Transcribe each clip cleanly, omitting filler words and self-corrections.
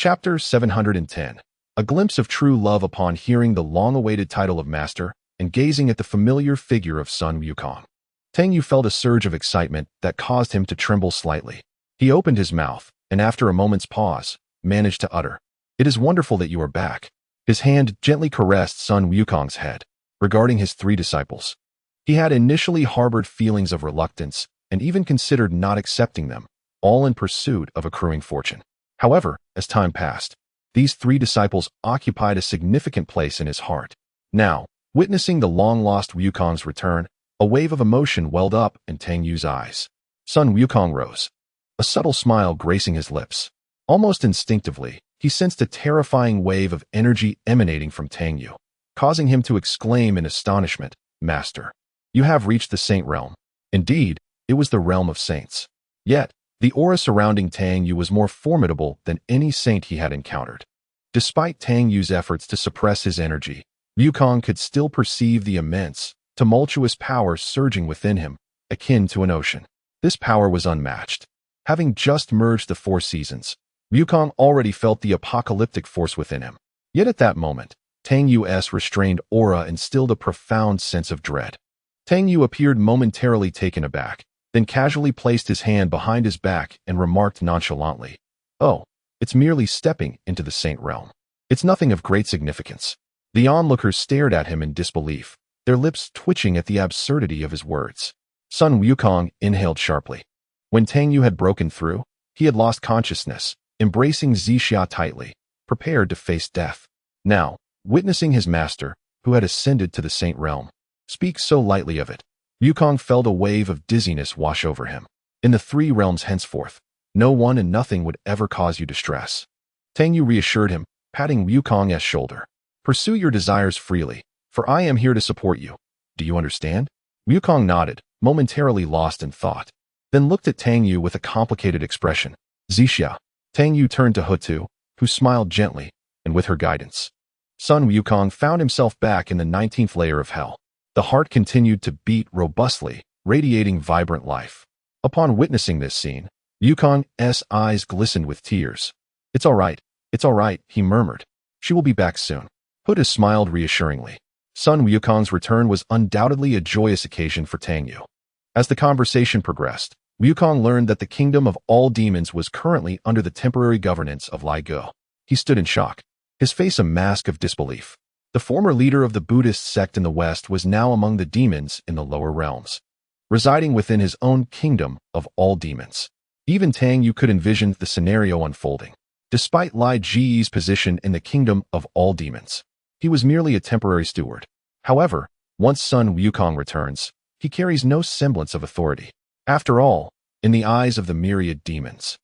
Chapter 710. A glimpse of true love upon hearing the long-awaited title of master and gazing at the familiar figure of Sun Wukong. Tang Yu felt a surge of excitement that caused him to tremble slightly. He opened his mouth, and after a moment's pause, managed to utter, "It is wonderful that you are back." His hand gently caressed Sun Wukong's head. Regarding his three disciples, he had initially harbored feelings of reluctance and even considered not accepting them, all in pursuit of accruing fortune. However, as time passed, these three disciples occupied a significant place in his heart. Now, witnessing the long-lost Wukong's return, a wave of emotion welled up in Tang Yu's eyes. Sun Wukong rose, a subtle smile gracing his lips. Almost instinctively, he sensed a terrifying wave of energy emanating from Tang Yu, causing him to exclaim in astonishment, "Master, you have reached the saint realm." Indeed, it was the realm of saints. Yet, the aura surrounding Tang Yu was more formidable than any saint he had encountered. Despite Tang Yu's efforts to suppress his energy, Wukong could still perceive the immense, tumultuous power surging within him, akin to an ocean. This power was unmatched. Having just merged the four seasons, Wukong already felt the apocalyptic force within him. Yet at that moment, Tang Yu's restrained aura instilled a profound sense of dread. Tang Yu appeared momentarily taken aback, then casually placed his hand behind his back and remarked nonchalantly, "Oh, it's merely stepping into the saint realm. It's nothing of great significance." The onlookers stared at him in disbelief, their lips twitching at the absurdity of his words. Sun Wukong inhaled sharply. When Tang Yu had broken through, he had lost consciousness, embracing Zixia tightly, prepared to face death. Now, witnessing his master, who had ascended to the saint realm, speak so lightly of it, Wukong felt a wave of dizziness wash over him. In the three realms henceforth, no one and nothing would ever cause you distress. Tang Yu reassured him, patting Wukong's shoulder. "Pursue your desires freely, for I am here to support you. Do you understand?" Wukong nodded, momentarily lost in thought, then looked at Tang Yu with a complicated expression. "Zixia." Tang Yu turned to Hutu, who smiled gently, and with her guidance, Sun Wukong found himself back in the 19th layer of hell. The heart continued to beat robustly, radiating vibrant life. Upon witnessing this scene, Wukong's eyes glistened with tears. It's all right, he murmured. "She will be back soon." Hutu smiled reassuringly. Sun Wukong's return was undoubtedly a joyous occasion for Tang Yu. As the conversation progressed, Wukong learned that the kingdom of all demons was currently under the temporary governance of Lai Go. He stood in shock, his face a mask of disbelief. The former leader of the Buddhist sect in the West was now among the demons in the lower realms, residing within his own kingdom of all demons. Even Tang Yu could envision the scenario unfolding. Despite Lai Ji's position in the kingdom of all demons, he was merely a temporary steward. However, once Sun Wukong returns, he carries no semblance of authority. After all, in the eyes of the myriad demons,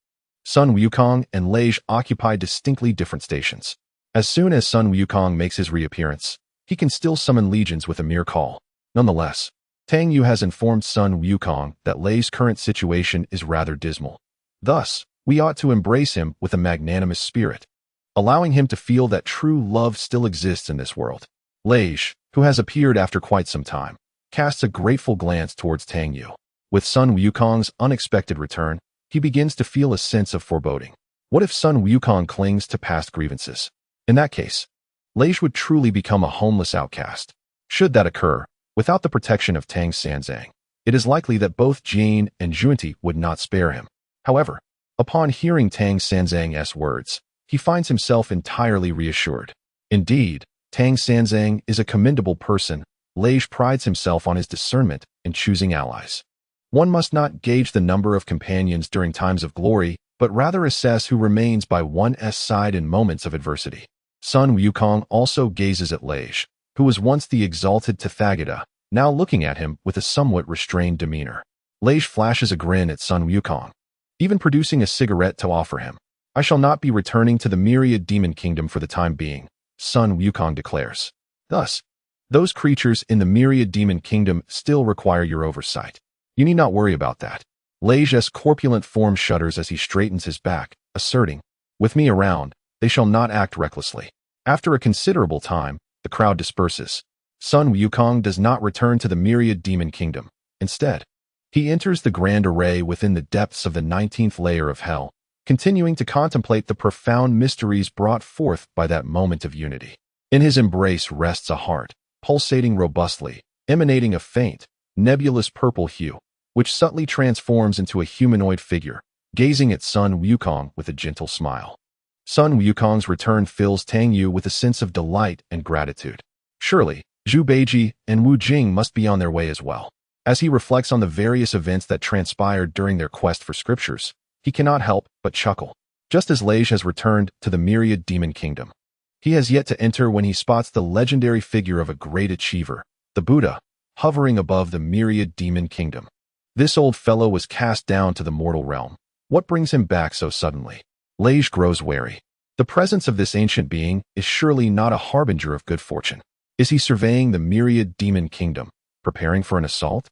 Sun Wukong and Lage occupy distinctly different stations. As soon as Sun Wukong makes his reappearance, he can still summon legions with a mere call. Nonetheless, Tang Yu has informed Sun Wukong that Lei's current situation is rather dismal. Thus, we ought to embrace him with a magnanimous spirit, allowing him to feel that true love still exists in this world. Lage, who has appeared after quite some time, casts a grateful glance towards Tang Yu. With Sun Wukong's unexpected return, he begins to feel a sense of foreboding. What if Sun Wukong clings to past grievances? In that case, Lage would truly become a homeless outcast. Should that occur, without the protection of Tang Sanzang, it is likely that both Jane and Junti would not spare him. However, upon hearing Tang Sanzang's words, he finds himself entirely reassured. Indeed, Tang Sanzang is a commendable person. Lage prides himself on his discernment in choosing allies. One must not gauge the number of companions during times of glory, but rather assess who remains by one's side in moments of adversity. Sun Wukong also gazes at Lage, who was once the exalted Tathagata, now looking at him with a somewhat restrained demeanor. Lage flashes a grin at Sun Wukong, even producing a cigarette to offer him. "I shall not be returning to the myriad demon kingdom for the time being," Sun Wukong declares. "Thus, those creatures in the myriad demon kingdom still require your oversight. You need not worry about that." Lage's corpulent form shudders as he straightens his back, asserting, "With me around, they shall not act recklessly." After a considerable time, the crowd disperses. Sun Wukong does not return to the myriad demon kingdom. Instead, he enters the grand array within the depths of the 19th layer of hell, continuing to contemplate the profound mysteries brought forth by that moment of unity. In his embrace rests a heart, pulsating robustly, emanating a faint, nebulous purple hue, which subtly transforms into a humanoid figure, gazing at Sun Wukong with a gentle smile. Sun Wukong's return fills Tang Yu with a sense of delight and gratitude. Surely, Zhu Beiji and Wu Jing must be on their way as well. As he reflects on the various events that transpired during their quest for scriptures, he cannot help but chuckle. Just as Lage has returned to the myriad demon kingdom, he has yet to enter when he spots the legendary figure of a great achiever, the Buddha, hovering above the myriad demon kingdom. This old fellow was cast down to the mortal realm. What brings him back so suddenly? Lage grows wary. The presence of this ancient being is surely not a harbinger of good fortune. Is he surveying the myriad demon kingdom, preparing for an assault?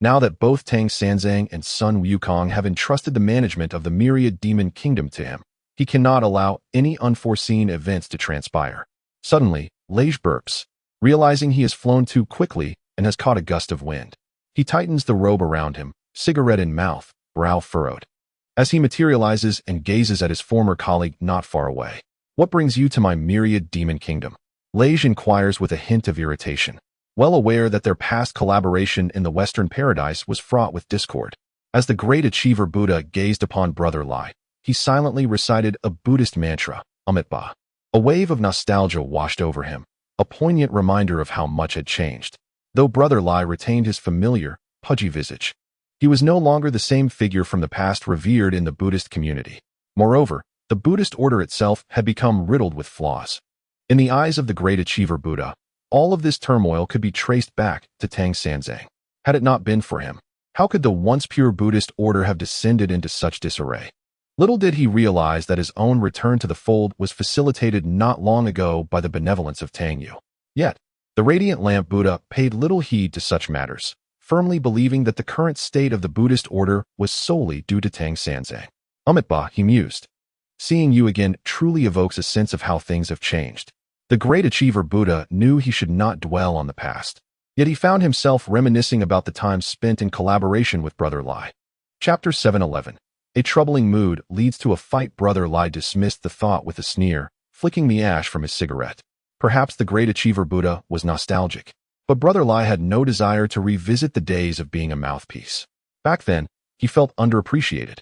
Now that both Tang Sanzang and Sun Wukong have entrusted the management of the myriad demon kingdom to him, he cannot allow any unforeseen events to transpire. Suddenly, Lage burps, realizing he has flown too quickly and has caught a gust of wind. He tightens the robe around him, cigarette in mouth, brow furrowed. As he materializes and gazes at his former colleague not far away. What brings you to my myriad demon kingdom? Lage inquires with a hint of irritation, well aware that their past collaboration in the Western paradise was fraught with discord. As the great achiever Buddha gazed upon Brother Lai, he silently recited a Buddhist mantra, Amitabha. A wave of nostalgia washed over him, a poignant reminder of how much had changed. Though Brother Lai retained his familiar, pudgy visage, he was no longer the same figure from the past revered in the Buddhist community. Moreover, the Buddhist order itself had become riddled with flaws. In the eyes of the great achiever Buddha, all of this turmoil could be traced back to Tang Sanzang. Had it not been for him, how could the once pure Buddhist order have descended into such disarray? Little did he realize that his own return to the fold was facilitated not long ago by the benevolence of Tang Yu. Yet, the radiant lamp Buddha paid little heed to such matters, firmly believing that the current state of the Buddhist order was solely due to Tang Sanzang. Amitabha, he mused. Seeing you again truly evokes a sense of how things have changed. The great achiever Buddha knew he should not dwell on the past. Yet he found himself reminiscing about the time spent in collaboration with Brother Lai. Chapter 711. A troubling mood leads to a fight. Brother Lai dismissed the thought with a sneer, flicking the ash from his cigarette. Perhaps the great achiever Buddha was nostalgic, but Brother Lai had no desire to revisit the days of being a mouthpiece. Back then, he felt underappreciated,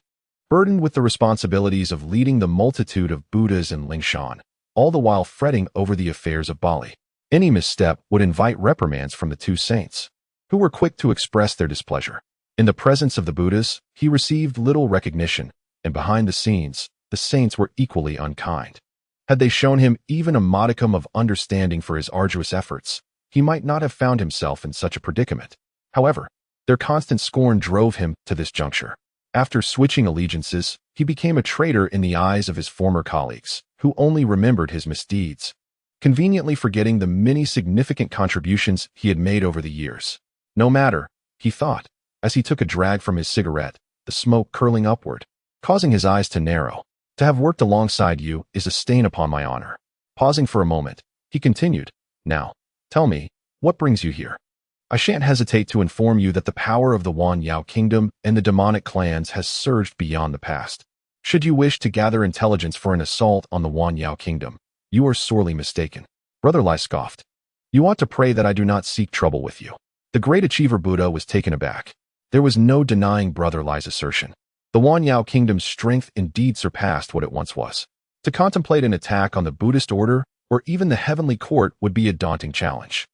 burdened with the responsibilities of leading the multitude of Buddhas in Lingshan, all the while fretting over the affairs of Bali. Any misstep would invite reprimands from the two saints, who were quick to express their displeasure. In the presence of the Buddhas, he received little recognition, and behind the scenes, the saints were equally unkind. Had they shown him even a modicum of understanding for his arduous efforts, he might not have found himself in such a predicament. However, their constant scorn drove him to this juncture. After switching allegiances, he became a traitor in the eyes of his former colleagues, who only remembered his misdeeds, conveniently forgetting the many significant contributions he had made over the years. No matter, he thought, as he took a drag from his cigarette, the smoke curling upward, causing his eyes to narrow. To have worked alongside you is a stain upon my honor. Pausing for a moment, he continued, Now, tell me, what brings you here? I shan't hesitate to inform you that the power of the Wan Yao kingdom and the demonic clans has surged beyond the past. Should you wish to gather intelligence for an assault on the Wan Yao kingdom, you are sorely mistaken. Brother Lai scoffed. You ought to pray that I do not seek trouble with you. The great achiever Buddha was taken aback. There was no denying Brother Lai's assertion. The Wan Yao kingdom's strength indeed surpassed what it once was. To contemplate an attack on the Buddhist order or even the heavenly court would be a daunting challenge.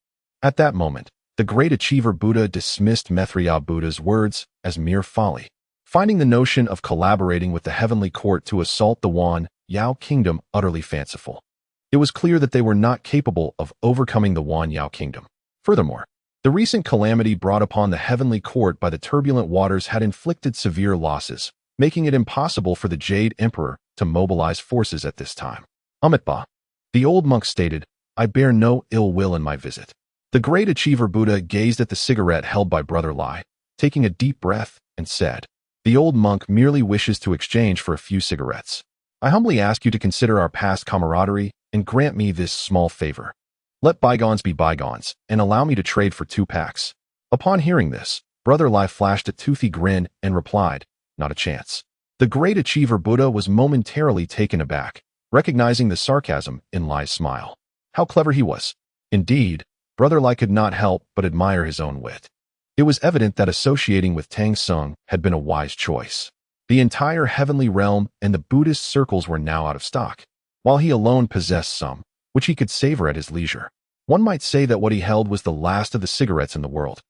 At that moment, the great achiever Buddha dismissed Maitreya Buddha's words as mere folly, finding the notion of collaborating with the heavenly court to assault the Wan Yao kingdom utterly fanciful. It was clear that they were not capable of overcoming the Wan Yao kingdom. Furthermore, the recent calamity brought upon the heavenly court by the turbulent waters had inflicted severe losses, making it impossible for the Jade Emperor to mobilize forces at this time. Amitabha, the old monk stated, I bear no ill will in my visit. The great achiever Buddha gazed at the cigarette held by Brother Lai, taking a deep breath, and said, The old monk merely wishes to exchange for a few cigarettes. I humbly ask you to consider our past camaraderie and grant me this small favor. Let bygones be bygones, and allow me to trade for 2 packs. Upon hearing this, Brother Lai flashed a toothy grin and replied, Not a chance. The great achiever Buddha was momentarily taken aback, recognizing the sarcasm in Lai's smile. How clever he was. Indeed, Brother Lai could not help but admire his own wit. It was evident that associating with Tang Sung had been a wise choice. The entire heavenly realm and the Buddhist circles were now out of stock, while he alone possessed some, which he could savor at his leisure. One might say that what he held was the last of the cigarettes in the world.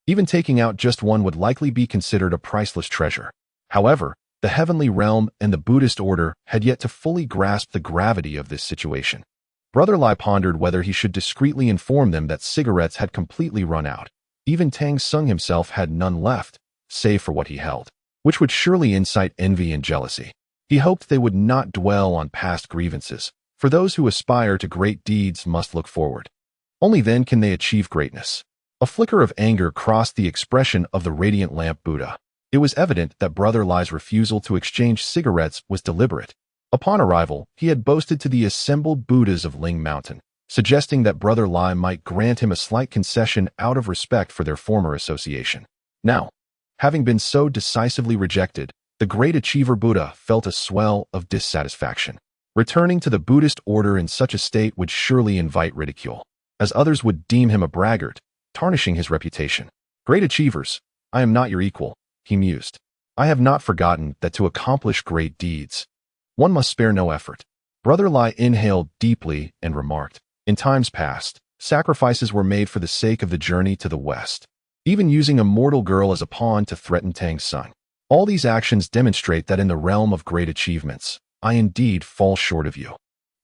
Even taking out just one would likely be considered a priceless treasure. However, the heavenly realm and the Buddhist order had yet to fully grasp the gravity of this situation. Brother Lai pondered whether he should discreetly inform them that cigarettes had completely run out. Even Tang Sung himself had none left, save for what he held, which would surely incite envy and jealousy. He hoped they would not dwell on past grievances, for those who aspire to great deeds must look forward. Only then can they achieve greatness. A flicker of anger crossed the expression of the radiant lamp Buddha. It was evident that Brother Lai's refusal to exchange cigarettes was deliberate. Upon arrival, he had boasted to the assembled Buddhas of Ling Mountain, suggesting that Brother Lai might grant him a slight concession out of respect for their former association. Now, having been so decisively rejected, the great achiever Buddha felt a swell of dissatisfaction. Returning to the Buddhist order in such a state would surely invite ridicule, as others would deem him a braggart, tarnishing his reputation. Great achievers, I am not your equal, he mused. I have not forgotten that to accomplish great deeds, one must spare no effort. Brother Lai inhaled deeply and remarked, in times past, sacrifices were made for the sake of the journey to the west, even using a mortal girl as a pawn to threaten Tang Sung. All these actions demonstrate that in the realm of great achievements, I indeed fall short of you.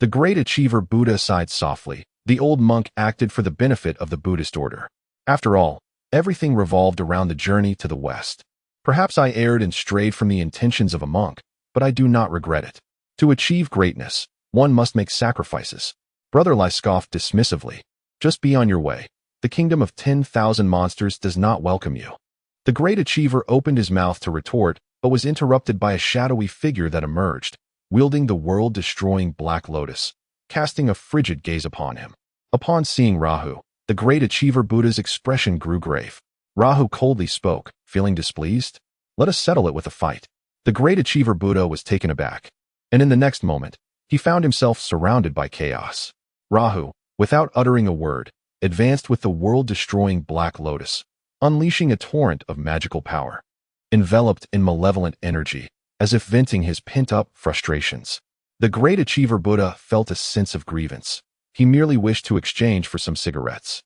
The great achiever Buddha sighed softly. The old monk acted for the benefit of the Buddhist order. After all, everything revolved around the journey to the west. Perhaps I erred and strayed from the intentions of a monk, but I do not regret it. To achieve greatness, one must make sacrifices. Brother Lai scoffed dismissively. Just be on your way. The kingdom of 10,000 monsters does not welcome you. The great achiever opened his mouth to retort, but was interrupted by a shadowy figure that emerged, wielding the world-destroying Black Lotus, casting a frigid gaze upon him. Upon seeing Rahu, the great achiever Buddha's expression grew grave. Rahu coldly spoke, feeling displeased. Let us settle it with a fight. The great achiever Buddha was taken aback, and in the next moment, he found himself surrounded by chaos. Rahu, without uttering a word, advanced with the world-destroying Black Lotus, unleashing a torrent of magical power, enveloped in malevolent energy, as if venting his pent-up frustrations. The great achiever Buddha felt a sense of grievance. He merely wished to exchange for some cigarettes.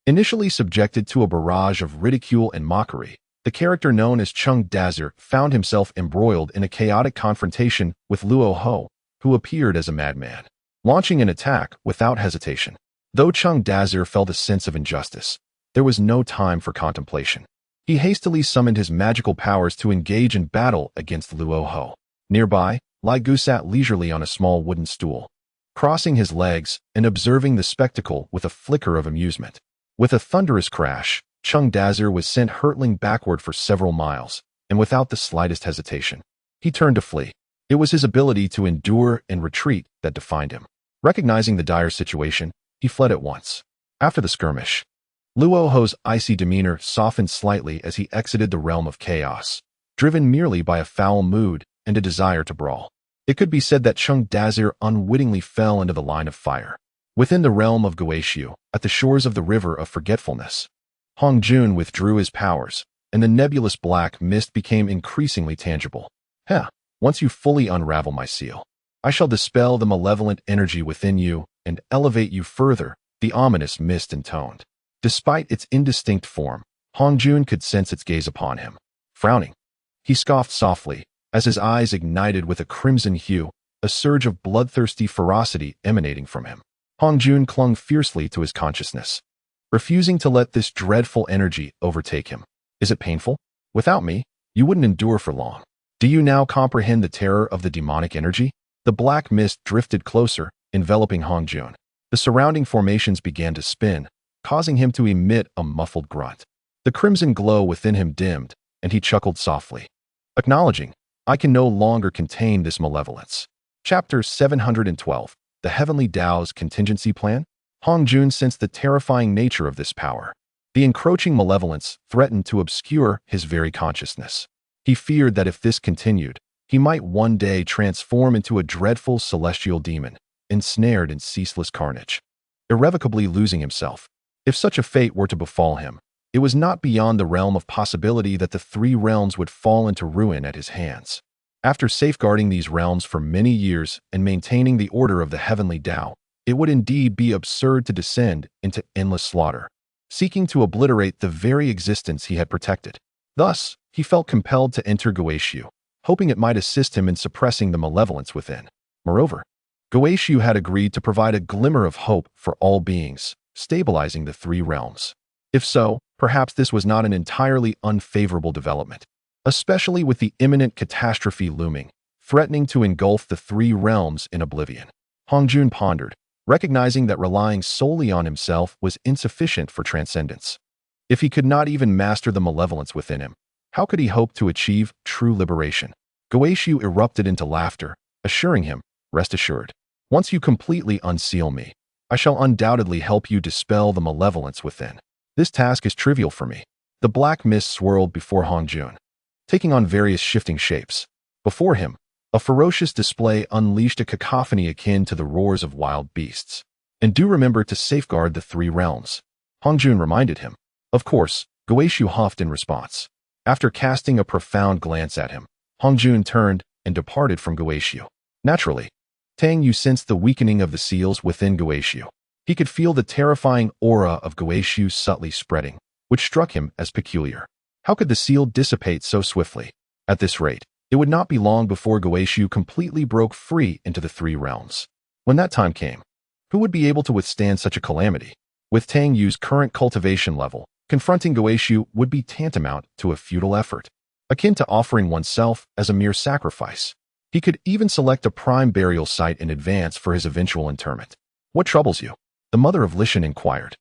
Initially subjected to a barrage of ridicule and mockery, the character known as Chung Dazir found himself embroiled in a chaotic confrontation with Luo Ho, who appeared as a madman, launching an attack without hesitation. Though Chung Dazir felt a sense of injustice, there was no time for contemplation. He hastily summoned his magical powers to engage in battle against Luo Ho. Nearby, Lai Gu sat leisurely on a small wooden stool, crossing his legs and observing the spectacle with a flicker of amusement. With a thunderous crash, Chung Dazir was sent hurtling backward for several miles, and without the slightest hesitation, he turned to flee. It was his ability to endure and retreat that defined him. Recognizing the dire situation, he fled at once. After the skirmish, Luo Ho's icy demeanor softened slightly as he exited the realm of chaos, driven merely by a foul mood and a desire to brawl. It could be said that Chung Dazir unwittingly fell into the line of fire. Within the realm of Guishu, at the shores of the River of Forgetfulness, Hong Jun withdrew his powers, and the nebulous black mist became increasingly tangible. Once you fully unravel my seal, I shall dispel the malevolent energy within you and elevate you further, the ominous mist intoned. Despite its indistinct form, Hong Jun could sense its gaze upon him. Frowning, he scoffed softly, as his eyes ignited with a crimson hue, a surge of bloodthirsty ferocity emanating from him. Hong Jun clung fiercely to his consciousness, refusing to let this dreadful energy overtake him. Is it painful? Without me, you wouldn't endure for long. Do you now comprehend the terror of the demonic energy? The black mist drifted closer, enveloping Hong Jun. The surrounding formations began to spin, causing him to emit a muffled grunt. The crimson glow within him dimmed, and he chuckled softly, acknowledging, I can no longer contain this malevolence. Chapter 712. The Heavenly Tao's Contingency Plan? Hong Jun sensed the terrifying nature of this power. The encroaching malevolence threatened to obscure his very consciousness. He feared that if this continued, he might one day transform into a dreadful celestial demon, ensnared in ceaseless carnage, irrevocably losing himself. If such a fate were to befall him, it was not beyond the realm of possibility that the three realms would fall into ruin at his hands. After safeguarding these realms for many years and maintaining the order of the heavenly Tao, it would indeed be absurd to descend into endless slaughter, seeking to obliterate the very existence he had protected. Thus, he felt compelled to enter Goetiu, hoping it might assist him in suppressing the malevolence within. Moreover, Goetiu had agreed to provide a glimmer of hope for all beings, stabilizing the three realms. If so, perhaps this was not an entirely unfavorable development, especially with the imminent catastrophe looming, threatening to engulf the three realms in oblivion. Hongjun pondered, recognizing that relying solely on himself was insufficient for transcendence. If he could not even master the malevolence within him, how could he hope to achieve true liberation? Goetiu erupted into laughter, assuring him, "Rest assured, once you completely unseal me, I shall undoubtedly help you dispel the malevolence within. This task is trivial for me." The black mist swirled before Hongjun, taking on various shifting shapes. Before him, a ferocious display unleashed a cacophony akin to the roars of wild beasts. "And do remember to safeguard the three realms," Hongjun reminded him. Of course, Goetiu huffed in response. After casting a profound glance at him, Hongjun turned and departed from Goetiu. Naturally, Tang Yu sensed the weakening of the seals within Goetiu. He could feel the terrifying aura of Goetiu subtly spreading, which struck him as peculiar. How could the seal dissipate so swiftly? At this rate, it would not be long before Goetiu completely broke free into the three realms. When that time came, who would be able to withstand such a calamity? With Tang Yu's current cultivation level, confronting Goetiu would be tantamount to a futile effort, akin to offering oneself as a mere sacrifice. He could even select a prime burial site in advance for his eventual interment. "What troubles you?" the mother of Lishan inquired.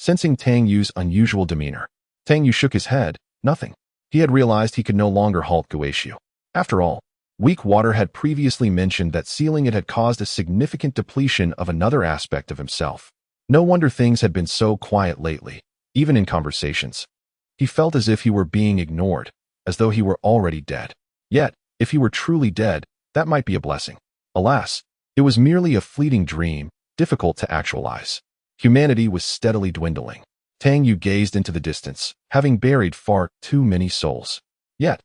Sensing Tang Yu's unusual demeanor, Tang Yu shook his head. Nothing. He had realized he could no longer halt Goetiu. After all, Weak Water had previously mentioned that sealing it had caused a significant depletion of another aspect of himself. No wonder things had been so quiet lately, even in conversations. He felt as if he were being ignored, as though he were already dead. Yet, if he were truly dead, that might be a blessing. Alas, it was merely a fleeting dream, difficult to actualize. Humanity was steadily dwindling. Tang Yu gazed into the distance, having buried far too many souls. Yet,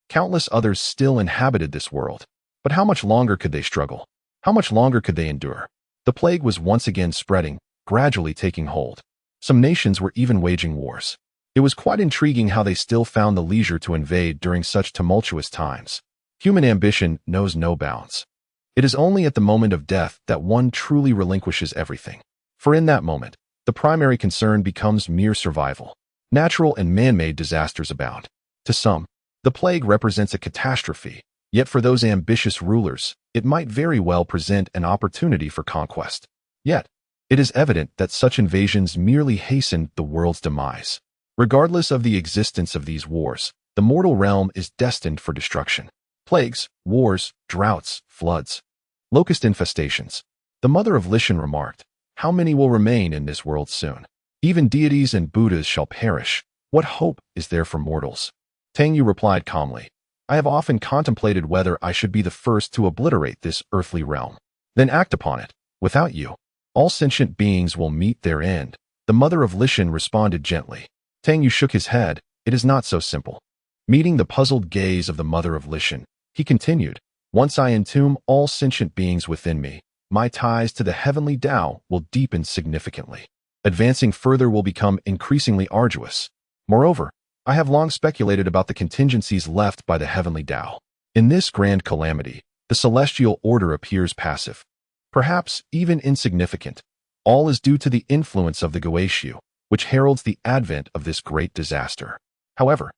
countless others still inhabited this world. But how much longer could they struggle? How much longer could they endure? The plague was once again spreading, gradually taking hold. Some nations were even waging wars. It was quite intriguing how they still found the leisure to invade during such tumultuous times. Human ambition knows no bounds. It is only at the moment of death that one truly relinquishes everything. For in that moment, the primary concern becomes mere survival. Natural and man-made disasters abound. To some, the plague represents a catastrophe, yet for those ambitious rulers, it might very well present an opportunity for conquest. Yet, it is evident that such invasions merely hasten the world's demise. Regardless of the existence of these wars, the mortal realm is destined for destruction. Plagues, wars, droughts, floods, locust infestations. The mother of Lishan remarked, "How many will remain in this world soon? Even deities and Buddhas shall perish. What hope is there for mortals?" Tang Yu replied calmly, "I have often contemplated whether I should be the first to obliterate this earthly realm, then act upon it. Without you, all sentient beings will meet their end." The mother of Lishan responded gently. Tang Yu shook his head. "It is not so simple." Meeting the puzzled gaze of the mother of Lishan, he continued, "Once I entomb all sentient beings within me, my ties to the heavenly Tao will deepen significantly. Advancing further will become increasingly arduous. Moreover, I have long speculated about the contingencies left by the heavenly Tao. In this grand calamity, the celestial order appears passive, perhaps even insignificant. All is due to the influence of the Goetiu, which heralds the advent of this great disaster. However,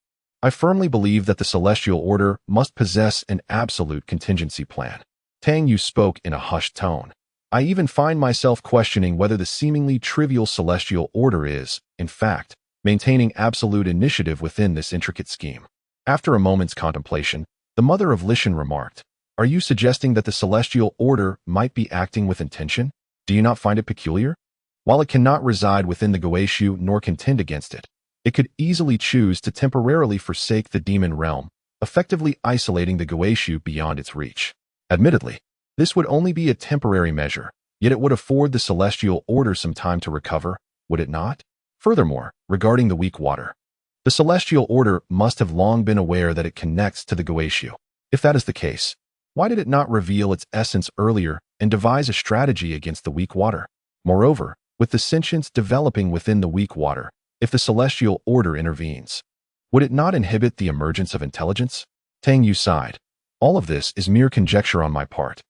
I firmly believe that the celestial order must possess an absolute contingency plan." Tang Yu spoke in a hushed tone. "I even find myself questioning whether the seemingly trivial celestial order is, in fact, maintaining absolute initiative within this intricate scheme." After a moment's contemplation, the mother of Lishan remarked, "Are you suggesting that the celestial order might be acting with intention? Do you not find it peculiar? While it cannot reside within the Goetiu nor contend against it, it could easily choose to temporarily forsake the demon realm, effectively isolating the Goetia beyond its reach. Admittedly, this would only be a temporary measure, yet it would afford the celestial order some time to recover, would it not? Furthermore, regarding the weak water, the celestial order must have long been aware that it connects to the Goetia. If that is the case, why did it not reveal its essence earlier and devise a strategy against the weak water? Moreover, with the sentience developing within the weak water, if the celestial order intervenes, would it not inhibit the emergence of intelligence? Tang Yu sighed. All of this is mere conjecture on my part.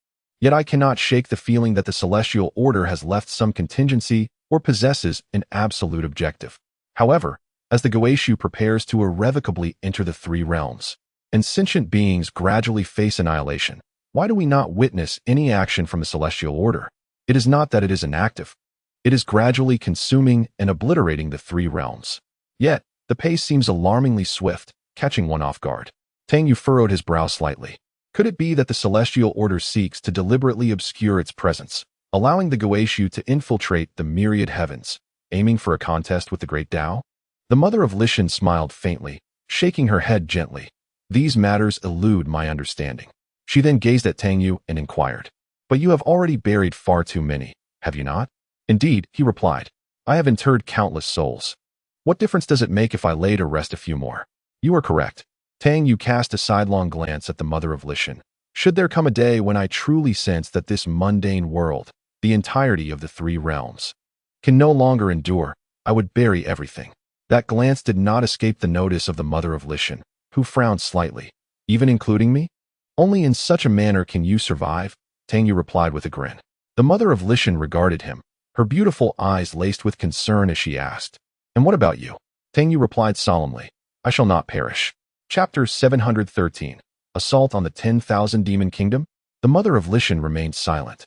Yet I cannot shake the feeling that the celestial order has left some contingency or possesses an absolute objective. However, as the Goetia prepares to irrevocably enter the three realms, and sentient beings gradually face annihilation, why do we not witness any action from the celestial order? It is not that it is inactive. It is gradually consuming and obliterating the three realms. Yet, the pace seems alarmingly swift, catching one off guard. Tang Yu furrowed his brow slightly. Could it be that the celestial order seeks to deliberately obscure its presence, allowing the Goetia to infiltrate the myriad heavens, aiming for a contest with the great Tao? The mother of Lishan smiled faintly, shaking her head gently. These matters elude my understanding. She then gazed at Tang Yu and inquired, "But you have already buried far too many, have you not?" "Indeed," he replied. "I have interred countless souls. What difference does it make if I lay to rest a few more?" "You are correct." Tang Yu cast a sidelong glance at the mother of Lishan. "Should there come a day when I truly sense that this mundane world, the entirety of the three realms, can no longer endure, I would bury everything." That glance did not escape the notice of the mother of Lishan, who frowned slightly. "Even including me? Only in such a manner can you survive," Tang Yu replied with a grin. The mother of Lishan regarded him, her beautiful eyes laced with concern as she asked, "And what about you?" Tang Yu replied solemnly, "I shall not perish." Chapter 713, Assault on the 10,000 Demon Kingdom? The mother of Lishan remained silent,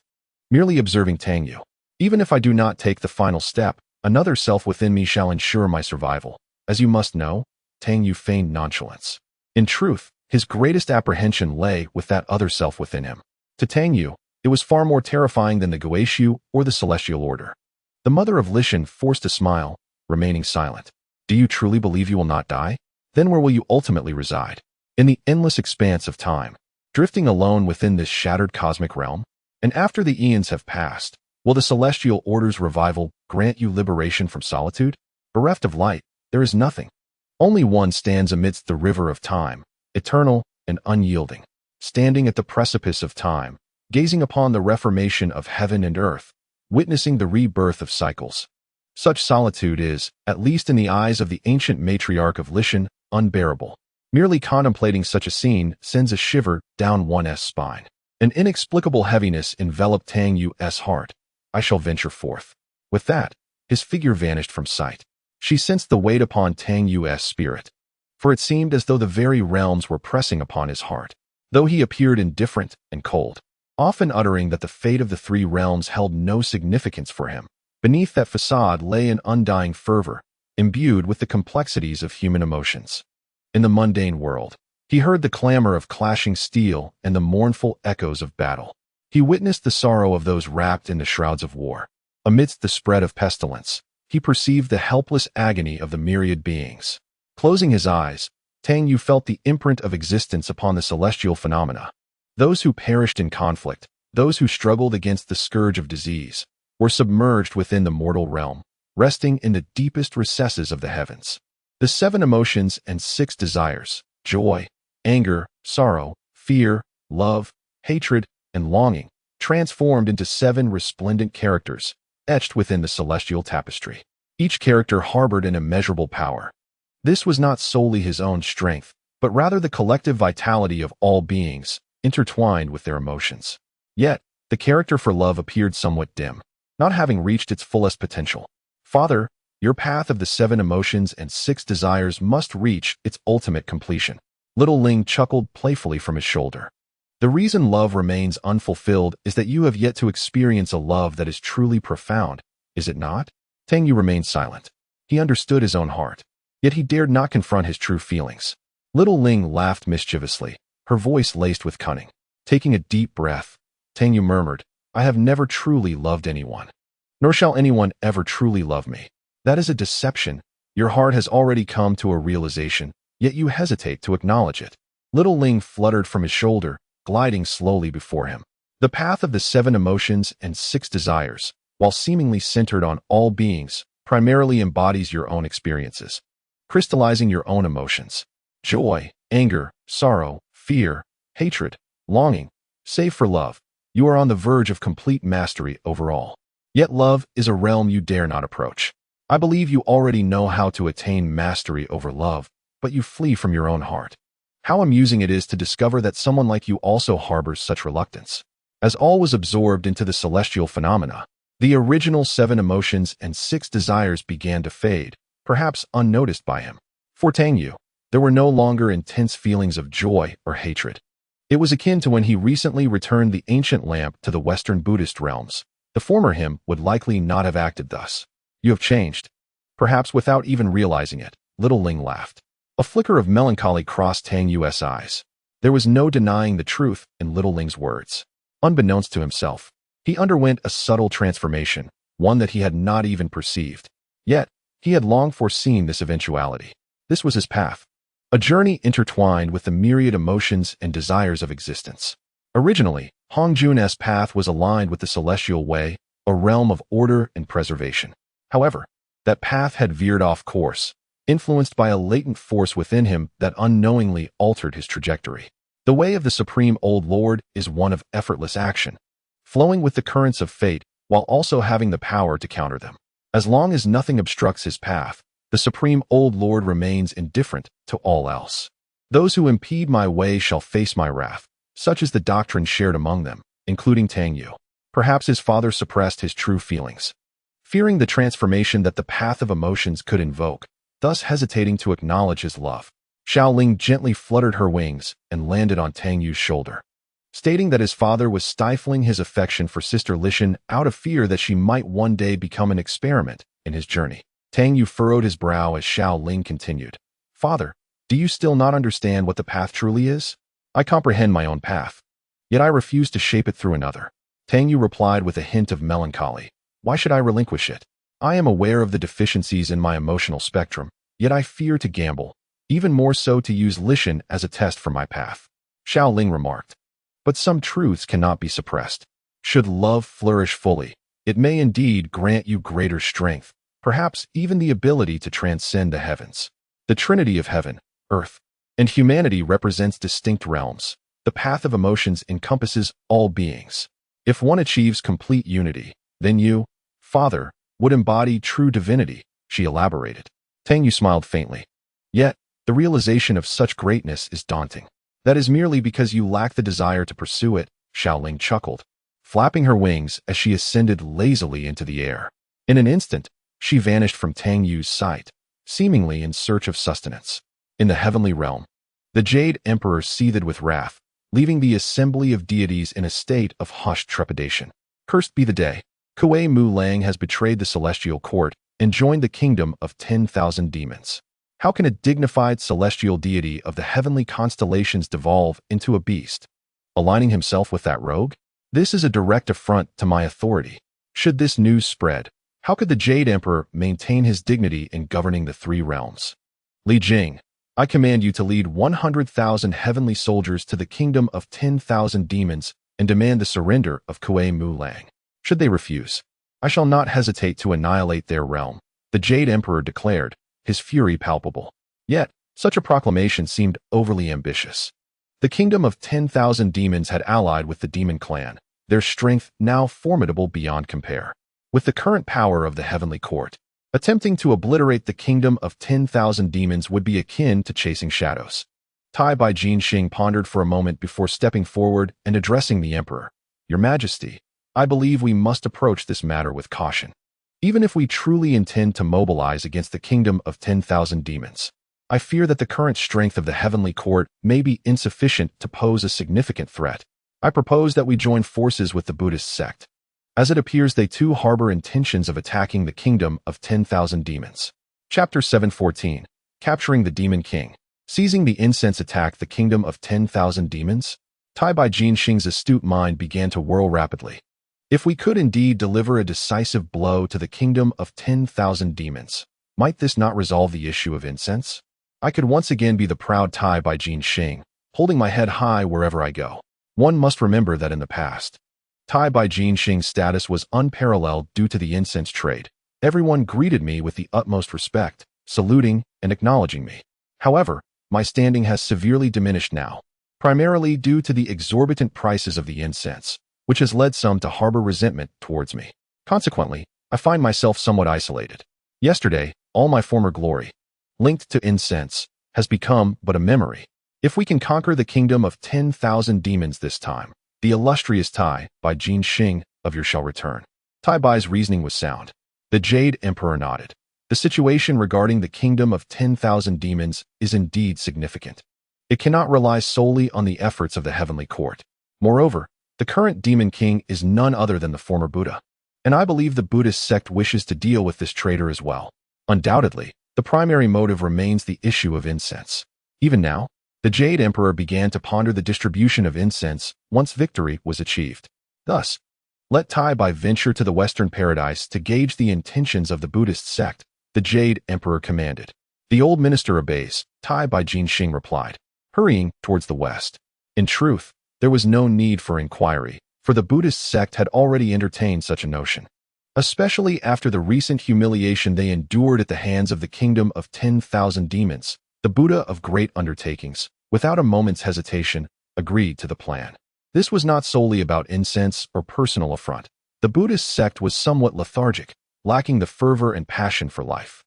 merely observing Tang Yu. "Even if I do not take the final step, another self within me shall ensure my survival. As you must know," Tang Yu feigned nonchalance. In truth, his greatest apprehension lay with that other self within him. To Tang Yu, it was far more terrifying than the Goetia or the celestial order. The mother of Lishan forced a smile, remaining silent. "Do you truly believe you will not die? Then where will you ultimately reside? In the endless expanse of time, drifting alone within this shattered cosmic realm? And after the eons have passed, will the celestial order's revival grant you liberation from solitude? Bereft of light, there is nothing. Only one stands amidst the river of time, eternal and unyielding, standing at the precipice of time, gazing upon the reformation of heaven and earth, witnessing the rebirth of cycles. Such solitude is, at least in the eyes of the ancient matriarch of Lishan, unbearable. Merely contemplating such a scene sends a shiver down one's spine. An inexplicable heaviness enveloped Tang Yu's heart. "I shall venture forth." With that, his figure vanished from sight. She sensed the weight upon Tang Yu's spirit, for it seemed as though the very realms were pressing upon his heart, though he appeared indifferent and cold, often uttering that the fate of the three realms held no significance for him. Beneath that facade lay an undying fervor, imbued with the complexities of human emotions. In the mundane world, he heard the clamor of clashing steel and the mournful echoes of battle. He witnessed the sorrow of those wrapped in the shrouds of war. Amidst the spread of pestilence, he perceived the helpless agony of the myriad beings. Closing his eyes, Tang Yu felt the imprint of existence upon the celestial phenomena. Those who perished in conflict, those who struggled against the scourge of disease, were submerged within the mortal realm, resting in the deepest recesses of the heavens. The 7 emotions and 6 desires, joy, anger, sorrow, fear, love, hatred, and longing, transformed into 7 resplendent characters, etched within the celestial tapestry. Each character harbored an immeasurable power. This was not solely his own strength, but rather the collective vitality of all beings, intertwined with their emotions. Yet, the character for love appeared somewhat dim, not having reached its fullest potential. "Father, your path of the 7 emotions and 6 desires must reach its ultimate completion." Little Ling chuckled playfully from his shoulder. "The reason love remains unfulfilled is that you have yet to experience a love that is truly profound, is it not?" Tang Yu remained silent. He understood his own heart, yet he dared not confront his true feelings. Little Ling laughed mischievously, her voice laced with cunning. Taking a deep breath, Tang Yu murmured, "I have never truly loved anyone, nor shall anyone ever truly love me. That is a deception. Your heart has already come to a realization, yet you hesitate to acknowledge it." Little Ling fluttered from his shoulder, gliding slowly before him. The path of the 7 emotions and 6 desires, while seemingly centered on all beings, primarily embodies your own experiences, crystallizing your own emotions. Joy, anger, sorrow, fear, hatred, longing. Save for love, you are on the verge of complete mastery over all. Yet love is a realm you dare not approach. I believe you already know how to attain mastery over love, but you flee from your own heart. How amusing it is to discover that someone like you also harbors such reluctance. As all was absorbed into the celestial phenomena, the original 7 emotions and 6 desires began to fade, perhaps unnoticed by him. For Tang Yu, there were no longer intense feelings of joy or hatred. It was akin to when he recently returned the ancient lamp to the Western Buddhist realms. The former him would likely not have acted thus. You have changed. Perhaps without even realizing it, Little Ling laughed. A flicker of melancholy crossed Tang Yu's eyes. There was no denying the truth in Little Ling's words. Unbeknownst to himself, he underwent a subtle transformation, one that he had not even perceived. Yet, he had long foreseen this eventuality. This was his path, a journey intertwined with the myriad emotions and desires of existence. Originally, Hongjun's path was aligned with the celestial way, a realm of order and preservation. However, that path had veered off course, influenced by a latent force within him that unknowingly altered his trajectory. The way of the Supreme Old Lord is one of effortless action, flowing with the currents of fate while also having the power to counter them. As long as nothing obstructs his path, the Supreme Old Lord remains indifferent to all else. Those who impede my way shall face my wrath, such is the doctrine shared among them, including Tang Yu. Perhaps his father suppressed his true feelings, fearing the transformation that the path of emotions could invoke, thus hesitating to acknowledge his love. Xiaoling gently fluttered her wings and landed on Tang Yu's shoulder, stating that his father was stifling his affection for Sister Lishan out of fear that she might one day become an experiment in his journey. Tang Yu furrowed his brow as Xiaoling continued. Father, do you still not understand what the path truly is? I comprehend my own path, yet I refuse to shape it through another. Tang Yu replied with a hint of melancholy. Why should I relinquish it? I am aware of the deficiencies in my emotional spectrum, yet I fear to gamble, even more so to use Lishan as a test for my path. Xiaoling remarked. But some truths cannot be suppressed. Should love flourish fully, it may indeed grant you greater strength, perhaps even the ability to transcend the heavens. The trinity of heaven, earth, and humanity represents distinct realms. The path of emotions encompasses all beings. If one achieves complete unity, then you, Father, would embody true divinity, she elaborated. Tang Yu smiled faintly. Yet, the realization of such greatness is daunting. That is merely because you lack the desire to pursue it, Xiaoling chuckled, flapping her wings as she ascended lazily into the air. In an instant, she vanished from Tang Yu's sight, seemingly in search of sustenance. In the heavenly realm, the Jade Emperor seethed with wrath, leaving the assembly of deities in a state of hushed trepidation. Cursed be the day. Kuei Mu Lang has betrayed the celestial court and joined the kingdom of 10,000 demons. How can a dignified celestial deity of the heavenly constellations devolve into a beast, aligning himself with that rogue? This is a direct affront to my authority. Should this news spread, how could the Jade Emperor maintain his dignity in governing the 3 realms? Li Jing, I command you to lead 100,000 heavenly soldiers to the kingdom of 10,000 demons and demand the surrender of Kuei Mu Lang. Should they refuse, I shall not hesitate to annihilate their realm, the Jade Emperor declared, his fury palpable. Yet, such a proclamation seemed overly ambitious. The kingdom of 10,000 demons had allied with the demon clan, their strength now formidable beyond compare. With the current power of the heavenly court, attempting to obliterate the kingdom of 10,000 demons would be akin to chasing shadows. Tai Bai Jinxing pondered for a moment before stepping forward and addressing the emperor. Your Majesty, I believe we must approach this matter with caution. Even if we truly intend to mobilize against the kingdom of 10,000 demons, I fear that the current strength of the heavenly court may be insufficient to pose a significant threat. I propose that we join forces with the Buddhist sect, as it appears they too harbor intentions of attacking the kingdom of 10,000 demons. Chapter 714, Capturing the Demon King. Seizing the incense attack the kingdom of 10,000 demons? Tai Bai Jinxing's astute mind began to whirl rapidly. If we could indeed deliver a decisive blow to the kingdom of 10,000 demons, might this not resolve the issue of incense? I could once again be the proud Tai Bai Jinxing, holding my head high wherever I go. One must remember that in the past, Tai Bai Jinxing's status was unparalleled due to the incense trade. Everyone greeted me with the utmost respect, saluting and acknowledging me. However, my standing has severely diminished now, primarily due to the exorbitant prices of the incense, which has led some to harbor resentment towards me. Consequently, I find myself somewhat isolated. Yesterday, all my former glory, linked to incense, has become but a memory. If we can conquer the kingdom of 10,000 demons this time, the illustrious Tai Bai Jinxing of your shall return. Tai Bai's reasoning was sound. The Jade Emperor nodded. The situation regarding the kingdom of 10,000 demons is indeed significant. It cannot rely solely on the efforts of the heavenly court. Moreover, the current demon king is none other than the former Buddha. And I believe the Buddhist sect wishes to deal with this traitor as well. Undoubtedly, the primary motive remains the issue of incense. Even now, the Jade Emperor began to ponder the distribution of incense once victory was achieved. Thus, let Tai Bai venture to the Western paradise to gauge the intentions of the Buddhist sect, the Jade Emperor commanded. The old minister obeys, Tai Bai Jinxing replied, hurrying towards the west. In truth, there was no need for inquiry, for the Buddhist sect had already entertained such a notion. Especially after the recent humiliation they endured at the hands of the kingdom of 10,000 demons, the Buddha of great undertakings, without a moment's hesitation, agreed to the plan. This was not solely about incense or personal affront. The Buddhist sect was somewhat lethargic, lacking the fervor and passion for life.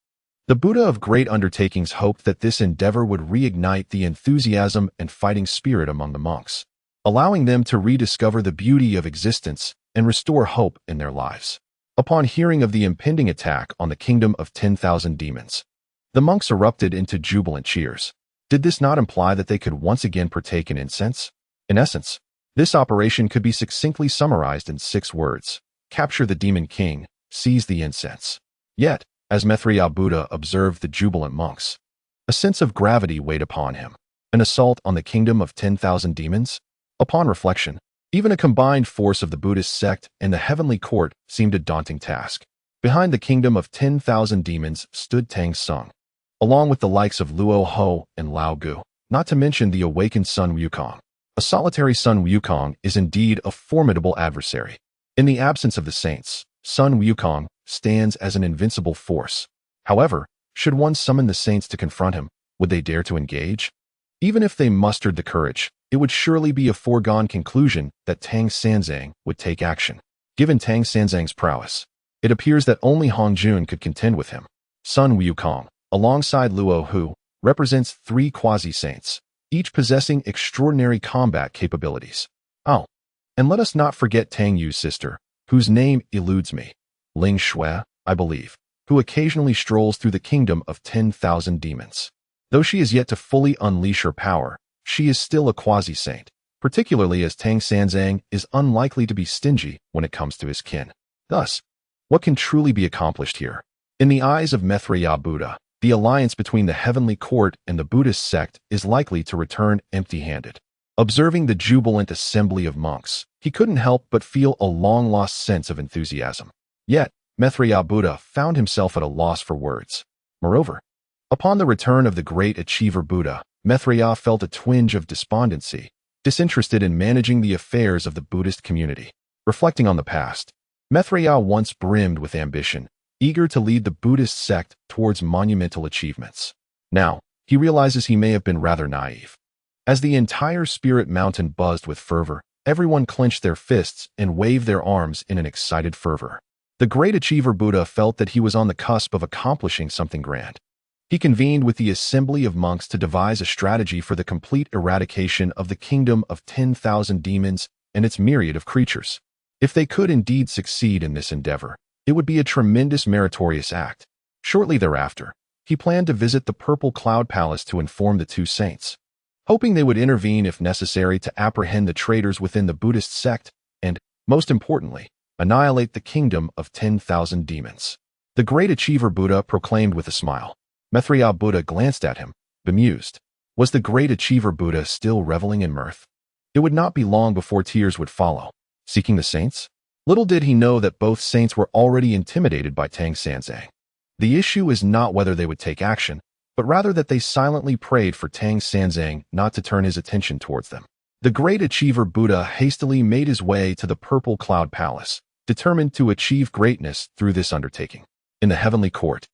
The Buddha of great undertakings hoped that this endeavor would reignite the enthusiasm and fighting spirit among the monks, allowing them to rediscover the beauty of existence and restore hope in their lives. Upon hearing of the impending attack on the kingdom of 10,000 demons, the monks erupted into jubilant cheers. Did this not imply that they could once again partake in incense? In essence, this operation could be succinctly summarized in 6 words: capture the demon king, seize the incense. Yet, as Maitreya Buddha observed the jubilant monks, a sense of gravity weighed upon him. An assault on the kingdom of 10,000 demons? Upon reflection, even a combined force of the Buddhist sect and the heavenly court seemed a daunting task. Behind the kingdom of 10,000 demons stood Tang Sung, along with the likes of Luo Ho and Lao Gu, not to mention the awakened Sun Wukong. A solitary Sun Wukong is indeed a formidable adversary. In the absence of the saints, Sun Wukong stands as an invincible force. However, should one summon the saints to confront him, would they dare to engage? Even if they mustered the courage, it would surely be a foregone conclusion that Tang Sanzang would take action. Given Tang Sanzang's prowess, it appears that only Hong Jun could contend with him. Sun Wukong, alongside Luo Hu, represents 3 quasi-saints, each possessing extraordinary combat capabilities. Oh, and let us not forget Tang Yu's sister, whose name eludes me, Ling Shui, I believe, who occasionally strolls through the kingdom of 10,000 demons. Though she is yet to fully unleash her power, she is still a quasi-saint, particularly as Tang Sanzang is unlikely to be stingy when it comes to his kin. Thus, what can truly be accomplished here? In the eyes of Maitreya Buddha, the alliance between the heavenly court and the Buddhist sect is likely to return empty-handed. Observing the jubilant assembly of monks, he couldn't help but feel a long-lost sense of enthusiasm. Yet, Maitreya Buddha found himself at a loss for words. Moreover, upon the return of the great achiever Buddha, Maitreya felt a twinge of despondency, disinterested in managing the affairs of the Buddhist community. Reflecting on the past, Maitreya once brimmed with ambition, eager to lead the Buddhist sect towards monumental achievements. Now, he realizes he may have been rather naive. As the entire Spirit Mountain buzzed with fervor, everyone clenched their fists and waved their arms in an excited fervor. The great achiever Buddha felt that he was on the cusp of accomplishing something grand. He convened with the assembly of monks to devise a strategy for the complete eradication of the kingdom of 10,000 demons and its myriad of creatures. If they could indeed succeed in this endeavor, it would be a tremendous meritorious act. Shortly thereafter, he planned to visit the Purple Cloud Palace to inform the 2 saints, hoping they would intervene if necessary to apprehend the traitors within the Buddhist sect and, most importantly, annihilate the kingdom of 10,000 demons. The great achiever Buddha proclaimed with a smile. Maitreya Buddha glanced at him, bemused. Was the great achiever Buddha still reveling in mirth? It would not be long before tears would follow. Seeking the saints? Little did he know that both saints were already intimidated by Tang Sanzang. The issue is not whether they would take action, but rather that they silently prayed for Tang Sanzang not to turn his attention towards them. The great achiever Buddha hastily made his way to the purple cloud palace, determined to achieve greatness through this undertaking. In the heavenly court,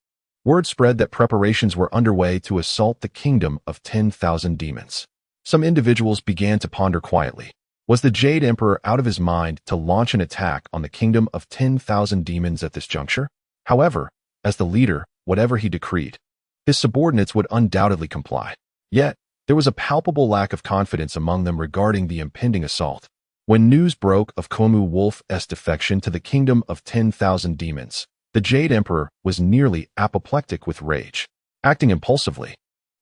word spread that preparations were underway to assault the kingdom of 10,000 demons. Some individuals began to ponder quietly. Was the Jade Emperor out of his mind to launch an attack on the kingdom of 10,000 demons at this juncture? However, as the leader, whatever he decreed, his subordinates would undoubtedly comply. Yet, there was a palpable lack of confidence among them regarding the impending assault. When news broke of Komu Wolf's defection to the kingdom of 10,000 demons, the Jade Emperor was nearly apoplectic with rage. Acting impulsively,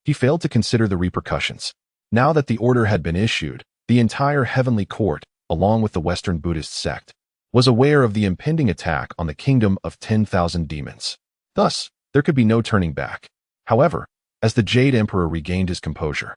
he failed to consider the repercussions. Now that the order had been issued, the entire heavenly court, along with the Western Buddhist sect, was aware of the impending attack on the kingdom of 10,000 demons. Thus, there could be no turning back. However, as the Jade Emperor regained his composure,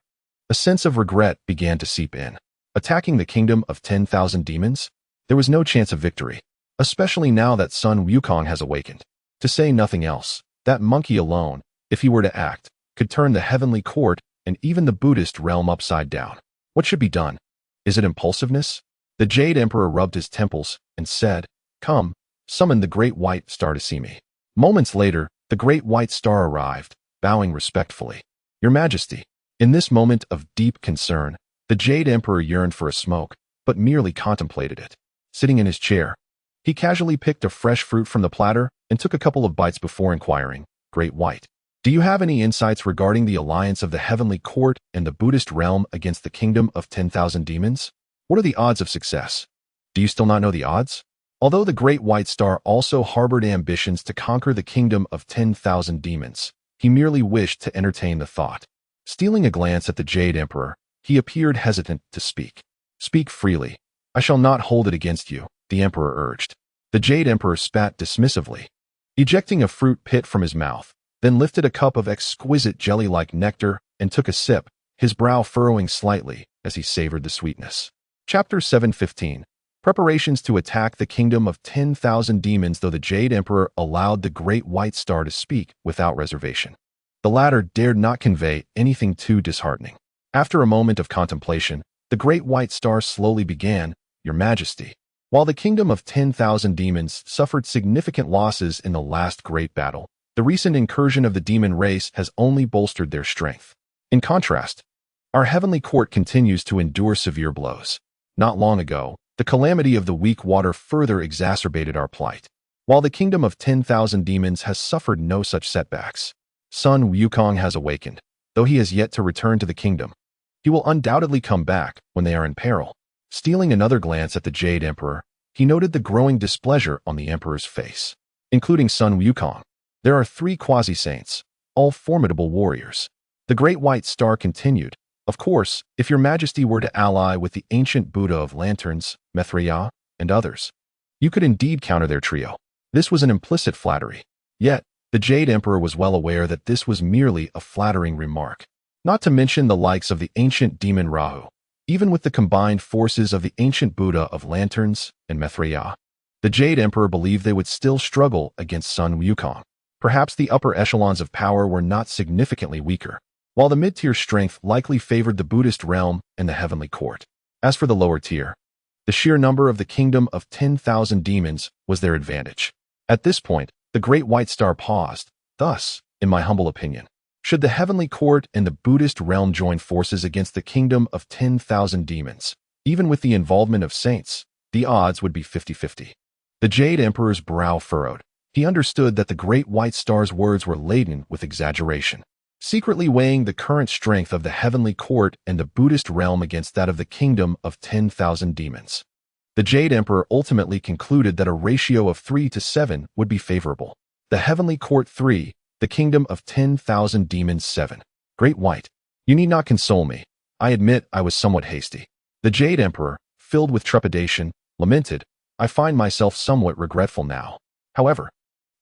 a sense of regret began to seep in. Attacking the kingdom of 10,000 demons? There was no chance of victory, especially now that Sun Wukong has awakened. To say nothing else, that monkey alone, if he were to act, could turn the heavenly court and even the Buddhist realm upside down. What should be done? Is it impulsiveness? The Jade Emperor rubbed his temples and said, "Come, summon the great white star to see me." Moments later, the great white star arrived, bowing respectfully. "Your Majesty." In this moment of deep concern, the Jade Emperor yearned for a smoke, but merely contemplated it. Sitting in his chair, he casually picked a fresh fruit from the platter and took a couple of bites before inquiring, "Great White, do you have any insights regarding the alliance of the heavenly court and the Buddhist realm against the kingdom of 10,000 demons? What are the odds of success?" Do you still not know the odds? Although the great white star also harbored ambitions to conquer the kingdom of 10,000 demons, he merely wished to entertain the thought. Stealing a glance at the Jade Emperor, he appeared hesitant to speak. "Speak freely. I shall not hold it against you," the Emperor urged. The Jade Emperor spat dismissively, ejecting a fruit pit from his mouth, then lifted a cup of exquisite jelly-like nectar and took a sip, his brow furrowing slightly as he savored the sweetness. Chapter 7:15. Preparations to attack the kingdom of 10,000 demons. Though the Jade Emperor allowed the great white star to speak without reservation, the latter dared not convey anything too disheartening. After a moment of contemplation, the great white star slowly began, "Your Majesty, while the kingdom of 10,000 demons suffered significant losses in the last great battle, the recent incursion of the demon race has only bolstered their strength. In contrast, our heavenly court continues to endure severe blows. Not long ago, the calamity of the weak water further exacerbated our plight, while the kingdom of 10,000 demons has suffered no such setbacks. Sun Wukong has awakened, though he has yet to return to the kingdom. He will undoubtedly come back when they are in peril." Stealing another glance at the Jade Emperor, he noted the growing displeasure on the Emperor's face. Including Sun Wukong, there are 3 quasi-saints, all formidable warriors. The great white star continued, "Of course, if your Majesty were to ally with the ancient Buddha of lanterns, Maitreya, and others, you could indeed counter their trio." This was an implicit flattery. Yet, the Jade Emperor was well aware that this was merely a flattering remark. Not to mention the likes of the ancient demon Rahu. Even with the combined forces of the ancient Buddha of lanterns and Maitreya, the Jade Emperor believed they would still struggle against Sun Wukong. Perhaps the upper echelons of power were not significantly weaker, while the mid-tier strength likely favored the Buddhist realm and the heavenly court. As for the lower tier, the sheer number of the kingdom of 10,000 demons was their advantage. At this point, the great white star paused. "Thus, in my humble opinion, should the heavenly court and the Buddhist realm join forces against the kingdom of 10,000 demons, even with the involvement of saints, the odds would be 50-50. The Jade Emperor's brow furrowed. He understood that the great white star's words were laden with exaggeration, secretly weighing the current strength of the heavenly court and the Buddhist realm against that of the kingdom of 10,000 demons. The Jade Emperor ultimately concluded that a ratio of 3 to 7 would be favorable. The heavenly court 3, the kingdom of 10,000 demons 7. "Great White, you need not console me. I admit I was somewhat hasty." The Jade Emperor, filled with trepidation, lamented, "I find myself somewhat regretful now. However,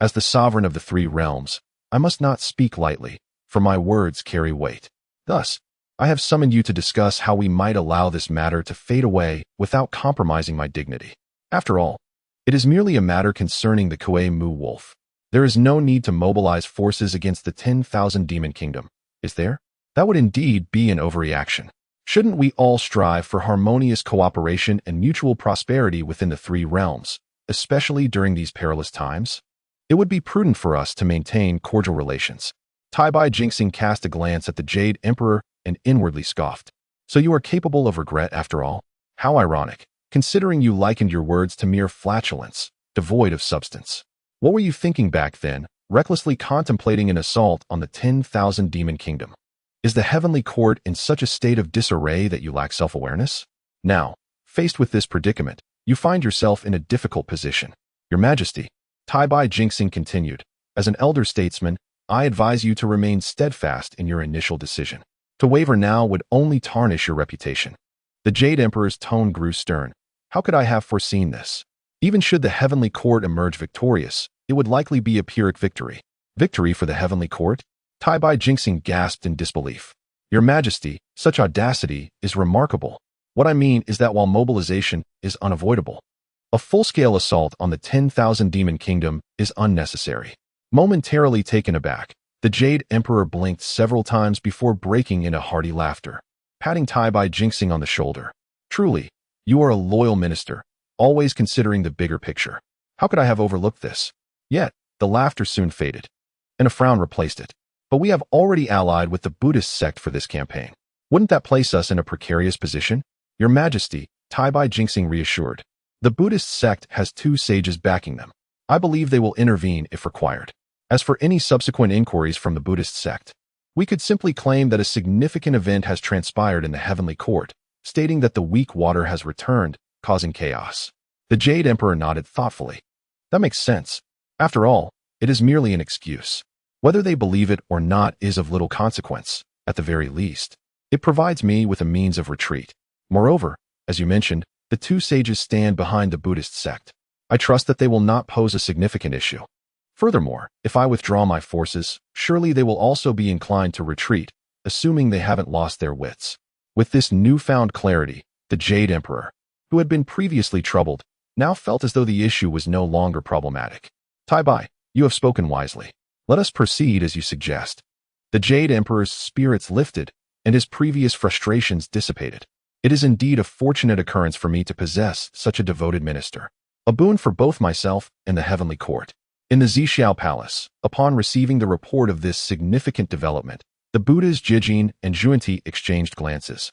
as the sovereign of the 3 realms, I must not speak lightly, for my words carry weight. Thus, I have summoned you to discuss how we might allow this matter to fade away without compromising my dignity. After all, it is merely a matter concerning the Komu Wolf. There is no need to mobilize forces against the 10,000 demon kingdom, is there? That would indeed be an overreaction. Shouldn't we all strive for harmonious cooperation and mutual prosperity within the three realms, especially during these perilous times? It would be prudent for us to maintain cordial relations. Tai-Bai Jinxing cast a glance at the Jade Emperor and inwardly scoffed. So you are capable of regret after all? How ironic, considering you likened your words to mere flatulence, devoid of substance. What were you thinking back then, recklessly contemplating an assault on the 10,000 demon kingdom? Is the heavenly court in such a state of disarray that you lack self-awareness? Now, faced with this predicament, you find yourself in a difficult position. Your Majesty, Tai-Bai Jinxing continued, as an elder statesman, I advise you to remain steadfast in your initial decision. To waver now would only tarnish your reputation. The Jade Emperor's tone grew stern. How could I have foreseen this? Even should the heavenly court emerge victorious, it would likely be a Pyrrhic victory. Victory for the heavenly court? Tai-Bai Jinxing gasped in disbelief. Your Majesty, such audacity is remarkable. What I mean is that while mobilization is unavoidable, a full-scale assault on the 10,000 demon kingdom is unnecessary. Momentarily taken aback, the Jade Emperor blinked several times before breaking into hearty laughter, patting Tai-Bai Jinxing on the shoulder. Truly, you are a loyal minister, always considering the bigger picture. How could I have overlooked this? Yet, the laughter soon faded, and a frown replaced it. But we have already allied with the Buddhist sect for this campaign. Wouldn't that place us in a precarious position? Your Majesty, Tai-Bai Jinxing reassured. The Buddhist sect has 2 sages backing them. I believe they will intervene if required. As for any subsequent inquiries from the Buddhist sect, we could simply claim that a significant event has transpired in the heavenly court, stating that the weak water has returned, causing chaos. The Jade Emperor nodded thoughtfully. That makes sense. After all, it is merely an excuse. Whether they believe it or not is of little consequence, at the very least. It provides me with a means of retreat. Moreover, as you mentioned, the 2 sages stand behind the Buddhist sect. I trust that they will not pose a significant issue. Furthermore, if I withdraw my forces, surely they will also be inclined to retreat, assuming they haven't lost their wits. With this newfound clarity, the Jade Emperor, who had been previously troubled, now felt as though the issue was no longer problematic. Tai-Bai, you have spoken wisely. Let us proceed as you suggest. The Jade Emperor's spirits lifted, and his previous frustrations dissipated. It is indeed a fortunate occurrence for me to possess such a devoted minister. A boon for both myself and the heavenly court. In the Zixiao Palace, upon receiving the report of this significant development, the Buddhas Jijin and Zhuanti exchanged glances,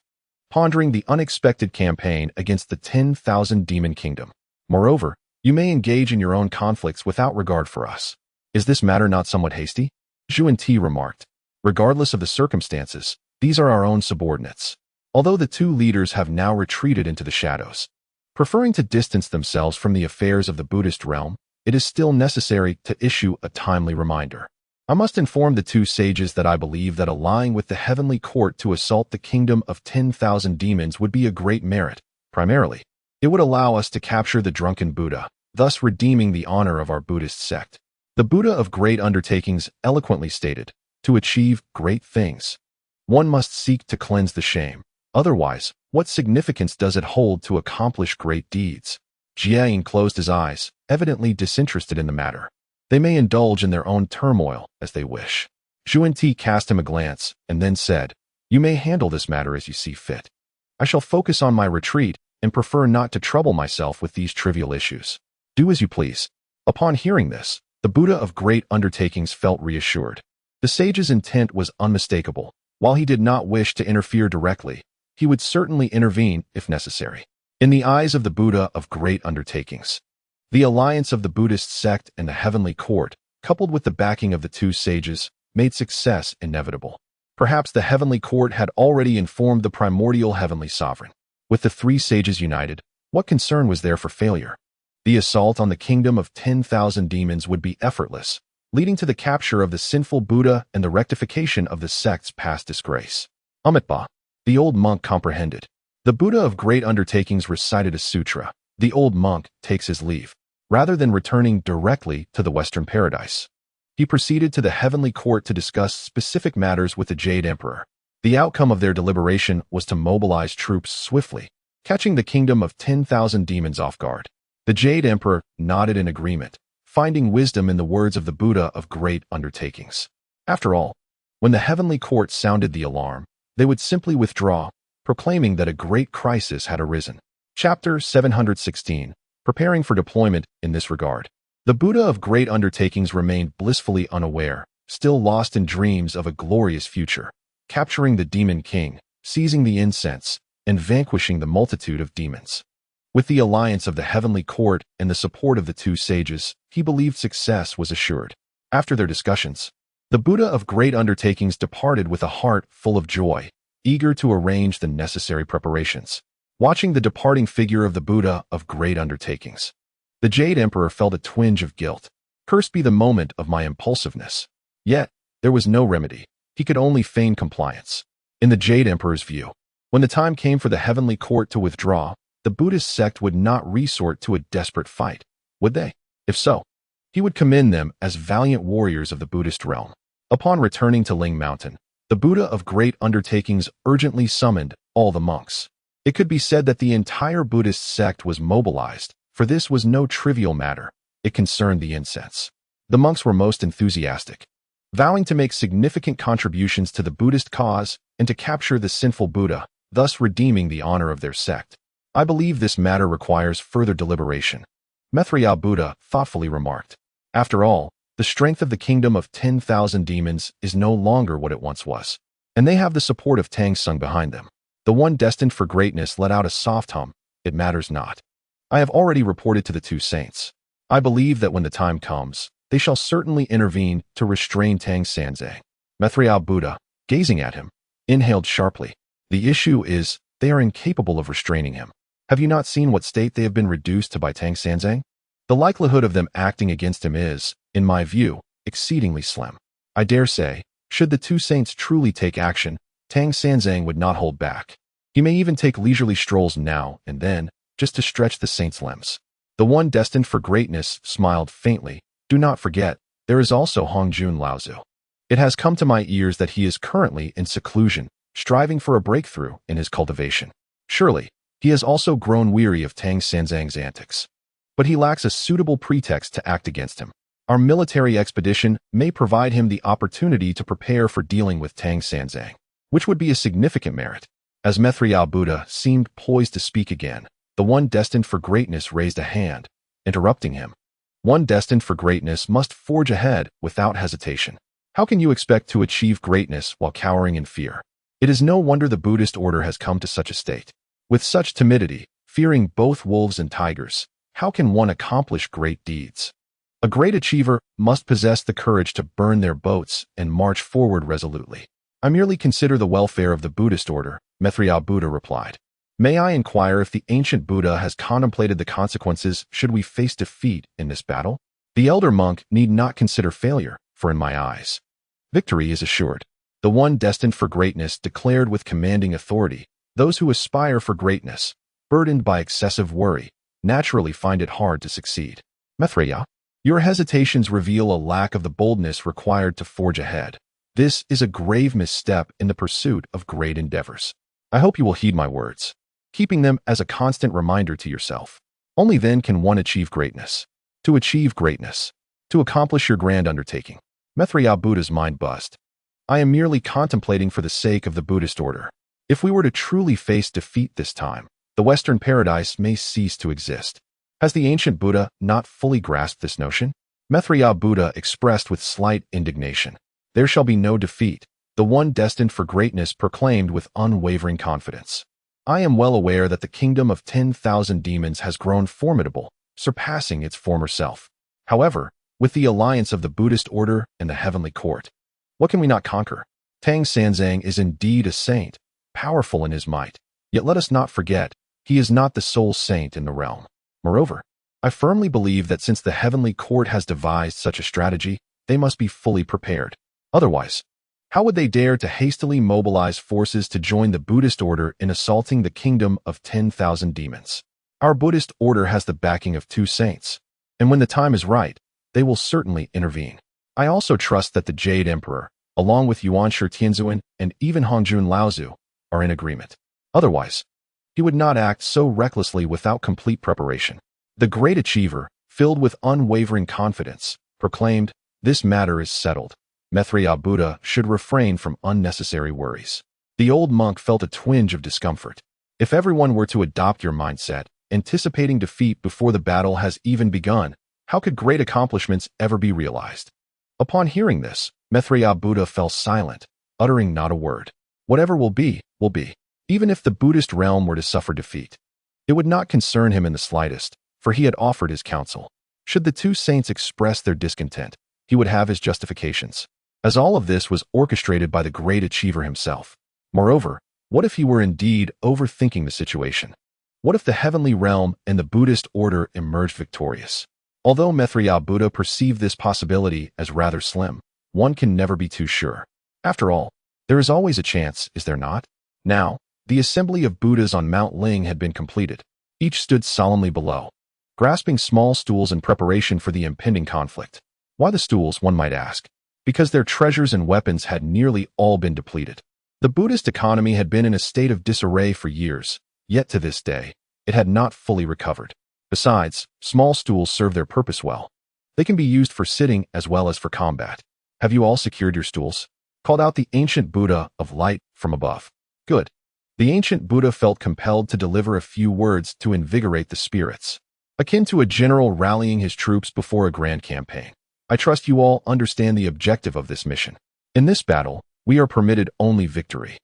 pondering the unexpected campaign against the 10,000 demon kingdom. Moreover, you may engage in your own conflicts without regard for us. Is this matter not somewhat hasty? Zhuanti remarked. Regardless of the circumstances, these are our own subordinates. Although the 2 leaders have now retreated into the shadows, preferring to distance themselves from the affairs of the Buddhist realm, it is still necessary to issue a timely reminder. I must inform the 2 sages that I believe that allying with the heavenly court to assault the kingdom of 10,000 demons would be a great merit. Primarily, it would allow us to capture the drunken Buddha, thus redeeming the honor of our Buddhist sect. The Buddha of great undertakings eloquently stated, to achieve great things, one must seek to cleanse the shame. Otherwise, what significance does it hold to accomplish great deeds? Jiayin closed his eyes, evidently disinterested in the matter. They may indulge in their own turmoil as they wish. Zhuanti cast him a glance and then said, You may handle this matter as you see fit. I shall focus on my retreat and prefer not to trouble myself with these trivial issues. Do as you please. Upon hearing this, the Buddha of great undertakings felt reassured. The sage's intent was unmistakable. While he did not wish to interfere directly, he would certainly intervene if necessary. In the eyes of the Buddha of great undertakings, the alliance of the Buddhist sect and the heavenly court, coupled with the backing of the 2 sages, made success inevitable. Perhaps the heavenly court had already informed the primordial heavenly sovereign. With the 3 sages united, what concern was there for failure? The assault on the kingdom of 10,000 demons would be effortless, leading to the capture of the sinful Buddha and the rectification of the sect's past disgrace. Amitabha, the old monk comprehended. The Buddha of great undertakings recited a sutra. The old monk takes his leave. Rather than returning directly to the Western paradise, he proceeded to the heavenly court to discuss specific matters with the Jade Emperor. The outcome of their deliberation was to mobilize troops swiftly, catching the kingdom of 10,000 demons off guard. The Jade Emperor nodded in agreement, finding wisdom in the words of the Buddha of great undertakings. After all, when the heavenly court sounded the alarm, they would simply withdraw, proclaiming that a great crisis had arisen. Chapter 716. Preparing for deployment in this regard. The Buddha of great undertakings remained blissfully unaware, still lost in dreams of a glorious future, capturing the demon king, seizing the incense, and vanquishing the multitude of demons. With the alliance of the heavenly court and the support of the two sages, he believed success was assured. After their discussions, the Buddha of great undertakings departed with a heart full of joy, eager to arrange the necessary preparations. Watching the departing figure of the Buddha of great undertakings, the Jade Emperor felt a twinge of guilt. Cursed be the moment of my impulsiveness. Yet, there was no remedy. He could only feign compliance. In the Jade Emperor's view, when the time came for the heavenly court to withdraw, the Buddhist sect would not resort to a desperate fight, would they? If so, he would commend them as valiant warriors of the Buddhist realm. Upon returning to Ling Mountain, the Buddha of great undertakings urgently summoned all the monks. It could be said that the entire Buddhist sect was mobilized, for this was no trivial matter. It concerned the incense. The monks were most enthusiastic, vowing to make significant contributions to the Buddhist cause and to capture the sinful Buddha, thus redeeming the honor of their sect. I believe this matter requires further deliberation, Maitreya Buddha thoughtfully remarked. After all, the strength of the kingdom of 10,000 demons is no longer what it once was, and they have the support of Tang Sung behind them. The one destined for greatness let out a soft hum. It matters not. I have already reported to the two saints. I believe that when the time comes, they shall certainly intervene to restrain Tang Sanzang. Maitreya Buddha, gazing at him, inhaled sharply. The issue is, they are incapable of restraining him. Have you not seen what state they have been reduced to by Tang Sanzang? The likelihood of them acting against him is, in my view, exceedingly slim. I dare say, should the two saints truly take action, Tang Sanzang would not hold back. He may even take leisurely strolls now and then, just to stretch the saint's limbs. The one destined for greatness smiled faintly. Do not forget, there is also Hongjun Laozu. It has come to my ears that he is currently in seclusion, striving for a breakthrough in his cultivation. Surely, he has also grown weary of Tang Sanzang's antics. But he lacks a suitable pretext to act against him. Our military expedition may provide him the opportunity to prepare for dealing with Tang Sanzang, which would be a significant merit. As Maitreya Buddha seemed poised to speak again, the one destined for greatness raised a hand, interrupting him. One destined for greatness must forge ahead without hesitation. How can you expect to achieve greatness while cowering in fear? It is no wonder the Buddhist order has come to such a state. With such timidity, fearing both wolves and tigers, how can one accomplish great deeds? A great achiever must possess the courage to burn their boats and march forward resolutely. I merely consider the welfare of the Buddhist order, Maitreya Buddha replied. May I inquire if the ancient Buddha has contemplated the consequences should we face defeat in this battle? The elder monk need not consider failure, for in my eyes, victory is assured. The one destined for greatness declared with commanding authority, those who aspire for greatness, burdened by excessive worry, naturally find it hard to succeed. Maitreya, your hesitations reveal a lack of the boldness required to forge ahead. This is a grave misstep in the pursuit of great endeavors. I hope you will heed my words, keeping them as a constant reminder to yourself. Only then can one achieve greatness. To achieve greatness, to accomplish your grand undertaking. Maitreya Buddha's mind buzzed. I am merely contemplating for the sake of the Buddhist order. If we were to truly face defeat this time, the Western paradise may cease to exist. Has the ancient Buddha not fully grasped this notion? Maitreya Buddha expressed with slight indignation. There shall be no defeat, the one destined for greatness proclaimed with unwavering confidence. I am well aware that the kingdom of 10,000 demons has grown formidable, surpassing its former self. However, with the alliance of the Buddhist order and the heavenly court, what can we not conquer? Tang Sanzang is indeed a saint, powerful in his might, yet let us not forget, he is not the sole saint in the realm. Moreover, I firmly believe that since the heavenly court has devised such a strategy, they must be fully prepared. Otherwise, how would they dare to hastily mobilize forces to join the Buddhist order in assaulting the kingdom of 10,000 demons? Our Buddhist order has the backing of two saints, and when the time is right, they will certainly intervene. I also trust that the Jade Emperor, along with Yuanshi Tianzuan and even Hongjun Laozu, are in agreement. Otherwise, he would not act so recklessly without complete preparation. The great achiever, filled with unwavering confidence, proclaimed, "This matter is settled. Maitreya Buddha should refrain from unnecessary worries." The old monk felt a twinge of discomfort. If everyone were to adopt your mindset, anticipating defeat before the battle has even begun, how could great accomplishments ever be realized? Upon hearing this, Maitreya Buddha fell silent, uttering not a word. Whatever will be, will be. Even if the Buddhist realm were to suffer defeat, it would not concern him in the slightest, for he had offered his counsel. Should the two saints express their discontent, he would have his justifications, as all of this was orchestrated by the great achiever himself. Moreover, what if he were indeed overthinking the situation? What if the heavenly realm and the Buddhist order emerged victorious? Although Maitreya Buddha perceived this possibility as rather slim, one can never be too sure. After all, there is always a chance, is there not? Now, the assembly of Buddhas on Mount Ling had been completed. Each stood solemnly below, grasping small stools in preparation for the impending conflict. Why the stools, one might ask? Because their treasures and weapons had nearly all been depleted. The Buddhist economy had been in a state of disarray for years, yet to this day, it had not fully recovered. Besides, small stools serve their purpose well. They can be used for sitting as well as for combat. Have you all secured your stools? Called out the ancient Buddha of light from above. Good. The ancient Buddha felt compelled to deliver a few words to invigorate the spirits, akin to a general rallying his troops before a grand campaign. I trust you all understand the objective of this mission. In this battle, we are permitted only victory,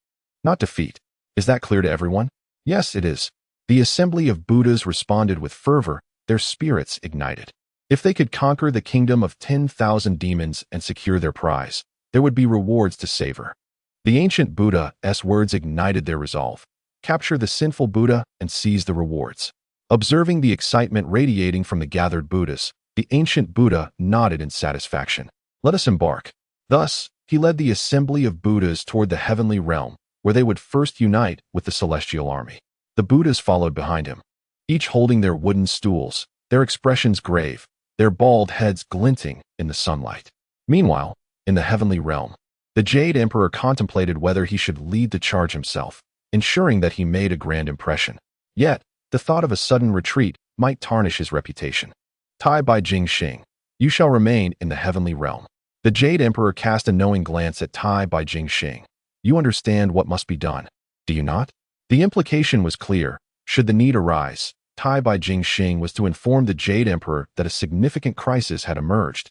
not defeat. Is that clear to everyone? Yes, it is. The assembly of Buddhas responded with fervor, their spirits ignited. If they could conquer the kingdom of 10,000 demons and secure their prize, there would be rewards to savor. The ancient Buddha's words ignited their resolve. Capture the sinful Buddha and seize the rewards. Observing the excitement radiating from the gathered Buddhas, the ancient Buddha nodded in satisfaction. Let us embark. Thus, he led the assembly of Buddhas toward the heavenly realm, where they would first unite with the celestial army. The Buddhas followed behind him, each holding their wooden stools, their expressions grave, their bald heads glinting in the sunlight. Meanwhile, in the heavenly realm, the Jade Emperor contemplated whether he should lead the charge himself, ensuring that he made a grand impression. Yet, the thought of a sudden retreat might tarnish his reputation. Tai Bai Jing Xing, you shall remain in the heavenly realm. The Jade Emperor cast a knowing glance at Tai Bai Jing Xing. You understand what must be done, do you not? The implication was clear. Should the need arise, Tai Bai Jing Xing was to inform the Jade Emperor that a significant crisis had emerged,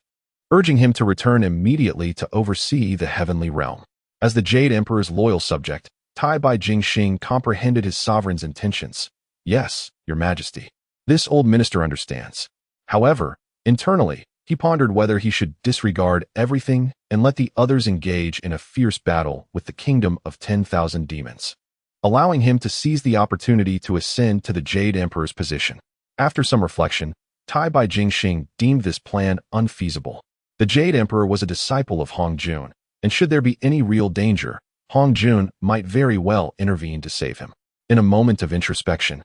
urging him to return immediately to oversee the heavenly realm. As the Jade Emperor's loyal subject, Tai Bai Jing Xing comprehended his sovereign's intentions. Yes, Your Majesty. This old minister understands. However, internally, he pondered whether he should disregard everything and let the others engage in a fierce battle with the kingdom of 10,000 demons, allowing him to seize the opportunity to ascend to the Jade Emperor's position. After some reflection, Tai Bai Jing Xing deemed this plan unfeasible. The Jade Emperor was a disciple of Hong Jun, and should there be any real danger, Hong Jun might very well intervene to save him. In a moment of introspection,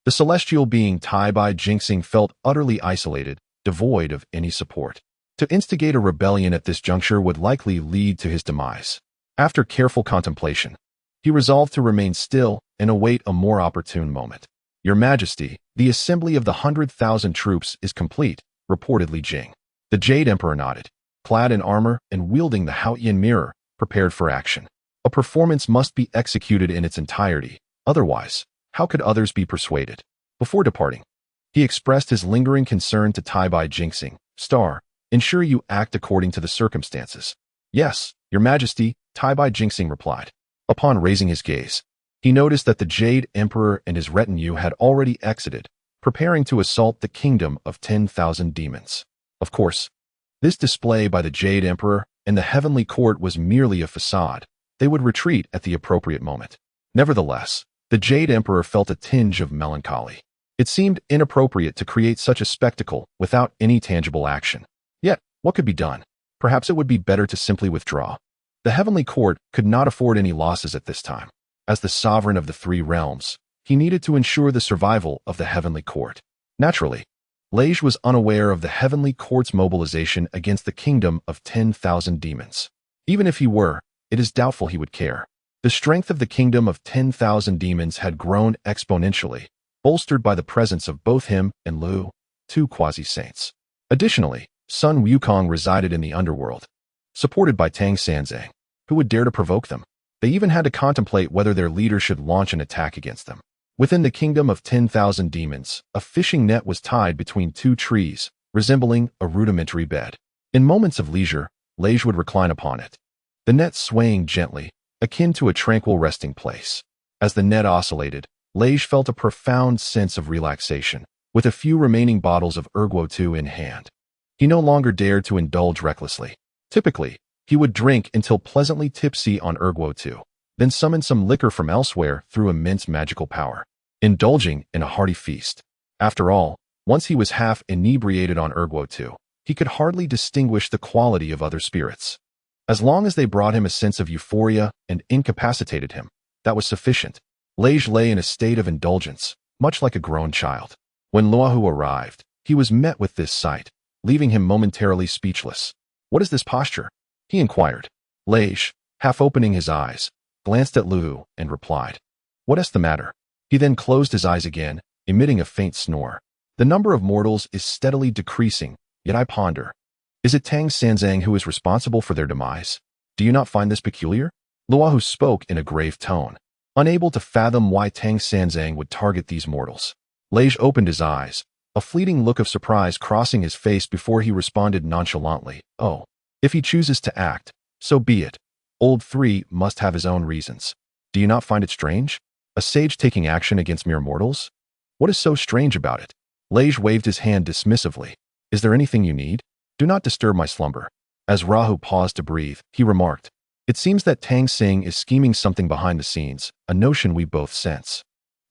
the celestial being Tai Bai Jing Xing felt utterly isolated, devoid of any support. To instigate a rebellion at this juncture would likely lead to his demise. After careful contemplation, he resolved to remain still and await a more opportune moment. Your Majesty, the assembly of the 100,000 troops is complete, reportedly Jing. The Jade Emperor nodded, clad in armor and wielding the Haoyan mirror, prepared for action. A performance must be executed in its entirety, otherwise, how could others be persuaded? Before departing, he expressed his lingering concern to Tai Bai Jing Xing. Star, ensure you act according to the circumstances. Yes, Your Majesty, Tai Bai Jing Xing replied. Upon raising his gaze, he noticed that the Jade Emperor and his retinue had already exited, preparing to assault the kingdom of 10,000 demons. Of course, this display by the Jade Emperor and the heavenly court was merely a facade. They would retreat at the appropriate moment. Nevertheless, the Jade Emperor felt a tinge of melancholy. It seemed inappropriate to create such a spectacle without any tangible action. Yet, what could be done? Perhaps it would be better to simply withdraw. The heavenly court could not afford any losses at this time. As the sovereign of the three realms, he needed to ensure the survival of the heavenly court. Naturally, Lage was unaware of the heavenly court's mobilization against the kingdom of 10,000 demons. Even if he were, it is doubtful he would care. The strength of the kingdom of 10,000 demons had grown exponentially, bolstered by the presence of both him and Lu 2 quasi-saints. Additionally, Sun Wukong resided in the underworld, supported by Tang Sanzang, who would dare to provoke them. They even had to contemplate whether their leader should launch an attack against them. Within the kingdom of 10,000 demons, a fishing net was tied between 2 trees, resembling a rudimentary bed. In moments of leisure, Lage would recline upon it, the net swaying gently, akin to a tranquil resting place. As the net oscillated, Lage felt a profound sense of relaxation, with a few remaining bottles of erguo in hand. He no longer dared to indulge recklessly. Typically, he would drink until pleasantly tipsy on erguo, then summon some liquor from elsewhere through immense magical power, indulging in a hearty feast. After all, once he was half inebriated on erguo, he could hardly distinguish the quality of other spirits. As long as they brought him a sense of euphoria and incapacitated him, that was sufficient. Lage lay in a state of indulgence, much like a grown child. When Luohu arrived, he was met with this sight, leaving him momentarily speechless. "What is this posture?" he inquired. Lage, half opening his eyes, glanced at Luohu and replied, "What is the matter?" He then closed his eyes again, emitting a faint snore. "The number of mortals is steadily decreasing, yet I ponder. Is it Tang Sanzang who is responsible for their demise? Do you not find this peculiar?" Luohu spoke in a grave tone, unable to fathom why Tang Sanzang would target these mortals. Lage opened his eyes, a fleeting look of surprise crossing his face before he responded nonchalantly, "Oh, if he chooses to act, so be it. Old 3 must have his own reasons. Do you not find it strange? A sage taking action against mere mortals? What is so strange about it?" Lage waved his hand dismissively. "Is there anything you need? Do not disturb my slumber." As Rahu paused to breathe, he remarked, "It seems that Tang Sing is scheming something behind the scenes, a notion we both sense.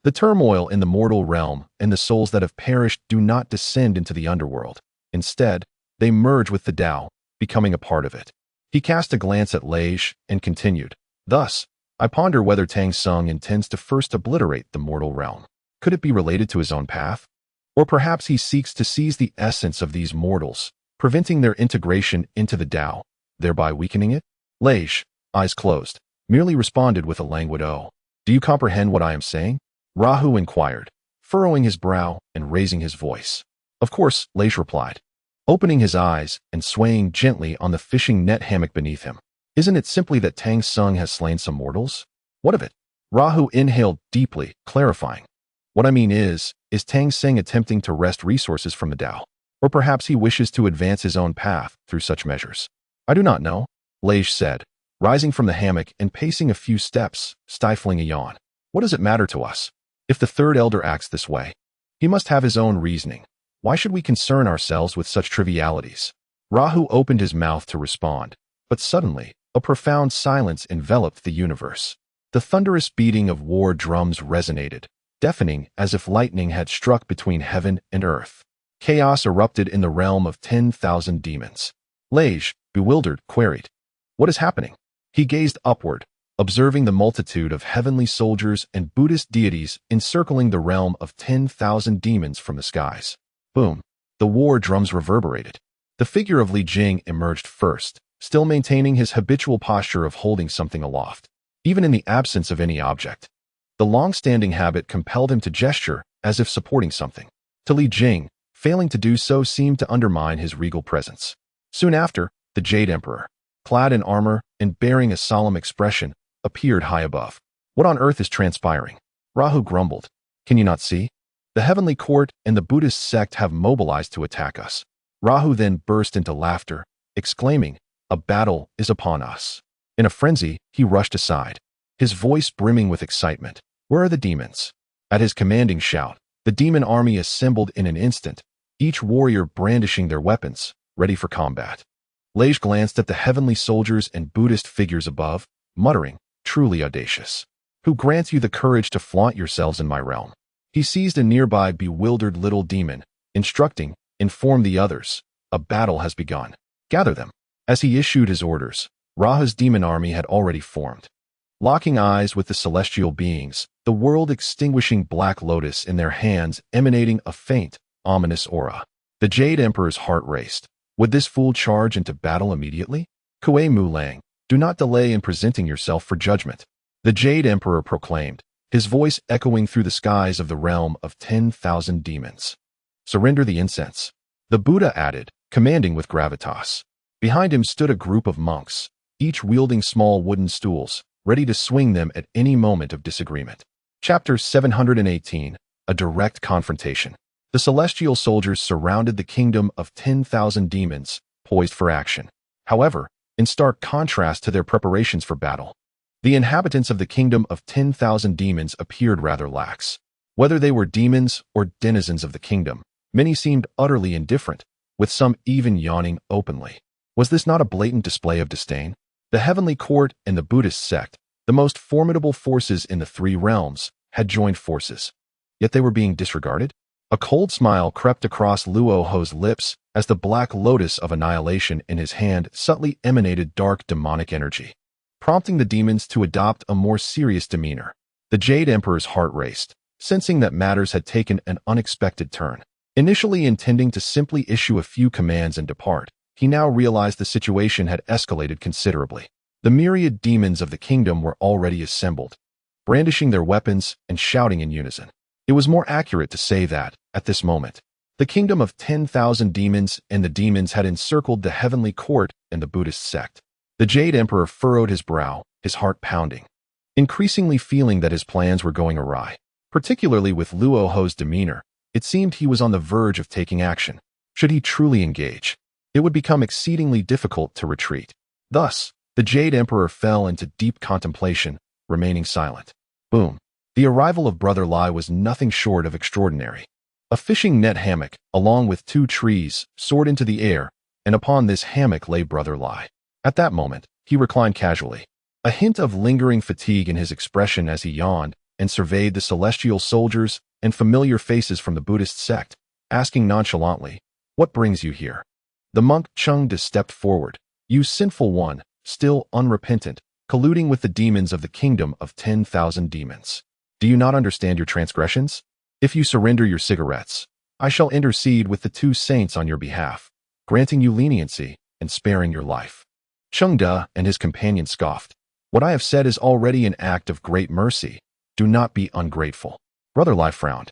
The turmoil in the mortal realm and the souls that have perished do not descend into the underworld. Instead, they merge with the Tao, becoming a part of it." He cast a glance at Lage and continued, "Thus, I ponder whether Tang Sung intends to first obliterate the mortal realm. Could it be related to his own path? Or perhaps he seeks to seize the essence of these mortals, preventing their integration into the Tao, thereby weakening it?" Lage, eyes closed, merely responded with a languid "Oh." "Do you comprehend what I am saying?" Rahu inquired, furrowing his brow and raising his voice. "Of course," Lage replied, opening his eyes and swaying gently on the fishing net hammock beneath him. "Isn't it simply that Tang Sung has slain some mortals?" "What of it?" Rahu inhaled deeply, clarifying. "What I mean is Tang Sung attempting to wrest resources from the Tao? Or perhaps he wishes to advance his own path through such measures?" "I do not know," Lage said, rising from the hammock and pacing a few steps, stifling a yawn. "What does it matter to us? If the third elder acts this way, he must have his own reasoning. Why should we concern ourselves with such trivialities?" Rahu opened his mouth to respond, but suddenly, a profound silence enveloped the universe. The thunderous beating of war drums resonated, deafening as if lightning had struck between heaven and earth. Chaos erupted in the realm of 10,000 demons. Lage, bewildered, queried, "What is happening?" He gazed upward, observing the multitude of heavenly soldiers and Buddhist deities encircling the realm of 10,000 demons from the skies. Boom! The war drums reverberated. The figure of Li Jing emerged first, still maintaining his habitual posture of holding something aloft, even in the absence of any object. The long-standing habit compelled him to gesture as if supporting something. To Li Jing, failing to do so seemed to undermine his regal presence. Soon after, the Jade Emperor, clad in armor and bearing a solemn expression, appeared high above. "What on earth is transpiring?" Rahu grumbled. "Can you not see? The heavenly court and the Buddhist sect have mobilized to attack us." Rahu then burst into laughter, exclaiming, "A battle is upon us." In a frenzy, he rushed aside, his voice brimming with excitement. "Where are the demons?" At his commanding shout, the demon army assembled in an instant, each warrior brandishing their weapons, ready for combat. Lage glanced at the heavenly soldiers and Buddhist figures above, muttering, "Truly audacious. Who grants you the courage to flaunt yourselves in my realm?" He seized a nearby bewildered little demon, instructing, "Inform the others. A battle has begun. Gather them." As he issued his orders, Raha's demon army had already formed. Locking eyes with the celestial beings, the world-extinguishing black lotus in their hands emanating a faint, ominous aura. The Jade Emperor's heart raced. Would this fool charge into battle immediately? "Kue Mu Lang, do not delay in presenting yourself for judgment," the Jade Emperor proclaimed, his voice echoing through the skies of the realm of 10,000 demons. Surrender the incense. The Buddha added, commanding with gravitas. Behind him stood a group of monks, each wielding small wooden stools, ready to swing them at any moment of disagreement. Chapter 718. A direct confrontation. The celestial soldiers surrounded the kingdom of 10,000 demons, poised for action. However, in stark contrast to their preparations for battle, the inhabitants of the kingdom of 10,000 demons appeared rather lax. Whether they were demons or denizens of the kingdom, many seemed utterly indifferent, with some even yawning openly. Was this not a blatant display of disdain? The heavenly court and the Buddhist sect, the most formidable forces in the three realms, had joined forces. Yet they were being disregarded? A cold smile crept across Luo Ho's lips as the black lotus of annihilation in his hand subtly emanated dark demonic energy, prompting the demons to adopt a more serious demeanor. The Jade Emperor's heart raced, sensing that matters had taken an unexpected turn. Initially intending to simply issue a few commands and depart, he now realized the situation had escalated considerably. The myriad demons of the kingdom were already assembled, brandishing their weapons and shouting in unison. It was more accurate to say that, at this moment, the kingdom of 10,000 demons and the demons had encircled the heavenly court and the Buddhist sect. The Jade Emperor furrowed his brow, his heart pounding, increasingly feeling that his plans were going awry. Particularly with Luo Ho's demeanor, it seemed he was on the verge of taking action. Should he truly engage, it would become exceedingly difficult to retreat. Thus, the Jade Emperor fell into deep contemplation, remaining silent. Boom. The arrival of Brother Lai was nothing short of extraordinary. A fishing net hammock, along with 2 trees, soared into the air, and upon this hammock lay Brother Lai. At that moment, he reclined casually, a hint of lingering fatigue in his expression as he yawned and surveyed the celestial soldiers and familiar faces from the Buddhist sect, asking nonchalantly, "What brings you here?" The monk Chengde stepped forward. "You sinful one, still unrepentant, colluding with the demons of the kingdom of 10,000 demons. Do you not understand your transgressions? If you surrender your cigarettes, I shall intercede with the 2 saints on your behalf, granting you leniency and sparing your life." Chengde and his companion scoffed. "What I have said is already an act of great mercy. Do not be ungrateful." Brother Lai frowned,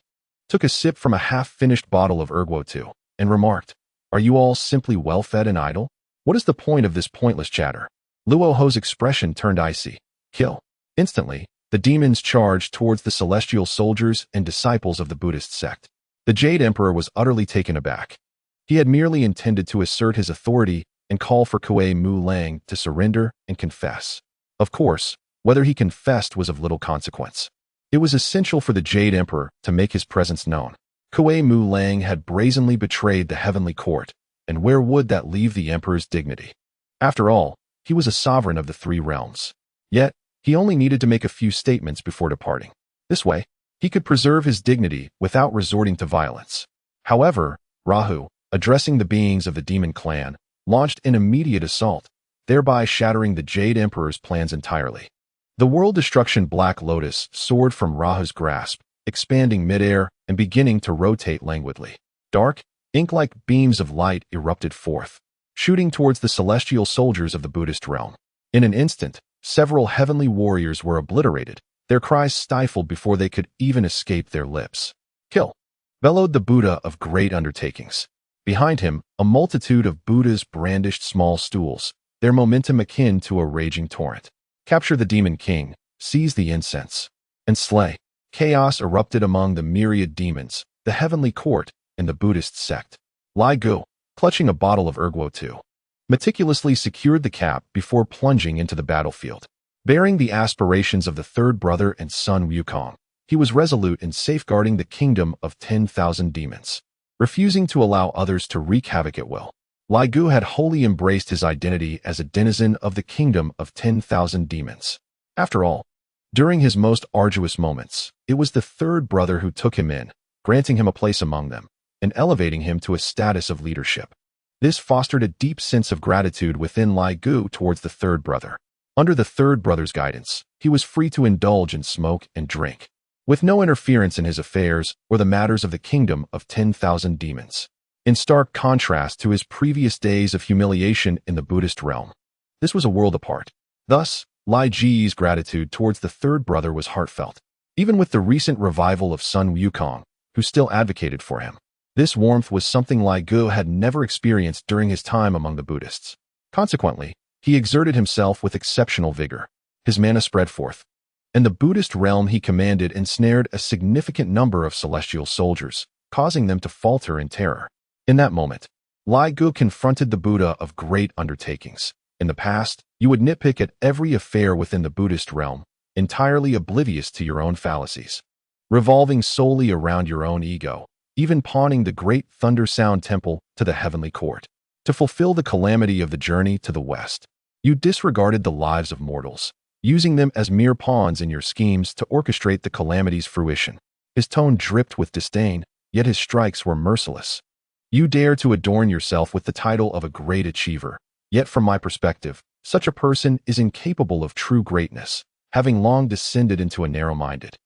took a sip from a half-finished bottle of erguo, and remarked, "Are you all simply well-fed and idle? What is the point of this pointless chatter?" Luo Ho's expression turned icy. "Kill." Instantly, the demons charged towards the celestial soldiers and disciples of the Buddhist sect. The Jade Emperor was utterly taken aback. He had merely intended to assert his authority and call for Kuei Mu Lang to surrender and confess. Of course, whether he confessed was of little consequence. It was essential for the Jade Emperor to make his presence known. Kuei Mu Lang had brazenly betrayed the heavenly court, and where would that leave the emperor's dignity? After all, he was a sovereign of the 3 realms. Yet, he only needed to make a few statements before departing. This way, he could preserve his dignity without resorting to violence. However, Rahu, addressing the beings of the demon clan, launched an immediate assault, thereby shattering the Jade Emperor's plans entirely. The world destruction Black Lotus soared from Rahu's grasp, expanding midair and beginning to rotate languidly. Dark, ink-like beams of light erupted forth, shooting towards the celestial soldiers of the Buddhist realm. In an instant, several heavenly warriors were obliterated, their cries stifled before they could even escape their lips. "Kill!" bellowed the Buddha of great undertakings. Behind him, a multitude of Buddhas brandished small stools, their momentum akin to a raging torrent. "Capture the demon king, seize the incense, and slay." Chaos erupted among the myriad demons, the heavenly court, and the Buddhist sect. Lai Gu, clutching a bottle of erguo, meticulously secured the cap before plunging into the battlefield. Bearing the aspirations of the 3rd brother and Sun Wukong, he was resolute in safeguarding the kingdom of 10,000 demons, refusing to allow others to wreak havoc at will. Lai Gu had wholly embraced his identity as a denizen of the kingdom of 10,000 demons. After all, during his most arduous moments, it was the 3rd brother who took him in, granting him a place among them, and elevating him to a status of leadership. This fostered a deep sense of gratitude within Lai Gu towards the 3rd brother. Under the 3rd brother's guidance, he was free to indulge in smoke and drink, with no interference in his affairs or the matters of the kingdom of 10,000 demons. In stark contrast to his previous days of humiliation in the Buddhist realm, this was a world apart. Thus, Lai Ji's gratitude towards the 3rd brother was heartfelt, even with the recent revival of Sun Wukong, who still advocated for him. This warmth was something Lai Gu had never experienced during his time among the Buddhists. Consequently, he exerted himself with exceptional vigor. His mana spread forth. In the Buddhist realm he commanded ensnared a significant number of celestial soldiers, causing them to falter in terror. In that moment, Lai Gu confronted the Buddha of great undertakings. In the past, you would nitpick at every affair within the Buddhist realm, entirely oblivious to your own fallacies, revolving solely around your own ego, even pawning the great Thunder Sound Temple to the heavenly court. To fulfill the calamity of the journey to the west, you disregarded the lives of mortals, using them as mere pawns in your schemes to orchestrate the calamity's fruition. His tone dripped with disdain, yet his strikes were merciless. You dare to adorn yourself with the title of a great achiever, yet from my perspective, such a person is incapable of true greatness, having long descended into a narrow-minded,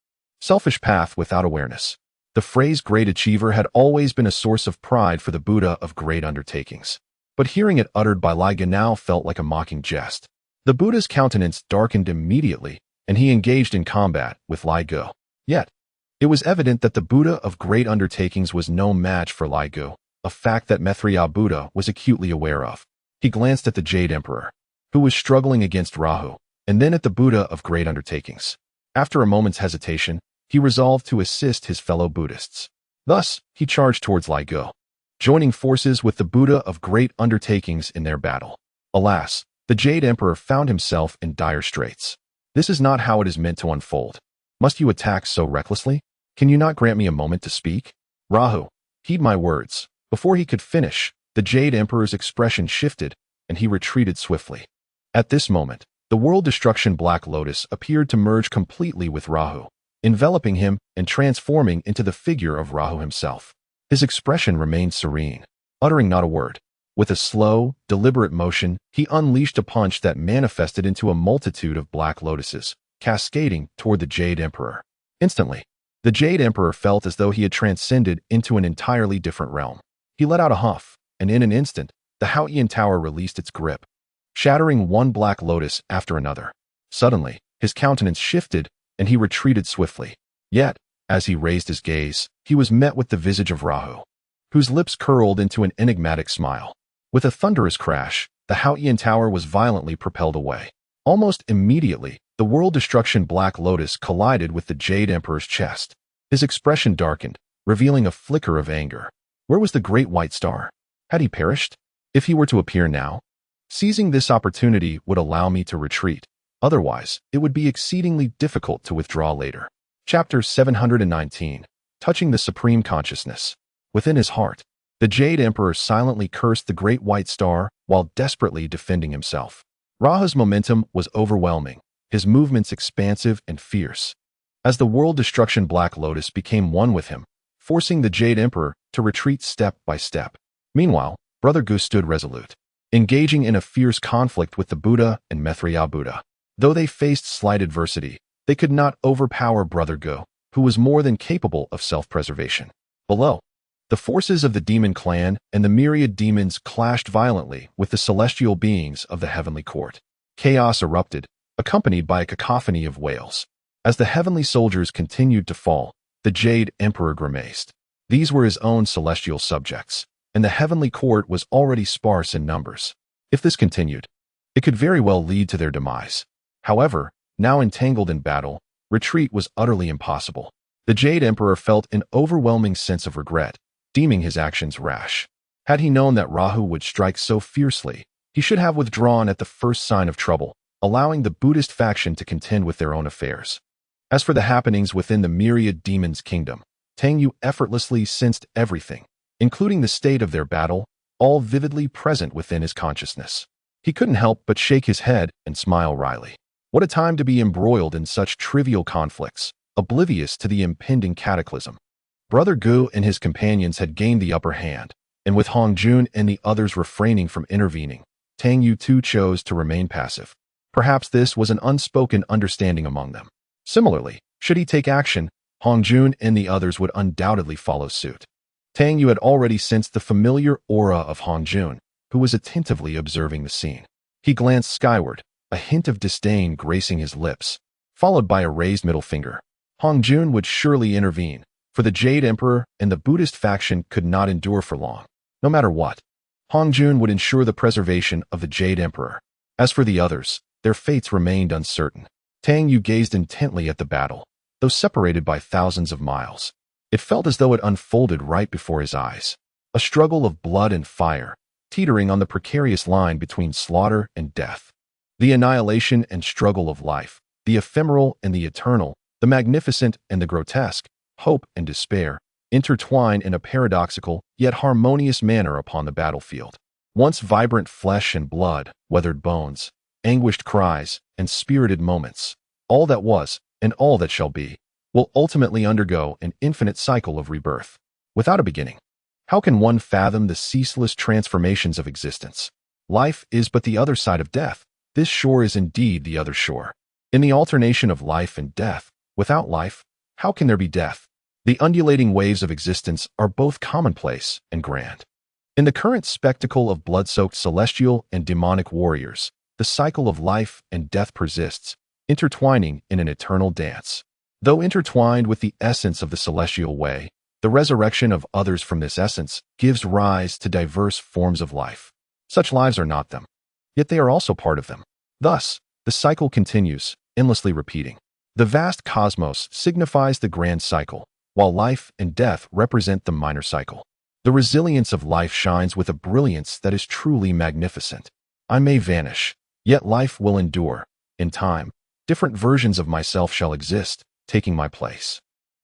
selfish path without awareness. The phrase great achiever had always been a source of pride for the Buddha of great undertakings. But hearing it uttered by Lai Gu now felt like a mocking jest. The Buddha's countenance darkened immediately, and he engaged in combat with Lai Gu. Yet, it was evident that the Buddha of great undertakings was no match for Lai Gu, a fact that Maitreya Buddha was acutely aware of. He glanced at the Jade Emperor, who was struggling against Rahu, and then at the Buddha of great undertakings. After a moment's hesitation, he resolved to assist his fellow Buddhists. Thus, he charged towards Lai Gu, joining forces with the Buddha of great undertakings in their battle. Alas, the Jade Emperor found himself in dire straits. This is not how it is meant to unfold. Must you attack so recklessly? Can you not grant me a moment to speak? Rahu, heed my words. Before he could finish, the Jade Emperor's expression shifted, and he retreated swiftly. At this moment, the world destruction Black Lotus appeared to merge completely with Rahu, enveloping him and transforming into the figure of Rahu himself. His expression remained serene, uttering not a word. With a slow, deliberate motion, he unleashed a punch that manifested into a multitude of black lotuses, cascading toward the Jade Emperor. Instantly, the Jade Emperor felt as though he had transcended into an entirely different realm. He let out a huff, and in an instant, the Haoyan Tower released its grip, shattering one black lotus after another. Suddenly, his countenance shifted, and he retreated swiftly. Yet, as he raised his gaze, he was met with the visage of Rahu, whose lips curled into an enigmatic smile. With a thunderous crash, the Haoyan Tower was violently propelled away. Almost immediately, the world destruction Black Lotus collided with the Jade Emperor's chest. His expression darkened, revealing a flicker of anger. Where was the great white star? Had he perished? If he were to appear now, seizing this opportunity would allow me to retreat. Otherwise, it would be exceedingly difficult to withdraw later. Chapter 719. Touching the Supreme Consciousness. Within his heart, the Jade Emperor silently cursed the great white star while desperately defending himself. Rahu's momentum was overwhelming, his movements expansive and fierce. As the world destruction Black Lotus became one with him, forcing the Jade Emperor to retreat step by step. Meanwhile, Brother Gu stood resolute, engaging in a fierce conflict with the Buddha and Maitreya Buddha. Though they faced slight adversity, they could not overpower Brother Gu, who was more than capable of self-preservation. Below, the forces of the demon clan and the myriad demons clashed violently with the celestial beings of the heavenly court. Chaos erupted, accompanied by a cacophony of wails. As the heavenly soldiers continued to fall, the Jade Emperor grimaced. These were his own celestial subjects, and the heavenly court was already sparse in numbers. If this continued, it could very well lead to their demise. However, now entangled in battle, retreat was utterly impossible. The Jade Emperor felt an overwhelming sense of regret, deeming his actions rash. Had he known that Rahu would strike so fiercely, he should have withdrawn at the first sign of trouble, allowing the Buddhist faction to contend with their own affairs. As for the happenings within the myriad demons' kingdom, Tang Yu effortlessly sensed everything, including the state of their battle, all vividly present within his consciousness. He couldn't help but shake his head and smile wryly. What a time to be embroiled in such trivial conflicts, oblivious to the impending cataclysm. Brother Gu and his companions had gained the upper hand, and with Hong Jun and the others refraining from intervening, Tang Yu too chose to remain passive. Perhaps this was an unspoken understanding among them. Similarly, should he take action, Hong Jun and the others would undoubtedly follow suit. Tang Yu had already sensed the familiar aura of Hong Jun, who was attentively observing the scene. He glanced skyward, a hint of disdain gracing his lips, followed by a raised middle finger. Hong Jun would surely intervene, for the Jade Emperor and the Buddhist faction could not endure for long. No matter what, Hongjun would ensure the preservation of the Jade Emperor. As for the others, their fates remained uncertain. Tang Yu gazed intently at the battle, though separated by thousands of miles. It felt as though it unfolded right before his eyes. A struggle of blood and fire, teetering on the precarious line between slaughter and death. The annihilation and struggle of life, the ephemeral and the eternal, the magnificent and the grotesque, hope and despair, intertwine in a paradoxical yet harmonious manner upon the battlefield. Once vibrant flesh and blood, weathered bones, anguished cries, and spirited moments, all that was, and all that shall be, will ultimately undergo an infinite cycle of rebirth. Without a beginning, how can one fathom the ceaseless transformations of existence? Life is but the other side of death. This shore is indeed the other shore. In the alternation of life and death, without life, how can there be death? The undulating waves of existence are both commonplace and grand. In the current spectacle of blood-soaked celestial and demonic warriors, the cycle of life and death persists, intertwining in an eternal dance. Though intertwined with the essence of the celestial way, the resurrection of others from this essence gives rise to diverse forms of life. Such lives are not them, yet they are also part of them. Thus, the cycle continues, endlessly repeating. The vast cosmos signifies the grand cycle, while life and death represent the minor cycle. The resilience of life shines with a brilliance that is truly magnificent. I may vanish, yet life will endure. In time, different versions of myself shall exist, taking my place.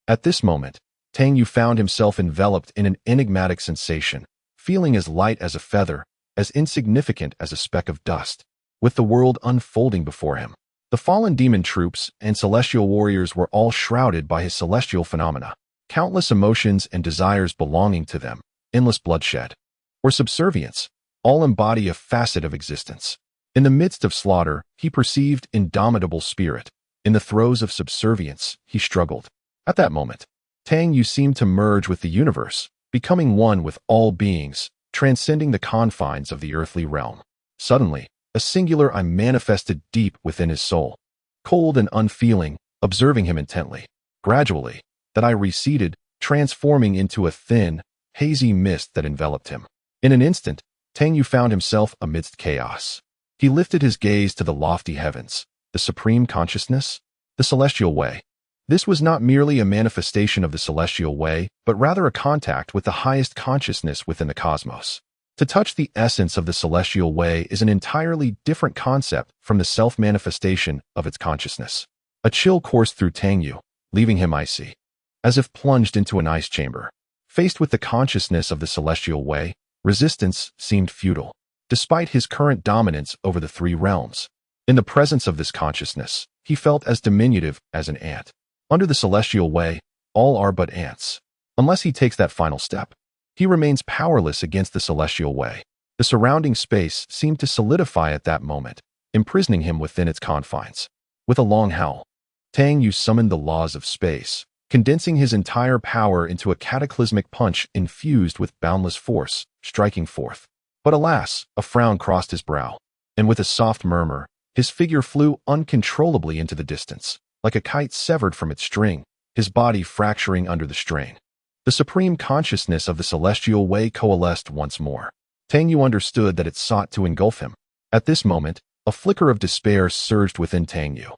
At this moment, Tang Yu found himself enveloped in an enigmatic sensation, feeling as light as a feather, as insignificant as a speck of dust, with the world unfolding before him. The fallen demon troops and celestial warriors were all shrouded by his celestial phenomena, countless emotions and desires belonging to them, endless bloodshed, or subservience, all embody a facet of existence. In the midst of slaughter, he perceived indomitable spirit. In the throes of subservience, he struggled. At that moment, Tang Yu seemed to merge with the universe, becoming one with all beings, transcending the confines of the earthly realm. Suddenly, a singular I manifested deep within his soul. Cold and unfeeling, observing him intently. Gradually, that I receded, transforming into a thin, hazy mist that enveloped him. In an instant, Tang Yu found himself amidst chaos. He lifted his gaze to the lofty heavens, the supreme consciousness, the celestial way. This was not merely a manifestation of the celestial way, but rather a contact with the highest consciousness within the cosmos. To touch the essence of the celestial way is an entirely different concept from the self-manifestation of its consciousness. A chill coursed through Tang Yu, leaving him icy, as if plunged into an ice chamber. Faced with the consciousness of the celestial way, resistance seemed futile, despite his current dominance over the three realms. In the presence of this consciousness, he felt as diminutive as an ant. Under the celestial way, all are but ants. Unless he takes that final step, he remains powerless against the celestial way. The surrounding space seemed to solidify at that moment, imprisoning him within its confines. With a long howl, Tang Yu summoned the laws of space, condensing his entire power into a cataclysmic punch infused with boundless force, striking forth. But alas, a frown crossed his brow, and with a soft murmur, his figure flew uncontrollably into the distance, like a kite severed from its string, his body fracturing under the strain. The supreme consciousness of the celestial way coalesced once more. Tang Yu understood that it sought to engulf him. At this moment, a flicker of despair surged within Tang Yu.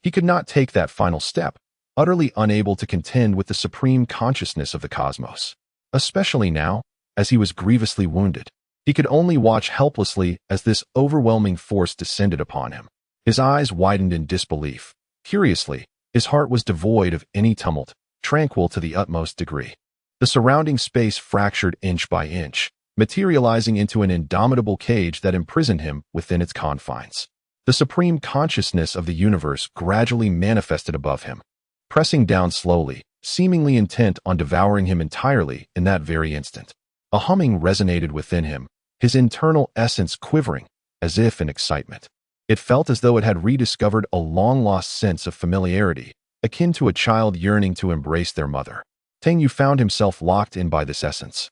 He could not take that final step, utterly unable to contend with the supreme consciousness of the cosmos. Especially now, as he was grievously wounded. He could only watch helplessly as this overwhelming force descended upon him. His eyes widened in disbelief. Curiously, his heart was devoid of any tumult, tranquil to the utmost degree. The surrounding space fractured inch by inch, materializing into an indomitable cage that imprisoned him within its confines. The supreme consciousness of the universe gradually manifested above him, pressing down slowly, seemingly intent on devouring him entirely in that very instant. A humming resonated within him, his internal essence quivering, as if in excitement. It felt as though it had rediscovered a long-lost sense of familiarity, akin to a child yearning to embrace their mother. Tang Yu found himself locked in by this essence,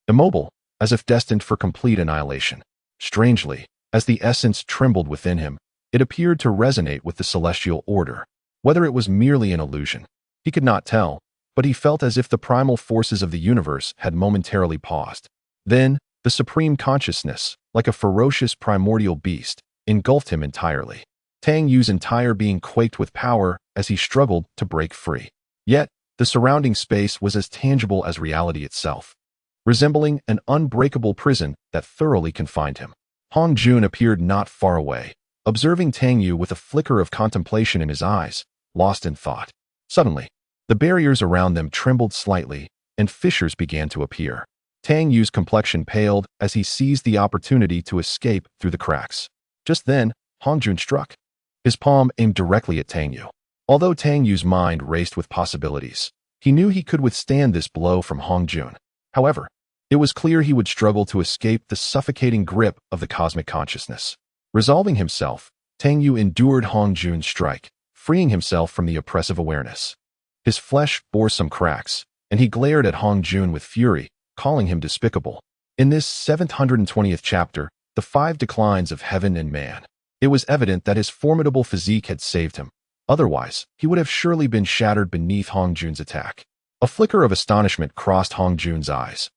immobile, as if destined for complete annihilation. Strangely, as the essence trembled within him, it appeared to resonate with the celestial order. Whether it was merely an illusion, he could not tell, but he felt as if the primal forces of the universe had momentarily paused. Then, the supreme consciousness, like a ferocious primordial beast, engulfed him entirely. Tang Yu's entire being quaked with power as he struggled to break free. Yet, the surrounding space was as tangible as reality itself, resembling an unbreakable prison that thoroughly confined him. Hong Jun appeared not far away, observing Tang Yu with a flicker of contemplation in his eyes, lost in thought. Suddenly, the barriers around them trembled slightly, and fissures began to appear. Tang Yu's complexion paled as he seized the opportunity to escape through the cracks. Just then, Hong Jun struck. His palm aimed directly at Tang Yu. Although Tang Yu's mind raced with possibilities, he knew he could withstand this blow from Hong Jun. However, it was clear he would struggle to escape the suffocating grip of the cosmic consciousness. Resolving himself, Tang Yu endured Hong Jun's strike, freeing himself from the oppressive awareness. His flesh bore some cracks, and he glared at Hong Jun with fury, calling him despicable. In this 720th chapter, The 5 Declines of Heaven and Man, it was evident that his formidable physique had saved him. Otherwise, he would have surely been shattered beneath Hong Jun's attack. A flicker of astonishment crossed Hong Jun's eyes.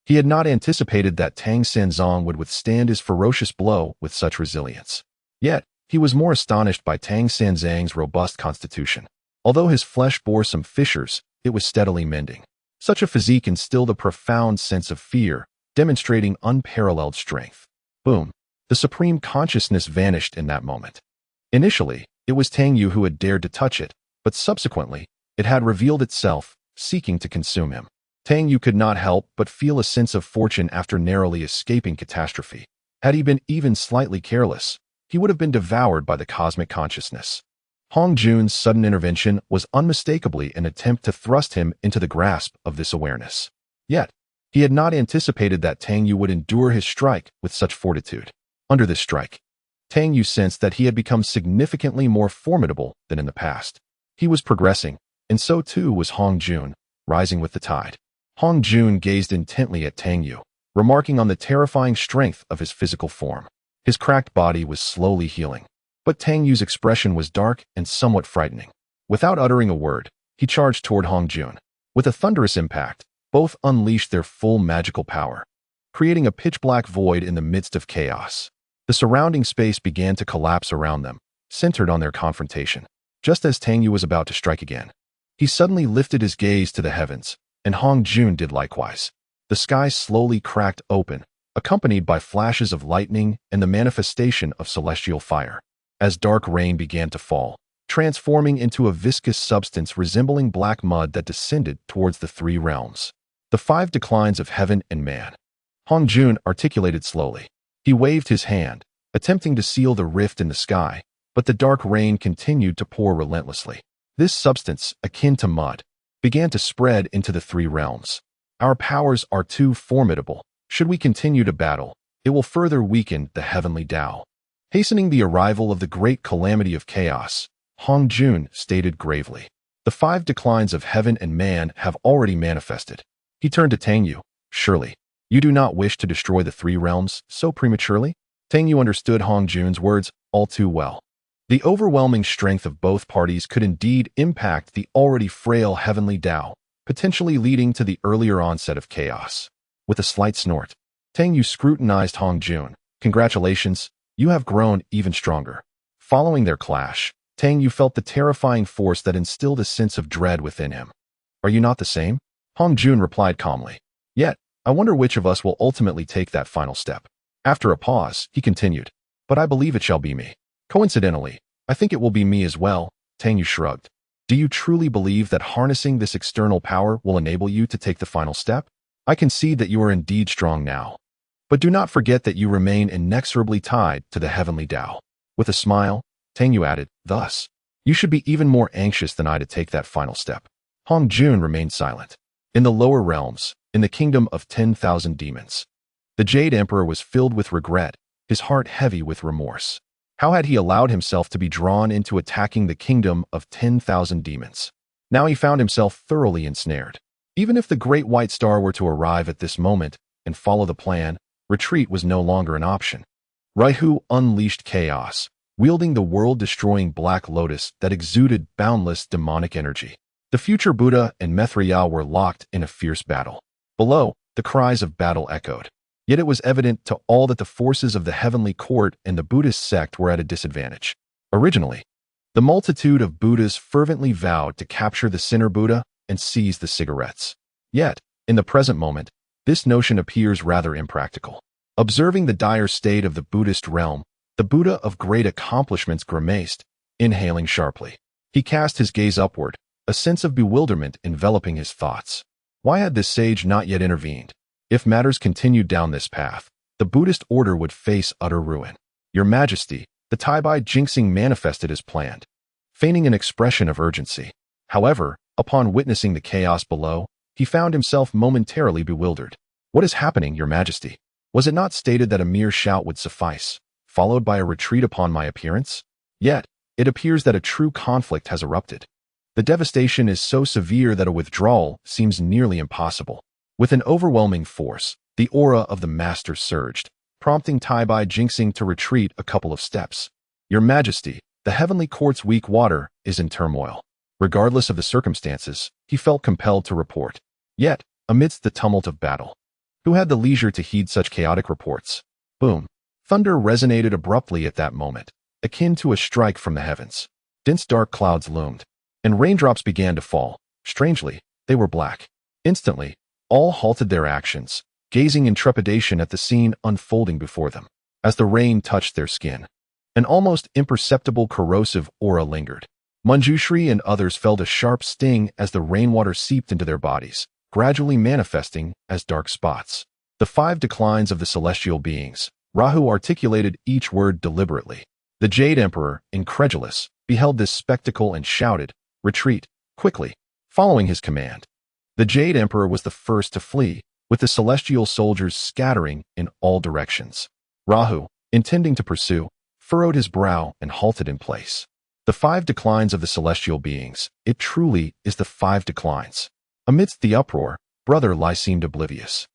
He had not anticipated that Tang Sanzong would withstand his ferocious blow with such resilience. Yet, he was more astonished by Tang Sanzang's robust constitution. Although his flesh bore some fissures, it was steadily mending. Such a physique instilled a profound sense of fear, demonstrating unparalleled strength. Boom! The supreme consciousness vanished in that moment. Initially, it was Tang Yu who had dared to touch it, but subsequently, it had revealed itself, seeking to consume him. Tang Yu could not help but feel a sense of fortune after narrowly escaping catastrophe. Had he been even slightly careless, he would have been devoured by the cosmic consciousness. Hong Jun's sudden intervention was unmistakably an attempt to thrust him into the grasp of this awareness. Yet, he had not anticipated that Tang Yu would endure his strike with such fortitude. Under this strike, Tang Yu sensed that he had become significantly more formidable than in the past. He was progressing, and so too was Hong Jun, rising with the tide. Hong Jun gazed intently at Tang Yu, remarking on the terrifying strength of his physical form. His cracked body was slowly healing, but Tang Yu's expression was dark and somewhat frightening. Without uttering a word, he charged toward Hong Jun. With a thunderous impact, both unleashed their full magical power, creating a pitch-black void in the midst of chaos. The surrounding space began to collapse around them, centered on their confrontation. Just as Tang Yu was about to strike again, he suddenly lifted his gaze to the heavens, and Hong Jun did likewise. The sky slowly cracked open, accompanied by flashes of lightning and the manifestation of celestial fire. As dark rain began to fall, transforming into a viscous substance resembling black mud that descended towards the 3 realms. The 5 Declines of Heaven and Man. Hong Jun articulated slowly. He waved his hand, attempting to seal the rift in the sky, but the dark rain continued to pour relentlessly. This substance, akin to mud, began to spread into the 3 realms. Our powers are too formidable. Should we continue to battle, it will further weaken the heavenly Tao. Hastening the arrival of the great calamity of chaos, Hong Jun stated gravely, "The 5 Declines of Heaven and Man have already manifested." He turned to Tang Yu. "Surely, you do not wish to destroy the 3 realms so prematurely?" Tang Yu understood Hong Jun's words all too well. The overwhelming strength of both parties could indeed impact the already frail heavenly Tao, potentially leading to the earlier onset of chaos. With a slight snort, Tang Yu scrutinized Hong Jun. "Congratulations, you have grown even stronger." Following their clash, Tang Yu felt the terrifying force that instilled a sense of dread within him. "Are you not the same?" Hong Jun replied calmly. "Yet, I wonder which of us will ultimately take that final step." After a pause, he continued, "But I believe it shall be me. Coincidentally, I think it will be me as well." Tang Yu shrugged. "Do you truly believe that harnessing this external power will enable you to take the final step? I concede that you are indeed strong now. But do not forget that you remain inexorably tied to the heavenly Tao." With a smile, Tang Yu added, "Thus, you should be even more anxious than I to take that final step." Hong Jun remained silent. In the lower realms, in the kingdom of 10,000 demons, the Jade Emperor was filled with regret, his heart heavy with remorse. How had he allowed himself to be drawn into attacking the kingdom of 10,000 demons? Now he found himself thoroughly ensnared. Even if the Great White Star were to arrive at this moment and follow the plan, retreat was no longer an option. Raihu unleashed chaos, wielding the world-destroying Black Lotus that exuded boundless demonic energy. The future Buddha and Maitreya were locked in a fierce battle. Below, the cries of battle echoed. Yet it was evident to all that the forces of the heavenly court and the Buddhist sect were at a disadvantage. Originally, the multitude of Buddhas fervently vowed to capture the sinner Buddha and seize the cigarettes. Yet, in the present moment, this notion appears rather impractical. Observing the dire state of the Buddhist realm, the Buddha of great accomplishments grimaced, inhaling sharply. He cast his gaze upward, a sense of bewilderment enveloping his thoughts. Why had this sage not yet intervened? If matters continued down this path, the Buddhist order would face utter ruin. Your Majesty, the Taibai Jinxing manifested as planned, feigning an expression of urgency. However, upon witnessing the chaos below, he found himself momentarily bewildered. What is happening, Your Majesty? Was it not stated that a mere shout would suffice, followed by a retreat upon my appearance? Yet, it appears that a true conflict has erupted. The devastation is so severe that a withdrawal seems nearly impossible. With an overwhelming force, the aura of the master surged, prompting Taibai Jinxing to retreat a couple of steps. Your Majesty, the heavenly court's weak water is in turmoil. Regardless of the circumstances, he felt compelled to report. Yet, amidst the tumult of battle, who had the leisure to heed such chaotic reports? Boom! Thunder resonated abruptly at that moment, akin to a strike from the heavens. Dense dark clouds loomed, and raindrops began to fall. Strangely, they were black. Instantly, all halted their actions, gazing in trepidation at the scene unfolding before them. As the rain touched their skin, an almost imperceptible corrosive aura lingered. Manjushri and others felt a sharp sting as the rainwater seeped into their bodies, gradually manifesting as dark spots. The 5 declines of the celestial beings. Rahu articulated each word deliberately. The Jade Emperor, incredulous, beheld this spectacle and shouted, "Retreat, quickly!" Following his command, the Jade Emperor was the first to flee, with the celestial soldiers scattering in all directions. Rahu, intending to pursue, furrowed his brow and halted in place. The 5 declines of the celestial beings. It truly is the 5 declines. Amidst the uproar, Brother Lai seemed oblivious,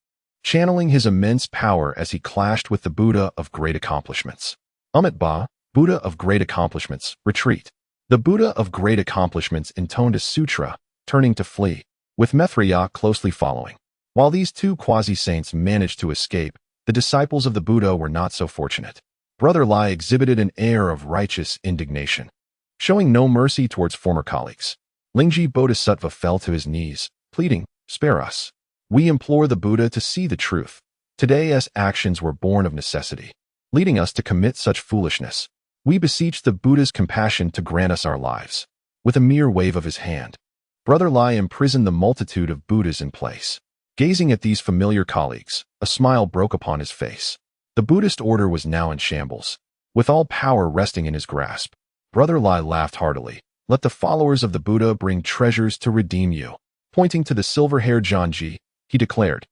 channeling his immense power as he clashed with the Buddha of great accomplishments. Ba, Buddha of great accomplishments, retreat. The Buddha of great accomplishments intoned a sutra, turning to flee, with Maitreya closely following. While these 2 quasi-saints managed to escape, the disciples of the Buddha were not so fortunate. Brother Lai exhibited an air of righteous indignation, showing no mercy towards former colleagues. Lingji Bodhisattva fell to his knees, pleading, "Spare us. We implore the Buddha to see the truth. Today's actions were born of necessity, leading us to commit such foolishness. We beseech the Buddha's compassion to grant us our lives." With a mere wave of his hand, Brother Lai imprisoned the multitude of Buddhas in place. Gazing at these familiar colleagues, a smile broke upon his face. The Buddhist order was now in shambles, with all power resting in his grasp. Brother Lai laughed heartily. "Let the followers of the Buddha bring treasures to redeem you." Pointing to the silver-haired Zhanji, he declared,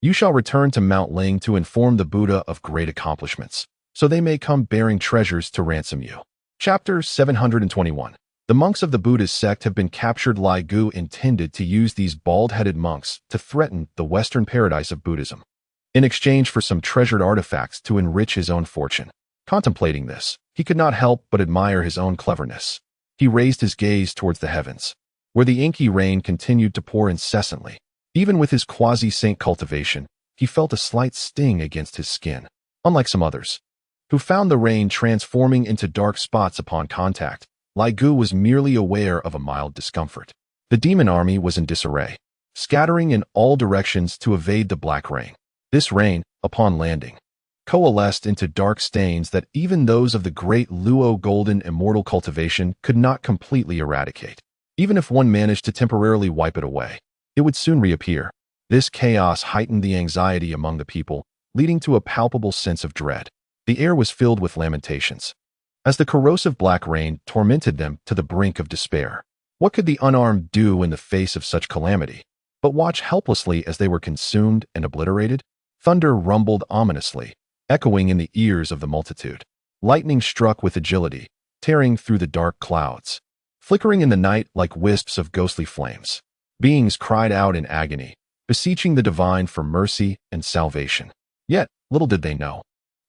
"You shall return to Mount Ling to inform the Buddha of great accomplishments, so they may come bearing treasures to ransom you." Chapter 721. The monks of the Buddhist sect have been captured. Lai Gu intended to use these bald-headed monks to threaten the Western paradise of Buddhism, in exchange for some treasured artifacts to enrich his own fortune. Contemplating this, he could not help but admire his own cleverness. He raised his gaze towards the heavens, where the inky rain continued to pour incessantly. Even with his quasi-saint cultivation, he felt a slight sting against his skin. Unlike some others, who found the rain transforming into dark spots upon contact, Lai Gu was merely aware of a mild discomfort. The demon army was in disarray, scattering in all directions to evade the black rain. This rain, upon landing, coalesced into dark stains that even those of the great Luo golden immortal cultivation could not completely eradicate. Even if one managed to temporarily wipe it away, it would soon reappear. This chaos heightened the anxiety among the people, leading to a palpable sense of dread. The air was filled with lamentations, as the corrosive black rain tormented them to the brink of despair. What could the unarmed do in the face of such calamity, but watch helplessly as they were consumed and obliterated? Thunder rumbled ominously, echoing in the ears of the multitude. Lightning struck with agility, tearing through the dark clouds, flickering in the night like wisps of ghostly flames. Beings cried out in agony, beseeching the divine for mercy and salvation. Yet, little did they know,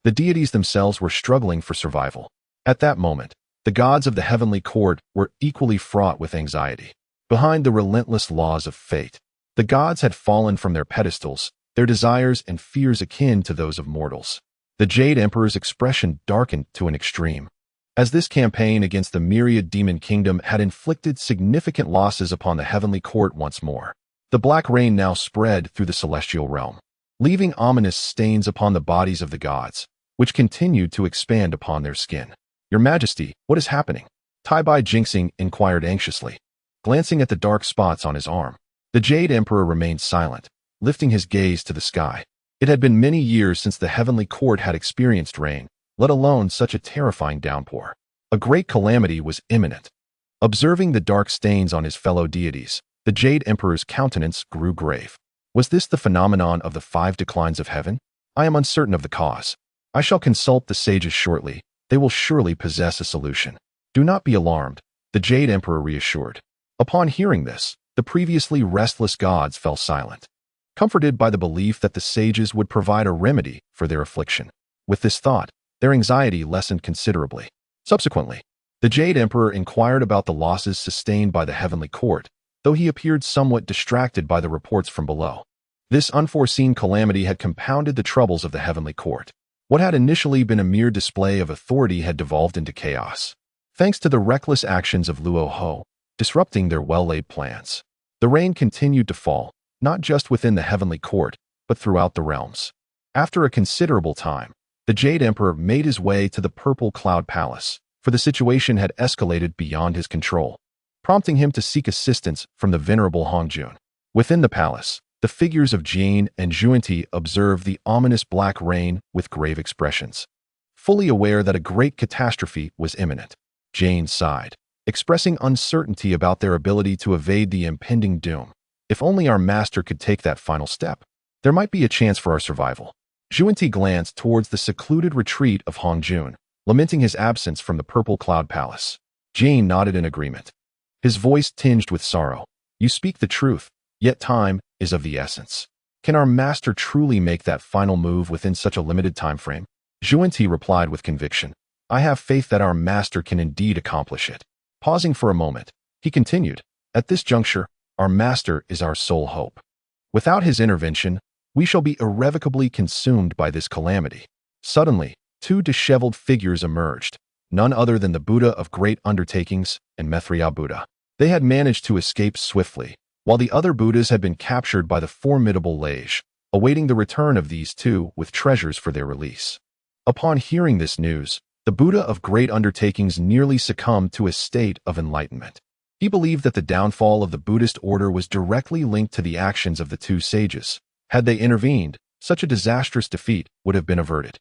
the deities themselves were struggling for survival. At that moment, the gods of the heavenly court were equally fraught with anxiety. behind the relentless laws of fate. The gods had fallen from their pedestals, their desires and fears akin to those of mortals. The Jade Emperor's expression darkened to an extreme, as this campaign against the myriad demon kingdom had inflicted significant losses upon the heavenly court once more. The black rain now spread through the celestial realm, leaving ominous stains upon the bodies of the gods, which continued to expand upon their skin. "Your Majesty, what is happening?" Tai Bai Jinxing inquired anxiously, glancing at the dark spots on his arm. The Jade Emperor remained silent, lifting his gaze to the sky. It had been many years since the heavenly court had experienced rain, let alone such a terrifying downpour. A great calamity was imminent. Observing the dark stains on his fellow deities, the Jade Emperor's countenance grew grave. Was this the phenomenon of the 5 declines of heaven? I am uncertain of the cause. I shall consult the sages shortly. They will surely possess a solution. Do not be alarmed, the Jade Emperor reassured. Upon hearing this, the previously restless gods fell silent, comforted by the belief that the sages would provide a remedy for their affliction. With this thought, their anxiety lessened considerably. Subsequently, the Jade Emperor inquired about the losses sustained by the heavenly court, though he appeared somewhat distracted by the reports from below. This unforeseen calamity had compounded the troubles of the heavenly court. What had initially been a mere display of authority had devolved into chaos, thanks to the reckless actions of Luo Ho, disrupting their well-laid plans. The rain continued to fall, not just within the heavenly court, but throughout the realms. After a considerable time, the Jade Emperor made his way to the Purple Cloud Palace, for the situation had escalated beyond his control, prompting him to seek assistance from the venerable Hongjun. Within the palace, the figures of Jane and Zhuanti observed the ominous black rain with grave expressions. Fully aware that a great catastrophe was imminent, Jane sighed, expressing uncertainty about their ability to evade the impending doom. If only our master could take that final step, there might be a chance for our survival. Zhuanti glanced towards the secluded retreat of Hongjun, lamenting his absence from the Purple Cloud Palace. Jane nodded in agreement, his voice tinged with sorrow. You speak the truth, yet time is of the essence. Can our master truly make that final move within such a limited time frame? Zhuanti replied with conviction. I have faith that our master can indeed accomplish it. Pausing for a moment, he continued, at this juncture, our master is our sole hope. Without his intervention, we shall be irrevocably consumed by this calamity. Suddenly, 2 disheveled figures emerged, none other than the Buddha of Great Undertakings and Maitreya Buddha. They had managed to escape swiftly, while the other Buddhas had been captured by the formidable Lage, awaiting the return of these 2 with treasures for their release. Upon hearing this news, the Buddha of Great Undertakings nearly succumbed to a state of enlightenment. He believed that the downfall of the Buddhist order was directly linked to the actions of the 2 sages. Had they intervened, such a disastrous defeat would have been averted.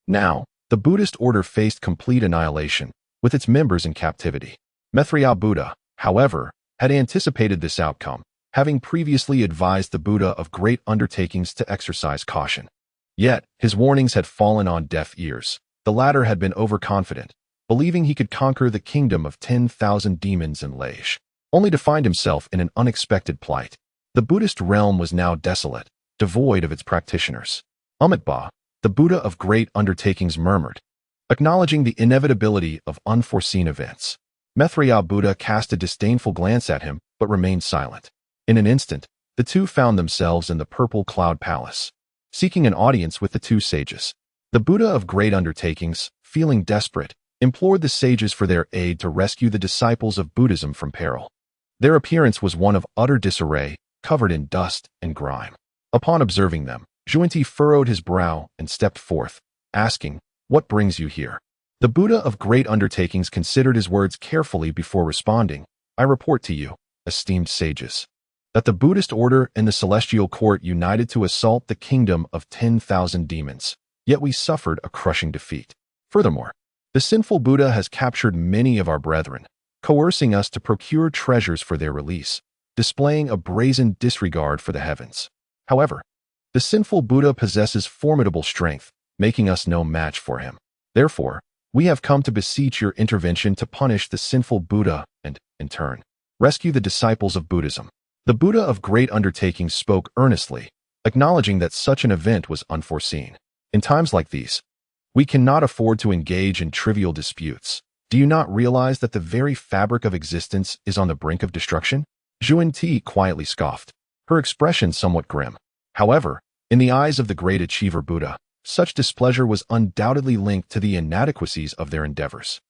Now, the Buddhist order faced complete annihilation, with its members in captivity. Maitreya Buddha, however, had anticipated this outcome, having previously advised the Buddha of Great Undertakings to exercise caution. Yet, his warnings had fallen on deaf ears. The latter had been overconfident, believing he could conquer the kingdom of 10,000 demons in Lage, only to find himself in an unexpected plight. The Buddhist realm was now desolate, devoid of its practitioners. Amitabha, the Buddha of Great Undertakings, murmured, acknowledging the inevitability of unforeseen events. Maitreya Buddha cast a disdainful glance at him, but remained silent. In an instant, the 2 found themselves in the Purple Cloud Palace, seeking an audience with the 2 sages. The Buddha of Great Undertakings, feeling desperate, implored the sages for their aid to rescue the disciples of Buddhism from peril. Their appearance was one of utter disarray, covered in dust and grime. Upon observing them, Zhuanti furrowed his brow and stepped forth, asking, What brings you here? The Buddha of Great Undertakings considered his words carefully before responding. I report to you, esteemed sages, that the Buddhist order and the celestial court united to assault the kingdom of 10,000 demons, yet we suffered a crushing defeat. Furthermore, the sinful Buddha has captured many of our brethren, coercing us to procure treasures for their release, displaying a brazen disregard for the heavens. However, the sinful Buddha possesses formidable strength, making us no match for him. Therefore, we have come to beseech your intervention to punish the sinful Buddha and, in turn, rescue the disciples of Buddhism. The Buddha of Great Undertakings spoke earnestly, acknowledging that such an event was unforeseen. In times like these, we cannot afford to engage in trivial disputes. Do you not realize that the very fabric of existence is on the brink of destruction? Ti quietly scoffed, her expression somewhat grim. However, in the eyes of the great achiever Buddha, such displeasure was undoubtedly linked to the inadequacies of their endeavors.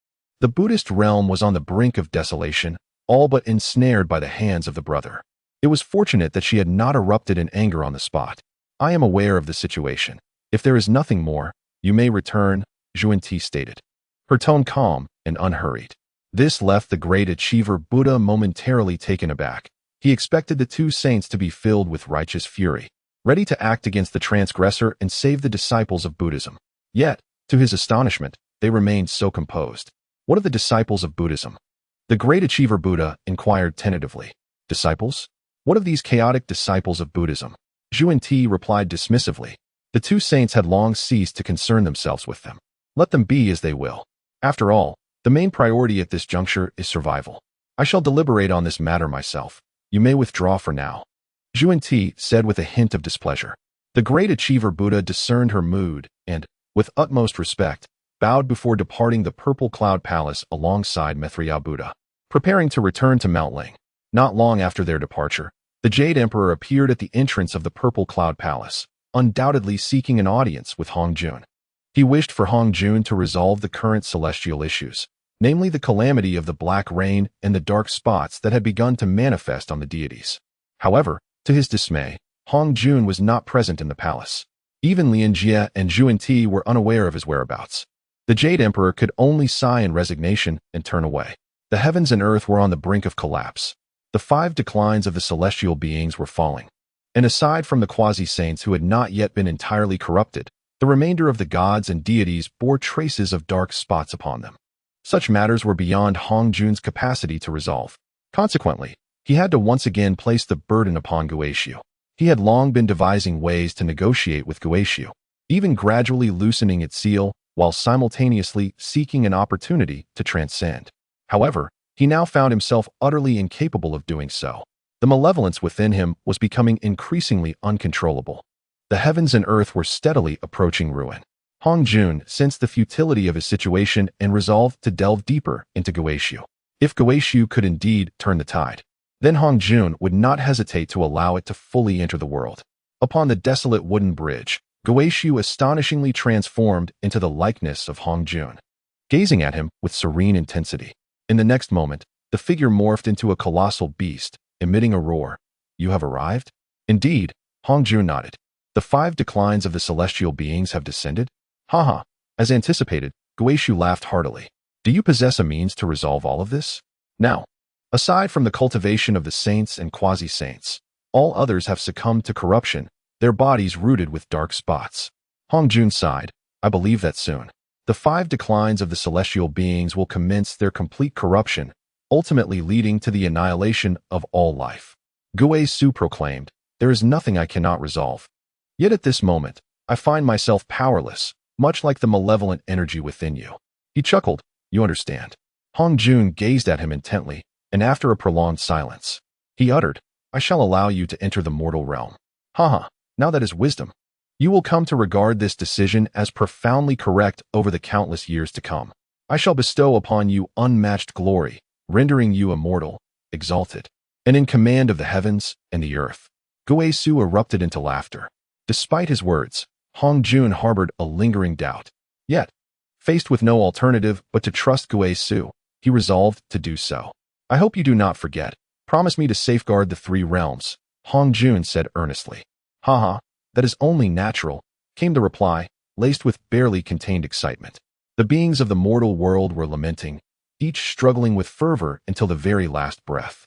The Buddhist realm was on the brink of desolation, all but ensnared by the hands of the brother. It was fortunate that she had not erupted in anger on the spot. I am aware of the situation. If there is nothing more, you may return, Ti stated, her tone calm and unhurried. This left the great achiever Buddha momentarily taken aback. He expected the two saints to be filled with righteous fury, ready to act against the transgressor and save the disciples of Buddhism. Yet, to his astonishment, they remained so composed. What of the disciples of Buddhism? The great achiever Buddha inquired tentatively. Disciples? What of these chaotic disciples of Buddhism? Ti replied dismissively. The two saints had long ceased to concern themselves with them. Let them be as they will. After all, the main priority at this juncture is survival. I shall deliberate on this matter myself. You may withdraw for now, Ti said with a hint of displeasure. The great achiever Buddha discerned her mood and, with utmost respect, bowed before departing the purple cloud palace alongside Maitreya Buddha, preparing to return to Mount Ling. Not long after their departure, the Jade Emperor appeared at the entrance of the purple cloud palace, undoubtedly seeking an audience with Hong Jun. He wished for Hong Jun to resolve the current celestial issues, namely the calamity of the black rain and the dark spots that had begun to manifest on the deities. However, to his dismay, Hong Jun was not present in the palace. Even Lian Jie and Ti were unaware of his whereabouts. The Jade Emperor could only sigh in resignation and turn away. The heavens and earth were on the brink of collapse. The 5 declines of the celestial beings were falling. And aside from the quasi-saints who had not yet been entirely corrupted, the remainder of the gods and deities bore traces of dark spots upon them. Such matters were beyond Hong Jun's capacity to resolve. Consequently, he had to once again place the burden upon Guishu. He had long been devising ways to negotiate with Guishu, even gradually loosening its seal while simultaneously seeking an opportunity to transcend. However, he now found himself utterly incapable of doing so. The malevolence within him was becoming increasingly uncontrollable. The heavens and earth were steadily approaching ruin. Hong Jun sensed the futility of his situation and resolved to delve deeper into Guishu. If Guishu could indeed turn the tide, then Hong Jun would not hesitate to allow it to fully enter the world. Upon the desolate wooden bridge, Guishu astonishingly transformed into the likeness of Hong Jun, gazing at him with serene intensity. In the next moment, the figure morphed into a colossal beast, emitting a roar. You have arrived? Indeed, Hong Jun nodded. The 5 declines of the celestial beings have descended? Haha. As anticipated, Guishu laughed heartily. Do you possess a means to resolve all of this? Now, aside from the cultivation of the saints and quasi-saints, all others have succumbed to corruption, their bodies rooted with dark spots. Hong Jun sighed. I believe that soon. The 5 declines of the celestial beings will commence their complete corruption, ultimately leading to the annihilation of all life. Guishu proclaimed, there is nothing I cannot resolve. Yet at this moment, I find myself powerless, much like the malevolent energy within you. He chuckled. You understand. Hong Jun gazed at him intently, and after a prolonged silence, he uttered, I shall allow you to enter the mortal realm. Haha, now that is wisdom. You will come to regard this decision as profoundly correct over the countless years to come. I shall bestow upon you unmatched glory, rendering you immortal, exalted, and in command of the heavens and the earth. Guishu erupted into laughter. Despite his words, Hong Jun harbored a lingering doubt. Yet, faced with no alternative but to trust Guishu, he resolved to do so. I hope you do not forget. Promise me to safeguard the 3 realms, Hong Jun said earnestly. Haha, that is only natural, came the reply, laced with barely contained excitement. The beings of the mortal world were lamenting, each struggling with fervor until the very last breath.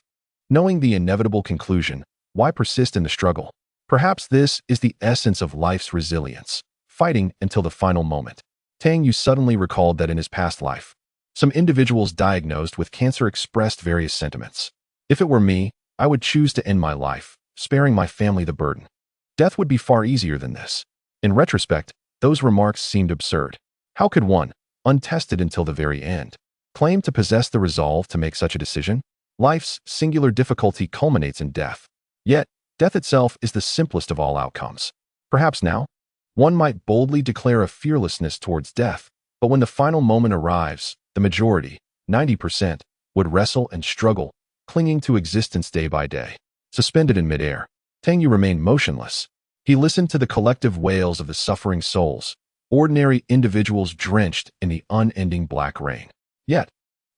Knowing the inevitable conclusion, why persist in the struggle? Perhaps this is the essence of life's resilience, fighting until the final moment. Tang Yu suddenly recalled that in his past life, some individuals diagnosed with cancer expressed various sentiments. If it were me, I would choose to end my life, sparing my family the burden. Death would be far easier than this. In retrospect, those remarks seemed absurd. How could one, untested until the very end, claim to possess the resolve to make such a decision? Life's singular difficulty culminates in death. Yet, death itself is the simplest of all outcomes. Perhaps now, one might boldly declare a fearlessness towards death, but when the final moment arrives, the majority, 90%, would wrestle and struggle, clinging to existence day by day. Suspended in midair, Tang Yu remained motionless. He listened to the collective wails of the suffering souls, ordinary individuals drenched in the unending black rain. Yet,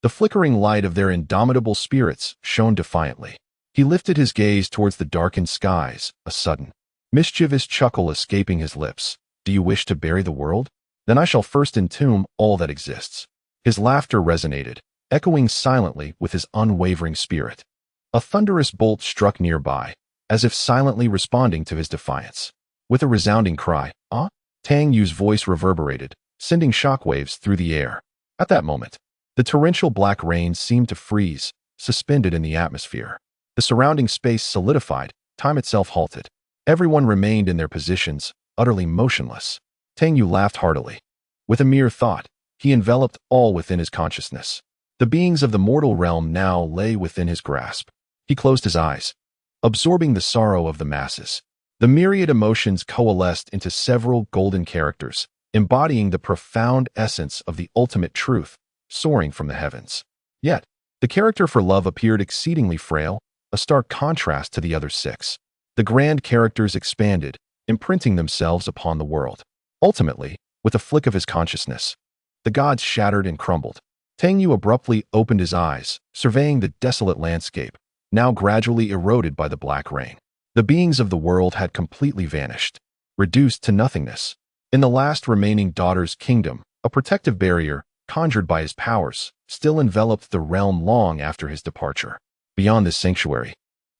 the flickering light of their indomitable spirits shone defiantly. He lifted his gaze towards the darkened skies, a sudden, mischievous chuckle escaping his lips. Do you wish to bury the world? Then I shall first entomb all that exists. His laughter resonated, echoing silently with his unwavering spirit. A thunderous bolt struck nearby, as if silently responding to his defiance. With a resounding cry, "Ah!" Tang Yu's voice reverberated, sending shockwaves through the air. At that moment, the torrential black rain seemed to freeze, suspended in the atmosphere. The surrounding space solidified, time itself halted. Everyone remained in their positions, utterly motionless. Tang Yu laughed heartily. With a mere thought, he enveloped all within his consciousness. The beings of the mortal realm now lay within his grasp. He closed his eyes, absorbing the sorrow of the masses. The myriad emotions coalesced into several golden characters, embodying the profound essence of the ultimate truth, soaring from the heavens. Yet, the character for love appeared exceedingly frail, a stark contrast to the other six. The grand characters expanded, imprinting themselves upon the world. Ultimately, with a flick of his consciousness, the gods shattered and crumbled. Tang Yu abruptly opened his eyes, surveying the desolate landscape, now gradually eroded by the black rain. The beings of the world had completely vanished, reduced to nothingness. In the last remaining daughter's kingdom, a protective barrier, conjured by his powers, still enveloped the realm long after his departure. Beyond this sanctuary,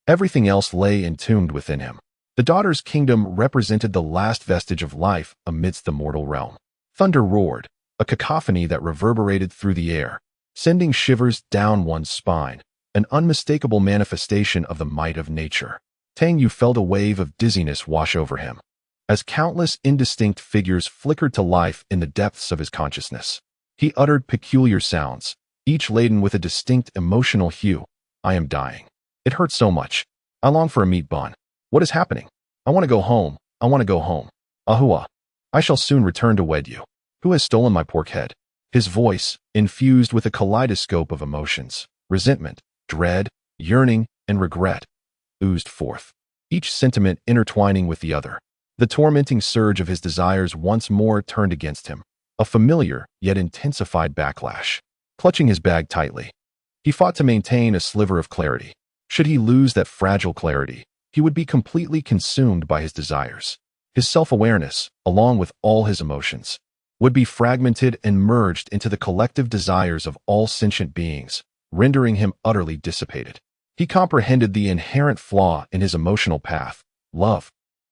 everything else lay entombed within him. The daughter's kingdom represented the last vestige of life amidst the mortal realm. Thunder roared, a cacophony that reverberated through the air, sending shivers down one's spine, an unmistakable manifestation of the might of nature. Tang Yu felt a wave of dizziness wash over him, as countless indistinct figures flickered to life in the depths of his consciousness. He uttered peculiar sounds, each laden with a distinct emotional hue. I am dying. It hurts so much. I long for a meat bun. What is happening? I want to go home. I want to go home. Ahua. I shall soon return to wed you. Who has stolen my pork head? His voice, infused with a kaleidoscope of emotions, resentment, dread, yearning, and regret, oozed forth, each sentiment intertwining with the other. The tormenting surge of his desires once more turned against him, a familiar yet intensified backlash. Clutching his bag tightly, he fought to maintain a sliver of clarity. Should he lose that fragile clarity, he would be completely consumed by his desires. His self-awareness, along with all his emotions, would be fragmented and merged into the collective desires of all sentient beings, rendering him utterly dissipated. He comprehended the inherent flaw in his emotional path. Love,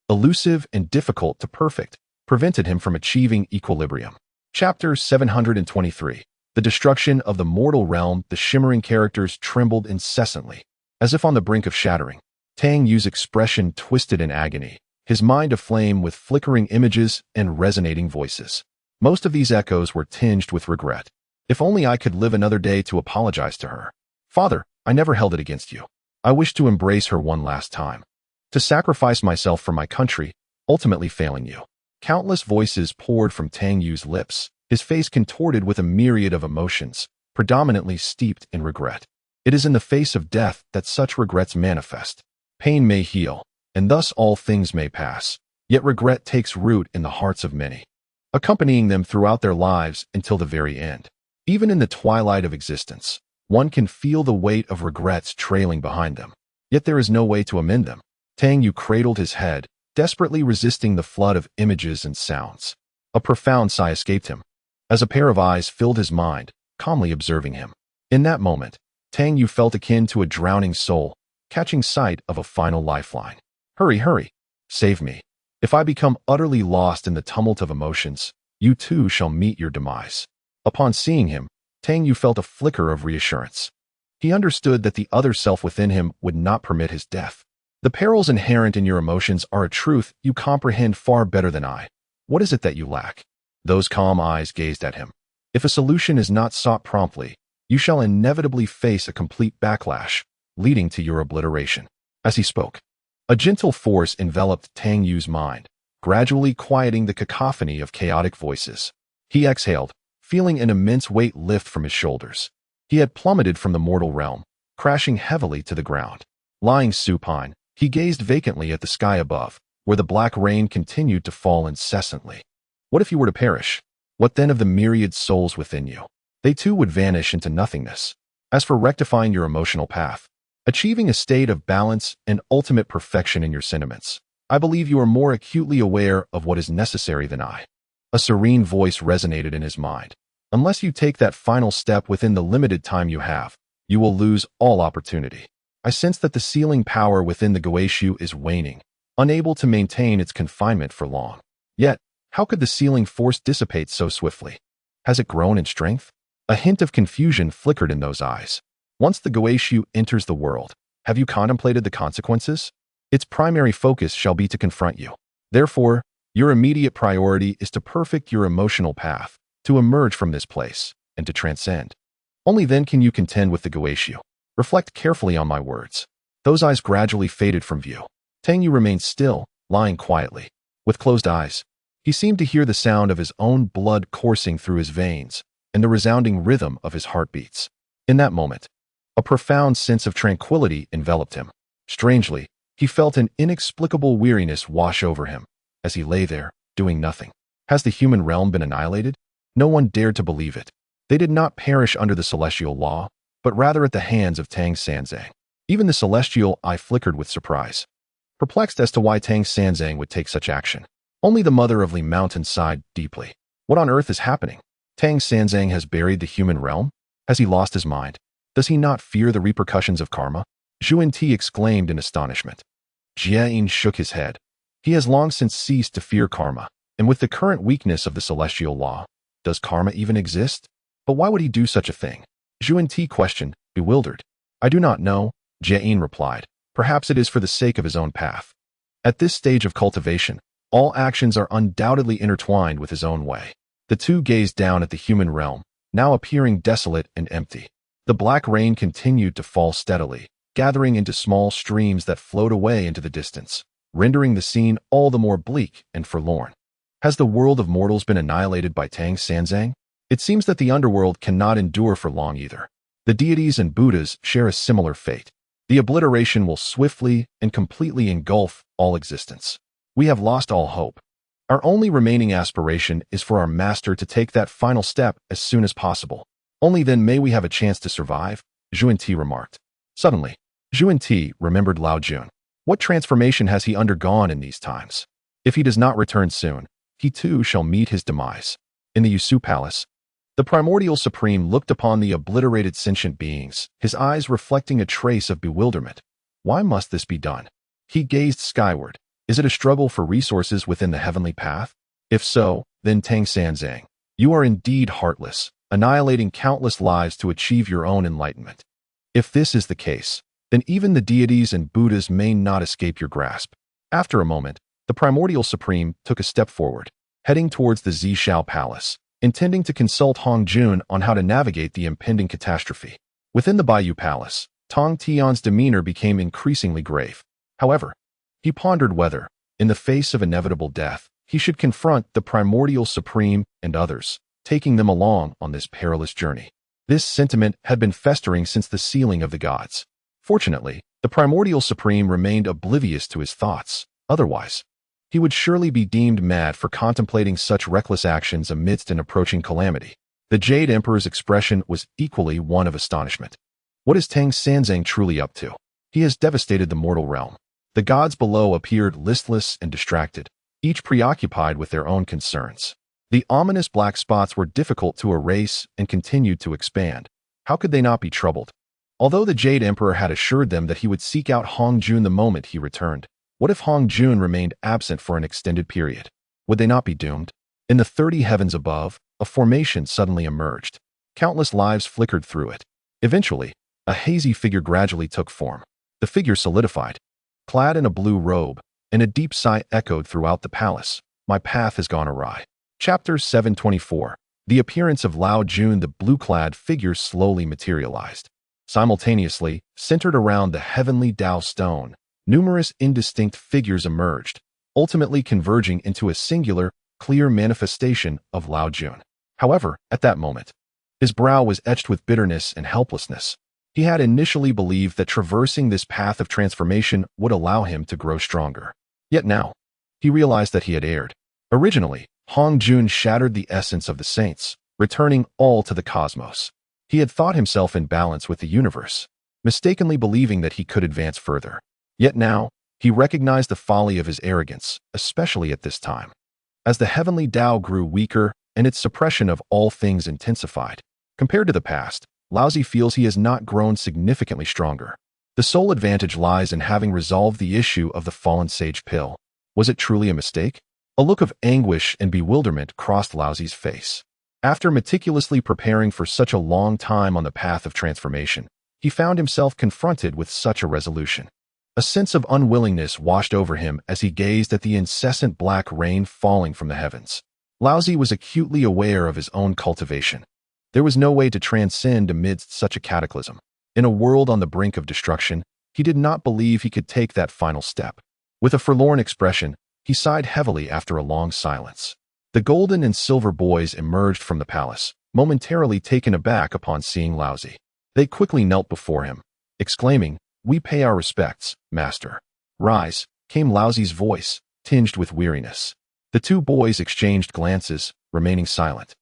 elusive and difficult to perfect, prevented him from achieving equilibrium. Chapter 723. The destruction of the mortal realm. The shimmering characters trembled incessantly, as if on the brink of shattering. Tang Yu's expression twisted in agony, his mind aflame with flickering images and resonating voices. Most of these echoes were tinged with regret. If only I could live another day to apologize to her. Father, I never held it against you. I wish to embrace her one last time. To sacrifice myself for my country, ultimately failing you. Countless voices poured from Tang Yu's lips, his face contorted with a myriad of emotions, predominantly steeped in regret. It is in the face of death that such regrets manifest. Pain may heal, and thus all things may pass, yet regret takes root in the hearts of many, accompanying them throughout their lives until the very end. Even in the twilight of existence, one can feel the weight of regrets trailing behind them, yet there is no way to amend them. Tang Yu cradled his head, desperately resisting the flood of images and sounds. A profound sigh escaped him, as a pair of eyes filled his mind, calmly observing him. In that moment, Tang Yu felt akin to a drowning soul, catching sight of a final lifeline. Hurry, hurry. Save me. If I become utterly lost in the tumult of emotions, you too shall meet your demise. Upon seeing him, Tang Yu felt a flicker of reassurance. He understood that the other self within him would not permit his death. The perils inherent in your emotions are a truth you comprehend far better than I. What is it that you lack? Those calm eyes gazed at him. If a solution is not sought promptly, you shall inevitably face a complete backlash, leading to your obliteration. As he spoke, a gentle force enveloped Tang Yu's mind, gradually quieting the cacophony of chaotic voices. He exhaled, feeling an immense weight lift from his shoulders. He had plummeted from the mortal realm, crashing heavily to the ground. Lying supine, he gazed vacantly at the sky above, where the black rain continued to fall incessantly. What if you were to perish? What then of the myriad souls within you? They too would vanish into nothingness. As for rectifying your emotional path, achieving a state of balance and ultimate perfection in your sentiments, I believe you are more acutely aware of what is necessary than I. A serene voice resonated in his mind. Unless you take that final step within the limited time you have, you will lose all opportunity. I sense that the sealing power within the Goetia is waning, unable to maintain its confinement for long. Yet, how could the sealing force dissipate so swiftly? Has it grown in strength? A hint of confusion flickered in those eyes. Once the Goetia enters the world, have you contemplated the consequences? Its primary focus shall be to confront you. Therefore, your immediate priority is to perfect your emotional path, to emerge from this place, and to transcend. Only then can you contend with the Goetia. Reflect carefully on my words. Those eyes gradually faded from view. Tang Yu remained still, lying quietly. With closed eyes, he seemed to hear the sound of his own blood coursing through his veins and the resounding rhythm of his heartbeats. In that moment, a profound sense of tranquility enveloped him. Strangely, he felt an inexplicable weariness wash over him as he lay there, doing nothing. Has the human realm been annihilated? No one dared to believe it. They did not perish under the celestial law, but rather at the hands of Tang Sanzang. Even the celestial eye flickered with surprise. Perplexed as to why Tang Sanzang would take such action, only the mother of Li Mountain sighed deeply. What on earth is happening? Tang Sanzang has buried the human realm? Has he lost his mind? Does he not fear the repercussions of karma? Zhuan Ti exclaimed in astonishment. Jia shook his head. He has long since ceased to fear karma, and with the current weakness of the celestial law, does karma even exist? But why would he do such a thing? Zhuan Ti questioned, bewildered. I do not know, Jia replied. Perhaps it is for the sake of his own path. At this stage of cultivation, all actions are undoubtedly intertwined with his own way. The two gazed down at the human realm, now appearing desolate and empty. The black rain continued to fall steadily, gathering into small streams that flowed away into the distance, rendering the scene all the more bleak and forlorn. Has the world of mortals been annihilated by Tang Sanzang? It seems that the underworld cannot endure for long either. The deities and Buddhas share a similar fate. The obliteration will swiftly and completely engulf all existence. We have lost all hope. Our only remaining aspiration is for our master to take that final step as soon as possible. Only then may we have a chance to survive, Zhuan Ti remarked. Suddenly, Zhuan Ti remembered Lao Jun. What transformation has he undergone in these times? If he does not return soon, he too shall meet his demise. In the Yusu Palace, the primordial supreme looked upon the obliterated sentient beings, his eyes reflecting a trace of bewilderment. Why must this be done? He gazed skyward. Is it a struggle for resources within the heavenly path? If so, then Tang Sanzang, you are indeed heartless, annihilating countless lives to achieve your own enlightenment. If this is the case, then even the deities and Buddhas may not escape your grasp. After a moment, the primordial supreme took a step forward, heading towards the Zishao Palace, intending to consult Hong Jun on how to navigate the impending catastrophe. Within the Baiyu Palace, Tong Tian's demeanor became increasingly grave. However, he pondered whether, in the face of inevitable death, he should confront the primordial supreme and others, taking them along on this perilous journey. This sentiment had been festering since the sealing of the gods. Fortunately, the primordial supreme remained oblivious to his thoughts. Otherwise, he would surely be deemed mad for contemplating such reckless actions amidst an approaching calamity. The Jade Emperor's expression was equally one of astonishment. What is Tang Sanzang truly up to? He has devastated the mortal realm. The gods below appeared listless and distracted, each preoccupied with their own concerns. The ominous black spots were difficult to erase and continued to expand. How could they not be troubled? Although the Jade Emperor had assured them that he would seek out Hong Jun the moment he returned, what if Hong Jun remained absent for an extended period? Would they not be doomed? In the 30 heavens above, a formation suddenly emerged. Countless lives flickered through it. Eventually, a hazy figure gradually took form. The figure solidified. Clad in a blue robe, and a deep sigh echoed throughout the palace. My path has gone awry. Chapter 724. The appearance of Lao Jun, the blue-clad figure, slowly materialized. Simultaneously, centered around the heavenly Tao stone, numerous indistinct figures emerged, ultimately converging into a singular, clear manifestation of Lao Jun. However, at that moment, his brow was etched with bitterness and helplessness. He had initially believed that traversing this path of transformation would allow him to grow stronger. Yet now, he realized that he had erred. Originally, Hongjun shattered the essence of the saints, returning all to the cosmos. He had thought himself in balance with the universe, mistakenly believing that he could advance further. Yet now, he recognized the folly of his arrogance, especially at this time. As the heavenly Tao grew weaker and its suppression of all things intensified, compared to the past, Laozi feels he has not grown significantly stronger. The sole advantage lies in having resolved the issue of the fallen sage pill. Was it truly a mistake? A look of anguish and bewilderment crossed Laozi's face. After meticulously preparing for such a long time on the path of transformation, he found himself confronted with such a resolution. A sense of unwillingness washed over him as he gazed at the incessant black rain falling from the heavens. Laozi was acutely aware of his own cultivation. There was no way to transcend amidst such a cataclysm. In a world on the brink of destruction, he did not believe he could take that final step. With a forlorn expression, he sighed heavily after a long silence. The golden and silver boys emerged from the palace, momentarily taken aback upon seeing Laozi. They quickly knelt before him, exclaiming, "We pay our respects, master." "Rise," came Laozi's voice, tinged with weariness. The two boys exchanged glances, remaining silent,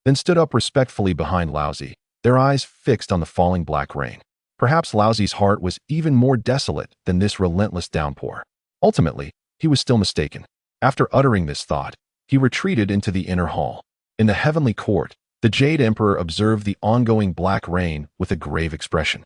then stood up respectfully behind Laozi, their eyes fixed on the falling black rain. Perhaps Laozi's heart was even more desolate than this relentless downpour. Ultimately, he was still mistaken. After uttering this thought, he retreated into the inner hall. In the heavenly court, the Jade Emperor observed the ongoing black rain with a grave expression.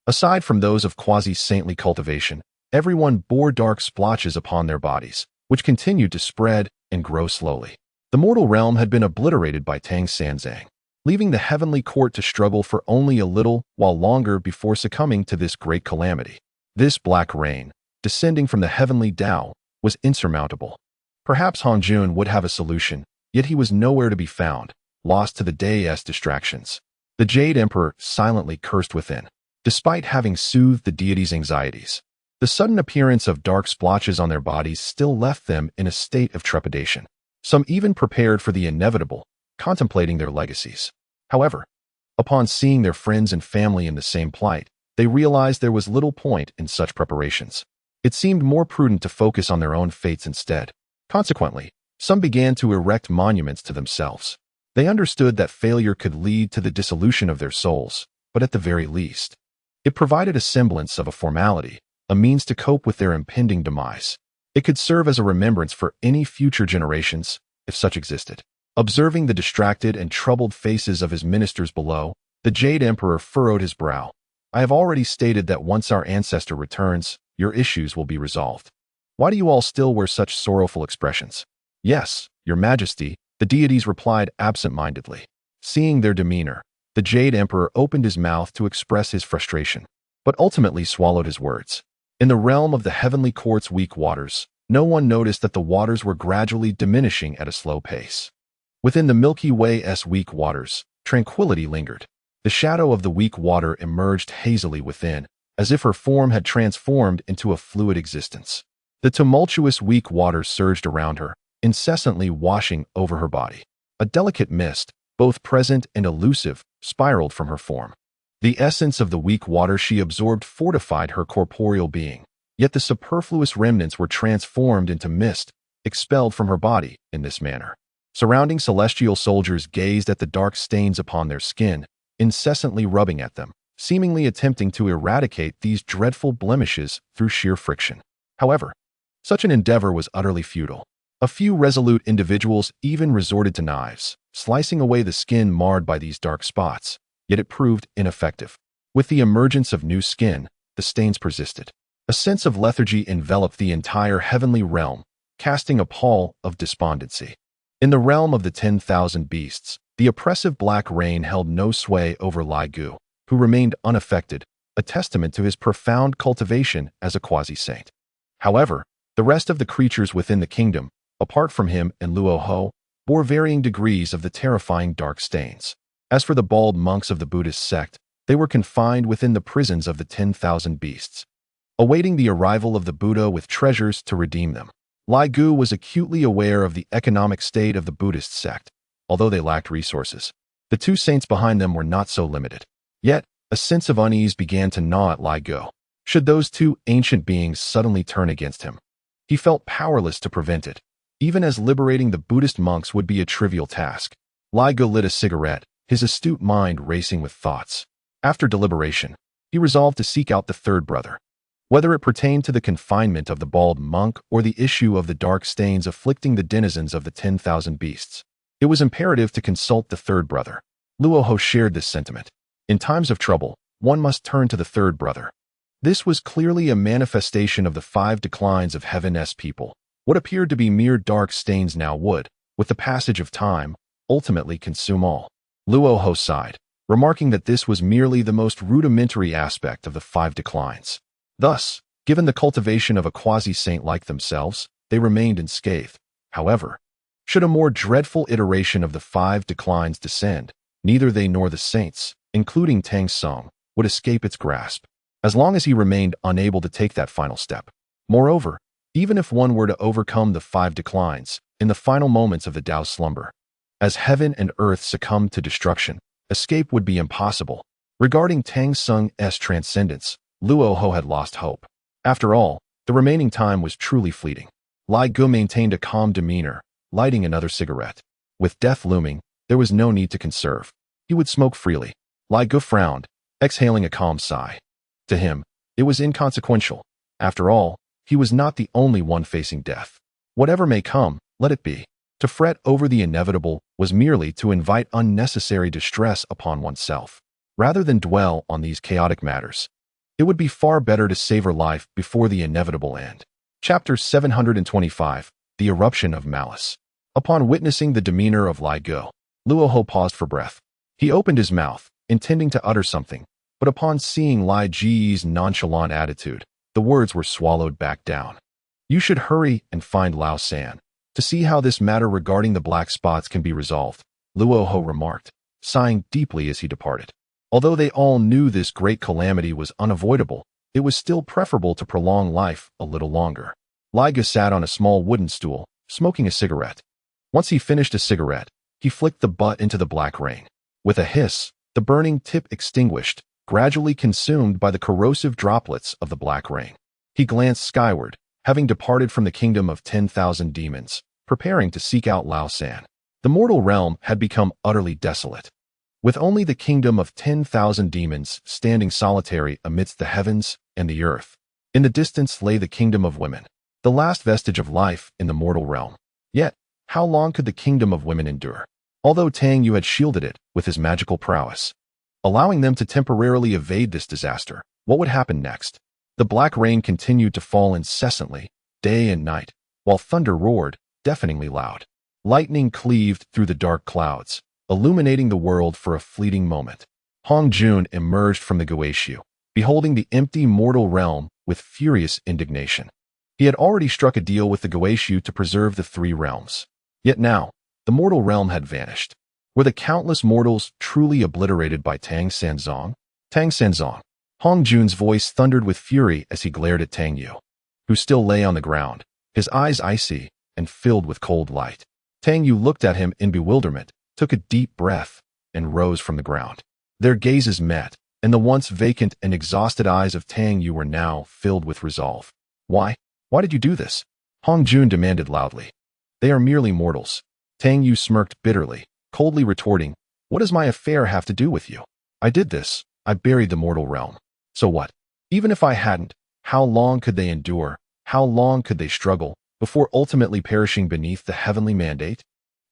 Aside from those of quasi-saintly cultivation, everyone bore dark splotches upon their bodies, which continued to spread and grow slowly. The mortal realm had been obliterated by Tang Sanzang, leaving the heavenly court to struggle for only a little while longer before succumbing to this great calamity. This black rain, descending from the heavenly Tao, was insurmountable. Perhaps Hongjun would have a solution, yet he was nowhere to be found, lost to the day's distractions. The Jade Emperor silently cursed within. Despite having soothed the deity's anxieties, the sudden appearance of dark splotches on their bodies still left them in a state of trepidation. Some even prepared for the inevitable, contemplating their legacies. However, upon seeing their friends and family in the same plight, they realized there was little point in such preparations. It seemed more prudent to focus on their own fates instead. Consequently, some began to erect monuments to themselves. They understood that failure could lead to the dissolution of their souls, but at the very least, it provided a semblance of a formality, a means to cope with their impending demise. It could serve as a remembrance for any future generations, if such existed. Observing the distracted and troubled faces of his ministers below, the Jade Emperor furrowed his brow. "I have already stated that once our ancestor returns, your issues will be resolved. Why do you all still wear such sorrowful expressions?" "Yes, your majesty," the deities replied absent-mindedly. Seeing their demeanor, the Jade Emperor opened his mouth to express his frustration, but ultimately swallowed his words. In the realm of the heavenly court's weak waters, no one noticed that the waters were gradually diminishing at a slow pace. Within the Milky Way's weak waters, tranquility lingered. The shadow of the weak water emerged hazily within, as if her form had transformed into a fluid existence. The tumultuous weak water surged around her, incessantly washing over her body. A delicate mist, both present and elusive, spiraled from her form. The essence of the weak water she absorbed fortified her corporeal being, yet the superfluous remnants were transformed into mist, expelled from her body in this manner. Surrounding celestial soldiers gazed at the dark stains upon their skin, incessantly rubbing at them, seemingly attempting to eradicate these dreadful blemishes through sheer friction. However, such an endeavor was utterly futile. A few resolute individuals even resorted to knives, slicing away the skin marred by these dark spots, yet it proved ineffective. With the emergence of new skin, the stains persisted. A sense of lethargy enveloped the entire heavenly realm, casting a pall of despondency. In the realm of the 10,000 beasts, the oppressive black rain held no sway over Lai Gu, who remained unaffected, a testament to his profound cultivation as a quasi-saint. However, the rest of the creatures within the kingdom, apart from him and Luo Ho, bore varying degrees of the terrifying dark stains. As for the bald monks of the Buddhist sect, they were confined within the prisons of the 10,000 beasts, awaiting the arrival of the Buddha with treasures to redeem them. Lai Gu was acutely aware of the economic state of the Buddhist sect, although they lacked resources. The two saints behind them were not so limited. Yet, A sense of unease began to gnaw at Lai Go. Should those two ancient beings suddenly turn against him? He felt powerless to prevent it, even as liberating the Buddhist monks would be a trivial task. Lai Go lit a cigarette, his astute mind racing with thoughts. After deliberation, he resolved to seek out the third brother. Whether it pertained to the confinement of the bald monk or the issue of the dark stains afflicting the denizens of the 10,000 beasts, it was imperative to consult the third brother. Luo Ho shared this sentiment. In times of trouble, one must turn to the third brother. This was clearly a manifestation of the 5 declines of heaven's people. What appeared to be mere dark stains now would, with the passage of time, ultimately consume all. Luo Ho sighed, remarking that this was merely the most rudimentary aspect of the 5 declines. Thus, given the cultivation of a quasi-saint like themselves, they remained unscathed. However, should a more dreadful iteration of the 5 declines descend, neither they nor the saints, including Tang Song, would escape its grasp, as long as he remained unable to take that final step. Moreover, even if one were to overcome the 5 declines, in the final moments of the Tao's slumber, as heaven and earth succumbed to destruction, escape would be impossible. Regarding Tang Sung's transcendence, Luo Ho had lost hope. After all, the remaining time was truly fleeting. Lai Go maintained a calm demeanor, lighting another cigarette. With death looming, there was no need to conserve. He would smoke freely. Lai Go frowned, exhaling a calm sigh. To him, it was inconsequential. After all, he was not the only one facing death. Whatever may come, let it be. To fret over the inevitable was merely to invite unnecessary distress upon oneself. Rather than dwell on these chaotic matters, it would be far better to savor life before the inevitable end. Chapter 725, The Eruption of Malice. Upon witnessing the demeanor of Lai Go, Luo Ho paused for breath. He opened his mouth, intending to utter something, but upon seeing Lai Ji's nonchalant attitude, the words were swallowed back down. You should hurry and find Lao San, to see how this matter regarding the black spots can be resolved, Luo Ho remarked, sighing deeply as he departed. Although they all knew this great calamity was unavoidable, it was still preferable to prolong life a little longer. Lai Go sat on a small wooden stool, smoking a cigarette. Once he finished a cigarette, he flicked the butt into the black rain. With a hiss, the burning tip extinguished, gradually consumed by the corrosive droplets of the black rain. He glanced skyward, having departed from the kingdom of 10,000 demons, preparing to seek out Lao San. The mortal realm had become utterly desolate, with only the kingdom of 10,000 demons standing solitary amidst the heavens and the earth. In the distance lay the kingdom of women, the last vestige of life in the mortal realm. Yet, how long could the kingdom of women endure? Although Tang Yu had shielded it with his magical prowess, allowing them to temporarily evade this disaster, what would happen next? The black rain continued to fall incessantly, day and night, while thunder roared, deafeningly loud. Lightning cleaved through the dark clouds, illuminating the world for a fleeting moment. Hong Jun emerged from the Guishu, beholding the empty mortal realm with furious indignation. He had already struck a deal with the Guishu to preserve the 3 realms. Yet now, the mortal realm had vanished. Were the countless mortals truly obliterated by Tang Sanzong? Tang Sanzong. Hong Jun's voice thundered with fury as he glared at Tang Yu, who still lay on the ground, his eyes icy and filled with cold light. Tang Yu looked at him in bewilderment, took a deep breath, and rose from the ground. Their gazes met, and the once vacant and exhausted eyes of Tang Yu were now filled with resolve. Why? Why did you do this? Hong Jun demanded loudly. They are merely mortals. Tang Yu smirked bitterly, coldly retorting, what does my affair have to do with you? I did this. I buried the mortal realm. So what? Even if I hadn't, how long could they endure? How long could they struggle before ultimately perishing beneath the heavenly mandate?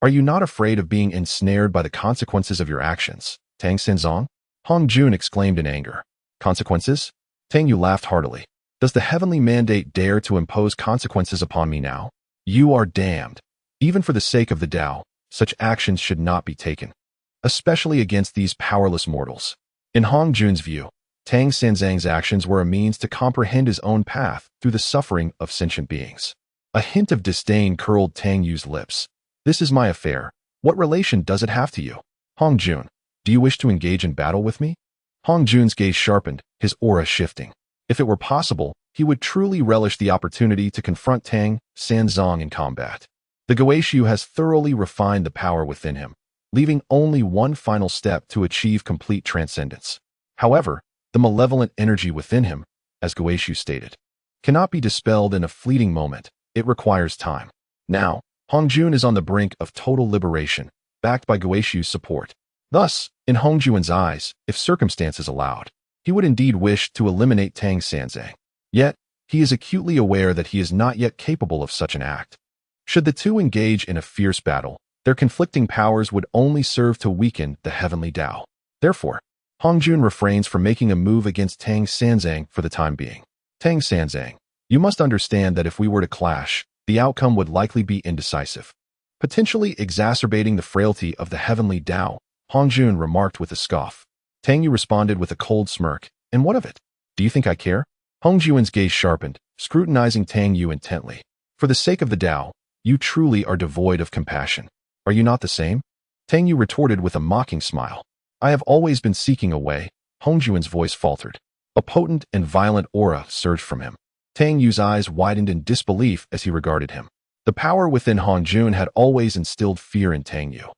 Are you not afraid of being ensnared by the consequences of your actions, Tang Sanzong? Hong Jun exclaimed in anger. Consequences? Tang Yu laughed heartily. Does the heavenly mandate dare to impose consequences upon me now? You are damned. Even for the sake of the Tao, such actions should not be taken, especially against these powerless mortals. In Hong Jun's view, Tang Sanzang's actions were a means to comprehend his own path through the suffering of sentient beings. A hint of disdain curled Tang Yu's lips. This is my affair. What relation does it have to you? Hong Jun, do you wish to engage in battle with me? Hong Jun's gaze sharpened, his aura shifting. If it were possible, he would truly relish the opportunity to confront Tang Sanzong in combat. The Guishu has thoroughly refined the power within him, leaving only one final step to achieve complete transcendence. However, the malevolent energy within him, as Guishu stated, cannot be dispelled in a fleeting moment. It requires time. Now, Hongjun is on the brink of total liberation, backed by Guishu's support. Thus, in Hongjuan's eyes, if circumstances allowed, he would indeed wish to eliminate Tang Sanzang. Yet, he is acutely aware that he is not yet capable of such an act. Should the two engage in a fierce battle, their conflicting powers would only serve to weaken the heavenly Tao. Therefore, Hongjun refrains from making a move against Tang Sanzang for the time being. Tang Sanzang, you must understand that if we were to clash, the outcome would likely be indecisive, potentially exacerbating the frailty of the heavenly Tao, Hongjun remarked with a scoff. Tang Yu responded with a cold smirk, and what of it? Do you think I care? Hongjuan's gaze sharpened, scrutinizing Tang Yu intently. For the sake of the Tao, you truly are devoid of compassion. Are you not the same? Tang Yu retorted with a mocking smile. I have always been seeking a way. Hongjuan's voice faltered. A potent and violent aura surged from him. Tang Yu's eyes widened in disbelief as he regarded him. The power within Hongjun had always instilled fear in Tang Yu,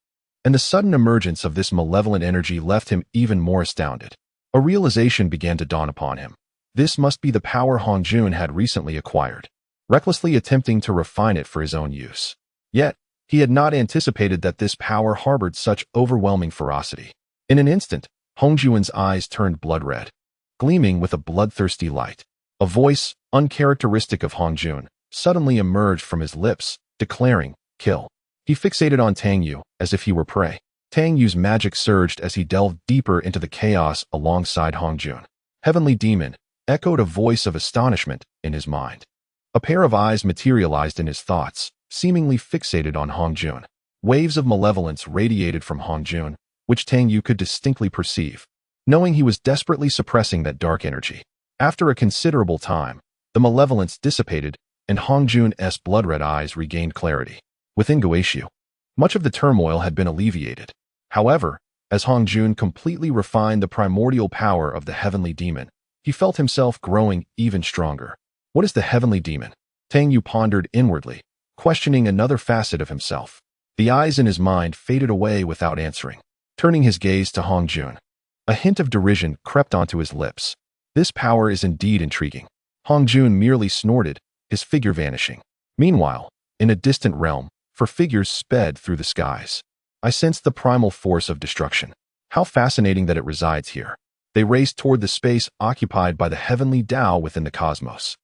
and the sudden emergence of this malevolent energy left him even more astounded. A realization began to dawn upon him. This must be the power Hongjun had recently acquired, recklessly attempting to refine it for his own use. Yet, he had not anticipated that this power harbored such overwhelming ferocity. In an instant, Hongjuan's eyes turned blood red, gleaming with a bloodthirsty light. A voice, uncharacteristic of Hongjun, suddenly emerged from his lips, declaring, "Kill." He fixated on Tang Yu, as if he were prey. Tang Yu's magic surged as he delved deeper into the chaos alongside Hongjun. Heavenly Demon, echoed a voice of astonishment in his mind. A pair of eyes materialized in his thoughts, seemingly fixated on Hongjun. Waves of malevolence radiated from Hongjun, which Tang Yu could distinctly perceive, knowing he was desperately suppressing that dark energy. After a considerable time, the malevolence dissipated, and Hongjun's blood-red eyes regained clarity. Within Guishu, much of the turmoil had been alleviated. However, as Hongjun completely refined the primordial power of the heavenly demon, he felt himself growing even stronger. What is the heavenly demon? Tang Yu pondered inwardly, questioning another facet of himself. The eyes in his mind faded away without answering. Turning his gaze to Hongjun, a hint of derision crept onto his lips. This power is indeed intriguing. Hongjun merely snorted, his figure vanishing. Meanwhile, in a distant realm, four figures sped through the skies. I sensed the primal force of destruction. How fascinating that it resides here. They raced toward the space occupied by the heavenly Tao within the cosmos.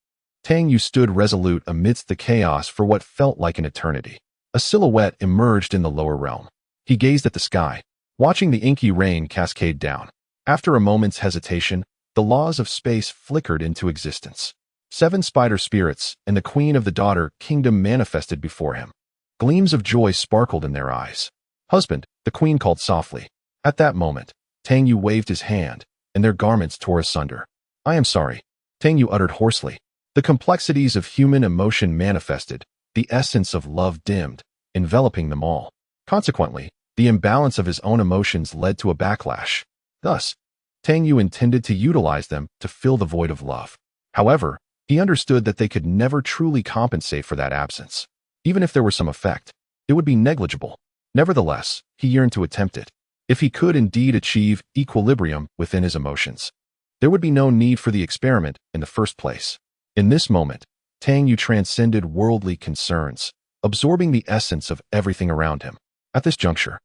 Tang Yu stood resolute amidst the chaos for what felt like an eternity. A silhouette emerged in the lower realm. He gazed at the sky, watching the inky rain cascade down. After a moment's hesitation, the laws of space flickered into existence. 7 spider spirits and the queen of the daughter kingdom manifested before him. Gleams of joy sparkled in their eyes. Husband, the queen called softly. At that moment, Tang Yu waved his hand, and their garments tore asunder. I am sorry, Tang Yu uttered hoarsely. The complexities of human emotion manifested, the essence of love dimmed, enveloping them all. Consequently, the imbalance of his own emotions led to a backlash. Thus, Tang Yu intended to utilize them to fill the void of love. However, he understood that they could never truly compensate for that absence. Even if there were some effect, it would be negligible. Nevertheless, he yearned to attempt it. If he could indeed achieve equilibrium within his emotions, there would be no need for the experiment in the first place. In this moment, Tang Yu transcended worldly concerns, absorbing the essence of everything around him. At this juncture,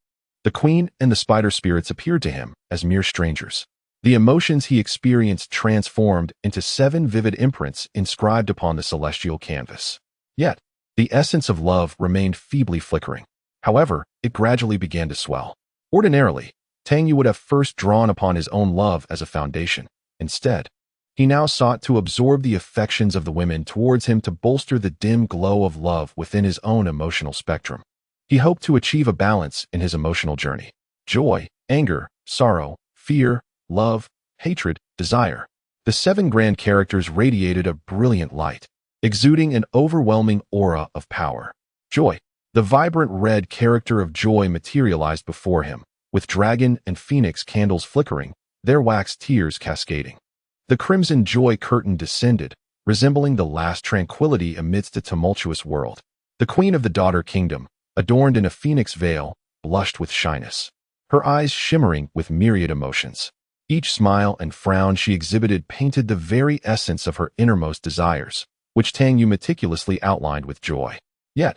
the queen and the spider spirits appeared to him as mere strangers. The emotions he experienced transformed into 7 vivid imprints inscribed upon the celestial canvas. Yet, the essence of love remained feebly flickering. However, it gradually began to swell. Ordinarily, Tang Yu would have first drawn upon his own love as a foundation. Instead, he now sought to absorb the affections of the women towards him to bolster the dim glow of love within his own emotional spectrum. He hoped to achieve a balance in his emotional journey. Joy, anger, sorrow, fear, love, hatred, desire. The 7 grand characters radiated a brilliant light, exuding an overwhelming aura of power. Joy. The vibrant red character of joy materialized before him, with dragon and phoenix candles flickering, their wax tears cascading. The crimson joy curtain descended, resembling the last tranquility amidst a tumultuous world. The queen of the daughter kingdom, adorned in a phoenix veil, blushed with shyness, her eyes shimmering with myriad emotions. Each smile and frown she exhibited painted the very essence of her innermost desires, which Tang Yu meticulously outlined with joy. Yet,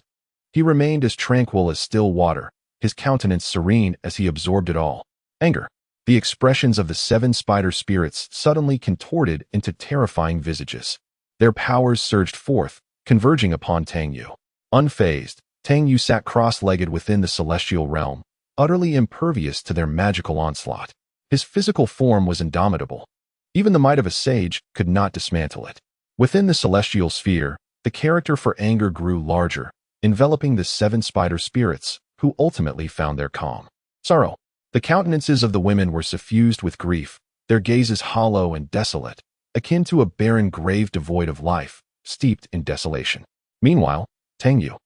he remained as tranquil as still water, his countenance serene as he absorbed it all. Anger. The expressions of the 7 spider spirits suddenly contorted into terrifying visages. Their powers surged forth, converging upon Tang Yu. Unfazed, Tang Yu sat cross-legged within the celestial realm, utterly impervious to their magical onslaught. His physical form was indomitable. Even the might of a sage could not dismantle it. Within the celestial sphere, the character for anger grew larger, enveloping the 7 spider spirits, who ultimately found their calm. Sorrow. The countenances of the women were suffused with grief, their gazes hollow and desolate, akin to a barren grave devoid of life, steeped in desolation. Meanwhile, Tang Yu,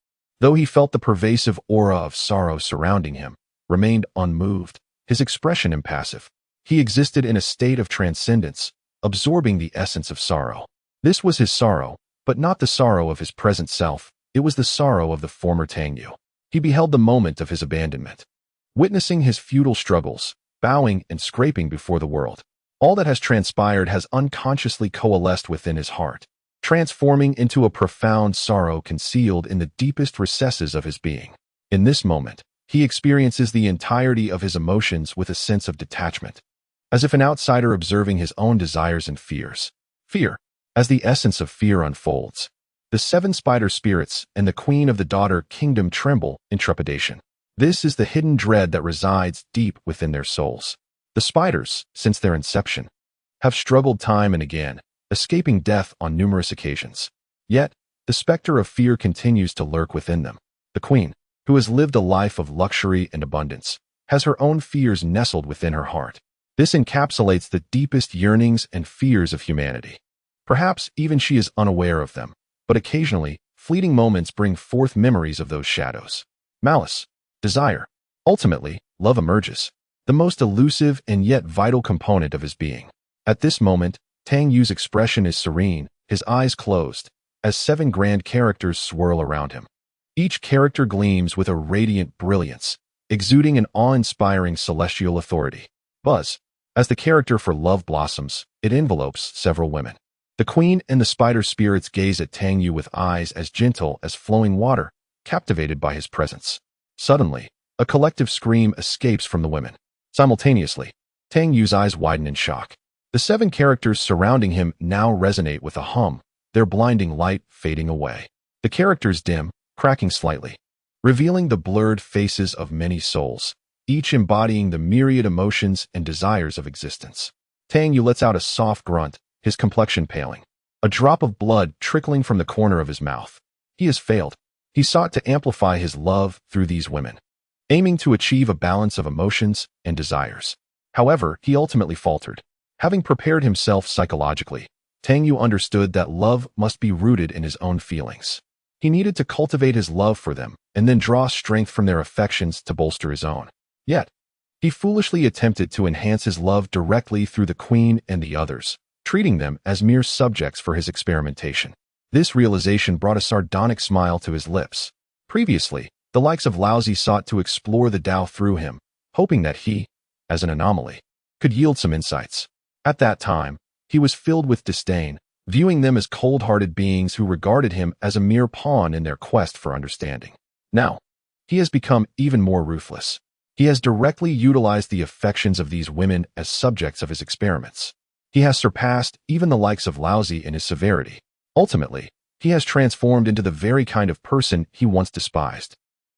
though he felt the pervasive aura of sorrow surrounding him, remained unmoved, his expression impassive. He existed in a state of transcendence, absorbing the essence of sorrow. This was his sorrow, but not the sorrow of his present self. It was the sorrow of the former Tang Yu. He beheld the moment of his abandonment, witnessing his futile struggles, bowing and scraping before the world. All that has transpired has unconsciously coalesced within his heart, transforming into a profound sorrow concealed in the deepest recesses of his being. In this moment, he experiences the entirety of his emotions with a sense of detachment, as if an outsider observing his own desires and fears. Fear. As the essence of fear unfolds, the 7 spider spirits and the queen of the daughter kingdom tremble in trepidation. This is the hidden dread that resides deep within their souls. The spiders, since their inception, have struggled time and again, escaping death on numerous occasions. Yet, the specter of fear continues to lurk within them. The queen, who has lived a life of luxury and abundance, has her own fears nestled within her heart. This encapsulates the deepest yearnings and fears of humanity. Perhaps even she is unaware of them, but occasionally, fleeting moments bring forth memories of those shadows. Malice. Desire. Ultimately, love emerges, the most elusive and yet vital component of his being. At this moment, Tang Yu's expression is serene, his eyes closed, as 7 grand characters swirl around him. Each character gleams with a radiant brilliance, exuding an awe-inspiring celestial authority. Buzz. As the character for love blossoms, it envelopes several women. The queen and the spider spirits gaze at Tang Yu with eyes as gentle as flowing water, captivated by his presence. Suddenly, a collective scream escapes from the women. Simultaneously, Tang Yu's eyes widen in shock. The 7 characters surrounding him now resonate with a hum, their blinding light fading away. The characters dim, cracking slightly, revealing the blurred faces of many souls, each embodying the myriad emotions and desires of existence. Tang Yu lets out a soft grunt, his complexion paling, a drop of blood trickling from the corner of his mouth. He has failed. He sought to amplify his love through these women, aiming to achieve a balance of emotions and desires. However, he ultimately faltered. Having prepared himself psychologically, Tang Yu understood that love must be rooted in his own feelings. He needed to cultivate his love for them and then draw strength from their affections to bolster his own. Yet, he foolishly attempted to enhance his love directly through the queen and the others, treating them as mere subjects for his experimentation. This realization brought a sardonic smile to his lips. Previously, the likes of Laozi sought to explore the Tao through him, hoping that he, as an anomaly, could yield some insights. At that time, he was filled with disdain, viewing them as cold-hearted beings who regarded him as a mere pawn in their quest for understanding. Now, he has become even more ruthless. He has directly utilized the affections of these women as subjects of his experiments. He has surpassed even the likes of Laozi in his severity. Ultimately, he has transformed into the very kind of person he once despised.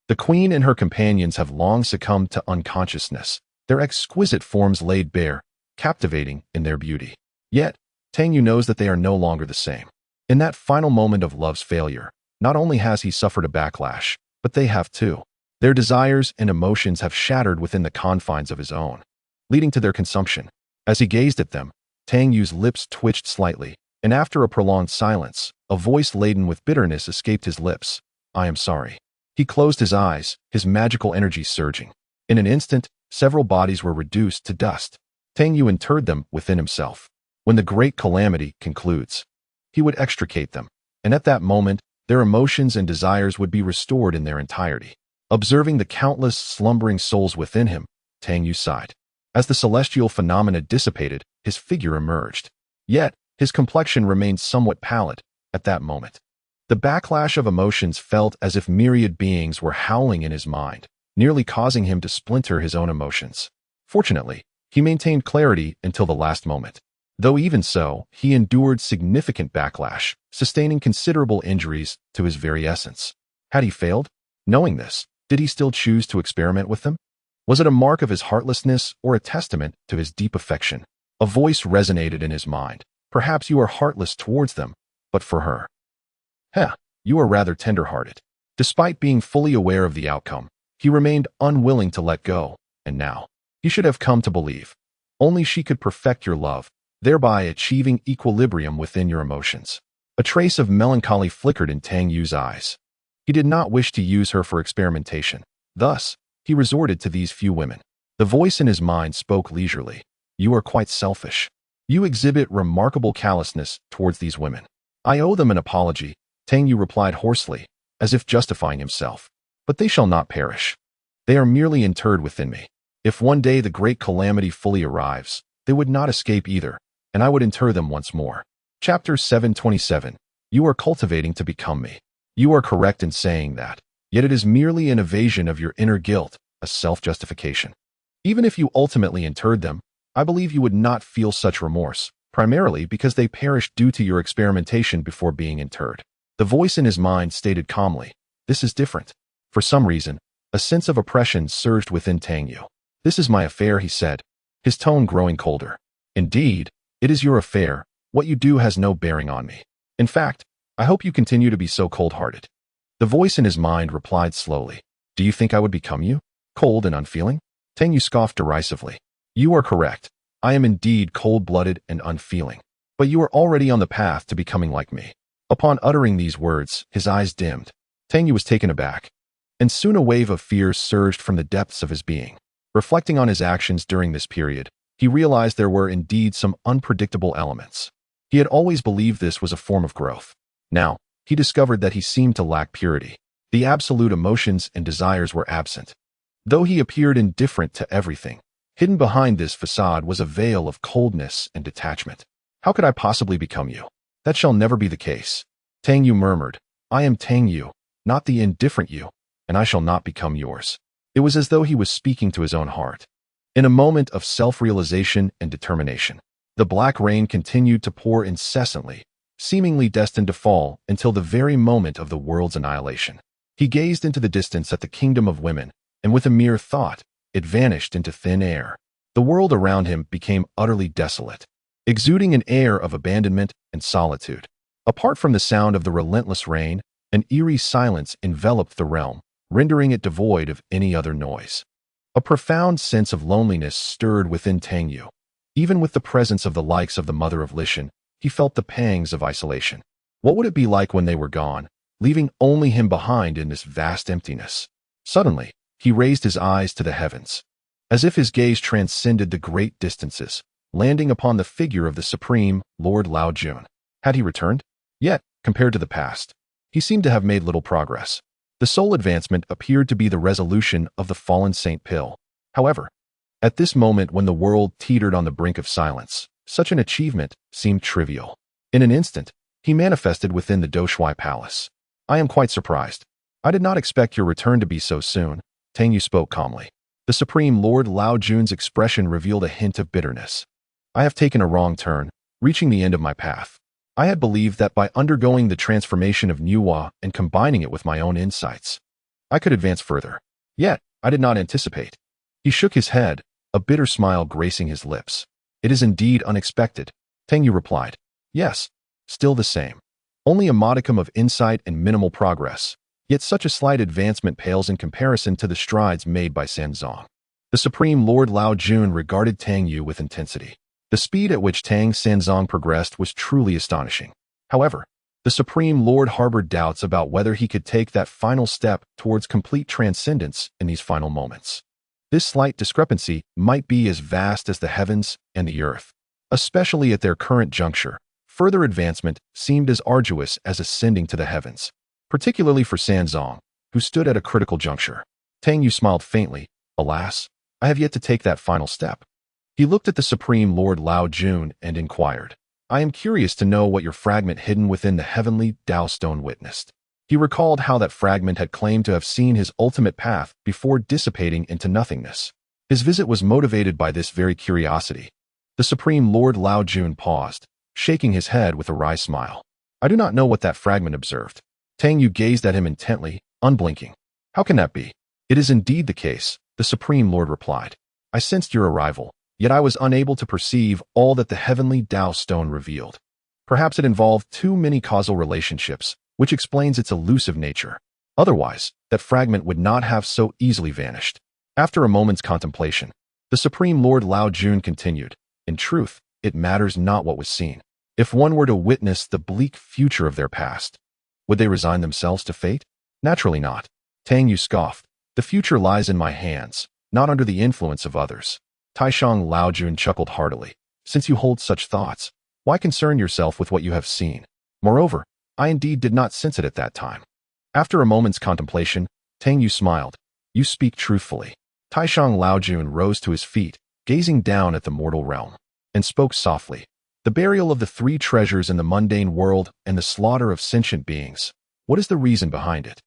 The queen and her companions have long succumbed to unconsciousness, their exquisite forms laid bare, captivating in their beauty. Yet, Tang Yu knows that they are no longer the same. In that final moment of love's failure, not only has he suffered a backlash, but they have too. Their desires and emotions have shattered within the confines of his own, leading to their consumption. As he gazed at them, Tang Yu's lips twitched slightly, and after a prolonged silence, a voice laden with bitterness escaped his lips. "I am sorry." He closed his eyes, his magical energy surging. In an instant, several bodies were reduced to dust. Tang Yu interred them within himself. When the great calamity concludes, he would extricate them, and at that moment, their emotions and desires would be restored in their entirety. Observing the countless slumbering souls within him, Tang Yu sighed. As the celestial phenomena dissipated, his figure emerged. Yet, his complexion remained somewhat pallid at that moment. The backlash of emotions felt as if myriad beings were howling in his mind, nearly causing him to splinter his own emotions. Fortunately, he maintained clarity until the last moment. Though even so, he endured significant backlash, sustaining considerable injuries to his very essence. Had he failed? Knowing this, did he still choose to experiment with them? Was it a mark of his heartlessness or a testament to his deep affection? A voice resonated in his mind. Perhaps you are heartless towards them, but for her. You are rather tender-hearted. Despite being fully aware of the outcome, he remained unwilling to let go, and now, he should have come to believe. Only she could perfect your love, thereby achieving equilibrium within your emotions. A trace of melancholy flickered in Tang Yu's eyes. He did not wish to use her for experimentation. Thus, he resorted to these few women. The voice in his mind spoke leisurely. You are quite selfish. You exhibit remarkable callousness towards these women. I owe them an apology, Tang Yu replied hoarsely, as if justifying himself. But they shall not perish. They are merely interred within me. If one day the great calamity fully arrives, they would not escape either, and I would inter them once more. Chapter 727. You are cultivating to become me. You are correct in saying that, yet it is merely an evasion of your inner guilt, a self-justification. Even if you ultimately interred them, I believe you would not feel such remorse, primarily because they perished due to your experimentation before being interred. The voice in his mind stated calmly, this is different. For some reason, a sense of oppression surged within Tang Yu. This is my affair, he said, his tone growing colder. Indeed, it is your affair. What you do has no bearing on me. In fact, I hope you continue to be so cold-hearted. The voice in his mind replied slowly, do you think I would become you? Cold and unfeeling? Tang Yu scoffed derisively. You are correct. I am indeed cold-blooded and unfeeling. But you are already on the path to becoming like me. Upon uttering these words, his eyes dimmed. Tang Yu was taken aback. And soon a wave of fear surged from the depths of his being. Reflecting on his actions during this period, he realized there were indeed some unpredictable elements. He had always believed this was a form of growth. Now, he discovered that he seemed to lack purity. The absolute emotions and desires were absent. Though he appeared indifferent to everything, hidden behind this facade was a veil of coldness and detachment. How could I possibly become you? That shall never be the case. Tang Yu murmured, I am Tang Yu, not the indifferent you, and I shall not become yours. It was as though he was speaking to his own heart. In a moment of self-realization and determination, the black rain continued to pour incessantly, seemingly destined to fall until the very moment of the world's annihilation. He gazed into the distance at the kingdom of women, and with a mere thought, it vanished into thin air. The world around him became utterly desolate, exuding an air of abandonment and solitude. Apart from the sound of the relentless rain, an eerie silence enveloped the realm, rendering it devoid of any other noise. A profound sense of loneliness stirred within Tang Yu. Even with the presence of the likes of the mother of Lishan, he felt the pangs of isolation. What would it be like when they were gone, leaving only him behind in this vast emptiness? Suddenly, he raised his eyes to the heavens, as if his gaze transcended the great distances, landing upon the figure of the supreme Lord Lao Jun. Had he returned? Yet, compared to the past, he seemed to have made little progress. The sole advancement appeared to be the resolution of the fallen Saint Pill. However, at this moment when the world teetered on the brink of silence, such an achievement seemed trivial. In an instant, he manifested within the Doshui Palace. I am quite surprised. I did not expect your return to be so soon, Tang Yu spoke calmly. The Supreme Lord Lao Jun's expression revealed a hint of bitterness. I have taken a wrong turn, reaching the end of my path. I had believed that by undergoing the transformation of Nuwa and combining it with my own insights, I could advance further. Yet, I did not anticipate. He shook his head, a bitter smile gracing his lips. It is indeed unexpected, Tang Yu replied. Yes, still the same. Only a modicum of insight and minimal progress, yet such a slight advancement pales in comparison to the strides made by Sanzong. The Supreme Lord Lao Jun regarded Tang Yu with intensity. The speed at which Tang Sanzong progressed was truly astonishing. However, the Supreme Lord harbored doubts about whether he could take that final step towards complete transcendence in these final moments. This slight discrepancy might be as vast as the heavens and the earth. Especially at their current juncture, further advancement seemed as arduous as ascending to the heavens, particularly for Sanzong, who stood at a critical juncture. Tang Yu smiled faintly. Alas, I have yet to take that final step. He looked at the Supreme Lord Lao Jun and inquired, I am curious to know what your fragment hidden within the heavenly Tao stone witnessed. He recalled how that fragment had claimed to have seen his ultimate path before dissipating into nothingness. His visit was motivated by this very curiosity. The Supreme Lord Lao Jun paused, shaking his head with a wry smile. I do not know what that fragment observed. Tang Yu gazed at him intently, unblinking. How can that be? It is indeed the case, the Supreme Lord replied. I sensed your arrival, yet I was unable to perceive all that the heavenly Tao stone revealed. Perhaps it involved too many causal relationships, which explains its elusive nature. Otherwise, that fragment would not have so easily vanished. After a moment's contemplation, the Supreme Lord Lao Jun continued, in truth, it matters not what was seen. If one were to witness the bleak future of their past, would they resign themselves to fate? Naturally not. Tang Yu scoffed. The future lies in my hands, not under the influence of others. Taishang Lao Jun chuckled heartily. Since you hold such thoughts, why concern yourself with what you have seen? Moreover, I indeed did not sense it at that time. After a moment's contemplation, Tang Yu smiled. You speak truthfully. Taishang Lao Jun rose to his feet, gazing down at the mortal realm, and spoke softly. The burial of the three treasures in the mundane world and the slaughter of sentient beings. What is the reason behind it?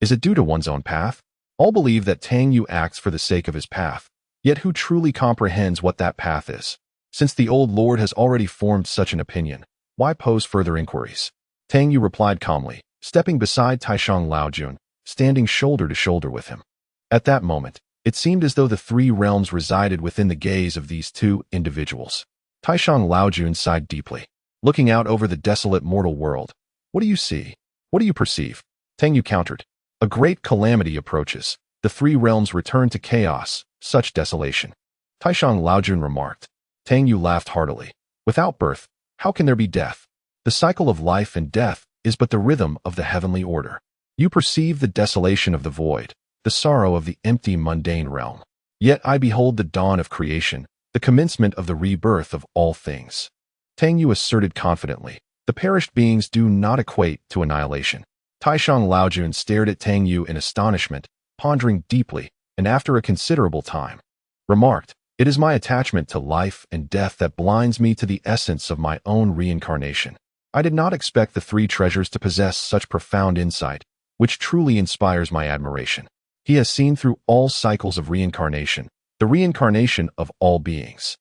Is it due to one's own path? All believe that Tang Yu acts for the sake of his path, yet who truly comprehends what that path is? Since the old lord has already formed such an opinion, why pose further inquiries? Tang Yu replied calmly, stepping beside Taishang Lao Jun, standing shoulder to shoulder with him. At that moment, it seemed as though the three realms resided within the gaze of these two individuals. Taishang Lao Jun sighed deeply, looking out over the desolate mortal world. What do you see? What do you perceive? Tang Yu countered. A great calamity approaches. The three realms return to chaos, such desolation. Taishang Lao Jun remarked. Tang Yu laughed heartily. Without birth, how can there be death? The cycle of life and death is but the rhythm of the heavenly order. You perceive the desolation of the void, the sorrow of the empty mundane realm. Yet I behold the dawn of creation, the commencement of the rebirth of all things. Tang Yu asserted confidently. The perished beings do not equate to annihilation. Taishang Lao Jun stared at Tang Yu in astonishment, pondering deeply, and after a considerable time, remarked, It is my attachment to life and death that blinds me to the essence of my own reincarnation. I did not expect the three treasures to possess such profound insight, which truly inspires my admiration. He has seen through all cycles of reincarnation, the reincarnation of all beings.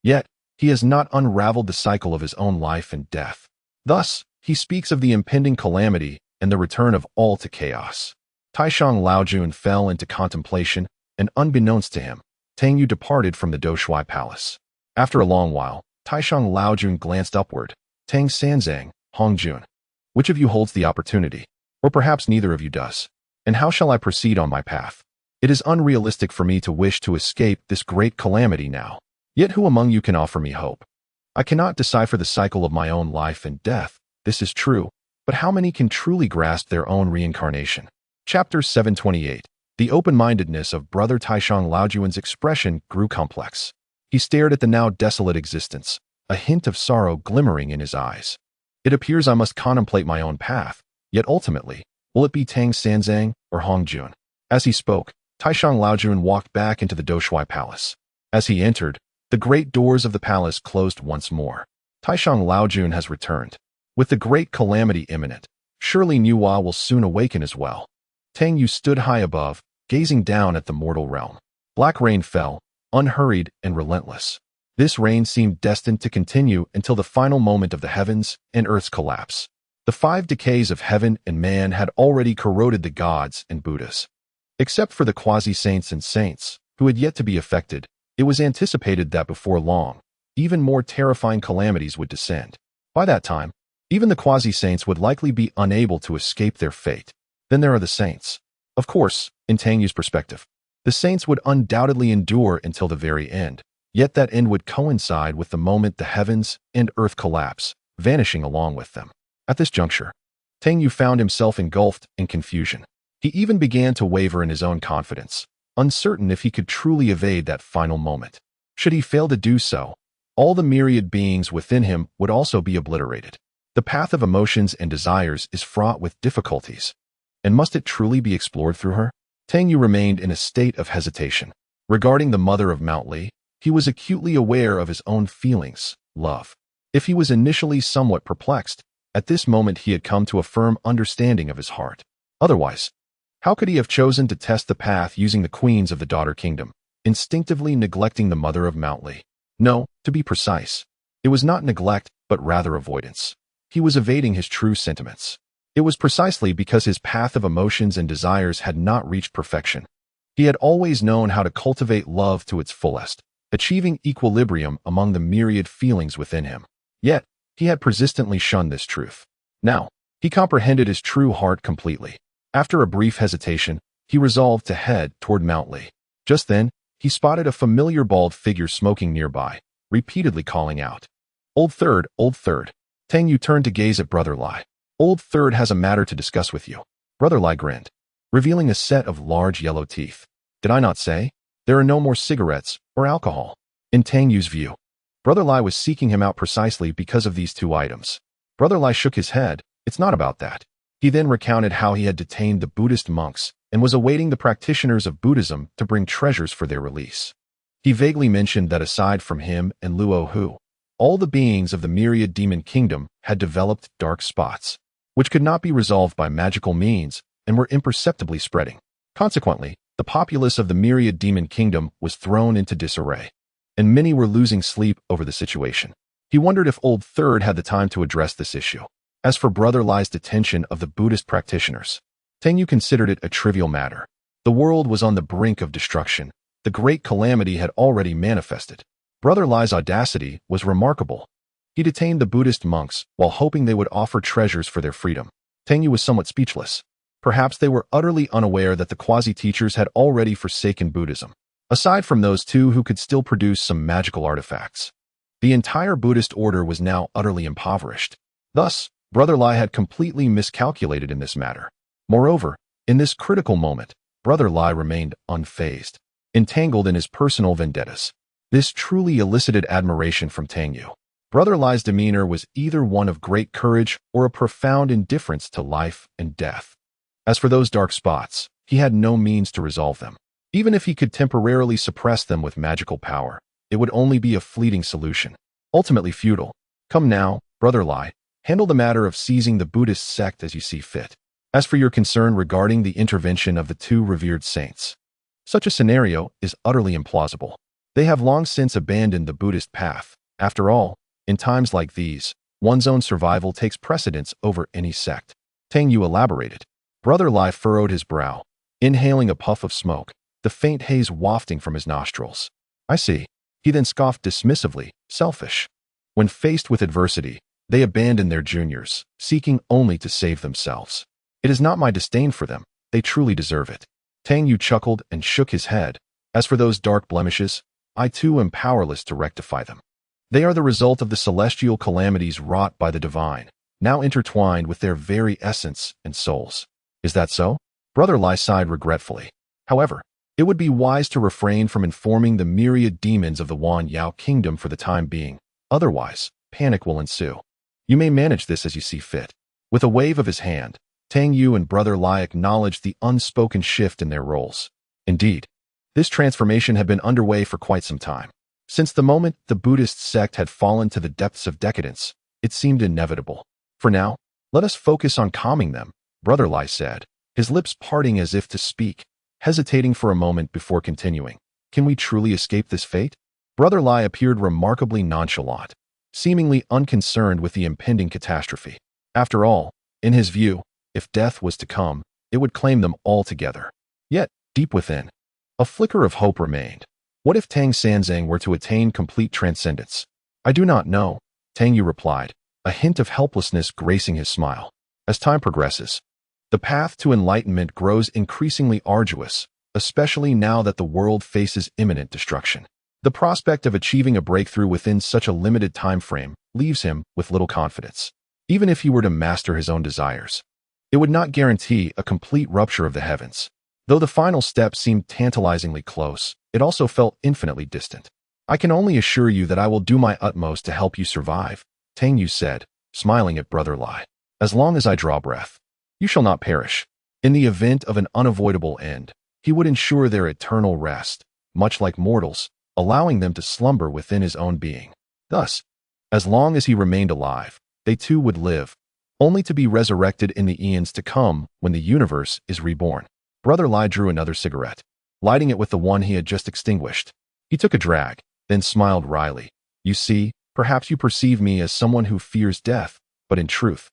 Yet, he has not unraveled the cycle of his own life and death. Thus, he speaks of the impending calamity and the return of all to chaos. Taishang Lao Jun fell into contemplation, and unbeknownst to him, Tang Yu departed from the Doshui Palace. After a long while, Taishang Lao Jun glanced upward. Tang Sanzang, Hong Jun. Which of you holds the opportunity? Or perhaps neither of you does. And how shall I proceed on my path? It is unrealistic for me to wish to escape this great calamity now. Yet who among you can offer me hope? I cannot decipher the cycle of my own life and death, this is true, but how many can truly grasp their own reincarnation? Chapter 728. The open-mindedness of Brother Taishang Laojuan's expression grew complex. He stared at the now desolate existence, a hint of sorrow glimmering in his eyes. It appears I must contemplate my own path, yet ultimately, will it be Tang Sanzang or Hong Jun? As he spoke, Taishang Laojun walked back into the Doshui Palace. As he entered, the great doors of the palace closed once more. Taishang Laojun has returned. With the great calamity imminent, surely Nuwa will soon awaken as well. Tang Yu stood high above, gazing down at the mortal realm. Black rain fell, unhurried and relentless. This rain seemed destined to continue until the final moment of the heavens and earth's collapse. The 5 decays of heaven and man had already corroded the gods and Buddhas. Except for the quasi-saints and saints, who had yet to be affected, it was anticipated that before long, even more terrifying calamities would descend. By that time, even the quasi-saints would likely be unable to escape their fate. Then there are the saints. Of course, in Tang Yu's perspective, the saints would undoubtedly endure until the very end, yet that end would coincide with the moment the heavens and earth collapse, vanishing along with them. At this juncture, Tang Yu found himself engulfed in confusion. He even began to waver in his own confidence, uncertain if he could truly evade that final moment. Should he fail to do so, all the myriad beings within him would also be obliterated. The path of emotions and desires is fraught with difficulties. And must it truly be explored through her? Tang Yu remained in a state of hesitation. Regarding the mother of Mount Li, He was acutely aware of his own feelings, love. If he was initially somewhat perplexed, at this moment he had come to a firm understanding of his heart. Otherwise, how could he have chosen to test the path using the queens of the daughter kingdom, instinctively neglecting the mother of Mountly? No, to be precise, it was not neglect, but rather avoidance. He was evading his true sentiments. It was precisely because his path of emotions and desires had not reached perfection. He had always known how to cultivate love to its fullest, achieving equilibrium among the myriad feelings within him. Yet, he had persistently shunned this truth. Now, he comprehended his true heart completely. After a brief hesitation, he resolved to head toward Mountly. Just then, he spotted a familiar bald figure smoking nearby, repeatedly calling out, Old Third, Old Third." Tang Yu turned to gaze at Brother Lai. "Old Third has a matter to discuss with you." Brother Lai grinned, revealing a set of large yellow teeth. "Did I not say? There are no more cigarettes or alcohol." In Tang Yu's view, Brother Lai was seeking him out precisely because of these two items. Brother Lai shook his head. "It's not about that." He then recounted how he had detained the Buddhist monks and was awaiting the practitioners of Buddhism to bring treasures for their release. He vaguely mentioned that aside from him and Luo Hu, all the beings of the myriad demon kingdom had developed dark spots, which could not be resolved by magical means and were imperceptibly spreading. Consequently, the populace of the myriad demon kingdom was thrown into disarray, and many were losing sleep over the situation. He wondered if Old Third had the time to address this issue. As for Brother Lai's detention of the Buddhist practitioners, Tang Yu considered it a trivial matter. The world was on the brink of destruction. The great calamity had already manifested. Brother Lai's audacity was remarkable. He detained the Buddhist monks while hoping they would offer treasures for their freedom. Tang Yu was somewhat speechless. Perhaps they were utterly unaware that the quasi-teachers had already forsaken Buddhism. Aside from those two who could still produce some magical artifacts, the entire Buddhist order was now utterly impoverished. Thus, Brother Lai had completely miscalculated in this matter. Moreover, in this critical moment, Brother Lai remained unfazed, entangled in his personal vendettas. This truly elicited admiration from Tang Yu. Brother Lai's demeanor was either one of great courage or a profound indifference to life and death. As for those dark spots, he had no means to resolve them. Even if he could temporarily suppress them with magical power, it would only be a fleeting solution, ultimately futile. Come now, Brother Lai, handle the matter of seizing the Buddhist sect as you see fit. As for your concern regarding the intervention of the two revered saints, such a scenario is utterly implausible. They have long since abandoned the Buddhist path. After all, in times like these, one's own survival takes precedence over any sect. Tang Yu elaborated. Brother Lai furrowed his brow, inhaling a puff of smoke, the faint haze wafting from his nostrils. "I see." He then scoffed dismissively, "Selfish. When faced with adversity, they abandon their juniors, seeking only to save themselves. It is not my disdain for them. They truly deserve it." Tang Yu chuckled and shook his head. "As for those dark blemishes, I too am powerless to rectify them. They are the result of the celestial calamities wrought by the divine, now intertwined with their very essence and souls." "Is that so?" Brother Lai sighed regretfully. "However, it would be wise to refrain from informing the myriad demons of the Wan Yao kingdom for the time being. Otherwise, panic will ensue. You may manage this as you see fit." With a wave of his hand, Tang Yu and Brother Lai acknowledged the unspoken shift in their roles. Indeed, this transformation had been underway for quite some time. Since the moment the Buddhist sect had fallen to the depths of decadence, it seemed inevitable. "For now, let us focus on calming them," Brother Lai said, his lips parting as if to speak, hesitating for a moment before continuing. "Can we truly escape this fate?" Brother Lai appeared remarkably nonchalant, seemingly unconcerned with the impending catastrophe. After all, in his view, if death was to come, it would claim them altogether. Yet, deep within, a flicker of hope remained. What if Tang Sanzang were to attain complete transcendence? "I do not know," Tang Yu replied, a hint of helplessness gracing his smile. As time progresses, the path to enlightenment grows increasingly arduous, especially now that the world faces imminent destruction. The prospect of achieving a breakthrough within such a limited time frame leaves him with little confidence. Even if he were to master his own desires, it would not guarantee a complete rupture of the heavens. Though the final step seemed tantalizingly close, it also felt infinitely distant. "I can only assure you that I will do my utmost to help you survive," Tang Yu said, smiling at Brother Lai. "As long as I draw breath, you shall not perish." In the event of an unavoidable end, he would ensure their eternal rest. Much like mortals, allowing them to slumber within his own being. Thus, as long as he remained alive, they too would live, only to be resurrected in the eons to come when the universe is reborn. Brother Lai drew another cigarette, lighting it with the one he had just extinguished. He took a drag, then smiled wryly. You see, perhaps you perceive me as someone who fears death, but in truth,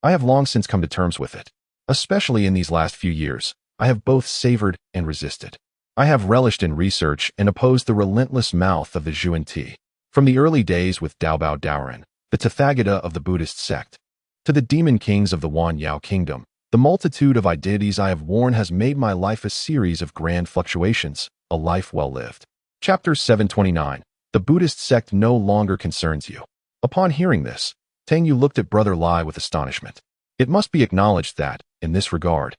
I have long since come to terms with it. Especially in these last few years, I have both savored and resisted. I have relished in research and opposed the relentless mouth of the Zhuan-Ti. From the early days with Daobao Daoren, the Tathagata of the Buddhist sect, to the demon kings of the Wan Yao kingdom, the multitude of identities I have worn has made my life a series of grand fluctuations, a life well lived. Chapter 729. The Buddhist sect no longer concerns you. Upon hearing this, Tang Yu looked at Brother Lai with astonishment. It must be acknowledged that, in this regard,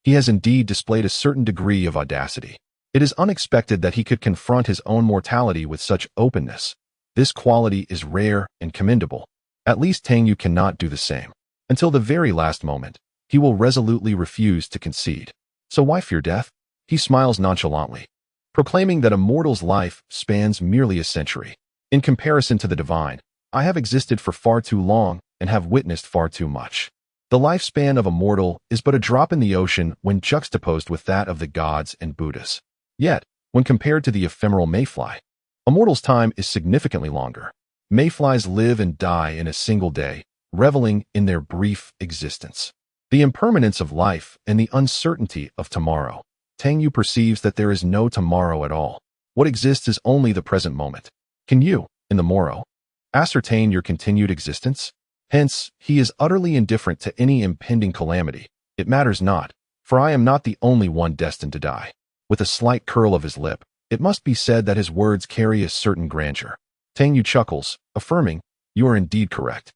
he has indeed displayed a certain degree of audacity. It is unexpected that he could confront his own mortality with such openness. This quality is rare and commendable. At least Tang Yu cannot do the same. Until the very last moment, he will resolutely refuse to concede. So why fear death? He smiles nonchalantly, proclaiming that a mortal's life spans merely a century. In comparison to the divine, I have existed for far too long and have witnessed far too much. The lifespan of a mortal is but a drop in the ocean when juxtaposed with that of the gods and Buddhas. Yet, when compared to the ephemeral mayfly, a mortal's time is significantly longer. Mayflies live and die in a single day, reveling in their brief existence. The impermanence of life and the uncertainty of tomorrow. Tang Yu perceives that there is no tomorrow at all. What exists is only the present moment. Can you, in the morrow, ascertain your continued existence? Hence, he is utterly indifferent to any impending calamity. It matters not, for I am not the only one destined to die. With a slight curl of his lip, it must be said that his words carry a certain grandeur. Tang Yu chuckles, affirming, you are indeed correct.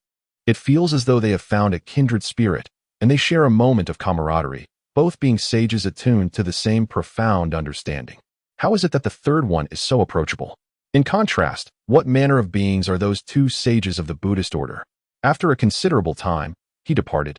It feels as though they have found a kindred spirit, and they share a moment of camaraderie, both being sages attuned to the same profound understanding. How is it that the third one is so approachable? In contrast, what manner of beings are those two sages of the Buddhist order? After a considerable time, he departed,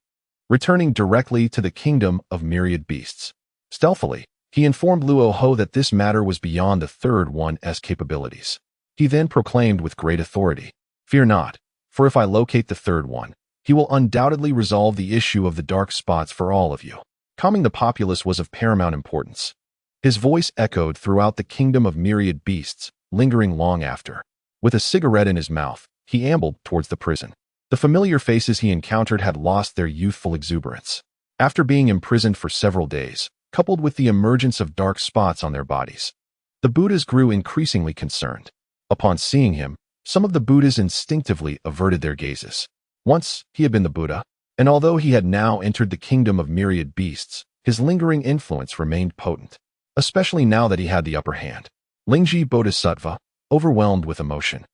returning directly to the kingdom of myriad beasts. Stealthily, he informed Luo Ho that this matter was beyond the third one's capabilities. He then proclaimed with great authority, fear not, for if I locate the third one, he will undoubtedly resolve the issue of the dark spots for all of you. Calming the populace was of paramount importance. His voice echoed throughout the kingdom of myriad beasts, lingering long after. With a cigarette in his mouth, he ambled towards the prison. The familiar faces he encountered had lost their youthful exuberance. After being imprisoned for several days, coupled with the emergence of dark spots on their bodies, the Buddhas grew increasingly concerned. Upon seeing him, some of the Buddhas instinctively averted their gazes. Once, he had been the Buddha, and although he had now entered the kingdom of myriad beasts, his lingering influence remained potent, especially now that he had the upper hand. Lingji Bodhisattva, overwhelmed with emotion,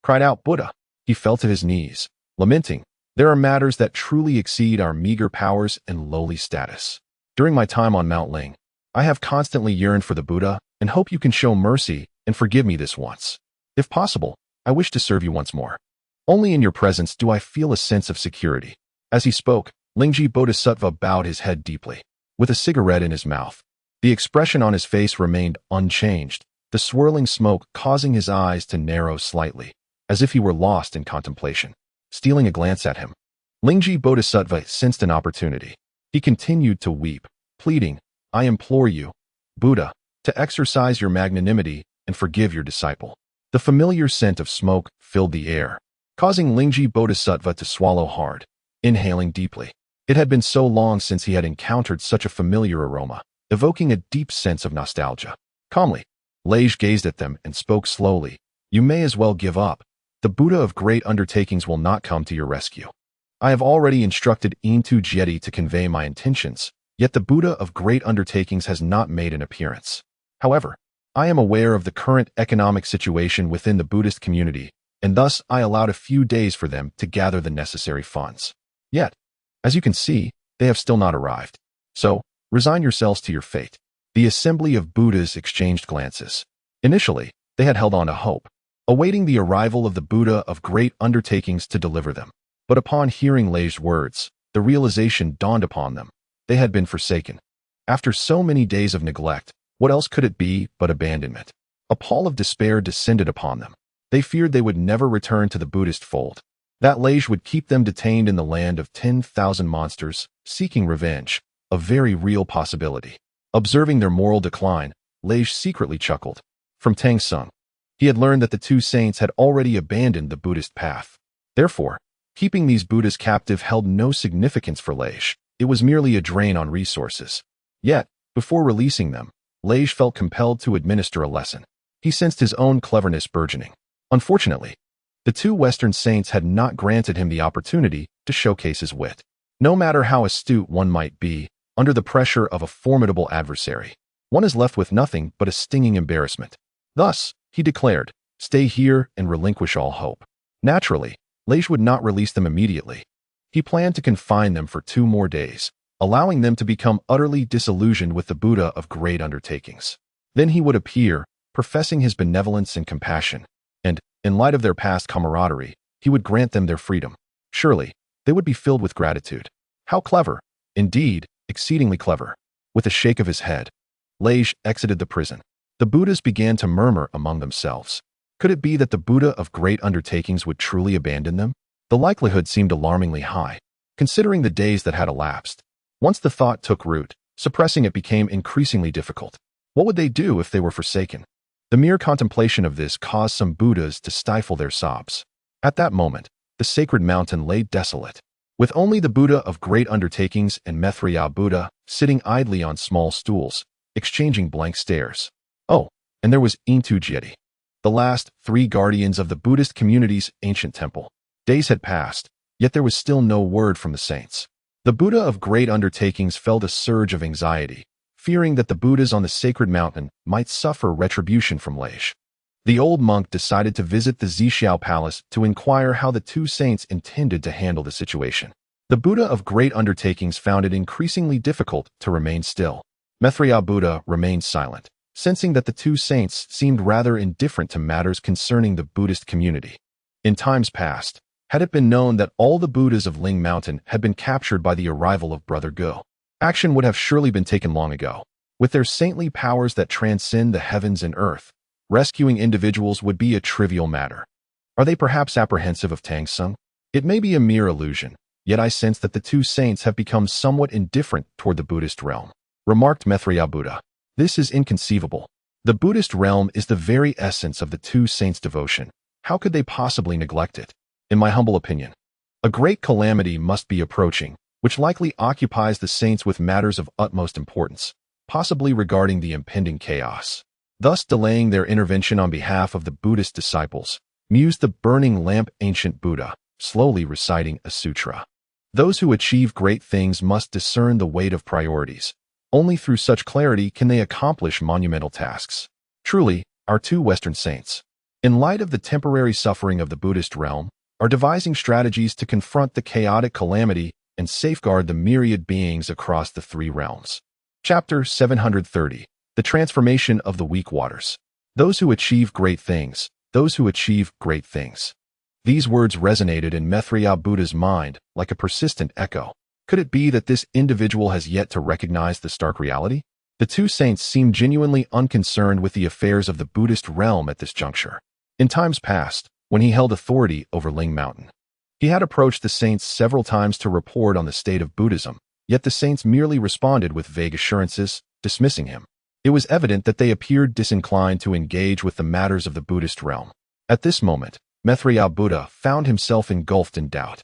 cried out, Buddha! He fell to his knees, lamenting, there are matters that truly exceed our meager powers and lowly status. During my time on Mount Ling, I have constantly yearned for the Buddha and hope you can show mercy and forgive me this once. If possible, I wish to serve you once more. Only in your presence do I feel a sense of security. As he spoke, Lingji Bodhisattva bowed his head deeply, with a cigarette in his mouth. The expression on his face remained unchanged, the swirling smoke causing his eyes to narrow slightly, as if he were lost in contemplation. Stealing a glance at him, Lingji Bodhisattva sensed an opportunity. He continued to weep, pleading, I implore you, Buddha, to exercise your magnanimity and forgive your disciple. The familiar scent of smoke filled the air, causing Lingji Bodhisattva to swallow hard, inhaling deeply. It had been so long since he had encountered such a familiar aroma, evoking a deep sense of nostalgia. Calmly, Lage gazed at them and spoke slowly, you may as well give up. The Buddha of great undertakings will not come to your rescue. I have already instructed 9Journey to convey my intentions, yet the Buddha of great undertakings has not made an appearance. However, I am aware of the current economic situation within the Buddhist community, and thus I allowed a few days for them to gather the necessary funds. Yet, as you can see, they have still not arrived. So, resign yourselves to your fate. The assembly of Buddhas exchanged glances. Initially, they had held on to hope, awaiting the arrival of the Buddha of great undertakings to deliver them. But upon hearing Lei's words, the realization dawned upon them. They had been forsaken. After so many days of neglect, what else could it be but abandonment? A pall of despair descended upon them. They feared they would never return to the Buddhist fold. That Lage would keep them detained in the land of 10,000 monsters, seeking revenge, a very real possibility. Observing their moral decline, Lage secretly chuckled. From Tang Sung, he had learned that the two saints had already abandoned the Buddhist path. Therefore, keeping these Buddhas captive held no significance for Lage. It was merely a drain on resources. Yet, before releasing them, Lage felt compelled to administer a lesson. He sensed his own cleverness burgeoning. Unfortunately, the two Western saints had not granted him the opportunity to showcase his wit. No matter how astute one might be, under the pressure of a formidable adversary, one is left with nothing but a stinging embarrassment. Thus, he declared, "Stay here and relinquish all hope." Naturally, Lage would not release them immediately. He planned to confine them for 2 more days, allowing them to become utterly disillusioned with the Buddha of great undertakings. Then he would appear, professing his benevolence and compassion, and, in light of their past camaraderie, he would grant them their freedom. Surely, they would be filled with gratitude. How clever! Indeed, exceedingly clever. With a shake of his head, Lage exited the prison. The Buddhas began to murmur among themselves. Could it be that the Buddha of great undertakings would truly abandon them? The likelihood seemed alarmingly high, considering the days that had elapsed. Once the thought took root, suppressing it became increasingly difficult. What would they do if they were forsaken? The mere contemplation of this caused some Buddhas to stifle their sobs. At that moment, the sacred mountain lay desolate, with only the Buddha of great undertakings and Maitreya Buddha sitting idly on small stools, exchanging blank stares. Oh, and there was 9Journey, the last 3 guardians of the Buddhist community's ancient temple. Days had passed, yet there was still no word from the saints. The Buddha of great undertakings felt a surge of anxiety, fearing that the Buddhas on the sacred mountain might suffer retribution from Lage. The old monk decided to visit the Zixiao Palace to inquire how the two saints intended to handle the situation. The Buddha of great undertakings found it increasingly difficult to remain still. Maitreya Buddha remained silent, sensing that the two saints seemed rather indifferent to matters concerning the Buddhist community. In times past, had it been known that all the Buddhas of Ling Mountain had been captured by the arrival of Brother Gu, action would have surely been taken long ago. With their saintly powers that transcend the heavens and earth, rescuing individuals would be a trivial matter. Are they perhaps apprehensive of Tang Sung? It may be a mere illusion, yet I sense that the two saints have become somewhat indifferent toward the Buddhist realm, remarked Maitreya Buddha. This is inconceivable. The Buddhist realm is the very essence of the two saints' devotion. How could they possibly neglect it? In my humble opinion, a great calamity must be approaching, which likely occupies the saints with matters of utmost importance, possibly regarding the impending chaos, thus delaying their intervention on behalf of the Buddhist disciples, mused the burning lamp ancient Buddha, slowly reciting a sutra. Those who achieve great things must discern the weight of priorities. Only through such clarity can they accomplish monumental tasks. Truly, our two Western saints, in light of the temporary suffering of the Buddhist realm, are devising strategies to confront the chaotic calamity and safeguard the myriad beings across the 3 realms. Chapter 730. The Transformation of the Weak Waters. Those who achieve great things, those who achieve great things. These words resonated in Maitreya Buddha's mind like a persistent echo. Could it be that this individual has yet to recognize the stark reality? The two saints seemed genuinely unconcerned with the affairs of the Buddhist realm at this juncture. In times past, when he held authority over Ling Mountain, he had approached the saints several times to report on the state of Buddhism, yet the saints merely responded with vague assurances, dismissing him. It was evident that they appeared disinclined to engage with the matters of the Buddhist realm. At this moment, Maitreya Buddha found himself engulfed in doubt.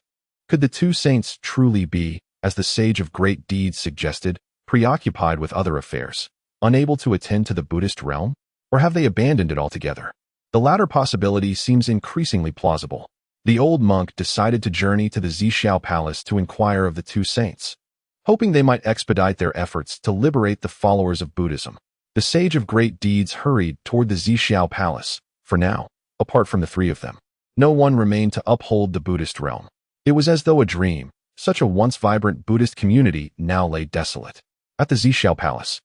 Could the two saints truly be, as the sage of great deeds suggested, preoccupied with other affairs, unable to attend to the Buddhist realm? Or have they abandoned it altogether? The latter possibility seems increasingly plausible. The old monk decided to journey to the Zixiao Palace to inquire of the two saints, hoping they might expedite their efforts to liberate the followers of Buddhism. The sage of great deeds hurried toward the Zixiao Palace. For now, apart from the 3 of them, no one remained to uphold the Buddhist realm. It was as though a dream. Such a once vibrant Buddhist community now lay desolate. At the Zixiao Palace,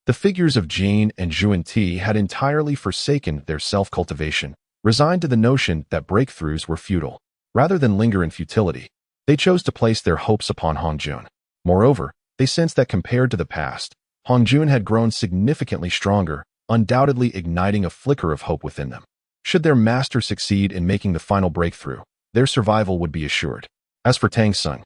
the figures of Jane and Zhuan-Ti had entirely forsaken their self-cultivation, resigned to the notion that breakthroughs were futile. Rather than linger in futility, they chose to place their hopes upon Hongjun. Moreover, they sensed that compared to the past, Hongjun had grown significantly stronger, undoubtedly igniting a flicker of hope within them. Should their master succeed in making the final breakthrough, their survival would be assured. As for Tang Sung,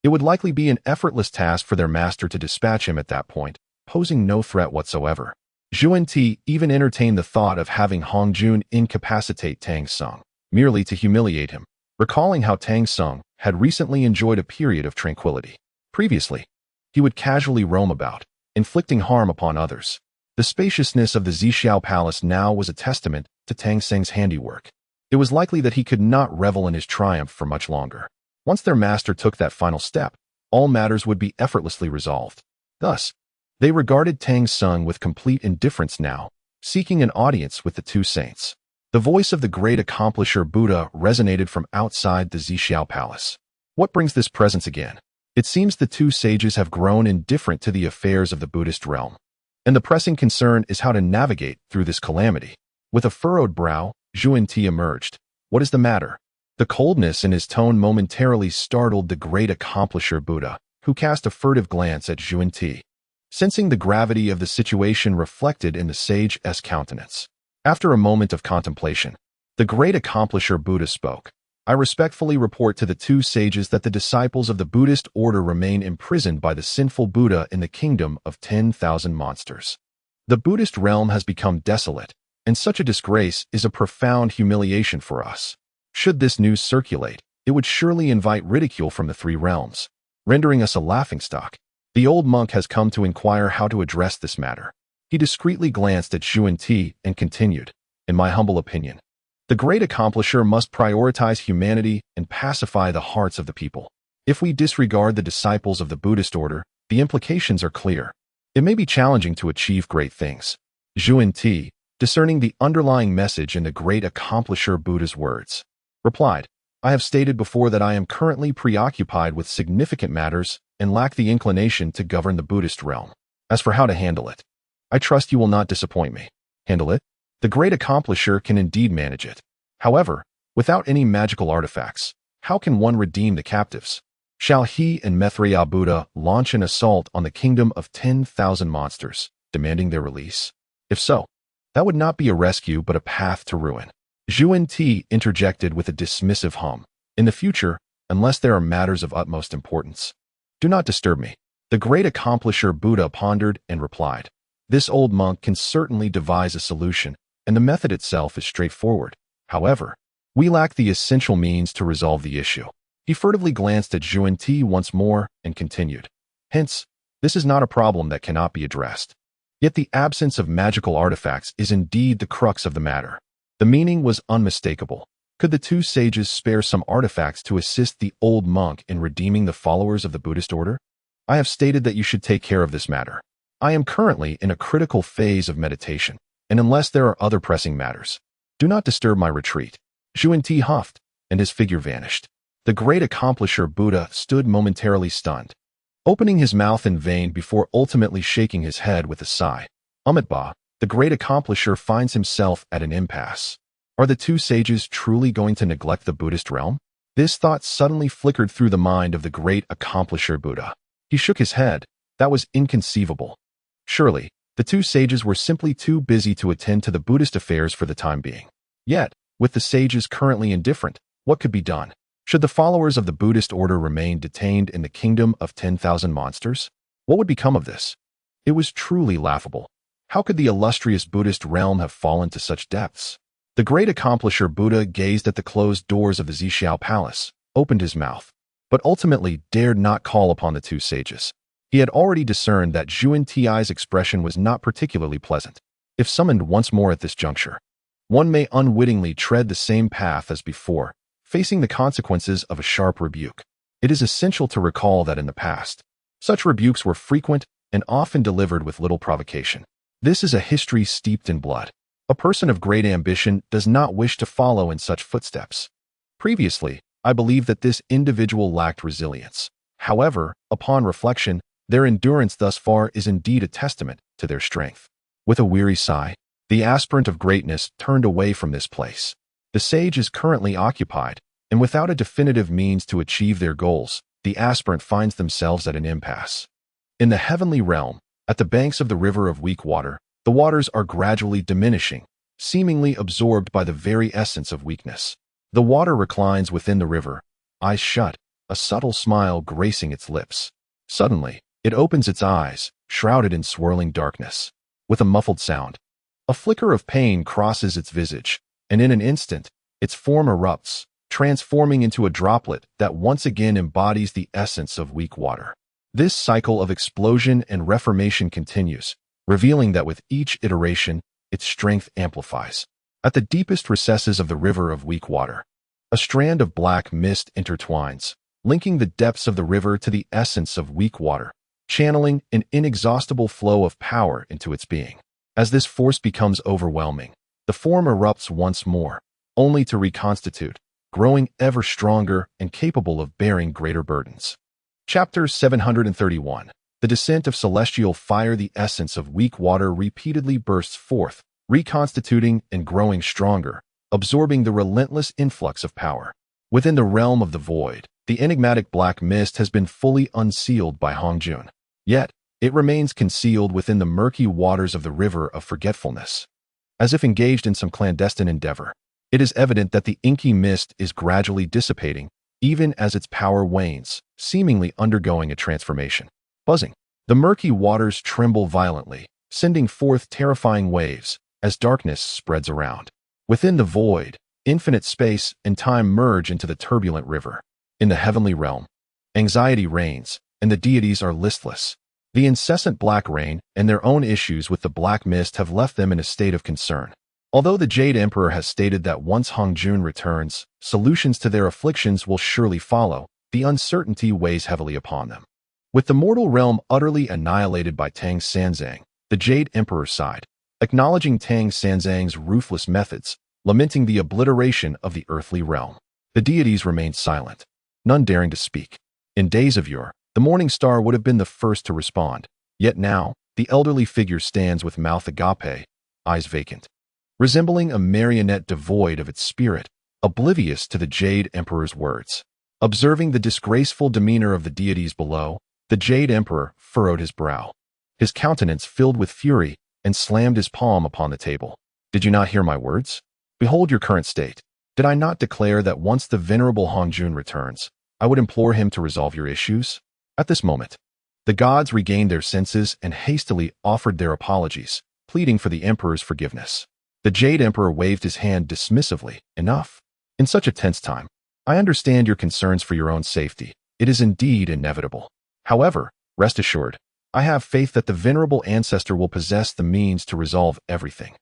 it would likely be an effortless task for their master to dispatch him at that point, posing no threat whatsoever. Zhuan Ti even entertained the thought of having Hong Jun incapacitate Tang Sung, merely to humiliate him, recalling how Tang Sung had recently enjoyed a period of tranquility. Previously, he would casually roam about, inflicting harm upon others. The spaciousness of the Zixiao Palace now was a testament to Tang Sung's handiwork. It was likely that he could not revel in his triumph for much longer. Once their master took that final step, all matters would be effortlessly resolved. Thus, they regarded Tang Sung with complete indifference now, seeking an audience with the two saints. The voice of the great accomplisher Buddha resonated from outside the Zixiao Palace. What brings this presence again? It seems the two sages have grown indifferent to the affairs of the Buddhist realm, and the pressing concern is how to navigate through this calamity. With a furrowed brow, Zhuan Ti emerged. What is the matter? The coldness in his tone momentarily startled the great accomplisher Buddha, who cast a furtive glance at Zhuan Ti, sensing the gravity of the situation reflected in the sage's countenance. After a moment of contemplation, the great accomplisher Buddha spoke. I respectfully report to the two sages that the disciples of the Buddhist order remain imprisoned by the sinful Buddha in the kingdom of 10,000 monsters. The Buddhist realm has become desolate, and such a disgrace is a profound humiliation for us. Should this news circulate, it would surely invite ridicule from the three realms, rendering us a laughingstock. The old monk has come to inquire how to address this matter. He discreetly glanced at Zhuan Ti and continued, in my humble opinion, the great accomplisher must prioritize humanity and pacify the hearts of the people. If we disregard the disciples of the Buddhist order, the implications are clear. It may be challenging to achieve great things. Zhuan Ti, discerning the underlying message in the great accomplisher Buddha's words, replied, I have stated before that I am currently preoccupied with significant matters and lack the inclination to govern the Buddhist realm. As for how to handle it, I trust you will not disappoint me. Handle it? The great accomplisher can indeed manage it. However, without any magical artifacts, how can one redeem the captives? Shall he and Maitreya Buddha launch an assault on the kingdom of 10,000 monsters, demanding their release? If so, that would not be a rescue but a path to ruin. Zhuan Ti interjected with a dismissive hum. In the future, unless there are matters of utmost importance, do not disturb me. The great accomplisher Buddha pondered and replied, this old monk can certainly devise a solution, and the method itself is straightforward. However, we lack the essential means to resolve the issue. He furtively glanced at Zhuan Ti once more and continued, hence, this is not a problem that cannot be addressed. Yet the absence of magical artifacts is indeed the crux of the matter. The meaning was unmistakable. Could the two sages spare some artifacts to assist the old monk in redeeming the followers of the Buddhist order? I have stated that you should take care of this matter. I am currently in a critical phase of meditation, and unless there are other pressing matters, do not disturb my retreat. Zhuan Ti huffed, and his figure vanished. The great accomplisher Buddha stood momentarily stunned, opening his mouth in vain before ultimately shaking his head with a sigh. Amitabha, the great accomplisher finds himself at an impasse. Are the two sages truly going to neglect the Buddhist realm? This thought suddenly flickered through the mind of the great accomplisher Buddha. He shook his head. That was inconceivable. Surely, the two sages were simply too busy to attend to the Buddhist affairs for the time being. Yet, with the sages currently indifferent, what could be done? Should the followers of the Buddhist order remain detained in the kingdom of 10,000 monsters? What would become of this? It was truly laughable. How could the illustrious Buddhist realm have fallen to such depths? The great accomplisher Buddha gazed at the closed doors of the Zixiao Palace, opened his mouth, but ultimately dared not call upon the two sages. He had already discerned that Zhuan Ti's expression was not particularly pleasant. If summoned once more at this juncture, one may unwittingly tread the same path as before, facing the consequences of a sharp rebuke. It is essential to recall that in the past, such rebukes were frequent and often delivered with little provocation. This is a history steeped in blood. A person of great ambition does not wish to follow in such footsteps. Previously, I believed that this individual lacked resilience. However, upon reflection, their endurance thus far is indeed a testament to their strength. With a weary sigh, the aspirant of greatness turned away from this place. The sage is currently occupied, and without a definitive means to achieve their goals, the aspirant finds themselves at an impasse. In the heavenly realm, at the banks of the river of weak water, The waters are gradually diminishing, seemingly absorbed by the very essence of weakness. The water reclines within the river, eyes shut, a subtle smile gracing its lips. Suddenly, it opens its eyes, shrouded in swirling darkness. With a muffled sound, a flicker of pain crosses its visage, and in an instant, its form erupts, transforming into a droplet that once again embodies the essence of weak water. This cycle of explosion and reformation continues, revealing that with each iteration, its strength amplifies. At the deepest recesses of the river of weak water, a strand of black mist intertwines, linking the depths of the river to the essence of weak water, channeling an inexhaustible flow of power into its being. As this force becomes overwhelming, the form erupts once more, only to reconstitute, growing ever stronger and capable of bearing greater burdens. Chapter 731. The descent of celestial fire. The essence of weak water repeatedly bursts forth, reconstituting and growing stronger, absorbing the relentless influx of power. Within the realm of the void, the enigmatic black mist has been fully unsealed by Hongjun. Yet, it remains concealed within the murky waters of the river of forgetfulness. As if engaged in some clandestine endeavor, it is evident that the inky mist is gradually dissipating, even as its power wanes, seemingly undergoing a transformation. Buzzing, the murky waters tremble violently, sending forth terrifying waves as darkness spreads around. Within the void, infinite space and time merge into the turbulent river. In the heavenly realm, anxiety reigns, and the deities are listless. The incessant black rain and their own issues with the black mist have left them in a state of concern. Although the Jade Emperor has stated that once Hongjun returns, solutions to their afflictions will surely follow, the uncertainty weighs heavily upon them. With the mortal realm utterly annihilated by Tang Sanzang, the Jade Emperor sighed, acknowledging Tang Sanzang's ruthless methods, lamenting the obliteration of the earthly realm. The deities remained silent, none daring to speak. In days of yore, the morning star would have been the first to respond, yet now, the elderly figure stands with mouth agape, eyes vacant, resembling a marionette devoid of its spirit, oblivious to the Jade Emperor's words. Observing the disgraceful demeanor of the deities below, the Jade Emperor furrowed his brow. His countenance filled with fury and slammed his palm upon the table. Did you not hear my words? Behold your current state. Did I not declare that once the venerable Hongjun returns, I would implore him to resolve your issues? At this moment, the gods regained their senses and hastily offered their apologies, pleading for the emperor's forgiveness. The Jade Emperor waved his hand dismissively. Enough. In such a tense time, I understand your concerns for your own safety. It is indeed inevitable. However, rest assured, I have faith that the venerable ancestor will possess the means to resolve everything.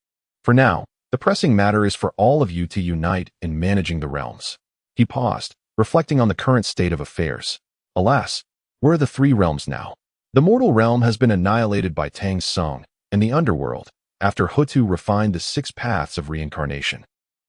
For now, the pressing matter is for all of you to unite in managing the realms. He paused, reflecting on the current state of affairs. Alas, where are the three realms now? The mortal realm has been annihilated by Tang Song, and the underworld, after Hutu refined the 6 paths of reincarnation,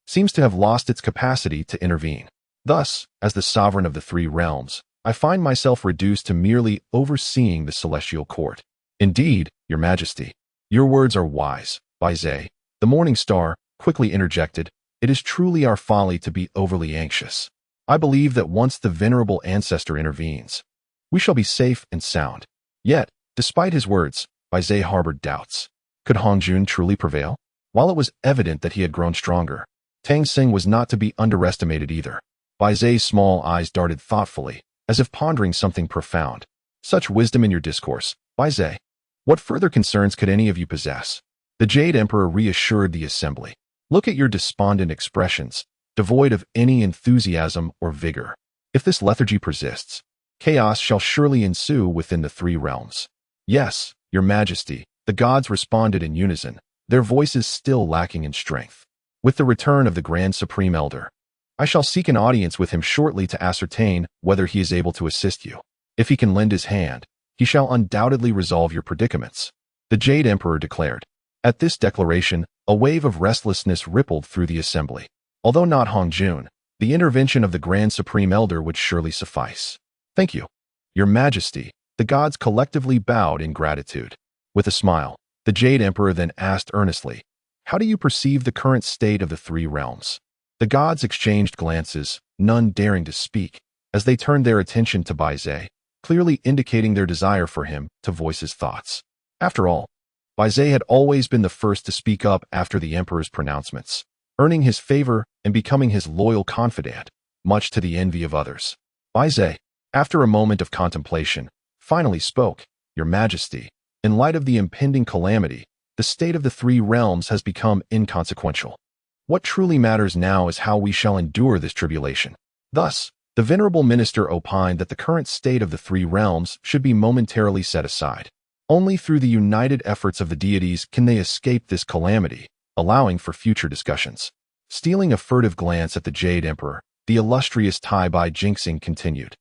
seems to have lost its capacity to intervene. Thus, as the sovereign of the three realms, I find myself reduced to merely overseeing the celestial court. Indeed, your majesty, your words are wise. Bai Zhe, the morning star, quickly interjected, it is truly our folly to be overly anxious. I believe that once the venerable ancestor intervenes, we shall be safe and sound. Yet, despite his words, Bai Zhe harbored doubts. Could Hongjun truly prevail? While it was evident that he had grown stronger, Tang Xing was not to be underestimated either. Bai Zhe's small eyes darted thoughtfully, as if pondering something profound. Such wisdom in your discourse, Bai Zhe. What further concerns could any of you possess? The Jade Emperor reassured the assembly. Look at your despondent expressions, devoid of any enthusiasm or vigor. If this lethargy persists, chaos shall surely ensue within the three realms. Yes, your majesty, the gods responded in unison, their voices still lacking in strength. With the return of the Grand Supreme Elder, I shall seek an audience with him shortly to ascertain whether he is able to assist you. If he can lend his hand, he shall undoubtedly resolve your predicaments, the Jade Emperor declared. At this declaration, a wave of restlessness rippled through the assembly. Although not Hongjun, the intervention of the Grand Supreme Elder would surely suffice. Thank you, your majesty. The gods collectively bowed in gratitude. With a smile, the Jade Emperor then asked earnestly, how do you perceive the current state of the three realms? The gods exchanged glances, none daring to speak, as they turned their attention to Bai Zhe, clearly indicating their desire for him to voice his thoughts. After all, Baizé had always been the first to speak up after the emperor's pronouncements, earning his favor and becoming his loyal confidant, much to the envy of others. Baizé, after a moment of contemplation, finally spoke, "Your Majesty, in light of the impending calamity, the state of the three realms has become inconsequential. What truly matters now is how we shall endure this tribulation." Thus, the venerable minister opined that the current state of the three realms should be momentarily set aside. Only through the united efforts of the deities can they escape this calamity, allowing for future discussions. Stealing a furtive glance at the Jade Emperor, the illustrious Tai Bai Jinxing continued.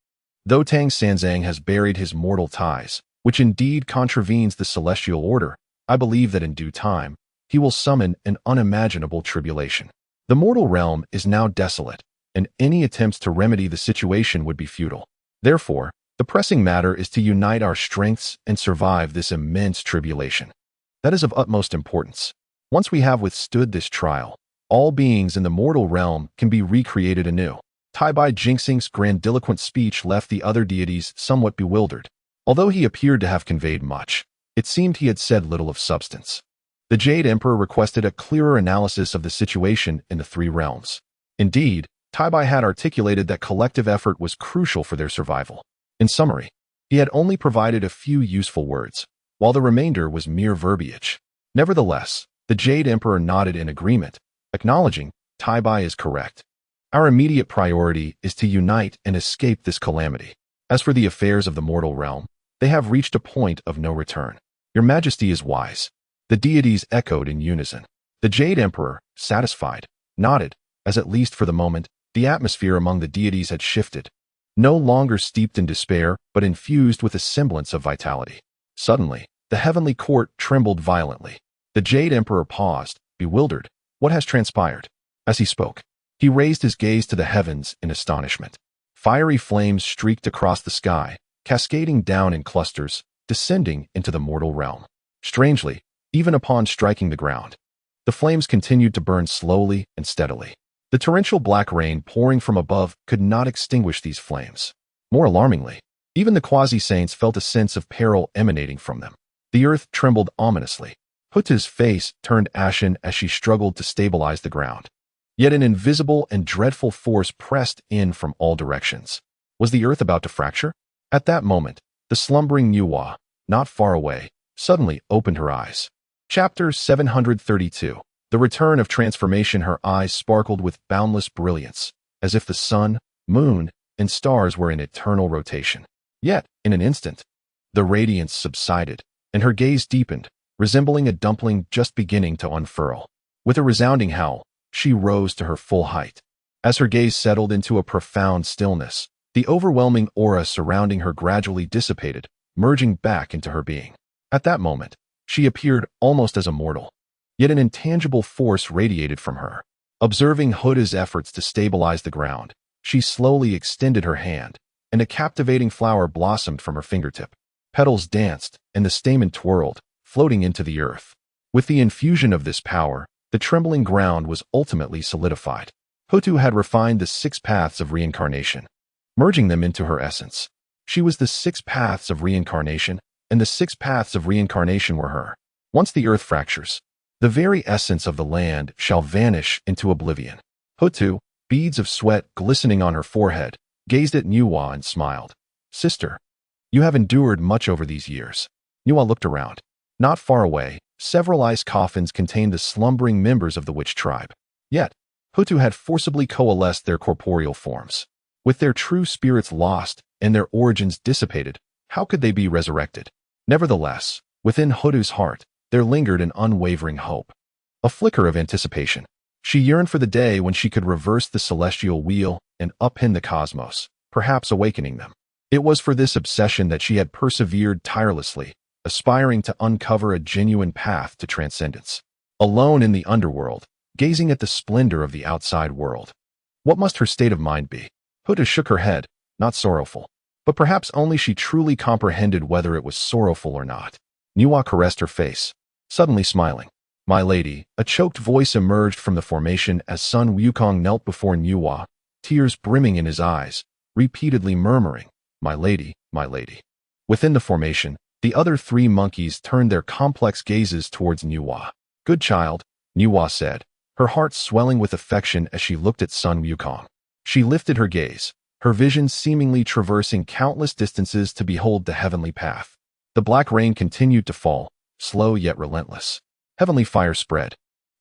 "Though Tang Sanzang has buried his mortal ties, which indeed contravenes the celestial order, I believe that in due time, he will summon an unimaginable tribulation. The mortal realm is now desolate, and any attempts to remedy the situation would be futile. Therefore, the pressing matter is to unite our strengths and survive this immense tribulation. That is of utmost importance. Once we have withstood this trial, all beings in the mortal realm can be recreated anew." Tai Bai Jinxing's grandiloquent speech left the other deities somewhat bewildered. Although he appeared to have conveyed much, it seemed he had said little of substance. The Jade Emperor requested a clearer analysis of the situation in the three realms. Indeed, Tai Bai had articulated that collective effort was crucial for their survival. In summary, he had only provided a few useful words, while the remainder was mere verbiage. Nevertheless, the Jade Emperor nodded in agreement, acknowledging, "Tai Bai is correct. Our immediate priority is to unite and escape this calamity. As for the affairs of the mortal realm, they have reached a point of no return. Your Majesty is wise." The deities echoed in unison. The Jade Emperor, satisfied, nodded, as at least for the moment, the atmosphere among the deities had shifted. No longer steeped in despair, but infused with a semblance of vitality. Suddenly, the heavenly court trembled violently. The Jade Emperor paused, bewildered. What has transpired? As he spoke, he raised his gaze to the heavens in astonishment. Fiery flames streaked across the sky, cascading down in clusters, descending into the mortal realm. Strangely, even upon striking the ground, the flames continued to burn slowly and steadily. The torrential black rain pouring from above could not extinguish these flames. More alarmingly, even the quasi-saints felt a sense of peril emanating from them. The earth trembled ominously. Huta's face turned ashen as she struggled to stabilize the ground. Yet an invisible and dreadful force pressed in from all directions. Was the earth about to fracture? At that moment, the slumbering Niuwa, not far away, suddenly opened her eyes. Chapter 732. The return of transformation. Her eyes sparkled with boundless brilliance, as if the sun, moon, and stars were in eternal rotation. Yet, in an instant, the radiance subsided, and her gaze deepened, resembling a dumpling just beginning to unfurl. With a resounding howl, she rose to her full height. As her gaze settled into a profound stillness, the overwhelming aura surrounding her gradually dissipated, merging back into her being. At that moment, she appeared almost as a mortal. Yet an intangible force radiated from her. Observing Huda's efforts to stabilize the ground, she slowly extended her hand, and a captivating flower blossomed from her fingertip. Petals danced, and the stamen twirled, floating into the earth. With the infusion of this power, the trembling ground was ultimately solidified. Hutu had refined the 6 paths of reincarnation, merging them into her essence. She was the 6 paths of reincarnation, and the 6 paths of reincarnation were her. Once the earth fractures, the very essence of the land shall vanish into oblivion. Hutu, beads of sweat glistening on her forehead, gazed at Niuwa and smiled. "Sister, you have endured much over these years." Niuwa looked around. Not far away, several ice coffins contained the slumbering members of the witch tribe. Yet, Hutu had forcibly coalesced their corporeal forms. With their true spirits lost and their origins dissipated, how could they be resurrected? Nevertheless, within Hutu's heart, there lingered an unwavering hope. A flicker of anticipation. She yearned for the day when she could reverse the celestial wheel and upend the cosmos, perhaps awakening them. It was for this obsession that she had persevered tirelessly, aspiring to uncover a genuine path to transcendence. Alone in the underworld, gazing at the splendor of the outside world. What must her state of mind be? Huta shook her head, not sorrowful. But perhaps only she truly comprehended whether it was sorrowful or not. Niuwa caressed her face, suddenly smiling. "My lady," a choked voice emerged from the formation as Sun Wukong knelt before Niuwa, tears brimming in his eyes, repeatedly murmuring, "My lady, my lady." Within the formation, The other three monkeys turned their complex gazes towards Nuwa. "Good child," Nuwa said, her heart swelling with affection as she looked at Sun Wukong. She lifted her gaze, her vision seemingly traversing countless distances to behold the heavenly path. The black rain continued to fall, slow yet relentless. Heavenly fire spread,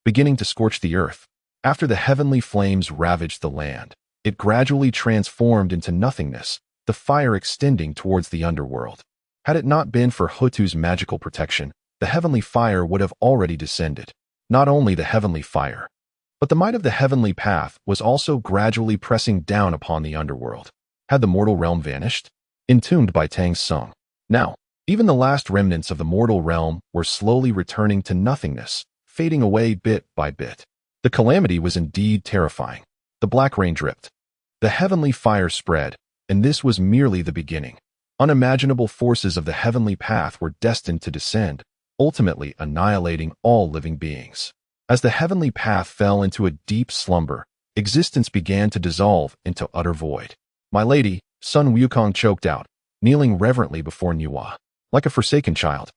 beginning to scorch the earth. After the heavenly flames ravaged the land, it gradually transformed into nothingness, the fire extending towards the underworld. Had it not been for Hutu's magical protection, the heavenly fire would have already descended. Not only the heavenly fire, but the might of the heavenly path was also gradually pressing down upon the underworld. Had the mortal realm vanished? Entombed by Tang Sung. Now, even the last remnants of the mortal realm were slowly returning to nothingness, fading away bit by bit. The calamity was indeed terrifying. The black rain dripped. The heavenly fire spread, and this was merely the beginning. Unimaginable forces of the heavenly path were destined to descend, ultimately annihilating all living beings. As the heavenly path fell into a deep slumber, existence began to dissolve into utter void. "My lady," Sun Wukong choked out, kneeling reverently before Nuwa. Like a forsaken child,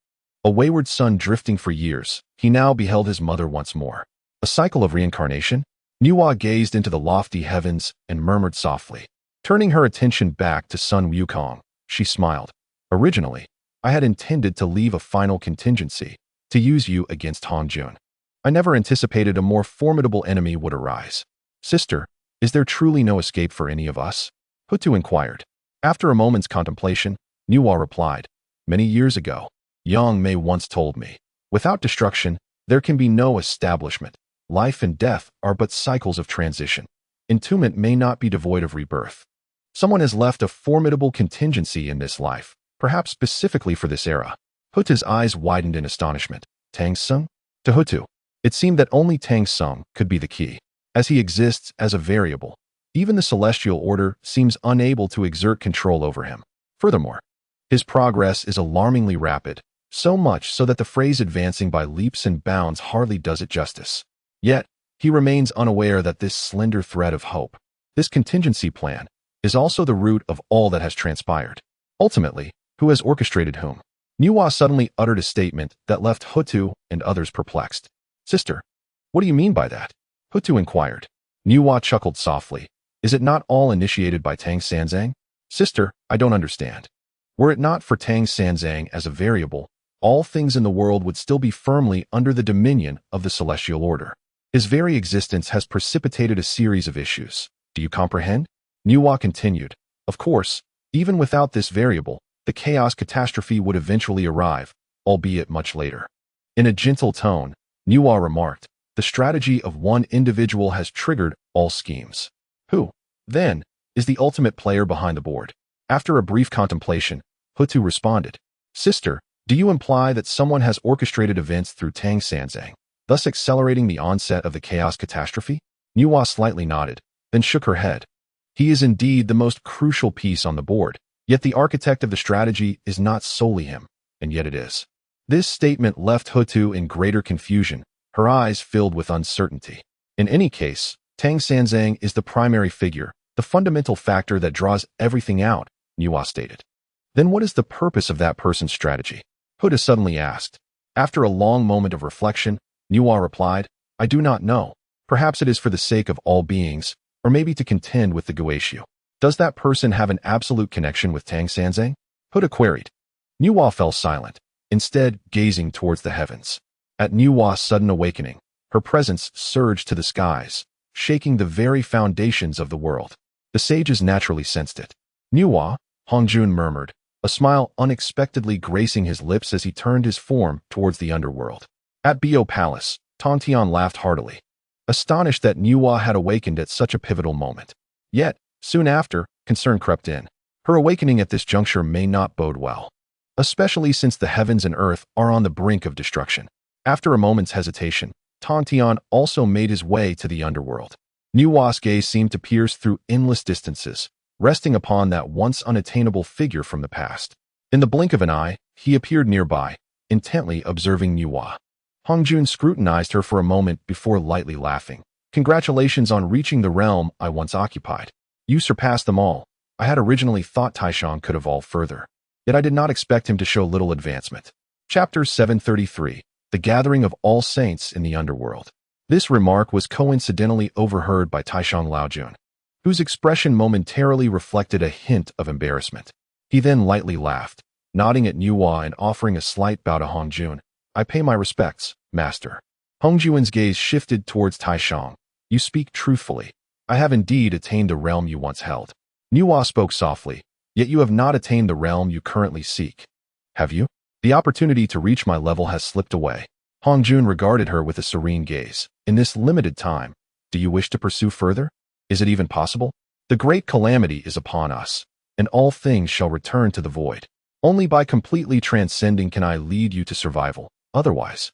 a wayward son drifting for years, he now beheld his mother once more. A cycle of reincarnation? Nuwa gazed into the lofty heavens and murmured softly. Turning her attention back to Sun Wukong, she smiled. "Originally, I had intended to leave a final contingency, to use you against Hongjun. I never anticipated a more formidable enemy would arise. Sister, is there truly no escape for any of us?" Hutu inquired. After a moment's contemplation, Nuwa replied, "Many years ago, Yang Mei once told me, without destruction, there can be no establishment. Life and death are but cycles of transition. Entombment may not be devoid of rebirth. Someone has left a formidable contingency in this life, perhaps specifically for this era." Hutu's eyes widened in astonishment. "Tang Sung?" To Hutu, it seemed that only Tang Sung could be the key. As he exists as a variable, even the celestial order seems unable to exert control over him. Furthermore, his progress is alarmingly rapid, so much so that the phrase advancing by leaps and bounds hardly does it justice. Yet, he remains unaware that this slender thread of hope, this contingency plan, is also the root of all that has transpired. Ultimately, who has orchestrated whom? Nuwa suddenly uttered a statement that left Hutu and others perplexed. "Sister, what do you mean by that?" Hutu inquired. Nuwa chuckled softly. "Is it not all initiated by Tang Sanzang?" "Sister, I don't understand. Were it not for Tang Sanzang as a variable, all things in the world would still be firmly under the dominion of the celestial order. His very existence has precipitated a series of issues. Do you comprehend?" Nuwa continued. "Of course, even without this variable, the chaos catastrophe would eventually arrive, albeit much later." In a gentle tone, Nuwa remarked, "The strategy of one individual has triggered all schemes. Who, then, is the ultimate player behind the board?" After a brief contemplation, Hutu responded, "Sister, do you imply that someone has orchestrated events through Tang Sanzang, thus accelerating the onset of the chaos catastrophe?" Nuwa slightly nodded, then shook her head. "He is indeed the most crucial piece on the board, yet the architect of the strategy is not solely him, and yet it is." This statement left Hutu in greater confusion, her eyes filled with uncertainty. "In any case, Tang Sanzang is the primary figure, the fundamental factor that draws everything out," Nuwa stated. "Then what is the purpose of that person's strategy?" Hutu suddenly asked. After a long moment of reflection, Nuwa replied, "I do not know. Perhaps it is for the sake of all beings, or maybe to contend with the Guishu." "Does that person have an absolute connection with Tang Sanzang?" Hutu queried. Nuwa fell silent, instead gazing towards the heavens. At Nuwa's sudden awakening, her presence surged to the skies, shaking the very foundations of the world. The sages naturally sensed it. "Nuwa," Hongjun murmured, a smile unexpectedly gracing his lips as he turned his form towards the underworld. At Bo Palace, Tontian laughed heartily, astonished that Nuwa had awakened at such a pivotal moment. Yet, soon after, concern crept in. Her awakening at this juncture may not bode well, especially since the heavens and earth are on the brink of destruction. After a moment's hesitation, Tontian also made his way to the underworld. Nuwa's gaze seemed to pierce through endless distances, resting upon that once unattainable figure from the past. In the blink of an eye, he appeared nearby, intently observing Nuwa. Hongjun scrutinized her for a moment before lightly laughing. "Congratulations on reaching the realm I once occupied. You surpassed them all. I had originally thought Taishan could evolve further." yet I did not expect him to show little advancement. Chapter 733. The Gathering of All Saints in the Underworld. This remark was coincidentally overheard by Taishang Laojun, whose expression momentarily reflected a hint of embarrassment. He then lightly laughed, nodding at Nuwa and offering a slight bow to Hongjun. I pay my respects, master. Hongjun's gaze shifted towards Taishang. You speak truthfully. I have indeed attained the realm you once held. Nuwa spoke softly, yet you have not attained the realm you currently seek. Have you? The opportunity to reach my level has slipped away. Hongjun regarded her with a serene gaze. In this limited time, do you wish to pursue further? Is it even possible? The great calamity is upon us, and all things shall return to the void. Only by completely transcending can I lead you to survival. Otherwise,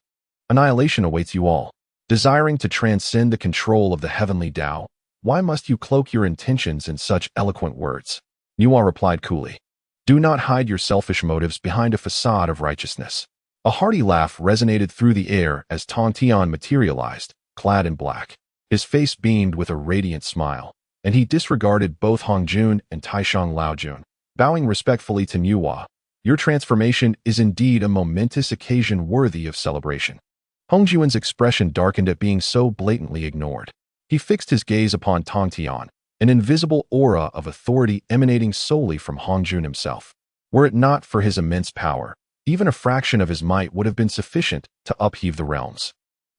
annihilation awaits you all. Desiring to transcend the control of the heavenly Tao, why must you cloak your intentions in such eloquent words? Nuwa replied coolly. Do not hide your selfish motives behind a facade of righteousness. A hearty laugh resonated through the air as Tang Tian materialized, clad in black. His face beamed with a radiant smile, and he disregarded both Hongjun and Taishang Laojun, bowing respectfully to Nuwa. Your transformation is indeed a momentous occasion worthy of celebration. Hongjun's expression darkened at being so blatantly ignored. He fixed his gaze upon Tang Tian, an invisible aura of authority emanating solely from Hongjun himself. Were it not for his immense power, even a fraction of his might would have been sufficient to upheave the realms.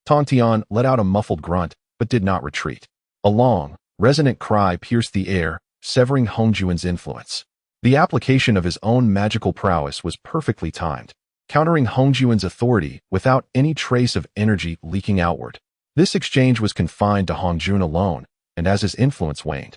Tang Tian let out a muffled grunt, but did not retreat. A long, resonant cry pierced the air, severing Hongjun's influence. The application of his own magical prowess was perfectly timed, countering Hongjun's authority without any trace of energy leaking outward. This exchange was confined to Hongjun alone, and as his influence waned,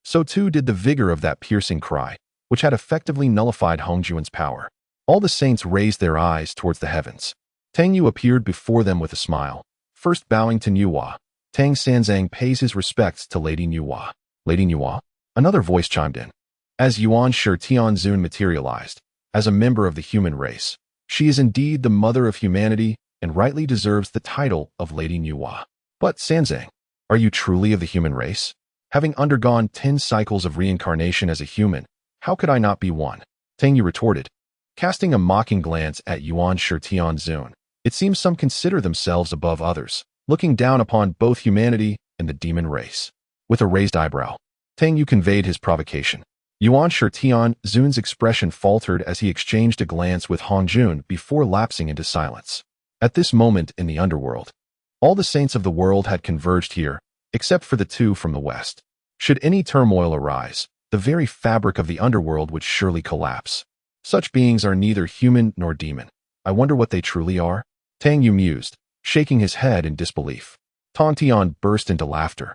so too did the vigor of that piercing cry, which had effectively nullified Hongjun's power. All the saints raised their eyes towards the heavens. Tang Yu appeared before them with a smile, first bowing to Nuwa. Tang Sanzang pays his respects to Lady Nuwa. Lady Nuwa? Another voice chimed in. As Yuan Shi Tianzun materialized, as a member of the human race, she is indeed the mother of humanity and rightly deserves the title of Lady Nuwa. But Sanzang, are you truly of the human race? Having undergone 10 cycles of reincarnation as a human, how could I not be one? Tang Yu retorted, casting a mocking glance at Yuan Shi Tianzun. It seems some consider themselves above others, looking down upon both humanity and the demon race. With a raised eyebrow, Tang Yu conveyed his provocation. Yuan Shi Tianzun's expression faltered as he exchanged a glance with Hongjun before lapsing into silence. At this moment in the underworld, all the saints of the world had converged here, except for the two from the west. Should any turmoil arise, the very fabric of the underworld would surely collapse. Such beings are neither human nor demon. I wonder what they truly are? Tang Yu mused, shaking his head in disbelief. Tang Tian burst into laughter.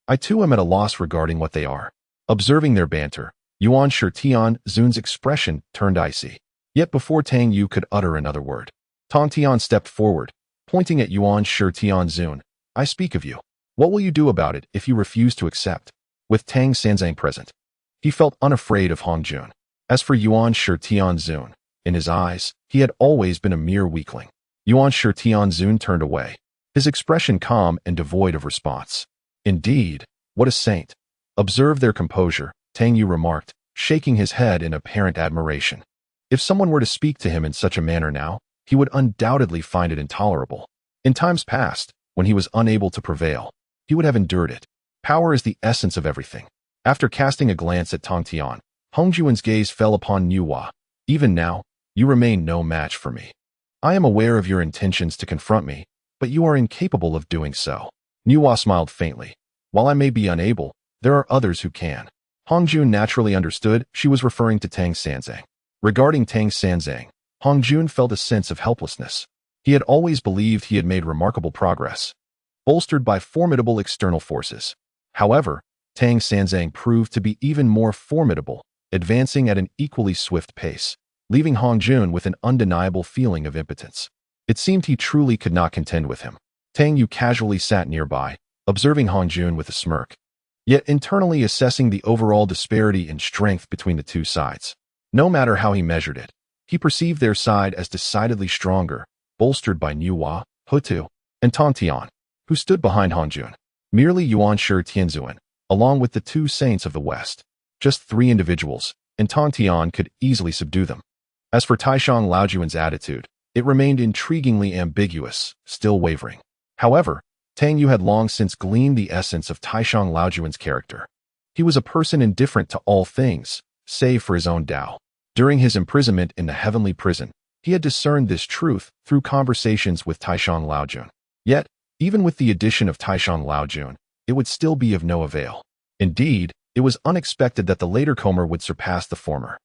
I too am at a loss regarding what they are. Observing their banter, Yuan Shi Tianzun's expression turned icy. Yet before Tang Yu could utter another word, Tang Tian stepped forward, pointing at Yuan Shi Tianzun. I speak of you. What will you do about it if you refuse to accept? With Tang Sanzang present, he felt unafraid of Hongjun. As for Yuan Shi Tianzun, in his eyes, he had always been a mere weakling. Yuan Shi Tianzun turned away, his expression calm and devoid of response. Indeed, what a saint. Observe their composure, Tang Yu remarked, shaking his head in apparent admiration. If someone were to speak to him in such a manner now, he would undoubtedly find it intolerable. In times past, when he was unable to prevail, he would have endured it. Power is the essence of everything. After casting a glance at Tang Tian, Hongjun's gaze fell upon Nuwa. Even now, you remain no match for me. I am aware of your intentions to confront me, but you are incapable of doing so. Nuwa smiled faintly. While I may be unable, there are others who can. Hongjun naturally understood she was referring to Tang Sanzang. Regarding Tang Sanzang, Hongjun felt a sense of helplessness. He had always believed he had made remarkable progress, bolstered by formidable external forces. However, Tang Sanzang proved to be even more formidable, advancing at an equally swift pace, leaving Hongjun with an undeniable feeling of impotence. It seemed he truly could not contend with him. Tang Yu casually sat nearby, observing Hongjun with a smirk, yet internally assessing the overall disparity in strength between the two sides. No matter how he measured it, he perceived their side as decidedly stronger, bolstered by Nuwa, Hutu, and Tang Tian, who stood behind Hongjun. Merely Yuan Shi Tianzun, along with the two saints of the West. Just 3 individuals, and Tang Tian could easily subdue them. As for Taishang Laojuan's attitude, it remained intriguingly ambiguous, still wavering. However, Tang Yu had long since gleaned the essence of Taishang Laojuan's character. He was a person indifferent to all things, save for his own Tao. During his imprisonment in the heavenly prison, he had discerned this truth through conversations with Taishang Laojun. Yet, even with the addition of Taishang Laojun, it would still be of no avail. Indeed, it was unexpected that the later comer would surpass the former.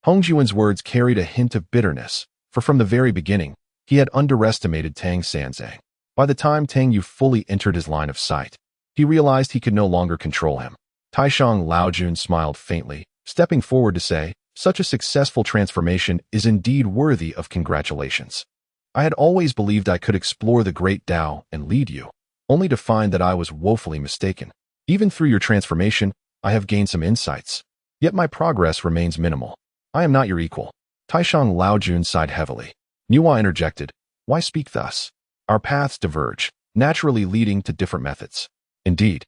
Hongjuan's words carried a hint of bitterness, for from the very beginning, he had underestimated Tang Sanzang. By the time Tang Yu fully entered his line of sight, he realized he could no longer control him. Taishang Laojun smiled faintly, stepping forward to say, "Such a successful transformation is indeed worthy of congratulations. I had always believed I could explore the great Tao and lead you, only to find that I was woefully mistaken. Even through your transformation, I have gained some insights. Yet my progress remains minimal. I am not your equal." Taishang Laojun sighed heavily. Nuwa interjected, "Why speak thus? Our paths diverge, naturally leading to different methods." "Indeed,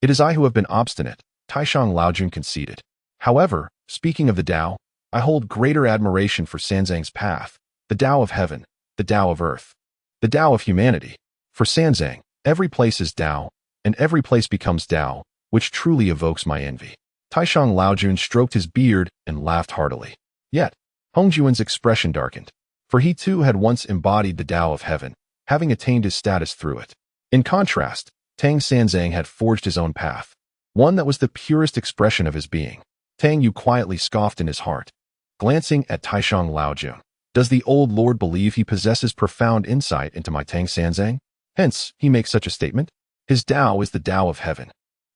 it is I who have been obstinate," Taishang Laojun conceded. "However, speaking of the Tao, I hold greater admiration for Sanzang's path, the Tao of heaven, the Tao of earth, the Tao of humanity. For Sanzang, every place is Tao, and every place becomes Tao, which truly evokes my envy." Taishang Laojun stroked his beard and laughed heartily. Yet, Hongjuan's expression darkened, for he too had once embodied the Tao of heaven, having attained his status through it. In contrast, Tang Sanzang had forged his own path, one that was the purest expression of his being. Tang Yu quietly scoffed in his heart, glancing at Taishang Laojun. Does the old lord believe he possesses profound insight into my Tang Sanzang? Hence, he makes such a statement? His Tao is the Tao of heaven,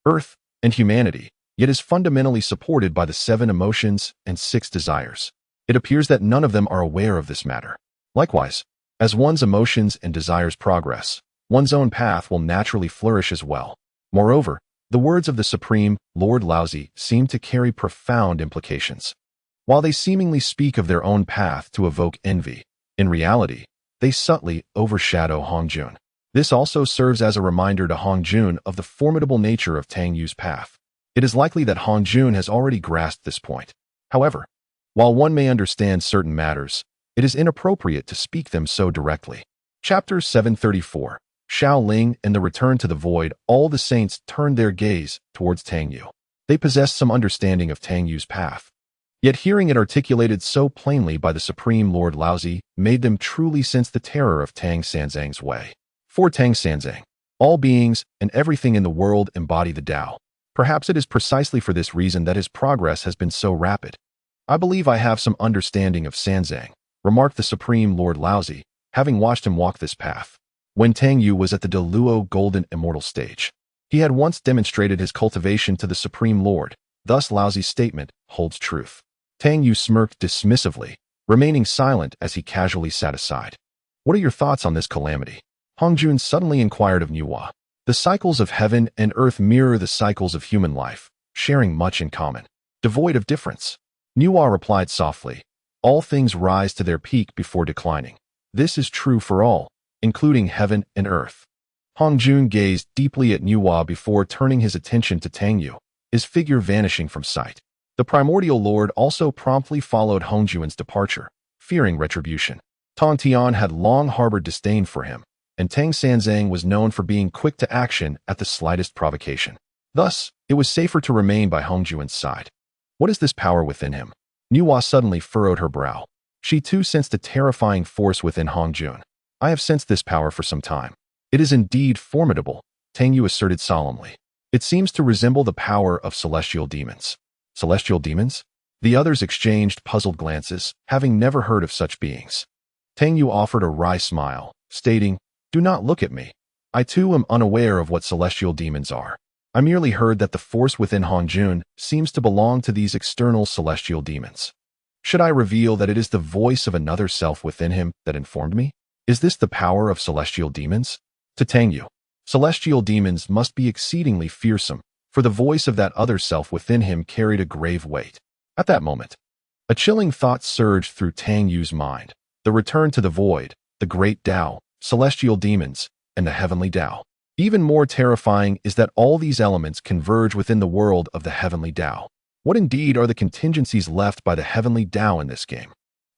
earth, and humanity, yet is fundamentally supported by the 7 emotions and 6 desires. It appears that none of them are aware of this matter. Likewise, as one's emotions and desires progress, one's own path will naturally flourish as well. Moreover, the words of the Supreme Lord Laozi seem to carry profound implications. While they seemingly speak of their own path to evoke envy, in reality, they subtly overshadow Hongjun. This also serves as a reminder to Hongjun of the formidable nature of Tang Yu's path. It is likely that Hongjun has already grasped this point. However, while one may understand certain matters, it is inappropriate to speak them so directly. Chapter 734, Shaoling and the Return to the Void. All the saints turned their gaze towards Tang Yu. They possessed some understanding of Tang Yu's path. Yet hearing it articulated so plainly by the Supreme Lord Laozi made them truly sense the terror of Tang Sanzang's way. For Tang Sanzang, all beings and everything in the world embody the Tao. Perhaps it is precisely for this reason that his progress has been so rapid. "I believe I have some understanding of Sanzang," remarked the Supreme Lord Laozi, having watched him walk this path. When Tang Yu was at the Deluo Golden Immortal stage, he had once demonstrated his cultivation to the Supreme Lord. Thus Laozi's statement holds truth. Tang Yu smirked dismissively, remaining silent as he casually sat aside. "What are your thoughts on this calamity?" Hongjun suddenly inquired of Nuwa. "The cycles of heaven and earth mirror the cycles of human life, sharing much in common, devoid of difference." Nuwa replied softly, "All things rise to their peak before declining. This is true for all, including heaven and earth." Hongjun gazed deeply at Nuwa before turning his attention to Tang Yu, his figure vanishing from sight. The primordial lord also promptly followed Hongjuan's departure, fearing retribution. Tong Tian had long harbored disdain for him, and Tang Sanzang was known for being quick to action at the slightest provocation. Thus, it was safer to remain by Hongjuan's side. What is this power within him? Nuwa suddenly furrowed her brow. She too sensed a terrifying force within Hongjun. "I have sensed this power for some time. It is indeed formidable," Tang Yu asserted solemnly. "It seems to resemble the power of celestial demons." "Celestial demons?" The others exchanged puzzled glances, having never heard of such beings. Tang Yu offered a wry smile, stating, "Do not look at me. I too am unaware of what celestial demons are. I merely heard that the force within Hongjun seems to belong to these external celestial demons. Should I reveal that it is the voice of another self within him that informed me? Is this the power of celestial demons?" To Tang Yu, celestial demons must be exceedingly fearsome, for the voice of that other self within him carried a grave weight. At that moment, a chilling thought surged through Tang Yu's mind. The return to the void, the great Tao, celestial demons, and the heavenly Tao. Even more terrifying is that all these elements converge within the world of the heavenly Tao. What indeed are the contingencies left by the heavenly Tao in this game?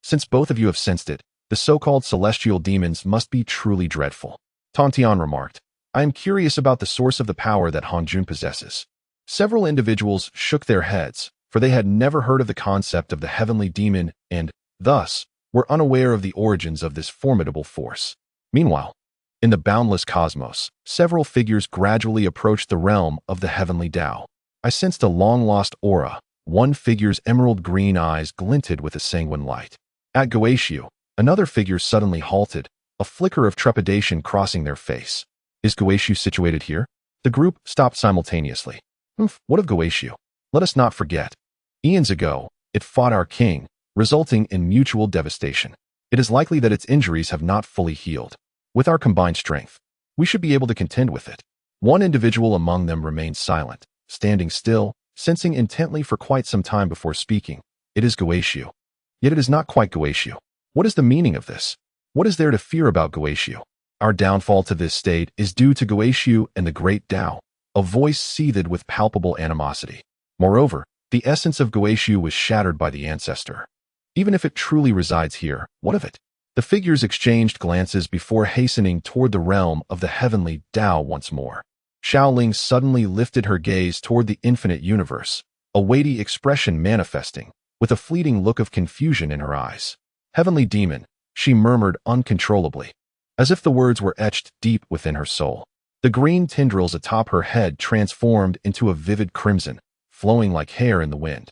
Since both of you have sensed it, the so-called celestial demons must be truly dreadful. Tang Tian remarked. I am curious about the source of the power that Han Jun possesses. Several individuals shook their heads, for they had never heard of the concept of the heavenly demon and, thus, were unaware of the origins of this formidable force. Meanwhile, in the boundless cosmos, several figures gradually approached the realm of the heavenly Tao. I sensed a long-lost aura. One figure's emerald green eyes glinted with a sanguine light. At Goetiu, another figure suddenly halted, a flicker of trepidation crossing their face. Is Goetiu situated here? The group stopped simultaneously. What of Goetiu? Let us not forget. Eons ago, it fought our king, resulting in mutual devastation. It is likely that its injuries have not fully healed. With our combined strength, we should be able to contend with it. One individual among them remained silent, standing still, sensing intently for quite some time before speaking. It is Goetiu. Yet it is not quite Goetiu. What is the meaning of this? What is there to fear about Goetiu? Our downfall to this state is due to Goetiu and the great Tao. A voice seethed with palpable animosity. Moreover, the essence of Goetiu was shattered by the ancestor. Even if it truly resides here, what of it? The figures exchanged glances before hastening toward the realm of the heavenly Tao once more. Xiaoling suddenly lifted her gaze toward the infinite universe, a weighty expression manifesting, with a fleeting look of confusion in her eyes. Heavenly demon, she murmured uncontrollably, as if the words were etched deep within her soul. The green tendrils atop her head transformed into a vivid crimson, flowing like hair in the wind,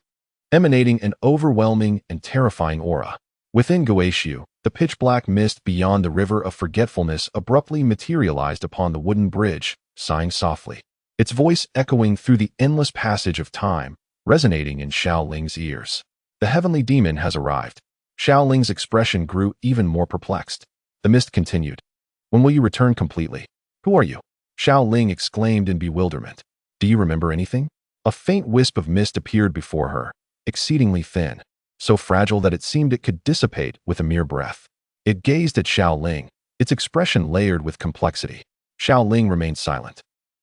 emanating an overwhelming and terrifying aura. Within Goetiu, the pitch-black mist beyond the river of forgetfulness abruptly materialized upon the wooden bridge, sighing softly, its voice echoing through the endless passage of time, resonating in Xiaoling's ears. The heavenly demon has arrived. Xiaoling's expression grew even more perplexed. The mist continued. When will you return completely? Who are you? Xiaoling exclaimed in bewilderment. Do you remember anything? A faint wisp of mist appeared before her, exceedingly thin, so fragile that it seemed it could dissipate with a mere breath. It gazed at Xiaoling, its expression layered with complexity. Xiaoling remained silent,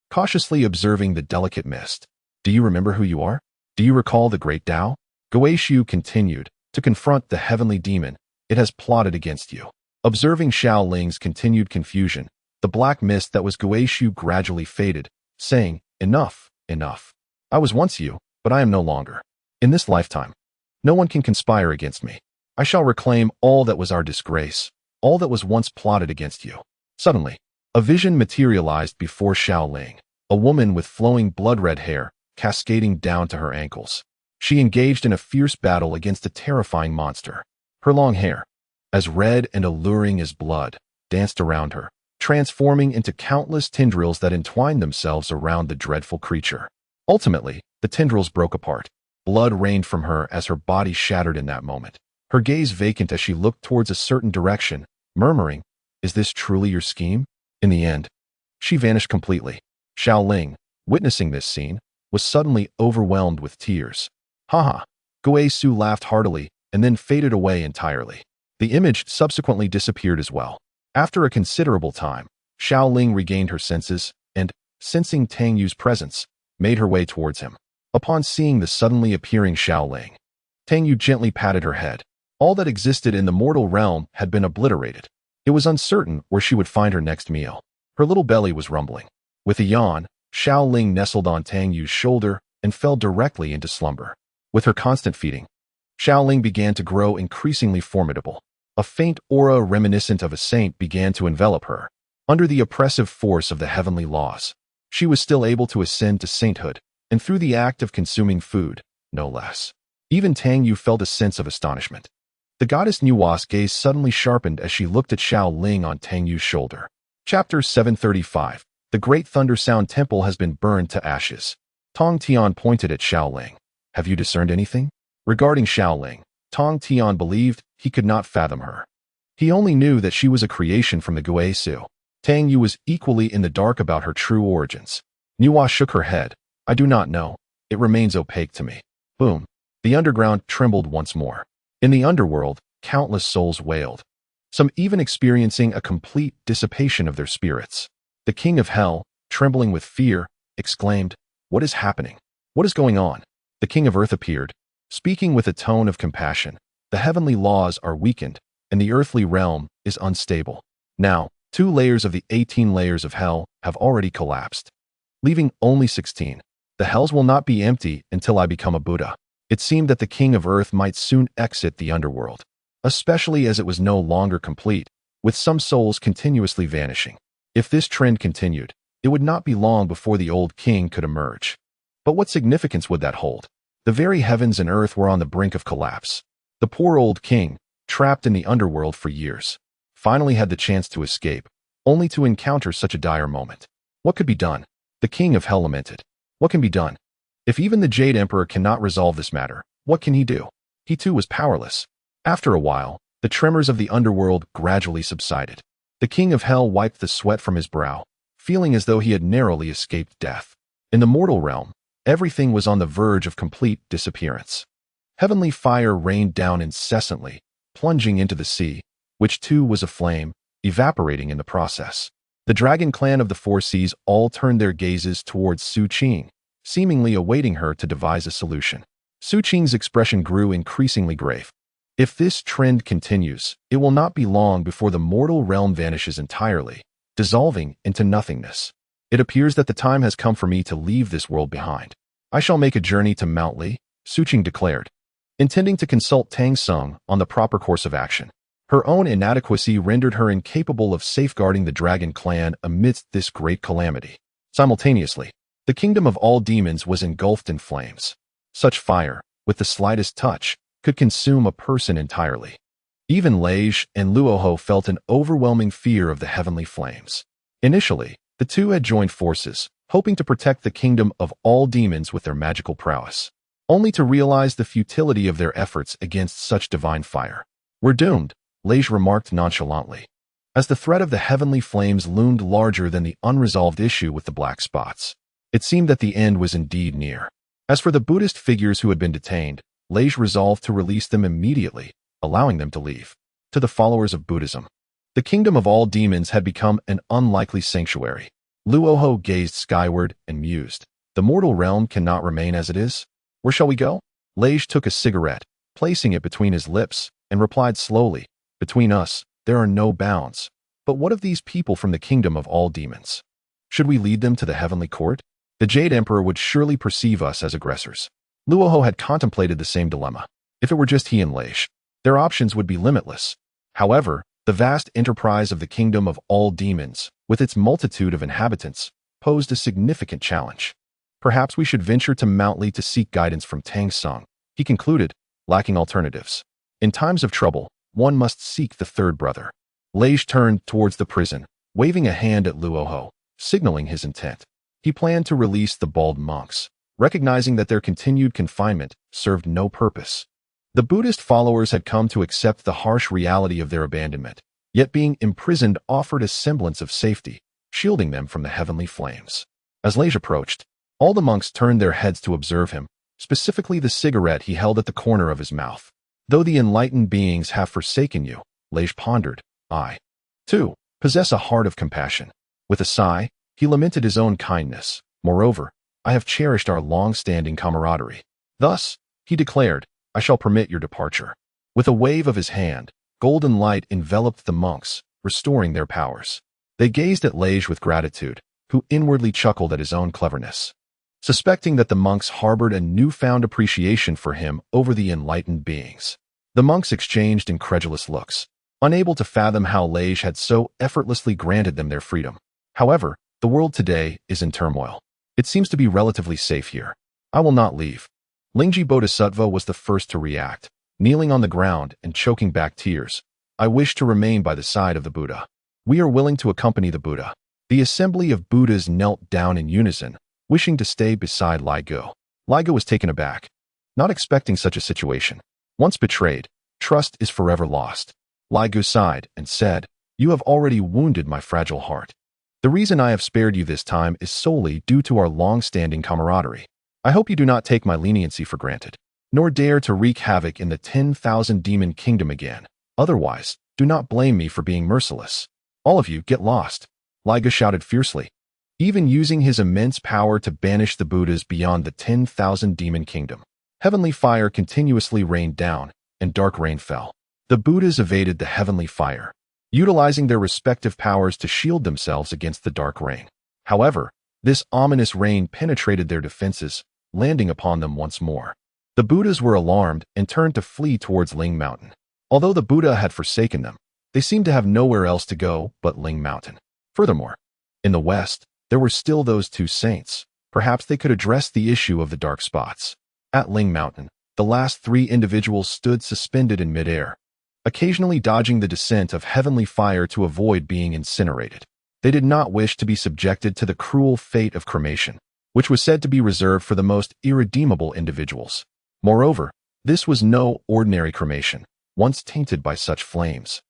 cautiously observing the delicate mist. Do you remember who you are? Do you recall the great Tao? Goetiu continued, to confront the heavenly demon. It has plotted against you. Observing Xiaoling's continued confusion, the black mist that was Goetiu gradually faded, saying, Enough, enough. I was once you, but I am no longer. In this lifetime, no one can conspire against me. I shall reclaim all that was our disgrace, all that was once plotted against you. Suddenly, a vision materialized before Xiaoling, a woman with flowing blood-red hair, cascading down to her ankles. She engaged in a fierce battle against a terrifying monster. Her long hair, as red and alluring as blood, danced around her, transforming into countless tendrils that entwined themselves around the dreadful creature. Ultimately, the tendrils broke apart. Blood rained from her as her body shattered in that moment, her gaze vacant as she looked towards a certain direction, murmuring, Is this truly your scheme? In the end, she vanished completely. Xiaoling, witnessing this scene, was suddenly overwhelmed with tears. Haha! Goetiu laughed heartily and then faded away entirely. The image subsequently disappeared as well. After a considerable time, Xiaoling regained her senses and, sensing Tang Yu's presence, made her way towards him. Upon seeing the suddenly appearing Xiaoling, Tang Yu gently patted her head. All that existed in the mortal realm had been obliterated. It was uncertain where she would find her next meal. Her little belly was rumbling. With a yawn, Xiaoling nestled on Tang Yu's shoulder and fell directly into slumber. With her constant feeding, Xiaoling began to grow increasingly formidable. A faint aura reminiscent of a saint began to envelop her. Under the oppressive force of the heavenly laws, she was still able to ascend to sainthood, and through the act of consuming food, no less. Even Tang Yu felt a sense of astonishment. The goddess Nuwa's gaze suddenly sharpened as she looked at Xiaoling on Tang Yu's shoulder. Chapter 735. The Great Thunder Sound Temple has been burned to ashes. Tang Tian pointed at Xiaoling. Have you discerned anything? Regarding Xiaoling, Tang Tian believed he could not fathom her. He only knew that she was a creation from the Goetiu. Tang Yu was equally in the dark about her true origins. Nuwa shook her head. I do not know. It remains opaque to me. Boom. The underground trembled once more. In the underworld, countless souls wailed, some even experiencing a complete dissipation of their spirits. The king of hell, trembling with fear, exclaimed, What is happening? What is going on? The king of earth appeared, speaking with a tone of compassion. The heavenly laws are weakened, and the earthly realm is unstable. Now, 2 layers of the 18 layers of hell have already collapsed, leaving only 16. The hells will not be empty until I become a Buddha. It seemed that the king of earth might soon exit the underworld, especially as it was no longer complete, with some souls continuously vanishing. If this trend continued, it would not be long before the old king could emerge. But what significance would that hold? The very heavens and earth were on the brink of collapse. The poor old king, trapped in the underworld for years, finally had the chance to escape, only to encounter such a dire moment. What could be done? The king of hell lamented. What can be done? If even the Jade Emperor cannot resolve this matter, what can he do? He too was powerless. After a while, the tremors of the underworld gradually subsided. The king of hell wiped the sweat from his brow, feeling as though he had narrowly escaped death. In the mortal realm, everything was on the verge of complete disappearance. Heavenly fire rained down incessantly, plunging into the sea, which too was aflame, evaporating in the process. The dragon clan of the 4 seas all turned their gazes towards Su Qing, seemingly awaiting her to devise a solution. Su Qing's expression grew increasingly grave. If this trend continues, it will not be long before the mortal realm vanishes entirely, dissolving into nothingness. It appears that the time has come for me to leave this world behind. I shall make a journey to Mount Li, Su Qing declared, intending to consult Tang Sung on the proper course of action. Her own inadequacy rendered her incapable of safeguarding the dragon clan amidst this great calamity. Simultaneously, the kingdom of all demons was engulfed in flames. Such fire, with the slightest touch, could consume a person entirely. Even Lage and Luoho felt an overwhelming fear of the heavenly flames. Initially, the two had joined forces, hoping to protect the kingdom of all demons with their magical prowess, only to realize the futility of their efforts against such divine fire. "We're doomed," Lage remarked nonchalantly, as the threat of the heavenly flames loomed larger than the unresolved issue with the black spots. It seemed that the end was indeed near. As for the Buddhist figures who had been detained, Lage resolved to release them immediately, allowing them to leave. To the followers of Buddhism, the kingdom of all demons had become an unlikely sanctuary. Luoho gazed skyward and mused. The mortal realm cannot remain as it is. Where shall we go? Lage took a cigarette, placing it between his lips, and replied slowly, "Between us, there are no bounds. But what of these people from the kingdom of all demons? Should we lead them to the heavenly court? The Jade Emperor would surely perceive us as aggressors." Luoho had contemplated the same dilemma. If it were just he and Lage, their options would be limitless. However, the vast enterprise of the kingdom of all demons, with its multitude of inhabitants, posed a significant challenge. "Perhaps we should venture to Mount Li to seek guidance from Tang Sung," he concluded, lacking alternatives. In times of trouble, one must seek the third brother. Lage turned towards the prison, waving a hand at Luoho, signaling his intent. He planned to release the bald monks, recognizing that their continued confinement served no purpose. The Buddhist followers had come to accept the harsh reality of their abandonment, yet being imprisoned offered a semblance of safety, shielding them from the heavenly flames. As Lage approached, all the monks turned their heads to observe him, specifically the cigarette he held at the corner of his mouth. "Though the enlightened beings have forsaken you," Lage pondered, "I, too, possess a heart of compassion." With a sigh, he lamented his own kindness. "Moreover, I have cherished our long-standing camaraderie. Thus," he declared, "I shall permit your departure." With a wave of his hand, golden light enveloped the monks, restoring their powers. They gazed at Lage with gratitude, who inwardly chuckled at his own cleverness, suspecting that the monks harbored a newfound appreciation for him over the enlightened beings. The monks exchanged incredulous looks, unable to fathom how Lage had so effortlessly granted them their freedom. "However, the world today is in turmoil. It seems to be relatively safe here. I will not leave." Lingji Bodhisattva was the first to react, kneeling on the ground and choking back tears. "I wish to remain by the side of the Buddha. We are willing to accompany the Buddha." The assembly of Buddhas knelt down in unison, wishing to stay beside Ligo. Ligo was taken aback, not expecting such a situation. Once betrayed, trust is forever lost. Ligo sighed and said, "You have already wounded my fragile heart. The reason I have spared you this time is solely due to our long-standing camaraderie. I hope you do not take my leniency for granted, nor dare to wreak havoc in the 10,000 demon kingdom again. Otherwise, do not blame me for being merciless. All of you get lost." Liga shouted fiercely, even using his immense power to banish the Buddhas beyond the 10,000 demon kingdom. Heavenly fire continuously rained down, and dark rain fell. The Buddhas evaded the heavenly fire, utilizing their respective powers to shield themselves against the dark rain. However, this ominous rain penetrated their defenses, landing upon them once more. The Buddhas were alarmed and turned to flee towards Ling Mountain. Although the Buddha had forsaken them, they seemed to have nowhere else to go but Ling Mountain. Furthermore, in the west, there were still those two saints. Perhaps they could address the issue of the dark spots. At Ling Mountain, the last three individuals stood suspended in midair, occasionally dodging the descent of heavenly fire to avoid being incinerated. They did not wish to be subjected to the cruel fate of cremation, which was said to be reserved for the most irredeemable individuals. Moreover, this was no ordinary cremation, once tainted by such flames.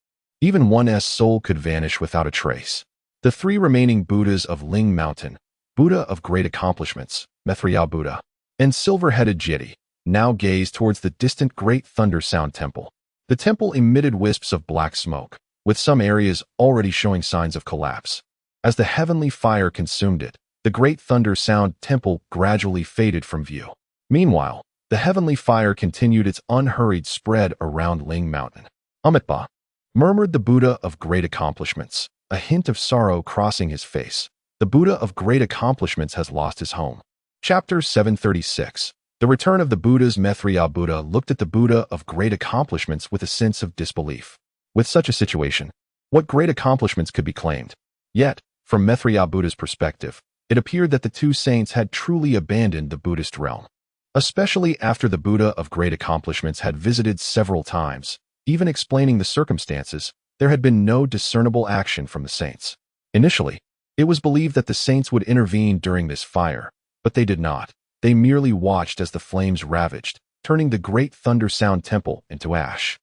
Even one's soul could vanish without a trace. The three remaining Buddhas of Ling Mountain, Buddha of Great Accomplishments, Maitreya Buddha, and Silver-Headed Jiti, now gazed towards the distant Great Thunder Sound Temple. The temple emitted wisps of black smoke, with some areas already showing signs of collapse. As the heavenly fire consumed it, the Great Thunder Sound Temple gradually faded from view. Meanwhile, the heavenly fire continued its unhurried spread around Ling Mountain. Amitabha, murmured the Buddha of Great Accomplishments, a hint of sorrow crossing his face. The Buddha of Great Accomplishments has lost his home. Chapter 736. The Return of the Buddhas. Maitreya Buddha looked at the Buddha of Great Accomplishments with a sense of disbelief. With such a situation, what great accomplishments could be claimed? Yet, from Maitreya Buddha's perspective, it appeared that the two saints had truly abandoned the Buddhist realm. Especially after the Buddha of Great Accomplishments had visited several times, even explaining the circumstances, there had been no discernible action from the saints. Initially, it was believed that the saints would intervene during this fire, but they did not. They merely watched as the flames ravaged, turning the Great Thunder Sound Temple into ash.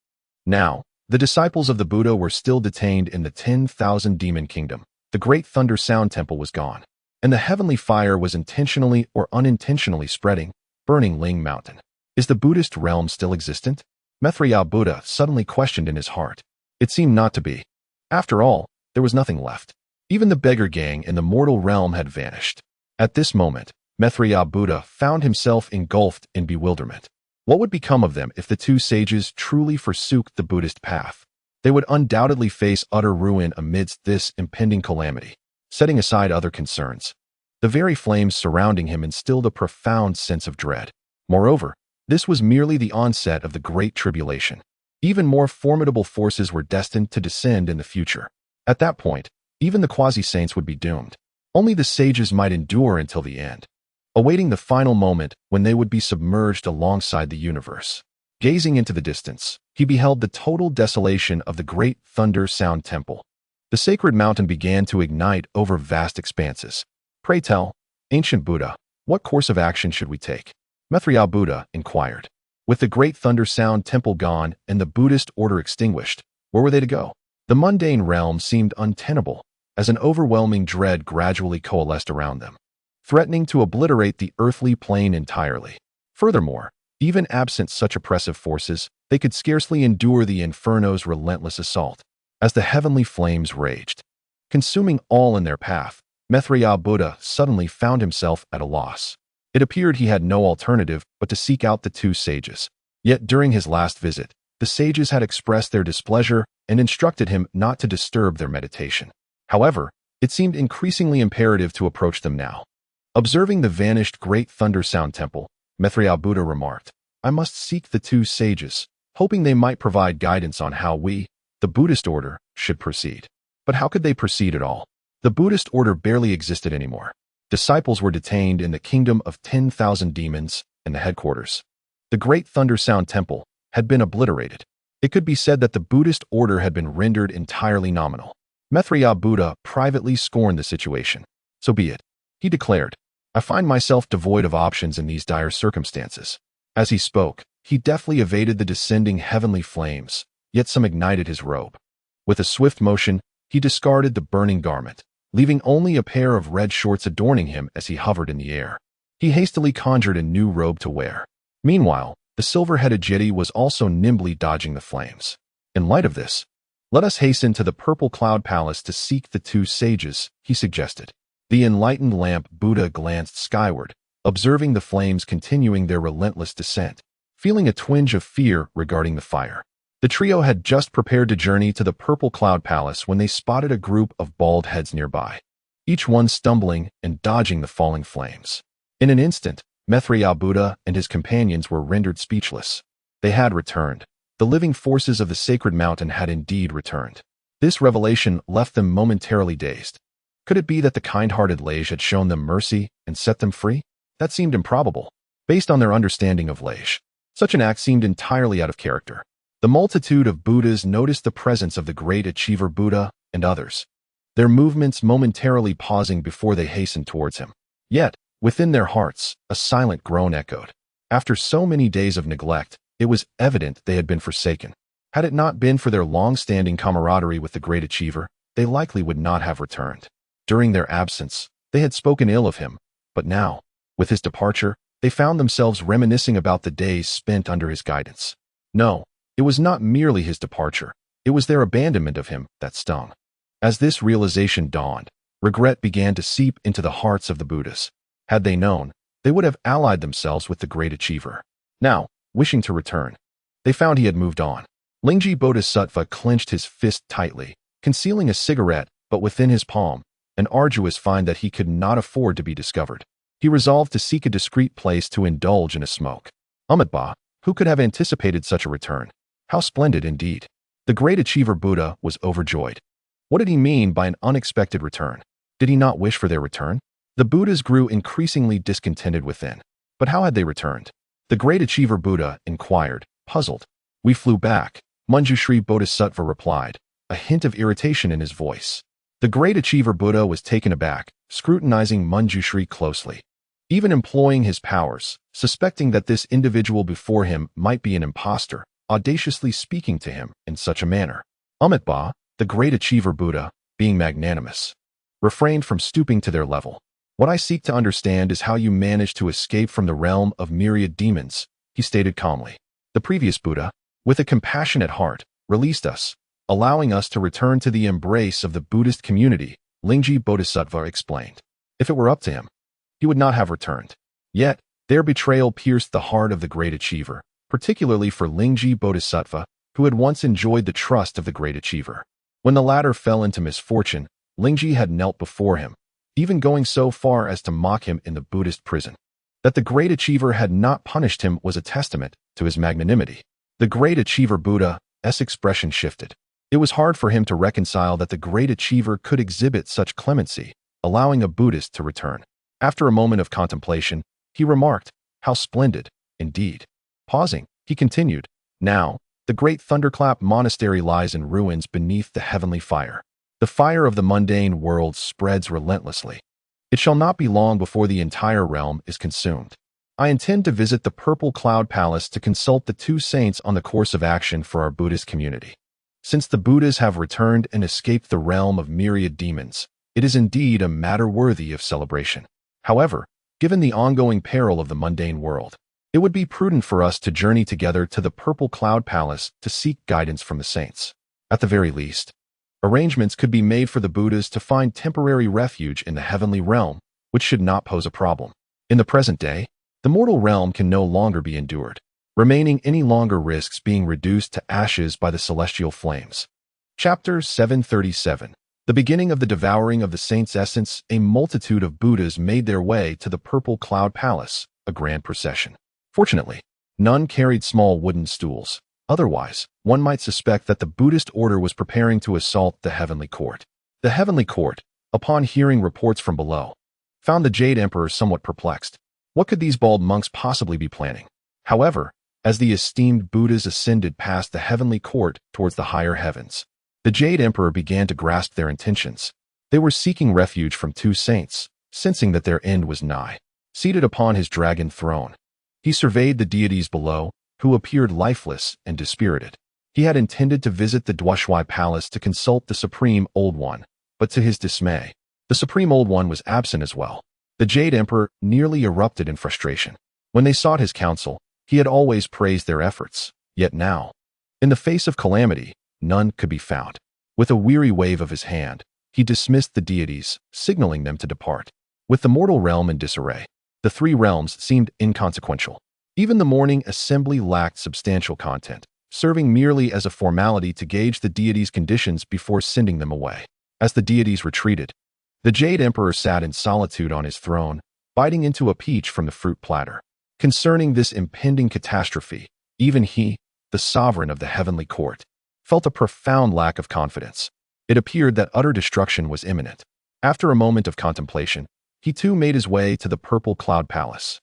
Now, the disciples of the Buddha were still detained in the 10,000 demon kingdom. The Great Thunder Sound Temple was gone, and the heavenly fire was intentionally or unintentionally spreading, burning Ling Mountain. Is the Buddhist realm still existent? Maitreya Buddha suddenly questioned in his heart. It seemed not to be. After all, there was nothing left. Even the beggar gang in the mortal realm had vanished. At this moment, Maitreya Buddha found himself engulfed in bewilderment. What would become of them if the two sages truly forsook the Buddhist path? They would undoubtedly face utter ruin amidst this impending calamity. Setting aside other concerns, the very flames surrounding him instilled a profound sense of dread. Moreover, this was merely the onset of the Great Tribulation. Even more formidable forces were destined to descend in the future. At that point, even the quasi-saints would be doomed. Only the sages might endure until the end, awaiting the final moment when they would be submerged alongside the universe. Gazing into the distance, he beheld the total desolation of the Great Thunder Sound Temple. The sacred mountain began to ignite over vast expanses. Pray tell, ancient Buddha, what course of action should we take? Maitreya Buddha inquired. With the Great Thunder Sound Temple gone and the Buddhist order extinguished, where were they to go? The mundane realm seemed untenable, as an overwhelming dread gradually coalesced around them, threatening to obliterate the earthly plane entirely. Furthermore, even absent such oppressive forces, they could scarcely endure the inferno's relentless assault. As the heavenly flames raged, consuming all in their path, Maitreya Buddha suddenly found himself at a loss. It appeared he had no alternative but to seek out the two sages. Yet during his last visit, the sages had expressed their displeasure and instructed him not to disturb their meditation. However, it seemed increasingly imperative to approach them now. Observing the vanished Great Thunder Sound Temple, Maitreya Buddha remarked, I must seek the two sages, hoping they might provide guidance on how we, the Buddhist order, should proceed. But how could they proceed at all? The Buddhist order barely existed anymore. Disciples were detained in the kingdom of 10,000 demons and the headquarters. The Great Thunder Sound Temple had been obliterated. It could be said that the Buddhist order had been rendered entirely nominal. Maitreya Buddha privately scorned the situation. So be it, he declared. I find myself devoid of options in these dire circumstances. As he spoke, he deftly evaded the descending heavenly flames, yet some ignited his robe. With a swift motion, he discarded the burning garment, leaving only a pair of red shorts adorning him as he hovered in the air. He hastily conjured a new robe to wear. Meanwhile, the silver-headed Jiti was also nimbly dodging the flames. In light of this, let us hasten to the purple cloud palace to seek the two sages, he suggested. The enlightened lamp Buddha glanced skyward, observing the flames continuing their relentless descent. feeling a twinge of fear regarding the fire. The trio had just prepared to journey to the Purple Cloud Palace when they spotted a group of bald heads nearby, each one stumbling and dodging the falling flames. In an instant, Maitreya Buddha and his companions were rendered speechless. They had returned. The living forces of the sacred mountain had indeed returned. This revelation left them momentarily dazed. Could it be that the kind-hearted Lage had shown them mercy and set them free? That seemed improbable. Based on their understanding of Lage, such an act seemed entirely out of character. The multitude of Buddhas noticed the presence of the great achiever Buddha and others, their movements momentarily pausing before they hastened towards him. Yet, within their hearts, a silent groan echoed. After so many days of neglect, it was evident they had been forsaken. Had it not been for their long-standing camaraderie with the great achiever, they likely would not have returned. During their absence, they had spoken ill of him, but now, with his departure, they found themselves reminiscing about the days spent under his guidance. No, it was not merely his departure, it was their abandonment of him that stung. As this realization dawned, regret began to seep into the hearts of the Buddhas. Had they known, they would have allied themselves with the great achiever. Now, wishing to return, they found he had moved on. Lingji Bodhisattva clenched his fist tightly, concealing a cigarette, but within his palm, an arduous find that he could not afford to be discovered. He resolved to seek a discreet place to indulge in a smoke. Unmatched, who could have anticipated such a return? How splendid indeed. The great achiever Buddha was overjoyed. What did he mean by an unexpected return? Did he not wish for their return? The Buddhas grew increasingly discontented within. But how had they returned? The great achiever Buddha inquired, puzzled. We flew back, Manjushri Bodhisattva replied, a hint of irritation in his voice. The great achiever Buddha was taken aback, scrutinizing Manjushri closely. Even employing his powers, suspecting that this individual before him might be an impostor, audaciously speaking to him in such a manner. Unmatched, the great achiever Buddha, being magnanimous, refrained from stooping to their level. What I seek to understand is how you managed to escape from the realm of myriad demons, he stated calmly. The previous Buddha, with a compassionate heart, released us, allowing us to return to the embrace of the Buddhist community, Lingji Bodhisattva explained. If it were up to him, he would not have returned. Yet, their betrayal pierced the heart of the great achiever, particularly for Lingji Bodhisattva, who had once enjoyed the trust of the great achiever. When the latter fell into misfortune, Lingji had knelt before him, even going so far as to mock him in the Buddhist prison. That the great achiever had not punished him was a testament to his magnanimity. The great achiever Buddha's expression shifted. It was hard for him to reconcile that the great achiever could exhibit such clemency, allowing a Buddhist to return. After a moment of contemplation, he remarked, "How splendid, indeed." Pausing, he continued, "Now, the great Thunderclap Monastery lies in ruins beneath the heavenly fire. The fire of the mundane world spreads relentlessly. It shall not be long before the entire realm is consumed. I intend to visit the Purple Cloud Palace to consult the two saints on the course of action for our Buddhist community. Since the Buddhas have returned and escaped the realm of myriad demons, it is indeed a matter worthy of celebration. However, given the ongoing peril of the mundane world, it would be prudent for us to journey together to the Purple Cloud Palace to seek guidance from the saints. At the very least, arrangements could be made for the Buddhas to find temporary refuge in the heavenly realm, which should not pose a problem. In the present day, the mortal realm can no longer be endured. Remaining any longer risks being reduced to ashes by the celestial flames. Chapter 737. The beginning of the devouring of the saints' essence, a multitude of Buddhas made their way to the Purple Cloud Palace, a grand procession. Fortunately, none carried small wooden stools. Otherwise, one might suspect that the Buddhist order was preparing to assault the heavenly court. The heavenly court, upon hearing reports from below, found the Jade Emperor somewhat perplexed. What could these bald monks possibly be planning? However, as the esteemed Buddhas ascended past the heavenly court towards the higher heavens, the Jade Emperor began to grasp their intentions. They were seeking refuge from two saints, sensing that their end was nigh. Seated upon his dragon throne, he surveyed the deities below, who appeared lifeless and dispirited. He had intended to visit the Dwashui Palace to consult the Supreme Old One, but to his dismay, the Supreme Old One was absent as well. The Jade Emperor nearly erupted in frustration. When they sought his counsel, he had always praised their efforts, yet now, in the face of calamity, none could be found. With a weary wave of his hand, he dismissed the deities, signaling them to depart. With the mortal realm in disarray, the three realms seemed inconsequential. Even the morning assembly lacked substantial content, serving merely as a formality to gauge the deities' conditions before sending them away. As the deities retreated, the Jade Emperor sat in solitude on his throne, biting into a peach from the fruit platter. Concerning this impending catastrophe, even he, the sovereign of the heavenly court, felt a profound lack of confidence. It appeared that utter destruction was imminent. After a moment of contemplation, he too made his way to the purple cloud palace,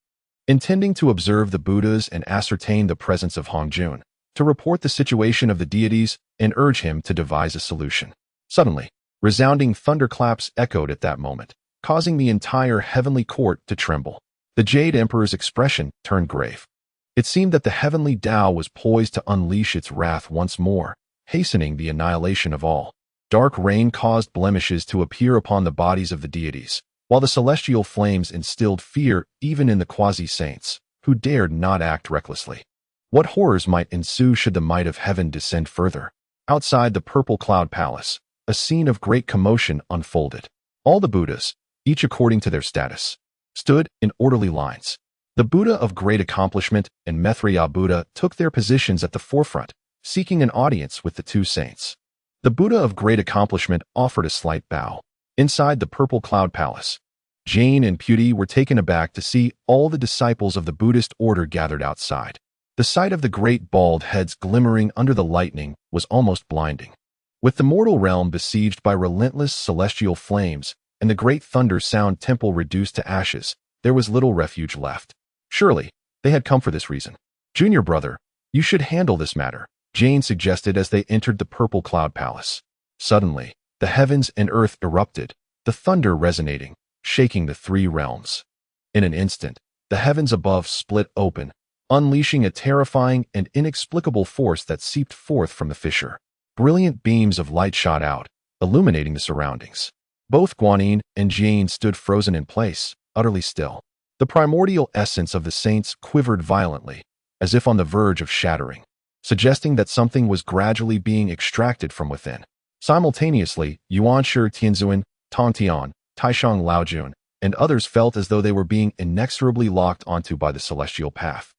intending to observe the Buddhas and ascertain the presence of Hongjun, to report the situation of the deities and urge him to devise a solution. Suddenly, resounding thunderclaps echoed at that moment, causing the entire heavenly court to tremble. The Jade Emperor's expression turned grave. It seemed that the heavenly Tao was poised to unleash its wrath once more, hastening the annihilation of all. Dark rain caused blemishes to appear upon the bodies of the deities, while the celestial flames instilled fear even in the quasi-saints, who dared not act recklessly. What horrors might ensue should the might of heaven descend further? Outside the purple cloud palace, a scene of great commotion unfolded. All the Buddhas, each according to their status, stood in orderly lines. The Buddha of Great Accomplishment and Maitreya Buddha took their positions at the forefront, seeking an audience with the two saints. The Buddha of Great Accomplishment offered a slight bow. Inside the purple cloud palace, Jane and Puti were taken aback to see all the disciples of the Buddhist order gathered outside. The sight of the great bald heads glimmering under the lightning was almost blinding. With the mortal realm besieged by relentless celestial flames and the great thunder sound temple reduced to ashes, there was little refuge left. Surely, they had come for this reason. Junior brother, you should handle this matter, Jane suggested as they entered the purple cloud palace. Suddenly, the heavens and earth erupted, the thunder resonating, shaking the three realms. In an instant, the heavens above split open, unleashing a terrifying and inexplicable force that seeped forth from the fissure. Brilliant beams of light shot out, illuminating the surroundings. Both Guanyin and Jane stood frozen in place, utterly still. The primordial essence of the saints quivered violently, as if on the verge of shattering, suggesting that something was gradually being extracted from within. Simultaneously, Yuanshi Tianzuan, Tong Tian, Taishang Laojun, and others felt as though they were being inexorably locked onto by the celestial path.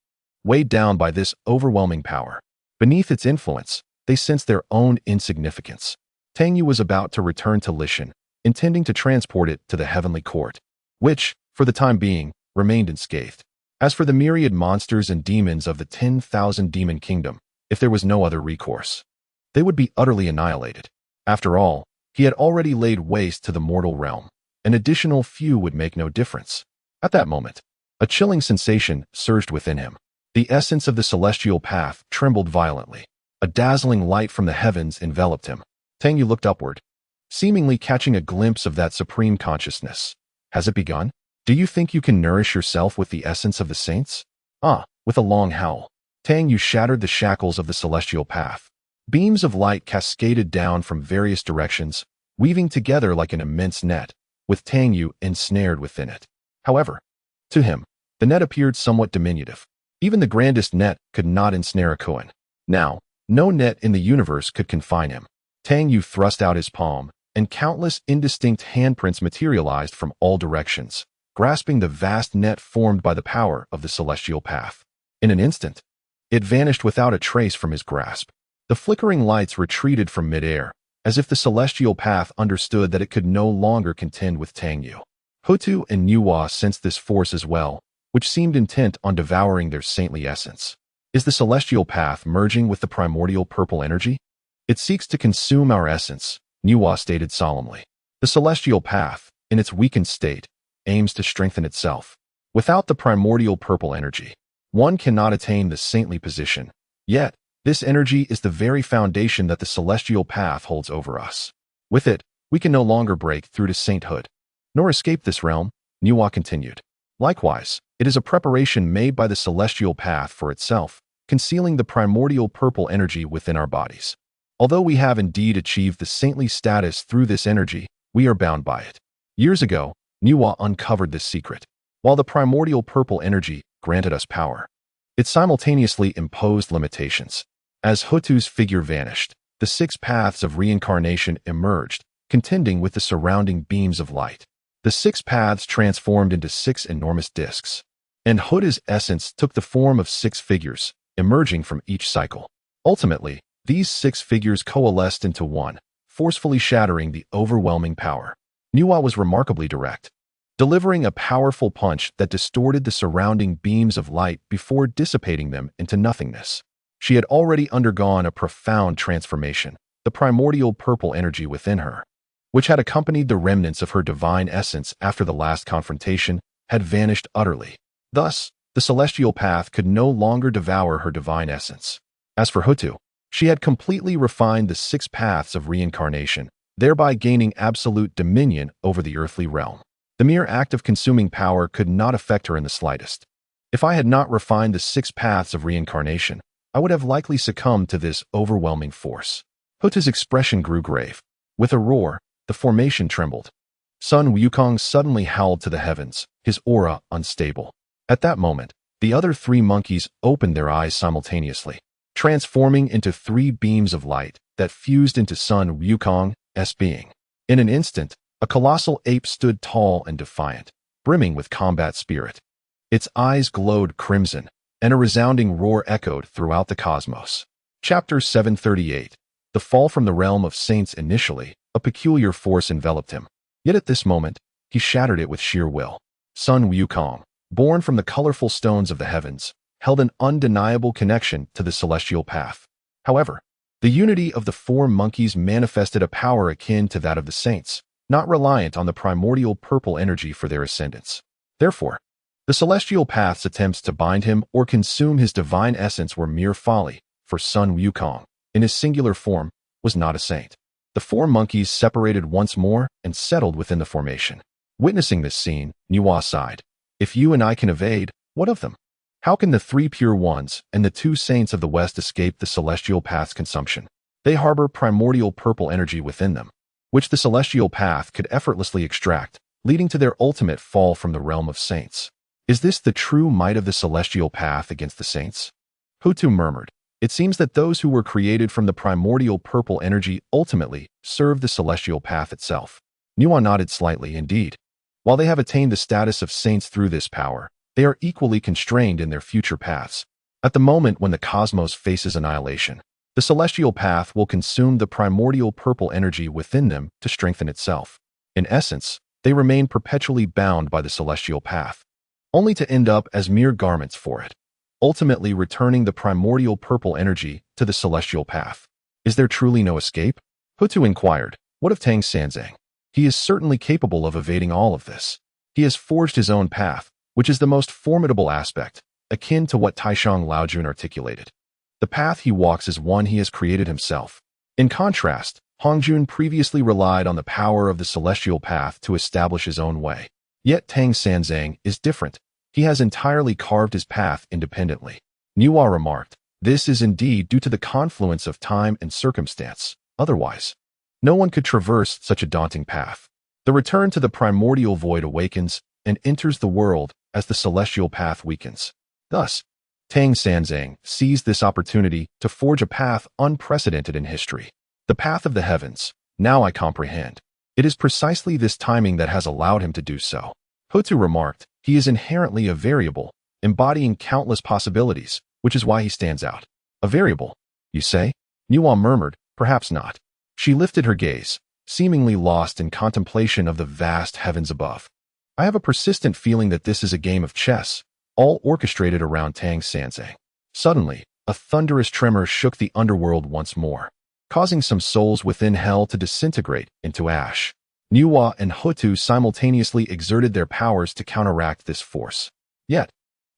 Weighed down by this overwhelming power, beneath its influence, they sensed their own insignificance. Tang Yu was about to return to Lishan, intending to transport it to the heavenly court, which, for the time being, remained unscathed. As for the myriad monsters and demons of the 10,000 demon kingdom, if there was no other recourse, they would be utterly annihilated. After all, he had already laid waste to the mortal realm. An additional few would make no difference. At that moment, a chilling sensation surged within him. The essence of the celestial path trembled violently. A dazzling light from the heavens enveloped him. Tang Yu looked upward, seemingly catching a glimpse of that supreme consciousness. Has it begun? Do you think you can nourish yourself with the essence of the saints? With a long howl, Tang Yu shattered the shackles of the celestial path. Beams of light cascaded down from various directions, weaving together like an immense net, with Tang Yu ensnared within it. However, to him, the net appeared somewhat diminutive. Even the grandest net could not ensnare a koan. Now, no net in the universe could confine him. Tang Yu thrust out his palm, and countless indistinct handprints materialized from all directions, grasping the vast net formed by the power of the celestial path. In an instant, it vanished without a trace from his grasp. The flickering lights retreated from midair, as if the celestial path understood that it could no longer contend with Tang Yu. Hutu and Nuwa sensed this force as well, which seemed intent on devouring their saintly essence. Is the celestial path merging with the primordial purple energy? It seeks to consume our essence, Nuwa stated solemnly. The celestial path, in its weakened state, aims to strengthen itself. Without the primordial purple energy, one cannot attain the saintly position. Yet, this energy is the very foundation that the celestial path holds over us. With it, we can no longer break through to sainthood, nor escape this realm, Nuwa continued. Likewise, it is a preparation made by the celestial path for itself, concealing the primordial purple energy within our bodies. Although we have indeed achieved the saintly status through this energy, we are bound by it. Years ago, Nuwa uncovered this secret. While the primordial purple energy granted us power, it simultaneously imposed limitations. As Hutu's figure vanished, the 6 paths of reincarnation emerged, contending with the surrounding beams of light. The 6 paths transformed into 6 enormous discs. and Hutu's essence took the form of 6 figures, emerging from each cycle. Ultimately, these 6 figures coalesced into one, forcefully shattering the overwhelming power. Nuwa was remarkably direct, delivering a powerful punch that distorted the surrounding beams of light before dissipating them into nothingness. She had already undergone a profound transformation. The primordial purple energy within her, which had accompanied the remnants of her divine essence after the last confrontation, had vanished utterly. Thus, the celestial path could no longer devour her divine essence. As for Hutu, she had completely refined the 6 paths of reincarnation, thereby gaining absolute dominion over the earthly realm. The mere act of consuming power could not affect her in the slightest. If I had not refined the 6 paths of reincarnation, I would have likely succumbed to this overwhelming force. Hutu's expression grew grave. With a roar, the formation trembled. Sun Wukong suddenly howled to the heavens, his aura unstable. At that moment, the other 3 monkeys opened their eyes simultaneously, transforming into 3 beams of light that fused into Sun Wukong's being. In an instant, a colossal ape stood tall and defiant, brimming with combat spirit. Its eyes glowed crimson, and a resounding roar echoed throughout the cosmos. Chapter 738. The fall from the realm of saints. Initially, a peculiar force enveloped him. Yet at this moment, he shattered it with sheer will. Sun Wukong, born from the colorful stones of the heavens, held an undeniable connection to the celestial path. However, the unity of the 4 monkeys manifested a power akin to that of the saints, not reliant on the primordial purple energy for their ascendance. Therefore, the celestial path's attempts to bind him or consume his divine essence were mere folly, for Sun Wukong, in his singular form, was not a saint. The 4 monkeys separated once more and settled within the formation. Witnessing this scene, Nuwa sighed. If you and I can evade, what of them? How can the 3 pure ones and the 2 saints of the West escape the celestial path's consumption? They harbor primordial purple energy within them, which the celestial path could effortlessly extract, leading to their ultimate fall from the realm of saints. Is this the true might of the celestial path against the saints? Hutu murmured. It seems that those who were created from the primordial purple energy ultimately serve the celestial path itself. Nuwa nodded slightly. Indeed, while they have attained the status of saints through this power, they are equally constrained in their future paths. At the moment when the cosmos faces annihilation, the celestial path will consume the primordial purple energy within them to strengthen itself. In essence, they remain perpetually bound by the celestial path, only to end up as mere garments for it, ultimately returning the primordial purple energy to the celestial path. Is there truly no escape? Hutu inquired. What of Tang Sanzang? He is certainly capable of evading all of this. He has forged his own path, which is the most formidable aspect, akin to what Taishang Laojun articulated. The path he walks is one he has created himself. In contrast, Hongjun previously relied on the power of the celestial path to establish his own way. Yet Tang Sanzang is different. He has entirely carved his path independently. Nuwa remarked, this is indeed due to the confluence of time and circumstance. Otherwise, no one could traverse such a daunting path. The return to the primordial void awakens and enters the world as the celestial path weakens. Thus, Tang Sanzang seized this opportunity to forge a path unprecedented in history. The path of the heavens. Now I comprehend. It is precisely this timing that has allowed him to do so. Hutu remarked, he is inherently a variable, embodying countless possibilities, which is why he stands out. A variable, you say? Nuwa murmured, perhaps not. She lifted her gaze, seemingly lost in contemplation of the vast heavens above. I have a persistent feeling that this is a game of chess, all orchestrated around Tang Sanzang. Suddenly, a thunderous tremor shook the underworld once more, causing some souls within hell to disintegrate into ash. Nuwa and Hutu simultaneously exerted their powers to counteract this force. Yet,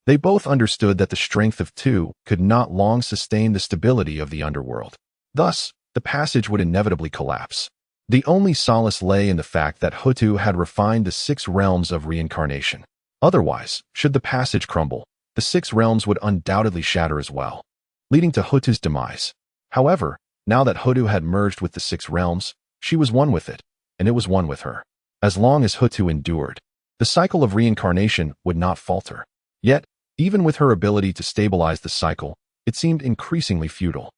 they both understood that the strength of 2 could not long sustain the stability of the underworld. Thus, the passage would inevitably collapse. The only solace lay in the fact that Hutu had refined the 6 realms of reincarnation. Otherwise, should the passage crumble, the 6 realms would undoubtedly shatter as well, leading to Hutu's demise. However, now that Hutu had merged with the 6 realms, she was one with it, and it was one with her. As long as Hutu endured, the cycle of reincarnation would not falter. Yet, even with her ability to stabilize the cycle, it seemed increasingly futile.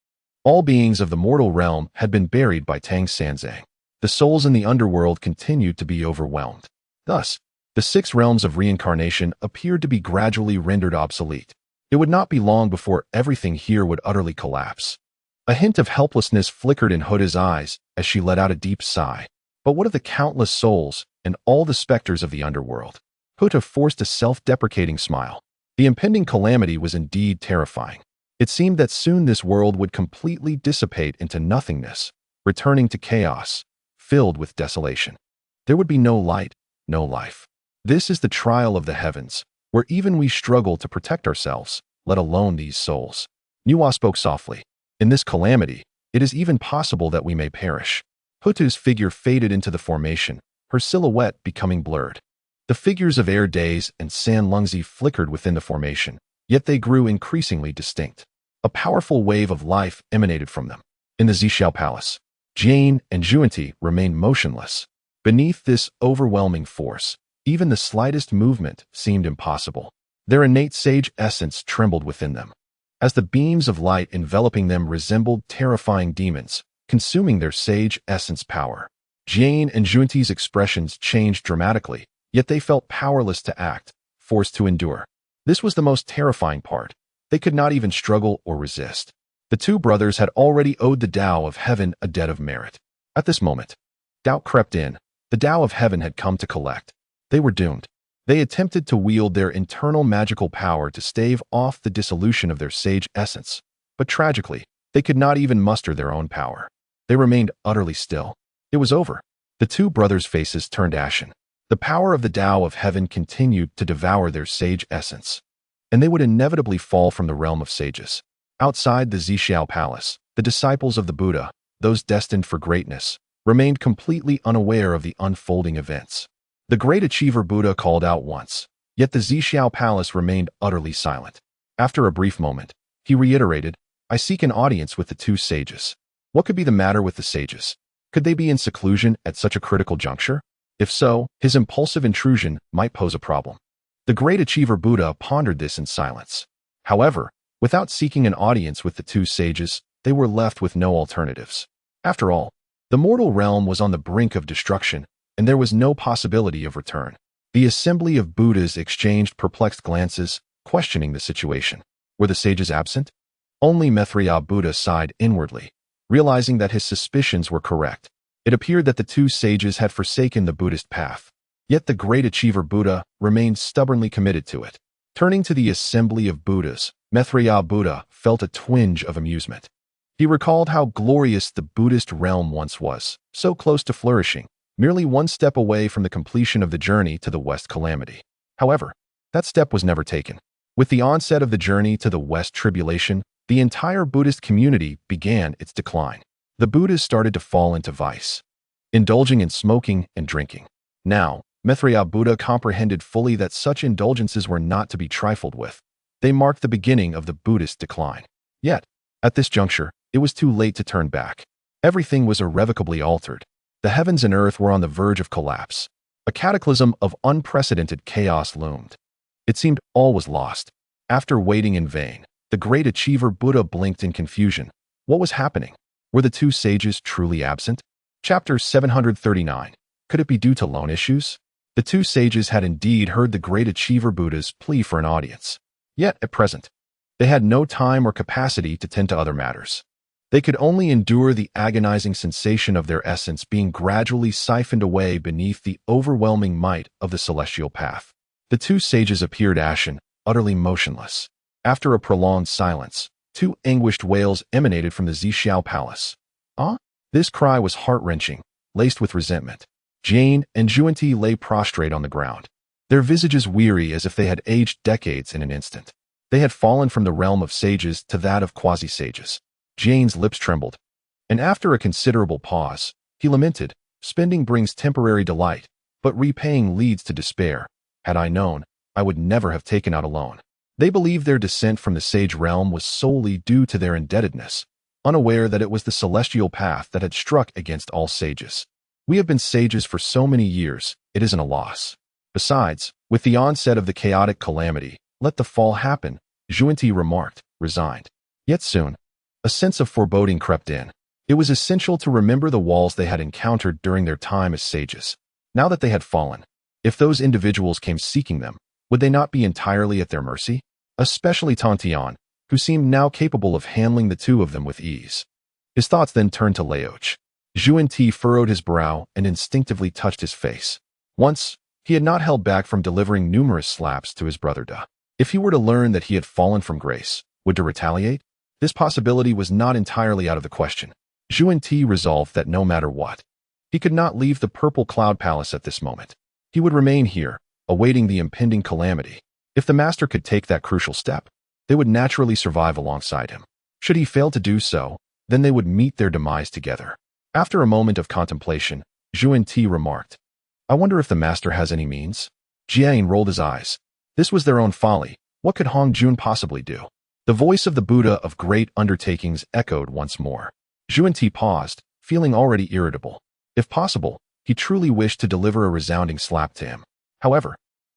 All beings of the mortal realm had been buried by Tang Sanzang. The souls in the underworld continued to be overwhelmed. Thus, The 6 realms of reincarnation appeared to be gradually rendered obsolete. It would not be long before everything here would utterly collapse. A hint of helplessness flickered in Huda's eyes as she let out a deep sigh. But what of the countless souls and all the specters of the underworld? Huda forced a self-deprecating smile. The impending calamity was indeed terrifying. It seemed that soon this world would completely dissipate into nothingness, returning to chaos, filled with desolation. There would be no light, no life. This is the trial of the heavens, where even we struggle to protect ourselves, let alone these souls. Nuwa spoke softly. In this calamity, it is even possible that we may perish. Hutu's figure faded into the formation, her silhouette becoming blurred. The figures of Air Days and San Lungzi flickered within the formation, yet they grew increasingly distinct. A powerful wave of life emanated from them. In the Zhixiao Palace, Jane and Juanti remained motionless. Beneath this overwhelming force, even the slightest movement seemed impossible. Their innate sage essence trembled within them, as the beams of light enveloping them resembled terrifying demons, consuming their sage essence power. Jane and Juanti's expressions changed dramatically, yet they felt powerless to act, forced to endure. This was the most terrifying part. They could not even struggle or resist. The 2 brothers had already owed the Tao of Heaven a debt of merit. At this moment, doubt crept in. The Tao of Heaven had come to collect. They were doomed. They attempted to wield their internal magical power to stave off the dissolution of their sage essence, but tragically, they could not even muster their own power. They remained utterly still. It was over. The 2 brothers' faces turned ashen. The power of the Tao of Heaven continued to devour their sage essence, and they would inevitably fall from the realm of sages. Outside the Zhixiao Palace, the disciples of the Buddha, those destined for greatness, remained completely unaware of the unfolding events. The great achiever Buddha called out once, yet the Zhixiao Palace remained utterly silent. After a brief moment, he reiterated, "I seek an audience with the 2 sages." What could be the matter with the sages? Could they be in seclusion at such a critical juncture? If so, his impulsive intrusion might pose a problem. The great achiever Buddha pondered this in silence. However, without seeking an audience with the 2 sages, they were left with no alternatives. After all, the mortal realm was on the brink of destruction, and there was no possibility of return. The assembly of Buddhas exchanged perplexed glances, questioning the situation. Were the sages absent? Only Maitreya Buddha sighed inwardly, realizing that his suspicions were correct. It appeared that the 2 sages had forsaken the Buddhist path. Yet the great achiever Buddha remained stubbornly committed to it. Turning to the assembly of Buddhas, Maitreya Buddha felt a twinge of amusement. He recalled how glorious the Buddhist realm once was, so close to flourishing, merely one step away from the completion of the journey to the West calamity. However, that step was never taken. With the onset of the journey to the West tribulation, the entire Buddhist community began its decline. The Buddhas started to fall into vice, indulging in smoking and drinking. Now, Maitreya Buddha comprehended fully that such indulgences were not to be trifled with. They marked the beginning of the Buddhist decline. Yet, at this juncture, it was too late to turn back. Everything was irrevocably altered. The heavens and earth were on the verge of collapse. A cataclysm of unprecedented chaos loomed. It seemed all was lost. After waiting in vain, the great achiever Buddha blinked in confusion. What was happening? Were the 2 sages truly absent? Chapter 739. Could it be due to loan issues? The 2 sages had indeed heard the great achiever Buddha's plea for an audience. Yet, at present, they had no time or capacity to tend to other matters. They could only endure the agonizing sensation of their essence being gradually siphoned away beneath the overwhelming might of the celestial path. The 2 sages appeared ashen, utterly motionless. After a prolonged silence, 2 anguished wails emanated from the Zhixiao Palace. "Ah?" This cry was heart-wrenching, laced with resentment. Jane and Juanti lay prostrate on the ground, their visages weary as if they had aged decades in an instant. They had fallen from the realm of sages to that of quasi-sages. Jane's lips trembled, and after a considerable pause, he lamented, "Spending brings temporary delight, but repaying leads to despair. Had I known, I would never have taken out a loan." They believed their descent from the sage realm was solely due to their indebtedness, unaware that it was the celestial path that had struck against all sages. "We have been sages for so many years, it isn't a loss. Besides, with the onset of the chaotic calamity, let the fall happen," Juanti remarked, resigned. Yet soon, a sense of foreboding crept in. It was essential to remember the walls they had encountered during their time as sages. Now that they had fallen, If those individuals came seeking them, would they not be entirely at their mercy? Especially Tang Tian, who seemed now capable of handling the two of them with ease. His thoughts then turned to Laoch. Zhuan furrowed his brow and instinctively touched his face. Once, he had not held back from delivering numerous slaps to his brother Da. If he were to learn that he had fallen from grace, would Da retaliate? This possibility was not entirely out of the question. Zhuan resolved that no matter what, he could not leave the Purple Cloud Palace at this moment. He would remain here, awaiting the impending calamity. If the master could take that crucial step, they would naturally survive alongside him. Should he fail to do so, then they would meet their demise together. After a moment of contemplation, Zhuan remarked, "I wonder if the master has any means?" Jiayin rolled his eyes. This was their own folly. What could Hong Jun possibly do? The voice of the Buddha of great undertakings echoed once more. Zhuan paused, feeling already irritable. If possible, he truly wished to deliver a resounding slap to him. However,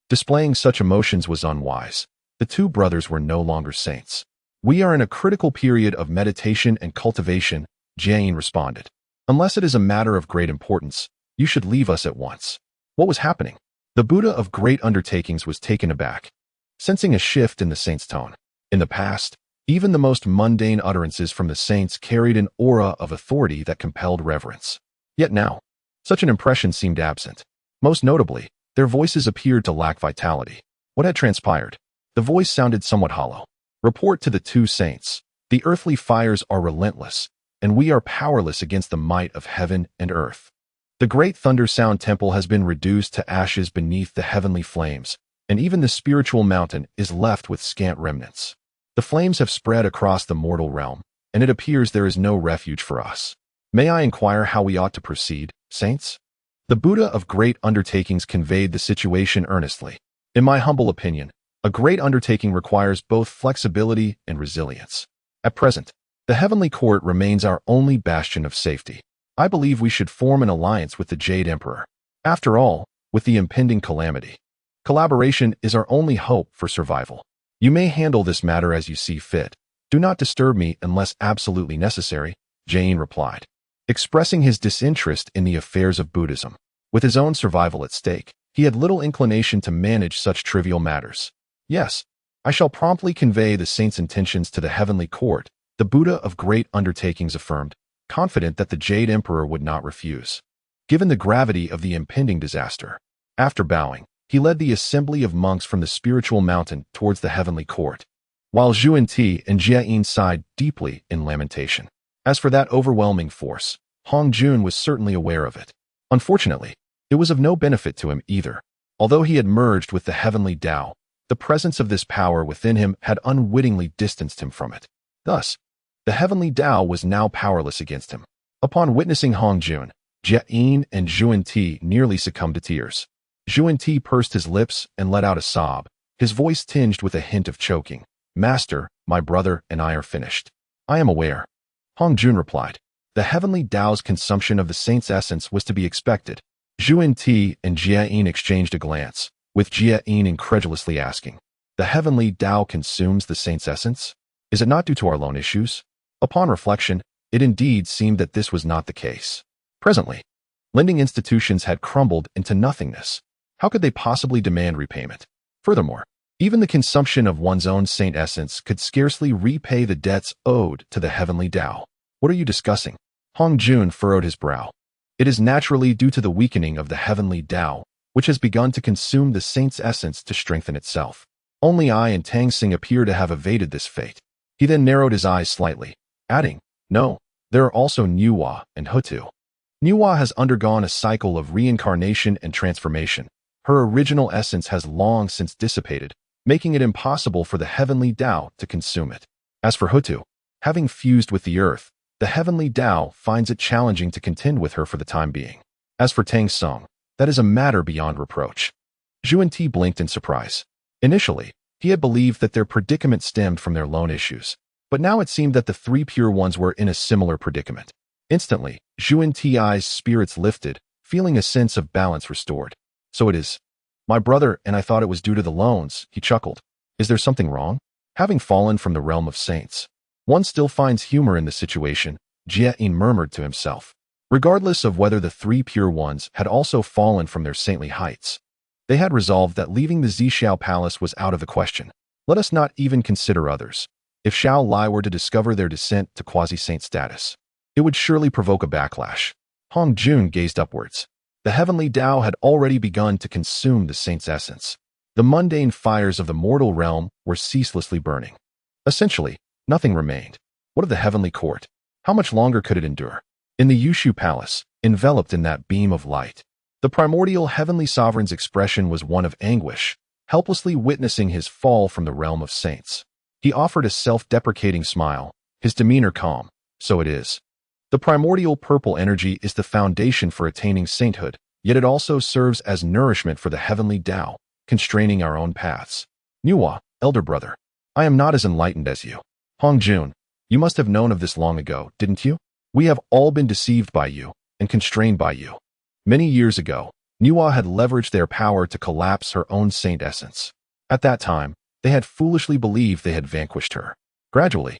displaying such emotions was unwise. The two brothers were no longer saints. "We are in a critical period of meditation and cultivation," Jiayin responded. "Unless it is a matter of great importance, you should leave us at once." What was happening? The Buddha of great undertakings was taken aback, sensing a shift in the saint's tone. In the past, even the most mundane utterances from the saints carried an aura of authority that compelled reverence. Yet now, such an impression seemed absent. Most notably, their voices appeared to lack vitality. What had transpired? The voice sounded somewhat hollow. "Report to the two saints. The earthly fires are relentless, and we are powerless against the might of heaven and earth. The great thunder sound temple has been reduced to ashes beneath the heavenly flames, and even the spiritual mountain is left with scant remnants. The flames have spread across the mortal realm, and it appears there is no refuge for us. May I inquire how we ought to proceed, saints?" The Buddha of great undertakings conveyed the situation earnestly. "In my humble opinion, a great undertaking requires both flexibility and resilience. At present, the heavenly court remains our only bastion of safety. I believe we should form an alliance with the Jade Emperor. After all, with the impending calamity, collaboration is our only hope for survival. You may handle this matter as you see fit. Do not disturb me unless absolutely necessary," Jiayin replied, expressing his disinterest in the affairs of Buddhism. With his own survival at stake, he had little inclination to manage such trivial matters. "Yes, I shall promptly convey the saint's intentions to the heavenly court," the Buddha of great undertakings affirmed, confident that the Jade Emperor would not refuse, given the gravity of the impending disaster. After bowing, he led the assembly of monks from the spiritual mountain towards the heavenly court, while Zhuan and Jiayin sighed deeply in lamentation. As for that overwhelming force, Hong Jun was certainly aware of it. Unfortunately, it was of no benefit to him either. Although he had merged with the heavenly Tao, the presence of this power within him had unwittingly distanced him from it. Thus, the heavenly Tao was now powerless against him. Upon witnessing Hong Jun, Jiayin and Zhuan nearly succumbed to tears. Zhuan pursed his lips and let out a sob, his voice tinged with a hint of choking. "Master, my brother and I are finished." "I am aware," Hong Jun replied. The heavenly Tao's consumption of the saint's essence was to be expected. Zhuan and Jiayin exchanged a glance, with Jiayin incredulously asking, "The heavenly Tao consumes the saint's essence? Is it not due to our loan issues?" Upon reflection, it indeed seemed that this was not the case. Presently, lending institutions had crumbled into nothingness. How could they possibly demand repayment? Furthermore, even the consumption of one's own saint essence could scarcely repay the debts owed to the heavenly Tao. "What are you discussing?" Hong Jun furrowed his brow. "It is naturally due to the weakening of the heavenly Tao, which has begun to consume the saint's essence to strengthen itself. Only I and Tang Xing appear to have evaded this fate." He then narrowed his eyes slightly, adding, "No, there are also Nuwa and Hutu. Nuwa has undergone a cycle of reincarnation and transformation. Her original essence has long since dissipated, making it impossible for the heavenly Tao to consume it. As for Hutu, having fused with the earth, the heavenly Tao finds it challenging to contend with her for the time being. As for Tang Xing, that is a matter beyond reproach." Zhuan blinked in surprise. Initially, he had believed that their predicament stemmed from their loan issues, but now it seemed that the three pure ones were in a similar predicament. Instantly, Zhuan spirits lifted, feeling a sense of balance restored. "So it is. My brother and I thought it was due to the loans," he chuckled. "Is there something wrong? Having fallen from the realm of saints, one still finds humor in the situation," Jiayin murmured to himself. Regardless of whether the three pure ones had also fallen from their saintly heights, They had resolved that leaving the Zhixiao palace was out of the question. Let us not even consider others. If Xiao Lai were to discover their descent to quasi-saint status, it would surely provoke a backlash. Hong Jun gazed upwards. The heavenly Tao had already begun to consume the saint's essence. The mundane fires of the mortal realm were ceaselessly burning. Essentially, nothing remained. What of the heavenly court? How much longer could it endure? In the Yushu palace, enveloped in that beam of light, the primordial heavenly sovereign's expression was one of anguish, helplessly witnessing his fall from the realm of saints. He offered a self-deprecating smile, his demeanor calm. So it is. The primordial purple energy is the foundation for attaining sainthood, yet it also serves as nourishment for the heavenly Tao, constraining our own paths. Nuwa, elder brother, I am not as enlightened as you. Hong Jun, you must have known of this long ago, didn't you? We have all been deceived by you and constrained by you. Many years ago, Nuwa had leveraged their power to collapse her own saint essence. At that time, they had foolishly believed they had vanquished her. Gradually,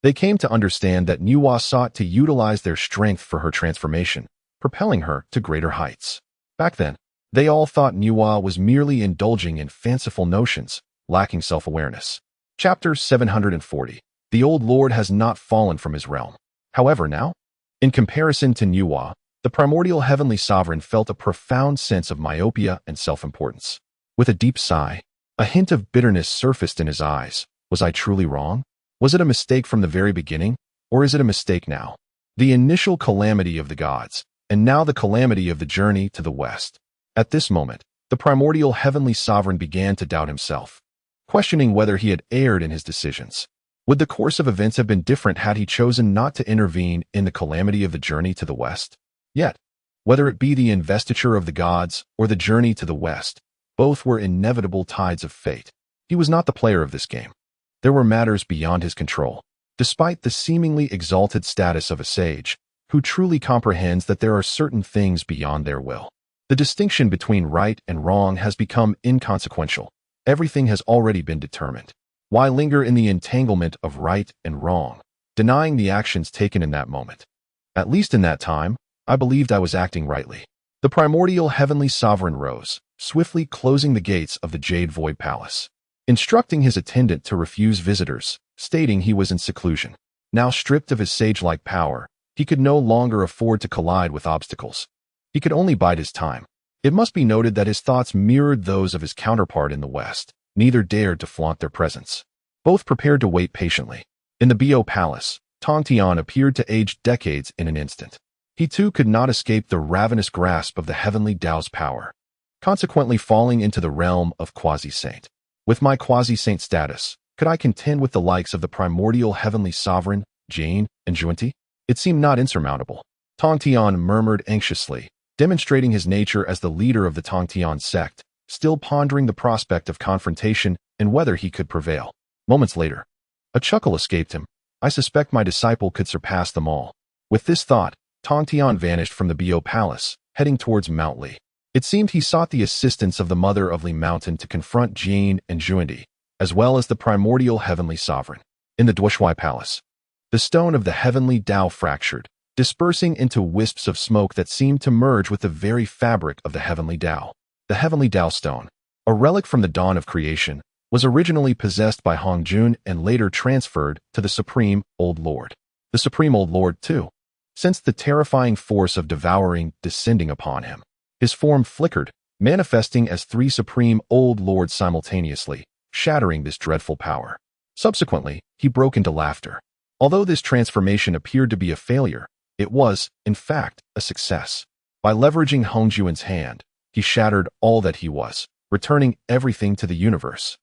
they came to understand that Nuwa sought to utilize their strength for her transformation, propelling her to greater heights. Back then, they all thought Nuwa was merely indulging in fanciful notions, lacking self-awareness. Chapter 740. The old lord has not fallen from his realm. However, now, in comparison to Nuwa, the primordial heavenly sovereign felt a profound sense of myopia and self-importance. With a deep sigh, a hint of bitterness surfaced in his eyes. Was I truly wrong? Was it a mistake from the very beginning, or is it a mistake now? The initial calamity of the gods, and now the calamity of the journey to the west. At this moment, the primordial heavenly sovereign began to doubt himself, questioning whether he had erred in his decisions. Would the course of events have been different had he chosen not to intervene in the calamity of the journey to the west? Yet, whether it be the investiture of the gods or the journey to the west, both were inevitable tides of fate. He was not the player of this game. There were matters beyond his control. Despite the seemingly exalted status of a sage, who truly comprehends that there are certain things beyond their will, the distinction between right and wrong has become inconsequential. Everything has already been determined. Why linger in the entanglement of right and wrong, denying the actions taken in that moment? At least in that time, I believed I was acting rightly. The primordial heavenly sovereign rose, swiftly closing the gates of the Jade Void Palace, instructing his attendant to refuse visitors, stating he was in seclusion. Now stripped of his sage-like power, he could no longer afford to collide with obstacles. He could only bide his time. It must be noted that his thoughts mirrored those of his counterpart in the West. Neither dared to flaunt their presence. Both prepared to wait patiently. In the Bo Palace, Tong Tian appeared to age decades in an instant. He too could not escape the ravenous grasp of the heavenly Tao's power, consequently falling into the realm of quasi-saint. With my quasi-saint status, could I contend with the likes of the primordial heavenly sovereign, Jane, and Junti? It seemed not insurmountable. Tong Tian murmured anxiously, demonstrating his nature as the leader of the Tong Tian sect, still pondering the prospect of confrontation and whether he could prevail. Moments later, a chuckle escaped him. I suspect my disciple could surpass them all. With this thought, Tong Tian vanished from the Bo Palace, heading towards Mount Li. It seemed he sought the assistance of the mother of Li Mountain to confront Jane and Juandi, as well as the primordial heavenly sovereign. In the Duoshui Palace, the stone of the heavenly Tao fractured, dispersing into wisps of smoke that seemed to merge with the very fabric of the heavenly Tao. The heavenly Tao stone, a relic from the dawn of creation, was originally possessed by Hong Jun and later transferred to the Supreme Old Lord. The Supreme Old Lord, too, sensed the terrifying force of devouring descending upon him. His form flickered, manifesting as three Supreme Old Lords simultaneously, shattering this dreadful power. Subsequently, he broke into laughter. Although this transformation appeared to be a failure, it was, in fact, a success. By leveraging Hong Juan's hand, he shattered all that he was, returning everything to the universe,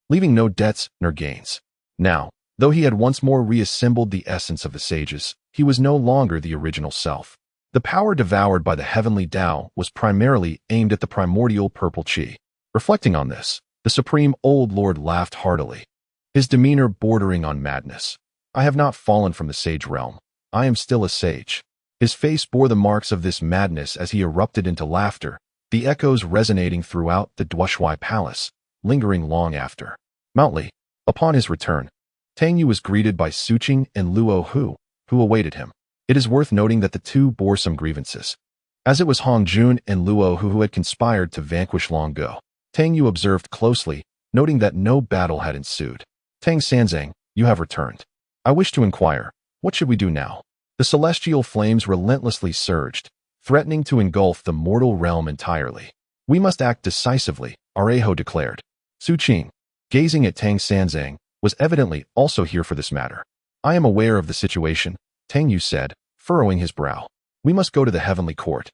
leaving no debts nor gains. Now, though he had once more reassembled the essence of the sages, he was no longer the original self. The power devoured by the heavenly Tao was primarily aimed at the primordial purple chi. Reflecting on this, the Supreme Old Lord laughed heartily, his demeanor bordering on madness. I have not fallen from the sage realm. I am still a sage. His face bore the marks of this madness as he erupted into laughter, the echoes resonating throughout the Duoshui Palace, lingering long after. Mount Li. Upon his return, Tang Yu was greeted by Suqing and Luo Hu, who awaited him. It is worth noting that the two bore some grievances, as it was Hong Jun and Luo Hu who had conspired to vanquish long ago. Tang Yu observed closely, noting that no battle had ensued. Tang Sanzang, you have returned. I wish to inquire, what should we do now? The celestial flames relentlessly surged, threatening to engulf the mortal realm entirely. We must act decisively, Areho declared. Su Qing, gazing at Tang Sanzang, was evidently also here for this matter. I am aware of the situation, Tang Yu said, furrowing his brow. We must go to the heavenly court.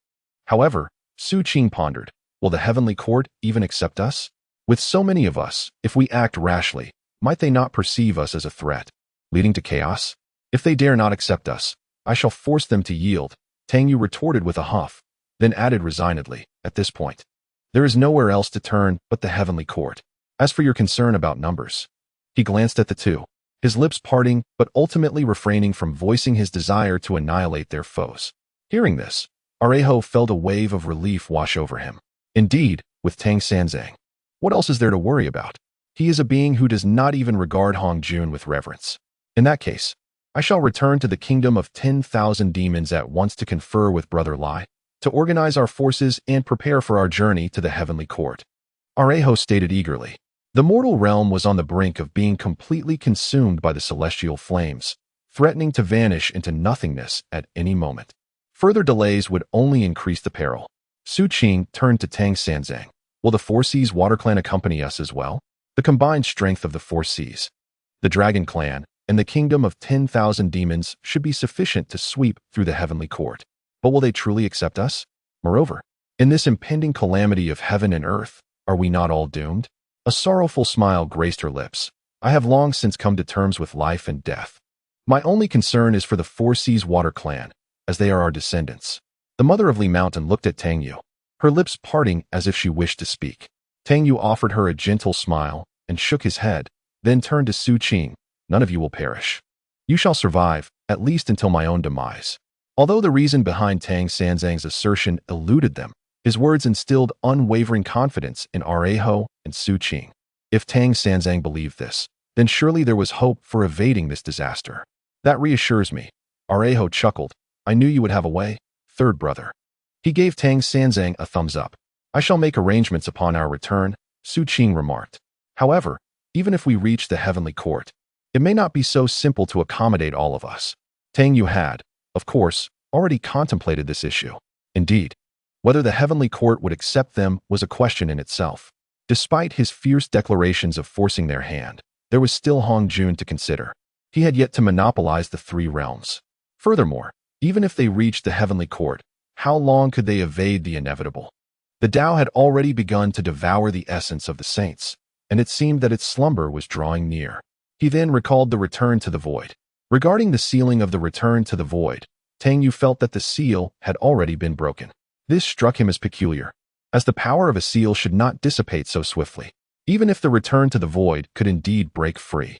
However, Su Qing pondered, will the heavenly court even accept us? With so many of us, if we act rashly, might they not perceive us as a threat, leading to chaos? If they dare not accept us, I shall force them to yield, Tang Yu retorted with a huff, then added resignedly, at this point, there is nowhere else to turn but the heavenly court. As for your concern about numbers, he glanced at the two, his lips parting but ultimately refraining from voicing his desire to annihilate their foes. Hearing this, Areho felt a wave of relief wash over him. Indeed, with Tang Sanzang, what else is there to worry about? He is a being who does not even regard Hong Jun with reverence. In that case, I shall return to the kingdom of 10,000 demons at once to confer with Brother Lai, to organize our forces and prepare for our journey to the heavenly court. Areho stated eagerly. The mortal realm was on the brink of being completely consumed by the celestial flames, threatening to vanish into nothingness at any moment. Further delays would only increase the peril. Su Qing turned to Tang Sanzang. Will the Four Seas Water Clan accompany us as well? The combined strength of the Four Seas, the Dragon Clan, and the kingdom of 10,000 demons should be sufficient to sweep through the heavenly court. But will they truly accept us? Moreover, in this impending calamity of heaven and earth, are we not all doomed? A sorrowful smile graced her lips. I have long since come to terms with life and death. My only concern is for the Four Seas Water Clan, as they are our descendants. The mother of Li Mountain looked at Tang Yu, her lips parting as if she wished to speak. Tang Yu offered her a gentle smile and shook his head, then turned to Su Qing. None of you will perish. You shall survive, at least until my own demise. Although the reason behind Tang Sanzang's assertion eluded them, his words instilled unwavering confidence in Areho and Su Qing. If Tang Sanzang believed this, then surely there was hope for evading this disaster. That reassures me. Areho chuckled. I knew you would have a way, third brother. He gave Tang Sanzang a thumbs up. I shall make arrangements upon our return, Su Qing remarked. However, even if we reach the heavenly court, it may not be so simple to accommodate all of us. Tang Yu had, of course, already contemplated this issue. Indeed, whether the heavenly court would accept them was a question in itself. Despite his fierce declarations of forcing their hand, there was still Hong Jun to consider. He had yet to monopolize the three realms. Furthermore, even if they reached the heavenly court, how long could they evade the inevitable? The Tao had already begun to devour the essence of the saints, and it seemed that its slumber was drawing near. He then recalled the return to the void. Regarding the sealing of the return to the void, Tang Yu felt that the seal had already been broken. This struck him as peculiar, as the power of a seal should not dissipate so swiftly. Even if the return to the void could indeed break free,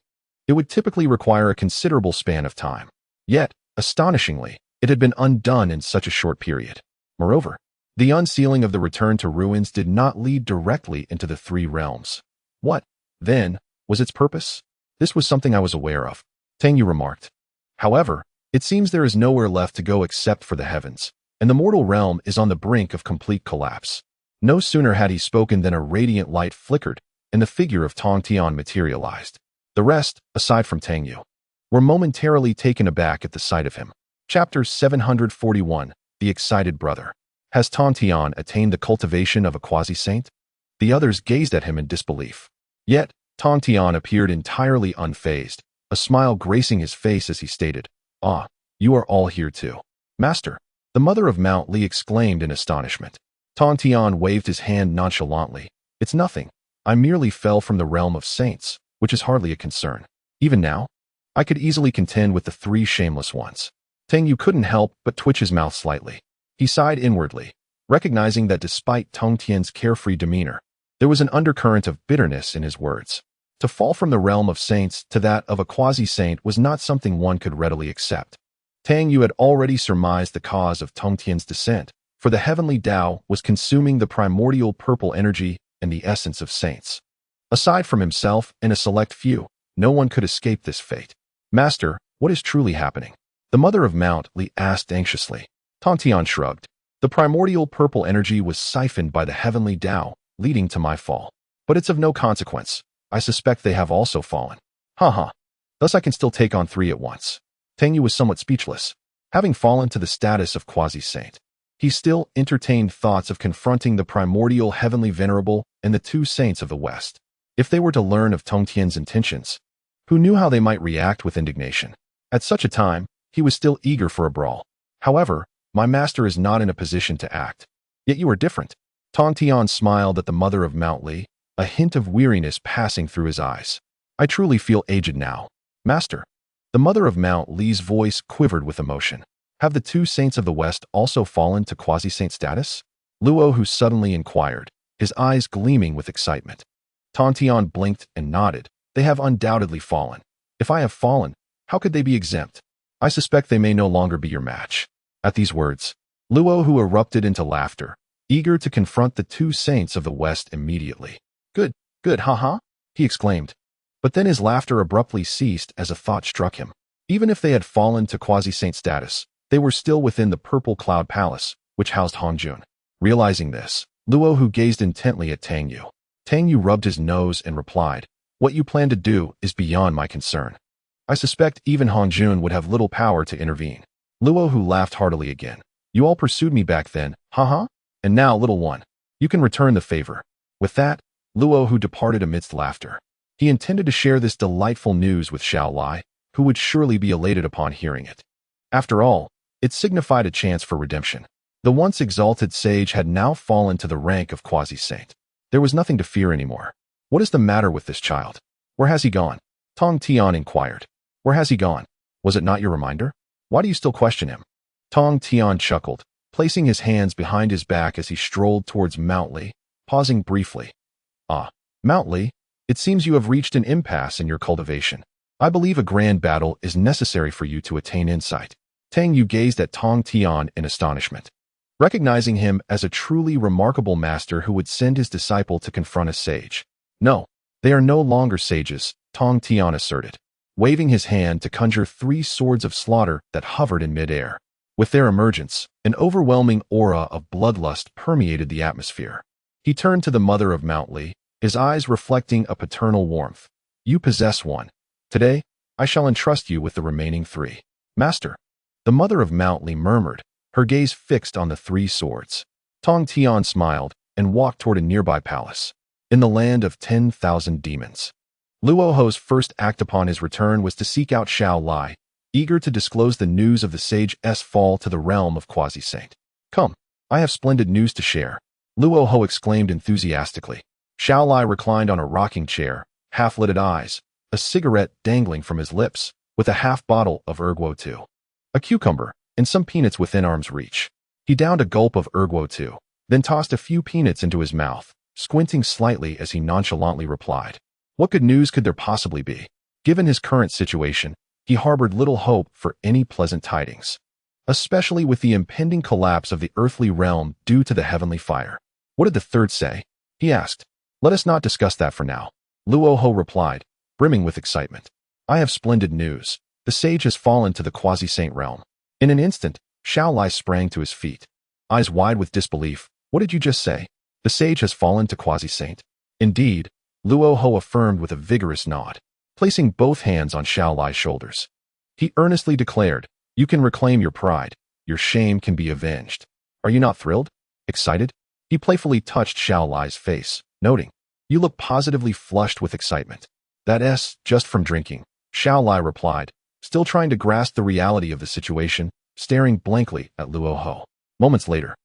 it would typically require a considerable span of time. Yet, astonishingly, it had been undone in such a short period. Moreover, the unsealing of the return to ruins did not lead directly into the three realms. What, then, was its purpose? This was something I was aware of, Tang Yu remarked. However, it seems there is nowhere left to go except for the heavens, and the mortal realm is on the brink of complete collapse. No sooner had he spoken than a radiant light flickered, and the figure of Tong Tian materialized. The rest, aside from Tang Yu, were momentarily taken aback at the sight of him. Chapter 741, The Excited Brother. Has Tong Tian attained the cultivation of a quasi-saint? The others gazed at him in disbelief. Yet, Tong Tian appeared entirely unfazed, a smile gracing his face as he stated, Ah, you are all here too. Master, the mother of Mount Li exclaimed in astonishment. Tong Tian waved his hand nonchalantly. It's nothing. I merely fell from the realm of saints, which is hardly a concern. Even now, I could easily contend with the three shameless ones. Tang Yu couldn't help but twitch his mouth slightly. He sighed inwardly, recognizing that despite Tong Tian's carefree demeanor, there was an undercurrent of bitterness in his words. To fall from the realm of saints to that of a quasi-saint was not something one could readily accept. Tang Yu had already surmised the cause of Tong Tian's descent, for the heavenly Tao was consuming the primordial purple energy and the essence of saints. Aside from himself and a select few, no one could escape this fate. Master, what is truly happening? The mother of Mount Li asked anxiously. Tong Tian shrugged. The primordial purple energy was siphoned by the heavenly Tao, leading to my fall. But it's of no consequence. I suspect they have also fallen. Haha. Thus I can still take on 3 at once. Tang Yu was somewhat speechless. Having fallen to the status of quasi-saint, he still entertained thoughts of confronting the primordial heavenly venerable and the 2 saints of the West. If they were to learn of Tong Tian's intentions, who knew how they might react with indignation? At such a time, he was still eager for a brawl. However, my master is not in a position to act. Yet you are different. Tong Tian smiled at the mother of Mount Li, a hint of weariness passing through his eyes. I truly feel aged now. Master. The mother of Mount Li's voice quivered with emotion. Have the 2 saints of the West also fallen to quasi-saint status? Luo Hu suddenly inquired, his eyes gleaming with excitement. Tong Tian blinked and nodded. They have undoubtedly fallen. If I have fallen, how could they be exempt? I suspect they may no longer be your match. At these words, Luo Hu erupted into laughter, eager to confront the 2 saints of the West immediately. Good, haha, he exclaimed. But then his laughter abruptly ceased as a thought struck him. Even if they had fallen to quasi-saint status, they were still within the purple cloud palace, which housed Hongjun. Realizing this, Luo Hu gazed intently at Tang Yu. Tang Yu rubbed his nose and replied, "What you plan to do is beyond my concern. I suspect even Hongjun would have little power to intervene." Luo Hu laughed heartily again. "You all pursued me back then, haha? And now, little one, you can return the favor." With that, Luo Hu departed amidst laughter. He intended to share this delightful news with Xiao Lai, who would surely be elated upon hearing it. After all, it signified a chance for redemption. The once exalted sage had now fallen to the rank of quasi-saint. There was nothing to fear anymore. What is the matter with this child? Where has he gone? Tong Tian inquired. Where has he gone? Was it not your reminder? Why do you still question him? Tong Tian chuckled, placing his hands behind his back as he strolled towards Mount Li, pausing briefly. Ah, Mount Li, it seems you have reached an impasse in your cultivation. I believe a grand battle is necessary for you to attain insight. Tang Yu gazed at Tong Tian in astonishment. Recognizing him as a truly remarkable master who would send his disciple to confront a sage. No, they are no longer sages, Tong Tian asserted, waving his hand to conjure 3 swords of slaughter that hovered in midair. With their emergence, an overwhelming aura of bloodlust permeated the atmosphere. He turned to the mother of Mount Li, his eyes reflecting a paternal warmth. You possess one. Today, I shall entrust you with the remaining 3. Master. The mother of Mount Li murmured, her gaze fixed on the 3 swords. Tong Tian smiled and walked toward a nearby palace. In the land of 10,000 demons. Luo Hu's first act upon his return was to seek out Xiao Lai, eager to disclose the news of the sage's fall to the realm of quasi-saint. Come, I have splendid news to share. Luo Hu exclaimed enthusiastically. Xiao Lai reclined on a rocking chair, half-lidded eyes, a cigarette dangling from his lips, with a half-bottle of Erguo 2. A cucumber, and some peanuts within arm's reach. He downed a gulp of Erguo 2, then tossed a few peanuts into his mouth, squinting slightly as he nonchalantly replied. What good news could there possibly be? Given his current situation, he harbored little hope for any pleasant tidings, especially with the impending collapse of the earthly realm due to the heavenly fire. What did the 3rd say? He asked. Let us not discuss that for now. Luo Hu replied, brimming with excitement. I have splendid news. The sage has fallen to the quasi-saint realm. In an instant, Xiao Lai sprang to his feet. Eyes wide with disbelief. What did you just say? The sage has fallen to quasi-saint? Indeed, Luo Hu affirmed with a vigorous nod, placing both hands on Xiao Lai's shoulders. He earnestly declared, you can reclaim your pride. Your shame can be avenged. Are you not thrilled? Excited? He playfully touched Xiao Lai's face, noting, you look positively flushed with excitement. That's just from drinking, Xiao Lai replied, still trying to grasp the reality of the situation, staring blankly at Luo Hu. Moments later,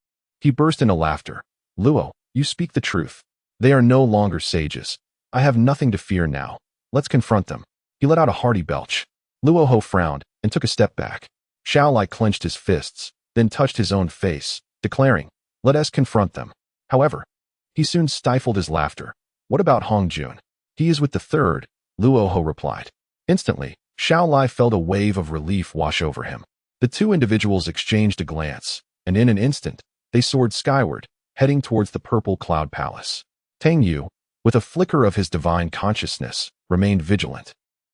he burst into laughter. Luo, you speak the truth. They are no longer sages. I have nothing to fear now. Let's confront them. He let out a hearty belch. Luo Hu frowned and took a step back. Xiao Lai clenched his fists, then touched his own face, declaring, let us confront them. However, he soon stifled his laughter. What about Hongjun? He is with the 3rd, Luo Hu replied. Instantly, Xiao Lai felt a wave of relief wash over him. The 2 individuals exchanged a glance, and in an instant, they soared skyward, heading towards the purple cloud palace. Tang Yu, with a flicker of his divine consciousness, remained vigilant,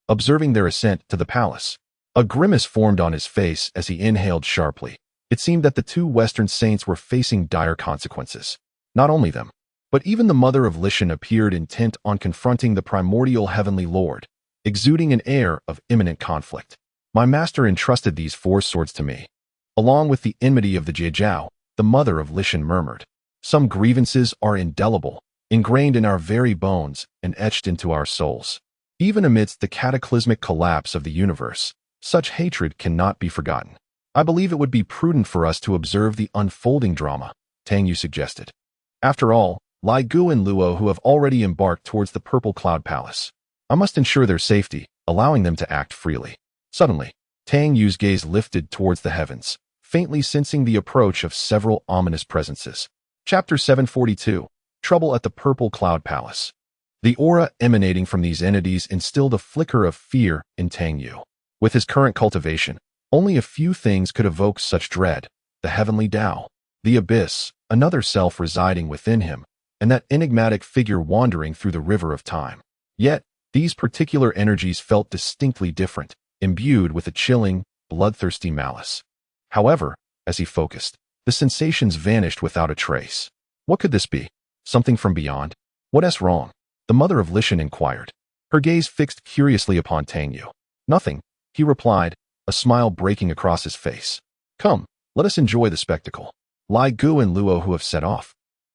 observing their ascent to the palace. A grimace formed on his face as he inhaled sharply. It seemed that the 2 Western saints were facing dire consequences. Not only them, But even the mother of Lishan appeared intent on confronting the primordial heavenly lord, exuding an air of imminent conflict. My master entrusted these 4 swords to me, along with the enmity of the Jiao, the mother of Lishan murmured. Some grievances are indelible, ingrained in our very bones and etched into our souls. Even amidst the cataclysmic collapse of the universe, such hatred cannot be forgotten. I believe it would be prudent for us to observe the unfolding drama, Tang Yu suggested. After all, Lai Gu and Luo who have already embarked towards the Purple Cloud Palace. I must ensure their safety, allowing them to act freely. Suddenly, Tang Yu's gaze lifted towards the heavens, faintly sensing the approach of several ominous presences. Chapter 742, Trouble at the Purple Cloud Palace. The aura emanating from these entities instilled a flicker of fear in Tang Yu. With his current cultivation, only a few things could evoke such dread: the heavenly Tao, the abyss, another self residing within him, and that enigmatic figure wandering through the river of time. Yet, these particular energies felt distinctly different, imbued with a chilling, bloodthirsty malice. However, as he focused, the sensations vanished without a trace. What could this be? Something from beyond? What's wrong? The mother of Lishan inquired, her gaze fixed curiously upon Tang Yu. Nothing, he replied, a smile breaking across his face. Come, let us enjoy the spectacle. Lai Gu and Luo who have set off,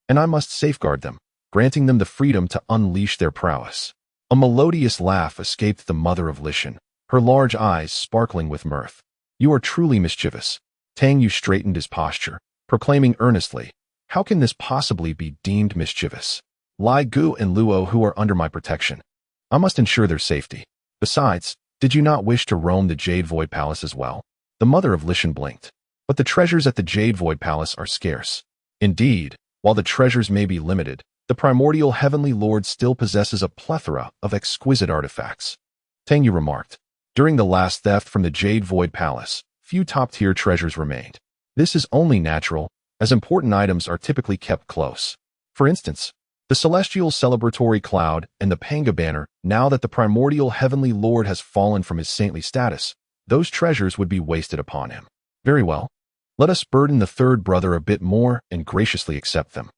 and I must safeguard them, granting them the freedom to unleash their prowess. A melodious laugh escaped the mother of Lishan, her large eyes sparkling with mirth. You are truly mischievous. Tang Yu straightened his posture, proclaiming earnestly, how can this possibly be deemed mischievous? Lai Gu and Luo who are under my protection. I must ensure their safety. Besides, did you not wish to roam the Jade Void Palace as well? The mother of Lishan blinked. But the treasures at the Jade Void Palace are scarce. Indeed, while the treasures may be limited, the primordial heavenly lord still possesses a plethora of exquisite artifacts. Tang Yu remarked. During the last theft from the Jade Void Palace, few top-tier treasures remained. This is only natural, as important items are typically kept close. For instance, the celestial celebratory cloud and the Panga banner. Now that the primordial heavenly lord has fallen from his saintly status, those treasures would be wasted upon him. Very well. Let us burden the third brother a bit more and graciously accept them.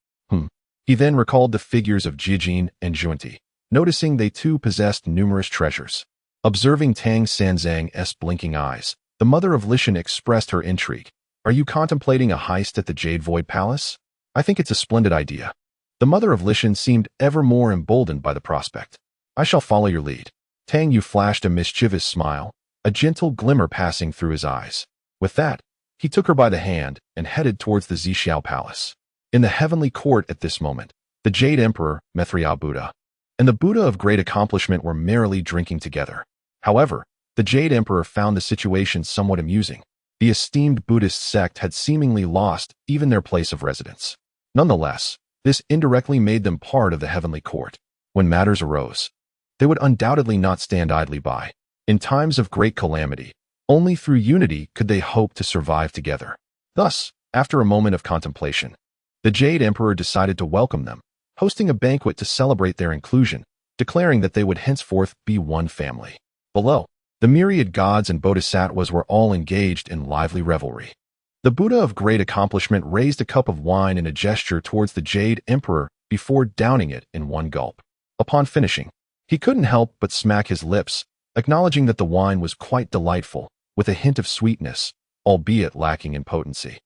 He then recalled the figures of Jijin and Junti, noticing they too possessed numerous treasures. Observing Tang Sanzang's blinking eyes, the mother of Lishan expressed her intrigue. Are you contemplating a heist at the Jade Void Palace? I think it's a splendid idea. The mother of Lishan seemed ever more emboldened by the prospect. I shall follow your lead. Tang Yu flashed a mischievous smile, a gentle glimmer passing through his eyes. With that, he took her by the hand and headed towards the Zixiao Palace. In the heavenly court at this moment, the Jade Emperor, Mithriya Buddha, and the Buddha of Great Accomplishment were merrily drinking together. However, the Jade Emperor found the situation somewhat amusing. The esteemed Buddhist sect had seemingly lost even their place of residence. Nonetheless, this indirectly made them part of the heavenly court. When matters arose, they would undoubtedly not stand idly by. In times of great calamity, only through unity could they hope to survive together. Thus, after a moment of contemplation, the Jade Emperor decided to welcome them, hosting a banquet to celebrate their inclusion, declaring that they would henceforth be one family. Below, the myriad gods and bodhisattvas were all engaged in lively revelry. The Buddha of Great Accomplishment raised a cup of wine in a gesture towards the Jade Emperor before downing it in one gulp. Upon finishing, he couldn't help but smack his lips, acknowledging that the wine was quite delightful, with a hint of sweetness, albeit lacking in potency.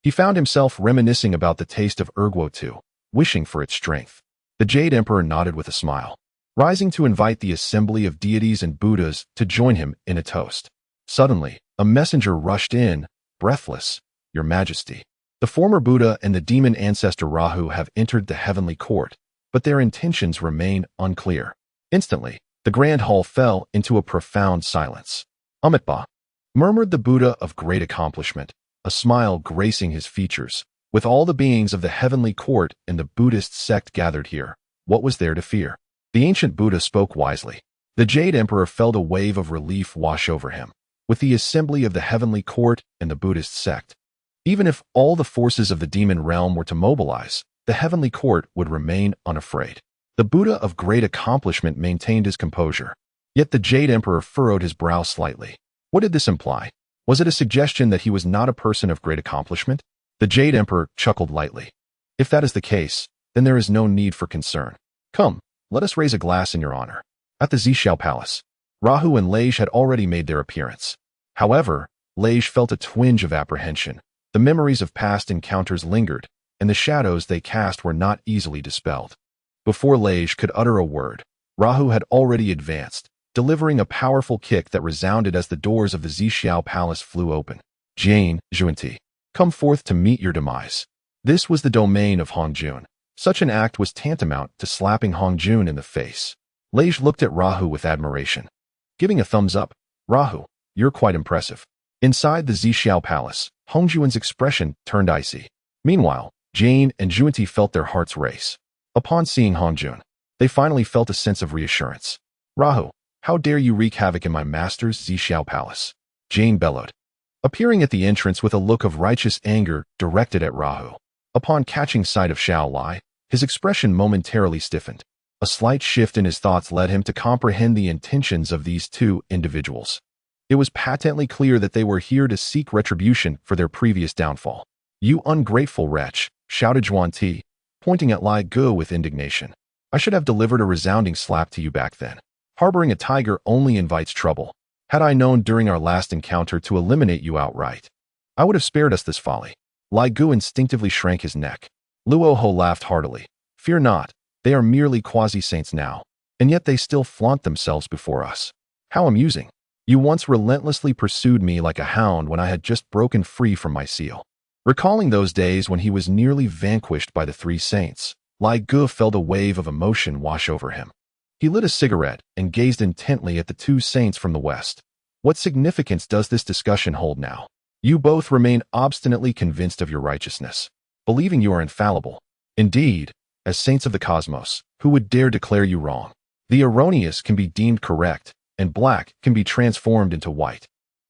He found himself reminiscing about the taste of Erguo too, wishing for its strength. The Jade Emperor nodded with a smile, rising to invite the assembly of deities and Buddhas to join him in a toast. Suddenly, a messenger rushed in, breathless. Your Majesty, the former Buddha and the demon ancestor Rahu have entered the heavenly court, but their intentions remain unclear. Instantly, the grand hall fell into a profound silence. Amitabha, murmured the Buddha of Great Accomplishment, a smile gracing his features. With all the beings of the heavenly court and the Buddhist sect gathered here, what was there to fear? The ancient Buddha spoke wisely. The Jade Emperor felt a wave of relief wash over him. With the assembly of the heavenly court and the Buddhist sect, even if all the forces of the demon realm were to mobilize, the heavenly court would remain unafraid. The Buddha of Great Accomplishment maintained his composure. Yet the Jade Emperor furrowed his brow slightly. What did this imply? Was it a suggestion that he was not a person of great accomplishment? The Jade Emperor chuckled lightly. If that is the case, then there is no need for concern. Come, let us raise a glass in your honor. At the Zhixiao Palace, Rahu and Lage had already made their appearance. However, Lage felt a twinge of apprehension. The memories of past encounters lingered, and the shadows they cast were not easily dispelled. Before Lage could utter a word, Rahu had already advanced, delivering a powerful kick that resounded as the doors of the Zhixiao Palace flew open. Jane, Juanti, come forth to meet your demise. This was the domain of Hong Jun. Such an act was tantamount to slapping Hong Jun in the face. Lage looked at Rahu with admiration. Giving a thumbs up, Rahu, you're quite impressive. Inside the Zhixiao Palace, Hong Jun's expression turned icy. Meanwhile, Jane and Juanti felt their hearts race. Upon seeing Hong Jun, they finally felt a sense of reassurance. Rahu, how dare you wreak havoc in my master's Zhixiao Palace? Jane bellowed, appearing at the entrance with a look of righteous anger directed at Rahu. Upon catching sight of Xiao Lai, his expression momentarily stiffened. A slight shift in his thoughts led him to comprehend the intentions of these two individuals. It was patently clear that they were here to seek retribution for their previous downfall. You ungrateful wretch, shouted Juanti, pointing at Lai Gu with indignation. I should have delivered a resounding slap to you back then. Harboring a tiger only invites trouble. Had I known during our last encounter to eliminate you outright, I would have spared us this folly. Lai Gu instinctively shrank his neck. Luo Ho laughed heartily. Fear not, they are merely quasi-saints now, and yet they still flaunt themselves before us. How amusing. You once relentlessly pursued me like a hound when I had just broken free from my seal. Recalling those days when he was nearly vanquished by the three saints, Lai Gu felt a wave of emotion wash over him. He lit a cigarette and gazed intently at the two saints from the west. What significance does this discussion hold now? You both remain obstinately convinced of your righteousness, believing you are infallible. Indeed, as saints of the cosmos, who would dare declare you wrong? The erroneous can be deemed correct, and black can be transformed into white.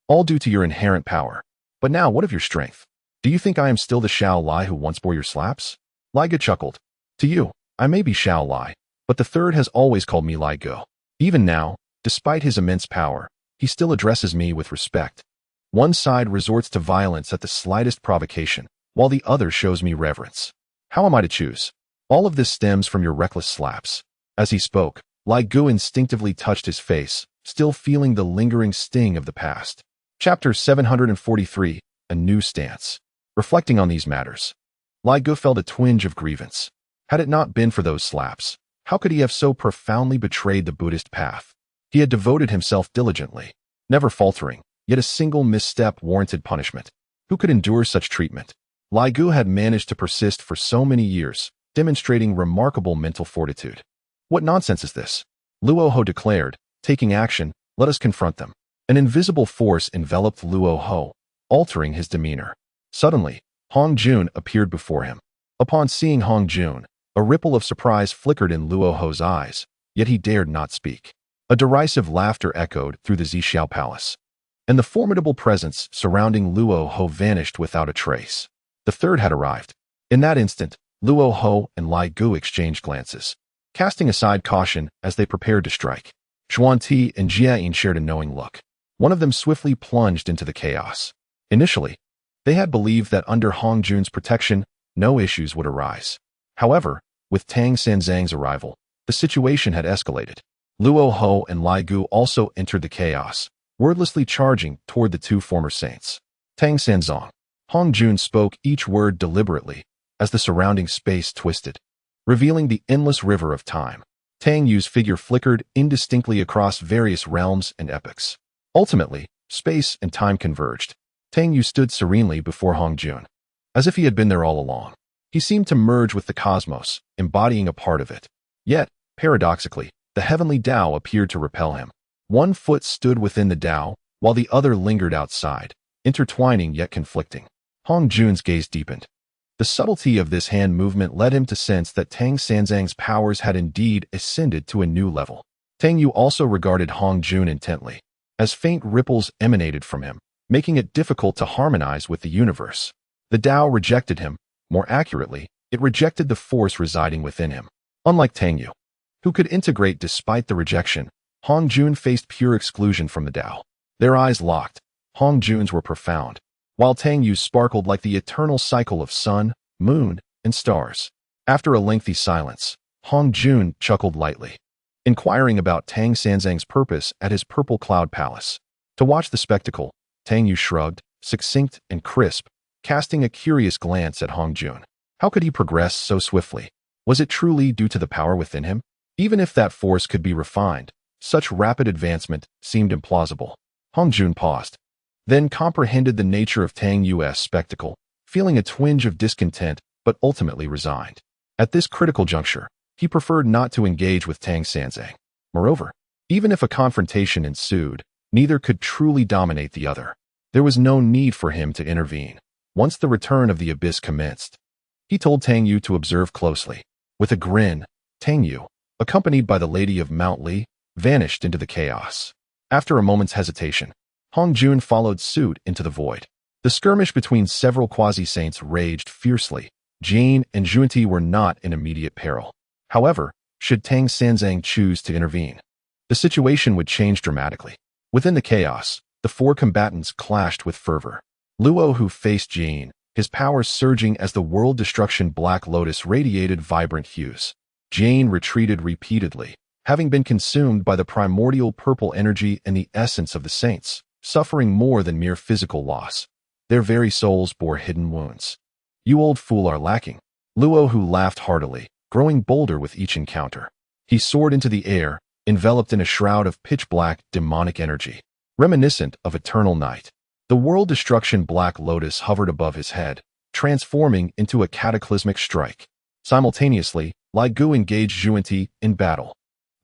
All due to your inherent power. But now, what of your strength? Do you think I am still the Xiao Lai who once bore your slaps? Lai Gu chuckled. To you, I may be Xiao Lai, but the third has always called me Lai Gu. Even now, despite his immense power, he still addresses me with respect. One side resorts to violence at the slightest provocation, while the other shows me reverence. How am I to choose? All of this stems from your reckless slaps. As he spoke, Lai Gu instinctively touched his face, still feeling the lingering sting of the past. Chapter 743, A New Stance. Reflecting on these matters, Lai Gu felt a twinge of grievance. Had it not been for those slaps, how could he have so profoundly betrayed the Buddhist path? He had devoted himself diligently, never faltering, yet a single misstep warranted punishment. Who could endure such treatment? Lai Gu had managed to persist for so many years, demonstrating remarkable mental fortitude. What nonsense is this? Luo Ho declared, taking action, let us confront them. An invisible force enveloped Luo Ho, altering his demeanor. Suddenly, Hong Jun appeared before him. Upon seeing Hong Jun, a ripple of surprise flickered in Luo Ho's eyes, yet he dared not speak. A derisive laughter echoed through the Zhixiao Palace, and the formidable presence surrounding Luo Ho vanished without a trace. The third had arrived. In that instant, Luo Ho and Lai Gu exchanged glances, casting aside caution as they prepared to strike. Xuanti and Jiayin shared a knowing look. One of them swiftly plunged into the chaos. Initially, they had believed that under Hong Jun's protection, no issues would arise. However, with Tang Sanzang's arrival, the situation had escalated. Luo Ho and Lai Gu also entered the chaos, wordlessly charging toward the two former saints. Tang Sanzang. Hong Jun spoke each word deliberately as the surrounding space twisted, revealing the endless river of time. Tang Yu's figure flickered indistinctly across various realms and epochs. Ultimately, space and time converged. Tang Yu stood serenely before Hong Jun, as if he had been there all along. He seemed to merge with the cosmos, embodying a part of it. Yet, paradoxically, the heavenly Tao appeared to repel him. One foot stood within the Tao, while the other lingered outside, intertwining yet conflicting. Hong Jun's gaze deepened. The subtlety of this hand movement led him to sense that Tang Sanzang's powers had indeed ascended to a new level. Tang Yu also regarded Hong Jun intently, as faint ripples emanated from him, making it difficult to harmonize with the universe. The Tao rejected him. More accurately, it rejected the force residing within him. Unlike Tang Yu, who could integrate despite the rejection, Hong Jun faced pure exclusion from the Tao. Their eyes locked. Hong Jun's were profound, while Tang Yu's sparkled like the eternal cycle of sun, moon, and stars. After a lengthy silence, Hong Jun chuckled lightly, inquiring about Tang Sanzang's purpose at his purple cloud palace. To watch the spectacle, Tang Yu shrugged, succinct and crisp, casting a curious glance at Hong Jun. How could he progress so swiftly? Was it truly due to the power within him? Even if that force could be refined, such rapid advancement seemed implausible. Hong Jun paused, then comprehended the nature of Tang Yu's spectacle, feeling a twinge of discontent but ultimately resigned. At this critical juncture, he preferred not to engage with Tang Sanzang. Moreover, even if a confrontation ensued, neither could truly dominate the other. There was no need for him to intervene. Once the return of the abyss commenced, he told Tang Yu to observe closely. With a grin, Tang Yu, accompanied by the Lady of Mount Li, vanished into the chaos. After a moment's hesitation, Hong Jun followed suit into the void. The skirmish between several quasi-saints raged fiercely. Jane and Junti were not in immediate peril. However, should Tang Sanzang choose to intervene, the situation would change dramatically. Within the chaos, the four combatants clashed with fervor. Luo, who faced Jane, his powers surging as the world destruction Black Lotus radiated vibrant hues. Jane retreated repeatedly, having been consumed by the primordial purple energy and the essence of the saints, suffering more than mere physical loss. Their very souls bore hidden wounds. You old fool are lacking. Luo, who laughed heartily, growing bolder with each encounter. He soared into the air, enveloped in a shroud of pitch-black, demonic energy, reminiscent of eternal night. The world destruction Black Lotus hovered above his head, transforming into a cataclysmic strike. Simultaneously, Lai Gu engaged Junti in battle.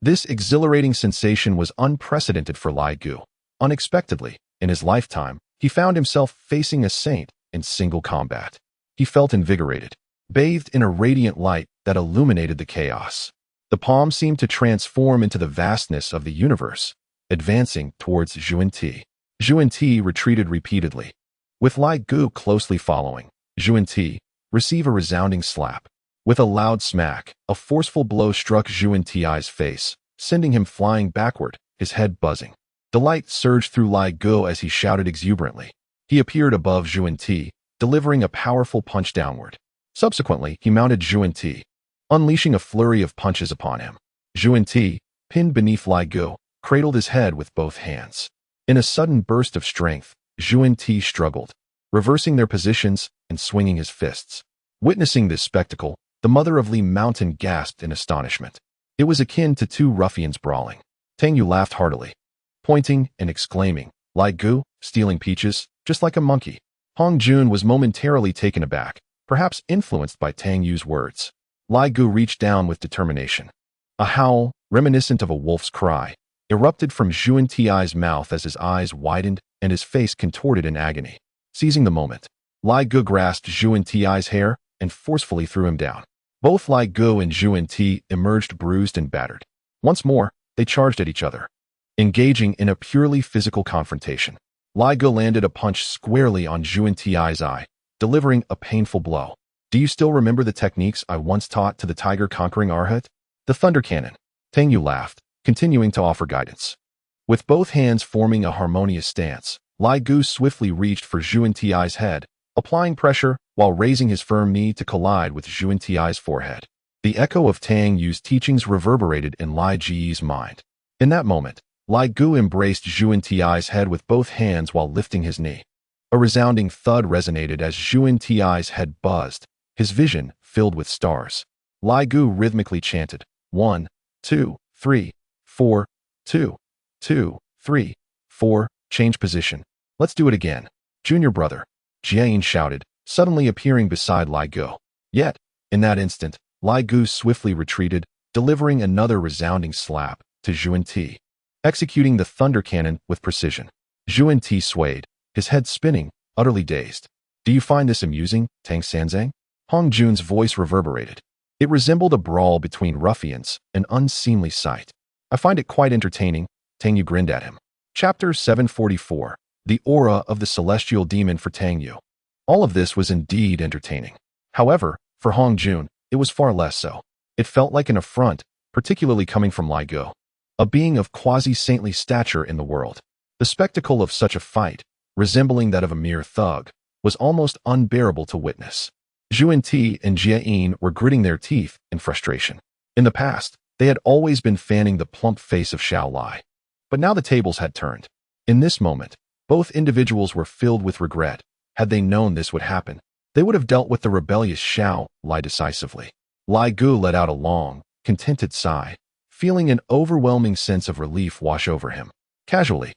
This exhilarating sensation was unprecedented for Lai Gu. Unexpectedly, in his lifetime, he found himself facing a saint in single combat. He felt invigorated, bathed in a radiant light that illuminated the chaos. The palm seemed to transform into the vastness of the universe, advancing towards Junti. Junti retreated repeatedly, with Lai Gu closely following. Junti received a resounding slap. With a loud smack, a forceful blow struck Junti's face, sending him flying backward, his head buzzing. Delight surged through Lai Gu as he shouted exuberantly. He appeared above Junti, delivering a powerful punch downward. Subsequently, he mounted Junti, unleashing a flurry of punches upon him. Junti, pinned beneath Lai Gu, cradled his head with both hands. In a sudden burst of strength, Junti struggled, reversing their positions and swinging his fists. Witnessing this spectacle, the mother of Li Mountain gasped in astonishment. It was akin to two ruffians brawling. Tang Yu laughed heartily, pointing and exclaiming, Lai Gu, stealing peaches, just like a monkey. Hong Jun was momentarily taken aback, perhaps influenced by Tang Yu's words. Lai Gu reached down with determination. A howl, reminiscent of a wolf's cry, erupted from Junti's mouth as his eyes widened and his face contorted in agony. Seizing the moment, Lai Gu grasped Junti's hair and forcefully threw him down. Both Lai Gu and Junti emerged bruised and battered. Once more, they charged at each other, engaging in a purely physical confrontation. Lai Gu landed a punch squarely on Junti's eye, delivering a painful blow. Do you still remember the techniques I once taught to the tiger conquering Arhat? The thunder cannon. Tang Yu laughed, continuing to offer guidance. With both hands forming a harmonious stance, Lai Gu swiftly reached for Junti's head, applying pressure while raising his firm knee to collide with Junti's forehead. The echo of Tang Yu's teachings reverberated in Lai Ji's mind. In that moment, Lai Gu embraced Junti's head with both hands while lifting his knee. A resounding thud resonated as Junti's head buzzed, his vision filled with stars. Lai Gu rhythmically chanted, 1, 2, 3, 4, 2, 2, 3, 4, change position. Let's do it again. Junior brother, Jiayin shouted, suddenly appearing beside Lai Gu. Yet, in that instant, Lai Gu swiftly retreated, delivering another resounding slap to Junti, executing the thunder cannon with precision. Junti swayed, his head spinning, utterly dazed. Do you find this amusing, Tang Sanzang? Hong Jun's voice reverberated. It resembled a brawl between ruffians, an unseemly sight. I find it quite entertaining, Tang Yu grinned at him. Chapter 744, The Aura of the Celestial Demon for Tang Yu. All of this was indeed entertaining. However, for Hong Jun, it was far less so. It felt like an affront, particularly coming from Lai Gu, a being of quasi-saintly stature in the world. The spectacle of such a fight, resembling that of a mere thug, was almost unbearable to witness. Zhuan and Jie were gritting their teeth in frustration. In the past, they had always been fanning the plump face of Xiao Lai. But now the tables had turned. In this moment, both individuals were filled with regret. Had they known this would happen, they would have dealt with the rebellious Xiao Lai decisively. Lai Gu let out a long, contented sigh, feeling an overwhelming sense of relief wash over him. Casually,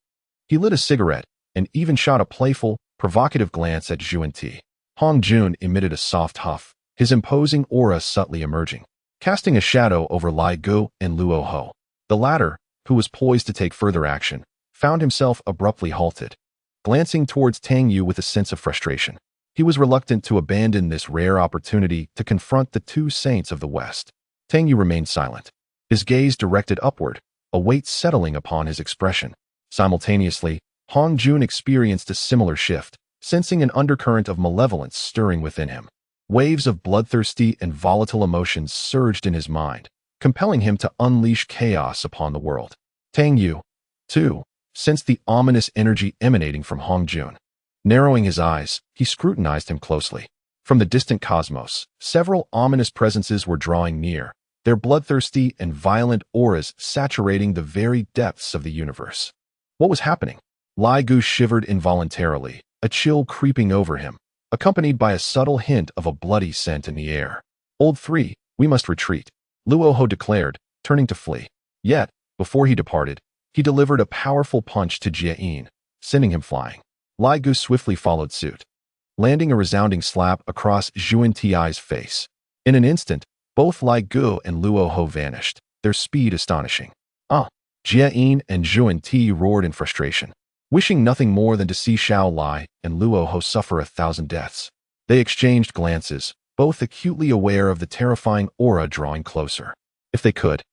he lit a cigarette and even shot a playful, provocative glance at Zhuan. Hong Jun emitted a soft huff, his imposing aura subtly emerging, casting a shadow over Lai Gu and Luo Ho. The latter, who was poised to take further action, found himself abruptly halted, glancing towards Tang Yu with a sense of frustration. He was reluctant to abandon this rare opportunity to confront the two saints of the West. Tang Yu remained silent, his gaze directed upward, a weight settling upon his expression. Simultaneously, Hong Jun experienced a similar shift, sensing an undercurrent of malevolence stirring within him. Waves of bloodthirsty and volatile emotions surged in his mind, compelling him to unleash chaos upon the world. Tang Yu, too, sensed the ominous energy emanating from Hong Jun. Narrowing his eyes, he scrutinized him closely. From the distant cosmos, several ominous presences were drawing near, their bloodthirsty and violent auras saturating the very depths of the universe. What was happening? Lai Gu shivered involuntarily, a chill creeping over him, accompanied by a subtle hint of a bloody scent in the air. Old 3, we must retreat, Luo Ho declared, turning to flee. Yet, before he departed, he delivered a powerful punch to Jie, sending him flying. Lai Gu swiftly followed suit, landing a resounding slap across Zhuan Ti's face. In an instant, both Lai Gu and Luo Ho vanished, their speed astonishing. Jie and Zhuan Ti roared in frustration, wishing nothing more than to see Xiao Lai and Luo Ho suffer 1,000 deaths. They exchanged glances, both acutely aware of the terrifying aura drawing closer. If they could,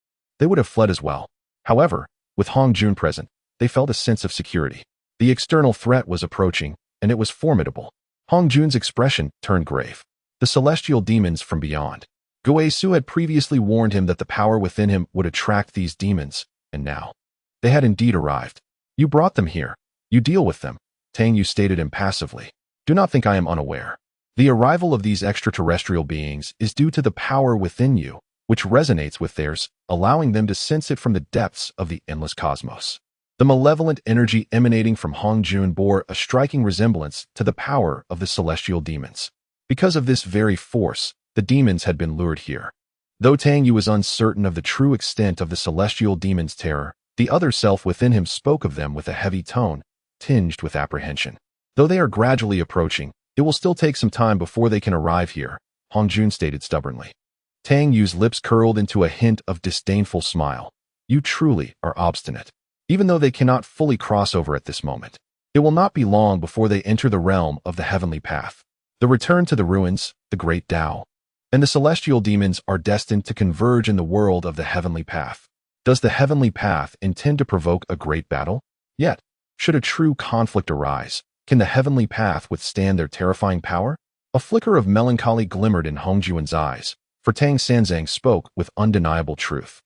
they would have fled as well. However, with Hong Jun present, they felt a sense of security. The external threat was approaching, and it was formidable. Hong Jun's expression turned grave. The celestial demons from beyond. Guo Su had previously warned him that the power within him would attract these demons, and now they had indeed arrived. You brought them here. You deal with them, Tang Yu stated impassively. Do not think I am unaware. The arrival of these extraterrestrial beings is due to the power within you, which resonates with theirs, allowing them to sense it from the depths of the endless cosmos. The malevolent energy emanating from Hong Jun bore a striking resemblance to the power of the celestial demons. Because of this very force, the demons had been lured here. Though Tang Yu was uncertain of the true extent of the celestial demons' terror, the other self within him spoke of them with a heavy tone, tinged with apprehension. Though they are gradually approaching, it will still take some time before they can arrive here, Hong Jun stated stubbornly. Tang Yu's lips curled into a hint of disdainful smile. You truly are obstinate. Even though they cannot fully cross over at this moment, it will not be long before they enter the realm of the heavenly path. The return to the ruins, the great Tao, and the celestial demons are destined to converge in the world of the heavenly path. Does the heavenly path intend to provoke a great battle? Yet, should a true conflict arise, can the heavenly path withstand their terrifying power? A flicker of melancholy glimmered in Hong Jun's eyes, for Tang Sanzang spoke with undeniable truth.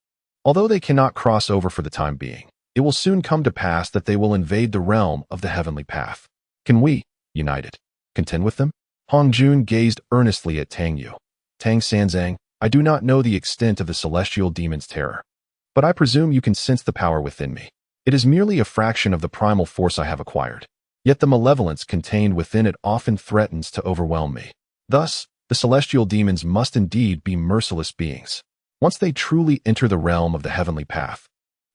Although they cannot cross over for the time being, it will soon come to pass that they will invade the realm of the heavenly path. Can we, united, contend with them? Hong Jun gazed earnestly at Tang Yu. Tang Sanzang, I do not know the extent of the celestial demon's terror, but I presume you can sense the power within me. It is merely a fraction of the primal force I have acquired. Yet the malevolence contained within it often threatens to overwhelm me. Thus, the celestial demons must indeed be merciless beings. Once they truly enter the realm of the heavenly path,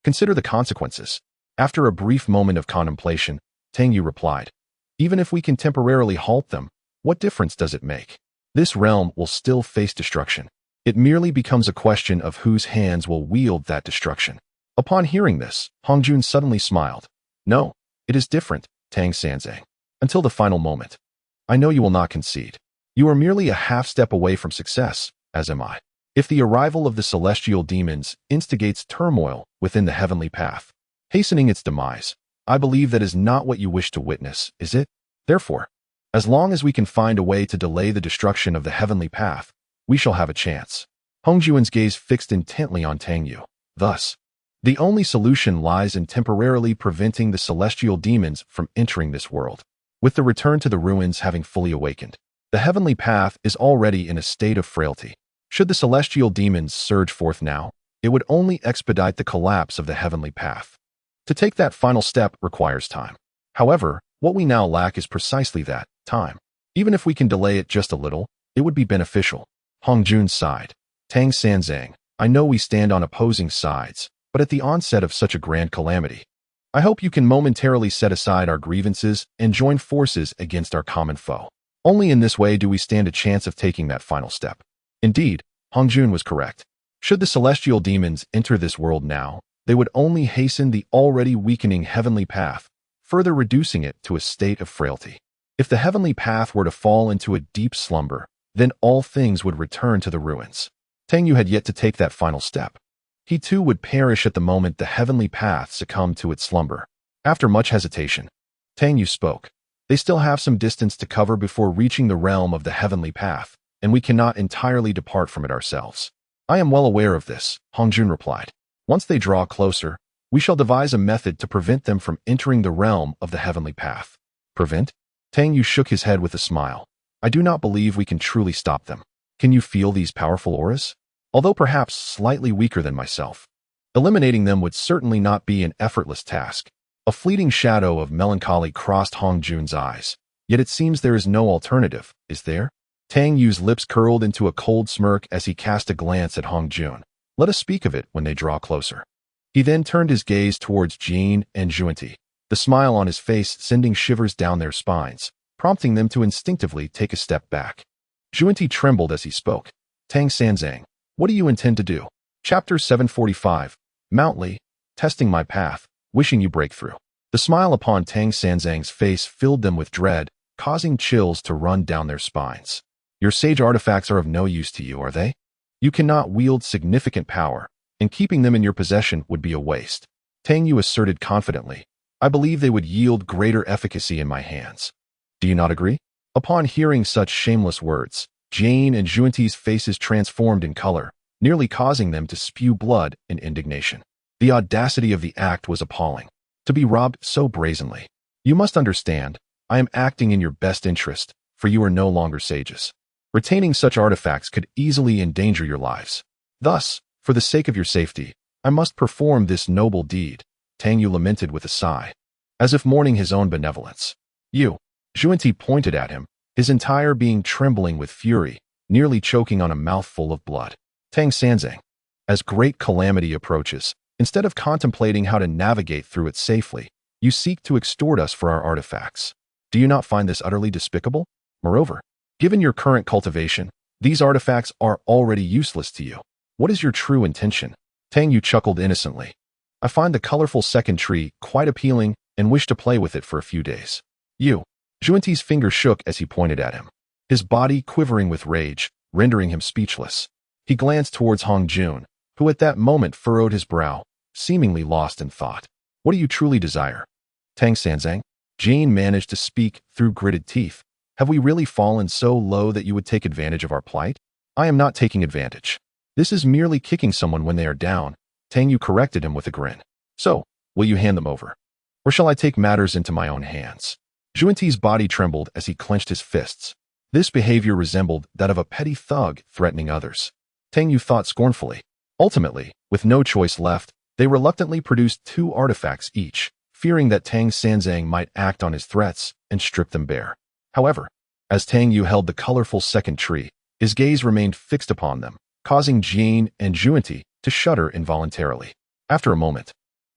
consider the consequences. After a brief moment of contemplation, Tang Yu replied, even if we can temporarily halt them, what difference does it make? This realm will still face destruction. It merely becomes a question of whose hands will wield that destruction. Upon hearing this, Hong Jun suddenly smiled. No, it is different, Tang Sanzang. Until the final moment. I know you will not concede. You are merely a half step away from success, as am I. If the arrival of the celestial demons instigates turmoil within the heavenly path, hastening its demise, I believe that is not what you wish to witness, is it? Therefore, as long as we can find a way to delay the destruction of the heavenly path, we shall have a chance. Hong Jun's gaze fixed intently on Tang Yu. Thus, the only solution lies in temporarily preventing the celestial demons from entering this world. With the return to the ruins having fully awakened, The heavenly path is already in a state of frailty. Should the celestial demons surge forth now, it would only expedite the collapse of the heavenly path. To take that final step requires time. However, what we now lack is precisely that, time. Even if we can delay it just a little, it would be beneficial. Hongjun sighed. Tang Sanzang, I know we stand on opposing sides, but at the onset of such a grand calamity, I hope you can momentarily set aside our grievances and join forces against our common foe. Only in this way do we stand a chance of taking that final step. Indeed, Hongjun was correct. Should the celestial demons enter this world now, they would only hasten the already weakening heavenly path, further reducing it to a state of frailty. If the heavenly path were to fall into a deep slumber, then all things would return to the ruins. Tang Yu had yet to take that final step. He too would perish at the moment the heavenly path succumbed to its slumber. After much hesitation, Tang Yu spoke. They still have some distance to cover before reaching the realm of the heavenly path, and we cannot entirely depart from it ourselves. I am well aware of this, Hongjun replied. Once they draw closer, we shall devise a method to prevent them from entering the realm of the heavenly path. Prevent? Tang Yu shook his head with a smile. I do not believe we can truly stop them. Can you feel these powerful auras? Although perhaps slightly weaker than myself, eliminating them would certainly not be an effortless task. A fleeting shadow of melancholy crossed Hongjun's eyes. Yet it seems there is no alternative, is there? Tang Yu's lips curled into a cold smirk as he cast a glance at Hongjun. Let us speak of it when they draw closer. He then turned his gaze towards Jin and Zhuanti, the smile on his face sending shivers down their spines, prompting them to instinctively take a step back. Zhuanti trembled as he spoke. Tang Sanzang, what do you intend to do? Chapter 745. Mountly, testing my path, wishing you breakthrough. The smile upon Tang Sanzang's face filled them with dread, causing chills to run down their spines. Your sage artifacts are of no use to you, are they? You cannot wield significant power, and keeping them in your possession would be a waste. Tang Yu asserted confidently. I believe they would yield greater efficacy in my hands. Do you not agree? Upon hearing such shameless words, Jane and Zhuanti's faces transformed in color, nearly causing them to spew blood in indignation. The audacity of the act was appalling. To be robbed so brazenly. You must understand, I am acting in your best interest, for you are no longer sages. Retaining such artifacts could easily endanger your lives. Thus, for the sake of your safety, I must perform this noble deed, Tang Yu lamented with a sigh, as if mourning his own benevolence. You, Zhuanti pointed at him, his entire being trembling with fury, nearly choking on a mouthful of blood. Tang Sanzang, as great calamity approaches, instead of contemplating how to navigate through it safely, you seek to extort us for our artifacts. Do you not find this utterly despicable? Moreover, given your current cultivation, these artifacts are already useless to you. What is your true intention? Tang Yu chuckled innocently. I find the colorful second tree quite appealing and wish to play with it for a few days. You. Zhuanti's finger shook as he pointed at him, his body quivering with rage, rendering him speechless. He glanced towards Hongjun, who at that moment furrowed his brow, seemingly lost in thought. What do you truly desire? Tang Sanzang? Jane managed to speak through gritted teeth. Have we really fallen so low that you would take advantage of our plight? I am not taking advantage. This is merely kicking someone when they are down. Tang Yu corrected him with a grin. So, will you hand them over? Or shall I take matters into my own hands? Zhuanti's body trembled as he clenched his fists. This behavior resembled that of a petty thug threatening others. Tang Yu thought scornfully. Ultimately, with no choice left, they reluctantly produced 2 artifacts each, fearing that Tang Sanzang might act on his threats and strip them bare. However, as Tang Yu held the colorful second tree, his gaze remained fixed upon them, causing Jane and Zhuanti to shudder involuntarily. After a moment,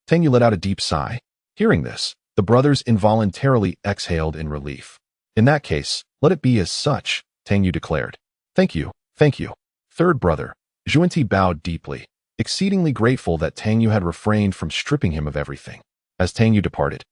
Tang Yu let out a deep sigh. Hearing this, the brothers involuntarily exhaled in relief. In that case, let it be as such, Tang Yu declared. Thank you, thank you. Third brother, Zhuanti bowed deeply, exceedingly grateful that Tang Yu had refrained from stripping him of everything. As Tang Yu departed,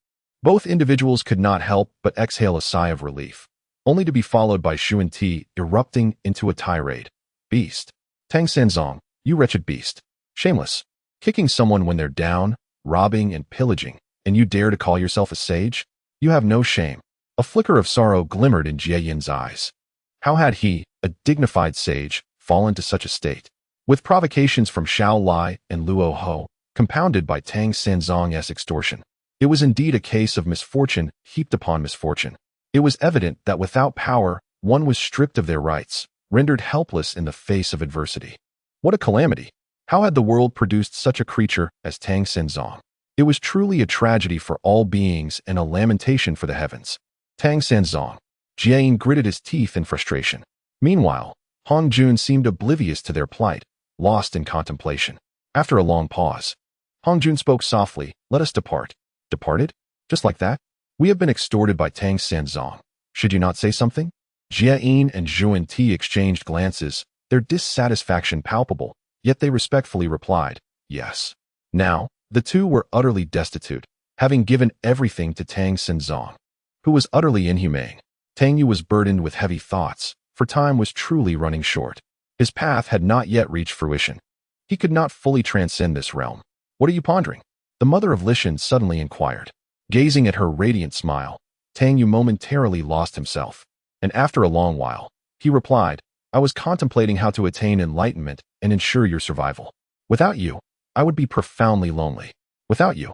both individuals could not help but exhale a sigh of relief, only to be followed by Zhuanti erupting into a tirade. Beast. Tang Sanzang, you wretched beast. Shameless. Kicking someone when they're down, robbing and pillaging, and you dare to call yourself a sage? You have no shame. A flicker of sorrow glimmered in Jie Yin's eyes. How had he, a dignified sage, fallen to such a state? With provocations from Xiao Lai and Luo Ho, compounded by Tang Sanzang's extortion, it was indeed a case of misfortune heaped upon misfortune. It was evident that without power, one was stripped of their rights, rendered helpless in the face of adversity. What a calamity! How had the world produced such a creature as Tang Senzong? It was truly a tragedy for all beings and a lamentation for the heavens. Tang Senzong. Jiayin gritted his teeth in frustration. Meanwhile, Hong Jun seemed oblivious to their plight, lost in contemplation. After a long pause, Hong Jun spoke softly, "Let us depart." Departed? Just like that? We have been extorted by Tang Senzong. Should you not say something? Jiayin and Zhuan Ti exchanged glances, their dissatisfaction palpable, yet they respectfully replied, "Yes." Now, the two were utterly destitute, having given everything to Tang Senzong, who was utterly inhumane. Tang Yu was burdened with heavy thoughts, for time was truly running short. His path had not yet reached fruition. He could not fully transcend this realm. "What are you pondering?" the mother of Lishan suddenly inquired. Gazing at her radiant smile, Tang Yu momentarily lost himself, and after a long while, he replied, "I was contemplating how to attain enlightenment and ensure your survival. Without you, I would be profoundly lonely. Without you,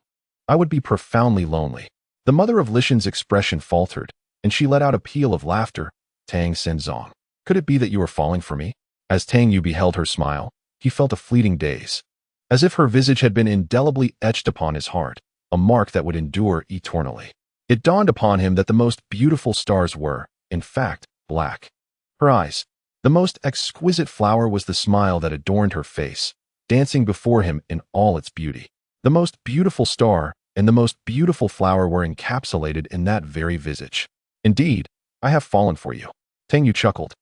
I would be profoundly lonely." The mother of Lishan's expression faltered, and she let out a peal of laughter. "Tang Senzong, could it be that you are falling for me?" As Tang Yu beheld her smile, he felt a fleeting daze, as if her visage had been indelibly etched upon his heart, a mark that would endure eternally. It dawned upon him that the most beautiful stars were, in fact, black. Her eyes. The most exquisite flower was the smile that adorned her face, dancing before him in all its beauty. The most beautiful star and the most beautiful flower were encapsulated in that very visage. "Indeed, I have fallen for you." Tang Yu chuckled,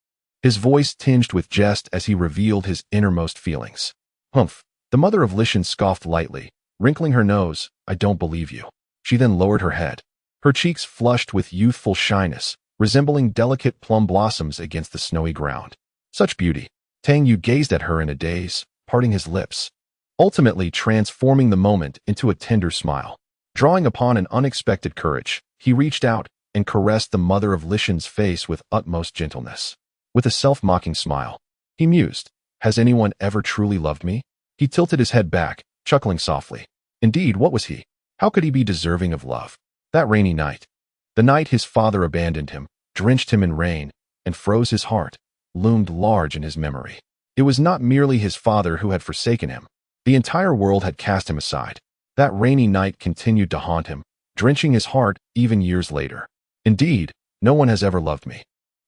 his voice tinged with jest as he revealed his innermost feelings. "Humph." The mother of Lishan scoffed lightly, wrinkling her nose. "I don't believe you." She then lowered her head, her cheeks flushed with youthful shyness, resembling delicate plum blossoms against the snowy ground. Such beauty! Tang Yu gazed at her in a daze, parting his lips, ultimately transforming the moment into a tender smile. Drawing upon an unexpected courage, he reached out and caressed the mother of Lishan's face with utmost gentleness. With a self-mocking smile, he mused, "Has anyone ever truly loved me?" He tilted his head back, chuckling softly. Indeed, what was he? How could he be deserving of love? That rainy night, the night his father abandoned him, drenched him in rain, and froze his heart, loomed large in his memory. It was not merely his father who had forsaken him. The entire world had cast him aside. That rainy night continued to haunt him, drenching his heart even years later. Indeed, no one has ever loved me.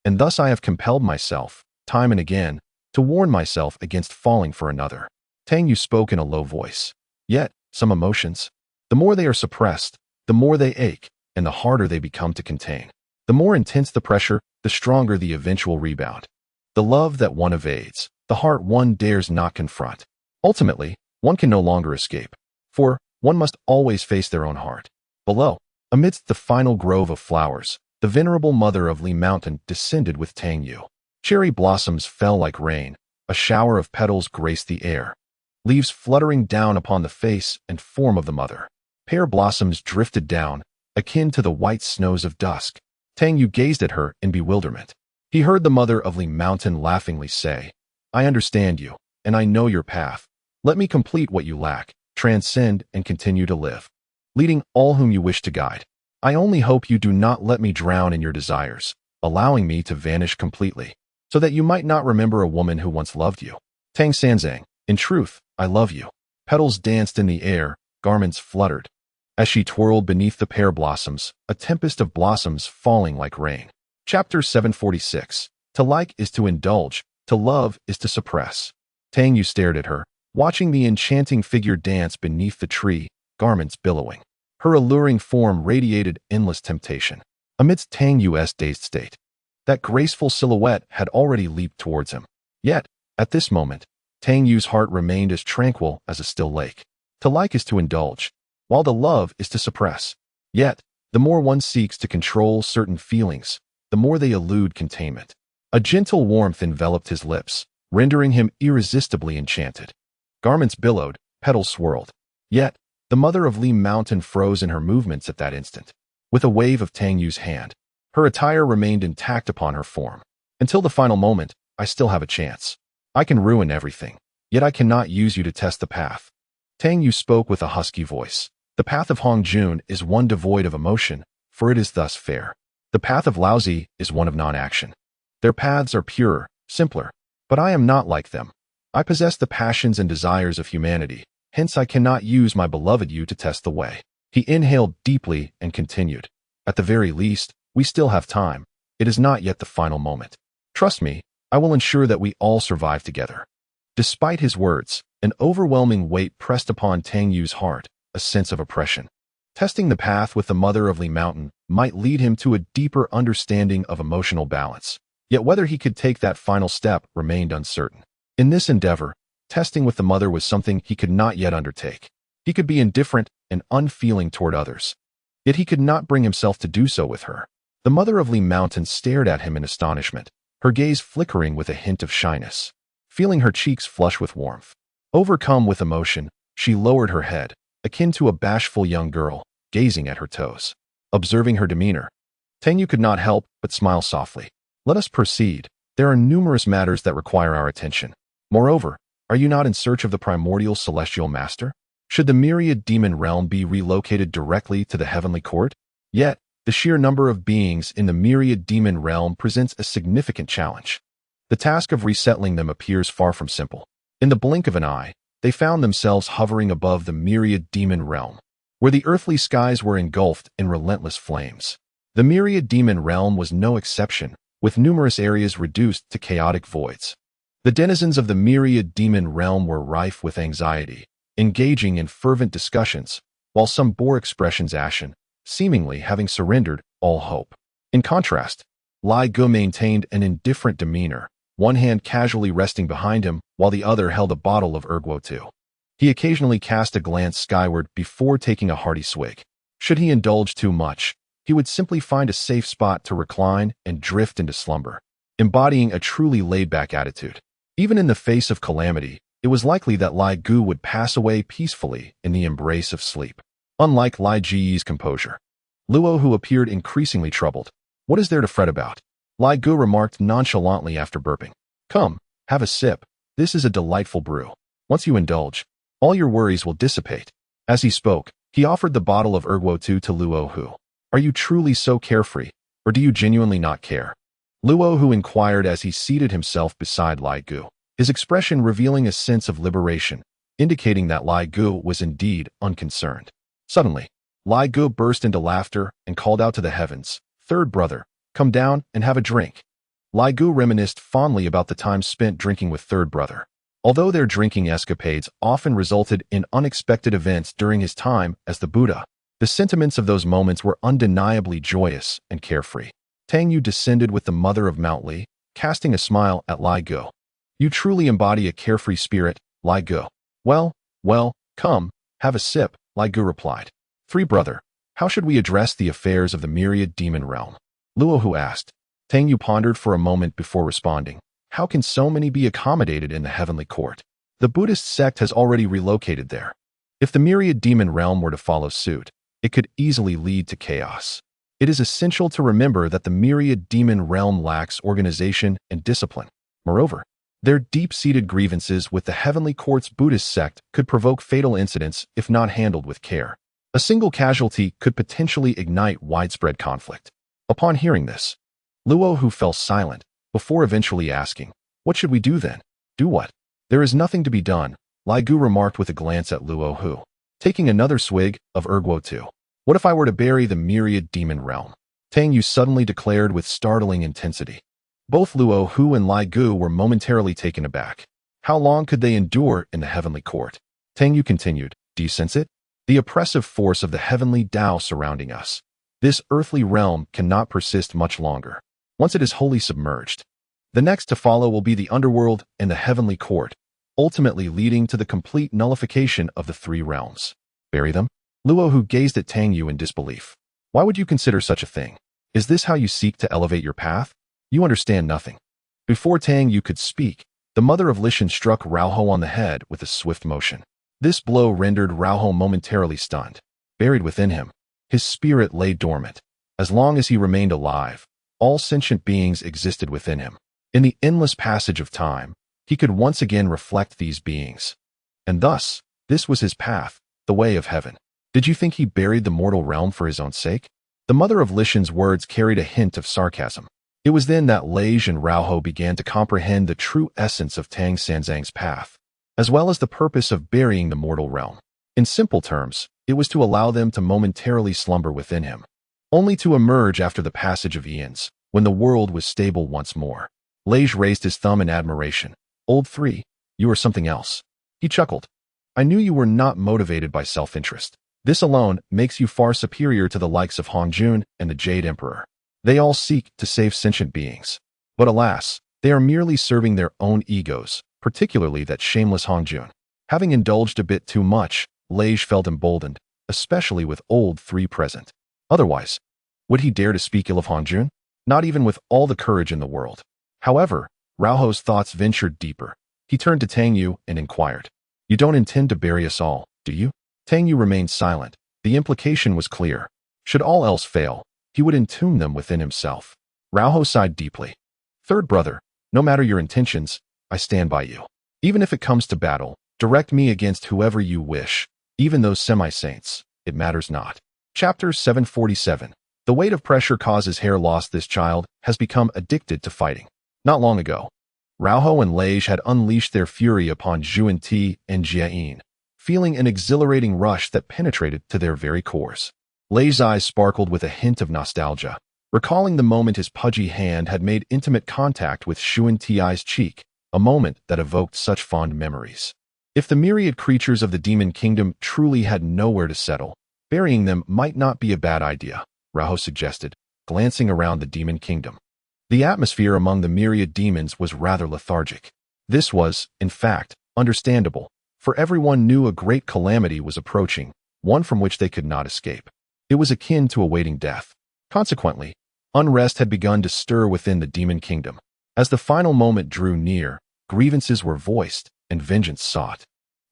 And thus I have compelled myself, time and again, to warn myself against falling for another. Tang Yu spoke in a low voice. Yet, some emotions, the more they are suppressed, the more they ache, and the harder they become to contain. The more intense the pressure, the stronger the eventual rebound. The love that one evades, the heart one dares not confront. Ultimately, one can no longer escape, for one must always face their own heart. Below, amidst the final grove of flowers, the venerable mother of Li Mountain descended with Tang Yu. Cherry blossoms fell like rain, a shower of petals graced the air, leaves fluttering down upon the face and form of the mother. Pear blossoms drifted down, akin to the white snows of dusk. Tang Yu gazed at her in bewilderment. He heard the mother of Li Mountain laughingly say, "I understand you, and I know your path. Let me complete what you lack, transcend and continue to live, leading all whom you wish to guide. I only hope you do not let me drown in your desires, allowing me to vanish completely, so that you might not remember a woman who once loved you." Tang Sanzang, in truth, I love you. Petals danced in the air, garments fluttered. As she twirled beneath the pear blossoms, a tempest of blossoms falling like rain. Chapter 746. To like is to indulge, to love is to suppress. Tang Yu stared at her, watching the enchanting figure dance beneath the tree, garments billowing. Her alluring form radiated endless temptation. Amidst Tang Yu's dazed state, that graceful silhouette had already leaped towards him. Yet, at this moment, Tang Yu's heart remained as tranquil as a still lake. To like is to indulge, while to love is to suppress. Yet, the more one seeks to control certain feelings, the more they elude containment. A gentle warmth enveloped his lips, rendering him irresistibly enchanted. Garments billowed, petals swirled. Yet, the mother of Li Mountain froze in her movements at that instant. With a wave of Tang Yu's hand, her attire remained intact upon her form. Until the final moment, I still have a chance. I can ruin everything, yet I cannot use you to test the path. Tang Yu spoke with a husky voice. The path of Hong Jun is one devoid of emotion, for it is thus fair. The path of Laozi is one of non-action. Their paths are purer, simpler. But I am not like them. I possess the passions and desires of humanity, hence I cannot use my beloved you to test the way. He inhaled deeply and continued. At the very least, we still have time. It is not yet the final moment. Trust me, I will ensure that we all survive together. Despite his words, an overwhelming weight pressed upon Tang Yu's heart, a sense of oppression. Testing the path with the Mother of Li Mountain might lead him to a deeper understanding of emotional balance. Yet whether he could take that final step remained uncertain. In this endeavor, testing with the Mother was something he could not yet undertake. He could be indifferent and unfeeling toward others. Yet he could not bring himself to do so with her. The Mother of Li Mountain stared at him in astonishment, her gaze flickering with a hint of shyness. Feeling her cheeks flush with warmth. Overcome with emotion, she lowered her head, akin to a bashful young girl, gazing at her toes. Observing her demeanor, Tang Yu could not help but smile softly. Let us proceed. There are numerous matters that require our attention. Moreover, are you not in search of the primordial celestial master? Should the myriad demon realm be relocated directly to the heavenly court? Yet, the sheer number of beings in the myriad demon realm presents a significant challenge. The task of resettling them appears far from simple. In the blink of an eye, they found themselves hovering above the myriad demon realm, where the earthly skies were engulfed in relentless flames. The myriad demon realm was no exception, with numerous areas reduced to chaotic voids. The denizens of the myriad demon realm were rife with anxiety, engaging in fervent discussions, while some bore expressions ashen, seemingly having surrendered all hope. In contrast, Lai Gu maintained an indifferent demeanor, one hand casually resting behind him while the other held a bottle of erguo. He occasionally cast a glance skyward before taking a hearty swig. Should he indulge too much, he would simply find a safe spot to recline and drift into slumber, embodying a truly laid-back attitude. Even in the face of calamity, it was likely that Lai Gu would pass away peacefully in the embrace of sleep. Unlike Lai Ji's composure, Luo, who appeared increasingly troubled. What is there to fret about? Lai Gu remarked nonchalantly after burping. Come, have a sip. This is a delightful brew. Once you indulge, all your worries will dissipate. As he spoke, he offered the bottle of erguo to Luo Hu. Are you truly so carefree, or do you genuinely not care? Luo Hu inquired as he seated himself beside Lai Gu, his expression revealing a sense of liberation, indicating that Lai Gu was indeed unconcerned. Suddenly, Lai Gu burst into laughter and called out to the heavens, "Third brother, come down and have a drink." Lai Gu reminisced fondly about the time spent drinking with third brother. Although their drinking escapades often resulted in unexpected events during his time as the Buddha, the sentiments of those moments were undeniably joyous and carefree. Tang Yu descended with the Mother of Mount Li, casting a smile at Lai Gu. You truly embody a carefree spirit, Lai Gu. Well, come, have a sip, Lai Gu replied. Three brother, how should we address the affairs of the myriad demon realm? Luo Hu asked. Tang Yu pondered for a moment before responding. How can so many be accommodated in the heavenly court? The Buddhist sect has already relocated there. If the myriad demon realm were to follow suit, it could easily lead to chaos. It is essential to remember that the myriad demon realm lacks organization and discipline. Moreover, their deep-seated grievances with the heavenly court's Buddhist sect could provoke fatal incidents if not handled with care. A single casualty could potentially ignite widespread conflict. Upon hearing this, Luo Hu fell silent, before eventually asking, what should we do then? Do what? There is nothing to be done, Lai Gu remarked with a glance at Luo Hu. Taking another swig of erguo. What if I were to bury the myriad demon realm? Tang Yu suddenly declared with startling intensity. Both Luo Hu and Lai Gu were momentarily taken aback. How long could they endure in the heavenly court? Tang Yu continued, do you sense it? The oppressive force of the heavenly Tao surrounding us. This earthly realm cannot persist much longer. Once it is wholly submerged, the next to follow will be the underworld and the heavenly court, ultimately leading to the complete nullification of the three realms. Bury them? Luo Hu gazed at Tang Yu in disbelief. Why would you consider such a thing? Is this how you seek to elevate your path? You understand nothing. Before Tang Yu could speak, the Mother of Lishan struck Raoho on the head with a swift motion. This blow rendered Raoho momentarily stunned. Buried within him, his spirit lay dormant. As long as he remained alive, all sentient beings existed within him. In the endless passage of time, he could once again reflect these beings. And thus, this was his path, the way of heaven. Did you think he buried the mortal realm for his own sake? The Mother of Lishan's words carried a hint of sarcasm. It was then that Lage and Raoho began to comprehend the true essence of Tang Sanzang's path, as well as the purpose of burying the mortal realm. In simple terms, it was to allow them to momentarily slumber within him, only to emerge after the passage of eons, when the world was stable once more. Lage raised his thumb in admiration. "Old three, you are something else." He chuckled. "I knew you were not motivated by self-interest. This alone makes you far superior to the likes of Hongjun and the Jade Emperor. They all seek to save sentient beings. But alas, they are merely serving their own egos, particularly that shameless Hongjun." Having indulged a bit too much, Lage felt emboldened, especially with old three present. Otherwise, would he dare to speak ill of Hongjun? Not even with all the courage in the world. However, Raoho's thoughts ventured deeper. He turned to Tang Yu and inquired, "You don't intend to bury us all, do you?" Tang Yu remained silent. The implication was clear. Should all else fail, he would entomb them within himself. Raoho sighed deeply. "Third brother, no matter your intentions, I stand by you. Even if it comes to battle, direct me against whoever you wish, even those semi-saints. It matters not." Chapter 747. The weight of pressure causes hair loss. This child has become addicted to fighting. Not long ago, Raoho and Lage had unleashed their fury upon Zhuan Ti and Jiayin, feeling an exhilarating rush that penetrated to their very cores. Lage's eyes sparkled with a hint of nostalgia, recalling the moment his pudgy hand had made intimate contact with Zhuan Ti's cheek, a moment that evoked such fond memories. If the myriad creatures of the demon kingdom truly had nowhere to settle, burying them might not be a bad idea, Raoho suggested, glancing around the demon kingdom. The atmosphere among the myriad demons was rather lethargic. This was, in fact, understandable, for everyone knew a great calamity was approaching, one from which they could not escape. It was akin to awaiting death. Consequently, unrest had begun to stir within the demon kingdom. As the final moment drew near, grievances were voiced and vengeance sought,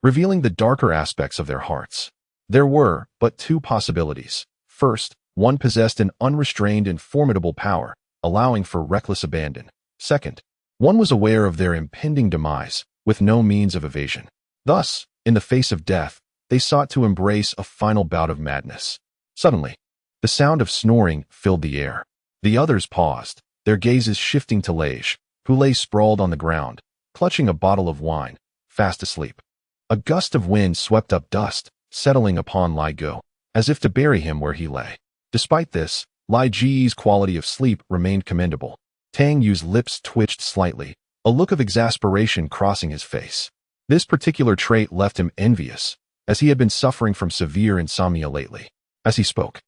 revealing the darker aspects of their hearts. There were but two possibilities. First, one possessed an unrestrained and formidable power, allowing for reckless abandon. Second, one was aware of their impending demise, with no means of evasion. Thus, in the face of death, they sought to embrace a final bout of madness. Suddenly, the sound of snoring filled the air. The others paused, their gazes shifting to Lage, who lay sprawled on the ground, clutching a bottle of wine, fast asleep. A gust of wind swept up dust, settling upon Lai Go, as if to bury him where he lay. Despite this, Lai Ji's quality of sleep remained commendable. Tang Yu's lips twitched slightly, a look of exasperation crossing his face. This particular trait left him envious, as he had been suffering from severe insomnia lately. As he spoke,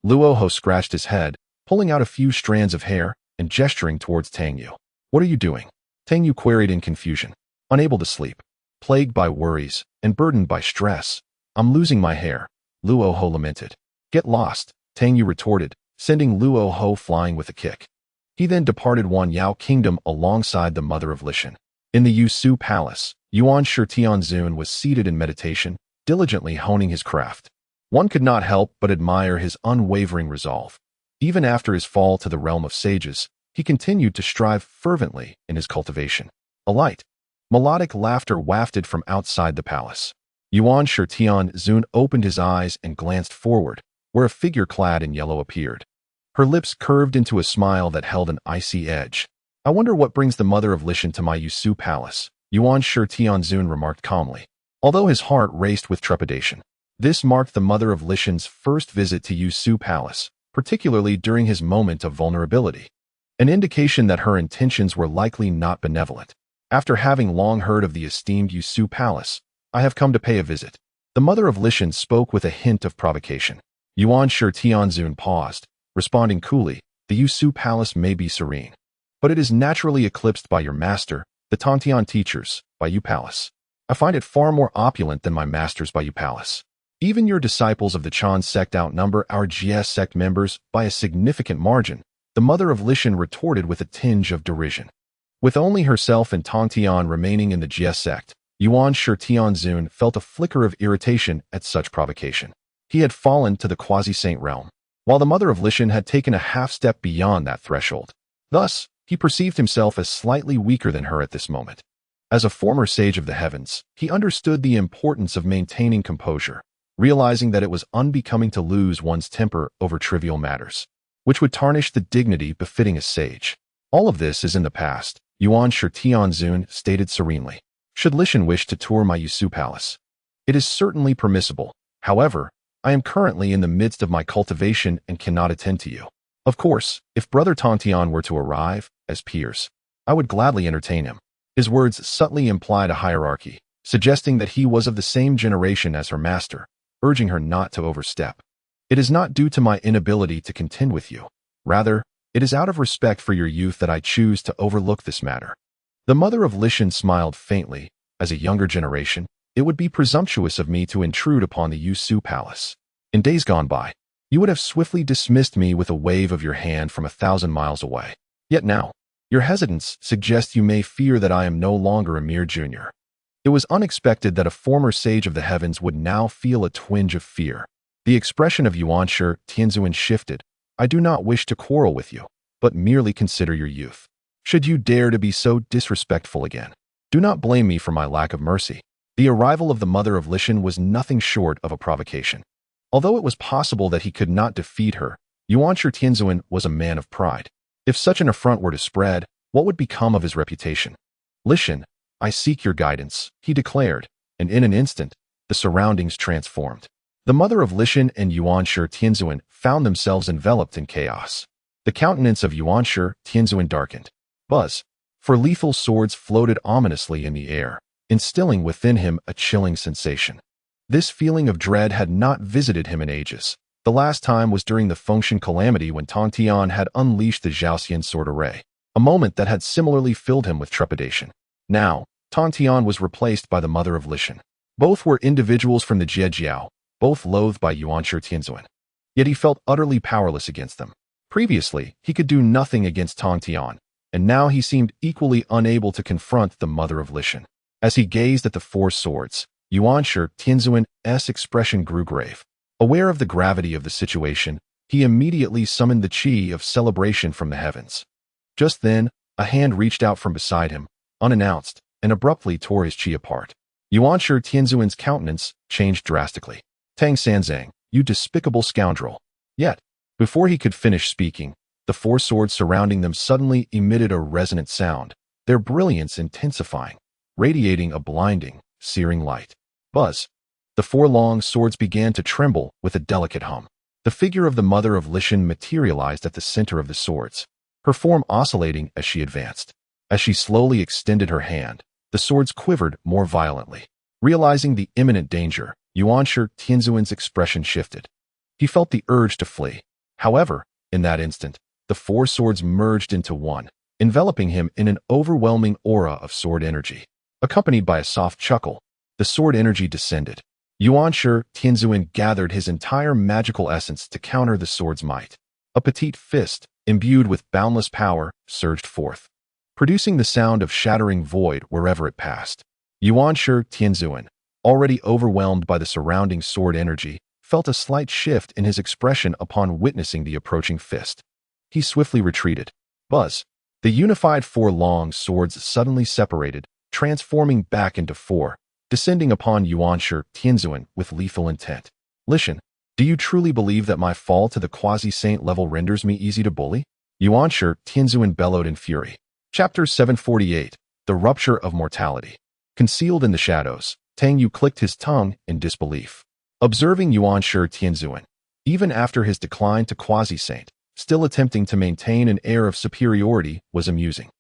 Luoho scratched his head, pulling out a few strands of hair and gesturing towards Tang Yu. "What are you doing?" Tang Yu queried in confusion. "Unable to sleep, plagued by worries, and burdened by stress. I'm losing my hair," Luoho lamented. "Get lost," Tang Yu retorted, sending Luoho flying with a kick. He then departed Wanyao Kingdom alongside the mother of Lishan. In the Yusu Palace, Yuan Shi Tianzun was seated in meditation, diligently honing his craft. One could not help but admire his unwavering resolve. Even after his fall to the realm of sages, he continued to strive fervently in his cultivation. A light, melodic laughter wafted from outside the palace. Yuan Shi Tianzun opened his eyes and glanced forward, where a figure clad in yellow appeared. Her lips curved into a smile that held an icy edge. "I wonder what brings the mother of Lishan to my Yusu Palace," Yuan Shi Tianzun remarked calmly, although his heart raced with trepidation. This marked the mother of Lishan's first visit to Yusu Palace, particularly during his moment of vulnerability, an indication that her intentions were likely not benevolent. "After having long heard of the esteemed Yusu Palace, I have come to pay a visit." The mother of Lishan spoke with a hint of provocation. Yuan Shi Tianzun paused, responding coolly, "The Yusu Palace may be serene, but it is naturally eclipsed by your master, the Tongtian teachers, Baiyu Palace. I find it far more opulent than my master's Baiyu Palace. Even your disciples of the Chan sect outnumber our GS sect members by a significant margin," the mother of Lishan retorted with a tinge of derision. With only herself and Tongtian remaining in the GS sect, Yuan Shi Tianzun felt a flicker of irritation at such provocation. He had fallen to the quasi-saint realm, while the mother of Lishan had taken a half-step beyond that threshold. Thus, he perceived himself as slightly weaker than her at this moment. As a former sage of the heavens, he understood the importance of maintaining composure, realizing that it was unbecoming to lose one's temper over trivial matters, which would tarnish the dignity befitting a sage. All of this is in the past, Yuan Shi Tianzun stated serenely. Should Lishan wish to tour my Yusu palace, it is certainly permissible. However, I am currently in the midst of my cultivation and cannot attend to you. Of course, if Brother Tongtian were to arrive, as peers, I would gladly entertain him. His words subtly implied a hierarchy, suggesting that he was of the same generation as her master, urging her not to overstep. It is not due to my inability to contend with you. Rather, it is out of respect for your youth that I choose to overlook this matter. The mother of Lishan smiled faintly. As a younger generation, it would be presumptuous of me to intrude upon the Yusu palace. In days gone by, you would have swiftly dismissed me with a wave of your hand from 1,000 miles away. Yet now, your hesitance suggests you may fear that I am no longer a mere junior. It was unexpected that a former sage of the heavens would now feel a twinge of fear. The expression of Yuan Shi Tianzun shifted. I do not wish to quarrel with you, but merely consider your youth. Should you dare to be so disrespectful again, do not blame me for my lack of mercy. The arrival of the mother of Lishan was nothing short of a provocation. Although it was possible that he could not defeat her, Yuan Shi Tianzun was a man of pride. If such an affront were to spread, what would become of his reputation? Lishan, I seek your guidance, he declared, and in an instant, the surroundings transformed. The mother of Lishan and Yuan Shi Tianzun found themselves enveloped in chaos. The countenance of Yuan Shi Tianzun darkened. Buzz, for lethal swords floated ominously in the air, instilling within him a chilling sensation. This feeling of dread had not visited him in ages. The last time was during the Fengshan calamity when Tongtian had unleashed the Zhaoxian sword array, a moment that had similarly filled him with trepidation. Now, Tongtian was replaced by the mother of Lishan. Both were individuals from the Jiejiao, both loathed by Yuan Shi Tianzun. Yet he felt utterly powerless against them. Previously, he could do nothing against Tongtian, and now he seemed equally unable to confront the mother of Lishan. As he gazed at the four swords, Yuan Shi Tianzun's expression grew grave. Aware of the gravity of the situation, he immediately summoned the qi of celebration from the heavens. Just then, a hand reached out from beside him, unannounced, and abruptly tore his qi apart. Yuan Shi Tianzun's countenance changed drastically. Tang Sanzang, you despicable scoundrel. Yet, before he could finish speaking, the four swords surrounding them suddenly emitted a resonant sound, their brilliance intensifying, radiating a blinding, searing light. Buzz. The four long swords began to tremble with a delicate hum. The figure of the mother of Lishan materialized at the center of the swords, her form oscillating as she advanced. As she slowly extended her hand, the swords quivered more violently. Realizing the imminent danger, Yuan Shi Tianzun's expression shifted. He felt the urge to flee. However, in that instant, the four swords merged into one, enveloping him in an overwhelming aura of sword energy. Accompanied by a soft chuckle, the sword energy descended. Yuan Shi Tianzun gathered his entire magical essence to counter the sword's might. A petite fist, imbued with boundless power, surged forth, producing the sound of shattering void wherever it passed. Yuan Shi Tianzun, already overwhelmed by the surrounding sword energy, felt a slight shift in his expression upon witnessing the approaching fist. He swiftly retreated. Buzz. The unified four long swords suddenly separated, transforming back into four, descending upon Yuan Shi Tianzun with lethal intent. Lishan, do you truly believe that my fall to the quasi-saint level renders me easy to bully? Yuan Shi Tianzun bellowed in fury. Chapter 748, The Rupture of Mortality. Concealed in the shadows, Tang Yu clicked his tongue in disbelief. Observing Yuan Shi Tianzun, even after his decline to quasi-saint, still attempting to maintain an air of superiority, was amusing.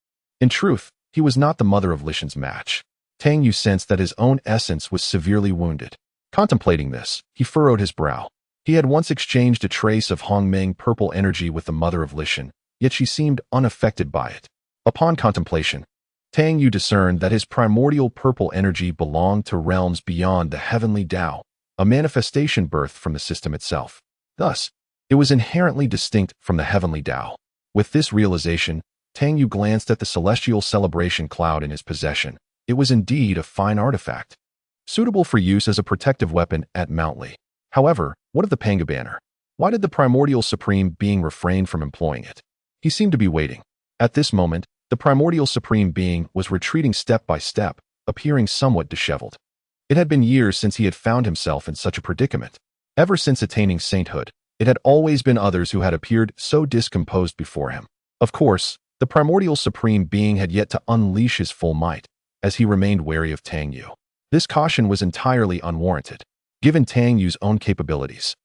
In truth, he was not the mother of Lishan's match. Tang Yu sensed that his own essence was severely wounded. Contemplating this, he furrowed his brow. He had once exchanged a trace of Hongmeng purple energy with the mother of Lishan, yet she seemed unaffected by it. Upon contemplation, Tang Yu discerned that his primordial purple energy belonged to realms beyond the heavenly Tao, a manifestation birthed from the system itself. Thus, it was inherently distinct from the heavenly Tao. With this realization, Tang Yu glanced at the celestial celebration cloud in his possession. It was indeed a fine artifact, suitable for use as a protective weapon at Mount Li. However, what of the Panga banner? Why did the primordial supreme being refrain from employing it? He seemed to be waiting. At this moment, the primordial supreme being was retreating step by step, appearing somewhat disheveled. It had been years since he had found himself in such a predicament. Ever since attaining sainthood, it had always been others who had appeared so discomposed before him. Of course, The primordial supreme being had yet to unleash his full might, as he remained wary of Tang Yu. This caution was entirely unwarranted, given Tang Yu's own capabilities.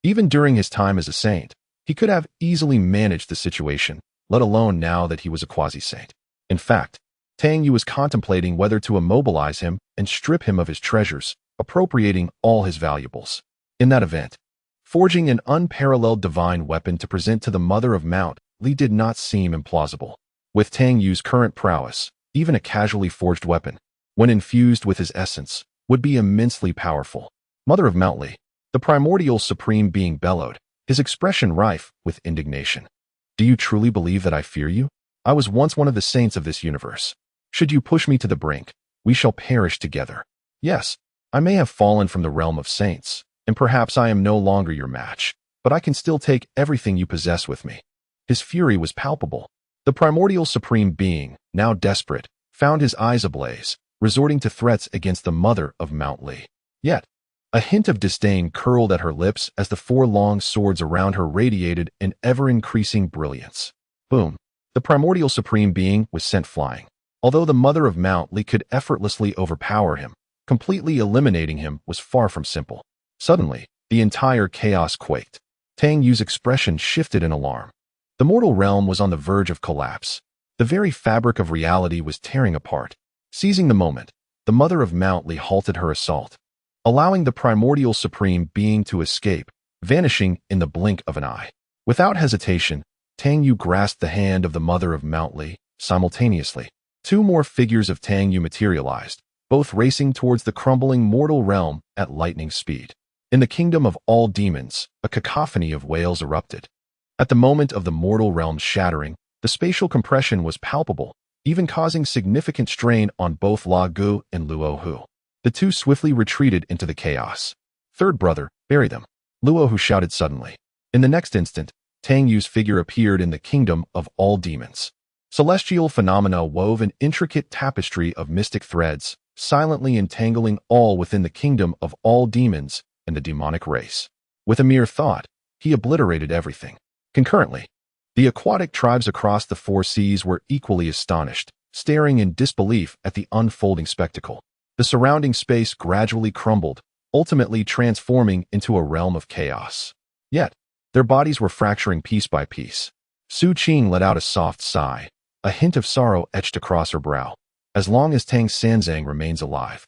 Even during his time as a saint, he could have easily managed the situation, let alone now that he was a quasi-saint. In fact, Tang Yu was contemplating whether to immobilize him and strip him of his treasures, appropriating all his valuables. In that event, forging an unparalleled divine weapon to present to the mother of Mount Li did not seem implausible. With Tang Yu's current prowess, even a casually forged weapon, when infused with his essence, would be immensely powerful. Mother of Mount Li, the primordial supreme being bellowed, his expression rife with indignation. Do you truly believe that I fear you? I was once one of the saints of this universe. Should you push me to the brink, we shall perish together. Yes, I may have fallen from the realm of saints, and perhaps I am no longer your match, but I can still take everything you possess with me. His fury was palpable. The primordial supreme being, now desperate, found his eyes ablaze, resorting to threats against the mother of Mount Li. Yet, a hint of disdain curled at her lips as the four long swords around her radiated an ever-increasing brilliance. Boom! The primordial supreme being was sent flying. Although the mother of Mount Li could effortlessly overpower him, completely eliminating him was far from simple. Suddenly, the entire chaos quaked. Tang Yu's expression shifted in alarm. The mortal realm was on the verge of collapse. The very fabric of reality was tearing apart. Seizing the moment, the mother of Mount Li halted her assault, allowing the primordial supreme being to escape, vanishing in the blink of an eye. Without hesitation, Tang Yu grasped the hand of the mother of Mount Li. Simultaneously, two more figures of Tang Yu materialized, both racing towards the crumbling mortal realm at lightning speed. In the kingdom of all demons, a cacophony of wails erupted. At the moment of the mortal realm's shattering, the spatial compression was palpable, even causing significant strain on both La Gu and Luo Hu. The two swiftly retreated into the chaos. Third brother, bury them, Luo Hu shouted suddenly. In the next instant, Tang Yu's figure appeared in the kingdom of all demons. Celestial phenomena wove an intricate tapestry of mystic threads, silently entangling all within the kingdom of all demons and the demonic race. With a mere thought, he obliterated everything. Concurrently, the aquatic tribes across the four seas were equally astonished, staring in disbelief at the unfolding spectacle. The surrounding space gradually crumbled, ultimately transforming into a realm of chaos. Yet, their bodies were fracturing piece by piece. Su Qing let out a soft sigh, a hint of sorrow etched across her brow. As long as Tang Sanzang remains alive,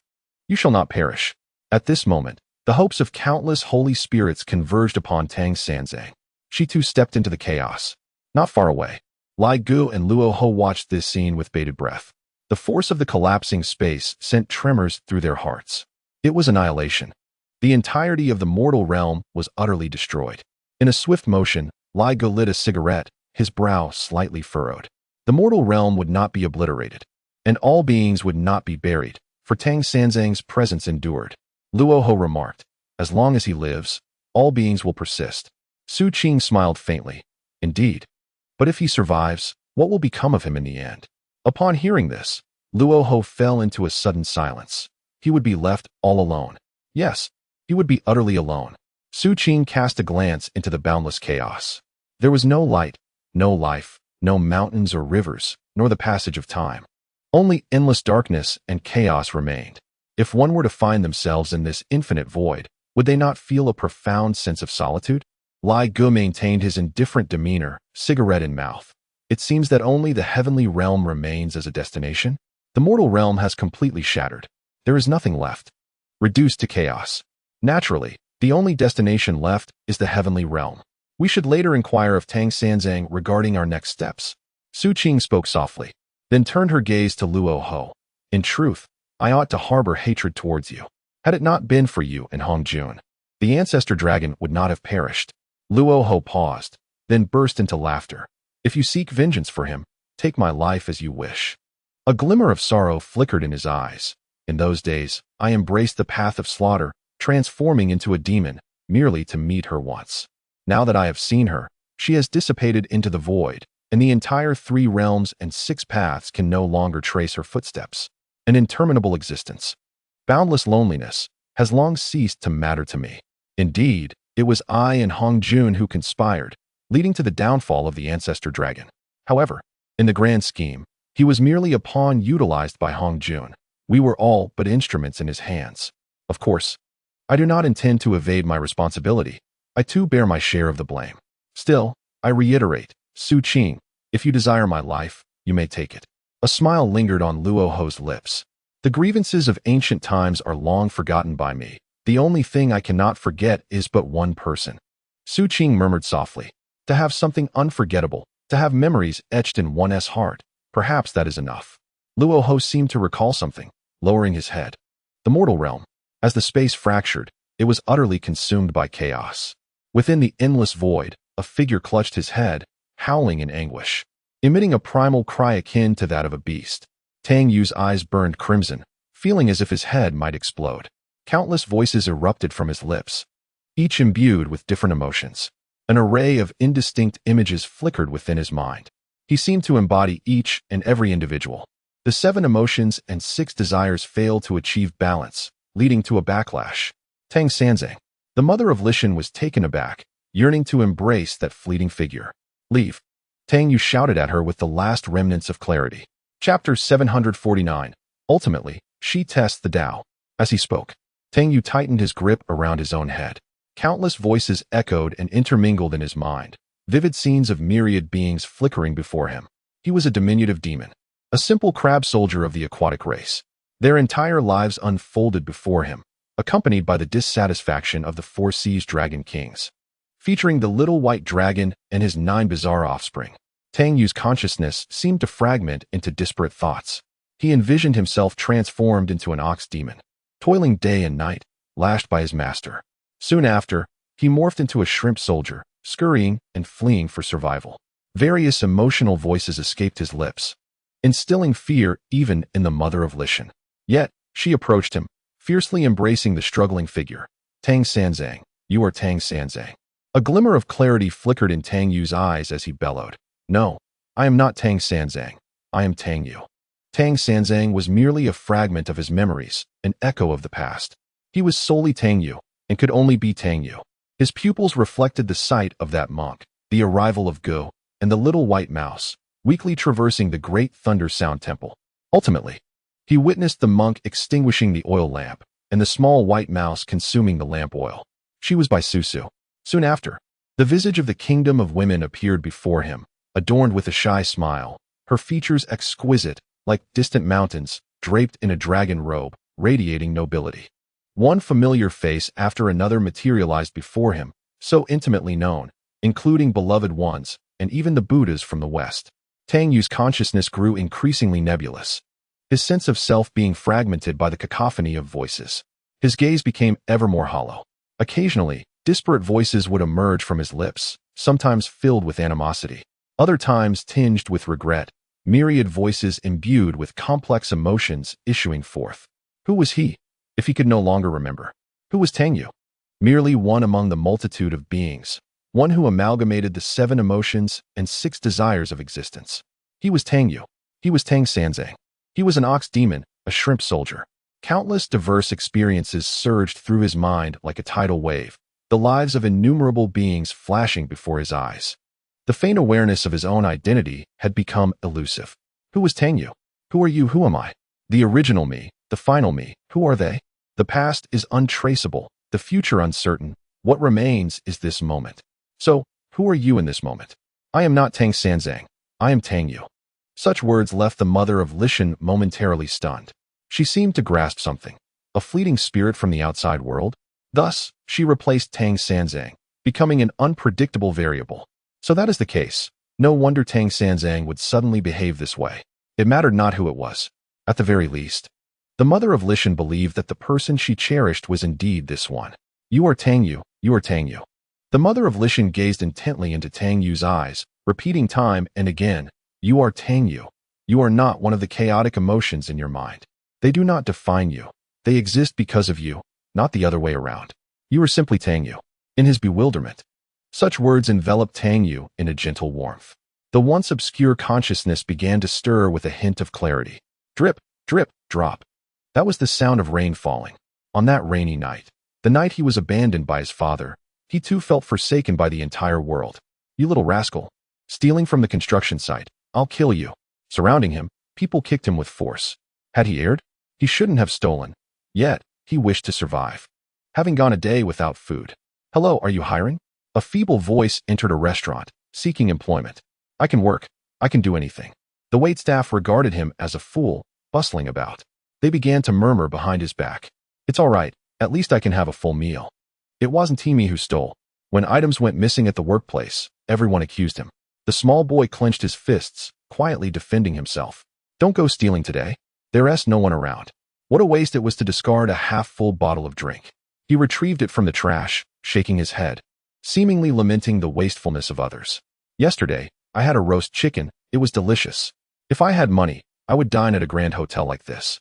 you shall not perish. At this moment, the hopes of countless holy spirits converged upon Tang Sanzang. She too stepped into the chaos. Not far away, Lai Gu and Luo Ho watched this scene with bated breath. The force of the collapsing space sent tremors through their hearts. It was annihilation. The entirety of the mortal realm was utterly destroyed. In a swift motion, Lai Gu lit a cigarette, his brow slightly furrowed. The mortal realm would not be obliterated, and all beings would not be buried, for Tang Sanzang's presence endured. Luo Ho remarked, as long as he lives, all beings will persist. Su Qing smiled faintly. Indeed. But if he survives, what will become of him in the end? Upon hearing this, Luo Ho fell into a sudden silence. He would be left all alone. Yes, he would be utterly alone. Su Qing cast a glance into the boundless chaos. There was no light, no life, no mountains or rivers, nor the passage of time. Only endless darkness and chaos remained. If one were to find themselves in this infinite void, would they not feel a profound sense of solitude? Lai Gu maintained his indifferent demeanor, cigarette in mouth. It seems that only the heavenly realm remains as a destination. The mortal realm has completely shattered. There is nothing left. Reduced to chaos. Naturally, the only destination left is the heavenly realm. We should later inquire of Tang Sanzang regarding our next steps. Su Qing spoke softly, then turned her gaze to Luo Ho. In truth, I ought to harbor hatred towards you. Had it not been for you and Hong Jun, the ancestor dragon would not have perished. Luo Ho paused, then burst into laughter. If you seek vengeance for him, take my life as you wish. A glimmer of sorrow flickered in his eyes. In those days, I embraced the path of slaughter, transforming into a demon, merely to meet her once. Now that I have seen her, she has dissipated into the void, and the entire 3 realms and 6 paths can no longer trace her footsteps. An interminable existence, boundless loneliness, has long ceased to matter to me. Indeed, it was I and Hong Jun who conspired, leading to the downfall of the ancestor dragon. However, In the grand scheme, he was merely a pawn utilized by Hong Jun. We were all but instruments in his hands. Of course, I do not intend to evade my responsibility. I too bear my share of the blame. Still, I reiterate, Su Qing, if you desire my life, you may take it. A smile lingered on Luo Ho's lips. The grievances of ancient times are long forgotten by me. The only thing I cannot forget is but one person. Su Qing murmured softly. To have something unforgettable, to have memories etched in one's heart, perhaps that is enough. Luo Ho seemed to recall something, lowering his head. The mortal realm. As the space fractured, it was utterly consumed by chaos. Within the endless void, a figure clutched his head, howling in anguish, emitting a primal cry akin to that of a beast. Tang Yu's eyes burned crimson, feeling as if his head might explode. Countless voices erupted from his lips, each imbued with different emotions. An array of indistinct images flickered within his mind. He seemed to embody each and every individual. The 7 emotions and 6 desires failed to achieve balance, leading to a backlash. Tang Sanzang, the mother of Lishan, was taken aback, yearning to embrace that fleeting figure. Leave. Tang Yu shouted at her with the last remnants of clarity. Chapter 749. Ultimately, she tests the Tao. As he spoke, Tang Yu tightened his grip around his own head. Countless voices echoed and intermingled in his mind, vivid scenes of myriad beings flickering before him. He was a diminutive demon, a simple crab soldier of the aquatic race. Their entire lives unfolded before him, accompanied by the dissatisfaction of the 4 seas dragon kings. Featuring the little white dragon and his 9 bizarre offspring, Tang Yu's consciousness seemed to fragment into disparate thoughts. He envisioned himself transformed into an ox demon, toiling day and night, lashed by his master. Soon after, he morphed into a shrimp soldier, scurrying and fleeing for survival. Various emotional voices escaped his lips, instilling fear even in the mother of Lishan. Yet, she approached him, fiercely embracing the struggling figure. Tang Sanzang, you are Tang Sanzang. A glimmer of clarity flickered in Tang Yu's eyes as he bellowed. No, I am not Tang Sanzang. I am Tang Yu. Tang Sanzang was merely a fragment of his memories, an echo of the past. He was solely Tang Yu, and could only be Tang Yu. His pupils reflected the sight of that monk, the arrival of Gu, and the little white mouse, weakly traversing the great Thunder Sound Temple. Ultimately, he witnessed the monk extinguishing the oil lamp, and the small white mouse consuming the lamp oil. She was by Susu. Soon after, the visage of the kingdom of women appeared before him, adorned with a shy smile, her features exquisite, like distant mountains, draped in a dragon robe, radiating nobility. One familiar face after another materialized before him, so intimately known, including beloved ones, and even the Buddhas from the West. Tang Yu's consciousness grew increasingly nebulous, his sense of self being fragmented by the cacophony of voices. His gaze became ever more hollow. Occasionally, disparate voices would emerge from his lips, sometimes filled with animosity, other times tinged with regret, myriad voices imbued with complex emotions issuing forth. Who was he, if he could no longer remember? Who was Tang Yu? Merely one among the multitude of beings, one who amalgamated the 7 emotions and 6 desires of existence. He was Tang Yu. He was Tang Sanzang. He was an ox demon, a shrimp soldier. Countless diverse experiences surged through his mind like a tidal wave, the lives of innumerable beings flashing before his eyes. The faint awareness of his own identity had become elusive. Who was Tang Yu? Who are you? Who am I? The original me, the final me, who are they? The past is untraceable, the future uncertain. What remains is this moment. So, who are you in this moment? I am not Tang Sanzang. I am Tang Yu. Such words left the mother of Lishan momentarily stunned. She seemed to grasp something, a fleeting spirit from the outside world. Thus, she replaced Tang Sanzang, becoming an unpredictable variable. So that is the case. No wonder Tang Sanzang would suddenly behave this way. It mattered not who it was. At the very least, the mother of Lishan believed that the person she cherished was indeed this one. You are Tang Yu. You are Tang Yu. The mother of Lishan gazed intently into Tang Yu's eyes, repeating time and again, you are Tang Yu. You are not one of the chaotic emotions in your mind. They do not define you. They exist because of you, not the other way around. You are simply Tang Yu. In his bewilderment, such words enveloped Tang Yu in a gentle warmth. The once obscure consciousness began to stir with a hint of clarity. Drip, drip, drop. That was the sound of rain falling. On that rainy night, the night he was abandoned by his father, he too felt forsaken by the entire world. You little rascal. Stealing from the construction site, I'll kill you. Surrounding him, people kicked him with force. Had he erred? He shouldn't have stolen. Yet, he wished to survive. Having gone a day without food. Hello, are you hiring? A feeble voice entered a restaurant, seeking employment. I can work. I can do anything. The waitstaff regarded him as a fool, bustling about. They began to murmur behind his back. It's all right. At least I can have a full meal. It wasn't me who stole. When items went missing at the workplace, everyone accused him. The small boy clenched his fists, quietly defending himself. Don't go stealing today. There's no one around. What a waste it was to discard a half-full bottle of drink. He retrieved it from the trash, shaking his head, seemingly lamenting the wastefulness of others. Yesterday, I had a roast chicken. It was delicious. If I had money, I would dine at a grand hotel like this.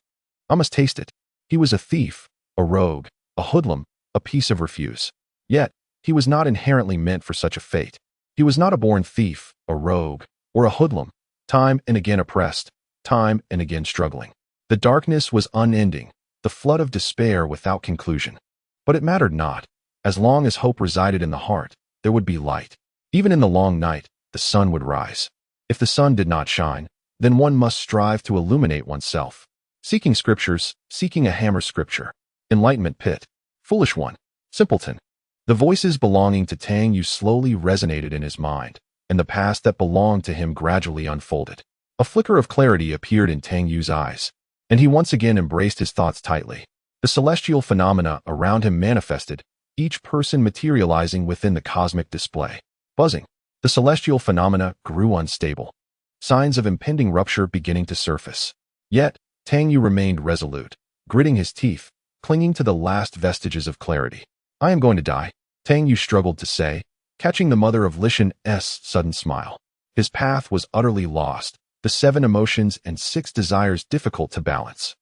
I must taste it. He was a thief, a rogue, a hoodlum, a piece of refuse. Yet, he was not inherently meant for such a fate. He was not a born thief, a rogue, or a hoodlum, time and again oppressed, time and again struggling. The darkness was unending, the flood of despair without conclusion. But it mattered not. As long as hope resided in the heart, there would be light. Even in the long night, the sun would rise. If the sun did not shine, then one must strive to illuminate oneself. Seeking scriptures, seeking a hammer scripture. Enlightenment pit. Foolish one. Simpleton. The voices belonging to Tang Yu slowly resonated in his mind, and the past that belonged to him gradually unfolded. A flicker of clarity appeared in Tang Yu's eyes, and he once again embraced his thoughts tightly. The celestial phenomena around him manifested, each person materializing within the cosmic display. Buzzing. The celestial phenomena grew unstable. Signs of impending rupture beginning to surface. Yet, Tang Yu remained resolute, gritting his teeth, clinging to the last vestiges of clarity. I am going to die, Tang Yu struggled to say, catching the mother of Lishan's sudden smile. His path was utterly lost, the 7 emotions and 6 desires difficult to balance,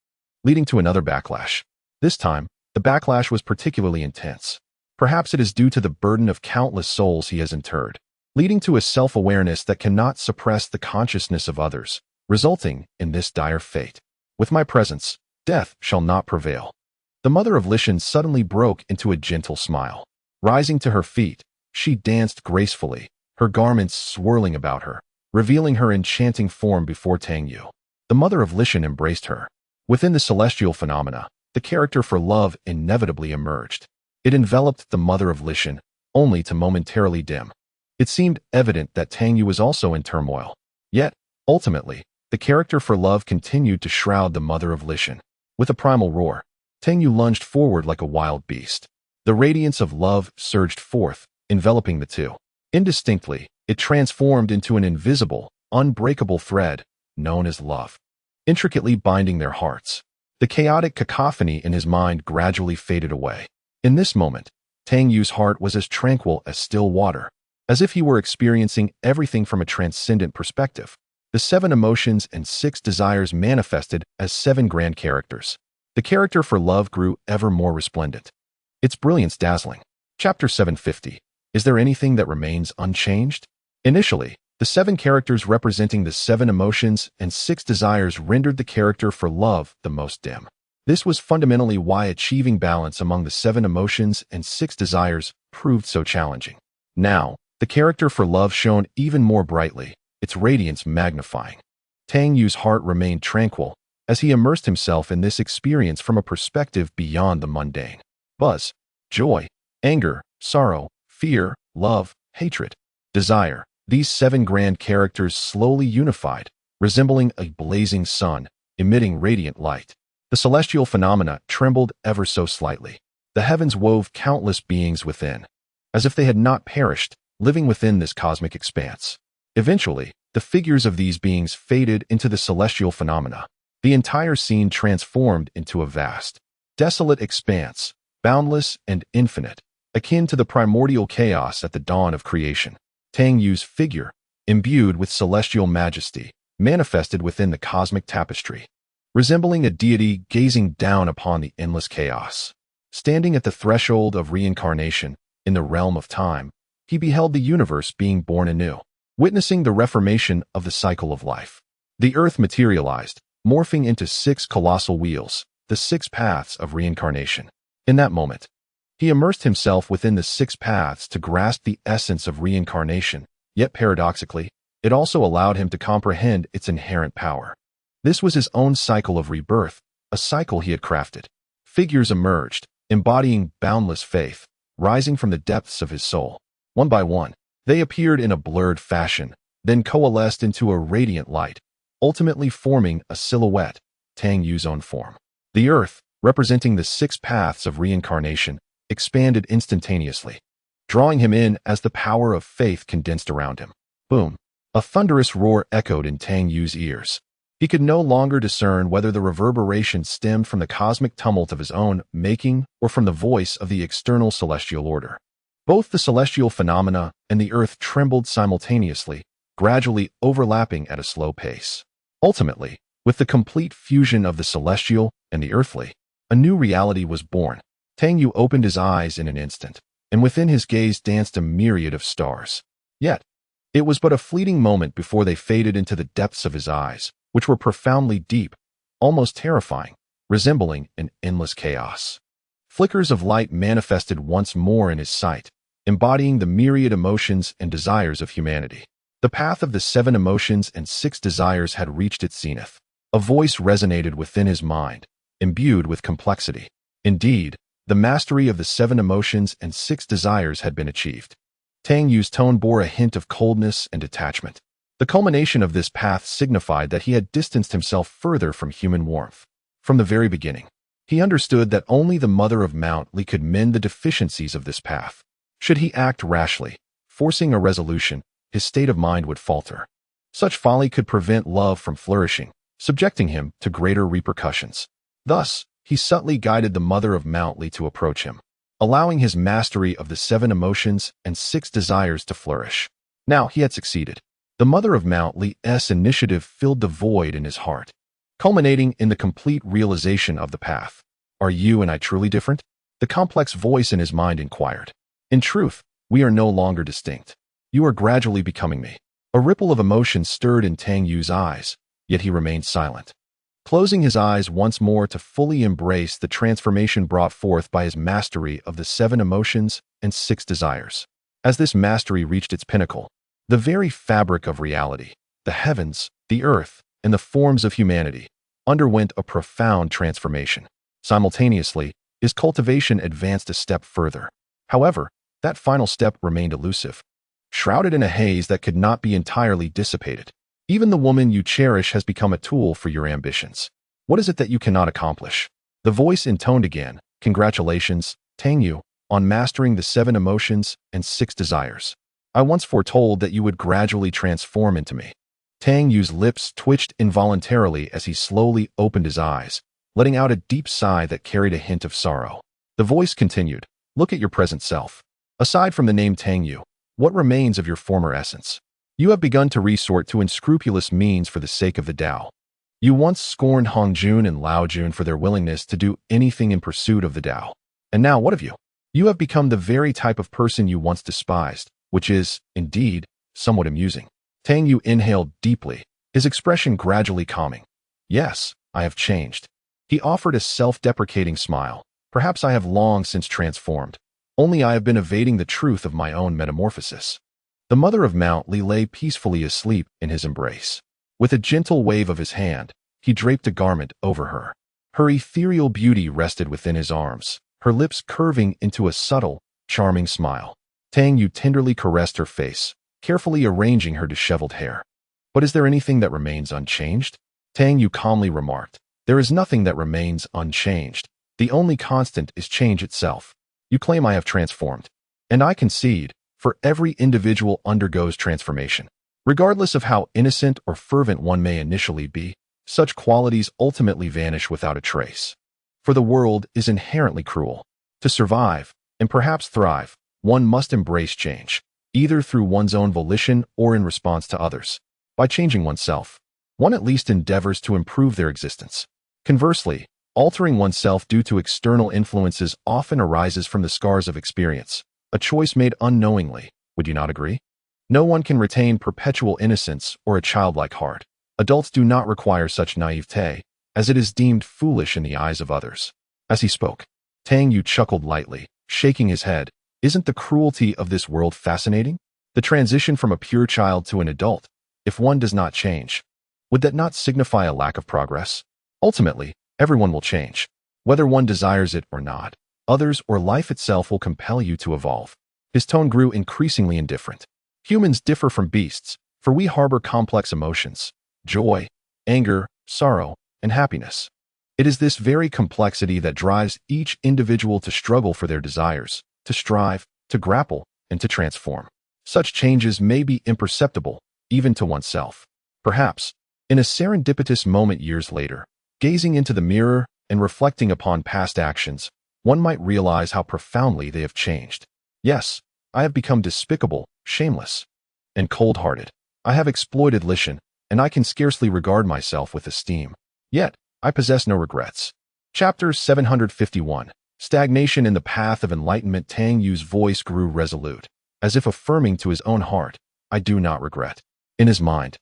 leading to another backlash. This time, the backlash was particularly intense. Perhaps it is due to the burden of countless souls he has interred, leading to a self-awareness that cannot suppress the consciousness of others, resulting in this dire fate. With my presence, death shall not prevail. The mother of Lishan suddenly broke into a gentle smile. Rising to her feet, she danced gracefully, her garments swirling about her, revealing her enchanting form before Tang Yu. The mother of Lishan embraced her. Within the celestial phenomena, the character for love inevitably emerged. It enveloped the mother of Lishan, only to momentarily dim. It seemed evident that Tang Yu was also in turmoil. Yet, ultimately, the character for love continued to shroud the mother of Lishan. With a primal roar, Tang Yu lunged forward like a wild beast. The radiance of love surged forth, enveloping the two. Indistinctly, it transformed into an invisible, unbreakable thread, known as love, intricately binding their hearts. The chaotic cacophony in his mind gradually faded away. In this moment, Tang Yu's heart was as tranquil as still water, as if he were experiencing everything from a transcendent perspective. The 7 emotions and 6 desires manifested as 7 grand characters. The character for love grew ever more resplendent, its brilliance dazzling. Chapter 750. Is there anything that remains unchanged? Initially, the 7 characters representing the 7 emotions and 6 desires rendered the character for love the most dim. This was fundamentally why achieving balance among the 7 emotions and 6 desires proved so challenging. Now, the character for love shone even more brightly, its radiance magnifying. Tang Yu's heart remained tranquil as he immersed himself in this experience from a perspective beyond the mundane. Buzz, joy, anger, sorrow, fear, love, hatred, desire. These 7 grand characters slowly unified, resembling a blazing sun, emitting radiant light. The celestial phenomena trembled ever so slightly. The heavens wove countless beings within, as if they had not perished, living within this cosmic expanse. Eventually, the figures of these beings faded into the celestial phenomena. The entire scene transformed into a vast, desolate expanse, boundless and infinite, akin to the primordial chaos at the dawn of creation. Tang Yu's figure, imbued with celestial majesty, manifested within the cosmic tapestry, resembling a deity gazing down upon the endless chaos. Standing at the threshold of reincarnation, in the realm of time, he beheld the universe being born anew, witnessing the reformation of the cycle of life. The earth materialized, morphing into 6 colossal wheels, the 6 paths of reincarnation. In that moment, he immersed himself within the 6 paths to grasp the essence of reincarnation, yet paradoxically, it also allowed him to comprehend its inherent power. This was his own cycle of rebirth, a cycle he had crafted. Figures emerged, embodying boundless faith, rising from the depths of his soul. One by one, they appeared in a blurred fashion, then coalesced into a radiant light, ultimately forming a silhouette, Tang Yu's own form. The earth, representing the 6 paths of reincarnation, expanded instantaneously, drawing him in as the power of faith condensed around him. Boom! A thunderous roar echoed in Tang Yu's ears. He could no longer discern whether the reverberation stemmed from the cosmic tumult of his own making or from the voice of the external celestial order. Both the celestial phenomena and the earth trembled simultaneously, gradually overlapping at a slow pace. Ultimately, with the complete fusion of the celestial and the earthly, a new reality was born. Tang Yu opened his eyes in an instant, and within his gaze danced a myriad of stars. Yet, it was but a fleeting moment before they faded into the depths of his eyes, which were profoundly deep, almost terrifying, resembling an endless chaos. Flickers of light manifested once more in his sight, embodying the myriad emotions and desires of humanity. The path of the 7 emotions and 6 desires had reached its zenith. A voice resonated within his mind, imbued with complexity. Indeed, the mastery of the 7 emotions and 6 desires had been achieved. Tang Yu's tone bore a hint of coldness and detachment. The culmination of this path signified that he had distanced himself further from human warmth. From the very beginning, he understood that only the Mother of Mount Li could mend the deficiencies of this path. Should he act rashly, forcing a resolution, his state of mind would falter. Such folly could prevent love from flourishing, subjecting him to greater repercussions. Thus, he subtly guided the Mother of Mount Li to approach him, allowing his mastery of the 7 emotions and 6 desires to flourish. Now he had succeeded. The Mother of Mount Li's initiative filled the void in his heart, culminating in the complete realization of the path. Are you and I truly different? The complex voice in his mind inquired. In truth, we are no longer distinct. You are gradually becoming me. A ripple of emotion stirred in Tang Yu's eyes, yet he remained silent, closing his eyes once more to fully embrace the transformation brought forth by his mastery of the 7 emotions and 6 desires. As this mastery reached its pinnacle, the very fabric of reality, the heavens, the earth, and the forms of humanity, underwent a profound transformation. Simultaneously, his cultivation advanced a step further. However, that final step remained elusive, shrouded in a haze that could not be entirely dissipated. Even the woman you cherish has become a tool for your ambitions. What is it that you cannot accomplish? The voice intoned again. Congratulations, Tang Yu, on mastering the 7 emotions and 6 desires. I once foretold that you would gradually transform into me. Tang Yu's lips twitched involuntarily as he slowly opened his eyes, letting out a deep sigh that carried a hint of sorrow. The voice continued. Look at your present self. Aside from the name Tang Yu, what remains of your former essence? You have begun to resort to unscrupulous means for the sake of the Tao. You once scorned Hong Jun and Lao Jun for their willingness to do anything in pursuit of the Tao. And now what of you? You have become the very type of person you once despised, which is, indeed, somewhat amusing. Tang Yu inhaled deeply, his expression gradually calming. Yes, I have changed. He offered a self-deprecating smile. Perhaps I have long since transformed. Only I have been evading the truth of my own metamorphosis. The Mother of Mount Li lay peacefully asleep in his embrace. With a gentle wave of his hand, he draped a garment over her. Her ethereal beauty rested within his arms, her lips curving into a subtle, charming smile. Tang Yu tenderly caressed her face, carefully arranging her disheveled hair. But is there anything that remains unchanged? Tang Yu calmly remarked. There is nothing that remains unchanged. The only constant is change itself. You claim I have transformed. And I concede, for every individual undergoes transformation. Regardless of how innocent or fervent one may initially be, such qualities ultimately vanish without a trace. For the world is inherently cruel. To survive, and perhaps thrive, one must embrace change, either through one's own volition or in response to others. By changing oneself, one at least endeavors to improve their existence. Conversely, altering oneself due to external influences often arises from the scars of experience, a choice made unknowingly. Would you not agree? No one can retain perpetual innocence or a childlike heart. Adults do not require such naivete, as it is deemed foolish in the eyes of others. As he spoke, Tang Yu chuckled lightly, shaking his head. Isn't the cruelty of this world fascinating? The transition from a pure child to an adult, If one does not change, would that not signify a lack of progress? Ultimately, everyone will change. Whether one desires it or not, others or life itself will compel you to evolve. His tone grew increasingly indifferent. Humans differ from beasts, for we harbor complex emotions: joy, anger, sorrow, and happiness. It is this very complexity that drives each individual to struggle for their desires, to strive, to grapple, and to transform. Such changes may be imperceptible, even to oneself. Perhaps, in a serendipitous moment years later, gazing into the mirror and reflecting upon past actions, one might realize how profoundly they have changed. Yes, I have become despicable, shameless, and cold-hearted. I have exploited Lishan, and I can scarcely regard myself with esteem. Yet, I possess no regrets. Chapter 751. Stagnation in the Path of Enlightenment. Tang Yu's voice grew resolute, as if affirming to his own heart, I do not regret. In his mind,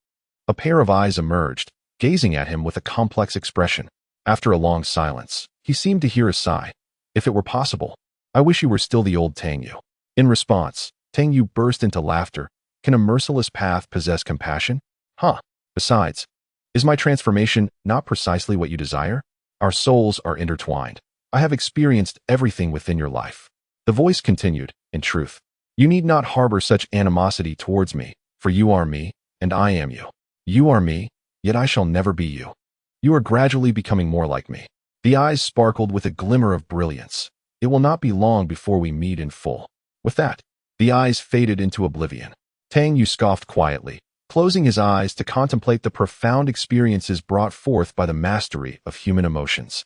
a pair of eyes emerged, gazing at him with a complex expression. After a long silence, he seemed to hear a sigh. If it were possible, I wish you were still the old Tang Yu. In response, Tang Yu burst into laughter. Can a merciless path possess compassion? Huh. Besides, is my transformation not precisely what you desire? Our souls are intertwined. I have experienced everything within your life. The voice continued, in truth, you need not harbor such animosity towards me, for you are me, and I am you. You are me, yet I shall never be you. You are gradually becoming more like me. The eyes sparkled with a glimmer of brilliance. It will not be long before we meet in full. With that, the eyes faded into oblivion. Tang Yu scoffed quietly, closing his eyes to contemplate the profound experiences brought forth by the mastery of human emotions.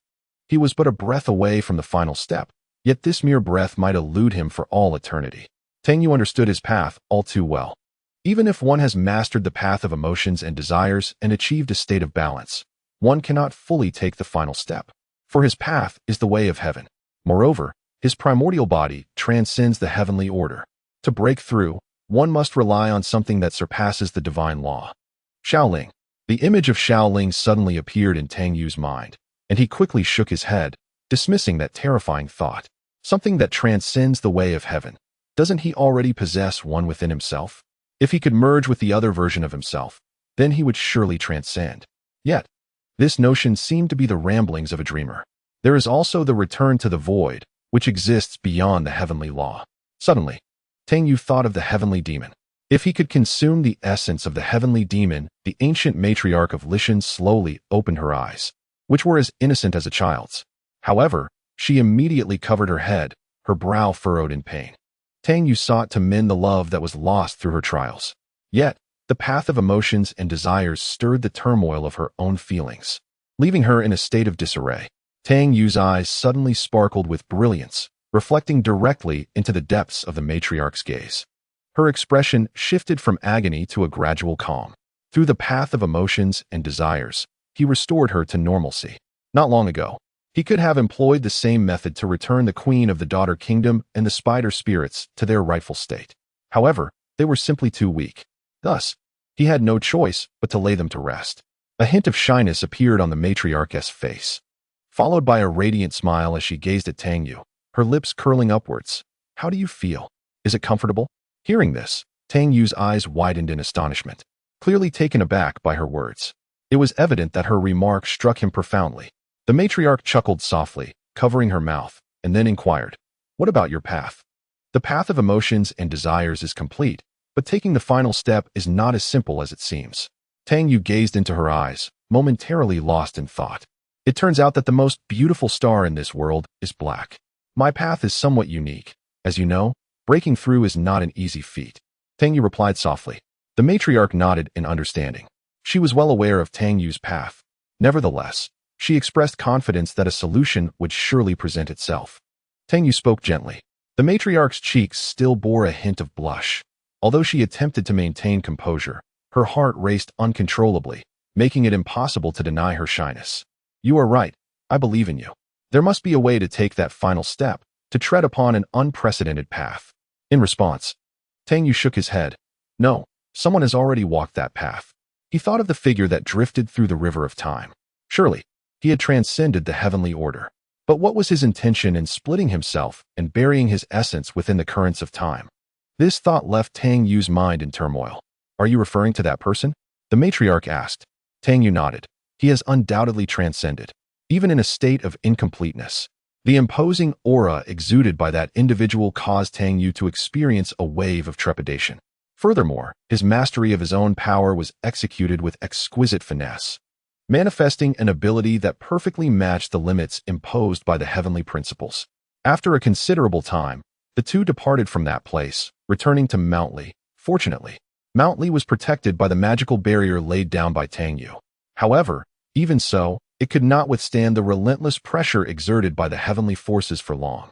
He was but a breath away from the final step, yet this mere breath might elude him for all eternity. Tang Yu understood his path all too well. Even if one has mastered the path of emotions and desires and achieved a state of balance, one cannot fully take the final step, for his path is the way of heaven. Moreover, his primordial body transcends the heavenly order. To break through, one must rely on something that surpasses the divine law. Shaoling. The image of Shaoling suddenly appeared in Tang Yu's mind, and he quickly shook his head, dismissing that terrifying thought. Something that transcends the way of heaven. Doesn't he already possess one within himself? If he could merge with the other version of himself, then he would surely transcend. Yet, this notion seemed to be the ramblings of a dreamer. There is also the return to the void, which exists beyond the heavenly law. Suddenly, Tang Yu thought of the heavenly demon. If he could consume the essence of the heavenly demon, the ancient matriarch of Lishan slowly opened her eyes, which were as innocent as a child's. However, she immediately covered her head, her brow furrowed in pain. Tang Yu sought to mend the love that was lost through her trials. Yet, the path of emotions and desires stirred the turmoil of her own feelings, leaving her in a state of disarray. Tang Yu's eyes suddenly sparkled with brilliance, reflecting directly into the depths of the matriarch's gaze. Her expression shifted from agony to a gradual calm. Through the path of emotions and desires, he restored her to normalcy. Not long ago, he could have employed the same method to return the queen of the daughter kingdom and the spider spirits to their rightful state. However, they were simply too weak. Thus, he had no choice but to lay them to rest. A hint of shyness appeared on the matriarch's face, followed by a radiant smile as she gazed at Tang Yu, her lips curling upwards. How do you feel? Is it comfortable? Hearing this, Tang Yu's eyes widened in astonishment, clearly taken aback by her words. It was evident that her remark struck him profoundly. The matriarch chuckled softly, covering her mouth, and then inquired, what about your path? The path of emotions and desires is complete, but taking the final step is not as simple as it seems. Tang Yu gazed into her eyes, momentarily lost in thought. It turns out that the most beautiful star in this world is black. My path is somewhat unique. As you know, breaking through is not an easy feat. Tang Yu replied softly. The matriarch nodded in understanding. She was well aware of Tang Yu's path. Nevertheless, she expressed confidence that a solution would surely present itself. Tang Yu spoke gently. The matriarch's cheeks still bore a hint of blush. Although she attempted to maintain composure, her heart raced uncontrollably, making it impossible to deny her shyness. You are right. I believe in you. There must be a way to take that final step, to tread upon an unprecedented path. In response, Tang Yu shook his head. No, someone has already walked that path. He thought of the figure that drifted through the river of time. Surely, he had transcended the heavenly order. But what was his intention in splitting himself and burying his essence within the currents of time? This thought left Tang Yu's mind in turmoil. Are you referring to that person? The matriarch asked. Tang Yu nodded. He has undoubtedly transcended, even in a state of incompleteness. The imposing aura exuded by that individual caused Tang Yu to experience a wave of trepidation. Furthermore, his mastery of his own power was executed with exquisite finesse, manifesting an ability that perfectly matched the limits imposed by the heavenly principles. After a considerable time, the two departed from that place, returning to Mount Li. Fortunately, Mount Li was protected by the magical barrier laid down by Tang Yu. However, even so, it could not withstand the relentless pressure exerted by the heavenly forces for long.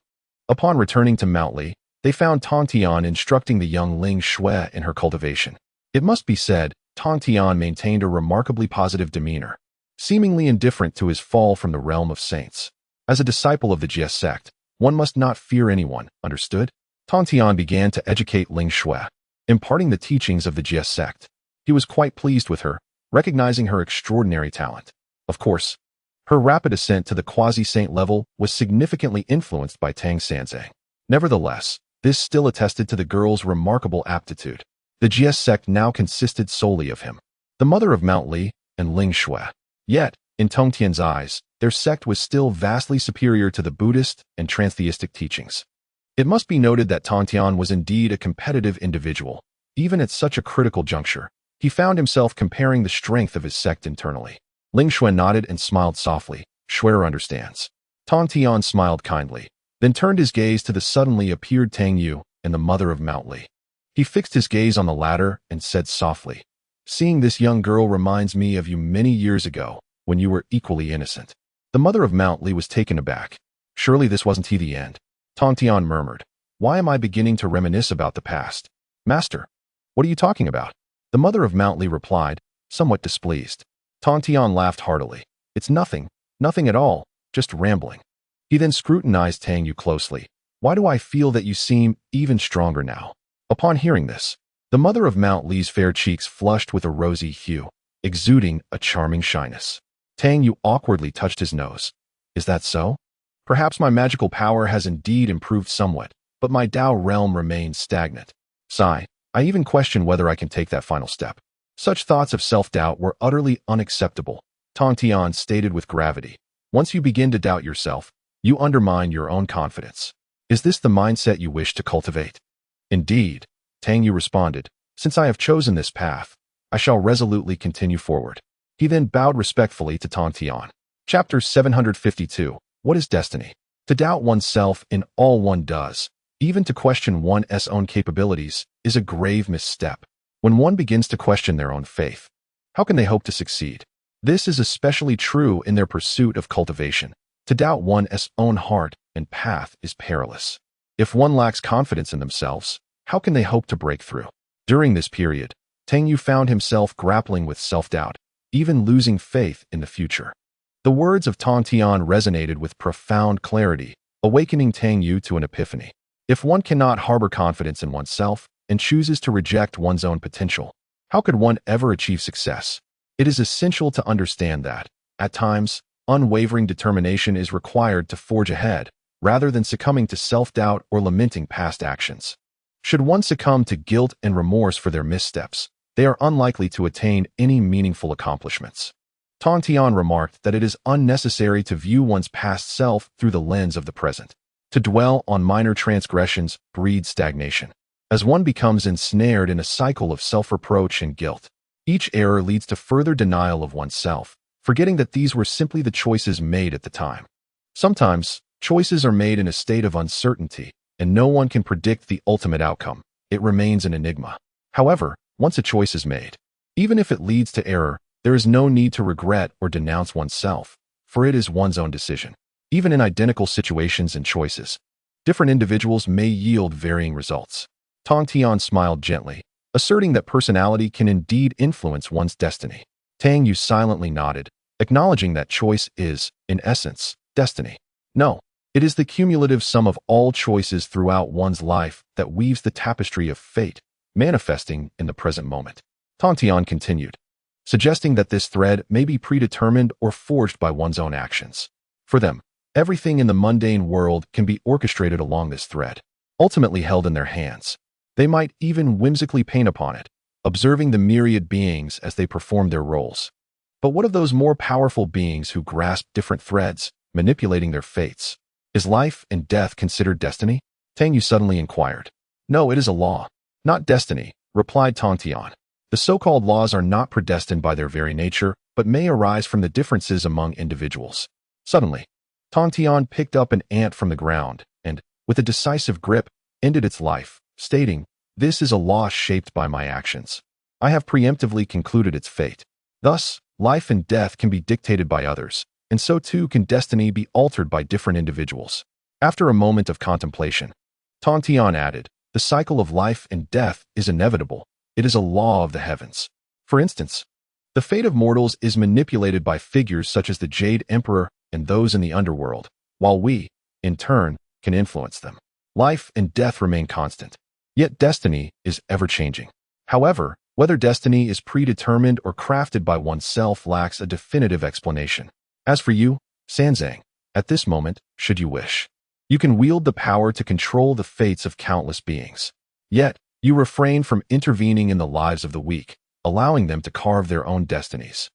Upon returning to Mount Li, they found Tang Tian instructing the young Ling Shui in her cultivation. It must be said, Tang Tian maintained a remarkably positive demeanor, seemingly indifferent to his fall from the realm of saints. As a disciple of the Jie sect, one must not fear anyone, understood? Tang Tian began to educate Ling Shui, imparting the teachings of the Jie sect. He was quite pleased with her, recognizing her extraordinary talent. Of course, her rapid ascent to the quasi-saint level was significantly influenced by Tang Sanzang. Nevertheless, this still attested to the girl's remarkable aptitude. The Jie sect now consisted solely of him, the mother of Mount Li, and Ling Shui. Yet, in Tang Tian's eyes, their sect was still vastly superior to the Buddhist and transtheistic teachings. It must be noted that Tang Tian was indeed a competitive individual. Even at such a critical juncture, he found himself comparing the strength of his sect internally. Ling Shui nodded and smiled softly. Shuer understands. Tang Tian smiled kindly, then turned his gaze to the suddenly appeared Tang Yu and the mother of Mount Li. He fixed his gaze on the latter and said softly, "Seeing this young girl reminds me of you many years ago, when you were equally innocent." The mother of Mount Li was taken aback. Surely this wasn't the end. Tang Tian murmured, "Why am I beginning to reminisce about the past? Master, what are you talking about?" The mother of Mount Li replied, somewhat displeased. Tang Tian laughed heartily. "It's nothing, nothing at all, just rambling." He then scrutinized Tang Yu closely. "Why do I feel that you seem even stronger now?" Upon hearing this, the mother of Mount Li's fair cheeks flushed with a rosy hue, exuding a charming shyness. Tang Yu awkwardly touched his nose. "Is that so? Perhaps my magical power has indeed improved somewhat, but my Tao realm remains stagnant. Sigh, I even question whether I can take that final step." Such thoughts of self-doubt were utterly unacceptable, Tang Tian stated with gravity. "Once you begin to doubt yourself, you undermine your own confidence. Is this the mindset you wish to cultivate?" "Indeed," Tang Yu responded. "Since I have chosen this path, I shall resolutely continue forward." He then bowed respectfully to Tang Tian. Chapter 752. What is destiny? To doubt oneself in all one does, even to question one's own capabilities, is a grave misstep. When one begins to question their own faith, how can they hope to succeed? This is especially true in their pursuit of cultivation. To doubt one's own heart and path is perilous. If one lacks confidence in themselves, how can they hope to break through? During this period, Tang Yu found himself grappling with self-doubt, even losing faith in the future. The words of Tang Tian resonated with profound clarity, awakening Tang Yu to an epiphany. If one cannot harbor confidence in oneself and chooses to reject one's own potential, how could one ever achieve success? It is essential to understand that, at times, unwavering determination is required to forge ahead, rather than succumbing to self-doubt or lamenting past actions. Should one succumb to guilt and remorse for their missteps, they are unlikely to attain any meaningful accomplishments. Tang Tian remarked that it is unnecessary to view one's past self through the lens of the present. To dwell on minor transgressions breeds stagnation. As one becomes ensnared in a cycle of self-reproach and guilt, each error leads to further denial of oneself, forgetting that these were simply the choices made at the time. Sometimes, choices are made in a state of uncertainty, and no one can predict the ultimate outcome. It remains an enigma. However, once a choice is made, even if it leads to error, there is no need to regret or denounce oneself, for it is one's own decision. Even in identical situations and choices, different individuals may yield varying results. Tang Tian smiled gently, asserting that personality can indeed influence one's destiny. Tang Yu silently nodded, acknowledging that choice is, in essence, destiny. No, it is the cumulative sum of all choices throughout one's life that weaves the tapestry of fate, manifesting in the present moment. Tang Tian continued, suggesting that this thread may be predetermined or forged by one's own actions. For them, everything in the mundane world can be orchestrated along this thread, ultimately held in their hands. They might even whimsically paint upon it observing the myriad beings as they perform their roles. But what of those more powerful beings who grasp different threads, manipulating their fates? Is life and death considered destiny? Tang Yu suddenly inquired. No, it is a law, not destiny, replied Tang Tian. The so-called laws are not predestined by their very nature, but may arise from the differences among individuals. Suddenly, Tang Tian picked up an ant from the ground and, with a decisive grip, ended its life, stating, "This is a law shaped by my actions. I have preemptively concluded its fate. Thus, life and death can be dictated by others, and so too can destiny be altered by different individuals." After a moment of contemplation, Tang Tian added, "The cycle of life and death is inevitable. It is a law of the heavens. For instance, the fate of mortals is manipulated by figures such as the Jade Emperor and those in the underworld, while we, in turn, can influence them. Life and death remain constant, yet destiny is ever-changing. However, whether destiny is predetermined or crafted by oneself lacks a definitive explanation. As for you, Sanzang, at this moment, should you wish, you can wield the power to control the fates of countless beings. Yet, you refrain from intervening in the lives of the weak, allowing them to carve their own destinies."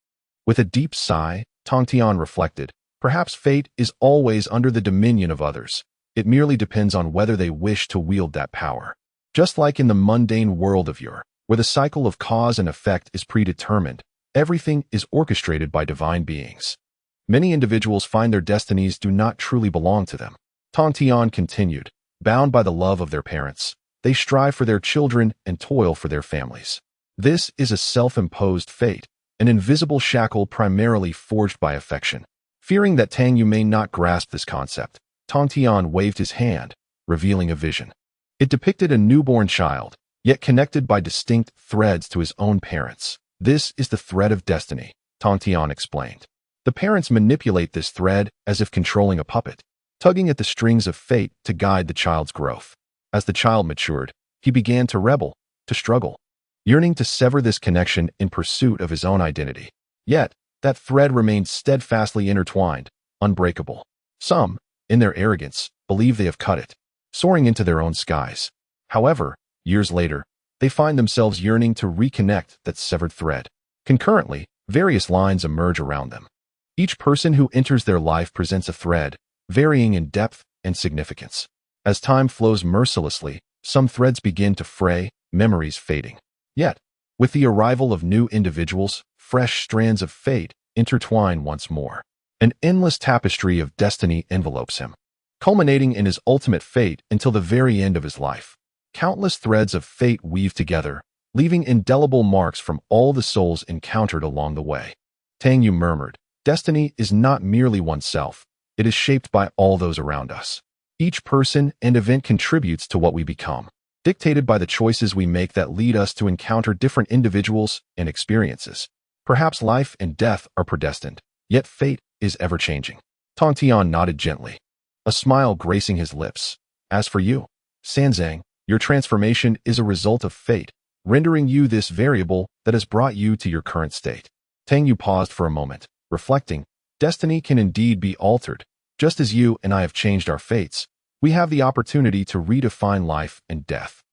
With a deep sigh, Tang Tian reflected, "Perhaps fate is always under the dominion of others. It merely depends on whether they wish to wield that power. Just like in the mundane world of yore, where the cycle of cause and effect is predetermined, everything is orchestrated by divine beings. Many individuals find their destinies do not truly belong to them." Tang Tian continued, "Bound by the love of their parents, they strive for their children and toil for their families. This is a self-imposed fate, an invisible shackle primarily forged by affection." Fearing that Tang Yu may not grasp this concept, Tang Tian waved his hand, revealing a vision. It depicted a newborn child, yet connected by distinct threads to his own parents. "This is the thread of destiny," Tang Tian explained. "The parents manipulate this thread as if controlling a puppet, tugging at the strings of fate to guide the child's growth. As the child matured, he began to rebel, to struggle, yearning to sever this connection in pursuit of his own identity. Yet, that thread remained steadfastly intertwined, unbreakable. Some, in their arrogance, believe they have cut it, soaring into their own skies. However, years later, they find themselves yearning to reconnect that severed thread. Concurrently, various lines emerge around them. Each person who enters their life presents a thread, varying in depth and significance. As time flows mercilessly, some threads begin to fray, memories fading. Yet, with the arrival of new individuals, fresh strands of fate intertwine once more. An endless tapestry of destiny envelopes him, culminating in his ultimate fate until the very end of his life. Countless threads of fate weave together, leaving indelible marks from all the souls encountered along the way. Tang Yu murmured, "Destiny is not merely oneself. It is shaped by all those around us. Each person and event contributes to what we become, dictated by the choices we make that lead us to encounter different individuals and experiences. Perhaps life and death are predestined, yet fate is ever-changing." Tang Tian nodded gently, a smile gracing his lips. "As for you, Sanzang, your transformation is a result of fate, rendering you this variable that has brought you to your current state." Tang Yu paused for a moment, reflecting, "Destiny can indeed be altered. Just as you and I have changed our fates, we have the opportunity to redefine life and death.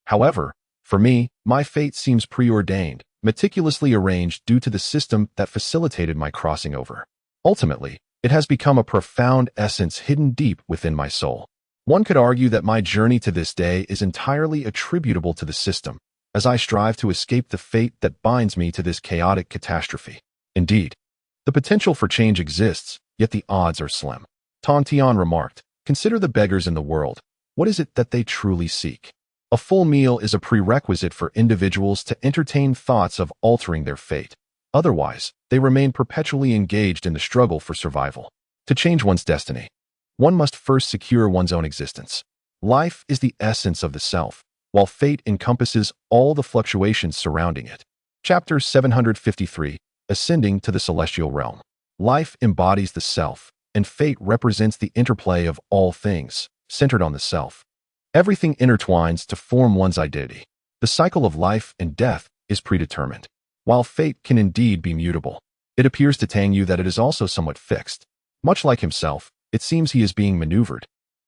However, for me, my fate seems preordained, meticulously arranged due to the system that facilitated my crossing over. Ultimately, it has become a profound essence hidden deep within my soul. One could argue that my journey to this day is entirely attributable to the system, as I strive to escape the fate that binds me to this chaotic catastrophe. Indeed, the potential for change exists, yet the odds are slim." Tang Tian remarked, "Consider the beggars in the world. What is it that they truly seek? A full meal is a prerequisite for individuals to entertain thoughts of altering their fate. Otherwise, they remain perpetually engaged in the struggle for survival. To change one's destiny, one must first secure one's own existence. Life is the essence of the self, while fate encompasses all the fluctuations surrounding it." Chapter 753, Ascending to the Celestial Realm. Life embodies the self, and fate represents the interplay of all things, centered on the self. Everything intertwines to form one's identity. The cycle of life and death is predetermined. While fate can indeed be mutable, it appears to Tang Yu that it is also somewhat fixed. Much like himself, it seems he is being maneuvered.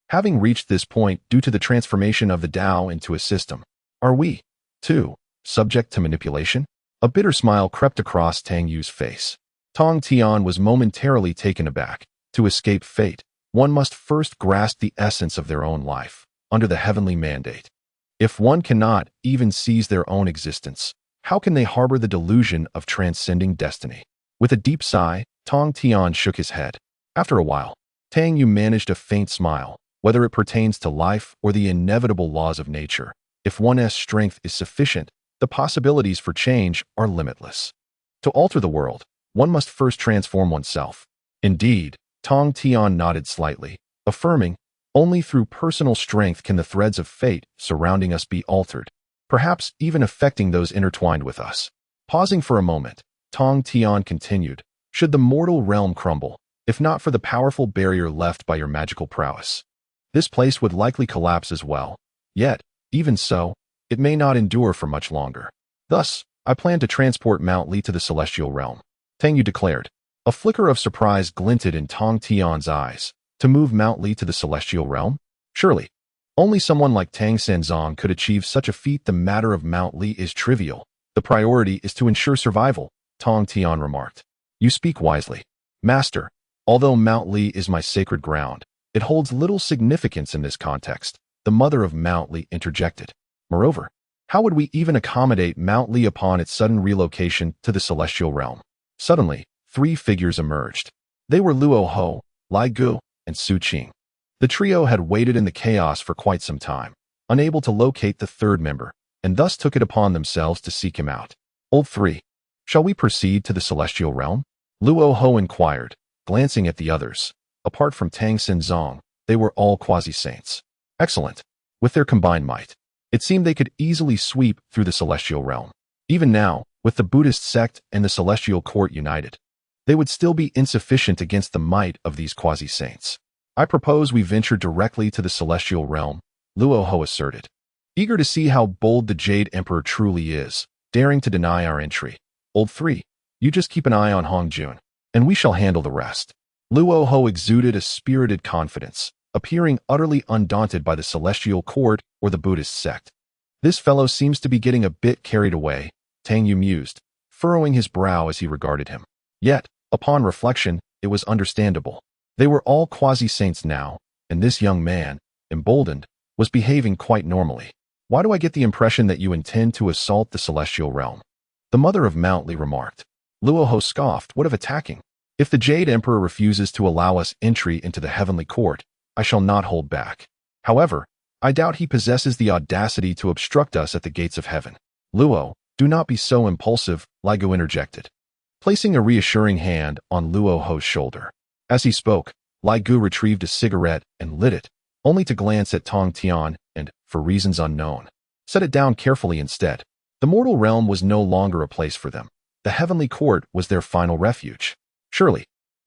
Having reached this point due to the transformation of the Tao into a system, are we, too, subject to manipulation? A bitter smile crept across Tang Yu's face. Tong Tian was momentarily taken aback. To escape fate, one must first grasp the essence of their own life, under the heavenly mandate. If one cannot even seize their own existence, how can they harbor the delusion of transcending destiny? With a deep sigh, Tong Tian shook his head. After a while, Tang Yu managed a faint smile. Whether it pertains to life or the inevitable laws of nature, if one's strength is sufficient, the possibilities for change are limitless. To alter the world, one must first transform oneself. Indeed, Tong Tian nodded slightly, affirming, only through personal strength can the threads of fate surrounding us be altered, perhaps even affecting those intertwined with us. Pausing for a moment, Tong Tian continued, should the mortal realm crumble, if not for the powerful barrier left by your magical prowess, this place would likely collapse as well. Yet, even so, it may not endure for much longer. Thus, I plan to transport Mount Li to the celestial realm, Tang Yu declared. A flicker of surprise glinted in Tong Tian's eyes. To move Mount Li to the celestial realm? Surely, only someone like Tang Sanzong could achieve such a feat. The matter of Mount Li is trivial. The priority is to ensure survival, Tong Tian remarked. You speak wisely, Master. Although Mount Li is my sacred ground, it holds little significance in this context, the mother of Mount Li interjected. Moreover, how would we even accommodate Mount Li upon its sudden relocation to the celestial realm? Suddenly, three figures emerged. They were Luo Ho, Lai Gu, and Su Qing. The trio had waited in the chaos for quite some time, unable to locate the third member, and thus took it upon themselves to seek him out. Old three, shall we proceed to the celestial realm? Luo Ho inquired, glancing at the others. Apart from Tang Sanzong, they were all quasi-saints. Excellent. With their combined might, it seemed they could easily sweep through the celestial realm. Even now, with the Buddhist sect and the celestial court united, they would still be insufficient against the might of these quasi-saints. I propose we venture directly to the celestial realm, Luo Ho asserted. Eager to see how bold the Jade Emperor truly is, daring to deny our entry. Old three, you just keep an eye on Hong Jun, and we shall handle the rest. Luo Ho exuded a spirited confidence, appearing utterly undaunted by the celestial court or the Buddhist sect. This fellow seems to be getting a bit carried away, Tang Yu mused, furrowing his brow as he regarded him. Yet, upon reflection, it was understandable. They were all quasi-saints now, and this young man, emboldened, was behaving quite normally. Why do I get the impression that you intend to assault the celestial realm? The mother of Mount Li remarked. Luo Ho scoffed, what of attacking? If the Jade Emperor refuses to allow us entry into the heavenly court, I shall not hold back. However, I doubt he possesses the audacity to obstruct us at the gates of heaven. Luo, do not be so impulsive, Lai Gu interjected, placing a reassuring hand on Luo Ho's shoulder. As he spoke, Lai Gu retrieved a cigarette and lit it, only to glance at Tong Tian and, for reasons unknown, set it down carefully instead. The mortal realm was no longer a place for them. The heavenly court was their final refuge. Surely,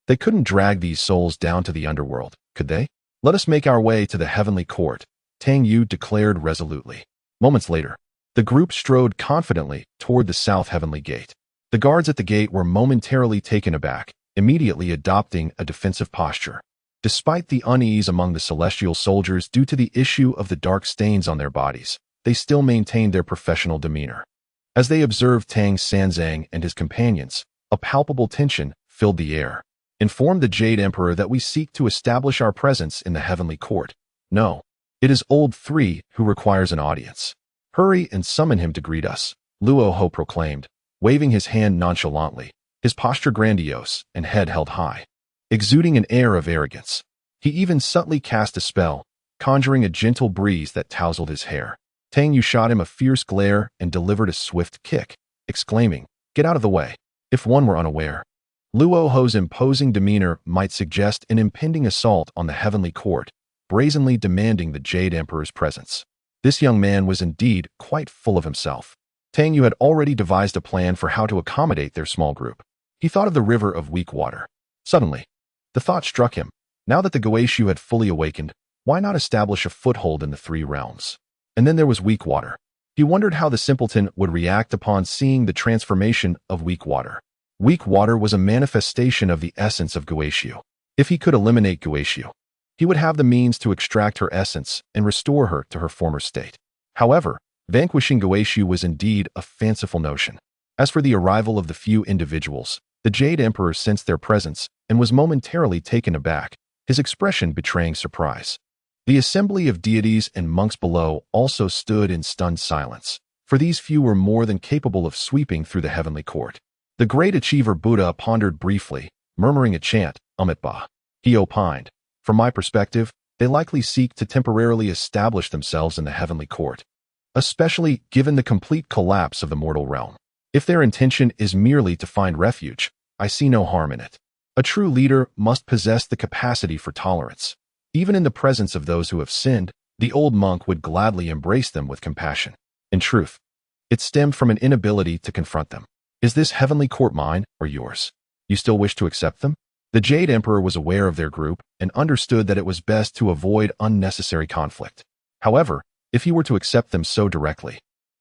they couldn't drag these souls down to the underworld, could they? Let us make our way to the heavenly court, Tang Yu declared resolutely. Moments later, the group strode confidently toward the south heavenly gate. The guards at the gate were momentarily taken aback, immediately adopting a defensive posture. Despite the unease among the celestial soldiers due to the issue of the dark stains on their bodies, they still maintained their professional demeanor. As they observed Tang Sanzang and his companions, a palpable tension filled the air. Inform the Jade Emperor that we seek to establish our presence in the heavenly court. No, it is old three who requires an audience. Hurry and summon him to greet us, Luo Ho proclaimed, waving his hand nonchalantly, his posture grandiose and head held high, exuding an air of arrogance. He even subtly cast a spell, conjuring a gentle breeze that tousled his hair. Tang Yu shot him a fierce glare and delivered a swift kick, exclaiming, "Get out of the way." If one were unaware, Luo Ho's imposing demeanor might suggest an impending assault on the heavenly court, brazenly demanding the Jade Emperor's presence. This young man was indeed quite full of himself. Tang Yu had already devised a plan for how to accommodate their small group. He thought of the river of weak water. Suddenly, the thought struck him, now that the Goeishu had fully awakened, why not establish a foothold in the three realms? And then there was weak water. He wondered how the simpleton would react upon seeing the transformation of weak water. Weak water was a manifestation of the essence of Goeishu. If he could eliminate Goeishu, he would have the means to extract her essence and restore her to her former state. However, Vanquishing Goetia was indeed a fanciful notion. As for the arrival of the few individuals, the Jade Emperor sensed their presence and was momentarily taken aback, his expression betraying surprise. The assembly of deities and monks below also stood in stunned silence, for these few were more than capable of sweeping through the heavenly court. The great achiever Buddha pondered briefly, murmuring a chant, Amitabha. He opined, "From my perspective, they likely seek to temporarily establish themselves in the heavenly court, especially given the complete collapse of the mortal realm. If their intention is merely to find refuge, I see no harm in it. A true leader must possess the capacity for tolerance. Even in the presence of those who have sinned, the old monk would gladly embrace them with compassion. In truth, it stemmed from an inability to confront them. Is this heavenly court mine or yours? You still wish to accept them?" The Jade Emperor was aware of their group and understood that it was best to avoid unnecessary conflict. However, if he were to accept them so directly,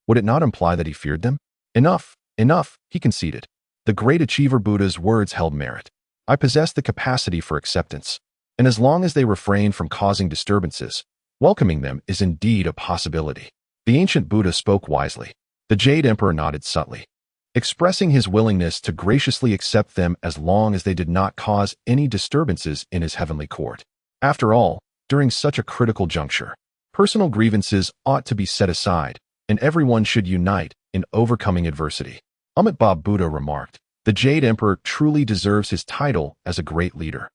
would it not imply that he feared them? Enough, he conceded. The great achiever Buddha's words held merit. I possess the capacity for acceptance, and as long as they refrain from causing disturbances, welcoming them is indeed a possibility. The ancient Buddha spoke wisely. The Jade Emperor nodded subtly, expressing his willingness to graciously accept them as long as they did not cause any disturbances in his heavenly court. After all, during such a critical juncture, personal grievances ought to be set aside, and everyone should unite in overcoming adversity. Amitabha Buddha remarked, "The Jade Emperor truly deserves his title as a great leader."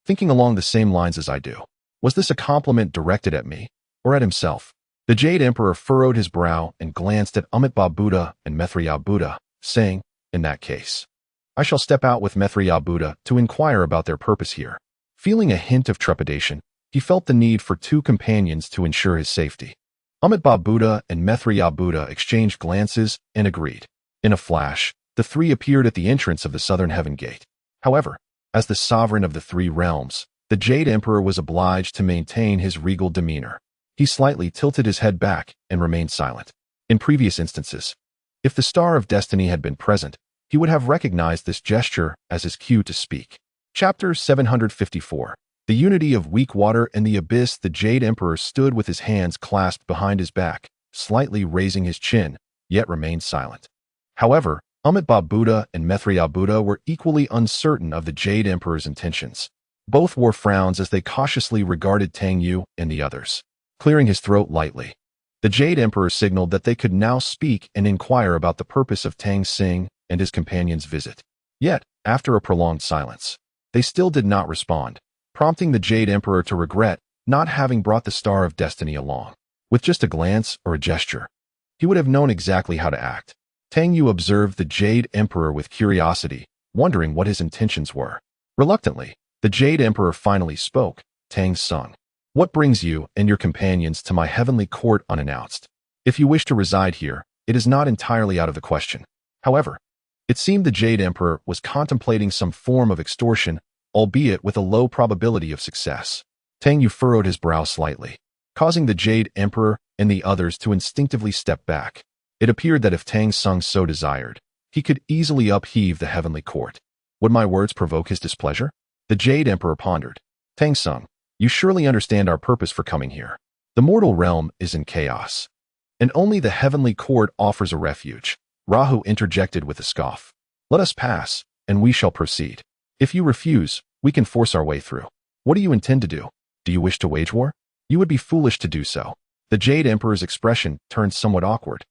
Thinking along the same lines as I do, was this a compliment directed at me, or at himself? The Jade Emperor furrowed his brow and glanced at Amitabha Buddha and Maitreya Buddha, saying, "In that case, I shall step out with Maitreya Buddha to inquire about their purpose here." Feeling a hint of trepidation, he felt the need for two companions to ensure his safety. Amitabha Buddha and Maitreya Buddha exchanged glances and agreed. In a flash, the three appeared at the entrance of the southern heaven gate. However, as the sovereign of the three realms, the Jade Emperor was obliged to maintain his regal demeanor. He slightly tilted his head back and remained silent. In previous instances, if the Star of Destiny had been present, he would have recognized this gesture as his cue to speak. Chapter 754. The Unity of Weak Water and the Abyss. The Jade Emperor stood with his hands clasped behind his back, slightly raising his chin, yet remained silent. However, Amitabha Buddha and Maitreya Buddha were equally uncertain of the Jade Emperor's intentions. Both wore frowns as they cautiously regarded Tang Yu and the others. Clearing his throat lightly, the Jade Emperor signaled that they could now speak and inquire about the purpose of Tang Xing and his companion's visit. Yet, after a prolonged silence, they still did not respond, prompting the Jade Emperor to regret not having brought the Star of Destiny along. With just a glance or a gesture, he would have known exactly how to act. Tang Yu observed the Jade Emperor with curiosity, wondering what his intentions were. Reluctantly, the Jade Emperor finally spoke. "Tang Xing, what brings you and your companions to my heavenly court unannounced? If you wish to reside here, it is not entirely out of the question." However, it seemed the Jade Emperor was contemplating some form of extortion, albeit with a low probability of success. Tang Yu furrowed his brow slightly, causing the Jade Emperor and the others to instinctively step back. It appeared that if Tang Xing so desired, he could easily upheave the heavenly court. Would my words provoke his displeasure? The Jade Emperor pondered. "Tang Xing, you surely understand our purpose for coming here. The mortal realm is in chaos, and only the heavenly court offers a refuge." Rahu interjected with a scoff. "Let us pass, and we shall proceed. If you refuse, we can force our way through. What do you intend to do? Do you wish to wage war? You would be foolish to do so." The Jade Emperor's expression turned somewhat awkward.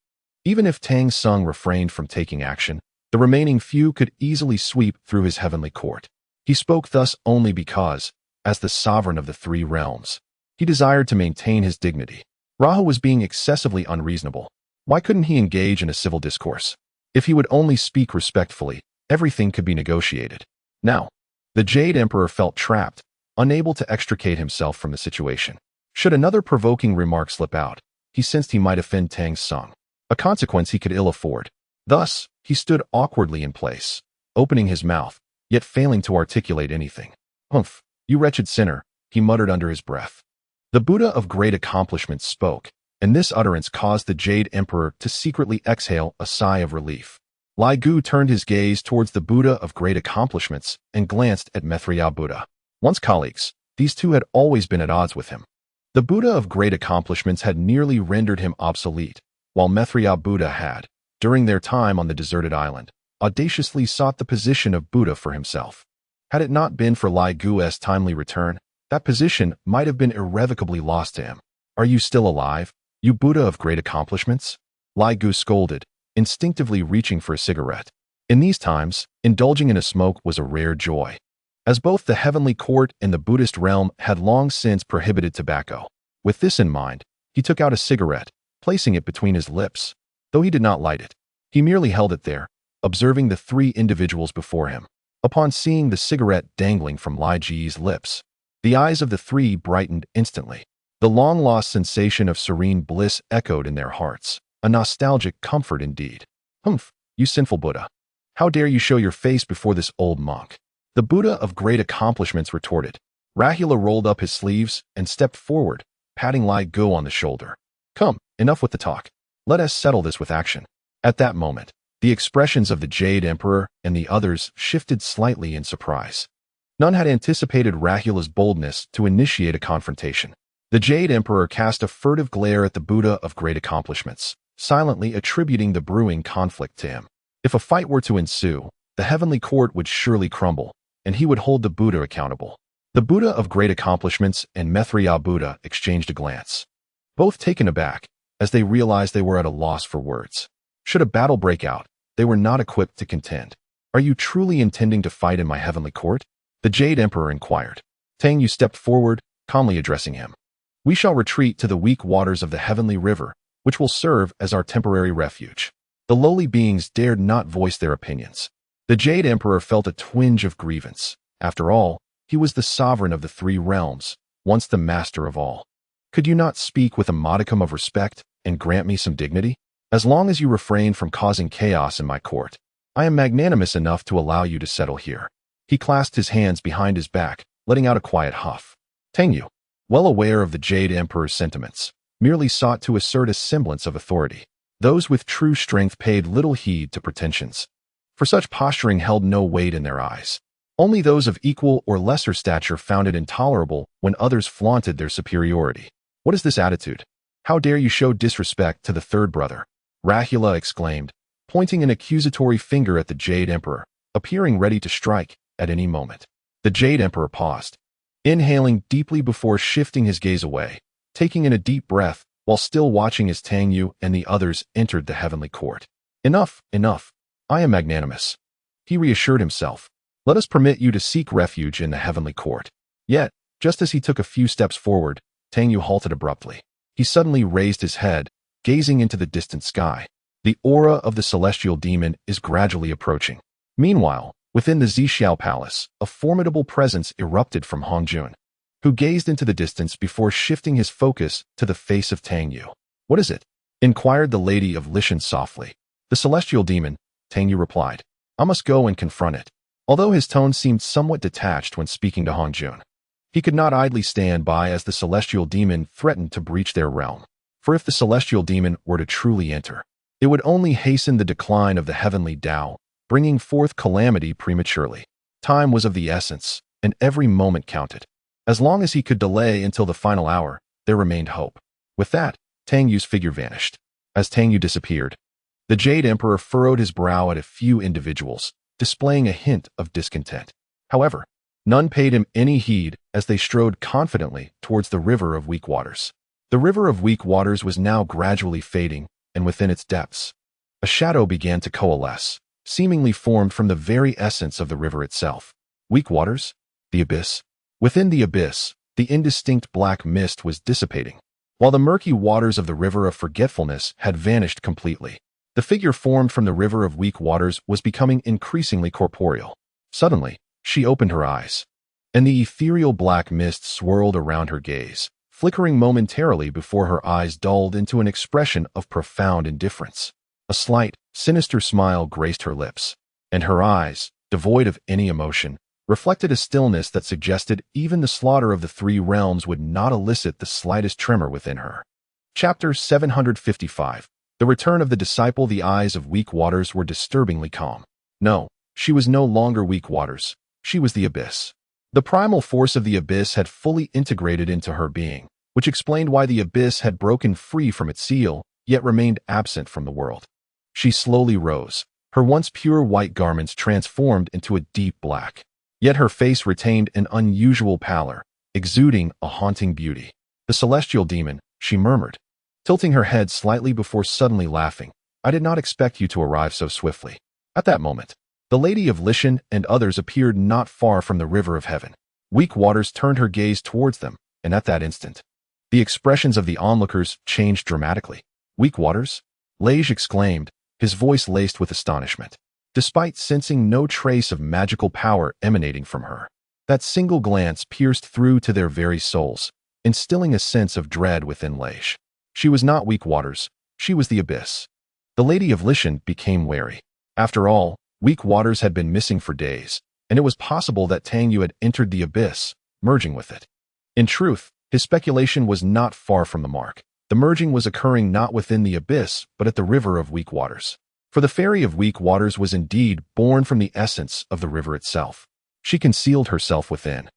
Even if Tang Xing refrained from taking action, the remaining few could easily sweep through his heavenly court. He spoke thus only because, as the sovereign of the three realms, he desired to maintain his dignity. Rahu was being excessively unreasonable. Why couldn't he engage in a civil discourse? If he would only speak respectfully, everything could be negotiated. Now, the Jade Emperor felt trapped, unable to extricate himself from the situation. Should another provoking remark slip out, he sensed he might offend Tang Xing, a consequence he could ill afford. Thus, he stood awkwardly in place, opening his mouth, yet failing to articulate anything. "Humph, you wretched sinner," he muttered under his breath. The Buddha of great accomplishments spoke, and this utterance caused the Jade Emperor to secretly exhale a sigh of relief. Lai Gu turned his gaze towards the Buddha of great accomplishments and glanced at Maitreya Buddha. Once colleagues, these two had always been at odds with him. The Buddha of great accomplishments had nearly rendered him obsolete, while Maitreya Buddha had, during their time on the deserted island, audaciously sought the position of Buddha for himself. Had it not been for Lai Gu's timely return, that position might have been irrevocably lost to him. "Are you still alive, you Buddha of great accomplishments?" Lai Gu scolded, instinctively reaching for a cigarette. In these times, indulging in a smoke was a rare joy, as both the heavenly court and the Buddhist realm had long since prohibited tobacco. With this in mind, he took out a cigarette, placing it between his lips. Though he did not light it, he merely held it there, observing the three individuals before him. Upon seeing the cigarette dangling from Lai Ji's lips, the eyes of the three brightened instantly. The long-lost sensation of serene bliss echoed in their hearts, a nostalgic comfort indeed. "Humph, you sinful Buddha. How dare you show your face before this old monk?" The Buddha of great accomplishments retorted. Rahula rolled up his sleeves and stepped forward, patting Lai Gu on the shoulder. "Come, enough with the talk. Let us settle this with action." At that moment, the expressions of the Jade Emperor and the others shifted slightly in surprise. None had anticipated Rahula's boldness to initiate a confrontation. The Jade Emperor cast a furtive glare at the Buddha of great accomplishments, silently attributing the brewing conflict to him. If a fight were to ensue, the heavenly court would surely crumble, and he would hold the Buddha accountable. The Buddha of great accomplishments and Maitreya Buddha exchanged a glance, both taken aback, as they realized they were at a loss for words. Should a battle break out, they were not equipped to contend. "Are you truly intending to fight in my heavenly court?" the Jade Emperor inquired. Tang Yu stepped forward, calmly addressing him. "We shall retreat to the weak waters of the heavenly river, which will serve as our temporary refuge." The lowly beings dared not voice their opinions. The Jade Emperor felt a twinge of grievance. After all, he was the sovereign of the three realms, once the master of all. "Could you not speak with a modicum of respect and grant me some dignity? As long as you refrain from causing chaos in my court, I am magnanimous enough to allow you to settle here." He clasped his hands behind his back, letting out a quiet huff. Tang Yu, well aware of the Jade Emperor's sentiments, merely sought to assert a semblance of authority. Those with true strength paid little heed to pretensions, for such posturing held no weight in their eyes. Only those of equal or lesser stature found it intolerable when others flaunted their superiority. "What is this attitude? How dare you show disrespect to the third brother?" Rahula exclaimed, pointing an accusatory finger at the Jade Emperor, appearing ready to strike at any moment. The Jade Emperor paused, inhaling deeply before shifting his gaze away, taking in a deep breath while still watching as Tang Yu and the others entered the heavenly court. "Enough, enough. I am magnanimous," he reassured himself. "Let us permit you to seek refuge in the heavenly court." Yet, just as he took a few steps forward, Tang Yu halted abruptly. He suddenly raised his head, gazing into the distant sky. The aura of the celestial demon is gradually approaching. Meanwhile, within the Zixiao Palace, a formidable presence erupted from Hongjun, who gazed into the distance before shifting his focus to the face of Tang Yu. "What is it?" inquired the Lady of Lishan softly. "The celestial demon," Tang Yu replied. "I must go and confront it." Although his tone seemed somewhat detached when speaking to Hongjun, he could not idly stand by as the celestial demon threatened to breach their realm. For if the celestial demon were to truly enter, it would only hasten the decline of the heavenly Tao, bringing forth calamity prematurely. Time was of the essence, and every moment counted. As long as he could delay until the final hour, there remained hope. With that, Tang Yu's figure vanished. As Tang Yu disappeared, the Jade Emperor furrowed his brow at a few individuals, displaying a hint of discontent. However, none paid him any heed as they strode confidently towards the river of weak waters. The river of weak waters was now gradually fading, and within its depths, a shadow began to coalesce, seemingly formed from the very essence of the river itself. Weak waters? The abyss? Within the abyss, the indistinct black mist was dissipating, while the murky waters of the river of forgetfulness had vanished completely. The figure formed from the river of weak waters was becoming increasingly corporeal. Suddenly, she opened her eyes, and the ethereal black mist swirled around her gaze, flickering momentarily before her eyes dulled into an expression of profound indifference. A slight, sinister smile graced her lips, and her eyes, devoid of any emotion, reflected a stillness that suggested even the slaughter of the three realms would not elicit the slightest tremor within her. Chapter 755. The Return of the Disciple. The eyes of weak waters were disturbingly calm. No, she was no longer weak waters. She was the abyss. The primal force of the abyss had fully integrated into her being, which explained why the abyss had broken free from its seal yet remained absent from the world. She slowly rose, her once pure white garments transformed into a deep black. Yet her face retained an unusual pallor, exuding a haunting beauty. "The celestial demon," she murmured, tilting her head slightly before suddenly laughing. "I did not expect you to arrive so swiftly." At that moment, the Lady of Lishan and others appeared not far from the river of heaven. Weak Waters turned her gaze towards them, and at that instant, the expressions of the onlookers changed dramatically. "Weak Waters?" Lage exclaimed, his voice laced with astonishment. Despite sensing no trace of magical power emanating from her, that single glance pierced through to their very souls, instilling a sense of dread within Lage. She was not Weak Waters, she was the Abyss. The Lady of Lishan became wary. After all, Weak Waters had been missing for days, and it was possible that Tang Yu had entered the Abyss, merging with it. In truth, his speculation was not far from the mark. The merging was occurring not within the Abyss, but at the river of Weak Waters. For the Fairy of Weak Waters was indeed born from the essence of the river itself. She concealed herself within.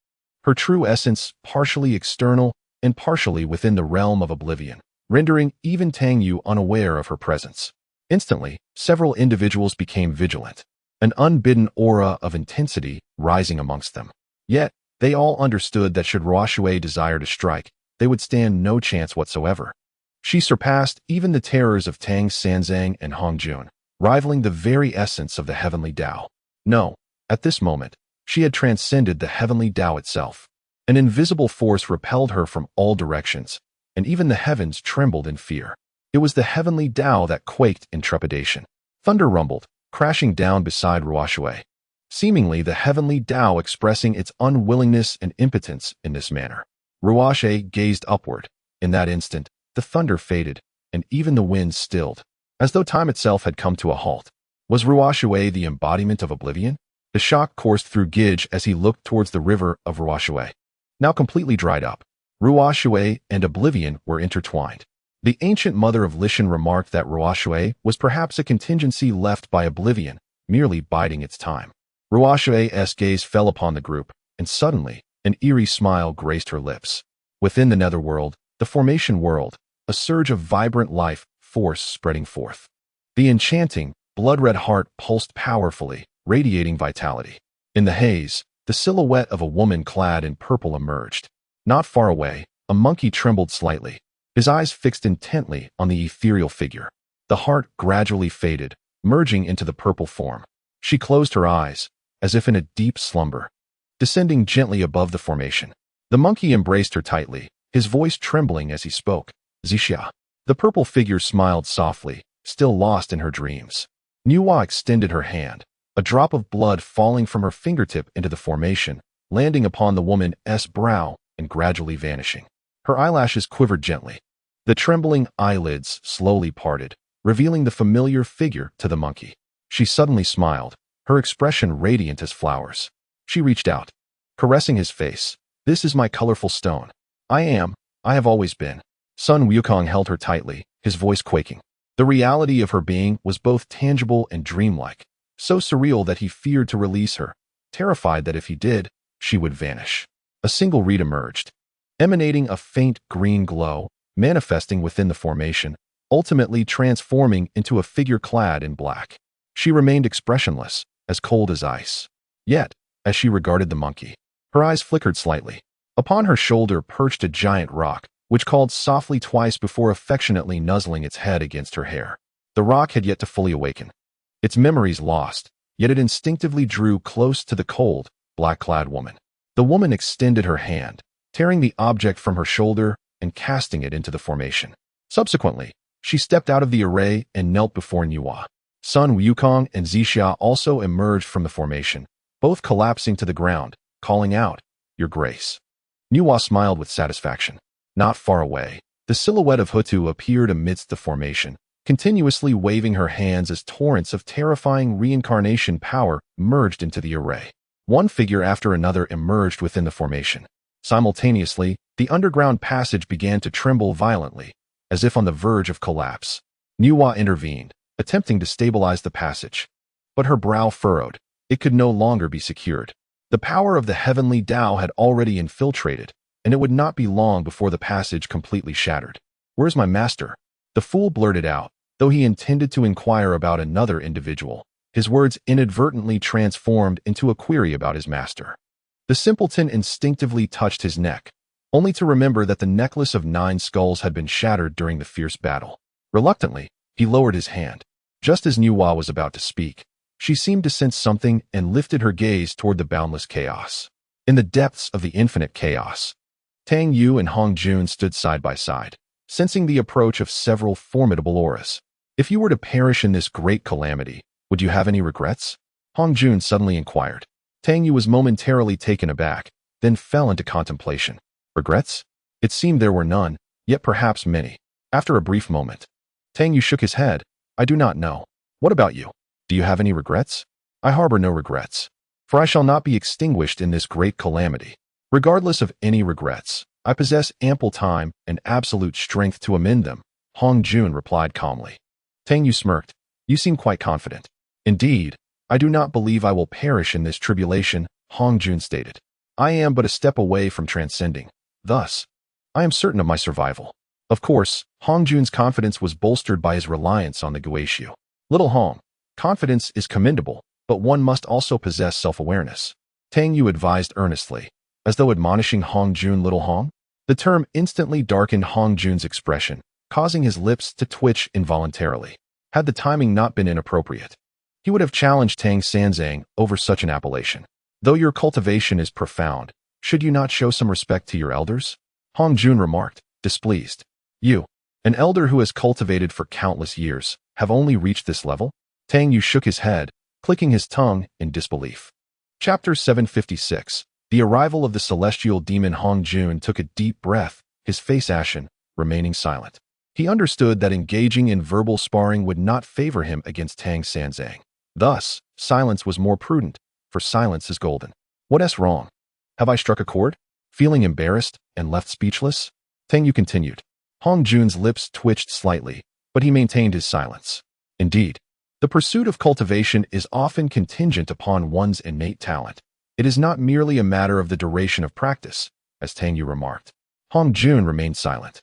Her true essence partially external and partially within the realm of oblivion, rendering even Tang Yu unaware of her presence. Instantly, several individuals became vigilant, an unbidden aura of intensity rising amongst them. Yet, they all understood that should Ruoshui desire to strike, they would stand no chance whatsoever. She surpassed even the terrors of Tang Sanzang and Hongjun, rivaling the very essence of the heavenly Tao. No, at this moment, she had transcended the heavenly Tao itself. An invisible force repelled her from all directions, and even the heavens trembled in fear. It was the heavenly Tao that quaked in trepidation. Thunder rumbled, crashing down beside Ruoshui, seemingly the heavenly Tao expressing its unwillingness and impotence in this manner. Ruoshui gazed upward. In that instant, the thunder faded, and even the wind stilled, as though time itself had come to a halt. Was Ruoshui the embodiment of oblivion? The shock coursed through Gij as he looked towards the river of Ruoshui, now completely dried up. Ruoshui and oblivion were intertwined. The ancient mother of Lishan remarked that Ruoshui was perhaps a contingency left by oblivion, merely biding its time. Ruoshui's gaze fell upon the group, and suddenly, an eerie smile graced her lips. Within the netherworld, the formation world, a surge of vibrant life force spreading forth. The enchanting, blood-red heart pulsed powerfully, radiating vitality. In the haze, the silhouette of a woman clad in purple emerged. Not far away, a monkey trembled slightly, his eyes fixed intently on the ethereal figure. The heart gradually faded, merging into the purple form. She closed her eyes, as if in a deep slumber, descending gently above the formation. The monkey embraced her tightly, his voice trembling as he spoke. "Zixia." The purple figure smiled softly, still lost in her dreams. Nuwa extended her hand, a drop of blood falling from her fingertip into the formation, landing upon the woman's brow and gradually vanishing. Her eyelashes quivered gently. The trembling eyelids slowly parted, revealing the familiar figure to the monkey. She suddenly smiled, her expression radiant as flowers. She reached out, caressing his face. "This is my colorful stone. I have always been." Sun Wukong held her tightly, his voice quaking. The reality of her being was both tangible and dreamlike, so surreal that he feared to release her, terrified that if he did, she would vanish. A single reed emerged, emanating a faint green glow, manifesting within the formation, ultimately transforming into a figure clad in black. She remained expressionless, as cold as ice. Yet, as she regarded the monkey, her eyes flickered slightly. Upon her shoulder perched a giant rock, which called softly twice before affectionately nuzzling its head against her hair. The rock had yet to fully awaken, its memories lost, yet it instinctively drew close to the cold, black-clad woman. The woman extended her hand, tearing the object from her shoulder and casting it into the formation. Subsequently, she stepped out of the array and knelt before Nuwa. Sun Wukong and Zixia also emerged from the formation, both collapsing to the ground, calling out, "Your Grace." Nuwa smiled with satisfaction. Not far away, the silhouette of Hutu appeared amidst the formation, continuously waving her hands as torrents of terrifying reincarnation power merged into the array. One figure after another emerged within the formation. Simultaneously, the underground passage began to tremble violently, as if on the verge of collapse. Nuwa intervened, attempting to stabilize the passage. But her brow furrowed. It could no longer be secured. The power of the heavenly Tao had already infiltrated, and it would not be long before the passage completely shattered. "Where's my master?" The fool blurted out, though he intended to inquire about another individual. His words inadvertently transformed into a query about his master. The simpleton instinctively touched his neck, only to remember that the necklace of 9 skulls had been shattered during the fierce battle. Reluctantly, he lowered his hand. Just as Nuwa was about to speak, she seemed to sense something and lifted her gaze toward the boundless chaos. In the depths of the infinite chaos, Tang Yu and Hong Jun stood side by side, sensing the approach of several formidable auras. If you were to perish in this great calamity, would you have any regrets? Hong Jun suddenly inquired. Tang Yu was momentarily taken aback, then fell into contemplation. Regrets? It seemed there were none, yet perhaps many. After a brief moment, Tang Yu shook his head. I do not know. What about you? Do you have any regrets? I harbor no regrets, for I shall not be extinguished in this great calamity. Regardless of any regrets, I possess ample time and absolute strength to amend them, Hong Jun replied calmly. Tang Yu smirked. You seem quite confident. Indeed, I do not believe I will perish in this tribulation, Hong Jun stated. I am but a step away from transcending. Thus, I am certain of my survival. Of course, Hong Jun's confidence was bolstered by his reliance on the Guishu. Little Hong, confidence is commendable, but one must also possess self-awareness. Tang Yu advised earnestly, as though admonishing Hong Jun. Little Hong? The term instantly darkened Hong Jun's expression, causing his lips to twitch involuntarily. Had the timing not been inappropriate, he would have challenged Tang Sanzang over such an appellation. Though your cultivation is profound, should you not show some respect to your elders? Hong Jun remarked, displeased. You, an elder who has cultivated for countless years, have only reached this level? Tang Yu shook his head, clicking his tongue in disbelief. Chapter 756. The arrival of the celestial demon. Hong Jun took a deep breath, his face ashen, remaining silent. He understood that engaging in verbal sparring would not favor him against Tang Sanzang. Thus, silence was more prudent, for silence is golden. What's wrong? Have I struck a chord? Feeling embarrassed and left speechless, Tang Yu continued. Hong Jun's lips twitched slightly, but he maintained his silence. Indeed, the pursuit of cultivation is often contingent upon one's innate talent. It is not merely a matter of the duration of practice, as Tang Yu remarked. Hong Jun remained silent.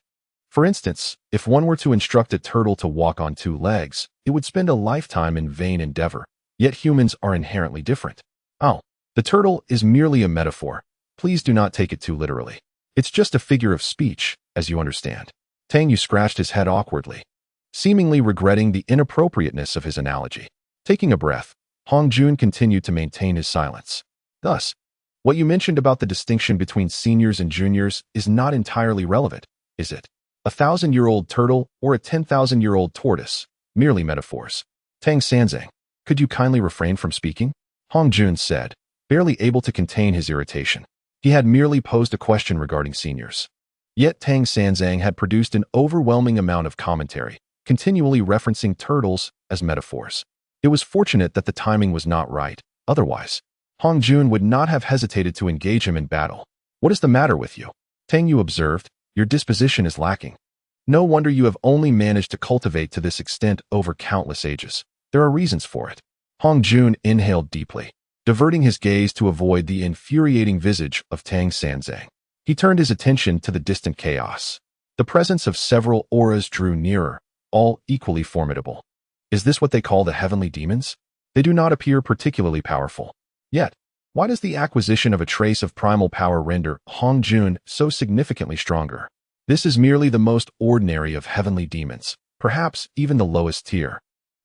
For instance, if one were to instruct a turtle to walk on 2 legs, it would spend a lifetime in vain endeavor. Yet humans are inherently different. Oh, the turtle is merely a metaphor. Please do not take it too literally. It's just a figure of speech, as you understand. Tang Yu scratched his head awkwardly, seemingly regretting the inappropriateness of his analogy. Taking a breath, Hong Jun continued to maintain his silence. Thus, what you mentioned about the distinction between seniors and juniors is not entirely relevant, is it? A 1,000-year-old turtle or a 10,000-year-old tortoise, merely metaphors. Tang Sanzang, could you kindly refrain from speaking? Hong Jun said, barely able to contain his irritation. He had merely posed a question regarding seniors. Yet Tang Sanzang had produced an overwhelming amount of commentary, continually referencing turtles as metaphors. It was fortunate that the timing was not right. Otherwise, Hong Jun would not have hesitated to engage him in battle. What is the matter with you? Tang Yu observed. Your disposition is lacking. No wonder you have only managed to cultivate to this extent over countless ages. There are reasons for it. Hong Jun inhaled deeply, diverting his gaze to avoid the infuriating visage of Tang Sanzang. He turned his attention to the distant chaos. The presence of several auras drew nearer, all equally formidable. Is this what they call the heavenly demons? They do not appear particularly powerful. Yet, why does the acquisition of a trace of primal power render Hong Jun so significantly stronger? This is merely the most ordinary of heavenly demons, perhaps even the lowest tier.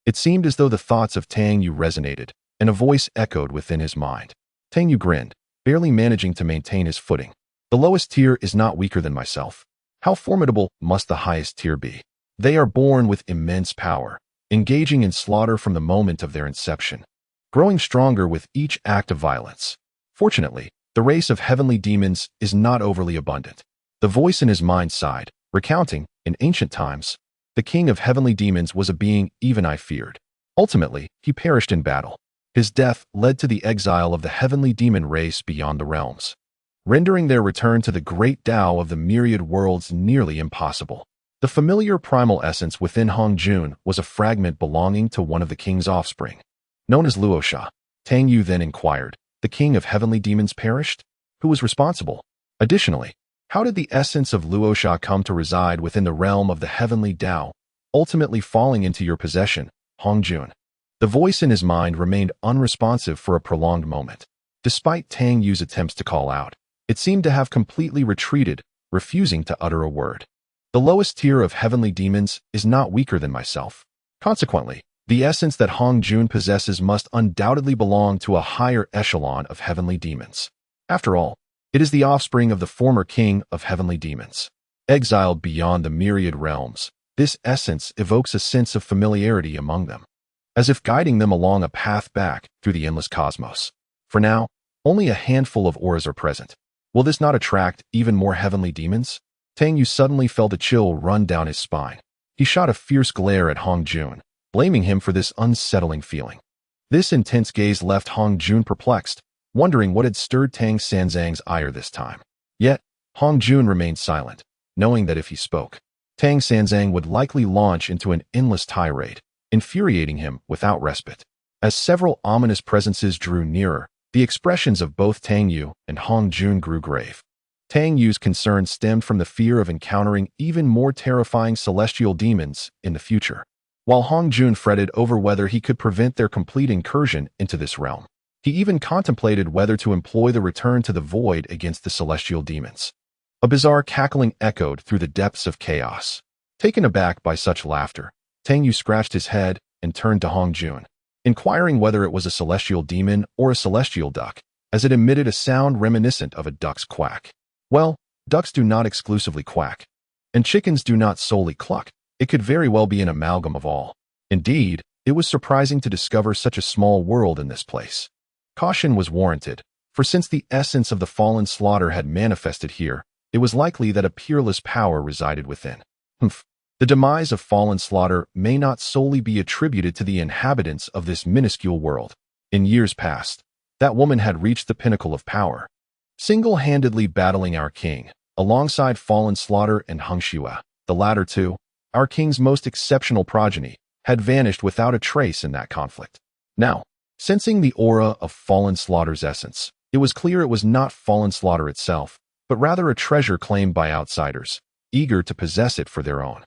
It seemed as though the thoughts of Tang Yu resonated, and a voice echoed within his mind. Tang Yu grinned, barely managing to maintain his footing. The lowest tier is not weaker than myself. How formidable must the highest tier be? They are born with immense power, engaging in slaughter from the moment of their inception, growing stronger with each act of violence. Fortunately, the race of heavenly demons is not overly abundant. The voice in his mind sighed, recounting, in ancient times, the king of heavenly demons was a being even I feared. Ultimately, he perished in battle. His death led to the exile of the heavenly demon race beyond the realms, rendering their return to the great Tao of the myriad worlds nearly impossible. The familiar primal essence within Hong Jun was a fragment belonging to one of the king's offspring, known as Luosha. Tang Yu then inquired, the king of heavenly demons perished? Who was responsible? Additionally, how did the essence of Luosha come to reside within the realm of the heavenly Tao? ultimately falling into your possession, Hong Jun. The voice in his mind remained unresponsive for a prolonged moment. Despite Tang Yu's attempts to call out, it seemed to have completely retreated, refusing to utter a word. The lowest tier of heavenly demons is not weaker than myself. Consequently, the essence that Hong Jun possesses must undoubtedly belong to a higher echelon of heavenly demons. After all, it is the offspring of the former king of heavenly demons. Exiled beyond the myriad realms, this essence evokes a sense of familiarity among them, as if guiding them along a path back through the endless cosmos. For now, only a handful of auras are present. Will this not attract even more heavenly demons? Tang Yu suddenly felt a chill run down his spine. He shot a fierce glare at Hong Jun, blaming him for this unsettling feeling. This intense gaze left Hong Jun perplexed, wondering what had stirred Tang Sanzang's ire this time. Yet, Hong Jun remained silent, knowing that if he spoke, Tang Sanzang would likely launch into an endless tirade, infuriating him without respite. As several ominous presences drew nearer, the expressions of both Tang Yu and Hong Jun grew grave. Tang Yu's concern stemmed from the fear of encountering even more terrifying celestial demons in the future, while Hong Jun fretted over whether he could prevent their complete incursion into this realm. He even contemplated whether to employ the return to the void against the celestial demons. A bizarre cackling echoed through the depths of chaos. Taken aback by such laughter, Tang Yu scratched his head and turned to Hong Jun, inquiring whether it was a celestial demon or a celestial duck, as it emitted a sound reminiscent of a duck's quack. Well, ducks do not exclusively quack, and chickens do not solely cluck. It could very well be an amalgam of all. Indeed, it was surprising to discover such a small world in this place. Caution was warranted, for since the essence of the fallen slaughter had manifested here, it was likely that a peerless power resided within. The demise of fallen slaughter may not solely be attributed to the inhabitants of this minuscule world. In years past, that woman had reached the pinnacle of power, single-handedly battling our king, alongside fallen slaughter and Hung Shua. The latter two, our king's most exceptional progeny, had vanished without a trace in that conflict. Now, sensing the aura of fallen slaughter's essence, it was clear it was not fallen slaughter itself, but rather a treasure claimed by outsiders, eager to possess it for their own.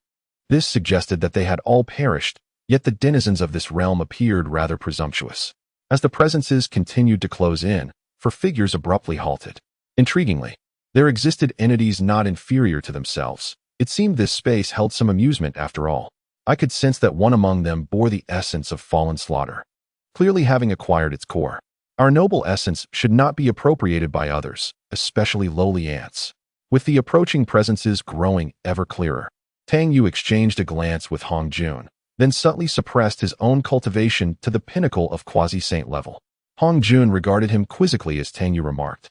This suggested that they had all perished, yet the denizens of this realm appeared rather presumptuous. As the presences continued to close in, for figures abruptly halted. Intriguingly, there existed entities not inferior to themselves. It seemed this space held some amusement after all. I could sense that one among them bore the essence of fallen slaughter, clearly having acquired its core. Our noble essence should not be appropriated by others, especially lowly ants. With the approaching presences growing ever clearer, Tang Yu exchanged a glance with Hong Jun, then subtly suppressed his own cultivation to the pinnacle of quasi-saint level. Hong Jun regarded him quizzically as Tang Yu remarked,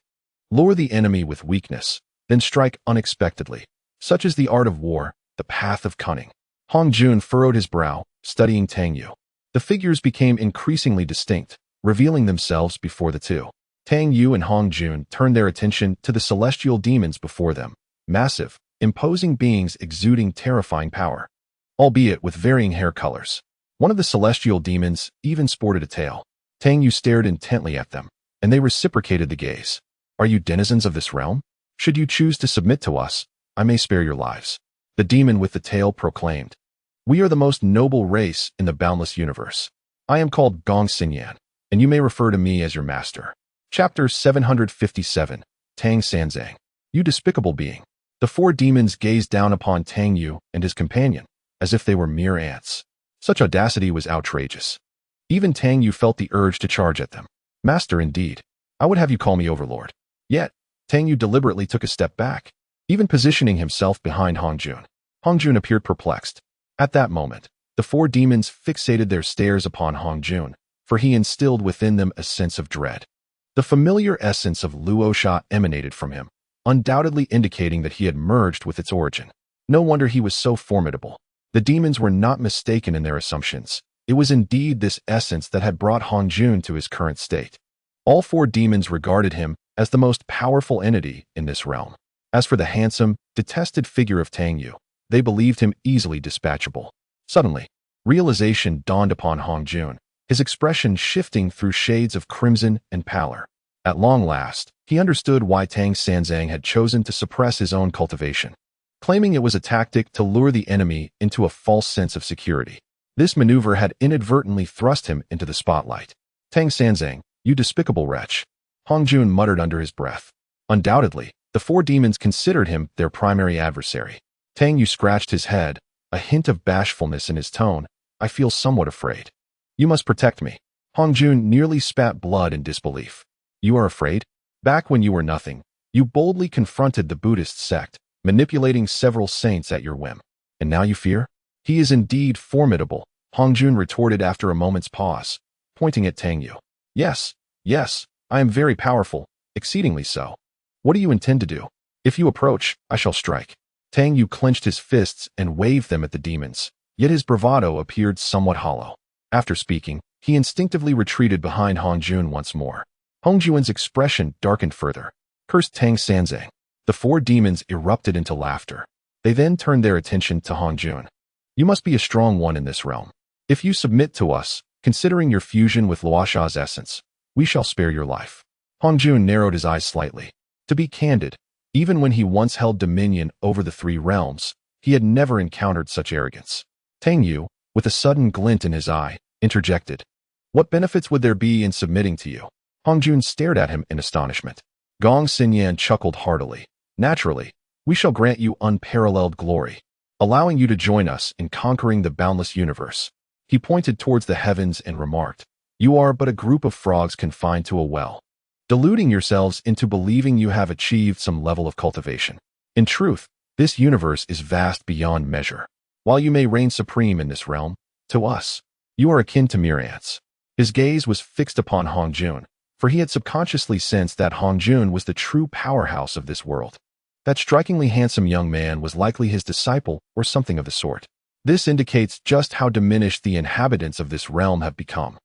"Lure the enemy with weakness, then strike unexpectedly. Such is the art of war, the path of cunning." Hong Jun furrowed his brow, studying Tang Yu. The figures became increasingly distinct, revealing themselves before the two. Tang Yu and Hong Jun turned their attention to the celestial demons before them, massive, imposing beings exuding terrifying power, albeit with varying hair colors. One of the celestial demons even sported a tail. Tang Yu stared intently at them, and they reciprocated the gaze. "Are you denizens of this realm? Should you choose to submit to us, I may spare your lives." The demon with the tail proclaimed, "We are the most noble race in the boundless universe. I am called Gong Xinyan, and you may refer to me as your master." Chapter 757, Tang Sanzang. "You despicable being." The four demons gazed down upon Tang Yu and his companion, as if they were mere ants. Such audacity was outrageous. Even Tang Yu felt the urge to charge at them. "Master indeed. I would have you call me overlord." Yet, Tang Yu deliberately took a step back, even positioning himself behind Hong Jun. Hong Jun appeared perplexed. At that moment, the four demons fixated their stares upon Hong Jun, for he instilled within them a sense of dread. The familiar essence of Luosha emanated from him, undoubtedly indicating that he had merged with its origin. No wonder he was so formidable. The demons were not mistaken in their assumptions. It was indeed this essence that had brought Hong Jun to his current state. All four demons regarded him as the most powerful entity in this realm. As for the handsome, detested figure of Tang Yu, they believed him easily dispatchable. Suddenly, realization dawned upon Hong Jun, his expression shifting through shades of crimson and pallor. At long last, he understood why Tang Sanzang had chosen to suppress his own cultivation. claiming it was a tactic to lure the enemy into a false sense of security. This maneuver had inadvertently thrust him into the spotlight. Tang Sanzang, you despicable wretch, Hong Jun muttered under his breath. Undoubtedly, the four demons considered him their primary adversary. Tang Yu scratched his head, a hint of bashfulness in his tone. I feel somewhat afraid. You must protect me. Hong Jun nearly spat blood in disbelief. You are afraid? Back when you were nothing, you boldly confronted the Buddhist sect, manipulating several saints at your whim. And now you fear? He is indeed formidable, Hong Jun retorted after a moment's pause, pointing at Tang Yu. Yes, I am very powerful, exceedingly so. What do you intend to do? If you approach, I shall strike. Tang Yu clenched his fists and waved them at the demons, yet his bravado appeared somewhat hollow. After speaking, he instinctively retreated behind Hong Jun once more. Hong Jun's expression darkened further. Cursed Tang Sanzang. The four demons erupted into laughter. They then turned their attention to Hong Jun. You must be a strong one in this realm. If you submit to us, considering your fusion with Luosha's essence, we shall spare your life. Hong Jun narrowed his eyes slightly. To be candid, even when he once held dominion over the three realms, he had never encountered such arrogance. Tang Yu, with a sudden glint in his eye, interjected. What benefits would there be in submitting to you? Hong Jun stared at him in astonishment. Gong Xinyan chuckled heartily. Naturally, we shall grant you unparalleled glory, allowing you to join us in conquering the boundless universe. He pointed towards the heavens and remarked, you are but a group of frogs confined to a well, deluding yourselves into believing you have achieved some level of cultivation. In truth, this universe is vast beyond measure. While you may reign supreme in this realm, to us, you are akin to mere ants. His gaze was fixed upon Hong Jun, for he had subconsciously sensed that Hong Jun was the true powerhouse of this world. That strikingly handsome young man was likely his disciple or something of the sort. This indicates just how diminished the inhabitants of this realm have become.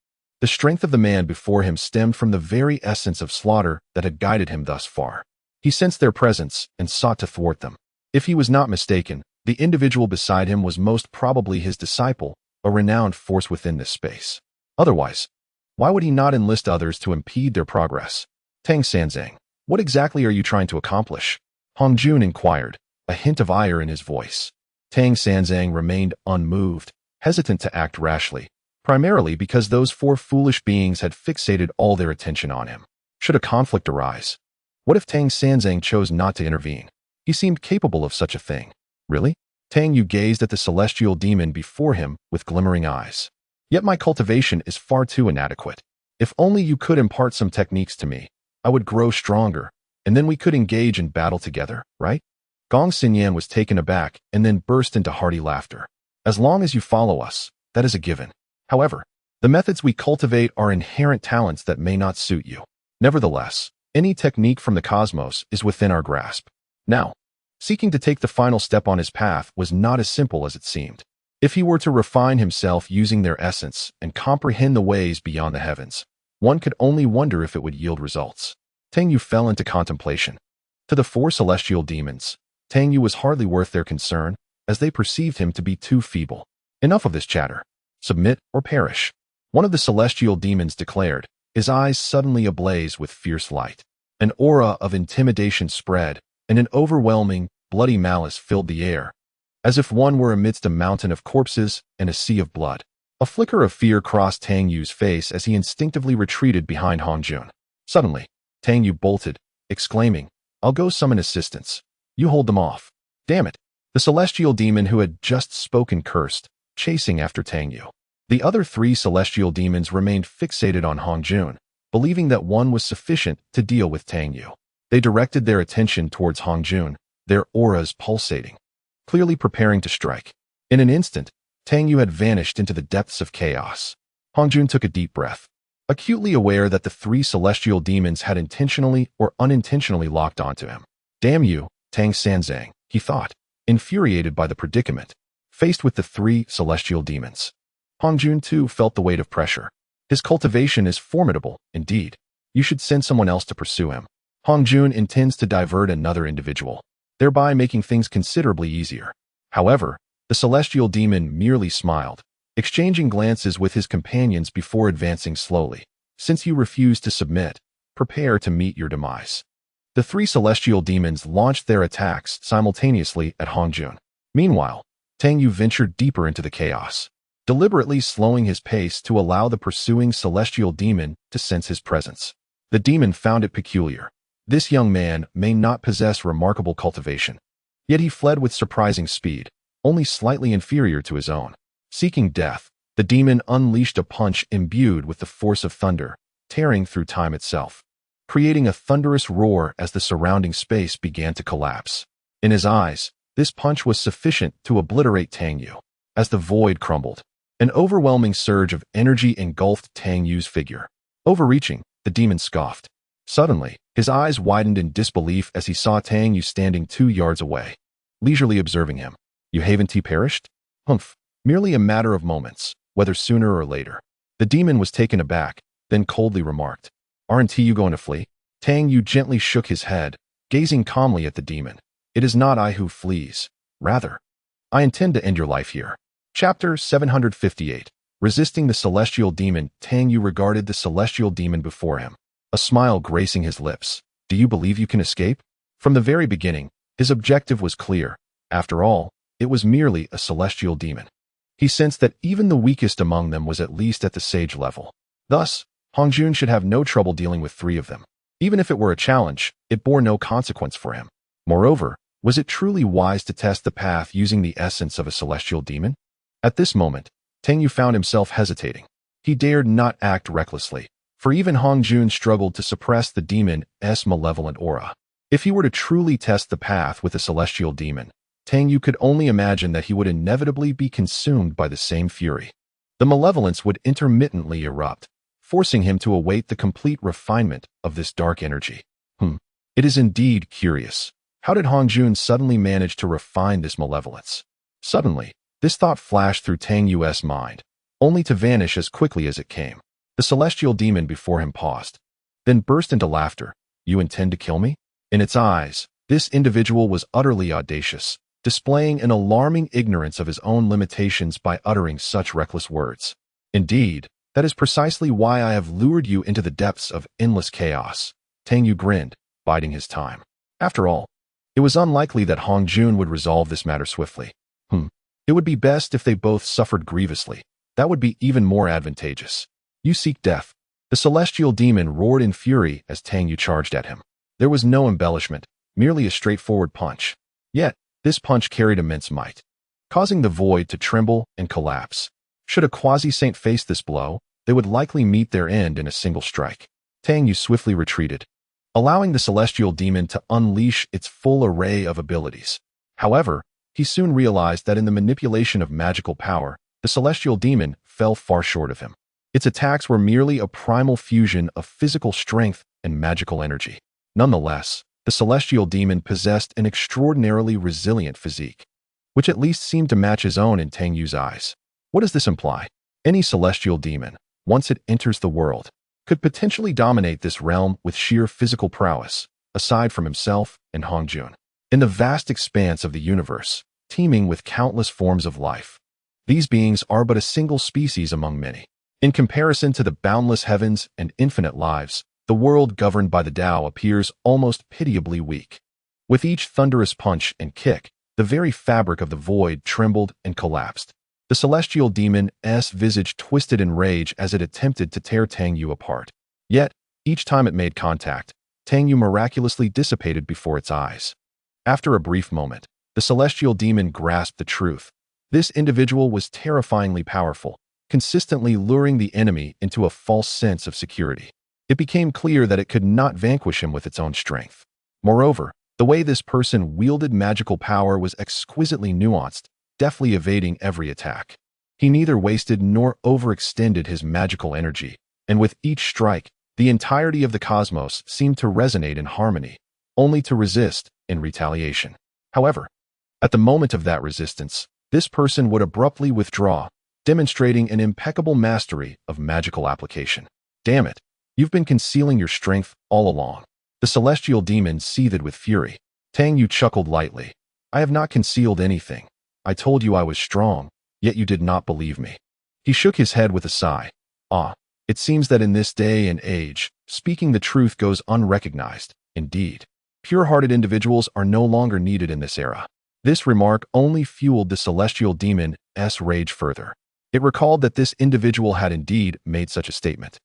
The strength of the man before him stemmed from the very essence of slaughter that had guided him thus far. He sensed their presence and sought to thwart them. If he was not mistaken, the individual beside him was most probably his disciple, a renowned force within this space. Otherwise, why would he not enlist others to impede their progress? Tang Sanzang, what exactly are you trying to accomplish? Hong Jun inquired, a hint of ire in his voice. Tang Sanzang remained unmoved, hesitant to act rashly, primarily because those four foolish beings had fixated all their attention on him. Should a conflict arise? What if Tang Sanzang chose not to intervene? He seemed capable of such a thing. Really? Tang Yu gazed at the celestial demon before him with glimmering eyes. Yet my cultivation is far too inadequate. If only you could impart some techniques to me, I would grow stronger, and then we could engage in battle together, right? Gong Xinyan was taken aback and then burst into hearty laughter. As long as you follow us, that is a given. However, the methods we cultivate are inherent talents that may not suit you. Nevertheless, any technique from the cosmos is within our grasp. Now, seeking to take the final step on his path was not as simple as it seemed. If he were to refine himself using their essence and comprehend the ways beyond the heavens, one could only wonder if it would yield results. Tang Yu fell into contemplation. To the four celestial demons, Tang Yu was hardly worth their concern, as they perceived him to be too feeble. Enough of this chatter. Submit or perish. One of the celestial demons declared, his eyes suddenly ablaze with fierce light. An aura of intimidation spread, and an overwhelming, bloody malice filled the air, as if one were amidst a mountain of corpses and a sea of blood. A flicker of fear crossed Tang Yu's face as he instinctively retreated behind Hong Jun. Suddenly, Tang Yu bolted, exclaiming, I'll go summon assistance. You hold them off. Damn it. The celestial demon who had just spoken cursed, chasing after Tang Yu. The other three celestial demons remained fixated on Hong Jun, believing that one was sufficient to deal with Tang Yu. They directed their attention towards Hong Jun, their auras pulsating, clearly preparing to strike. In an instant, Tang Yu had vanished into the depths of chaos. Hong Jun took a deep breath, acutely aware that the three celestial demons had intentionally or unintentionally locked onto him. Damn you, Tang Sanzang, he thought, infuriated by the predicament, faced with the three celestial demons. Hong Jun too felt the weight of pressure. His cultivation is formidable, indeed. You should send someone else to pursue him. Hong Jun intends to divert another individual, thereby making things considerably easier. However, the celestial demon merely smiled, exchanging glances with his companions before advancing slowly. Since you refuse to submit, prepare to meet your demise. The three celestial demons launched their attacks simultaneously at Hongjun. Meanwhile, Tang Yu ventured deeper into the chaos, deliberately slowing his pace to allow the pursuing celestial demon to sense his presence. The demon found it peculiar. This young man may not possess remarkable cultivation, yet he fled with surprising speed, only slightly inferior to his own. Seeking death, the demon unleashed a punch imbued with the force of thunder, tearing through time itself, creating a thunderous roar as the surrounding space began to collapse. In his eyes, this punch was sufficient to obliterate Tang Yu. As the void crumbled, an overwhelming surge of energy engulfed Tang Yu's figure. Overreaching, the demon scoffed. Suddenly, his eyes widened in disbelief as he saw Tang Yu standing 2 yards away, leisurely observing him. You haven't perished? Humph, merely a matter of moments, whether sooner or later. The demon was taken aback, then coldly remarked, Aren't you going to flee? Tang Yu gently shook his head, gazing calmly at the demon. It is not I who flees. Rather, I intend to end your life here. Chapter 758. Resisting the celestial demon. Tang Yu regarded the celestial demon before him, a smile gracing his lips. Do you believe you can escape? From the very beginning, his objective was clear. After all, it was merely a celestial demon. He sensed that even the weakest among them was at least at the sage level. Thus, Hongjun should have no trouble dealing with 3 of them. Even if it were a challenge, it bore no consequence for him. Moreover, was it truly wise to test the path using the essence of a celestial demon? At this moment, Tang Yu found himself hesitating. He dared not act recklessly, for even Hongjun struggled to suppress the demon's malevolent aura. If he were to truly test the path with a celestial demon, Tang Yu could only imagine that he would inevitably be consumed by the same fury. The malevolence would intermittently erupt, forcing him to await the complete refinement of this dark energy. It is indeed curious. How did Hongjun suddenly manage to refine this malevolence? Suddenly, this thought flashed through Tang Yu's mind, only to vanish as quickly as it came. The celestial demon before him paused, then burst into laughter. You intend to kill me? In its eyes, this individual was utterly audacious, displaying an alarming ignorance of his own limitations by uttering such reckless words. Indeed, that is precisely why I have lured you into the depths of endless chaos. Tang Yu grinned, biding his time. After all, it was unlikely that Hongjun would resolve this matter swiftly. It would be best if they both suffered grievously. That would be even more advantageous. You seek death. The celestial demon roared in fury as Tang Yu charged at him. There was no embellishment, merely a straightforward punch. Yet, this punch carried immense might, causing the void to tremble and collapse. Should a quasi-saint face this blow, they would likely meet their end in a single strike. Tang Yu swiftly retreated, allowing the celestial demon to unleash its full array of abilities. However, he soon realized that in the manipulation of magical power, the celestial demon fell far short of him. Its attacks were merely a primal fusion of physical strength and magical energy. Nonetheless, the celestial demon possessed an extraordinarily resilient physique, which at least seemed to match his own in Tang Yu's eyes. What does this imply? Any celestial demon, once it enters the world, could potentially dominate this realm with sheer physical prowess, aside from himself and Hongjun. In the vast expanse of the universe, teeming with countless forms of life, these beings are but a single species among many. In comparison to the boundless heavens and infinite lives, the world governed by the Tao appears almost pitiably weak. With each thunderous punch and kick, the very fabric of the void trembled and collapsed. The celestial demon's visage twisted in rage as it attempted to tear Tang Yu apart. Yet, each time it made contact, Tang Yu miraculously dissipated before its eyes. After a brief moment, the celestial demon grasped the truth. This individual was terrifyingly powerful, consistently luring the enemy into a false sense of security. It became clear that it could not vanquish him with its own strength. Moreover, the way this person wielded magical power was exquisitely nuanced, deftly evading every attack. He neither wasted nor overextended his magical energy, and with each strike, the entirety of the cosmos seemed to resonate in harmony, only to resist in retaliation. However, at the moment of that resistance, this person would abruptly withdraw, demonstrating an impeccable mastery of magical application. Damn it, you've been concealing your strength all along. The celestial demon seethed with fury. Tang Yu chuckled lightly. I have not concealed anything. I told you I was strong, yet you did not believe me. He shook his head with a sigh. It seems that in this day and age, speaking the truth goes unrecognized, indeed. Pure-hearted individuals are no longer needed in this era. This remark only fueled the celestial demon's rage further. It recalled that this individual had indeed made such a statement.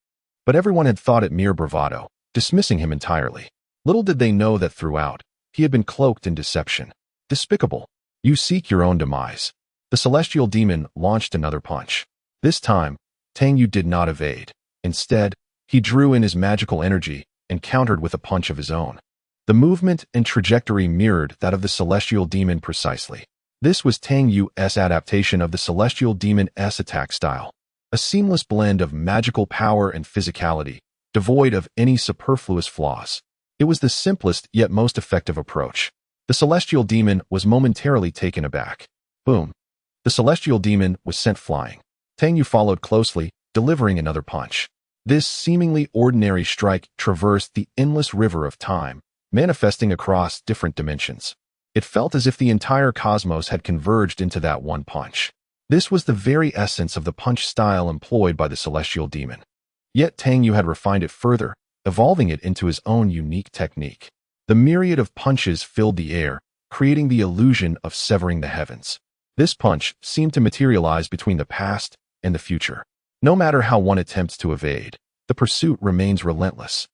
But everyone had thought it mere bravado, dismissing him entirely. Little did they know that throughout, he had been cloaked in deception. Despicable. You seek your own demise. The celestial demon launched another punch. This time, Tang Yu did not evade. Instead, he drew in his magical energy and countered with a punch of his own. The movement and trajectory mirrored that of the celestial demon precisely. This was Tang Yu's adaptation of the celestial demon's attack style. A seamless blend of magical power and physicality, devoid of any superfluous flaws. It was the simplest yet most effective approach. The celestial demon was momentarily taken aback. Boom. The celestial demon was sent flying. Tang Yu followed closely, delivering another punch. This seemingly ordinary strike traversed the endless river of time, manifesting across different dimensions. It felt as if the entire cosmos had converged into that one punch. This was the very essence of the punch style employed by the celestial demon. Yet Tang Yu had refined it further, evolving it into his own unique technique. The myriad of punches filled the air, creating the illusion of severing the heavens. This punch seemed to materialize between the past and the future. No matter how one attempts to evade, the pursuit remains relentless.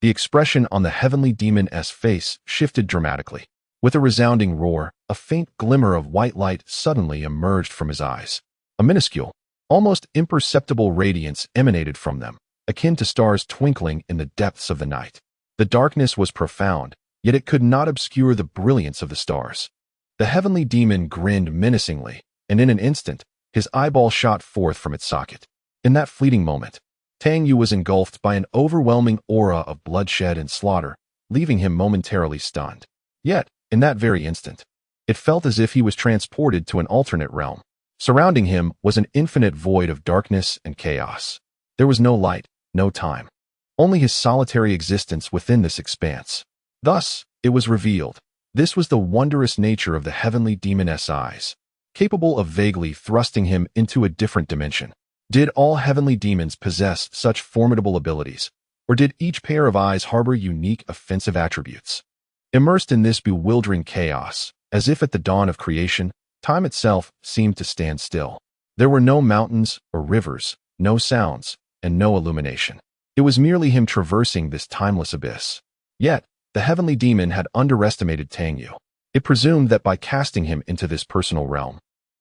The expression on the heavenly demon's face shifted dramatically. With a resounding roar, a faint glimmer of white light suddenly emerged from his eyes. A minuscule, almost imperceptible radiance emanated from them, akin to stars twinkling in the depths of the night. The darkness was profound, yet it could not obscure the brilliance of the stars. The heavenly demon grinned menacingly, and in an instant, his eyeball shot forth from its socket. In that fleeting moment, Tang Yu was engulfed by an overwhelming aura of bloodshed and slaughter, leaving him momentarily stunned. Yet, in that very instant, it felt as if he was transported to an alternate realm. Surrounding him was an infinite void of darkness and chaos. There was no light, no time. Only his solitary existence within this expanse. Thus, it was revealed. This was the wondrous nature of the heavenly demon's eyes, capable of vaguely thrusting him into a different dimension. Did all heavenly demons possess such formidable abilities, or did each pair of eyes harbor unique offensive attributes? Immersed in this bewildering chaos, as if at the dawn of creation, time itself seemed to stand still. There were no mountains or rivers, no sounds, and no illumination. It was merely him traversing this timeless abyss. Yet, the heavenly demon had underestimated Tang Yu. It presumed that by casting him into this personal realm,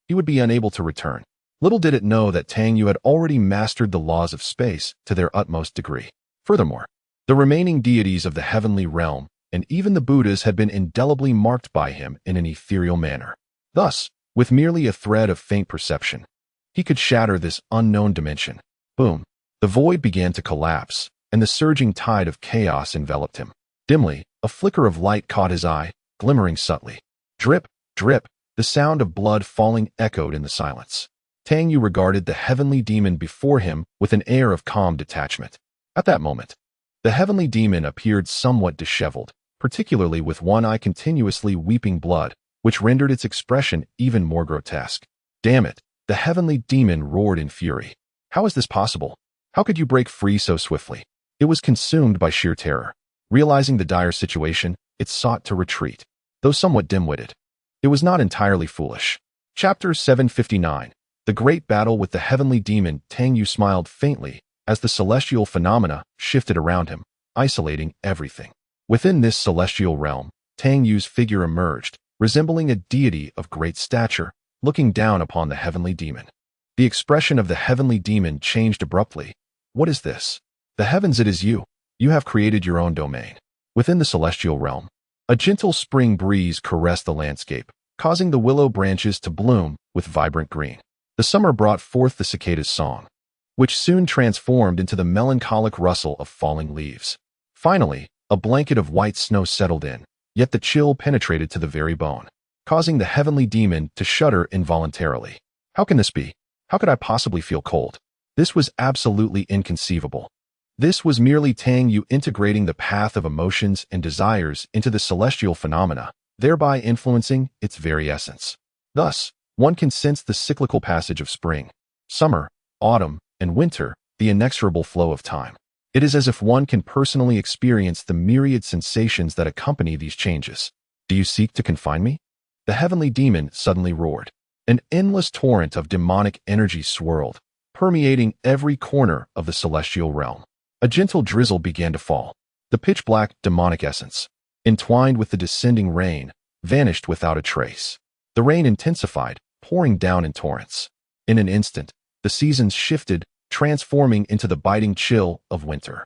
he would be unable to return. Little did it know that Tang Yu had already mastered the laws of space to their utmost degree. Furthermore, the remaining deities of the heavenly realm and even the Buddhas had been indelibly marked by him in an ethereal manner. Thus, with merely a thread of faint perception, he could shatter this unknown dimension. Boom. The void began to collapse, and the surging tide of chaos enveloped him. Dimly, a flicker of light caught his eye, glimmering subtly. Drip, drip, the sound of blood falling echoed in the silence. Tang Yu regarded the heavenly demon before him with an air of calm detachment. At that moment, the heavenly demon appeared somewhat disheveled, particularly with one eye continuously weeping blood, which rendered its expression even more grotesque. Damn it, the heavenly demon roared in fury. How is this possible? How could you break free so swiftly? It was consumed by sheer terror. Realizing the dire situation, it sought to retreat. Though somewhat dim-witted, it was not entirely foolish. Chapter 759. The Great Battle with the Heavenly Demon. Tang Yu smiled faintly as the celestial phenomena shifted around him, isolating everything. Within this celestial realm, Tang Yu's figure emerged, resembling a deity of great stature, looking down upon the heavenly demon. The expression of the heavenly demon changed abruptly. What is this? The heavens, it is you. You have created your own domain. Within the celestial realm, a gentle spring breeze caressed the landscape, causing the willow branches to bloom with vibrant green. The summer brought forth the cicada's song, which soon transformed into the melancholic rustle of falling leaves. Finally, a blanket of white snow settled in, yet the chill penetrated to the very bone, causing the heavenly demon to shudder involuntarily. How can this be? How could I possibly feel cold? This was absolutely inconceivable. This was merely Tang Yu integrating the path of emotions and desires into the celestial phenomena, thereby influencing its very essence. Thus, one can sense the cyclical passage of spring, summer, autumn, and winter, the inexorable flow of time. It is as if one can personally experience the myriad sensations that accompany these changes. Do you seek to confine me? The heavenly demon suddenly roared. An endless torrent of demonic energy swirled, permeating every corner of the celestial realm. A gentle drizzle began to fall. The pitch-black demonic essence, entwined with the descending rain, vanished without a trace. The rain intensified, pouring down in torrents. In an instant, the seasons shifted, transforming into the biting chill of winter.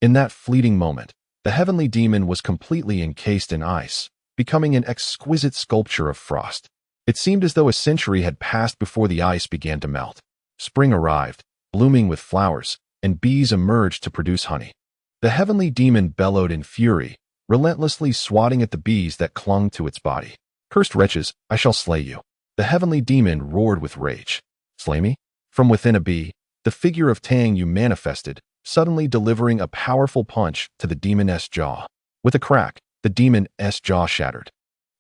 In that fleeting moment, the heavenly demon was completely encased in ice, becoming an exquisite sculpture of frost. It seemed as though a century had passed before the ice began to melt. Spring arrived, blooming with flowers, and bees emerged to produce honey. The heavenly demon bellowed in fury, relentlessly swatting at the bees that clung to its body. Cursed wretches, I shall slay you. The heavenly demon roared with rage. Slay me? From within a bee, the figure of Tang Yu manifested, suddenly delivering a powerful punch to the demon's jaw. With a crack, the demon's jaw shattered.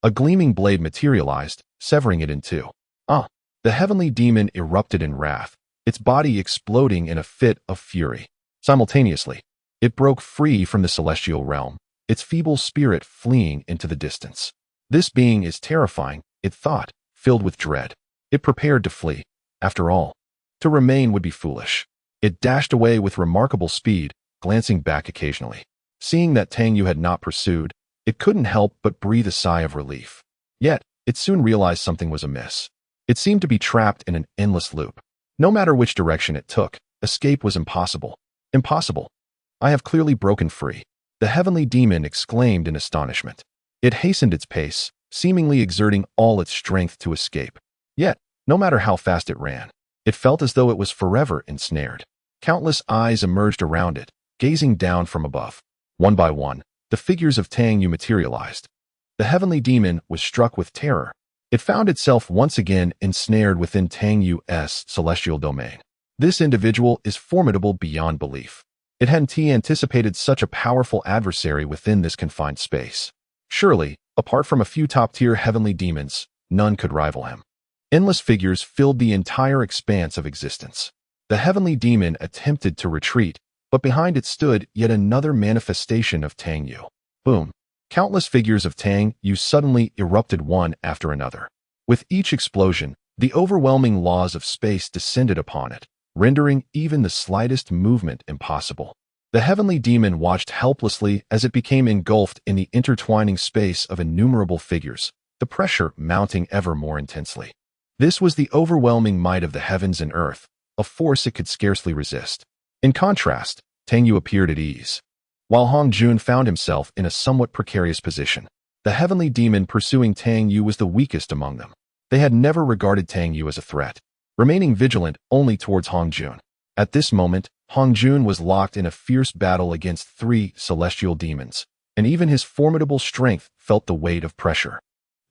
A gleaming blade materialized, severing it in two. The heavenly demon erupted in wrath, its body exploding in a fit of fury. Simultaneously, it broke free from the celestial realm, its feeble spirit fleeing into the distance. This being is terrifying, it thought, filled with dread. It prepared to flee. After all, to remain would be foolish. It dashed away with remarkable speed, glancing back occasionally. Seeing that Tang Yu had not pursued, it couldn't help but breathe a sigh of relief. Yet, it soon realized something was amiss. It seemed to be trapped in an endless loop. No matter which direction it took, escape was impossible. Impossible. I have clearly broken free. The heavenly demon exclaimed in astonishment. It hastened its pace, seemingly exerting all its strength to escape. Yet, no matter how fast it ran, it felt as though it was forever ensnared. Countless eyes emerged around it, gazing down from above. One by one, the figures of Tang Yu materialized. The heavenly demon was struck with terror. It found itself once again ensnared within Tang Yu's celestial domain. This individual is formidable beyond belief. It hadn't anticipated such a powerful adversary within this confined space. Surely, apart from a few top-tier heavenly demons, none could rival him. Endless figures filled the entire expanse of existence. The heavenly demon attempted to retreat, but behind it stood yet another manifestation of Tang Yu. Boom! Countless figures of Tang Yu suddenly erupted one after another. With each explosion, the overwhelming laws of space descended upon it, rendering even the slightest movement impossible. The heavenly demon watched helplessly as it became engulfed in the intertwining space of innumerable figures, the pressure mounting ever more intensely. This was the overwhelming might of the heavens and earth, a force it could scarcely resist. In contrast, Tang Yu appeared at ease. While Hong Jun found himself in a somewhat precarious position, the heavenly demon pursuing Tang Yu was the weakest among them. They had never regarded Tang Yu as a threat, remaining vigilant only towards Hong Jun. At this moment, Hong Jun was locked in a fierce battle against 3 celestial demons, and even his formidable strength felt the weight of pressure.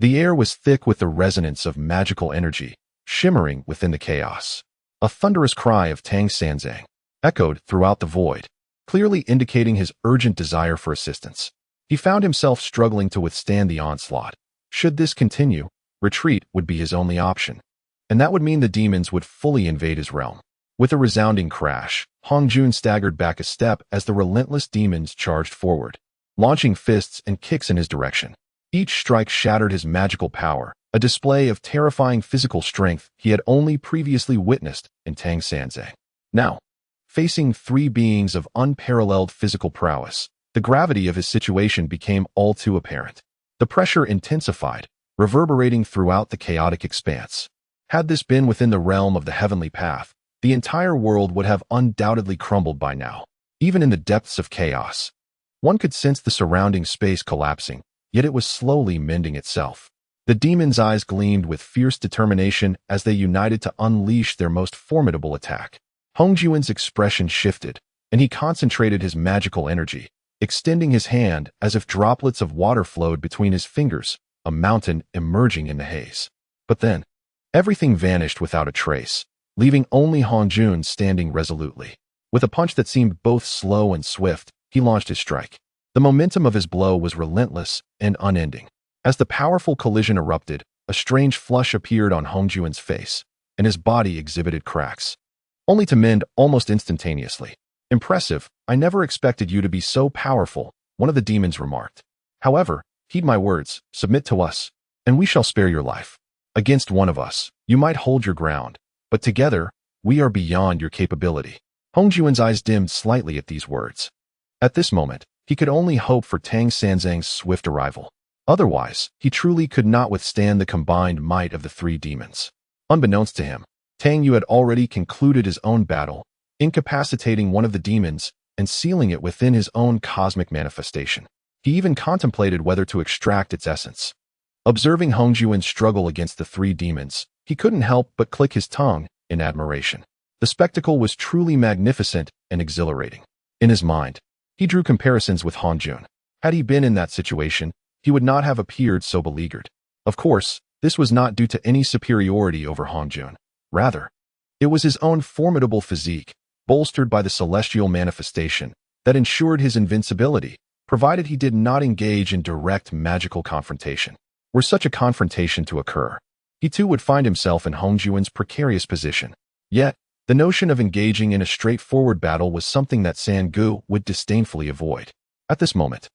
The air was thick with the resonance of magical energy, shimmering within the chaos. A thunderous cry of Tang Sanzang echoed throughout the void, clearly indicating his urgent desire for assistance. He found himself struggling to withstand the onslaught. Should this continue, retreat would be his only option, and that would mean the demons would fully invade his realm. With a resounding crash, Hong Jun staggered back a step as the relentless demons charged forward, launching fists and kicks in his direction. Each strike shattered his magical power, a display of terrifying physical strength he had only previously witnessed in Tang Sanzang. Now, facing 3 beings of unparalleled physical prowess, the gravity of his situation became all too apparent. The pressure intensified, reverberating throughout the chaotic expanse. Had this been within the realm of the heavenly path, the entire world would have undoubtedly crumbled by now. Even in the depths of chaos, one could sense the surrounding space collapsing, yet it was slowly mending itself. The demons' eyes gleamed with fierce determination as they united to unleash their most formidable attack. Hong Juan's expression shifted, and he concentrated his magical energy, extending his hand as if droplets of water flowed between his fingers, a mountain emerging in the haze. But then, everything vanished without a trace, leaving only Hong Jun standing resolutely. With a punch that seemed both slow and swift, he launched his strike. The momentum of his blow was relentless and unending. As the powerful collision erupted, a strange flush appeared on Hong Juan's face, and his body exhibited cracks, only to mend almost instantaneously. Impressive. I never expected you to be so powerful, one of the demons remarked. However, heed my words, submit to us, and we shall spare your life. Against one of us, you might hold your ground, but together, we are beyond your capability. Hongjuan's eyes dimmed slightly at these words. At this moment, he could only hope for Tang Sanzang's swift arrival. Otherwise, he truly could not withstand the combined might of the three demons. Unbeknownst to him, Tang Yu had already concluded his own battle, incapacitating one of the demons and sealing it within his own cosmic manifestation. He even contemplated whether to extract its essence. Observing Hongjuan's struggle against the three demons, he couldn't help but click his tongue in admiration. The spectacle was truly magnificent and exhilarating. In his mind, he drew comparisons with Hongjun. Had he been in that situation, he would not have appeared so beleaguered. Of course, this was not due to any superiority over Hongjun. Rather, it was his own formidable physique, bolstered by the celestial manifestation, that ensured his invincibility, provided he did not engage in direct magical confrontation. Were such a confrontation to occur, he too would find himself in Hongjuan's precarious position. Yet, the notion of engaging in a straightforward battle was something that Sangu would disdainfully avoid. At this moment,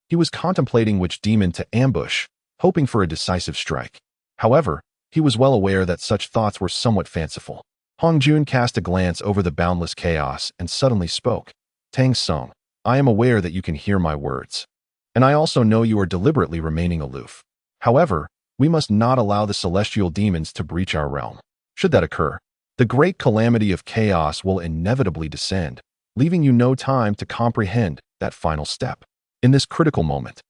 he was contemplating which demon to ambush, hoping for a decisive strike. However, he was well aware that such thoughts were somewhat fanciful. Hongjun cast a glance over the boundless chaos and suddenly spoke. Tang Song, I am aware that you can hear my words. And I also know you are deliberately remaining aloof. However, we must not allow the celestial demons to breach our realm. Should that occur, the great calamity of chaos will inevitably descend, leaving you no time to comprehend that final step. In this critical moment,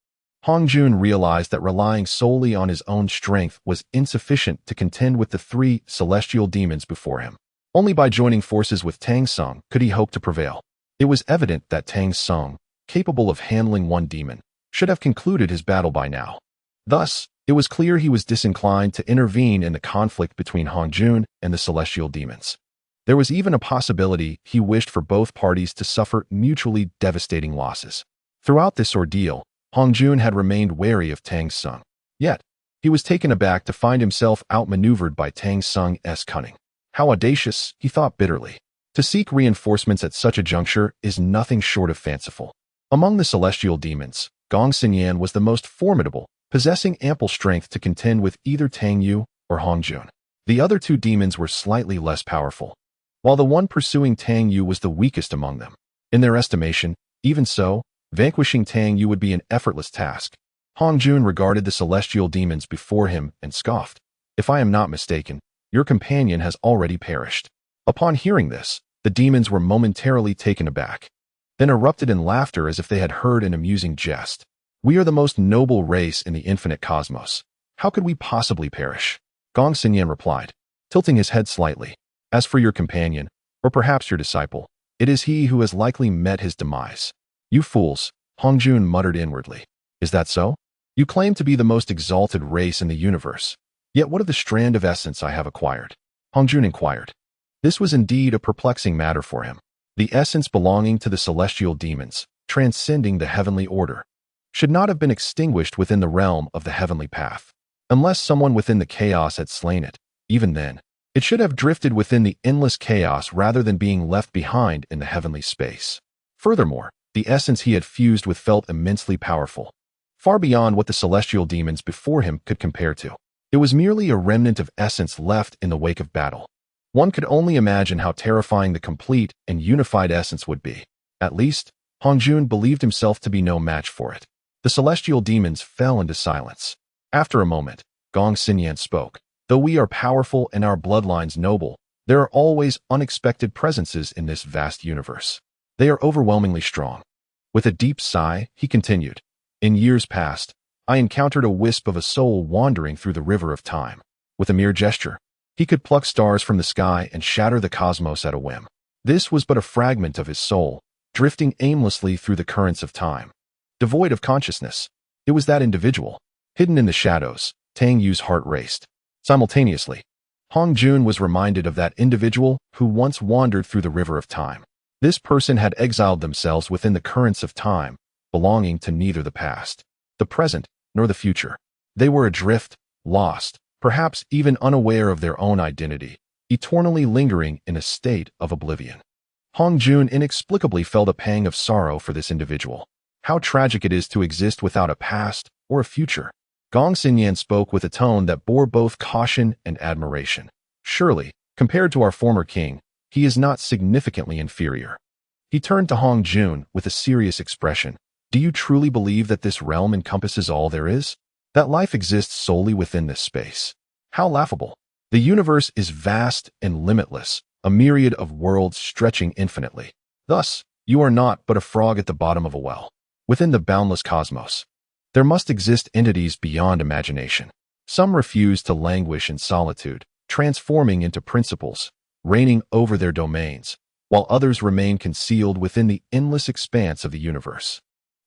Hongjun realized that relying solely on his own strength was insufficient to contend with the three celestial demons before him. Only by joining forces with Tang Song could he hope to prevail. It was evident that Tang Song, capable of handling one demon, should have concluded his battle by now. Thus, it was clear he was disinclined to intervene in the conflict between Hongjun and the celestial demons. There was even a possibility he wished for both parties to suffer mutually devastating losses. Throughout this ordeal, Hongjun had remained wary of Tang Song. Yet, he was taken aback to find himself outmaneuvered by Tang Song's cunning. How audacious, he thought bitterly. To seek reinforcements at such a juncture is nothing short of fanciful. Among the celestial demons, Gong Xinyan was the most formidable, possessing ample strength to contend with either Tang Yu or Hongjun. The other two demons were slightly less powerful, while the one pursuing Tang Yu was the weakest among them. In their estimation, even so, vanquishing Tang Yu would be an effortless task. Hongjun regarded the celestial demons before him and scoffed. If I am not mistaken, your companion has already perished. Upon hearing this, the demons were momentarily taken aback, then erupted in laughter as if they had heard an amusing jest. We are the most noble race in the infinite cosmos. How could we possibly perish? Gong Xinyan replied, tilting his head slightly. As for your companion, or perhaps your disciple, it is he who has likely met his demise. You fools, Hongjun muttered inwardly. Is that so? You claim to be the most exalted race in the universe. Yet what of the strand of essence I have acquired? Hongjun inquired. This was indeed a perplexing matter for him. The essence belonging to the celestial demons, transcending the heavenly order, should not have been extinguished within the realm of the heavenly path. Unless someone within the chaos had slain it, even then, it should have drifted within the endless chaos rather than being left behind in the heavenly space. Furthermore, the essence he had fused with felt immensely powerful, far beyond what the celestial demons before him could compare to. It was merely a remnant of essence left in the wake of battle. One could only imagine how terrifying the complete and unified essence would be. At least, Hongjun believed himself to be no match for it. The celestial demons fell into silence. After a moment, Gong Xinyan spoke. Though we are powerful and our bloodlines noble, there are always unexpected presences in this vast universe. They are overwhelmingly strong. With a deep sigh, he continued. In years past, I encountered a wisp of a soul wandering through the river of time. With a mere gesture, he could pluck stars from the sky and shatter the cosmos at a whim. This was but a fragment of his soul, drifting aimlessly through the currents of time. Devoid of consciousness, it was that individual. Hidden in the shadows, Tang Yu's heart raced. Simultaneously, Hongjun was reminded of that individual who once wandered through the river of time. This person had exiled themselves within the currents of time, belonging to neither the past, the present, nor the future. They were adrift, lost, perhaps even unaware of their own identity, eternally lingering in a state of oblivion. Hong Jun inexplicably felt a pang of sorrow for this individual. How tragic it is to exist without a past or a future. Gong Xinyan spoke with a tone that bore both caution and admiration. Surely, compared to our former king, he is not significantly inferior. He turned to Hong Jun with a serious expression. Do you truly believe that this realm encompasses all there is? That life exists solely within this space? How laughable. The universe is vast and limitless, a myriad of worlds stretching infinitely. Thus, you are not but a frog at the bottom of a well. Within the boundless cosmos, there must exist entities beyond imagination. Some refuse to languish in solitude, transforming into principles, reigning over their domains, while others remain concealed within the endless expanse of the universe.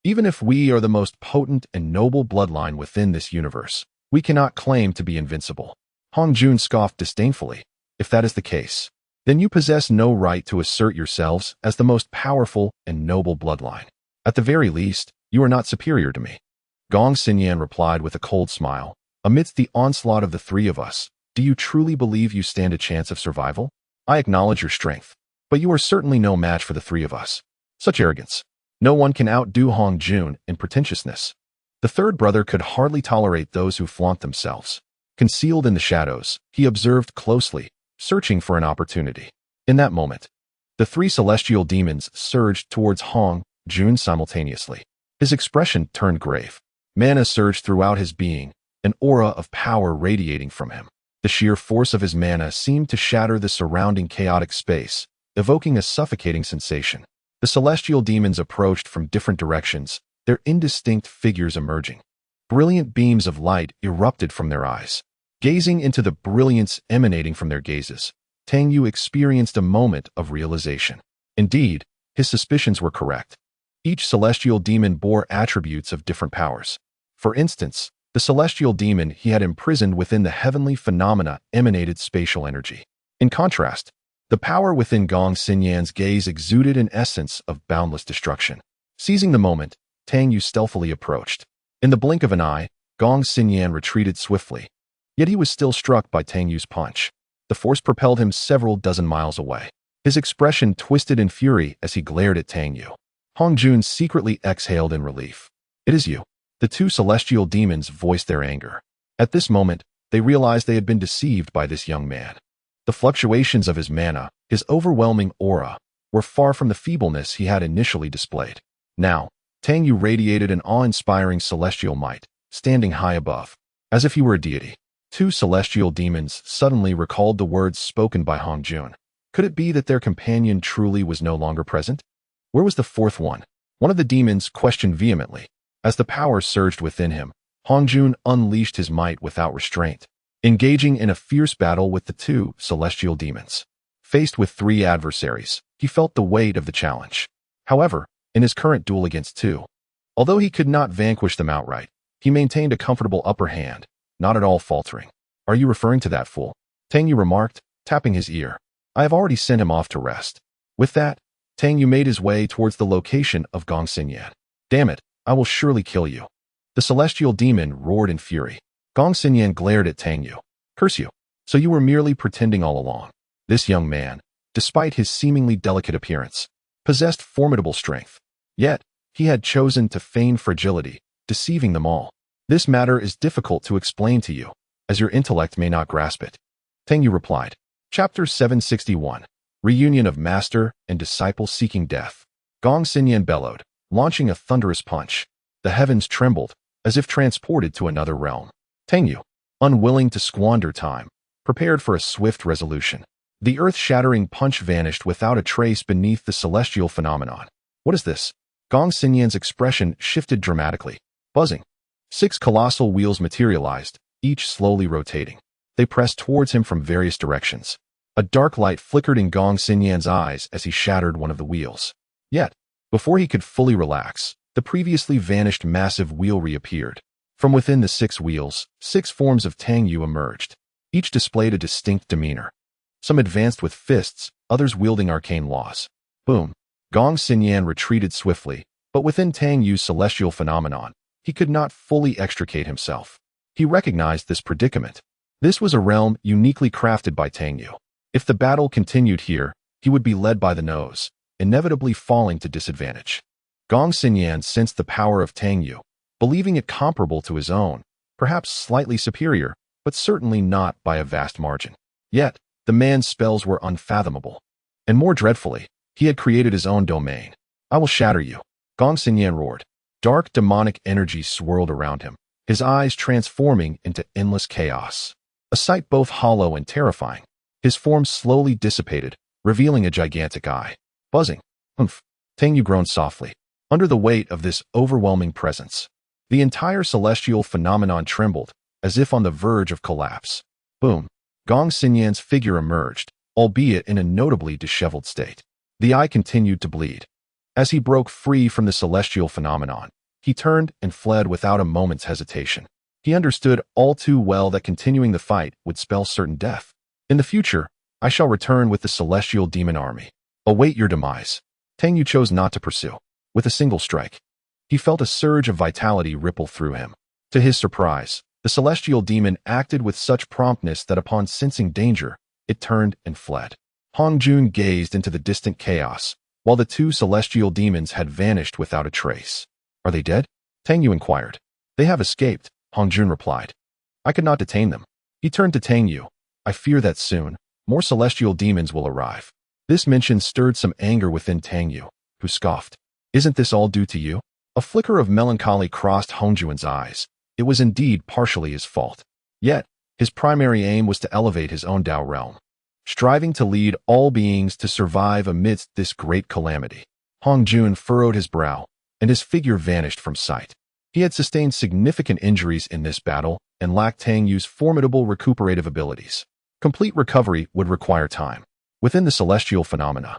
Even if we are the most potent and noble bloodline within this universe, we cannot claim to be invincible. Hong Jun scoffed disdainfully. If that is the case, then you possess no right to assert yourselves as the most powerful and noble bloodline. At the very least, you are not superior to me. Gong Xinyan replied with a cold smile. Amidst the onslaught of the three of us, do you truly believe you stand a chance of survival? I acknowledge your strength, but you are certainly no match for the three of us. Such arrogance. No one can outdo Hong Jun in pretentiousness. The third brother could hardly tolerate those who flaunt themselves. Concealed in the shadows, he observed closely, searching for an opportunity. In that moment, the three celestial demons surged towards Hong Jun simultaneously. His expression turned grave. Mana surged throughout his being, an aura of power radiating from him. The sheer force of his mana seemed to shatter the surrounding chaotic space, evoking a suffocating sensation. The celestial demons approached from different directions, their indistinct figures emerging. Brilliant beams of light erupted from their eyes. Gazing into the brilliance emanating from their gazes, Tang Yu experienced a moment of realization. Indeed, his suspicions were correct. Each celestial demon bore attributes of different powers. For instance, the celestial demon he had imprisoned within the heavenly phenomena emanated spatial energy. In contrast, the power within Gong Xinyan's gaze exuded an essence of boundless destruction. Seizing the moment, Tang Yu stealthily approached. In the blink of an eye, Gong Xinyan retreated swiftly. Yet he was still struck by Tang Yu's punch. The force propelled him several dozen miles away. His expression twisted in fury as he glared at Tang Yu. Hong Jun secretly exhaled in relief. It is you. The two celestial demons voiced their anger. At this moment, they realized they had been deceived by this young man. The fluctuations of his mana, his overwhelming aura, were far from the feebleness he had initially displayed. Now, Tang Yu radiated an awe-inspiring celestial might, standing high above, as if he were a deity. Two celestial demons suddenly recalled the words spoken by Hong Jun. Could it be that their companion truly was no longer present? Where was the fourth one? One of the demons questioned vehemently. As the power surged within him, Hong Jun unleashed his might without restraint, engaging in a fierce battle with the two celestial demons. Faced with three adversaries, he felt the weight of the challenge. However, in his current duel against two, although he could not vanquish them outright, he maintained a comfortable upper hand, not at all faltering. Are you referring to that fool? Tang Yu remarked, tapping his ear. I have already sent him off to rest. With that, Tang Yu made his way towards the location of Gong Xinyan. Damn it, I will surely kill you. The celestial demon roared in fury. Gong Xinyan glared at Tang Yu. Curse you. So you were merely pretending all along. This young man, despite his seemingly delicate appearance, possessed formidable strength. Yet, he had chosen to feign fragility, deceiving them all. This matter is difficult to explain to you, as your intellect may not grasp it. Tang Yu replied. Chapter 761. Reunion of Master and Disciple Seeking Death. Gong Xinyan bellowed, launching a thunderous punch. The heavens trembled, as if transported to another realm. Tang Yu, unwilling to squander time, prepared for a swift resolution. The earth-shattering punch vanished without a trace beneath the celestial phenomenon. What is this? Gong Xinyan's expression shifted dramatically. Buzzing. 6 colossal wheels materialized, each slowly rotating. They pressed towards him from various directions. A dark light flickered in Gong Xinyan's eyes as he shattered one of the wheels. Yet, before he could fully relax, the previously vanished massive wheel reappeared. From within the 6 wheels, 6 forms of Tang Yu emerged. Each displayed a distinct demeanor. Some advanced with fists, others wielding arcane laws. Boom. Gong Xinyan retreated swiftly, but within Tang Yu's celestial phenomenon, he could not fully extricate himself. He recognized this predicament. This was a realm uniquely crafted by Tang Yu. If the battle continued here, he would be led by the nose, inevitably falling to disadvantage. Gong Xinyan sensed the power of Tang Yu, believing it comparable to his own, perhaps slightly superior, but certainly not by a vast margin. Yet, the man's spells were unfathomable. And more dreadfully, he had created his own domain. "I will shatter you," Gong Xinyan roared. Dark demonic energy swirled around him, his eyes transforming into endless chaos. A sight both hollow and terrifying. His form slowly dissipated, revealing a gigantic eye. Buzzing. "Humph," Tang Yu groaned softly. Under the weight of this overwhelming presence, the entire celestial phenomenon trembled, as if on the verge of collapse. Boom. Gong Xinyan's figure emerged, albeit in a notably disheveled state. The eye continued to bleed. As he broke free from the celestial phenomenon, he turned and fled without a moment's hesitation. He understood all too well that continuing the fight would spell certain death. "In the future, I shall return with the celestial demon army. Await your demise." Tang Yu chose not to pursue. With a single strike, he felt a surge of vitality ripple through him. To his surprise, the celestial demon acted with such promptness that upon sensing danger, it turned and fled. Hong Jun gazed into the distant chaos, while the two celestial demons had vanished without a trace. "Are they dead?" Tang Yu inquired. "They have escaped," Hong Jun replied. "I could not detain them." He turned to Tang Yu. "I fear that soon, more celestial demons will arrive." This mention stirred some anger within Tang Yu, who scoffed. "Isn't this all due to you?" A flicker of melancholy crossed Hong Jun's eyes. It was indeed partially his fault. Yet, his primary aim was to elevate his own Tao realm, striving to lead all beings to survive amidst this great calamity. Hong Jun furrowed his brow, and his figure vanished from sight. He had sustained significant injuries in this battle and lacked Tang Yu's formidable recuperative abilities. Complete recovery would require time. Within the celestial phenomena,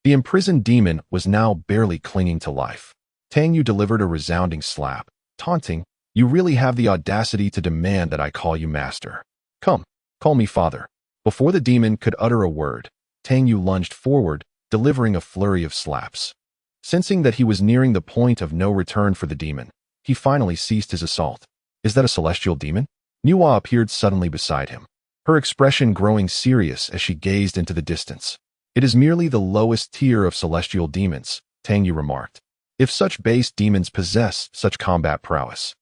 the imprisoned demon was now barely clinging to life. Tang Yu delivered a resounding slap, taunting, "You really have the audacity to demand that I call you master. Come, call me father." Before the demon could utter a word, Tang Yu lunged forward, delivering a flurry of slaps. Sensing that he was nearing the point of no return for the demon, he finally ceased his assault. "Is that a celestial demon?" Nuwa appeared suddenly beside him, her expression growing serious as she gazed into the distance. "It is merely the lowest tier of celestial demons," Tang Yu remarked. "If such base demons possess such combat prowess,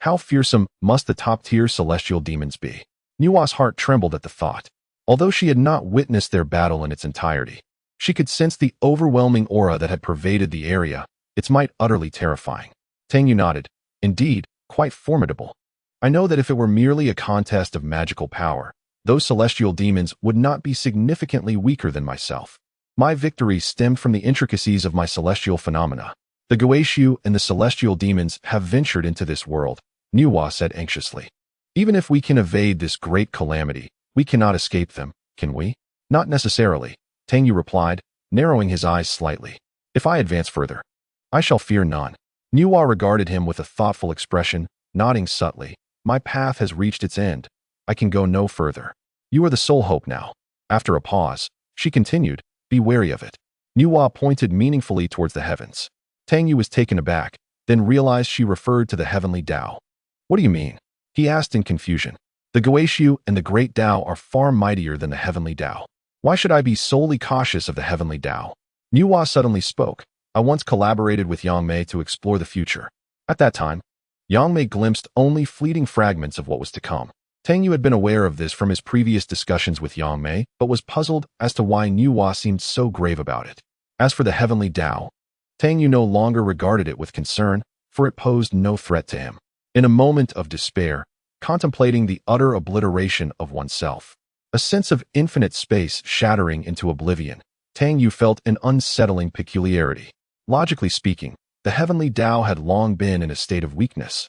how fearsome must the top-tier celestial demons be?" Nuwa's heart trembled at the thought. Although she had not witnessed their battle in its entirety, she could sense the overwhelming aura that had pervaded the area, its might utterly terrifying. Tang Yu nodded. "Indeed, quite formidable. I know that if it were merely a contest of magical power, those celestial demons would not be significantly weaker than myself. My victory stemmed from the intricacies of my celestial phenomena. The Goeishu and the celestial demons have ventured into this world," Nuwa said anxiously. "Even if we can evade this great calamity, we cannot escape them, can we?" "Not necessarily," Tang Yu replied, narrowing his eyes slightly. "If I advance further, I shall fear none." Nuwa regarded him with a thoughtful expression, nodding subtly. "My path has reached its end. I can go no further. You are the sole hope now." After a pause, she continued, "Be wary of it." Nuwa pointed meaningfully towards the heavens. Tang Yu was taken aback, then realized she referred to the heavenly Tao. "What do you mean?" he asked in confusion. "The Goeishu and the great Tao are far mightier than the heavenly Tao. Why should I be solely cautious of the heavenly Tao?" Nuwa suddenly spoke. "I once collaborated with Yang Mei to explore the future. At that time, Yang Mei glimpsed only fleeting fragments of what was to come." Tang Yu had been aware of this from his previous discussions with Yang Mei, but was puzzled as to why Nuwa seemed so grave about it. As for the heavenly Tao, Tang Yu no longer regarded it with concern, for it posed no threat to him. In a moment of despair, contemplating the utter obliteration of oneself, a sense of infinite space shattering into oblivion, Tang Yu felt an unsettling peculiarity. Logically speaking, the heavenly Tao had long been in a state of weakness,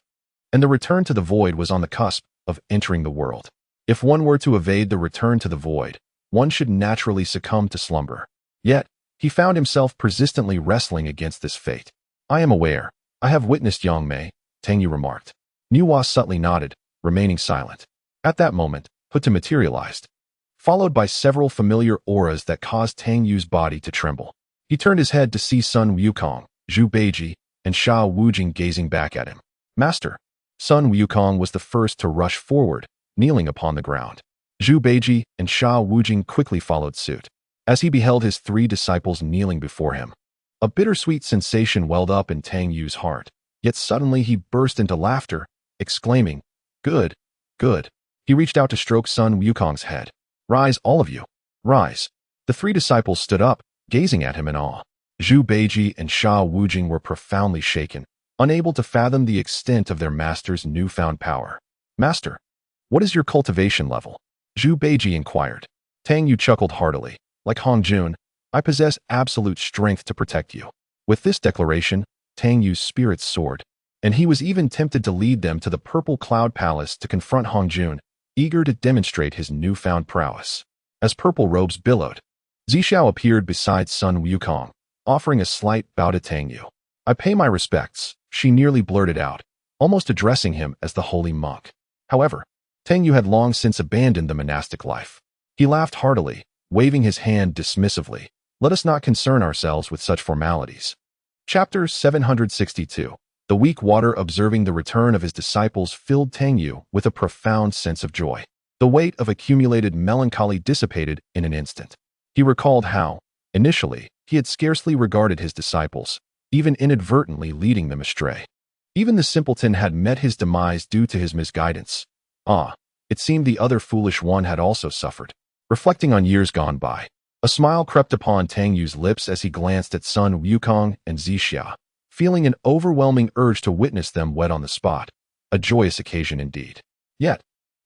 and the return to the void was on the cusp of entering the world. If one were to evade the return to the void, one should naturally succumb to slumber. Yet, he found himself persistently wrestling against this fate. "I am aware. I have witnessed Yang Mei," Tang Yu remarked. Nuwa subtly nodded, remaining silent. At that moment, Huta materialized, followed by several familiar auras that caused Tang Yu's body to tremble. He turned his head to see Sun Wukong, Zhu Beiji, and Sha Wujing gazing back at him. "Master." Sun Wukong was the first to rush forward, kneeling upon the ground. Zhu Beiji and Sha Wujing quickly followed suit. as he beheld his 3 disciples kneeling before him. A bittersweet sensation welled up in Tang Yu's heart, yet suddenly he burst into laughter, exclaiming, "Good, good." He reached out to stroke Sun Wukong's head. "Rise, all of you. Rise." The 3 disciples stood up, gazing at him in awe. Zhu Beiji and Sha Wujing were profoundly shaken, unable to fathom the extent of their master's newfound power. "Master, what is your cultivation level?" Zhu Beiji inquired. Tang Yu chuckled heartily. "Like Hong Jun, I possess absolute strength to protect you." With this declaration, Tang Yu's spirits soared, and he was even tempted to lead them to the Purple Cloud Palace to confront Hong Jun, eager to demonstrate his newfound prowess. As purple robes billowed, Zixiao appeared beside Sun Wukong, offering a slight bow to Tang Yu. "I pay my respects," she nearly blurted out, almost addressing him as the holy monk. However, Tang Yu had long since abandoned the monastic life. He laughed heartily, waving his hand dismissively. "Let us not concern ourselves with such formalities." Chapter 762. The weak water observing the return of his disciples filled Tang Yu with a profound sense of joy. The weight of accumulated melancholy dissipated in an instant. He recalled how, initially, he had scarcely regarded his disciples, even inadvertently leading them astray. Even the simpleton had met his demise due to his misguidance. It seemed the other foolish one had also suffered. Reflecting on years gone by, a smile crept upon Tang Yu's lips as he glanced at Sun Wukong and Zixia, feeling an overwhelming urge to witness them wed on the spot. A joyous occasion indeed. Yet,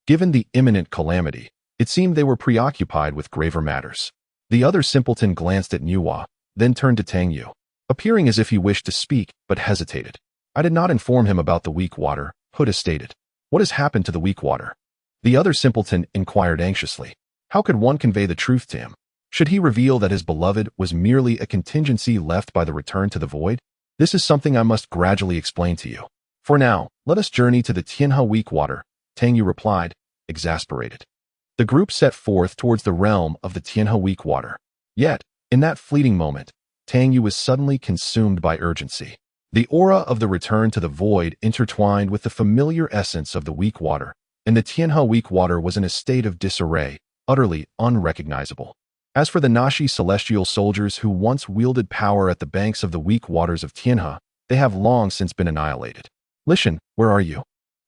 given the imminent calamity, it seemed they were preoccupied with graver matters. The other simpleton glanced at Nuwa, then turned to Tang Yu, appearing as if he wished to speak but hesitated. "I did not inform him about the weak water," Huda stated. "What has happened to the weak water?" The other simpleton inquired anxiously. How could one convey the truth to him? Should he reveal that his beloved was merely a contingency left by the return to the void? "This is something I must gradually explain to you. For now, let us journey to the Tianhe weak water," Tang Yu replied, exasperated. The group set forth towards the realm of the Tianhe weak water. Yet, in that fleeting moment, Tang Yu was suddenly consumed by urgency. The aura of the return to the void intertwined with the familiar essence of the weak water, and the Tianhe weak water was in a state of disarray, utterly unrecognizable. As for the Nashi celestial soldiers who once wielded power at the banks of the weak waters of Tianhe, they have long since been annihilated. "Lishan, where are you?"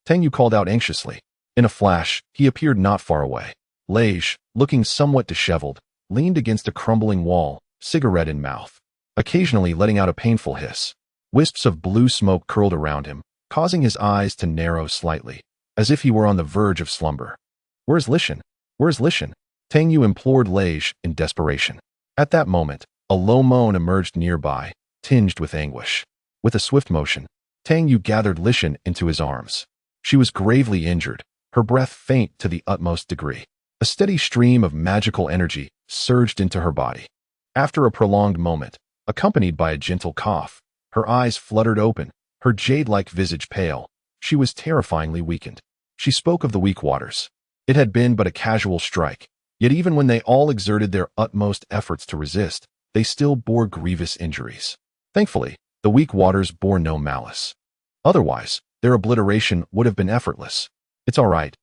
Tang Yu called out anxiously. In a flash, he appeared not far away. Lage, looking somewhat disheveled, leaned against a crumbling wall, cigarette in mouth, occasionally letting out a painful hiss. Wisps of blue smoke curled around him, causing his eyes to narrow slightly, as if he were on the verge of slumber. "Where's Lishan? Where's Lishan?" Tang Yu implored Lage in desperation. At that moment, a low moan emerged nearby, tinged with anguish. With a swift motion, Tang Yu gathered Lishan into his arms. She was gravely injured, her breath faint to the utmost degree. A steady stream of magical energy surged into her body. After a prolonged moment, accompanied by a gentle cough, her eyes fluttered open, her jade-like visage pale. She was terrifyingly weakened. She spoke of the weak waters. It had been but a casual strike, yet even when they all exerted their utmost efforts to resist, they still bore grievous injuries. Thankfully, the weak waters bore no malice. Otherwise, their obliteration would have been effortless. It's all right.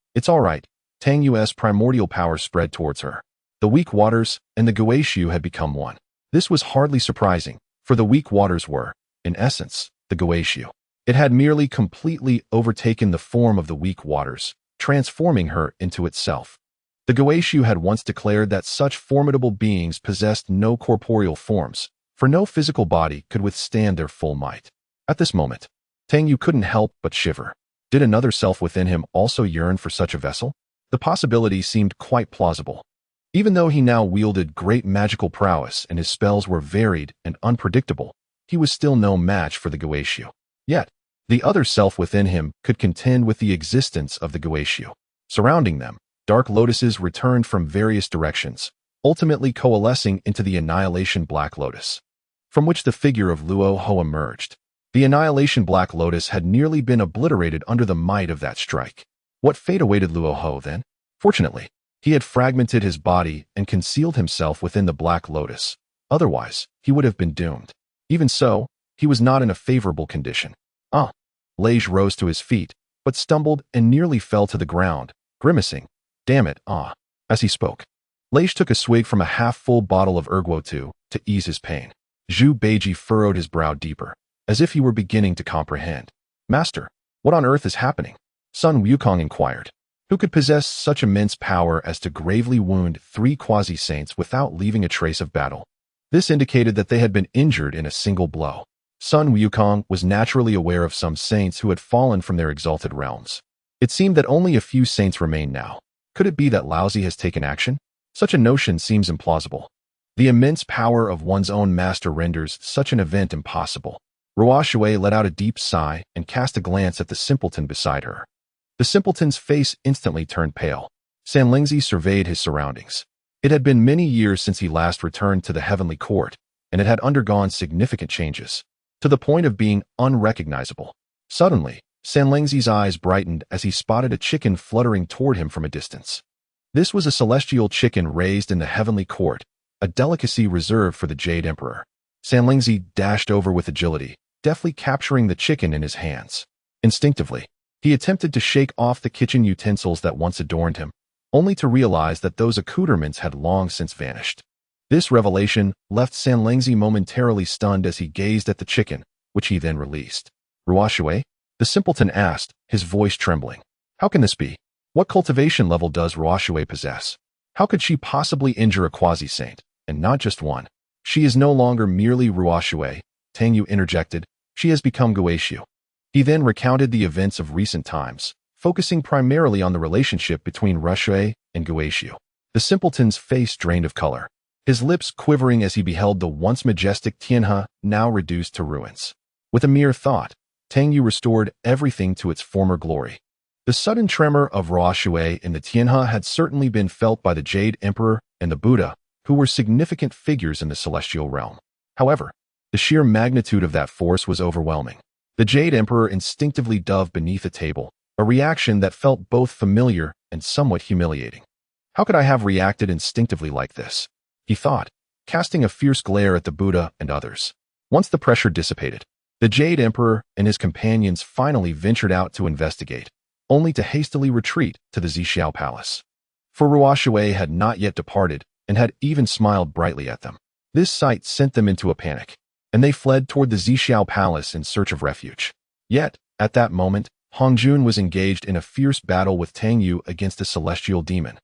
Tang Yu's primordial power spread towards her. The weak waters and the Guaishu had become one. This was hardly surprising, for the weak waters were, in essence, the Guaishu. It had merely completely overtaken the form of the weak waters, transforming her into itself. The Guaishu had once declared that such formidable beings possessed no corporeal forms, for no physical body could withstand their full might. At this moment, Tang Yu couldn't help but shiver. Did another self within him also yearn for such a vessel? The possibility seemed quite plausible. Even though he now wielded great magical prowess and his spells were varied and unpredictable, he was still no match for the Guaishu. Yet, the other self within him could contend with the existence of the Guaishu. Surrounding them, dark lotuses returned from various directions, ultimately coalescing into the Annihilation Black Lotus, from which the figure of Luo Ho emerged. The Annihilation Black Lotus had nearly been obliterated under the might of that strike. What fate awaited Luo Ho then? Fortunately, he had fragmented his body and concealed himself within the Black Lotus. Otherwise, he would have been doomed. Even so, he was not in a favorable condition. Lage rose to his feet, but stumbled and nearly fell to the ground, grimacing, "Damn it, as he spoke. Leish took a swig from a half-full bottle of erguo to ease his pain. Zhu Beiji furrowed his brow deeper, as if he were beginning to comprehend. Master, what on earth is happening? Sun Wukong inquired. Who could possess such immense power as to gravely wound 3 quasi-saints without leaving a trace of battle? This indicated that they had been injured in a single blow. Sun Wukong was naturally aware of some saints who had fallen from their exalted realms. It seemed that only a few saints remained now. Could it be that Laozi has taken action? Such a notion seems implausible. The immense power of one's own master renders such an event impossible. Ruoshui let out a deep sigh and cast a glance at the simpleton beside her. The simpleton's face instantly turned pale. Sanlingzi surveyed his surroundings. It had been many years since he last returned to the heavenly court, and it had undergone significant changes, to the point of being unrecognizable. Suddenly, Sanlingzi's eyes brightened as he spotted a chicken fluttering toward him from a distance. This was a celestial chicken raised in the heavenly court, a delicacy reserved for the Jade Emperor. Sanlingzi dashed over with agility, deftly capturing the chicken in his hands. Instinctively, he attempted to shake off the kitchen utensils that once adorned him, only to realize that those accoutrements had long since vanished. This revelation left Sanlingzi momentarily stunned as he gazed at the chicken, which he then released. Ruoshui? The simpleton asked, his voice trembling. How can this be? What cultivation level does Ruoshui possess? How could she possibly injure a quasi-saint, and not just one? She is no longer merely Ruoshui, Tang Yu interjected. She has become Guishu. He then recounted the events of recent times, focusing primarily on the relationship between Ruoshui and Guishu. The simpleton's face drained of color, his lips quivering as he beheld the once majestic Tianhe now reduced to ruins. With a mere thought, Tang Yu restored everything to its former glory. The sudden tremor of Ruoshui in the Tianhe had certainly been felt by the Jade Emperor and the Buddha, who were significant figures in the celestial realm. However, the sheer magnitude of that force was overwhelming. The Jade Emperor instinctively dove beneath a table, a reaction that felt both familiar and somewhat humiliating. How could I have reacted instinctively like this? He thought, casting a fierce glare at the Buddha and others. Once the pressure dissipated, the Jade Emperor and his companions finally ventured out to investigate, only to hastily retreat to the Zixiao Palace. For Ruoshui had not yet departed and had even smiled brightly at them. This sight sent them into a panic, and they fled toward the Zixiao Palace in search of refuge. Yet, at that moment, Hongjun was engaged in a fierce battle with Tang Yu against a celestial demon,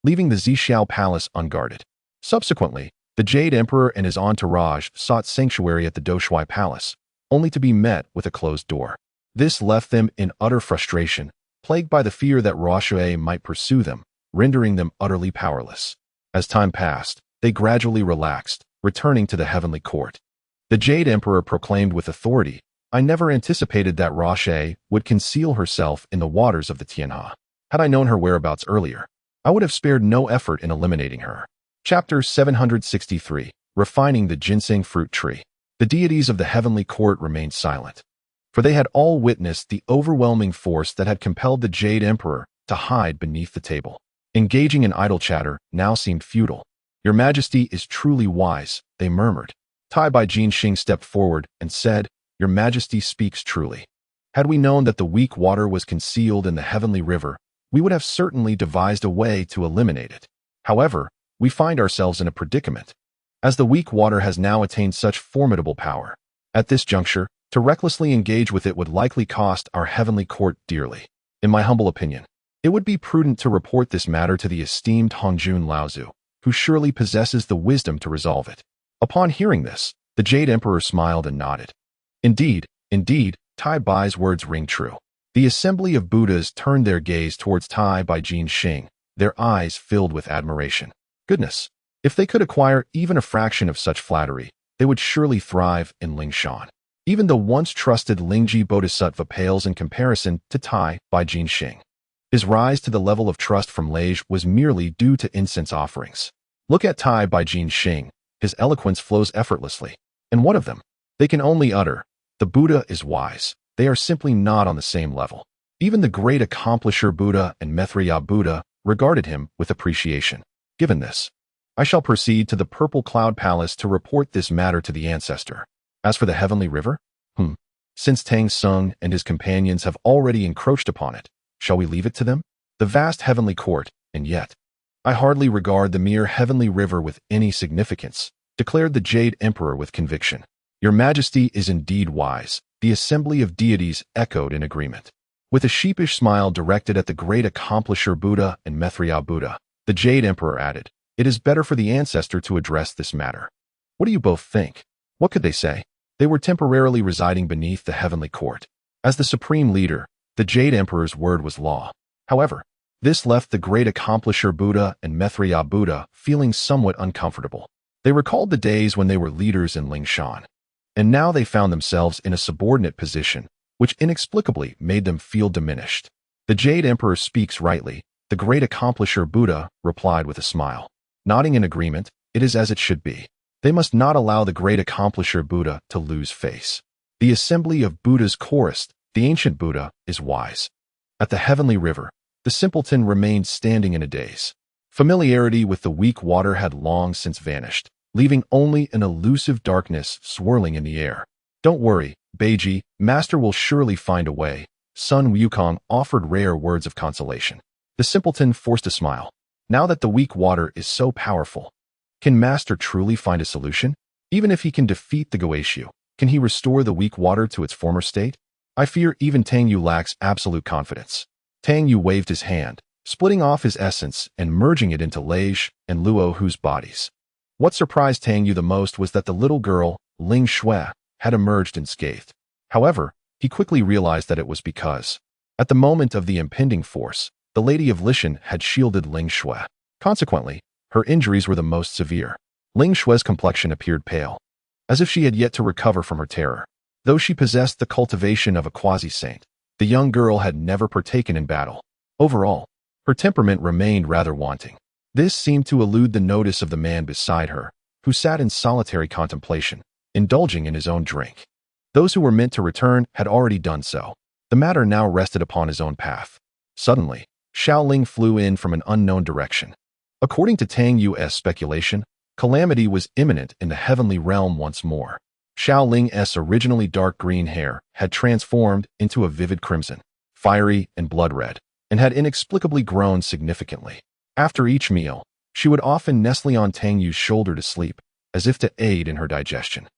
leaving the Zixiao Palace unguarded. Subsequently, the Jade Emperor and his entourage sought sanctuary at the Doshui Palace, only to be met with a closed door. This left them in utter frustration, plagued by the fear that Ruoshui might pursue them, rendering them utterly powerless. As time passed, they gradually relaxed, returning to the heavenly court. The Jade Emperor proclaimed with authority, I never anticipated that Ruoshui would conceal herself in the waters of the Tianhe. Had I known her whereabouts earlier, I would have spared no effort in eliminating her. Chapter 763, Refining the Ginseng Fruit Tree. The deities of the heavenly court remained silent, for they had all witnessed the overwhelming force that had compelled the Jade Emperor to hide beneath the table. Engaging in idle chatter now seemed futile. Your Majesty is truly wise, they murmured. Tai Bai Jinxing stepped forward and said, Your Majesty speaks truly. Had we known that the weak water was concealed in the heavenly river, we would have certainly devised a way to eliminate it. However, we find ourselves in a predicament, as the weak water has now attained such formidable power. At this juncture, to recklessly engage with it would likely cost our heavenly court dearly. In my humble opinion, it would be prudent to report this matter to the esteemed Hongjun Laozu, who surely possesses the wisdom to resolve it. Upon hearing this, the Jade Emperor smiled and nodded. Indeed, Tai Bai's words ring true. The assembly of Buddhas turned their gaze towards Tai Bai Jinxing, their eyes filled with admiration. Goodness, if they could acquire even a fraction of such flattery, they would surely thrive in Lingshan. Even the once trusted Lingji Bodhisattva pales in comparison to Tai Bai Jinxing. His rise to the level of trust from Lage was merely due to incense offerings. Look at Tai Bai Jinxing. His eloquence flows effortlessly. And what of them? They can only utter, the Buddha is wise. They are simply not on the same level. Even the great accomplisher Buddha and Maitreya Buddha regarded him with appreciation. Given this, I shall proceed to the Purple Cloud Palace to report this matter to the ancestor. As for the heavenly river, since Tang Sung and his companions have already encroached upon it, shall we leave it to them? The vast heavenly court, and yet, I hardly regard the mere heavenly river with any significance, declared the Jade Emperor with conviction. Your Majesty is indeed wise, the assembly of deities echoed in agreement. With a sheepish smile directed at the great accomplisher Buddha and Maitreya Buddha, the Jade Emperor added, it is better for the ancestor to address this matter. What do you both think? What could they say? They were temporarily residing beneath the heavenly court. As the supreme leader, the Jade Emperor's word was law. However, this left the great accomplisher Buddha and Maitreya Buddha feeling somewhat uncomfortable. They recalled the days when they were leaders in Lingshan, and now they found themselves in a subordinate position, which inexplicably made them feel diminished. The Jade Emperor speaks rightly, the great accomplisher Buddha replied with a smile. Nodding in agreement, it is as it should be. They must not allow the great accomplisher Buddha to lose face. The assembly of Buddhas chorused, the ancient Buddha is wise. At the heavenly river, the simpleton remained standing in a daze. Familiarity with the weak water had long since vanished, leaving only an elusive darkness swirling in the air. Don't worry, Beiji, Master will surely find a way. Sun Wukong offered rare words of consolation. The simpleton forced a smile. Now that the weak water is so powerful, can Master truly find a solution? Even if he can defeat the Goetiu, can he restore the weak water to its former state? I fear even Tang Yu lacks absolute confidence. Tang Yu waved his hand, splitting off his essence and merging it into Leish and Luo Hu's bodies. What surprised Tang Yu the most was that the little girl, Ling Shui, had emerged unscathed. However, he quickly realized that it was because, at the moment of the impending force, the Lady of Lishan had shielded Ling Shui. Consequently, her injuries were the most severe. Ling Shui's complexion appeared pale, as if she had yet to recover from her terror. Though she possessed the cultivation of a quasi-saint, the young girl had never partaken in battle. Overall, her temperament remained rather wanting. This seemed to elude the notice of the man beside her, who sat in solitary contemplation, indulging in his own drink. Those who were meant to return had already done so. The matter now rested upon his own path. Suddenly, Xiao Ling flew in from an unknown direction. According to Tang Yu's speculation, calamity was imminent in the heavenly realm once more. Xiao Ling's originally dark green hair had transformed into a vivid crimson, fiery and blood red, and had inexplicably grown significantly. After each meal, she would often nestle on Tang Yu's shoulder to sleep, as if to aid in her digestion.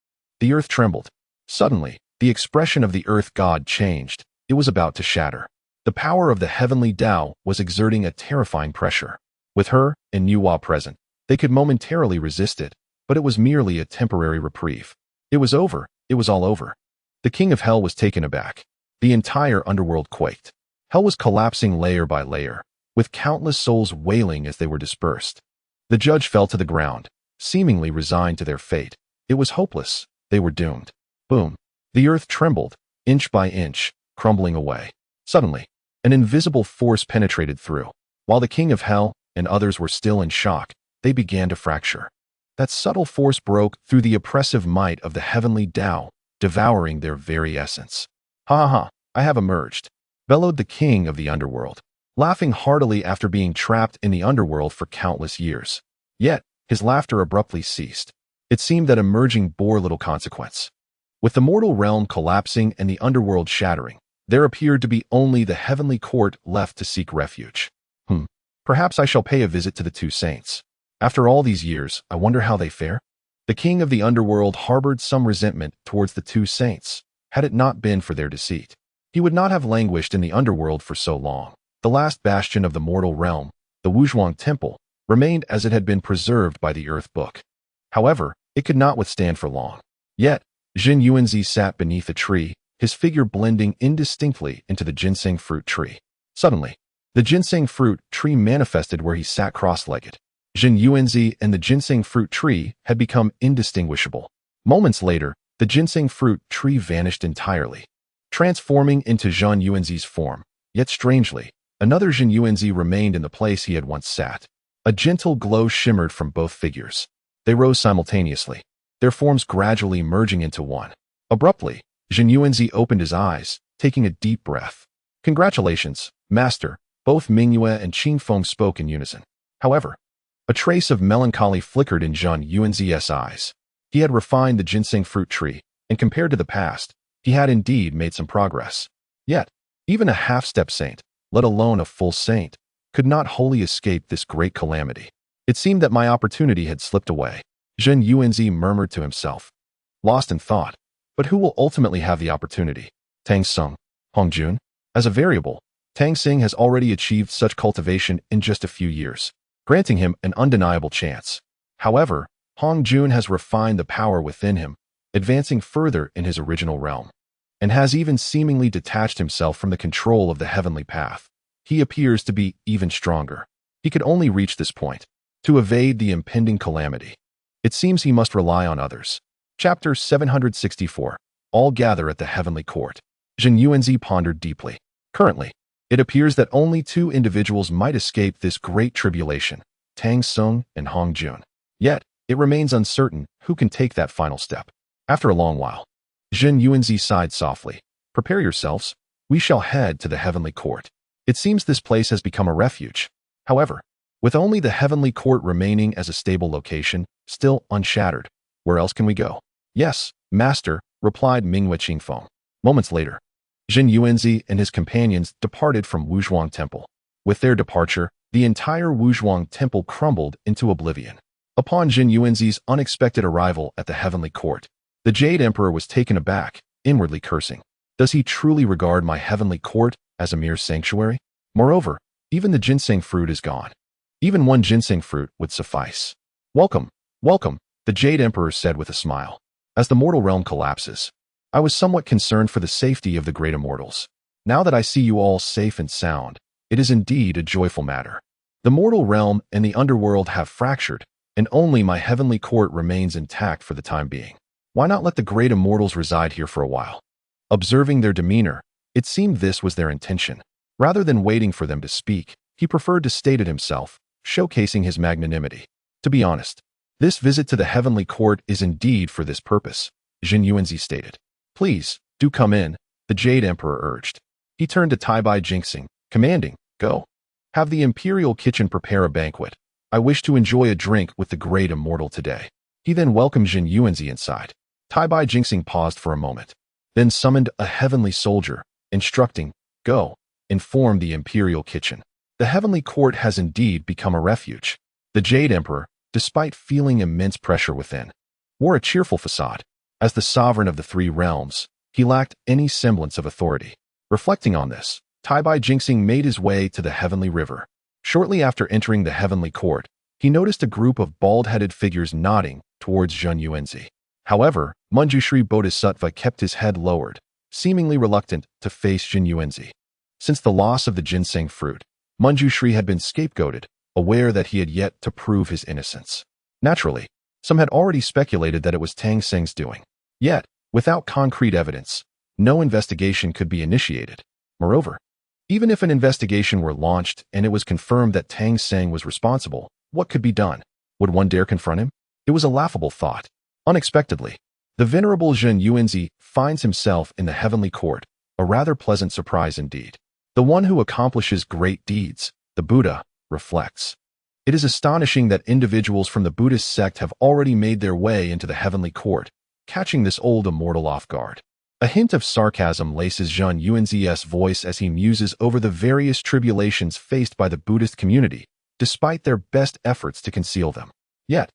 The earth trembled. Suddenly, the expression of the earth god changed. It was about to shatter. The power of the heavenly Tao was exerting a terrifying pressure. With her and Nuwa present, they could momentarily resist it, but it was merely a temporary reprieve. It was over. It was all over. The king of hell was taken aback. The entire underworld quaked. Hell was collapsing layer by layer, with countless souls wailing as they were dispersed. The judge fell to the ground, seemingly resigned to their fate. It was hopeless. They were doomed. Boom. The earth trembled, inch by inch, crumbling away. Suddenly, an invisible force penetrated through. While the king of hell and others were still in shock, they began to fracture. That subtle force broke through the oppressive might of the heavenly Tao, devouring their very essence. Ha ha ha, I have emerged, bellowed the king of the underworld, laughing heartily after being trapped in the underworld for countless years. Yet, his laughter abruptly ceased. It seemed that emerging bore little consequence. With the mortal realm collapsing and the underworld shattering, there appeared to be only the heavenly court left to seek refuge. Perhaps I shall pay a visit to the two saints. After all these years, I wonder how they fare? The king of the underworld harbored some resentment towards the two saints, had it not been for their deceit. He would not have languished in the underworld for so long. The last bastion of the mortal realm, the Wuzhuang Temple, remained as it had been preserved by the Earth Book. However, it could not withstand for long. Yet, Jin Yuanzi sat beneath a tree, his figure blending indistinctly into the ginseng fruit tree. Suddenly, the ginseng fruit tree manifested where he sat cross-legged. Jin Yuanzi and the ginseng fruit tree had become indistinguishable. Moments later, the ginseng fruit tree vanished entirely, transforming into Zhen Yuanzi's form. Yet strangely, another Jin Yuanzi remained in the place he had once sat. A gentle glow shimmered from both figures. They rose simultaneously, their forms gradually merging into one. Abruptly, Jin Yuanzi opened his eyes, taking a deep breath. Congratulations, Master, both Mingyue and Qingfeng spoke in unison. However, a trace of melancholy flickered in Zhen Yuanzi's eyes. He had refined the ginseng fruit tree, and compared to the past, he had indeed made some progress. Yet, even a half-step saint, let alone a full saint, could not wholly escape this great calamity. It seemed that my opportunity had slipped away. Zhen Yuanzi murmured to himself, lost in thought. But who will ultimately have the opportunity? Tang Sung, Hong Jun? As a variable, Tang Xing has already achieved such cultivation in just a few years, granting him an undeniable chance. However, Hong Jun has refined the power within him, advancing further in his original realm, and has even seemingly detached himself from the control of the heavenly path. He appears to be even stronger. He could only reach this point to evade the impending calamity. It seems he must rely on others. Chapter 764. All gather at the heavenly court. Zhen Yuanzi pondered deeply. Currently, it appears that only two individuals might escape this great tribulation, Tang Sung and Hong Jun. Yet, it remains uncertain who can take that final step. After a long while, Zhen Yuanzi sighed softly. Prepare yourselves. We shall head to the heavenly court. It seems this place has become a refuge. However, with only the heavenly court remaining as a stable location, still unshattered, where else can we go? Yes, master, replied Minghui Qingfeng. Moments later, Zhen Yuanzi and his companions departed from Wuzhuang Temple. With their departure, the entire Wuzhuang Temple crumbled into oblivion. Upon Zhen Yuanzi's unexpected arrival at the heavenly court, the Jade Emperor was taken aback, inwardly cursing. Does he truly regard my heavenly court as a mere sanctuary? Moreover, even the ginseng fruit is gone. Even one ginseng fruit would suffice. Welcome, welcome, the Jade Emperor said with a smile. As the mortal realm collapses, I was somewhat concerned for the safety of the great immortals. Now that I see you all safe and sound, it is indeed a joyful matter. The mortal realm and the underworld have fractured, and only my heavenly court remains intact for the time being. Why not let the great immortals reside here for a while? Observing their demeanor, it seemed this was their intention. Rather than waiting for them to speak, he preferred to state it himself, showcasing his magnanimity. To be honest, this visit to the heavenly court is indeed for this purpose, Zhen Yuanzi stated. Please, do come in, the Jade Emperor urged. He turned to Taibai Jinxing, commanding, go. Have the imperial kitchen prepare a banquet. I wish to enjoy a drink with the great immortal today. He then welcomed Zhen Yuanzi inside. Taibai Jinxing paused for a moment, then summoned a heavenly soldier, instructing, go, inform the imperial kitchen. The heavenly court has indeed become a refuge. The Jade Emperor, despite feeling immense pressure within, wore a cheerful facade. As the sovereign of the three realms, he lacked any semblance of authority. Reflecting on this, Taibai Jinxing made his way to the heavenly river. Shortly after entering the heavenly court, he noticed a group of bald-headed figures nodding towards Zhen Yuanzi. However, Manjushri Bodhisattva kept his head lowered, seemingly reluctant to face Zhen Yuanzi. Since the loss of the ginseng fruit, Manjushri had been scapegoated, aware that he had yet to prove his innocence. Naturally, some had already speculated that it was Tang Xing's doing. Yet, without concrete evidence, no investigation could be initiated. Moreover, even if an investigation were launched and it was confirmed that Tang Xing was responsible, what could be done? Would one dare confront him? It was a laughable thought. Unexpectedly, the venerable Zhen Yuanzi finds himself in the heavenly court, a rather pleasant surprise indeed. The one who accomplishes great deeds, the Buddha, reflects. It is astonishing that individuals from the Buddhist sect have already made their way into the heavenly court, catching this old immortal off guard. A hint of sarcasm laces Zhen Yuanzi's voice as he muses over the various tribulations faced by the Buddhist community, despite their best efforts to conceal them. Yet,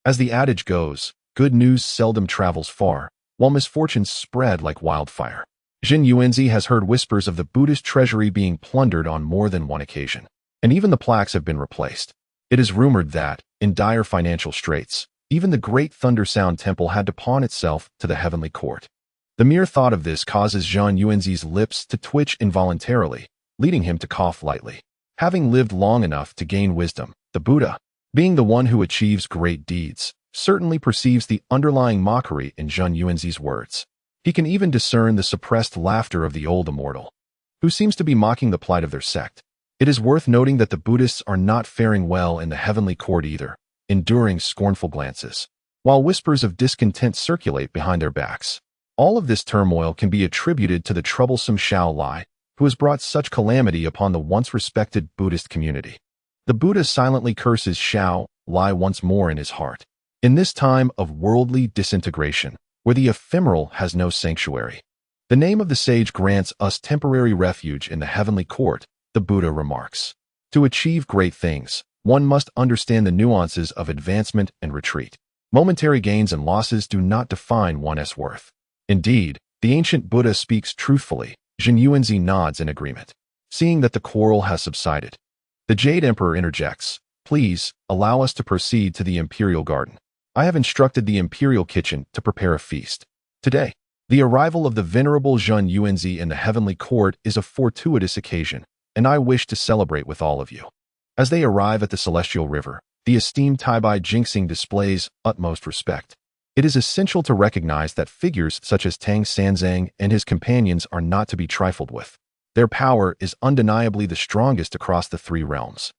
as the adage goes, good news seldom travels far, while misfortunes spread like wildfire. Zhen Yuanzi has heard whispers of the Buddhist treasury being plundered on more than one occasion, and even the plaques have been replaced. It is rumored that, in dire financial straits, even the great Thunder Sound Temple had to pawn itself to the heavenly court. The mere thought of this causes Zhen Yuanzi's lips to twitch involuntarily, leading him to cough lightly. Having lived long enough to gain wisdom, the Buddha, being the one who achieves great deeds, certainly perceives the underlying mockery in Zhen Yuanzi's words. He can even discern the suppressed laughter of the old immortal, who seems to be mocking the plight of their sect. It is worth noting that the Buddhists are not faring well in the heavenly court either, enduring scornful glances, while whispers of discontent circulate behind their backs. All of this turmoil can be attributed to the troublesome Xiao Lai, who has brought such calamity upon the once respected Buddhist community. The Buddha silently curses Xiao Lai once more in his heart. In this time of worldly disintegration, where the ephemeral has no sanctuary, the name of the sage grants us temporary refuge in the heavenly court, the Buddha remarks. To achieve great things, one must understand the nuances of advancement and retreat. Momentary gains and losses do not define one's worth. Indeed, the ancient Buddha speaks truthfully. Zhen Yuanzi nods in agreement, seeing that the quarrel has subsided. The Jade Emperor interjects, "Please, allow us to proceed to the Imperial Garden. I have instructed the Imperial Kitchen to prepare a feast. Today, the arrival of the Venerable Zhen Yuanzi in the Heavenly Court is a fortuitous occasion, and I wish to celebrate with all of you." As they arrive at the Celestial River, the esteemed Taibai Jingxing displays utmost respect. It is essential to recognize that figures such as Tang Sanzang and his companions are not to be trifled with. Their power is undeniably the strongest across the three realms.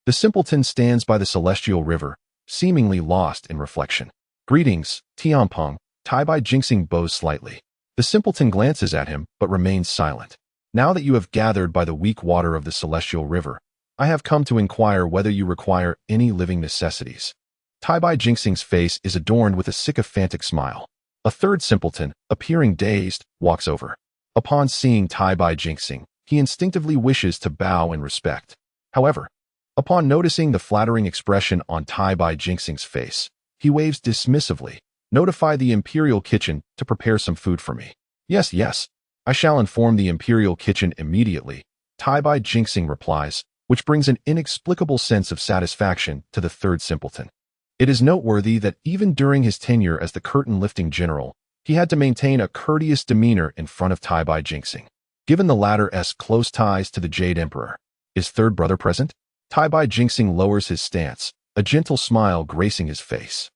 The simpleton stands by the Celestial River, seemingly lost in reflection. "Greetings, Tianpeng." Taibai Jingxing bows slightly. The simpleton glances at him, but remains silent. "Now that you have gathered by the weak water of the Celestial River, I have come to inquire whether you require any living necessities." Taibai Jingxing's face is adorned with a sycophantic smile. A third simpleton, appearing dazed, walks over. Upon seeing Taibai Jingxing, he instinctively wishes to bow in respect. However, upon noticing the flattering expression on Taibai Jingxing's face, he waves dismissively. "Notify the Imperial Kitchen to prepare some food for me." Yes, I shall inform the Imperial Kitchen immediately," Taibai Jingxing replies, which brings an inexplicable sense of satisfaction to the third simpleton. It is noteworthy that even during his tenure as the curtain-lifting general, he had to maintain a courteous demeanor in front of Taibai Jingxing. Given the latter's close ties to the Jade Emperor, is third brother present? Taibai Jingxing lowers his stance, a gentle smile gracing his face.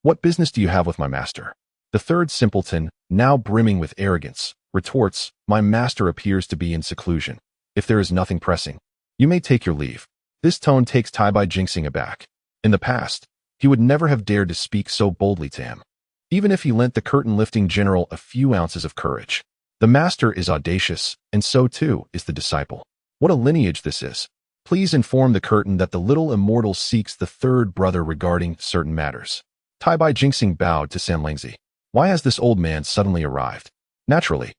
"What business do you have with my master?" The third simpleton, now brimming with arrogance, retorts, "My master appears to be in seclusion. If there is nothing pressing, you may take your leave." This tone takes Taibai Jingxing aback. In the past, he would never have dared to speak so boldly to him, even if he lent the curtain-lifting general a few ounces of courage. The master is audacious, and so too is the disciple. What a lineage this is. Please inform the curtain that the little immortal seeks the third brother regarding certain matters. Taibai Jingxing bowed to Sanlangzi. Why has this old man suddenly arrived? Naturally,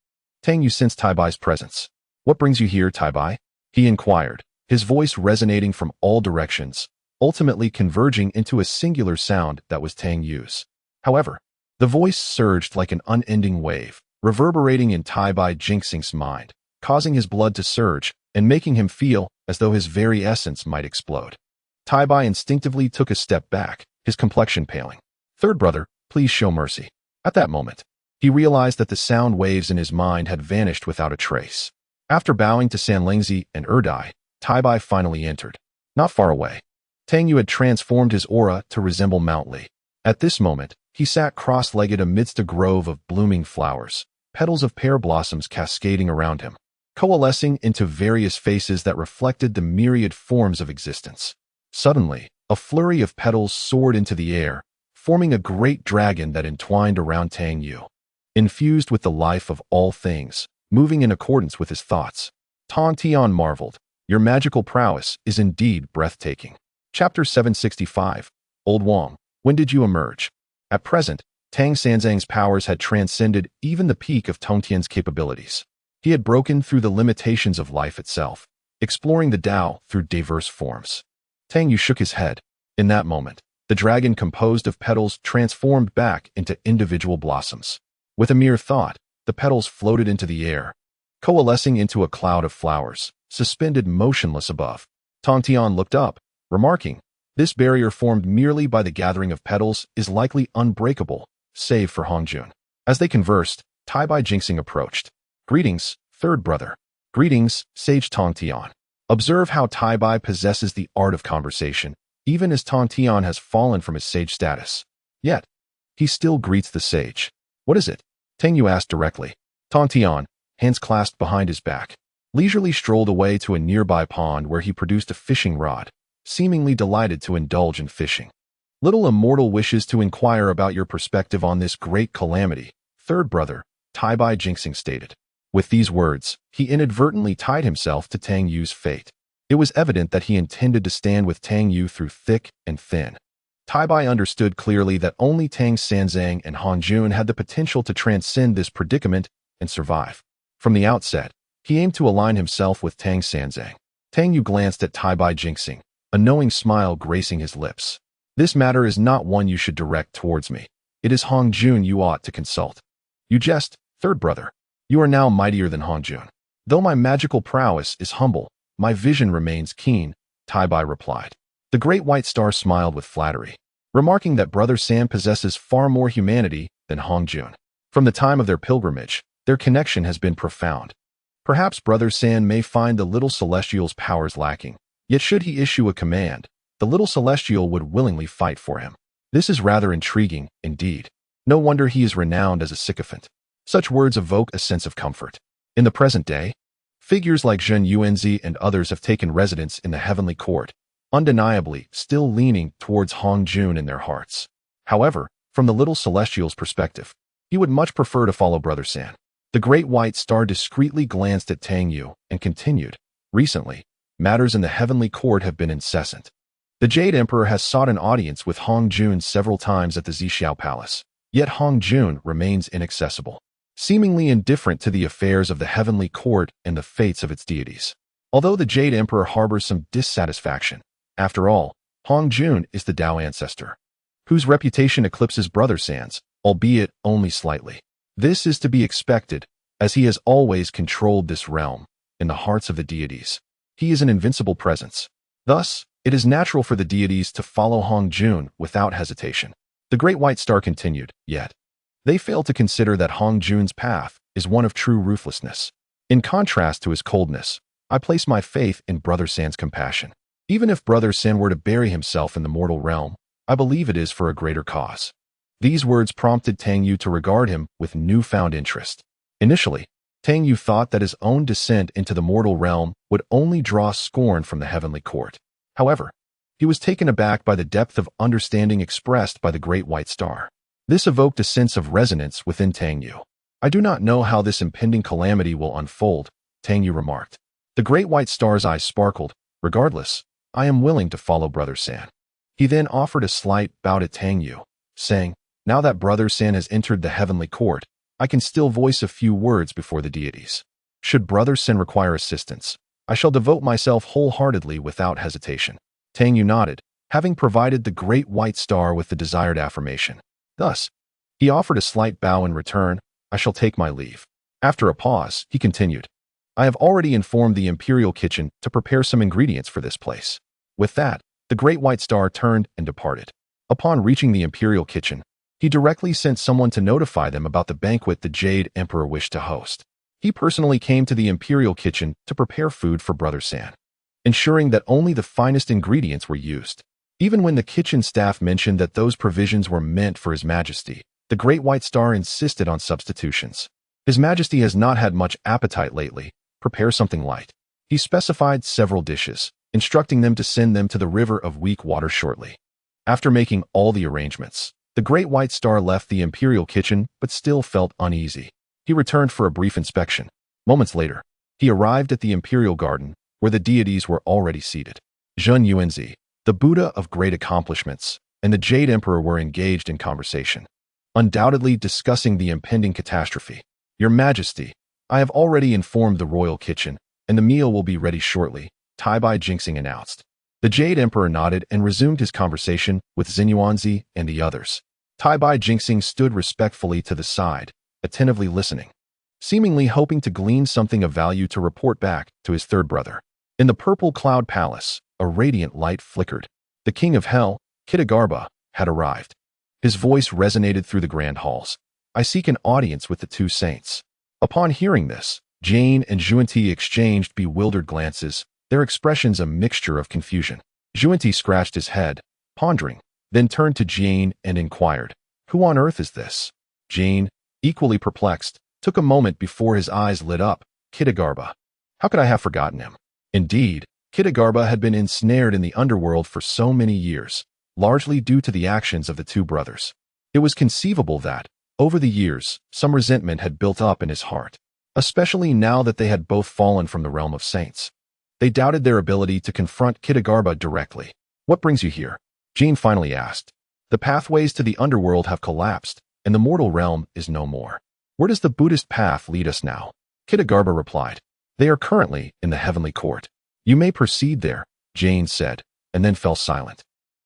Tang Yu sensed Taibai's presence. "What brings you here, Taibai?" he inquired, his voice resonating from all directions, ultimately converging into a singular sound that was Tang Yu's. However, the voice surged like an unending wave, reverberating in Taibai Jingxing's mind, causing his blood to surge and making him feel as though his very essence might explode. Taibai instinctively took a step back, his complexion paling. "Third brother, please show mercy." At that moment, he realized that the sound waves in his mind had vanished without a trace. After bowing to Sanlangzi and Erdai, Taibai finally entered. Not far away, Tang Yu had transformed his aura to resemble Mount Li. At this moment, he sat cross-legged amidst a grove of blooming flowers, petals of pear blossoms cascading around him, coalescing into various faces that reflected the myriad forms of existence. Suddenly, a flurry of petals soared into the air, forming a great dragon that entwined around Tang Yu. Infused with the life of all things, moving in accordance with his thoughts, Tang Tian marveled, "Your magical prowess is indeed breathtaking." Chapter 765, Old Wang, when did you emerge? At present, Tang Sanzang's powers had transcended even the peak of Tongtian's capabilities. He had broken through the limitations of life itself, exploring the Tao through diverse forms. Tang Yu shook his head. In that moment, the dragon composed of petals transformed back into individual blossoms. With a mere thought, the petals floated into the air, coalescing into a cloud of flowers, suspended motionless above. Tang Tian looked up, remarking, "This barrier formed merely by the gathering of petals is likely unbreakable, save for Hongjun." As they conversed, Taibai Jingxing approached. "Greetings, third brother." "Greetings, sage Tang Tian." Observe how Taibai possesses the art of conversation, even as Tang Tian has fallen from his sage status. Yet, he still greets the sage. "What is it?" Tang Yu asked directly. Tang Tian, hands clasped behind his back, leisurely strolled away to a nearby pond where he produced a fishing rod, seemingly delighted to indulge in fishing. "Little immortal wishes to inquire about your perspective on this great calamity, third brother," Taibai Jingxing stated. With these words, he inadvertently tied himself to Tang Yu's fate. It was evident that he intended to stand with Tang Yu through thick and thin. Taibai understood clearly that only Tang Sanzang and Han Jun had the potential to transcend this predicament and survive. From the outset, he aimed to align himself with Tang Sanzang. Tang Yu glanced at Tai Bai Jinxing, a knowing smile gracing his lips. This matter is not one you should direct towards me. It is Hong Jun you ought to consult. You jest, third brother. You are now mightier than Hong Jun. Though my magical prowess is humble, my vision remains keen, Tai Bai replied. The great white star smiled with flattery, remarking that Brother San possesses far more humanity than Hong Jun. From the time of their pilgrimage, their connection has been profound. Perhaps Brother San may find the little celestial's powers lacking, yet should he issue a command, the little celestial would willingly fight for him. This is rather intriguing, indeed. No wonder he is renowned as a sycophant. Such words evoke a sense of comfort. In the present day, figures like Zhen Yuanzi and others have taken residence in the heavenly court, undeniably still leaning towards Hong Jun in their hearts. However, from the little celestial's perspective, he would much prefer to follow Brother San. The great white star discreetly glanced at Tang Yu and continued, recently, matters in the heavenly court have been incessant. The Jade Emperor has sought an audience with Hong Jun several times at the Zixiao Palace, yet Hong Jun remains inaccessible, seemingly indifferent to the affairs of the heavenly court and the fates of its deities. Although the Jade Emperor harbors some dissatisfaction, after all, Hong Jun is the Tao ancestor, whose reputation eclipses Brother San's, albeit only slightly. This is to be expected, as he has always controlled this realm, in the hearts of the deities. He is an invincible presence. Thus, it is natural for the deities to follow Hong Jun without hesitation. The great white star continued, yet they fail to consider that Hong Jun's path is one of true ruthlessness. In contrast to his coldness, I place my faith in Brother San's compassion. Even if Brother San were to bury himself in the mortal realm, I believe it is for a greater cause. These words prompted Tang Yu to regard him with newfound interest. Initially, Tang Yu thought that his own descent into the mortal realm would only draw scorn from the heavenly court. However, he was taken aback by the depth of understanding expressed by the great white star. This evoked a sense of resonance within Tang Yu. I do not know how this impending calamity will unfold, Tang Yu remarked. The great white star's eyes sparkled. Regardless, I am willing to follow Brother San. He then offered a slight bow to Tang Yu, saying, now that Brother San has entered the heavenly court, I can still voice a few words before the deities. Should Brother San require assistance, I shall devote myself wholeheartedly without hesitation. Tang Yu nodded, having provided the great white star with the desired affirmation. Thus, he offered a slight bow in return. I shall take my leave. After a pause, he continued, I have already informed the Imperial Kitchen to prepare some ingredients for this place. With that, the great white star turned and departed. Upon reaching the Imperial Kitchen, he directly sent someone to notify them about the banquet the Jade Emperor wished to host. He personally came to the Imperial Kitchen to prepare food for Brother San, ensuring that only the finest ingredients were used. Even when the kitchen staff mentioned that those provisions were meant for His Majesty, the Great White Star insisted on substitutions. His Majesty has not had much appetite lately. Prepare something light. He specified several dishes, instructing them to send them to the river of weak water shortly. After making all the arrangements, the Great White Star left the Imperial Kitchen but still felt uneasy. He returned for a brief inspection. Moments later, he arrived at the Imperial Garden, where the deities were already seated. Zhen Yuanzi, the Buddha of great accomplishments, and the Jade Emperor were engaged in conversation, undoubtedly discussing the impending catastrophe. Your Majesty, I have already informed the royal kitchen, and the meal will be ready shortly, Tai Bai Jinxing announced. The Jade Emperor nodded and resumed his conversation with Zhen Yuanzi and the others. Tai Bai Jinxing stood respectfully to the side, attentively listening, seemingly hoping to glean something of value to report back to his third brother. In the Purple Cloud Palace, a radiant light flickered. The King of Hell, Kitagarbha, had arrived. His voice resonated through the grand halls. I seek an audience with the two saints. Upon hearing this, Jane and Zhuanti exchanged bewildered glances, their expressions a mixture of confusion. Zhuanti scratched his head, pondering, then turned to Jane and inquired, Who on earth is this? Jane, equally perplexed, took a moment before his eyes lit up. Kitagarbha. How could I have forgotten him? Indeed, Kitagarbha had been ensnared in the underworld for so many years, largely due to the actions of the two brothers. It was conceivable that, over the years, some resentment had built up in his heart, especially now that they had both fallen from the realm of saints. They doubted their ability to confront Kitagarbha directly. What brings you here? Jane finally asked. The pathways to the underworld have collapsed, and the mortal realm is no more. Where does the Buddhist path lead us now? Kitagarbha replied. They are currently in the heavenly court. "You may proceed there," Jane said, and then fell silent.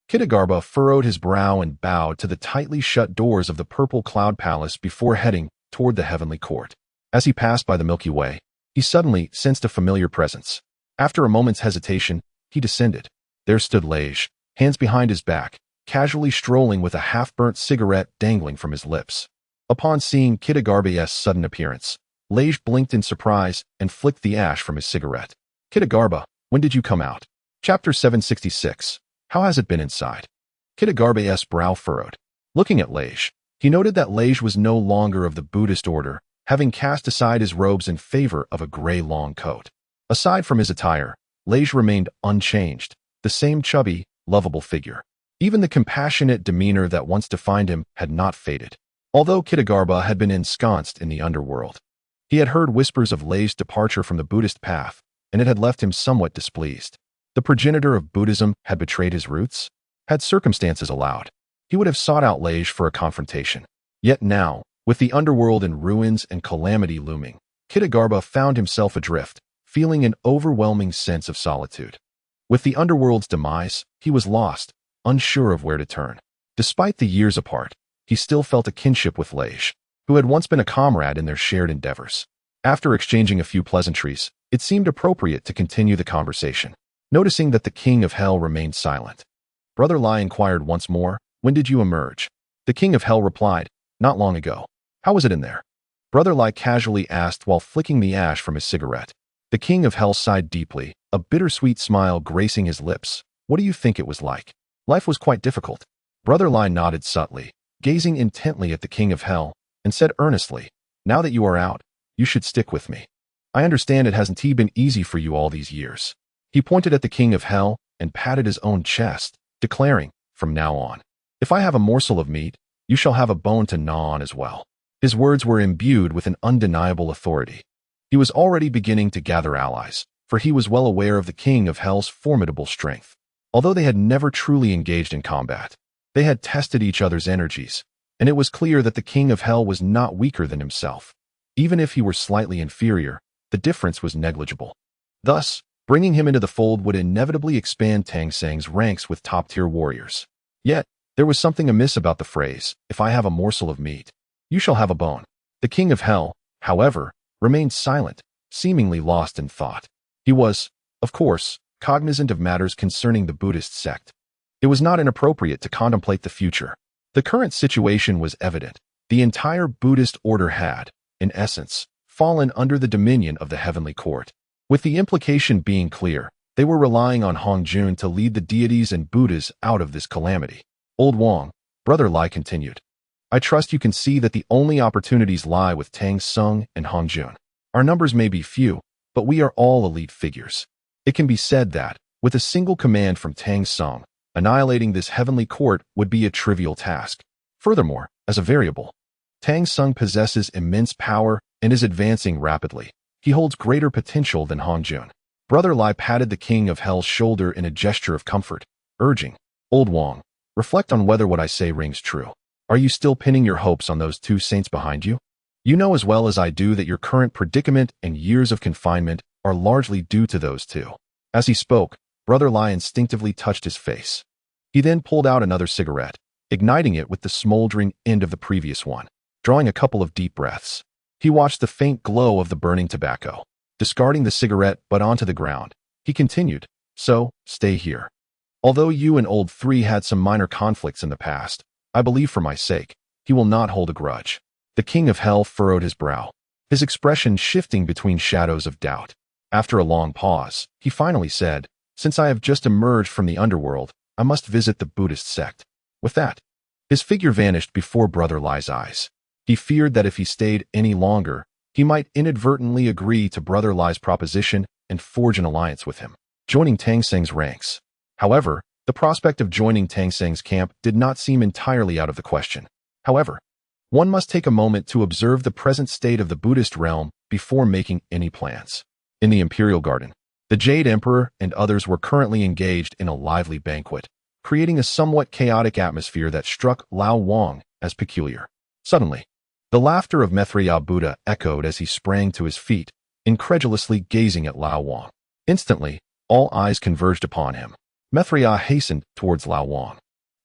Kitagarbha furrowed his brow and bowed to the tightly shut doors of the purple cloud palace before heading toward the heavenly court. As he passed by the Milky Way, he suddenly sensed a familiar presence. After a moment's hesitation, he descended. There stood Lage, hands behind his back, casually strolling with a half-burnt cigarette dangling from his lips. Upon seeing Kitagarbha's sudden appearance, Lage blinked in surprise and flicked the ash from his cigarette. "Kitagarbha, when did you come out?" Chapter 766. How has it been inside? Kitagarbha's brow furrowed. Looking at Lage, he noted that Lage was no longer of the Buddhist order, having cast aside his robes in favor of a gray long coat. Aside from his attire, Lage remained unchanged, the same chubby, lovable figure. Even the compassionate demeanor that once defined him had not faded. Although Kitagarbha had been ensconced in the underworld, he had heard whispers of Lage's departure from the Buddhist path, and it had left him somewhat displeased. The progenitor of Buddhism had betrayed his roots? Had circumstances allowed, he would have sought out Lage for a confrontation. Yet now, with the underworld in ruins and calamity looming, Kitagarbha found himself adrift, feeling an overwhelming sense of solitude. With the underworld's demise, he was lost, unsure of where to turn. Despite the years apart, he still felt a kinship with Lage, who had once been a comrade in their shared endeavors. After exchanging a few pleasantries, it seemed appropriate to continue the conversation. Noticing that the King of Hell remained silent, Brother Lai inquired once more, "When did you emerge?" The King of Hell replied, "Not long ago." "How was it in there?" Brother Lai casually asked while flicking the ash from his cigarette. The King of Hell sighed deeply, a bittersweet smile gracing his lips. "What do you think it was like?" "Life was quite difficult." Brother Lai nodded subtly, gazing intently at the King of Hell, and said earnestly, "Now that you are out, you should stick with me. I understand it hasn't been easy for you all these years." He pointed at the King of Hell and patted his own chest, declaring, "From now on, if I have a morsel of meat, you shall have a bone to gnaw on as well." His words were imbued with an undeniable authority. He was already beginning to gather allies, for he was well aware of the King of Hell's formidable strength. Although they had never truly engaged in combat, they had tested each other's energies, and it was clear that the King of Hell was not weaker than himself. Even if he were slightly inferior, the difference was negligible. Thus, bringing him into the fold would inevitably expand Tang Sang's ranks with top-tier warriors. Yet, there was something amiss about the phrase, "If I have a morsel of meat, you shall have a bone." The King of Hell, however, remained silent, seemingly lost in thought. He was, of course, cognizant of matters concerning the Buddhist sect. It was not inappropriate to contemplate the future. The current situation was evident. The entire Buddhist order had, in essence, fallen under the dominion of the heavenly court. With the implication being clear, they were relying on Hongjun to lead the deities and Buddhas out of this calamity. "Old Wang," Brother Lai continued, "I trust you can see that the only opportunities lie with Tang Sung and Hongjun. Our numbers may be few, but we are all elite figures. It can be said that, with a single command from Tang Sung, annihilating this heavenly court would be a trivial task. Furthermore, as a variable, Tang Sung possesses immense power and is advancing rapidly. He holds greater potential than Hongjun." Brother Lai patted the King of Hell's shoulder in a gesture of comfort, urging, "Old Wang, reflect on whether what I say rings true. Are you still pinning your hopes on those two saints behind you? You know as well as I do that your current predicament and years of confinement are largely due to those two." As he spoke, Brother Lai instinctively touched his face. He then pulled out another cigarette, igniting it with the smoldering end of the previous one. Drawing a couple of deep breaths, he watched the faint glow of the burning tobacco. Discarding the cigarette butt onto the ground, he continued, "So, stay here. Although you and Old Three had some minor conflicts in the past, I believe for my sake, he will not hold a grudge." The King of Hell furrowed his brow, his expression shifting between shadows of doubt. After a long pause, he finally said, "Since I have just emerged from the underworld, I must visit the Buddhist sect." With that, his figure vanished before Brother Lai's eyes. He feared that if he stayed any longer, he might inadvertently agree to Brother Lai's proposition and forge an alliance with him, joining Tang Sang's ranks. However, the prospect of joining Tang Sang's camp did not seem entirely out of the question. However, one must take a moment to observe the present state of the Buddhist realm before making any plans. In the Imperial Garden, the Jade Emperor and others were currently engaged in a lively banquet, creating a somewhat chaotic atmosphere that struck Lao Wang as peculiar. Suddenly, the laughter of Maitreya Buddha echoed as he sprang to his feet, incredulously gazing at Lao Wang. Instantly, All eyes converged upon him. Maitreya hastened towards Lao Wang.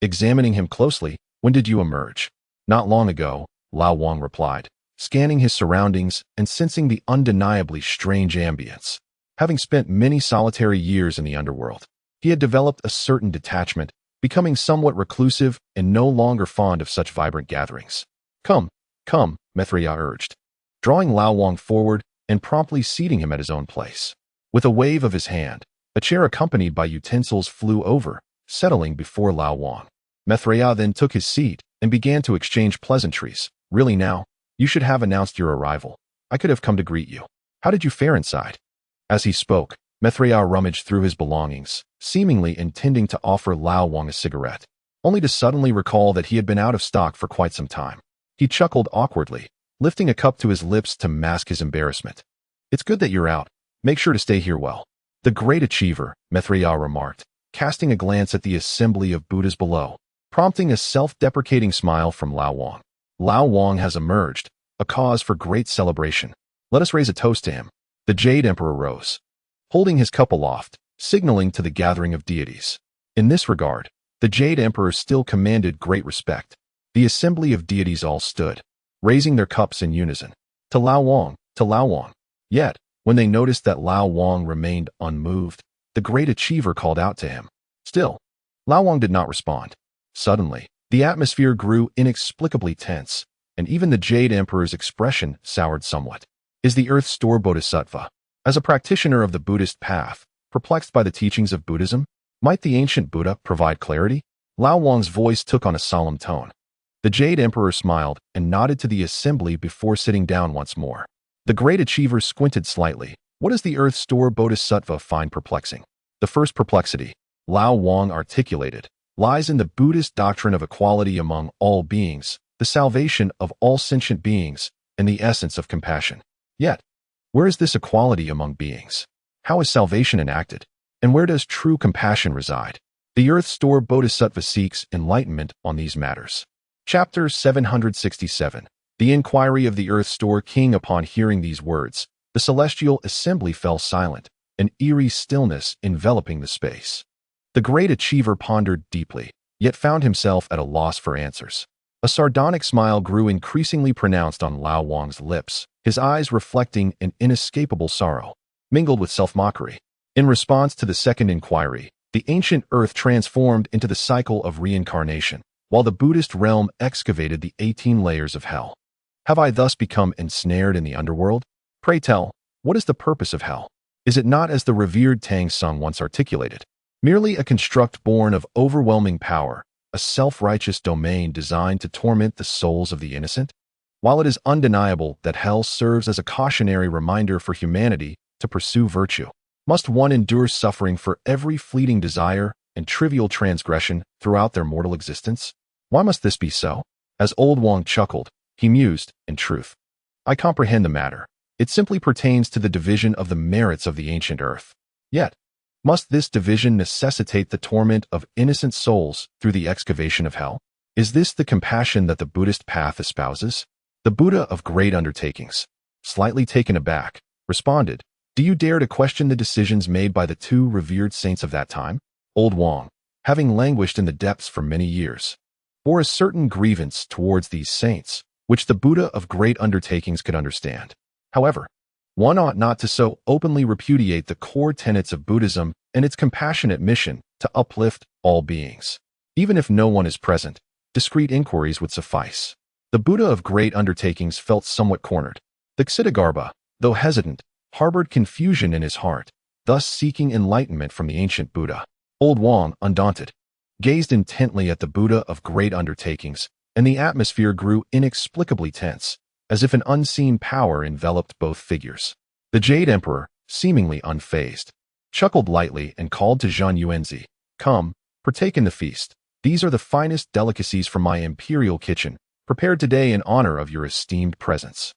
Examining him closely, "When did you emerge?" "Not long ago," Lao Wang replied, scanning his surroundings and sensing the undeniably strange ambience. Having spent many solitary years in the underworld, he had developed a certain detachment, becoming somewhat reclusive and no longer fond of such vibrant gatherings. Come, Maitreya urged, drawing Lao Wang forward and promptly seating him at his own place. With a wave of his hand, a chair accompanied by utensils flew over, settling before Lao Wang. Maitreya then took his seat and began to exchange pleasantries. "Really now, you should have announced your arrival. I could have come to greet you. How did you fare inside?" As he spoke, Maitreya rummaged through his belongings, seemingly intending to offer Lao Wang a cigarette, only to suddenly recall that he had been out of stock for quite some time. He chuckled awkwardly, lifting a cup to his lips to mask his embarrassment. "It's good that you're out. Make sure to stay here well." "The great achiever," Maitreya remarked, casting a glance at the assembly of Buddhas below, prompting a self-deprecating smile from Lao Wang. "Lao Wang has emerged, a cause for great celebration. Let us raise a toast to him." The Jade Emperor rose, holding his cup aloft, signaling to the gathering of deities. In this regard, the Jade Emperor still commanded great respect. The assembly of deities all stood, raising their cups in unison. "To Lao Wang, to Lao Wang." Yet, when they noticed that Lao Wang remained unmoved, the great achiever called out to him. Still, Lao Wang did not respond. Suddenly, the atmosphere grew inexplicably tense, and even the Jade Emperor's expression soured somewhat. "Is the Earth Store Bodhisattva?" As a practitioner of the Buddhist path, perplexed by the teachings of Buddhism, might the ancient Buddha provide clarity? Lao Wang's voice took on a solemn tone. The Jade Emperor smiled and nodded to the assembly before sitting down once more. The great achiever squinted slightly. "What does the Earth Store Bodhisattva find perplexing?" "The first perplexity," Lao Wang articulated, "lies in the Buddhist doctrine of equality among all beings, the salvation of all sentient beings, and the essence of compassion. Yet, where is this equality among beings? How is salvation enacted? And where does true compassion reside? The Earth Store Bodhisattva seeks enlightenment on these matters." Chapter 767. The Inquiry of the Earth Store King. Upon hearing these words, the celestial assembly fell silent, an eerie stillness enveloping the space. The great achiever pondered deeply, yet found himself at a loss for answers. A sardonic smile grew increasingly pronounced on Lao Wang's lips, his eyes reflecting an inescapable sorrow, mingled with self-mockery. In response to the second inquiry, the ancient earth transformed into the cycle of reincarnation, while the Buddhist realm excavated the 18 layers of hell. "Have I thus become ensnared in the underworld? Pray tell, what is the purpose of hell? Is it not, as the revered Tang Sung once articulated, merely a construct born of overwhelming power, a self-righteous domain designed to torment the souls of the innocent?" While it is undeniable that hell serves as a cautionary reminder for humanity to pursue virtue, must one endure suffering for every fleeting desire and trivial transgression throughout their mortal existence? Why must this be so? As old Wang chuckled, he mused, "In truth, I comprehend the matter. It simply pertains to the division of the merits of the ancient earth. Yet, must this division necessitate the torment of innocent souls through the excavation of hell? Is this the compassion that the Buddhist path espouses?" The Buddha of great undertakings, slightly taken aback, responded, "Do you dare to question the decisions made by the two revered saints of that time?" Old Wang, having languished in the depths for many years, bore a certain grievance towards these saints, which the Buddha of great undertakings could understand. However, one ought not to so openly repudiate the core tenets of Buddhism and its compassionate mission to uplift all beings. Even if no one is present, discreet inquiries would suffice. The Buddha of great undertakings felt somewhat cornered. The Ksitigarbha, though hesitant, harbored confusion in his heart, thus seeking enlightenment from the ancient Buddha. Old Wang, undaunted, gazed intently at the Buddha of great undertakings, and the atmosphere grew inexplicably tense, as if an unseen power enveloped both figures. The Jade Emperor, seemingly unfazed, chuckled lightly and called to Zhang Yuanzi, "Come, partake in the feast. These are the finest delicacies from my imperial kitchen, prepared today in honor of your esteemed presence."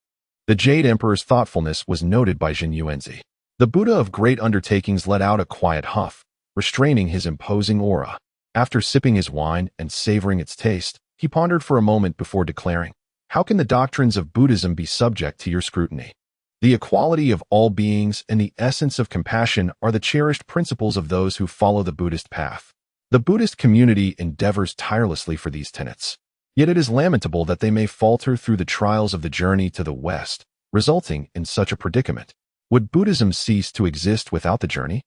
The Jade Emperor's thoughtfulness was noted by Zhang Yuanzi. The Buddha of great undertakings let out a quiet huff, restraining his imposing aura. After sipping his wine and savoring its taste, he pondered for a moment before declaring, "How can the doctrines of Buddhism be subject to your scrutiny? The equality of all beings and the essence of compassion are the cherished principles of those who follow the Buddhist path. The Buddhist community endeavors tirelessly for these tenets. Yet it is lamentable that they may falter through the trials of the journey to the West, resulting in such a predicament. Would Buddhism cease to exist without the journey?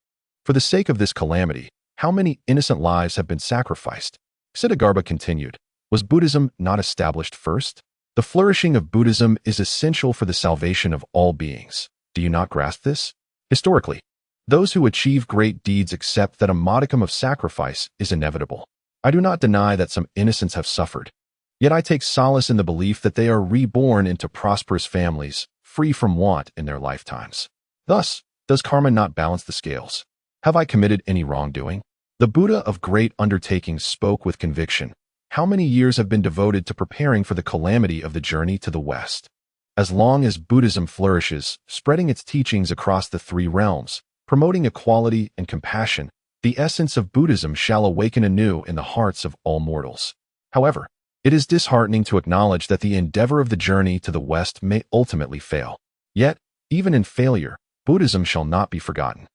For the sake of this calamity, how many innocent lives have been sacrificed? Ksitigarbha continued, was Buddhism not established first? The flourishing of Buddhism is essential for the salvation of all beings. Do you not grasp this? Historically, those who achieve great deeds accept that a modicum of sacrifice is inevitable. I do not deny that some innocents have suffered. Yet I take solace in the belief that they are reborn into prosperous families, free from want in their lifetimes. Thus, does karma not balance the scales? Have I committed any wrongdoing? The Buddha of great undertakings spoke with conviction. How many years have been devoted to preparing for the calamity of the journey to the West? As long as Buddhism flourishes, spreading its teachings across the three realms, promoting equality and compassion, the essence of Buddhism shall awaken anew in the hearts of all mortals. However, it is disheartening to acknowledge that the endeavor of the journey to the West may ultimately fail. Yet, even in failure, Buddhism shall not be forgotten.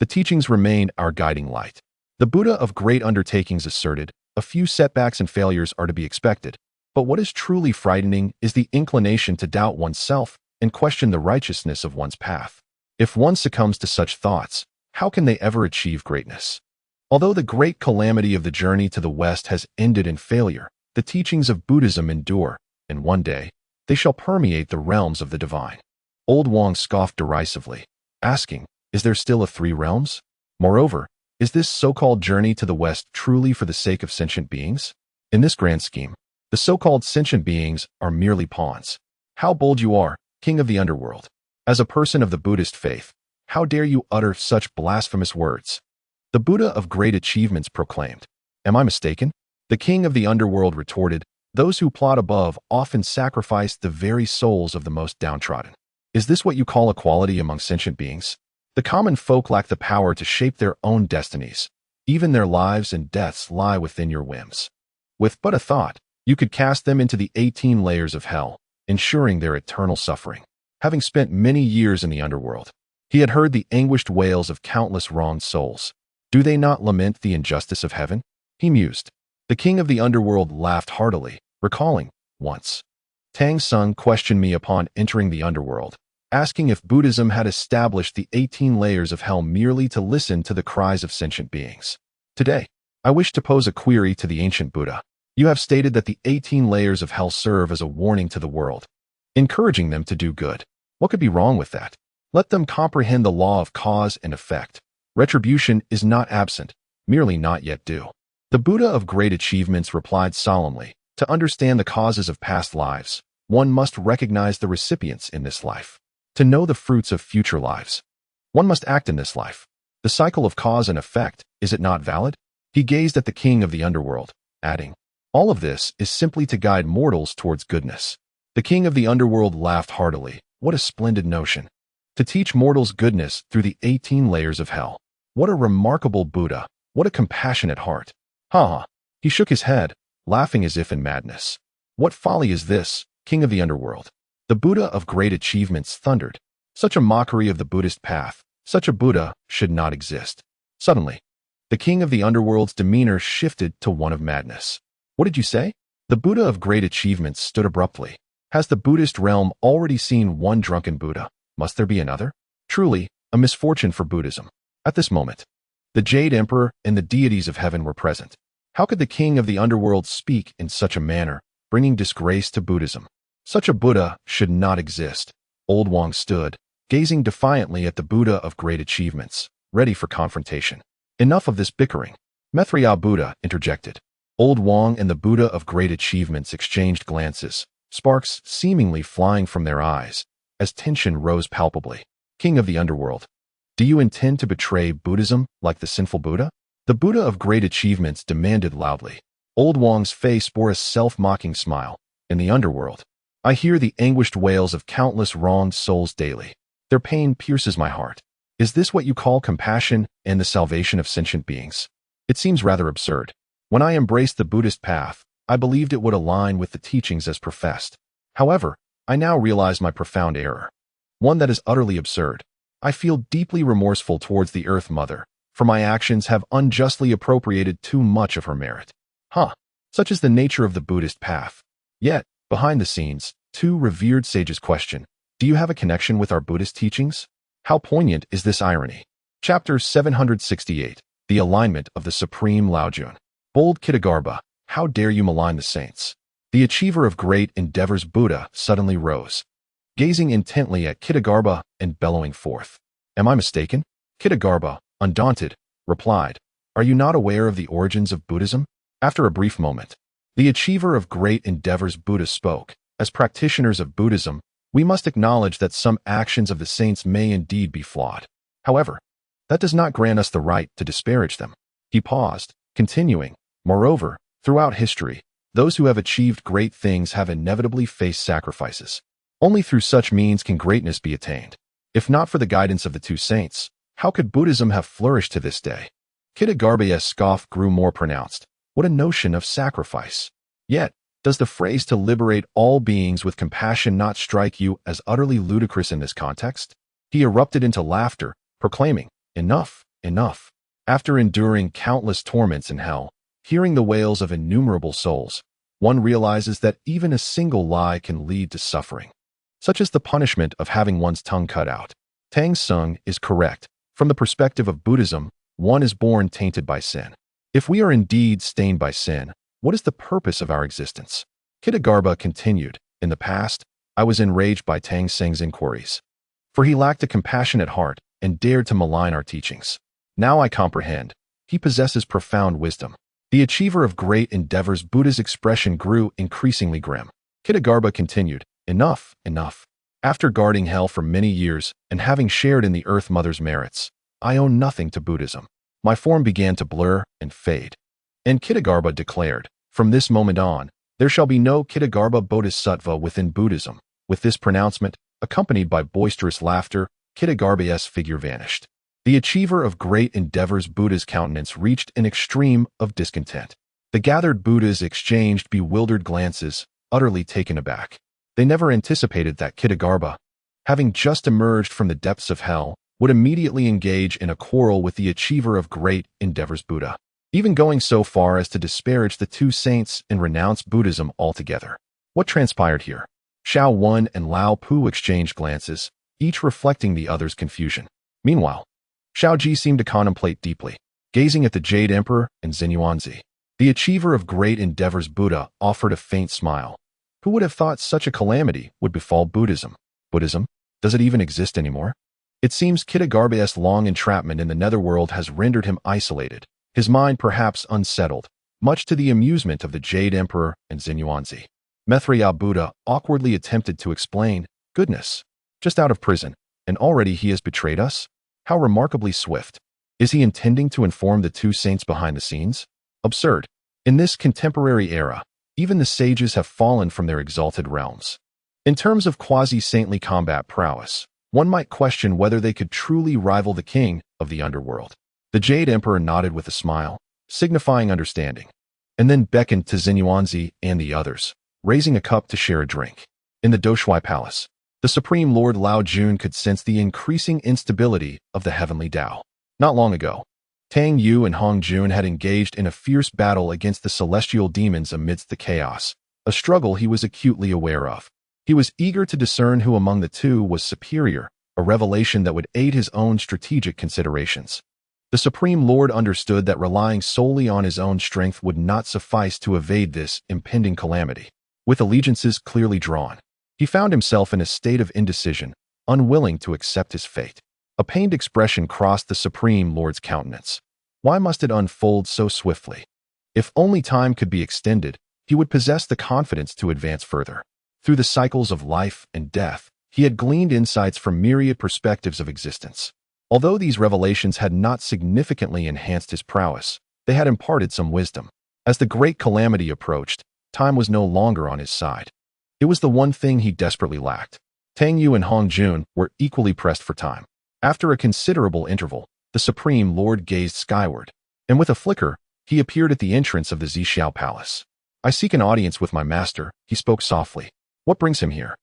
The teachings remain our guiding light. The Buddha of great undertakings asserted, a few setbacks and failures are to be expected, but what is truly frightening is the inclination to doubt oneself and question the righteousness of one's path. If one succumbs to such thoughts, how can they ever achieve greatness? Although the great calamity of the journey to the West has ended in failure, the teachings of Buddhism endure, and one day, they shall permeate the realms of the divine. Old Wong scoffed derisively, asking, is there still a three realms? Moreover, is this so-called journey to the West truly for the sake of sentient beings? In this grand scheme, the so-called sentient beings are merely pawns. How bold you are, king of the underworld. As a person of the Buddhist faith, how dare you utter such blasphemous words? The Buddha of great achievements proclaimed. Am I mistaken? The king of the underworld retorted, those who plot above often sacrifice the very souls of the most downtrodden. Is this what you call equality among sentient beings? The common folk lack the power to shape their own destinies. Even their lives and deaths lie within your whims. With but a thought, you could cast them into the 18 layers of hell, ensuring their eternal suffering. Having spent many years in the underworld, he had heard the anguished wails of countless wronged souls. Do they not lament the injustice of heaven? He mused. The king of the underworld laughed heartily, recalling, once, Tang Sung questioned me upon entering the underworld, asking if Buddhism had established the 18 layers of hell merely to listen to the cries of sentient beings. Today, I wish to pose a query to the ancient Buddha. You have stated that the 18 layers of hell serve as a warning to the world, encouraging them to do good. What could be wrong with that? Let them comprehend the law of cause and effect. Retribution is not absent, merely not yet due. The Buddha of great achievements replied solemnly, to understand the causes of past lives, one must recognize the recipients in this life. To know the fruits of future lives, one must act in this life. The cycle of cause and effect, is it not valid? He gazed at the king of the underworld, adding, all of this is simply to guide mortals towards goodness. The king of the underworld laughed heartily. What a splendid notion. To teach mortals goodness through the 18 layers of hell. What a remarkable Buddha. What a compassionate heart. Ha ha. He shook his head, laughing as if in madness. What folly is this, king of the underworld? The Buddha of great achievements thundered. Such a mockery of the Buddhist path, such a Buddha should not exist. Suddenly, the king of the underworld's demeanor shifted to one of madness. What did you say? The Buddha of great achievements stood abruptly. Has the Buddhist realm already seen one drunken Buddha? Must there be another? Truly, a misfortune for Buddhism. At this moment, the Jade Emperor and the deities of heaven were present. How could the king of the underworld speak in such a manner, bringing disgrace to Buddhism? Such a Buddha should not exist. Old Wong stood, gazing defiantly at the Buddha of great achievements, ready for confrontation. Enough of this bickering. Maitreya Buddha interjected. Old Wong and the Buddha of great achievements exchanged glances, sparks seemingly flying from their eyes, as tension rose palpably. King of the underworld, do you intend to betray Buddhism like the sinful Buddha? The Buddha of great achievements demanded loudly. Old Wong's face bore a self-mocking smile. In the underworld, I hear the anguished wails of countless wronged souls daily. Their pain pierces my heart. Is this what you call compassion and the salvation of sentient beings? It seems rather absurd. When I embraced the Buddhist path, I believed it would align with the teachings as professed. However, I now realize my profound error. one that is utterly absurd. I feel deeply remorseful towards the Earth Mother, for my actions have unjustly appropriated too much of her merit. Such is the nature of the Buddhist path. Yet, behind the scenes, two revered sages question, do you have a connection with our Buddhist teachings? How poignant is this irony? Chapter 768, The Alignment of the Supreme Laojun. Bold Kittagarbha, how dare you malign the saints? The achiever of great endeavors Buddha suddenly rose, gazing intently at Kittagarbha and bellowing forth. Am I mistaken? Kittagarbha, undaunted, replied, are you not aware of the origins of Buddhism? After a brief moment, the achiever of great endeavors Buddha spoke. As practitioners of Buddhism, we must acknowledge that some actions of the saints may indeed be flawed. However, that does not grant us the right to disparage them. He paused, continuing, moreover, throughout history, those who have achieved great things have inevitably faced sacrifices. Only through such means can greatness be attained. If not for the guidance of the two saints, how could Buddhism have flourished to this day? Kittagarbha's scoff grew more pronounced. What a notion of sacrifice! Yet, does the phrase to liberate all beings with compassion not strike you as utterly ludicrous in this context? He erupted into laughter, proclaiming, enough, enough. After enduring countless torments in hell, hearing the wails of innumerable souls, one realizes that even a single lie can lead to suffering. Such is the punishment of having one's tongue cut out. Tang Sung is correct. From the perspective of Buddhism, one is born tainted by sin. If we are indeed stained by sin, what is the purpose of our existence? Kittagarbha continued, in the past, I was enraged by Tang Sung's inquiries, for he lacked a compassionate heart and dared to malign our teachings. Now I comprehend. He possesses profound wisdom. The achiever of great endeavors Buddha's expression grew increasingly grim. Kittagarbha continued, enough, enough. After guarding hell for many years and having shared in the Earth Mother's merits, I owe nothing to Buddhism. My form began to blur and fade. And Kittagarbha declared, from this moment on, there shall be no Kittagarbha Bodhisattva within Buddhism. With this pronouncement, accompanied by boisterous laughter, Kittagarbha's figure vanished. The achiever of great endeavors Buddha's countenance reached an extreme of discontent. The gathered Buddhas exchanged bewildered glances, utterly taken aback. They never anticipated that Kittagarbha, having just emerged from the depths of hell, would immediately engage in a quarrel with the achiever of great endeavors Buddha, even going so far as to disparage the two saints and renounce Buddhism altogether. What transpired here? Xiao Wen and Lao Pu exchanged glances, each reflecting the other's confusion. Meanwhile, Xiao Ji seemed to contemplate deeply, gazing at the Jade Emperor and Xuanyuanzi. The achiever of great endeavors Buddha offered a faint smile. Who would have thought such a calamity would befall Buddhism? Buddhism? Does it even exist anymore? It seems Kittagarbha's long entrapment in the netherworld has rendered him isolated, his mind perhaps unsettled, much to the amusement of the Jade Emperor and Xuanyuanzi. Maitreya Buddha awkwardly attempted to explain, goodness, just out of prison, and already he has betrayed us? How remarkably swift. Is he intending to inform the two saints behind the scenes? Absurd. In this contemporary era, even the sages have fallen from their exalted realms. In terms of quasi-saintly combat prowess, one might question whether they could truly rival the king of the underworld. The Jade Emperor nodded with a smile, signifying understanding, and then beckoned to Xuanyuanzi and the others, raising a cup to share a drink. In the Doshui Palace, the Supreme Lord Lao Jun could sense the increasing instability of the heavenly Tao. Not long ago, Tang Yu and Hong Jun had engaged in a fierce battle against the celestial demons amidst the chaos, a struggle he was acutely aware of. He was eager to discern who among the two was superior, a revelation that would aid his own strategic considerations. The Supreme Lord understood that relying solely on his own strength would not suffice to evade this impending calamity. With allegiances clearly drawn, he found himself in a state of indecision, unwilling to accept his fate. A pained expression crossed the Supreme Lord's countenance. Why must it unfold so swiftly? If only time could be extended, he would possess the confidence to advance further. Through the cycles of life and death, he had gleaned insights from myriad perspectives of existence. Although these revelations had not significantly enhanced his prowess, they had imparted some wisdom. As the great calamity approached, time was no longer on his side. It was the one thing he desperately lacked. Tang Yu and Hong Jun were equally pressed for time. After a considerable interval, the Supreme Lord gazed skyward, and with a flicker, he appeared at the entrance of the Zixiao Palace. I seek an audience with my master, he spoke softly. What brings him here?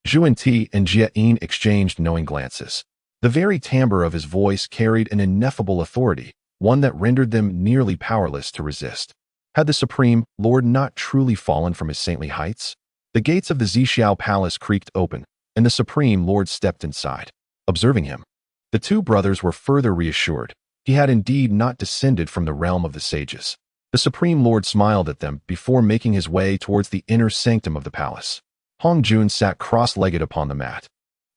Zhuan and Jie exchanged knowing glances. The very timbre of his voice carried an ineffable authority, one that rendered them nearly powerless to resist. Had the Supreme Lord not truly fallen from his saintly heights? The gates of the Zixiao Palace creaked open, and the Supreme Lord stepped inside. Observing him, the two brothers were further reassured. He had indeed not descended from the realm of the sages. The Supreme Lord smiled at them before making his way towards the inner sanctum of the palace. Hong Jun sat cross-legged upon the mat,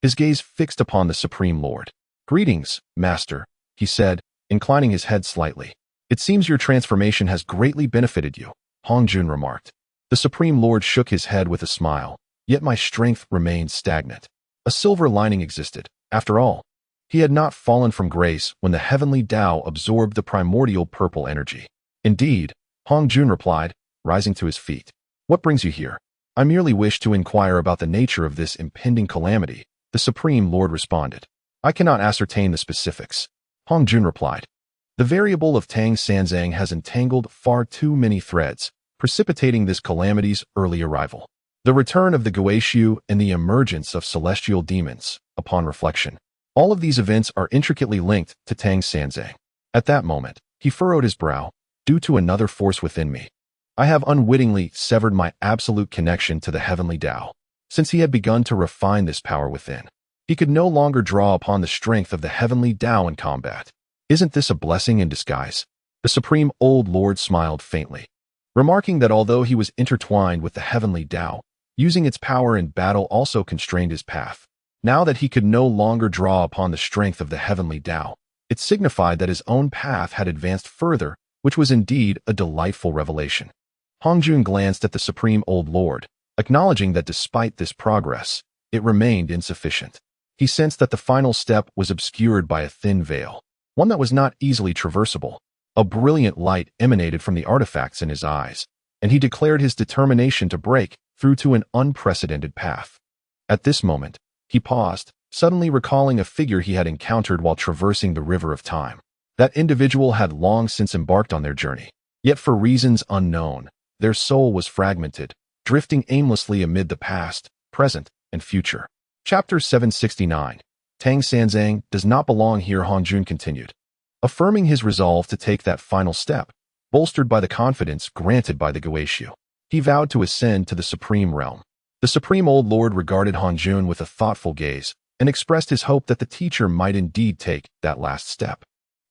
his gaze fixed upon the Supreme Lord. "Greetings, Master," he said, inclining his head slightly. "It seems your transformation has greatly benefited you," Hong Jun remarked. The Supreme Lord shook his head with a smile, "Yet my strength remained stagnant." A silver lining existed. After all, he had not fallen from grace when the heavenly Tao absorbed the primordial purple energy. "Indeed," Hong Jun replied, rising to his feet. "What brings you here?" "I merely wish to inquire about the nature of this impending calamity," the Supreme Lord responded. "I cannot ascertain the specifics," Hong Jun replied. "The variable of Tang Sanzang has entangled far too many threads, precipitating this calamity's early arrival. The return of the Guishu and the emergence of celestial demons, upon reflection. All of these events are intricately linked to Tang Sanzang." At that moment, he furrowed his brow. "Due to another force within me, I have unwittingly severed my absolute connection to the heavenly Tao. Since he had begun to refine this power within, he could no longer draw upon the strength of the heavenly Tao in combat. Isn't this a blessing in disguise?" The Supreme Old Lord smiled faintly, remarking that although he was intertwined with the heavenly Tao, using its power in battle also constrained his path. Now that he could no longer draw upon the strength of the heavenly Tao, it signified that his own path had advanced further, which was indeed a delightful revelation. Hong Jun glanced at the Supreme Old Lord, acknowledging that despite this progress, it remained insufficient. He sensed that the final step was obscured by a thin veil, one that was not easily traversable. A brilliant light emanated from the artifacts in his eyes, and he declared his determination to break through to an unprecedented path. At this moment, he paused, suddenly recalling a figure he had encountered while traversing the river of time. That individual had long since embarked on their journey, yet for reasons unknown, their soul was fragmented, drifting aimlessly amid the past, present, and future. Chapter 769. Tang Sanzang does not belong here, Hong Jun continued, affirming his resolve to take that final step, bolstered by the confidence granted by the Guishu. He vowed to ascend to the supreme realm. The Supreme Old Lord regarded Hong Jun with a thoughtful gaze and expressed his hope that the teacher might indeed take that last step,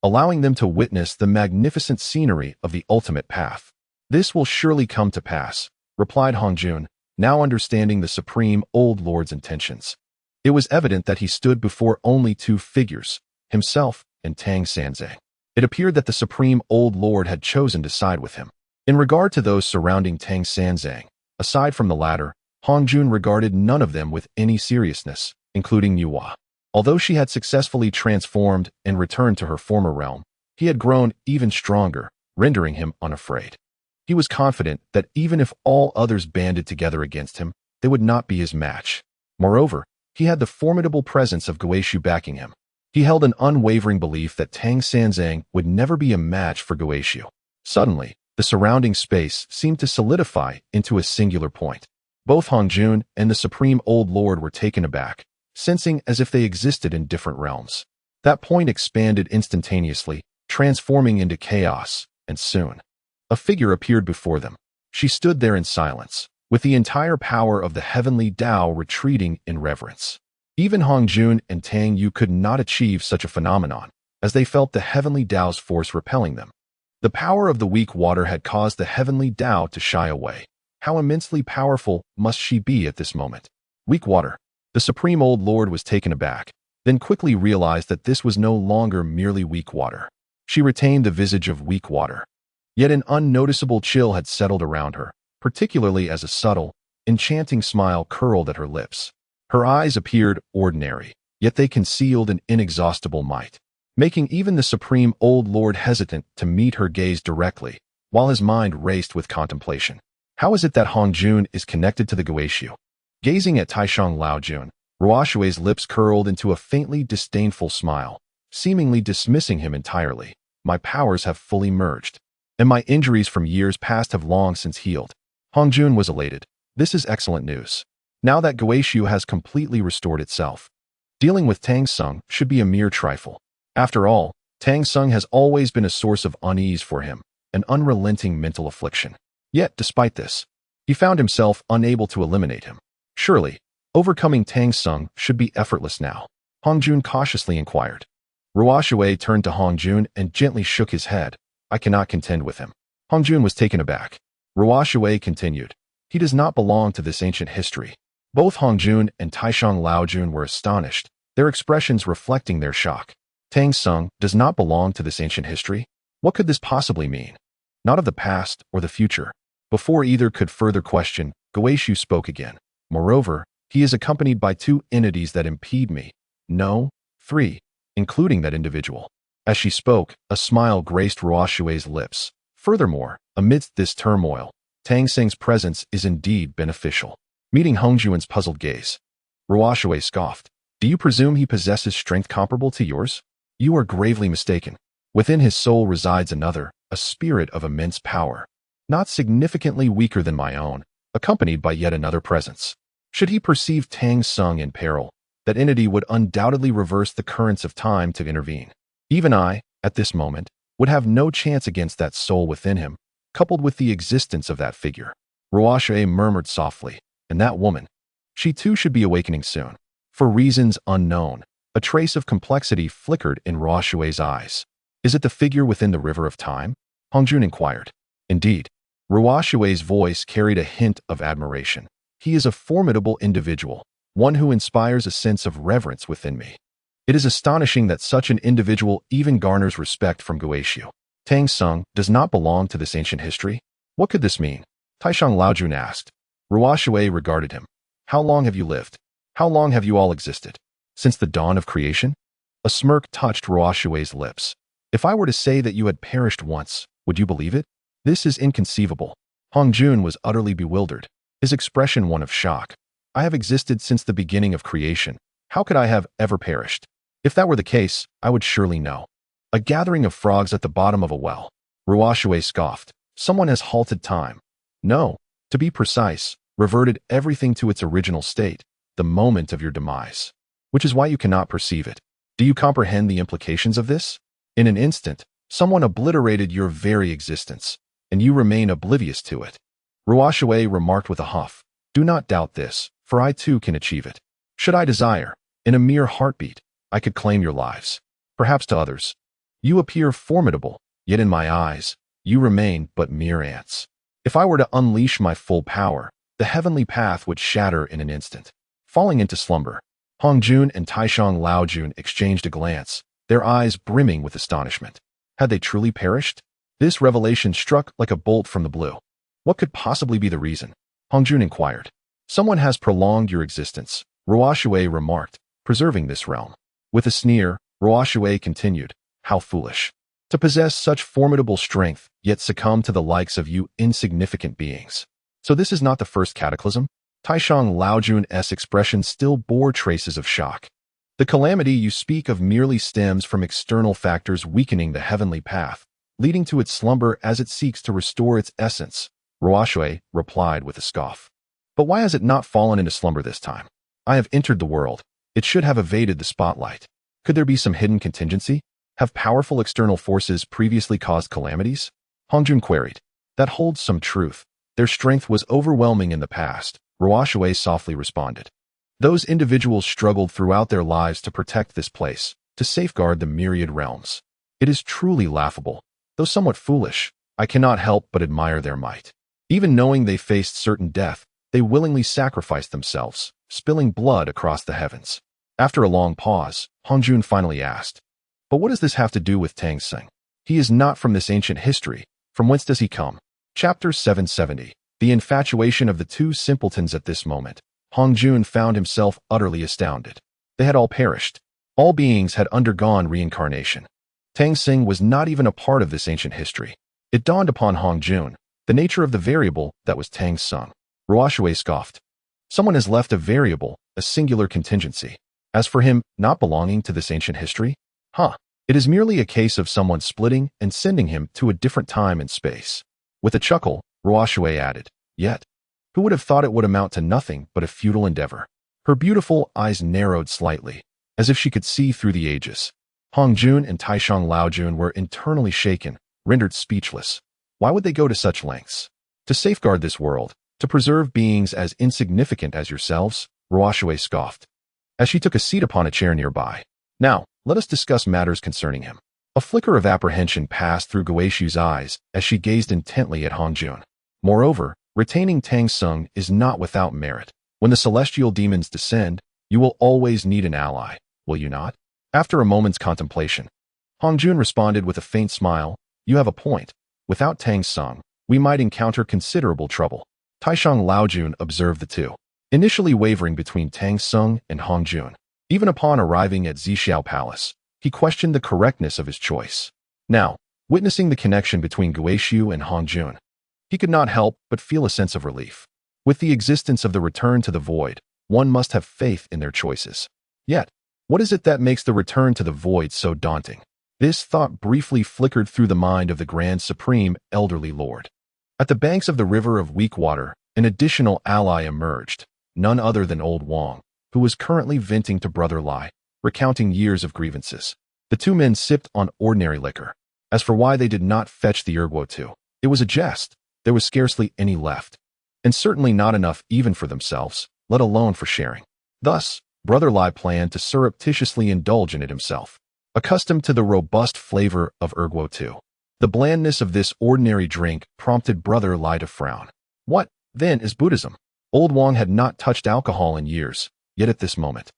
allowing them to witness the magnificent scenery of the ultimate path. "This will surely come to pass," replied Hong Jun, now understanding the Supreme Old Lord's intentions. It was evident that he stood before only two figures, himself and Tang Sanzang. It appeared that the Supreme Old Lord had chosen to side with him. In regard to those surrounding Tang Sanzang, aside from the latter, Hong Jun regarded none of them with any seriousness, including Yuhua. Although she had successfully transformed and returned to her former realm, he had grown even stronger, rendering him unafraid. He was confident that even if all others banded together against him, they would not be his match. Moreover, he had the formidable presence of Guishu backing him. He held an unwavering belief that Tang Sanzang would never be a match for Guishu. Suddenly, the surrounding space seemed to solidify into a singular point. Both Hong Jun and the Supreme Old Lord were taken aback, sensing as if they existed in different realms. That point expanded instantaneously, transforming into chaos, and soon, a figure appeared before them. She stood there in silence, with the entire power of the heavenly Tao retreating in reverence. Even Hong Jun and Tang Yu could not achieve such a phenomenon, as they felt the heavenly Tao's force repelling them. The power of the weak water had caused the heavenly Tao to shy away. How immensely powerful must she be at this moment? Weak water. The Supreme Old Lord was taken aback, then quickly realized that this was no longer merely weak water. She retained the visage of weak water. Yet an unnoticeable chill had settled around her, particularly as a subtle, enchanting smile curled at her lips. Her eyes appeared ordinary, yet they concealed an inexhaustible might, making even the Supreme Old Lord hesitant to meet her gaze directly, while his mind raced with contemplation. How is it that Hong Jun is connected to the Guishu? Gazing at Taishang Lao Jun, Ruoshui's lips curled into a faintly disdainful smile, seemingly dismissing him entirely. My powers have fully merged, and my injuries from years past have long since healed. Hong Jun was elated. This is excellent news. now that Goetiu has completely restored itself. Dealing with Tang Sung should be a mere trifle. After all, Tang Sung has always been a source of unease for him, an unrelenting mental affliction. Yet, despite this, he found himself unable to eliminate him. Surely, overcoming Tang Sung should be effortless now. Hong Jun cautiously inquired. Ruoshui turned to Hong Jun and gently shook his head. I cannot contend with him. Hong Jun was taken aback. Ruoshui continued. He does not belong to this ancient history. Both Hong Jun and Taishang Laojun were astonished, their expressions reflecting their shock. Tang Sung does not belong to this ancient history? What could this possibly mean? Not of the past or the future. Before either could further question, Goetiu spoke again. Moreover, he is accompanied by two entities that impede me. No, three, including that individual. As she spoke, a smile graced Ruoshui's lips. Furthermore, amidst this turmoil, Tang Sing's presence is indeed beneficial. Meeting Hong Jun's puzzled gaze, Ruoshui scoffed. Do you presume he possesses strength comparable to yours? You are gravely mistaken. Within his soul resides another, a spirit of immense power, not significantly weaker than my own, accompanied by yet another presence. Should he perceive Tang Sung in peril, that entity would undoubtedly reverse the currents of time to intervene. Even I, at this moment, would have no chance against that soul within him, coupled with the existence of that figure. Ruoshui murmured softly, and that woman. She too should be awakening soon. For reasons unknown, a trace of complexity flickered in Ruoshui's eyes. Is it the figure within the river of time? Hong Jun inquired. Indeed. Ruoshui's voice carried a hint of admiration. He is a formidable individual, one who inspires a sense of reverence within me. It is astonishing that such an individual even garners respect from Goetiu. Tang Sung does not belong to this ancient history? What could this mean? Taishang Laojun asked. Ruoshui regarded him. How long have you lived? How long have you all existed? Since the dawn of creation? A smirk touched Ruoshui's lips. If I were to say that you had perished once, would you believe it? This is inconceivable. Hong Jun was utterly bewildered, his expression one of shock. I have existed since the beginning of creation. How could I have ever perished? If that were the case, I would surely know. A gathering of frogs at the bottom of a well. Ruoshui scoffed. Someone has halted time. No, to be precise, reverted everything to its original state, the moment of your demise. Which is why you cannot perceive it. Do you comprehend the implications of this? In an instant, someone obliterated your very existence, and you remain oblivious to it. Ruoshui remarked with a huff. Do not doubt this, for I too can achieve it. Should I desire, in a mere heartbeat, I could claim your lives. Perhaps to others. You appear formidable, yet in my eyes, you remain but mere ants. If I were to unleash my full power, the heavenly path would shatter in an instant. Falling into slumber, Hong Jun and Taishang Laojun exchanged a glance, their eyes brimming with astonishment. Had they truly perished? This revelation struck like a bolt from the blue. What could possibly be the reason? Hong Jun inquired. Someone has prolonged your existence, Ruoshui remarked, preserving this realm. With a sneer, Ruoshui continued, how foolish. To possess such formidable strength, yet succumb to the likes of you insignificant beings. So this is not the first cataclysm? Taishang Laojun's expression still bore traces of shock. The calamity you speak of merely stems from external factors weakening the heavenly path, leading to its slumber as it seeks to restore its essence, Ruoshui replied with a scoff. But why has it not fallen into slumber this time? I have entered the world. It should have evaded the spotlight. Could there be some hidden contingency? Have powerful external forces previously caused calamities? Hong Jun queried. That holds some truth. Their strength was overwhelming in the past, Ruoshui softly responded. Those individuals struggled throughout their lives to protect this place, to safeguard the myriad realms. It is truly laughable. Though somewhat foolish, I cannot help but admire their might. Even knowing they faced certain death, they willingly sacrificed themselves, spilling blood across the heavens. After a long pause, Hong Jun finally asked, but what does this have to do with Tang Sing? He is not from this ancient history. From whence does he come? Chapter 770. The infatuation of the two simpletons at this moment. Hong Jun found himself utterly astounded. They had all perished. All beings had undergone reincarnation. Tang Sing was not even a part of this ancient history. It dawned upon Hong Jun, the nature of the variable that was Tang Sung. Ruoshui scoffed. Someone has left a variable, a singular contingency. As for him not belonging to this ancient history, it is merely a case of someone splitting and sending him to a different time and space. With a chuckle, Ruoshui added, yet, Who would have thought it would amount to nothing but a futile endeavor? Her beautiful eyes narrowed slightly, as if she could see through the ages. Hong Jun and Taishang Laojun were internally shaken, rendered speechless. Why would they go to such lengths? To safeguard this world, to preserve beings as insignificant as yourselves? Ruoshui scoffed, as she took a seat upon a chair nearby. Now, let us discuss matters concerning him. A flicker of apprehension passed through Guishu's eyes as she gazed intently at Hong Jun. Moreover, retaining Tang Sung is not without merit. When the celestial demons descend, you will always need an ally, will you not? After a moment's contemplation, Hong Jun responded with a faint smile, you have a point. Without Tang Sung, we might encounter considerable trouble. Taishang Laojun observed the two, initially wavering between Tang Sung and Hong Jun. Even upon arriving at Zixiao Palace, he questioned the correctness of his choice. Now, witnessing the connection between Guishu and Hong Jun, he could not help but feel a sense of relief. With the existence of the return to the void, one must have faith in their choices. Yet, what is it that makes the return to the void so daunting? This thought briefly flickered through the mind of the Grand Supreme Elderly Lord. At the banks of the river of weak water, an additional ally emerged, none other than Old Wong, who was currently venting to Brother Lai, recounting years of grievances. The two men sipped on ordinary liquor. As for why they did not fetch the Erguo too, it was a jest. There was scarcely any left, and certainly not enough even for themselves, let alone for sharing. Thus, Brother Lai planned to surreptitiously indulge in it himself. Accustomed to the robust flavor of Erguo too, the blandness of this ordinary drink prompted Brother Lai to frown. What, then, is Buddhism? Old Wong had not touched alcohol in years, yet at this moment,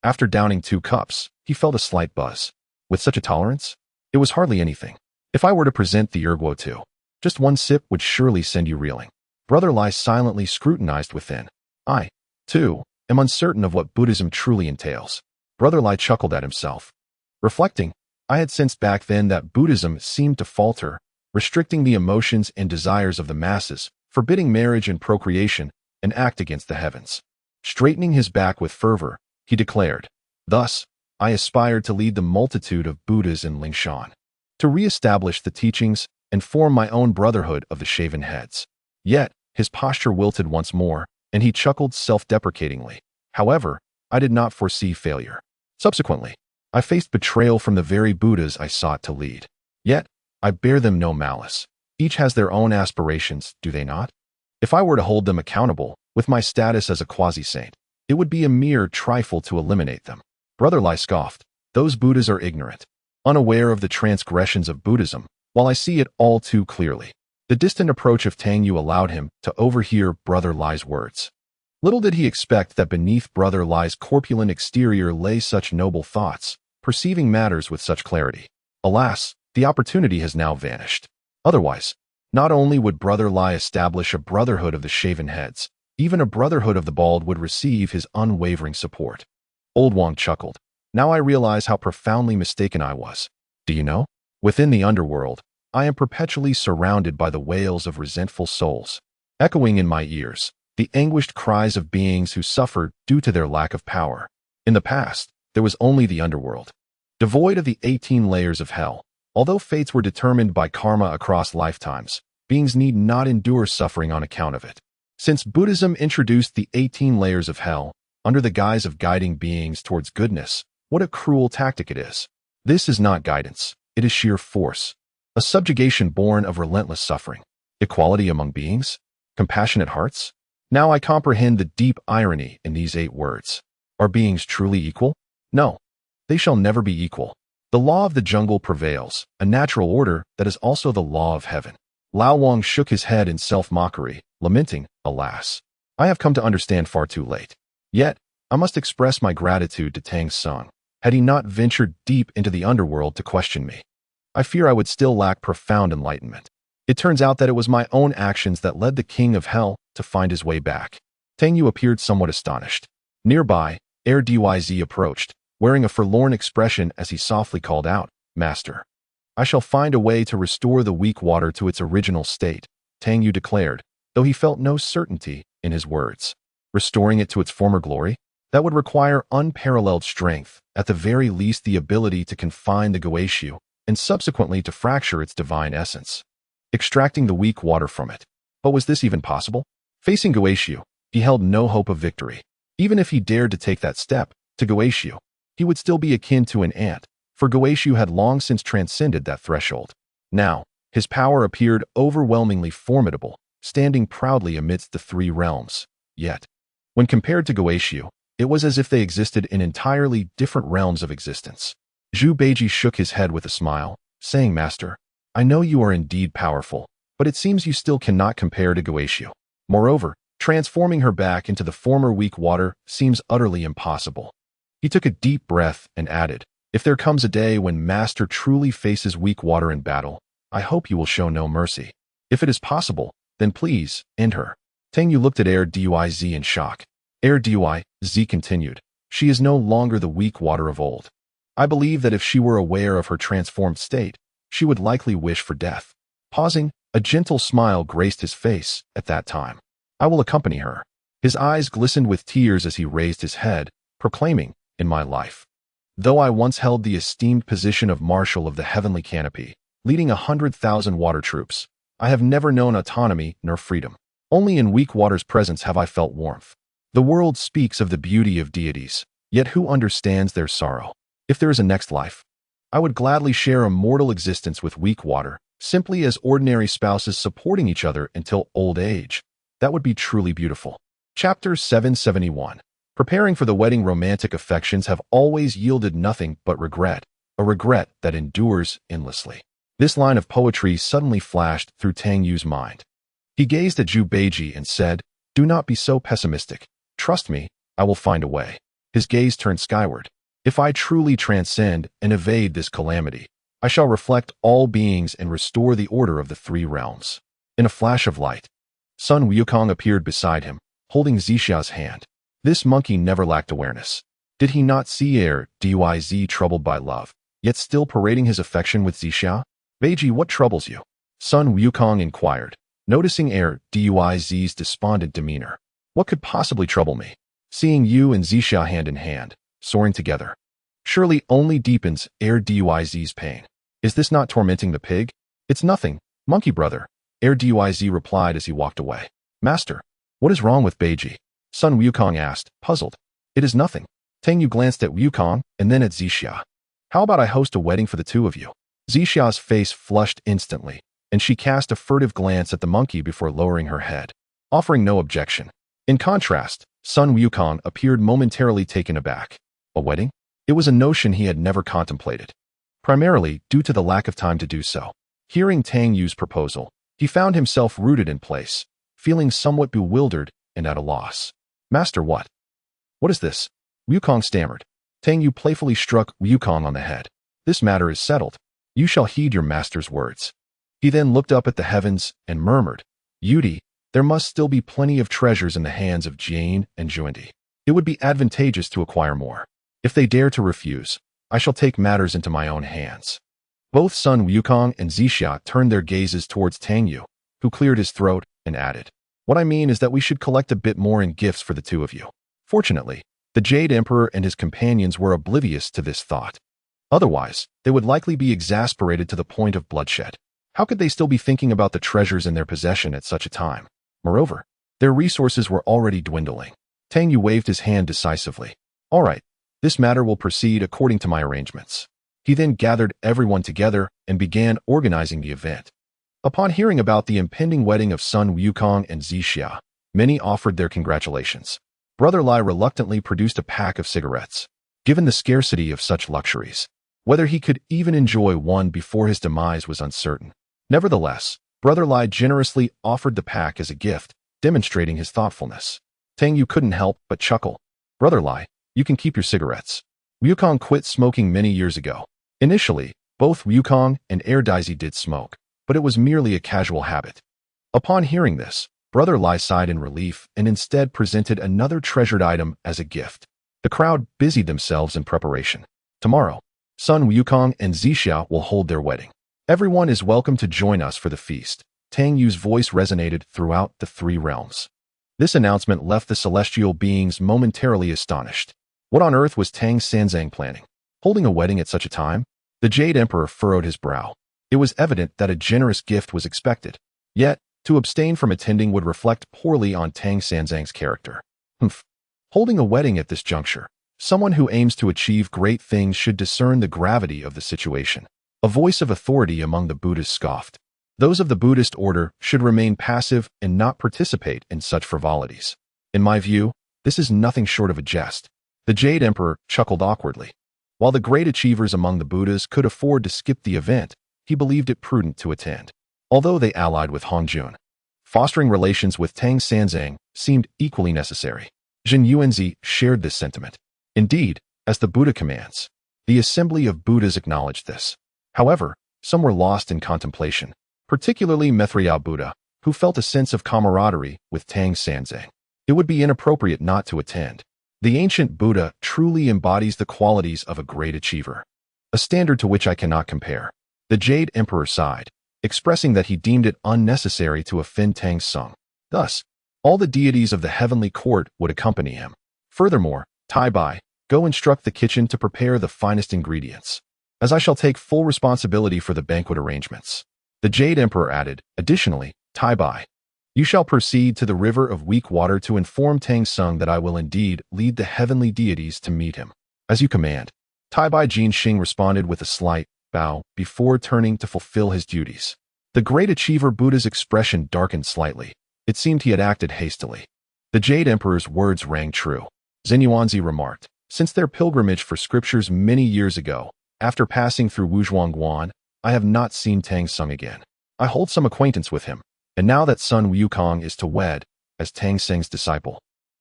after downing 2 cups, he felt a slight buzz. With such a tolerance, it was hardly anything. If I were to present the Erguo too, just 1 sip would surely send you reeling. Brother Lai silently scrutinized within. I, too, am uncertain of what Buddhism truly entails. Brother Lai chuckled at himself. Reflecting, I had sensed back then that Buddhism seemed to falter, restricting the emotions and desires of the masses, forbidding marriage and procreation, and act against the heavens. Straightening his back with fervor, he declared, thus, I aspired to lead the multitude of Buddhas in Lingshan, to re-establish the teachings and form my own brotherhood of the shaven heads. Yet, his posture wilted once more, and he chuckled self-deprecatingly. However, I did not foresee failure. Subsequently, I faced betrayal from the very Buddhas I sought to lead. Yet, I bear them no malice. Each has their own aspirations, do they not? If I were to hold them accountable, with my status as a quasi-saint, it would be a mere trifle to eliminate them. Brother Lai scoffed. Those Buddhas are ignorant, unaware of the transgressions of Buddhism, while I see it all too clearly. The distant approach of Tang Yu allowed him to overhear Brother Lai's words. Little did he expect that beneath Brother Lai's corpulent exterior lay such noble thoughts, perceiving matters with such clarity. Alas, the opportunity has now vanished. Otherwise, not only would Brother Lai establish a brotherhood of the shaven heads, even a brotherhood of the bald would receive his unwavering support. Old Wong chuckled. Now I realize how profoundly mistaken I was. Do you know? Within the underworld, I am perpetually surrounded by the wails of resentful souls, echoing in my ears the anguished cries of beings who suffered due to their lack of power. In the past, there was only the underworld, devoid of the 18 layers of hell. Although fates were determined by karma across lifetimes, beings need not endure suffering on account of it. Since Buddhism introduced the 18 layers of hell, under the guise of guiding beings towards goodness, what a cruel tactic it is. This is not guidance, it is sheer force. A subjugation born of relentless suffering. Equality among beings? Compassionate hearts? Now I comprehend the deep irony in these 8 words. Are beings truly equal? No. They shall never be equal. The law of the jungle prevails, a natural order that is also the law of heaven. Lao Wang shook his head in self-mockery, lamenting, alas, I have come to understand far too late. Yet, I must express my gratitude to Tang Sung. Had he not ventured deep into the underworld to question me, I fear I would still lack profound enlightenment. It turns out that it was my own actions that led the king of hell to find his way back. Tang Yu appeared somewhat astonished. Nearby, Ere Dyz approached, wearing a forlorn expression as he softly called out, Master, I shall find a way to restore the weak water to its original state, Tang Yu declared, though he felt no certainty in his words. Restoring it to its former glory? That would require unparalleled strength, at the very least the ability to confine the Guishu, and subsequently to fracture its divine essence, extracting the weak water from it. But was this even possible? Facing Guishu, he held no hope of victory. Even if he dared to take that step, to Guishu, he would still be akin to an ant, for Guishu had long since transcended that threshold. Now, his power appeared overwhelmingly formidable, standing proudly amidst the three realms. Yet, when compared to Guishu, it was as if they existed in entirely different realms of existence. Zhu Beiji shook his head with a smile, saying, "Master, I know you are indeed powerful, but it seems you still cannot compare to Guishu. Moreover, transforming her back into the former weak water seems utterly impossible." He took a deep breath and added, "If there comes a day when Master truly faces weak water in battle, I hope you will show no mercy. If it is possible, then please, end her." Tang Yu looked at Duiz in shock. Duiz continued, "She is no longer the weak water of old. I believe that if she were aware of her transformed state, she would likely wish for death." Pausing, a gentle smile graced his face at that time. "I will accompany her." His eyes glistened with tears as he raised his head, proclaiming, "In my life, though I once held the esteemed position of Marshal of the Heavenly Canopy, leading 100,000 water troops, I have never known autonomy nor freedom. Only in weak water's presence have I felt warmth. The world speaks of the beauty of deities, yet who understands their sorrow? If there is a next life, I would gladly share a mortal existence with weak water, simply as ordinary spouses supporting each other until old age. That would be truly beautiful." Chapter 771. Preparing for the wedding. Romantic affections have always yielded nothing but regret, a regret that endures endlessly. This line of poetry suddenly flashed through Tang Yu's mind. He gazed at Zhu Beiji and said, "Do not be so pessimistic. Trust me, I will find a way." His gaze turned skyward. "If I truly transcend and evade this calamity, I shall reflect all beings and restore the order of the three realms." In a flash of light, Sun Wukong appeared beside him, holding Zixia's hand. This monkey never lacked awareness. Did he not see Duiz troubled by love, yet still parading his affection with Zixia? "Beiji, what troubles you?" Sun Wukong inquired, noticing Duiz's despondent demeanor. "What could possibly trouble me? Seeing you and Zixia hand in hand, soaring together, surely only deepens Duiz's pain. Is this not tormenting the pig?" "It's nothing, monkey brother," Duiz replied as he walked away. "Master, what is wrong with Beiji?" Sun Wukong asked, puzzled. "It is nothing." Tang Yu glanced at Wukong and then at Zixia. "How about I host a wedding for the two of you?" Zixia's face flushed instantly, and she cast a furtive glance at the monkey before lowering her head, offering no objection. In contrast, Sun Wukong appeared momentarily taken aback. A wedding? It was a notion he had never contemplated, primarily due to the lack of time to do so. Hearing Tang Yu's proposal, he found himself rooted in place, feeling somewhat bewildered and at a loss. "Master, what? What is this?" Wukong stammered. Tang Yu playfully struck Wukong on the head. "This matter is settled. You shall heed your master's words." He then looked up at the heavens and murmured, "Yudi, there must still be plenty of treasures in the hands of Jane and Juendi. It would be advantageous to acquire more. If they dare to refuse, I shall take matters into my own hands." Both Sun Wukong and Zixia turned their gazes towards Tang Yu, who cleared his throat and added, "What I mean is that we should collect a bit more in gifts for the two of you." Fortunately, the Jade Emperor and his companions were oblivious to this thought. Otherwise, they would likely be exasperated to the point of bloodshed. How could they still be thinking about the treasures in their possession at such a time? Moreover, their resources were already dwindling. Tang Yu waved his hand decisively. "All right, this matter will proceed according to my arrangements." He then gathered everyone together and began organizing the event. Upon hearing about the impending wedding of Sun Wukong and Zixia, many offered their congratulations. Brother Lai reluctantly produced a pack of cigarettes. Given the scarcity of such luxuries, whether he could even enjoy one before his demise was uncertain. Nevertheless, Brother Lai generously offered the pack as a gift, demonstrating his thoughtfulness. Tang Yu couldn't help but chuckle. "Brother Lai, you can keep your cigarettes. Wukong quit smoking many years ago." Initially, both Wukong and Duiz did smoke, but it was merely a casual habit. Upon hearing this, Brother Lai sighed in relief and instead presented another treasured item as a gift. The crowd busied themselves in preparation. Tomorrow, Sun Wukong and Zixia will hold their wedding. Everyone is welcome to join us for the feast. Tang Yu's voice resonated throughout the three realms. This announcement left the celestial beings momentarily astonished. What on earth was Tang Sanzang planning? Holding a wedding at such a time? The Jade Emperor furrowed his brow. It was evident that a generous gift was expected. Yet, To abstain from attending would reflect poorly on Tang Sanzang's character. Humph. Holding a wedding at this juncture, someone who aims to achieve great things should discern the gravity of the situation. A voice of authority among the Buddhists scoffed. Those of the Buddhist order should remain passive and not participate in such frivolities. In my view, this is nothing short of a jest. The Jade Emperor chuckled awkwardly. While the great achievers among the Buddhas could afford to skip the event, he believed it prudent to attend. Although they allied with Hongjun, fostering relations with Tang Sanzang seemed equally necessary. Jin Yuanzi shared this sentiment. Indeed, as the Buddha commands, the assembly of Buddhas acknowledged this. However, some were lost in contemplation, particularly Maitreya Buddha, who felt a sense of camaraderie with Tang Sanzang. It would be inappropriate not to attend. The ancient Buddha truly embodies the qualities of a great achiever, a standard to which I cannot compare. The Jade Emperor sighed, expressing that he deemed it unnecessary to offend Tang Sung. Thus, all the deities of the heavenly court would accompany him. Furthermore, Tai Bai, go instruct the kitchen to prepare the finest ingredients, as I shall take full responsibility for the banquet arrangements. The Jade Emperor added, additionally, Tai Bai, you shall proceed to the river of weak water to inform Tang Sung that I will indeed lead the heavenly deities to meet him. As you command. Tai Bai Jin Xing responded with a slight bow before turning to fulfill his duties. The great achiever Buddha's expression darkened slightly. It seemed he had acted hastily. The Jade Emperor's words rang true. Zenyuanzi remarked, since their pilgrimage for scriptures many years ago, after passing through Wuzhuangguan, I have not seen Tang Sung again. I hold some acquaintance with him, and now that Sun Wukong is to wed, as Tang Seng's disciple,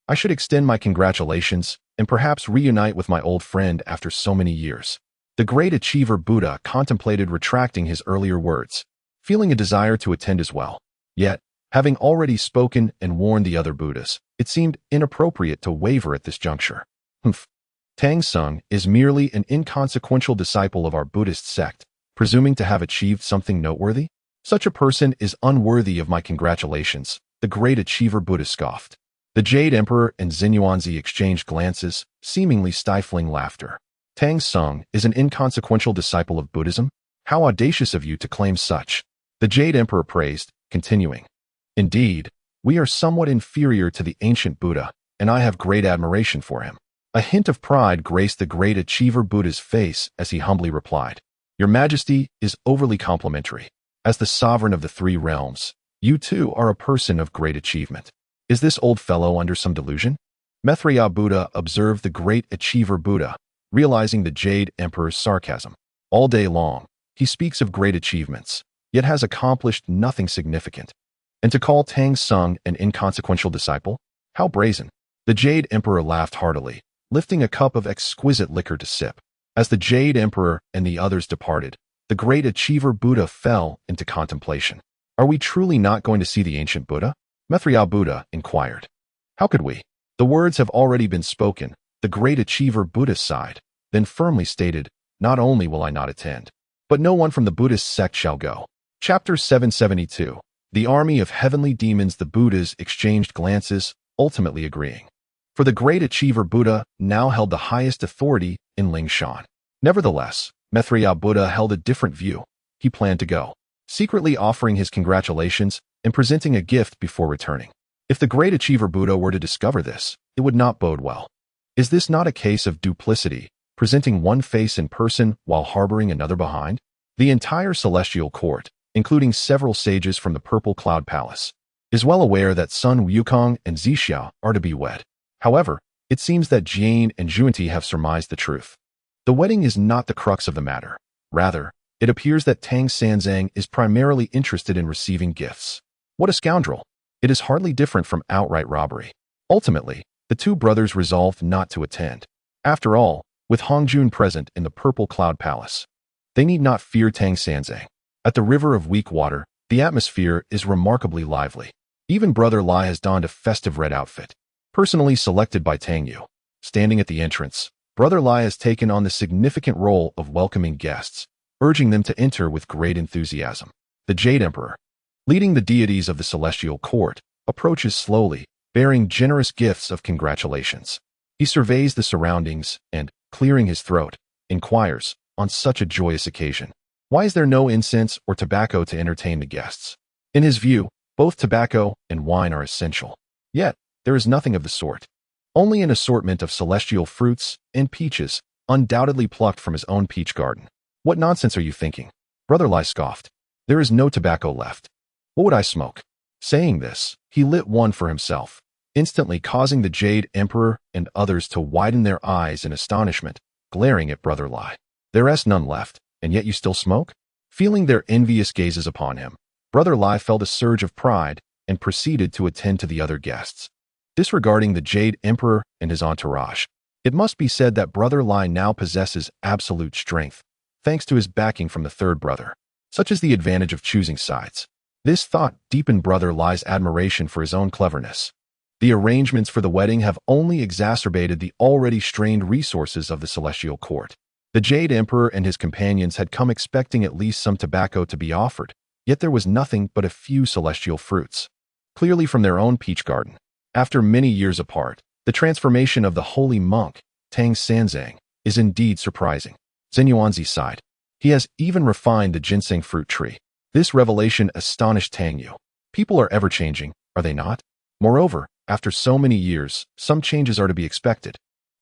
I should extend my congratulations and perhaps reunite with my old friend after so many years. The great achiever Buddha contemplated retracting his earlier words, feeling a desire to attend as well. Yet, having already spoken and warned the other Buddhas, it seemed inappropriate to waver at this juncture. Humph. Tang Sung is merely an inconsequential disciple of our Buddhist sect, presuming to have achieved something noteworthy? Such a person is unworthy of my congratulations, the great achiever Buddha scoffed. The Jade Emperor and Zenyuanzi exchanged glances, seemingly stifling laughter. Tang Sung is an inconsequential disciple of Buddhism? How audacious of you to claim such. The Jade Emperor praised, continuing. Indeed, we are somewhat inferior to the ancient Buddha, and I have great admiration for him. A hint of pride graced the great achiever Buddha's face as he humbly replied, Your Majesty is overly complimentary. As the sovereign of the three realms, you too are a person of great achievement. Is this old fellow under some delusion? Maitreya Buddha observed the great achiever Buddha, realizing the Jade Emperor's sarcasm. All day long, he speaks of great achievements, yet has accomplished nothing significant. And to call Tang Sung an inconsequential disciple? How brazen. The Jade Emperor laughed heartily, lifting a cup of exquisite liquor to sip. As the Jade Emperor and the others departed, the great achiever Buddha fell into contemplation. Are we truly not going to see the ancient Buddha? Maitreya Buddha inquired. How could we? The words have already been spoken, the great achiever Buddha sighed, then firmly stated, Not only will I not attend, but no one from the Buddhist sect shall go. Chapter 772. The army of heavenly demons. The Buddhas exchanged glances, ultimately agreeing. For the great achiever Buddha now held the highest authority in Lingshan. Nevertheless, Maitreya Buddha held a different view. He planned to go, secretly offering his congratulations and presenting a gift before returning. If the great achiever Buddha were to discover this, it would not bode well. Is this not a case of duplicity, presenting one face in person while harboring another behind? The entire celestial court, including several sages from the Purple Cloud Palace, is well aware that Sun Wukong and Zixia are to be wed. However, it seems that Jian and Zhuanti have surmised the truth. The wedding is not the crux of the matter. Rather, it appears that Tang Sanzang is primarily interested in receiving gifts. What a scoundrel! It is hardly different from outright robbery. Ultimately, the two brothers resolved not to attend. After all, with Hongjun present in the Purple Cloud Palace, they need not fear Tang Sanzang. At the river of weak water, the atmosphere is remarkably lively. Even Brother Lai has donned a festive red outfit, personally selected by Tang Yu. Standing at the entrance, Brother Lai has taken on the significant role of welcoming guests, urging them to enter with great enthusiasm. The Jade Emperor, leading the deities of the celestial court, approaches slowly, bearing generous gifts of congratulations. He surveys the surroundings and, clearing his throat, inquires, on such a joyous occasion, why is there no incense or tobacco to entertain the guests? In his view, Both tobacco and wine are essential. Yet, there is nothing of the sort. Only an assortment of celestial fruits and peaches, undoubtedly plucked from his own peach garden. What nonsense are you thinking? Brother Lai scoffed. There is no tobacco left. What would I smoke? Saying this, he lit one for himself, instantly causing the Jade Emperor and others to widen their eyes in astonishment, glaring at Brother Lai. There is none left, and yet you still smoke? Feeling their envious gazes upon him, Brother Lai felt a surge of pride and proceeded to attend to the other guests. Disregarding the Jade Emperor and his entourage, it must be said that Brother Lai now possesses absolute strength, thanks to his backing from the third brother. Such is the advantage of choosing sides. This thought deepened Brother Lai's admiration for his own cleverness. The arrangements for the wedding have only exacerbated the already strained resources of the celestial court. The Jade Emperor and his companions had come expecting at least some tobacco to be offered, yet there was nothing but a few celestial fruits, clearly from their own peach garden. After many years apart, the transformation of the holy monk, Tang Sanzang, is indeed surprising. Zhen Yuanzi sighed. He has even refined the ginseng fruit tree. This revelation astonished Tang Yu. People are ever-changing, are they not? Moreover, after so many years, some changes are to be expected.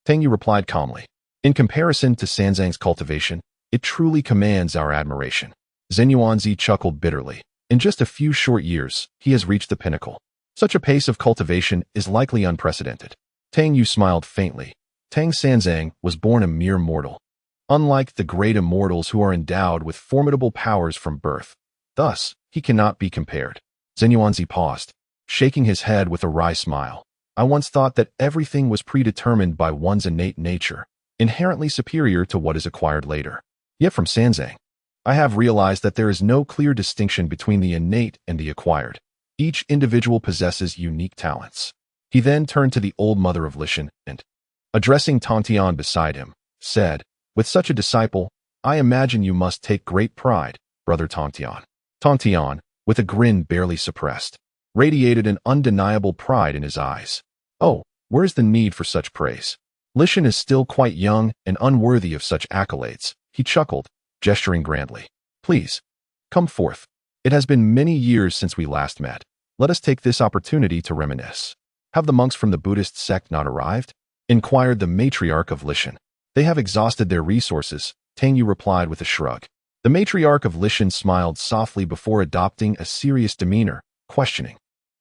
Tang Yu replied calmly. In comparison to Sanzang's cultivation, it truly commands our admiration. Zhen Yuanzi chuckled bitterly. In just a few short years, he has reached the pinnacle. Such a pace of cultivation is likely unprecedented. Tang Yu smiled faintly. Tang Sanzang was born a mere mortal. Unlike the great immortals who are endowed with formidable powers from birth, thus, he cannot be compared. Zhen Yuanzi paused, shaking his head with a wry smile. I once thought that everything was predetermined by one's innate nature, inherently superior to what is acquired later. Yet from Sanzang, I have realized that there is no clear distinction between the innate and the acquired. Each individual possesses unique talents. He then turned to the old mother of Lishan and, addressing Tongtian beside him, said, with such a disciple, I imagine you must take great pride, Brother Tongtian. Tongtian, with a grin barely suppressed, radiated an undeniable pride in his eyes. Oh, where's the need for such praise? Lishan is still quite young and unworthy of such accolades, he chuckled, gesturing grandly. Please, come forth. It has been many years since we last met. Let us take this opportunity to reminisce. Have the monks from the Buddhist sect not arrived? Inquired the matriarch of Lishan. They have exhausted their resources, Tang Yu replied with a shrug. The matriarch of Lishan smiled softly before adopting a serious demeanor, questioning.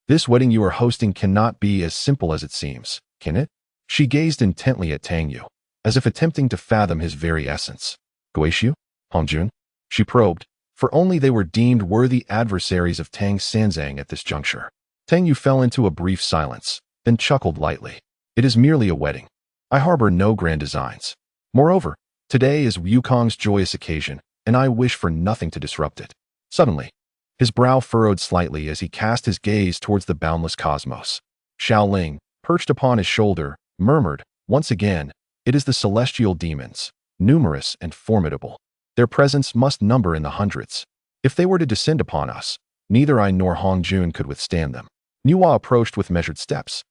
This wedding you are hosting cannot be as simple as it seems, can it? She gazed intently at Tang Yu, as if attempting to fathom his very essence. Guishu? Hongjun? She probed, for only they were deemed worthy adversaries of Tang Sanzang at this juncture. Tang Yu fell into a brief silence, then chuckled lightly. It is merely a wedding. I harbor no grand designs. Moreover, today is Wukong's joyous occasion, and I wish for nothing to disrupt it. Suddenly, his brow furrowed slightly as he cast his gaze towards the boundless cosmos. Xiaoling, perched upon his shoulder, murmured, once again, it is the celestial demons, numerous and formidable. Their presence must number in the hundreds. If they were to descend upon us, neither I nor Hongjun could withstand them. Nuwa approached with measured steps.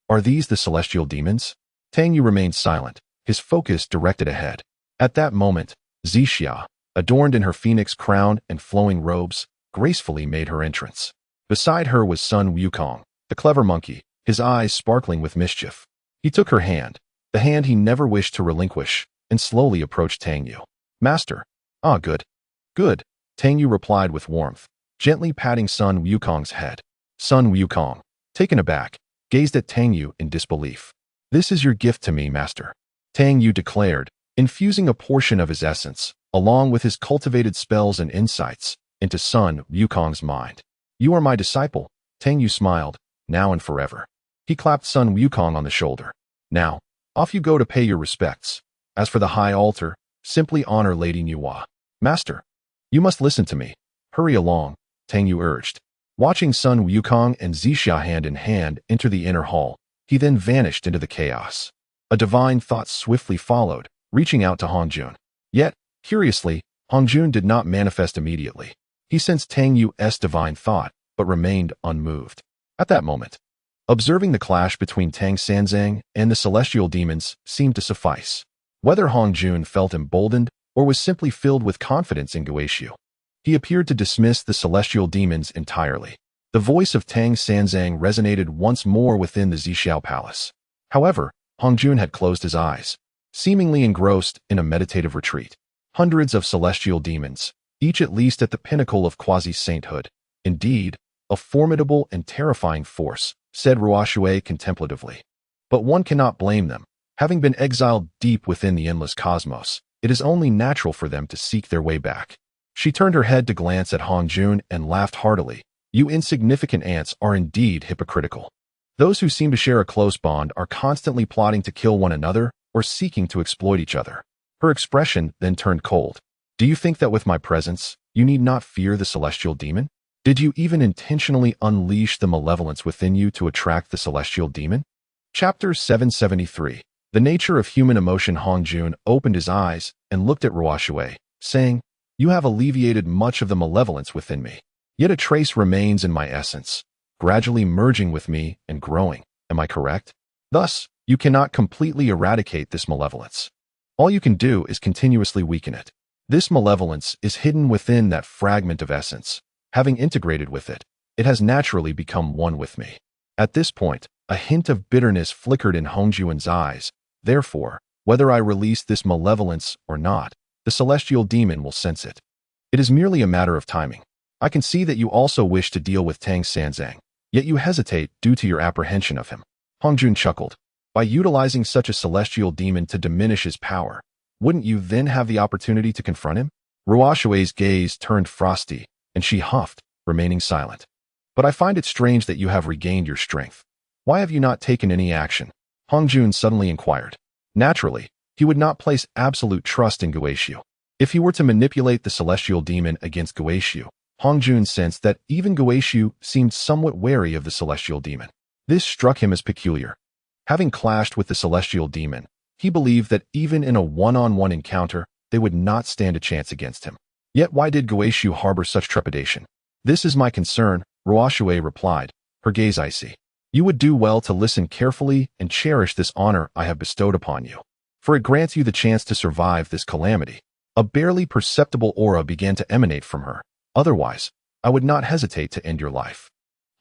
Are these the celestial demons? Tang Yu remained silent, his focus directed ahead. At that moment, Zixia, adorned in her phoenix crown and flowing robes, gracefully made her entrance. Beside her was Sun Wukong, the clever monkey, his eyes sparkling with mischief. He took her hand, the hand he never wished to relinquish, and slowly approached Tang Yu. Master. Ah, good. Good, Tang Yu replied with warmth, gently patting Sun Wukong's head. Sun Wukong, taken aback, gazed at Tang Yu in disbelief. This is your gift to me, master, Tang Yu declared, infusing a portion of his essence, along with his cultivated spells and insights, into Sun Wukong's mind. You are my disciple, Tang Yu smiled, now and forever. He clapped Sun Wukong on the shoulder. Now, off you go to pay your respects. As for the high altar, simply honor Lady Nuwa. Master, you must listen to me. Hurry along, Tang Yu urged. Watching Sun Wukong and Zixia hand in hand enter the inner hall, he then vanished into the chaos. A divine thought swiftly followed, reaching out to Hongjun. Yet, curiously, Hongjun did not manifest immediately. He sensed Tang Yu's divine thought, but remained unmoved. At that moment, observing the clash between Tang Sanzang and the celestial demons seemed to suffice. Whether Hongjun felt emboldened or was simply filled with confidence in Guishu, he appeared to dismiss the celestial demons entirely. The voice of Tang Sanzang resonated once more within the Zixiao Palace. However, Hongjun had closed his eyes, seemingly engrossed in a meditative retreat. Hundreds of celestial demons, each at least at the pinnacle of quasi-sainthood. Indeed, a formidable and terrifying force, said Ruoshui contemplatively. But one cannot blame them. Having been exiled deep within the endless cosmos, it is only natural for them to seek their way back. She turned her head to glance at Hongjun and laughed heartily. You insignificant ants are indeed hypocritical. Those who seem to share a close bond are constantly plotting to kill one another or seeking to exploit each other. Her expression then turned cold. Do you think that with my presence, you need not fear the celestial demon? Did you even intentionally unleash the malevolence within you to attract the celestial demon? Chapter 773. The nature of human emotion. Hongjun opened his eyes and looked at Ruoshui, saying, You have alleviated much of the malevolence within me. Yet a trace remains in my essence, gradually merging with me and growing. Am I correct? Thus, you cannot completely eradicate this malevolence. All you can do is continuously weaken it. This malevolence is hidden within that fragment of essence. Having integrated with it, it has naturally become one with me. At this point, a hint of bitterness flickered in Hongjun's eyes. Therefore, whether I release this malevolence or not, the celestial demon will sense it. It is merely a matter of timing. I can see that you also wish to deal with Tang Sanzang, yet you hesitate due to your apprehension of him. Hongjun chuckled. By utilizing such a celestial demon to diminish his power, wouldn't you then have the opportunity to confront him? Ruoshui's gaze turned frosty, and she huffed, remaining silent. But I find it strange that you have regained your strength. Why have you not taken any action? Hongjun suddenly inquired. Naturally, he would not place absolute trust in Guishu. If he were to manipulate the celestial demon against Guishu, Hongjun sensed that even Guishu seemed somewhat wary of the celestial demon. This struck him as peculiar. Having clashed with the celestial demon, he believed that even in a one-on-one encounter, they would not stand a chance against him. Yet why did Guishu harbor such trepidation? This is my concern, Ruoshui replied, her gaze icy. You would do well to listen carefully and cherish this honor I have bestowed upon you, for it grants you the chance to survive this calamity. A barely perceptible aura began to emanate from her. Otherwise, I would not hesitate to end your life.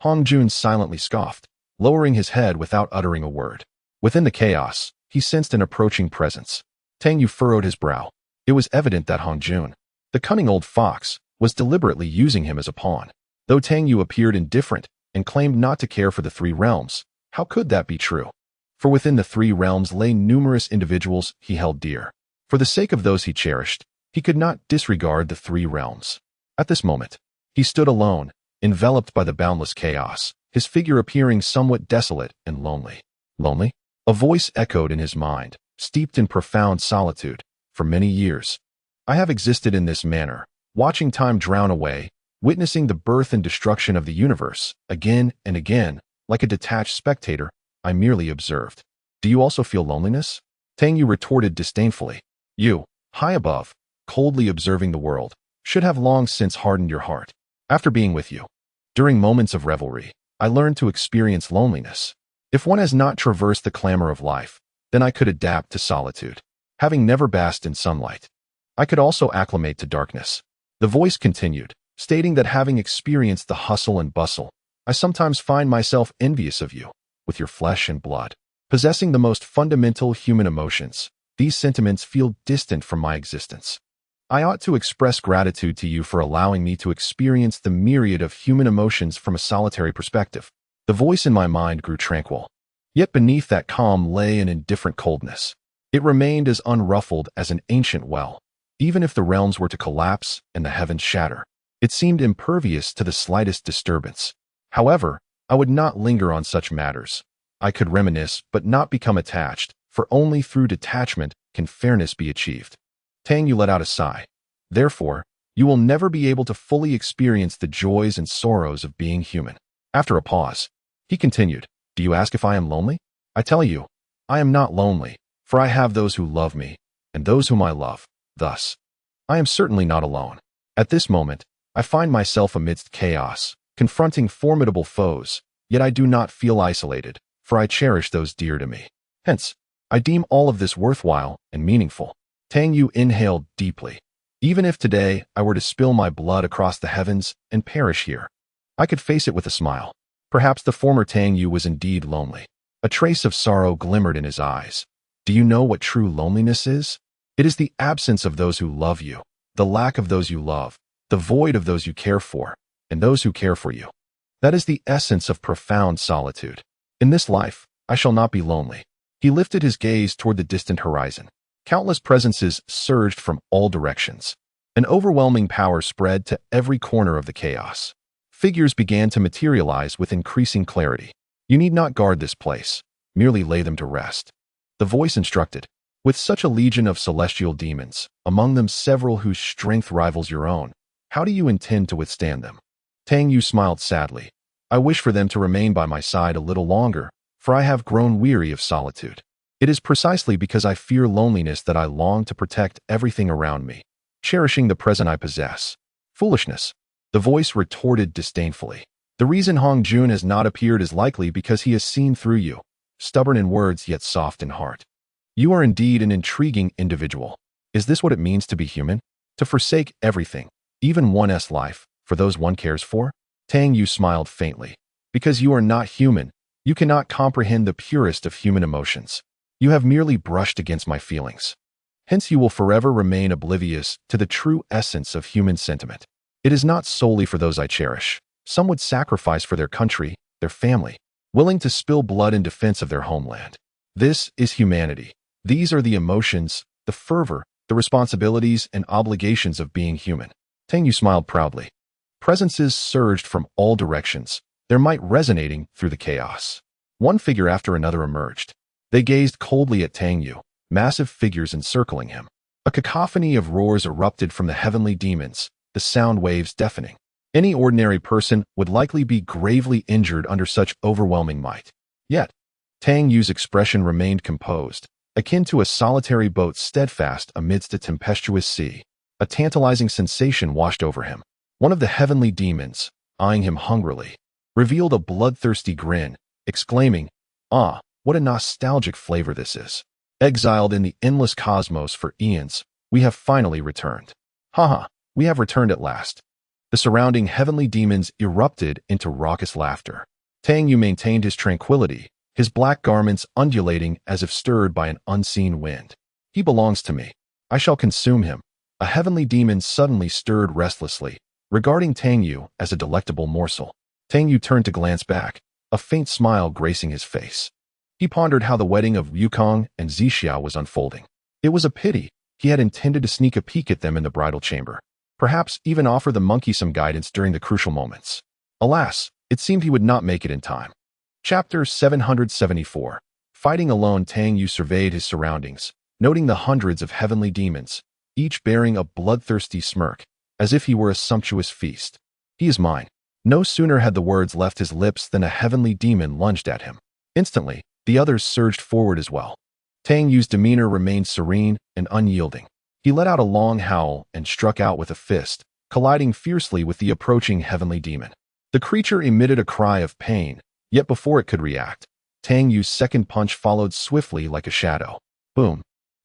Hongjun silently scoffed, lowering his head without uttering a word. Within the chaos, he sensed an approaching presence. Tang Yu furrowed his brow. It was evident that Hongjun, the cunning old fox, was deliberately using him as a pawn. Though Tang Yu appeared indifferent and claimed not to care for the three realms, how could that be true? For within the three realms lay numerous individuals he held dear. For the sake of those he cherished, he could not disregard the three realms. At this moment, he stood alone, enveloped by the boundless chaos, his figure appearing somewhat desolate and lonely. Lonely? A voice echoed in his mind, steeped in profound solitude. For many years, I have existed in this manner, watching time drown away, witnessing the birth and destruction of the universe, again and again. Like a detached spectator, I merely observed. Do you also feel loneliness? Tang Yu retorted disdainfully. You, high above, coldly observing the world, should have long since hardened your heart. After being with you, during moments of revelry, I learned to experience loneliness. If one has not traversed the clamor of life, then I could adapt to solitude. Having never basked in sunlight, I could also acclimate to darkness. The voice continued, stating that having experienced the hustle and bustle, I sometimes find myself envious of you, with your flesh and blood. Possessing the most fundamental human emotions, these sentiments feel distant from my existence. I ought to express gratitude to you for allowing me to experience the myriad of human emotions from a solitary perspective. The voice in my mind grew tranquil. Yet beneath that calm lay an indifferent coldness. It remained as unruffled as an ancient well. Even if the realms were to collapse and the heavens shatter, it seemed impervious to the slightest disturbance. However, I would not linger on such matters. I could reminisce but not become attached, for only through detachment can fairness be achieved. Tang Yu let out a sigh. Therefore, you will never be able to fully experience the joys and sorrows of being human. After a pause, he continued, Do you ask if I am lonely? I tell you, I am not lonely, for I have those who love me, and those whom I love. Thus, I am certainly not alone. At this moment, I find myself amidst chaos, confronting formidable foes, yet I do not feel isolated, for I cherish those dear to me. Hence, I deem all of this worthwhile and meaningful. Tang Yu inhaled deeply. Even if today I were to spill my blood across the heavens and perish here, I could face it with a smile. Perhaps the former Tang Yu was indeed lonely. A trace of sorrow glimmered in his eyes. Do you know what true loneliness is? It is the absence of those who love you, the lack of those you love, the void of those you care for, and those who care for you. That is the essence of profound solitude. In this life, I shall not be lonely. He lifted his gaze toward the distant horizon. Countless presences surged from all directions. An overwhelming power spread to every corner of the chaos. Figures began to materialize with increasing clarity. You need not guard this place, merely lay them to rest. The voice instructed, with such a legion of celestial demons, among them several whose strength rivals your own, how do you intend to withstand them? Tang Yu smiled sadly. I wish for them to remain by my side a little longer, for I have grown weary of solitude. It is precisely because I fear loneliness that I long to protect everything around me, cherishing the present I possess. Foolishness, the voice retorted disdainfully. The reason Hong Jun has not appeared is likely because he has seen through you, stubborn in words yet soft in heart. You are indeed an intriguing individual. Is this what it means to be human? To forsake everything, even one's life, for those one cares for? Tang Yu smiled faintly. Because you are not human, you cannot comprehend the purest of human emotions. You have merely brushed against my feelings. Hence you will forever remain oblivious to the true essence of human sentiment. It is not solely for those I cherish. Some would sacrifice for their country, their family, willing to spill blood in defense of their homeland. This is humanity. These are the emotions, the fervor, the responsibilities and obligations of being human. Tang Yu smiled proudly. Presences surged from all directions, their might resonating through the chaos. One figure after another emerged. They gazed coldly at Tang Yu, massive figures encircling him. A cacophony of roars erupted from the heavenly demons, the sound waves deafening. Any ordinary person would likely be gravely injured under such overwhelming might. Yet, Tang Yu's expression remained composed, akin to a solitary boat steadfast amidst a tempestuous sea. A tantalizing sensation washed over him. One of the heavenly demons, eyeing him hungrily, revealed a bloodthirsty grin, exclaiming, "Ah, what a nostalgic flavor this is. Exiled in the endless cosmos for eons, we have finally returned. Haha, we have returned at last." The surrounding heavenly demons erupted into raucous laughter. Tang Yu maintained his tranquility, his black garments undulating as if stirred by an unseen wind. He belongs to me. I shall consume him. A heavenly demon suddenly stirred restlessly, regarding Tang Yu as a delectable morsel. Tang Yu turned to glance back, a faint smile gracing his face. He pondered how the wedding of Wukong and Zixiao was unfolding. It was a pity. He had intended to sneak a peek at them in the bridal chamber. Perhaps even offer the monkey some guidance during the crucial moments. Alas, it seemed he would not make it in time. Chapter 774. Fighting alone, Tang Yu surveyed his surroundings, noting the hundreds of heavenly demons, each bearing a bloodthirsty smirk, as if he were a sumptuous feast. He is mine. No sooner had the words left his lips than a heavenly demon lunged at him. Instantly, the others surged forward as well. Tang Yu's demeanor remained serene and unyielding. He let out a long howl and struck out with a fist, colliding fiercely with the approaching heavenly demon. The creature emitted a cry of pain, yet before it could react, Tang Yu's second punch followed swiftly like a shadow. Boom!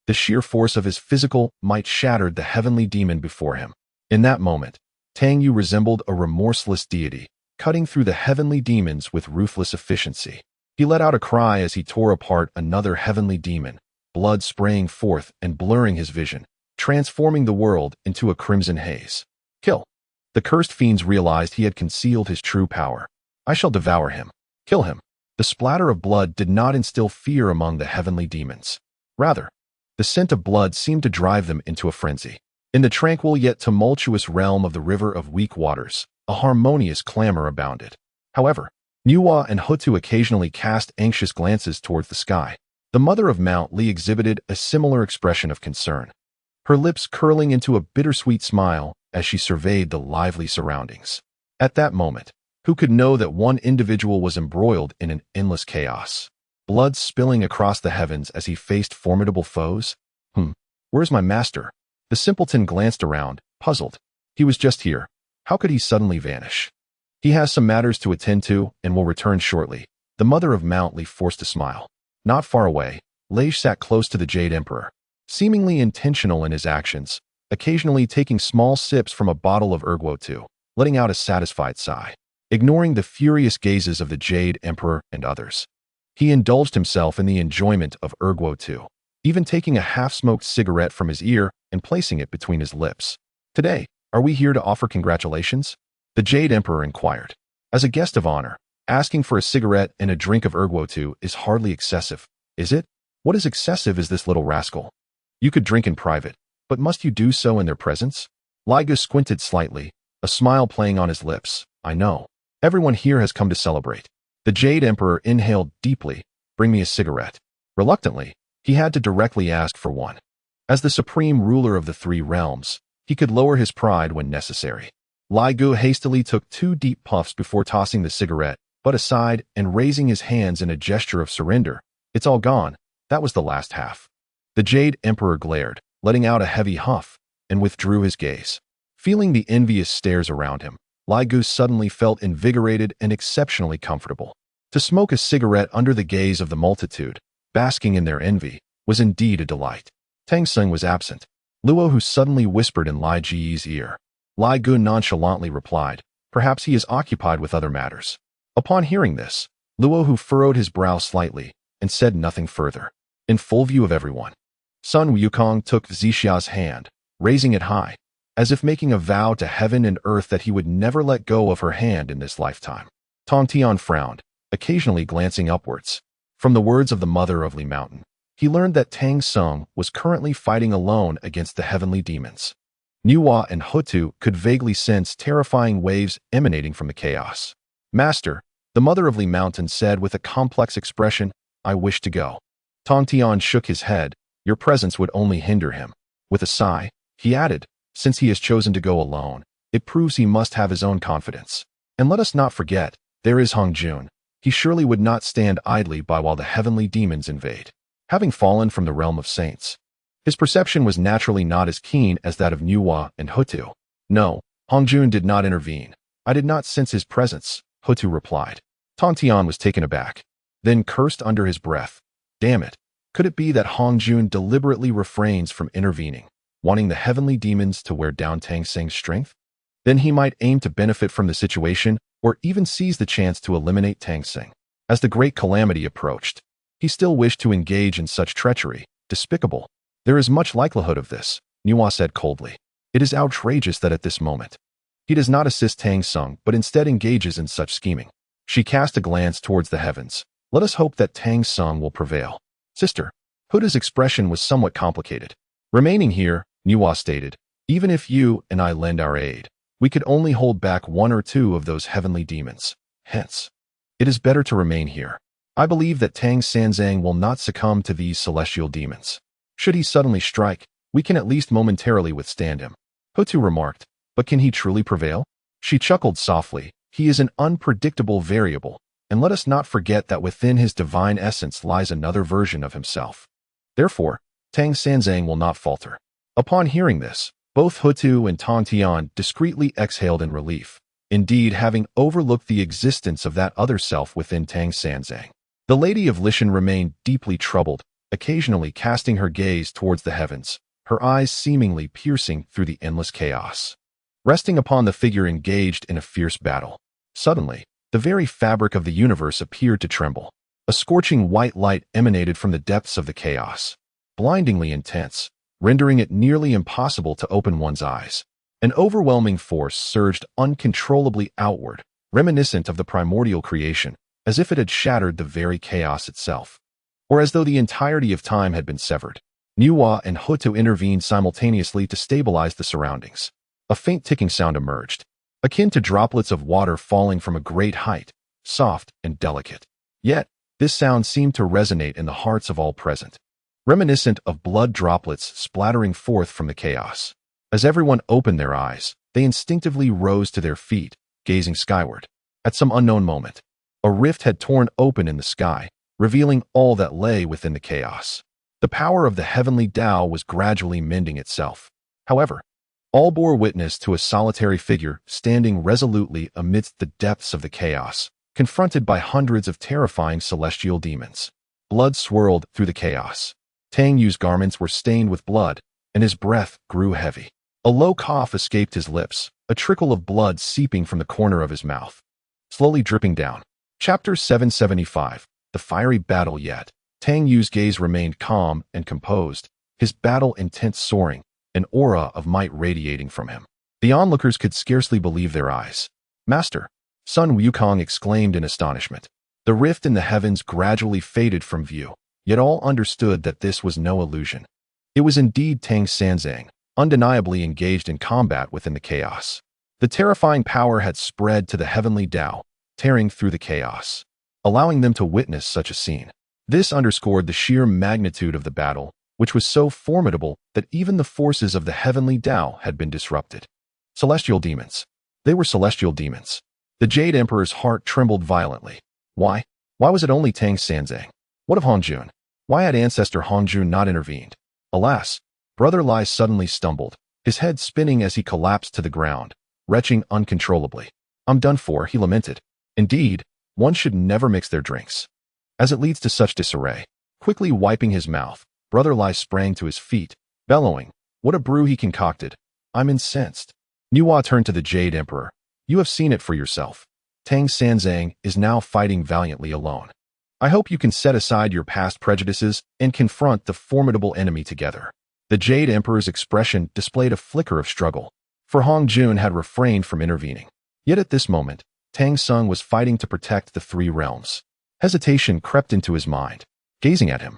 The sheer force of his physical might shattered the heavenly demon before him. In that moment, Tang Yu resembled a remorseless deity, cutting through the heavenly demons with ruthless efficiency. He let out a cry as he tore apart another heavenly demon, blood spraying forth and blurring his vision, transforming the world into a crimson haze. Kill. The cursed fiends realized he had concealed his true power. I shall devour him. Kill him. The splatter of blood did not instill fear among the heavenly demons. Rather, the scent of blood seemed to drive them into a frenzy. In the tranquil yet tumultuous realm of the river of weak waters, a harmonious clamor abounded. However, Nuwa and Hutu occasionally cast anxious glances towards the sky. The mother of Mount Li exhibited a similar expression of concern, her lips curling into a bittersweet smile as she surveyed the lively surroundings. At that moment, who could know that one individual was embroiled in an endless chaos? Blood spilling across the heavens as he faced formidable foes? Where's my master? The simpleton glanced around, puzzled. He was just here. How could he suddenly vanish? He has some matters to attend to and will return shortly. The mother of Mount Li forced a smile. Not far away, Lei sat close to the Jade Emperor, seemingly intentional in his actions, occasionally taking small sips from a bottle of erguo letting out a satisfied sigh. ignoring the furious gazes of the Jade Emperor and others. He indulged himself in the enjoyment of erguo, even taking a half-smoked cigarette from his ear and placing it between his lips. "Today, are we here to offer congratulations?" the Jade Emperor inquired. "As a guest of honor, asking for a cigarette and a drink of erguo is hardly excessive, is it? What is excessive is this little rascal. You could drink in private, but must you do so in their presence?" Li Gu squinted slightly, a smile playing on his lips. "I know. Everyone here has come to celebrate." The Jade Emperor inhaled deeply. "Bring me a cigarette." Reluctantly, he had to directly ask for one. As the supreme ruler of the three realms, he could lower his pride when necessary. Li Gu hastily took 2 deep puffs before tossing the cigarette, but aside and raising his hands in a gesture of surrender. "It's all gone. That was the last half." The Jade Emperor glared, letting out a heavy huff, and withdrew his gaze. Feeling the envious stares around him, Li Gu suddenly felt invigorated and exceptionally comfortable. To smoke a cigarette under the gaze of the multitude, basking in their envy, was indeed a delight. Tang Sung was absent. Luo Hu suddenly whispered in Li Ji's ear. Li Gu nonchalantly replied, "Perhaps he is occupied with other matters." Upon hearing this, Luo Hu furrowed his brow slightly and said nothing further. In full view of everyone, Sun Wukong took Zixia's hand, raising it high, as if making a vow to heaven and earth that he would never let go of her hand in this lifetime. Tong Tian frowned, occasionally glancing upwards. From the words of the mother of Li Mountain, he learned that Tang Sung was currently fighting alone against the heavenly demons. Nuwa and Hutu could vaguely sense terrifying waves emanating from the chaos. "Master," the mother of Li Mountain said with a complex expression, "I wish to go." Tong Tian shook his head. "Your presence would only hinder him." With a sigh, he added, "Since he has chosen to go alone, it proves he must have his own confidence. And let us not forget, there is Hong Jun. He surely would not stand idly by while the heavenly demons invade." Having fallen from the realm of saints, his perception was naturally not as keen as that of Nuwa and Hutu. "No, Hong Jun did not intervene. I did not sense his presence," Hutu replied. Tong Tian was taken aback, then cursed under his breath. "Damn it, could it be that Hong Jun deliberately refrains from intervening, wanting the heavenly demons to wear down Tang Seng's strength? Then he might aim to benefit from the situation or even seize the chance to eliminate Tang Seng." As the great calamity approached, he still wished to engage in such treachery. "Despicable. There is much likelihood of this," Nuwa said coldly. "It is outrageous that at this moment, he does not assist Tang Sung but instead engages in such scheming." She cast a glance towards the heavens. "Let us hope that Tang Sung will prevail." "Sister." Huda's expression was somewhat complicated. "Remaining here," Nuwa stated, "even if you and I lend our aid, we could only hold back 1 or 2 of those heavenly demons. Hence, it is better to remain here. I believe that Tang Sanzang will not succumb to these celestial demons. Should he suddenly strike, we can at least momentarily withstand him." Hutu remarked, "But can he truly prevail?" She chuckled softly. "He is an unpredictable variable, and let us not forget that within his divine essence lies another version of himself. Therefore, Tang Sanzang will not falter." Upon hearing this, both Hutu and Tong Tian discreetly exhaled in relief, indeed having overlooked the existence of that other self within Tang Sanzang. The Lady of Lishan remained deeply troubled, occasionally casting her gaze towards the heavens, her eyes seemingly piercing through the endless chaos, resting upon the figure engaged in a fierce battle. Suddenly, the very fabric of the universe appeared to tremble. A scorching white light emanated from the depths of the chaos, blindingly intense, rendering it nearly impossible to open one's eyes. An overwhelming force surged uncontrollably outward, reminiscent of the primordial creation, as if it had shattered the very chaos itself, or as though the entirety of time had been severed. Nuwa and Hutu intervened simultaneously to stabilize the surroundings. A faint ticking sound emerged, akin to droplets of water falling from a great height, soft and delicate. Yet, this sound seemed to resonate in the hearts of all present, reminiscent of blood droplets splattering forth from the chaos. As everyone opened their eyes, they instinctively rose to their feet, gazing skyward. At some unknown moment, a rift had torn open in the sky, revealing all that lay within the chaos. The power of the heavenly Tao was gradually mending itself. However, all bore witness to a solitary figure standing resolutely amidst the depths of the chaos, confronted by hundreds of terrifying celestial demons. Blood swirled through the chaos. Tang Yu's garments were stained with blood, and his breath grew heavy. A low cough escaped his lips, a trickle of blood seeping from the corner of his mouth. slowly dripping down. Chapter 775. The Fiery Battle Yet. Tang Yu's gaze remained calm and composed, his battle intent soaring, an aura of might radiating from him. The onlookers could scarcely believe their eyes. Master! Sun Wukong exclaimed in astonishment. The rift in the heavens gradually faded from view, yet all understood that this was no illusion. It was indeed Tang Sanzang, undeniably engaged in combat within the chaos. The terrifying power had spread to the heavenly Tao, tearing through the chaos, allowing them to witness such a scene. This underscored the sheer magnitude of the battle, which was so formidable that even the forces of the heavenly Tao had been disrupted. Celestial demons. They were celestial demons. The Jade Emperor's heart trembled violently. Why? Why was it only Tang Sanzang? What of Hongjun? Why had ancestor Hongjun not intervened? Alas! Brother Lai suddenly stumbled, his head spinning as he collapsed to the ground, retching uncontrollably. I'm done for, he lamented. Indeed, one should never mix their drinks, as it leads to such disarray. Quickly wiping his mouth, Brother Lai sprang to his feet, bellowing, what a brew he concocted. I'm incensed. Nuwa turned to the Jade Emperor. You have seen it for yourself. Tang Sanzang is now fighting valiantly alone. I hope you can set aside your past prejudices and confront the formidable enemy together. The Jade Emperor's expression displayed a flicker of struggle, for Hongjun had refrained from intervening. Yet at this moment, Tang Sung was fighting to protect the three realms. Hesitation crept into his mind. Gazing at him,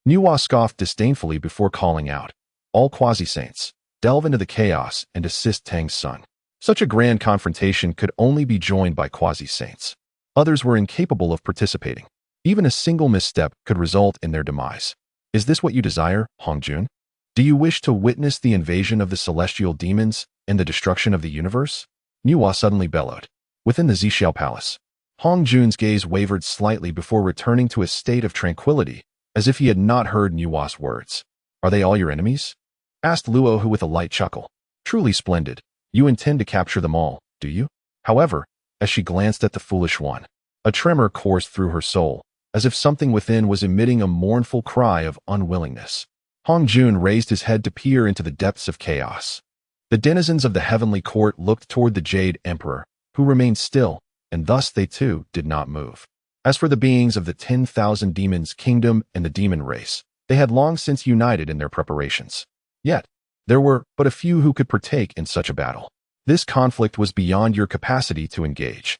Nuwa scoffed disdainfully before calling out, all quasi-saints, delve into the chaos and assist Tang Sung. Such a grand confrontation could only be joined by quasi-saints. Others were incapable of participating. Even a single misstep could result in their demise. Is this what you desire, Hongjun? Do you wish to witness the invasion of the celestial demons and the destruction of the universe? Nuwa suddenly bellowed. Within the Zixiao Palace, Hongjun's gaze wavered slightly before returning to a state of tranquility, as if he had not heard Nuwa's words. Are they all your enemies? Asked Luo Hu with a light chuckle. Truly splendid. You intend to capture them all, do you? However, as she glanced at the foolish one, a tremor coursed through her soul, as if something within was emitting a mournful cry of unwillingness. Hongjun raised his head to peer into the depths of chaos. The denizens of the heavenly court looked toward the Jade Emperor, who remained still, and thus they too did not move. As for the beings of the 10,000 demons kingdom and the demon race, they had long since united in their preparations. Yet, there were but a few who could partake in such a battle. This conflict was beyond your capacity to engage.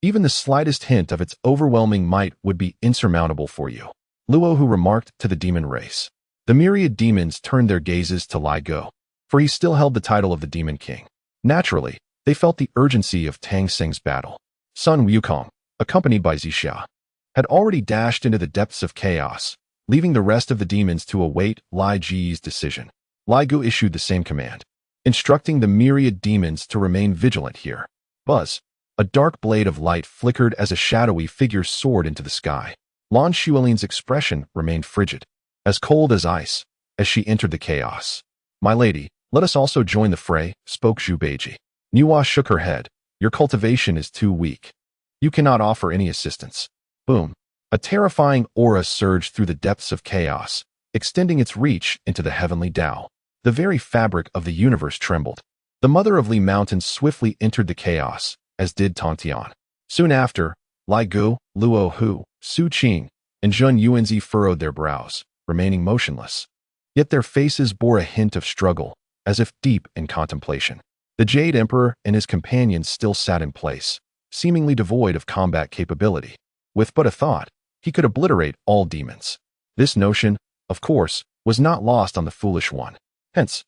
Even the slightest hint of its overwhelming might would be insurmountable for you. Luo Hu remarked to the demon race. The myriad demons turned their gazes to Lai Go, for he still held the title of the Demon King. Naturally, they felt the urgency of Tang Seng's battle. Sun Wukong, accompanied by Zixia, had already dashed into the depths of chaos, leaving the rest of the demons to await Lai Ji's decision. Lai Gu issued the same command, instructing the myriad demons to remain vigilant here. Buzz, a dark blade of light flickered as a shadowy figure soared into the sky. Lan Xuelin's expression remained frigid, as cold as ice, as she entered the chaos. My lady, let us also join the fray, spoke Zhu Beiji. Nuwa shook her head. Your cultivation is too weak. You cannot offer any assistance. Boom. A terrifying aura surged through the depths of chaos, extending its reach into the heavenly Tao. The very fabric of the universe trembled. The Mother of Li Mountain swiftly entered the chaos, as did Tontian. Soon after, Lai Gu, Luo Hu, Su Qing, and Zhun Yuanzi furrowed their brows, remaining motionless. Yet their faces bore a hint of struggle, as if deep in contemplation. The Jade Emperor and his companions still sat in place, seemingly devoid of combat capability. With but a thought, he could obliterate all demons. This notion, of course, was not lost on the foolish one. Hence,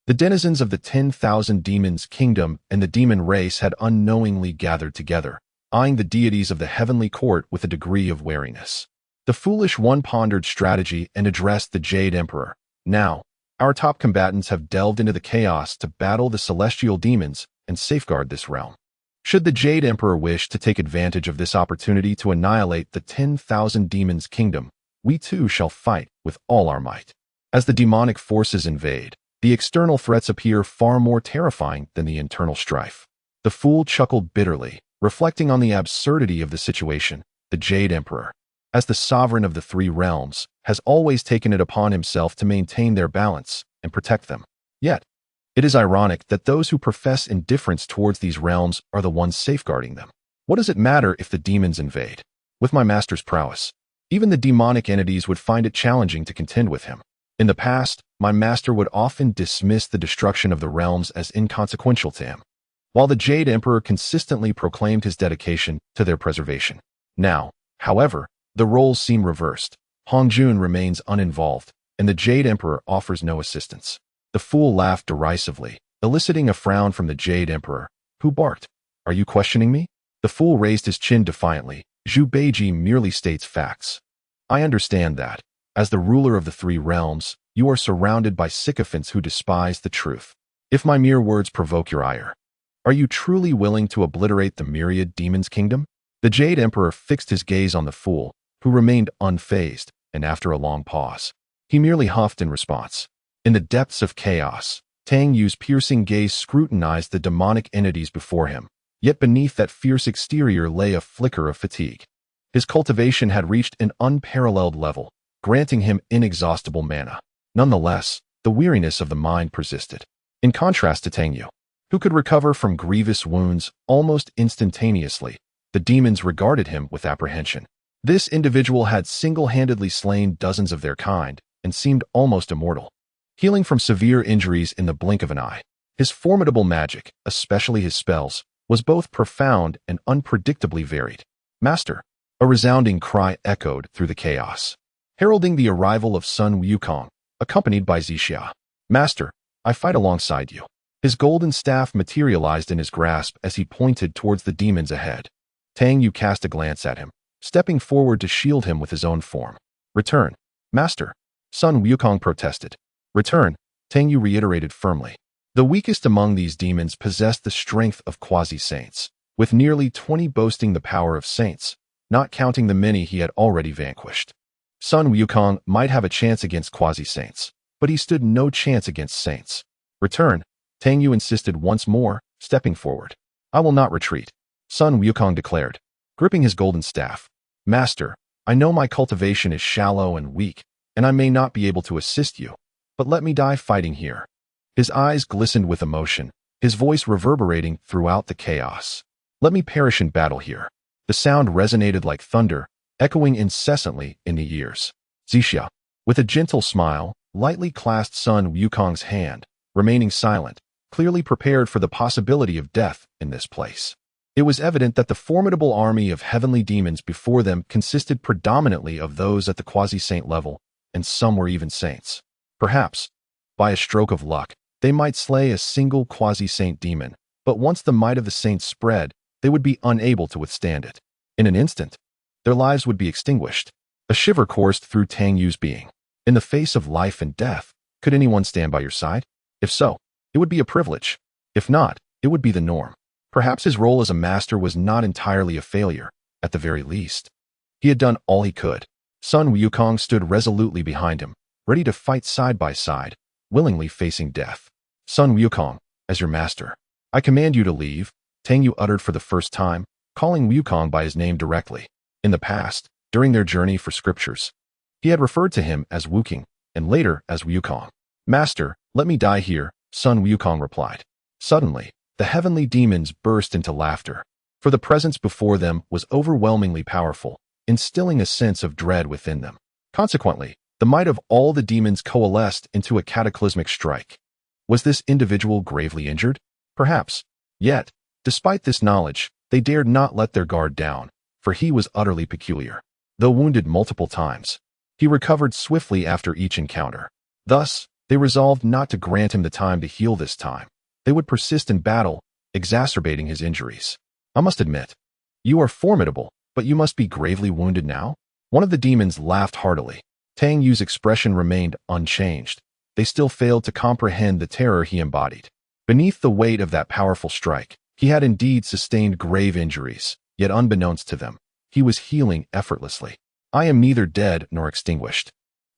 the denizens of the 10,000 demons kingdom and the demon race had unknowingly gathered together, eyeing the deities of the heavenly court with a degree of wariness. The foolish one pondered strategy and addressed the Jade Emperor. Now, our top combatants have delved into the chaos to battle the celestial demons and safeguard this realm. Should the Jade Emperor wish to take advantage of this opportunity to annihilate the 10,000 demons kingdom, we too shall fight with all our might. As the demonic forces invade, the external threats appear far more terrifying than the internal strife. The fool chuckled bitterly, reflecting on the absurdity of the situation. The Jade Emperor, as the sovereign of the three realms, has always taken it upon himself to maintain their balance and protect them. Yet, it is ironic that those who profess indifference towards these realms are the ones safeguarding them. What does it matter if the demons invade? With my master's prowess, even the demonic entities would find it challenging to contend with him. In the past, my master would often dismiss the destruction of the realms as inconsequential to him, while the Jade Emperor consistently proclaimed his dedication to their preservation. Now, however, the roles seem reversed. Hongjun remains uninvolved, and the Jade Emperor offers no assistance. The fool laughed derisively, eliciting a frown from the Jade Emperor, who barked, "Are you questioning me?" The fool raised his chin defiantly. Zhu Beiji merely states facts. I understand that, as the ruler of the three realms, you are surrounded by sycophants who despise the truth. If my mere words provoke your ire, are you truly willing to obliterate the myriad demons' kingdom? The Jade Emperor fixed his gaze on the fool, who remained unfazed, and after a long pause, he merely huffed in response. In the depths of chaos, Tang Yu's piercing gaze scrutinized the demonic entities before him, yet beneath that fierce exterior lay a flicker of fatigue. His cultivation had reached an unparalleled level, granting him inexhaustible mana. Nonetheless, the weariness of the mind persisted. In contrast to Tang Yu, who could recover from grievous wounds almost instantaneously, the demons regarded him with apprehension. This individual had single-handedly slain dozens of their kind and seemed almost immortal, healing from severe injuries in the blink of an eye. His formidable magic, especially his spells, was both profound and unpredictably varied. "Master!" A resounding cry echoed through the chaos, heralding the arrival of Sun Wukong, accompanied by Zixia. "Master, I fight alongside you." His golden staff materialized in his grasp as he pointed towards the demons ahead. Tang Yu cast a glance at him, stepping forward to shield him with his own form. "Return, Master," Sun Wukong protested. "Return," Tang Yu reiterated firmly. The weakest among these demons possessed the strength of quasi-saints, with nearly 20 boasting the power of saints, not counting the many he had already vanquished. Sun Wukong might have a chance against quasi-saints, but he stood no chance against saints. "Return," Tang Yu insisted once more, stepping forward. "I will not retreat," Sun Wukong declared, gripping his golden staff. "Master, I know my cultivation is shallow and weak, and I may not be able to assist you, but let me die fighting here." His eyes glistened with emotion, his voice reverberating throughout the chaos. "Let me perish in battle here." The sound resonated like thunder, echoing incessantly in the ears. Zixia, with a gentle smile, lightly clasped Sun Wukong's hand, remaining silent, clearly prepared for the possibility of death in this place. It was evident that the formidable army of heavenly demons before them consisted predominantly of those at the quasi-saint level, and some were even saints. Perhaps, by a stroke of luck, they might slay a single quasi-saint demon, but once the might of the saints spread, they would be unable to withstand it. In an instant, their lives would be extinguished. A shiver coursed through Tang Yu's being. In the face of life and death, could anyone stand by your side? If so, it would be a privilege. If not, it would be the norm. Perhaps his role as a master was not entirely a failure, at the very least. He had done all he could. Sun Wukong stood resolutely behind him, ready to fight side by side, willingly facing death. "Sun Wukong, as your master, I command you to leave," Tang Yu uttered for the first time, calling Wukong by his name directly. In the past, during their journey for scriptures, he had referred to him as Wukong, and later as Wukong. "Master, let me die here," Sun Wukong replied. Suddenly, the heavenly demons burst into laughter, for the presence before them was overwhelmingly powerful, instilling a sense of dread within them. Consequently, the might of all the demons coalesced into a cataclysmic strike. Was this individual gravely injured? Perhaps. Yet, despite this knowledge, they dared not let their guard down, for he was utterly peculiar. Though wounded multiple times, he recovered swiftly after each encounter. Thus, they resolved not to grant him the time to heal this time. They would persist in battle, exacerbating his injuries. "I must admit, you are formidable, but you must be gravely wounded now?" One of the demons laughed heartily. Tang Yu's expression remained unchanged. They still failed to comprehend the terror he embodied. Beneath the weight of that powerful strike, he had indeed sustained grave injuries, yet unbeknownst to them, he was healing effortlessly. "I am neither dead nor extinguished,"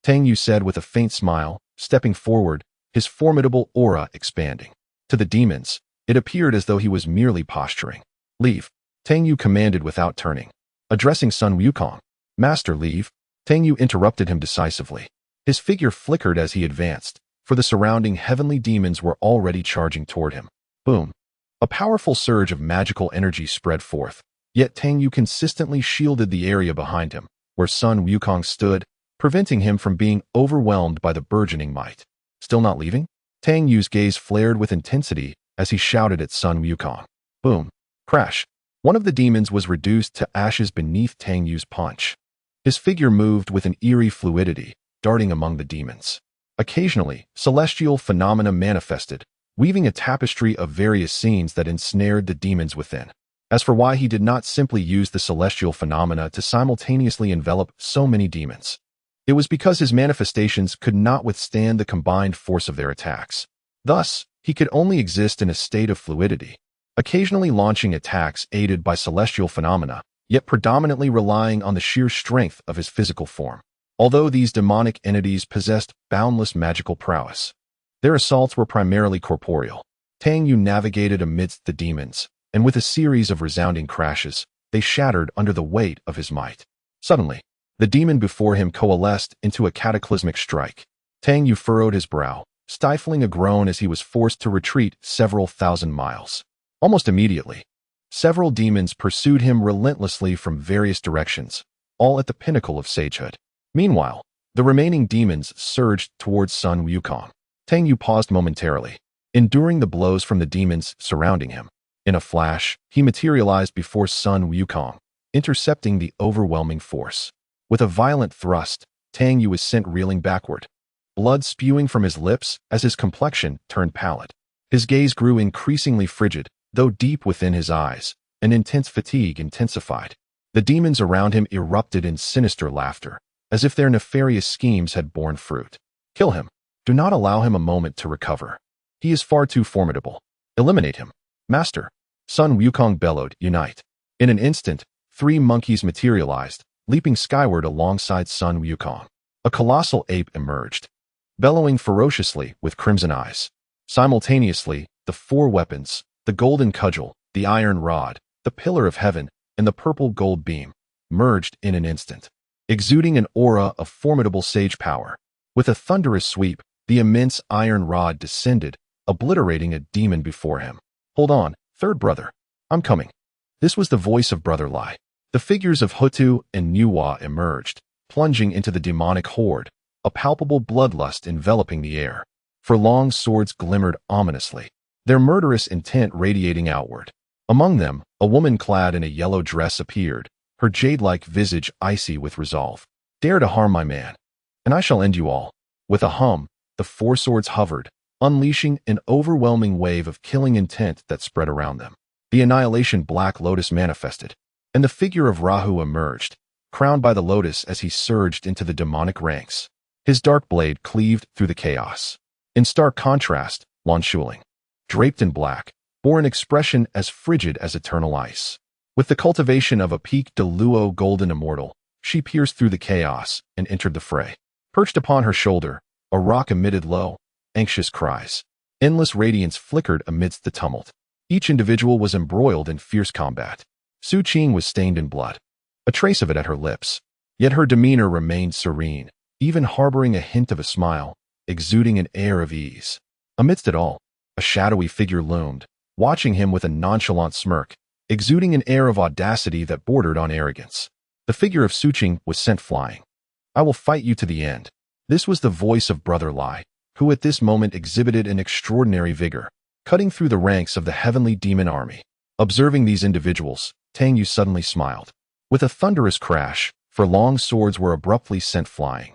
Tang Yu said with a faint smile, stepping forward, his formidable aura expanding. To the demons, it appeared as though he was merely posturing. "Leave," Tang Yu commanded without turning. Addressing Sun Wukong, "Master, leave," Tang Yu interrupted him decisively. His figure flickered as he advanced, for the surrounding heavenly demons were already charging toward him. Boom! A powerful surge of magical energy spread forth, Yet Tang Yu consistently shielded the area behind him, where Sun Wukong stood, preventing him from being overwhelmed by the burgeoning might. Still not leaving? Tang Yu's gaze flared with intensity as he shouted at Sun Wukong. Boom. Crash. One of the demons was reduced to ashes beneath Tang Yu's punch. His figure moved with an eerie fluidity, darting among the demons. Occasionally, celestial phenomena manifested, weaving a tapestry of various scenes that ensnared the demons within. As for why he did not simply use the celestial phenomena to simultaneously envelop so many demons, it was because his manifestations could not withstand the combined force of their attacks. Thus, he could only exist in a state of fluidity, occasionally launching attacks aided by celestial phenomena, yet predominantly relying on the sheer strength of his physical form. Although these demonic entities possessed boundless magical prowess, their assaults were primarily corporeal. Tang Yu navigated amidst the demons, and with a series of resounding crashes, they shattered under the weight of his might. Suddenly, the demon before him coalesced into a cataclysmic strike. Tang Yu furrowed his brow, stifling a groan as he was forced to retreat several thousand miles. Almost immediately, several demons pursued him relentlessly from various directions, all at the pinnacle of sagehood. Meanwhile, the remaining demons surged towards Sun Wukong. Tang Yu paused momentarily, enduring the blows from the demons surrounding him. In a flash, he materialized before Sun Wukong, intercepting the overwhelming force. With a violent thrust, Tang Yu was sent reeling backward, blood spewing from his lips as his complexion turned pallid. His gaze grew increasingly frigid, though deep within his eyes, an intense fatigue intensified. The demons around him erupted in sinister laughter, as if their nefarious schemes had borne fruit. Kill him. Do not allow him a moment to recover. He is far too formidable. Eliminate him. Master. Sun Wukong bellowed, unite. In an instant, 3 monkeys materialized, leaping skyward alongside Sun Wukong. A colossal ape emerged, bellowing ferociously with crimson eyes. Simultaneously, the 4 weapons, the golden cudgel, the iron rod, the pillar of heaven, and the purple gold beam, merged in an instant, exuding an aura of formidable sage power. With a thunderous sweep, the immense iron rod descended, obliterating a demon before him. Hold on, third brother. I'm coming. This was the voice of Brother Lai. The figures of Hutu and Nuwa emerged, plunging into the demonic horde, a palpable bloodlust enveloping the air. For long swords glimmered ominously, their murderous intent radiating outward. Among them, a woman clad in a yellow dress appeared, her jade-like visage icy with resolve. Dare to harm my man, and I shall end you all. With a hum, the 4 swords hovered, unleashing an overwhelming wave of killing intent that spread around them. The Annihilation Black Lotus manifested, and the figure of Rahu emerged, crowned by the lotus as he surged into the demonic ranks. His dark blade cleaved through the chaos. In stark contrast, Lan Shuling, draped in black, bore an expression as frigid as eternal ice. With the cultivation of a peak de luo golden immortal, she pierced through the chaos and entered the fray. Perched upon her shoulder, a rock emitted low, anxious cries. Endless radiance flickered amidst the tumult. Each individual was embroiled in fierce combat. Su Qing was stained in blood, a trace of it at her lips. Yet her demeanor remained serene, even harboring a hint of a smile, exuding an air of ease. Amidst it all, a shadowy figure loomed, watching him with a nonchalant smirk, exuding an air of audacity that bordered on arrogance. The figure of Su Qing was sent flying. I will fight you to the end. This was the voice of Brother Lai, who at this moment exhibited an extraordinary vigor, cutting through the ranks of the heavenly demon army. Observing these individuals, Tang Yu suddenly smiled. With a thunderous crash, for long swords were abruptly sent flying.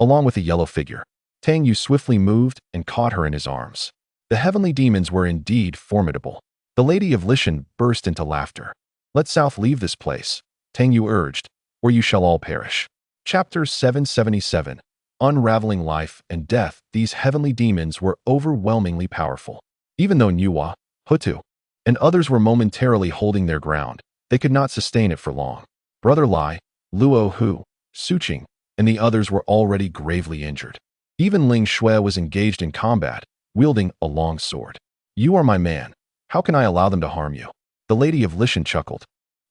Along with the yellow figure, Tang Yu swiftly moved and caught her in his arms. The heavenly demons were indeed formidable. The Lady of Lishan burst into laughter. Let South leave this place, Tang Yu urged, or you shall all perish. Chapter 777. Unraveling life and death. These heavenly demons were overwhelmingly powerful. Even though Nuwa, Hutu, and others were momentarily holding their ground, they could not sustain it for long. Brother Lai, Luo Hu, Su Qing, and the others were already gravely injured. Even Ling Shui was engaged in combat, wielding a long sword. You are my man. How can I allow them to harm you? The Lady of Lishan chuckled.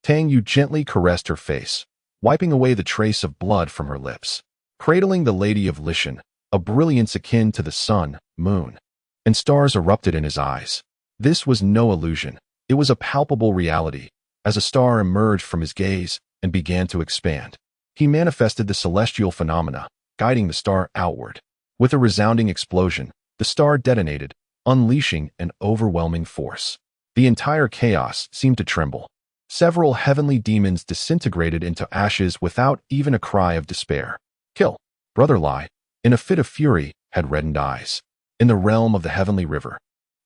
Tang Yu gently caressed her face, wiping away the trace of blood from her lips. Cradling the Lady of Lishan, a brilliance akin to the sun, moon, and stars erupted in his eyes. This was no illusion. It was a palpable reality, as a star emerged from his gaze and began to expand. He manifested the celestial phenomena, guiding the star outward. With a resounding explosion, the star detonated, unleashing an overwhelming force. The entire chaos seemed to tremble. Several heavenly demons disintegrated into ashes without even a cry of despair. Kill! Brother Lai, in a fit of fury, had reddened eyes. In the realm of the heavenly river,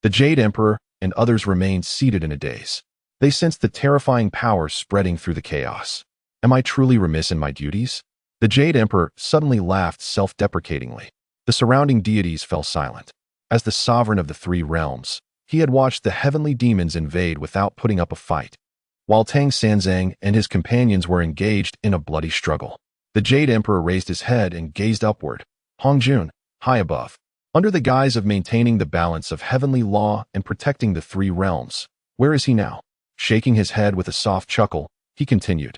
the Jade Emperor and others remained seated in a daze. They sensed the terrifying power spreading through the chaos. Am I truly remiss in my duties? The Jade Emperor suddenly laughed self-deprecatingly. The surrounding deities fell silent. As the sovereign of the three realms, he had watched the heavenly demons invade without putting up a fight. While Tang Sanzang and his companions were engaged in a bloody struggle, the Jade Emperor raised his head and gazed upward. Hongjun, high above, under the guise of maintaining the balance of heavenly law and protecting the three realms. Where is he now? Shaking his head with a soft chuckle, he continued.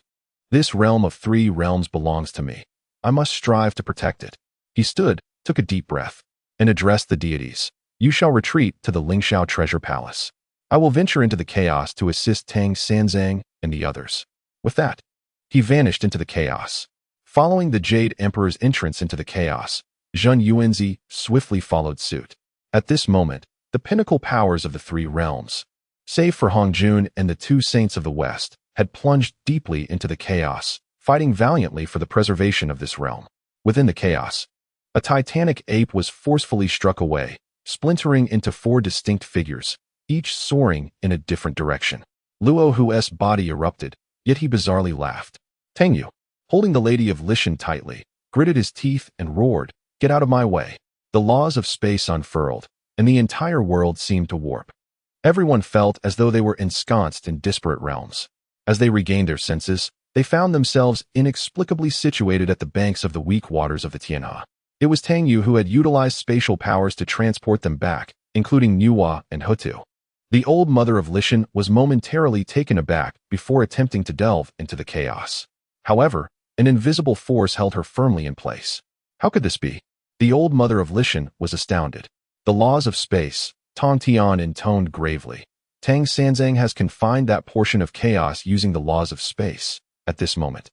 This realm of three realms belongs to me. I must strive to protect it. He stood, took a deep breath, and addressed the deities. You shall retreat to the Lingxiao treasure palace. I will venture into the chaos to assist Tang Sanzang and the others. With that, he vanished into the chaos. Following the Jade Emperor's entrance into the chaos, Zhen Yuanzi swiftly followed suit. At this moment, the pinnacle powers of the three realms, save for Hongjun and the two saints of the West, had plunged deeply into the chaos, fighting valiantly for the preservation of this realm. Within the chaos, a titanic ape was forcefully struck away, splintering into four distinct figures, each soaring in a different direction. Luo Hu's body erupted, yet he bizarrely laughed. Tang Yu, holding the Lady of Lishan tightly, gritted his teeth and roared, "Get out of my way." The laws of space unfurled, and the entire world seemed to warp. Everyone felt as though they were ensconced in disparate realms. As they regained their senses, they found themselves inexplicably situated at the banks of the weak waters of the Tianhe. It was Tang Yu who had utilized spatial powers to transport them back, including Nuwa and Hutu. The old mother of Lishan was momentarily taken aback before attempting to delve into the chaos. However, an invisible force held her firmly in place. How could this be? The old mother of Lishan was astounded. The laws of space, Tong Tian intoned gravely. Tang Sanzang has confined that portion of chaos using the laws of space. At this moment,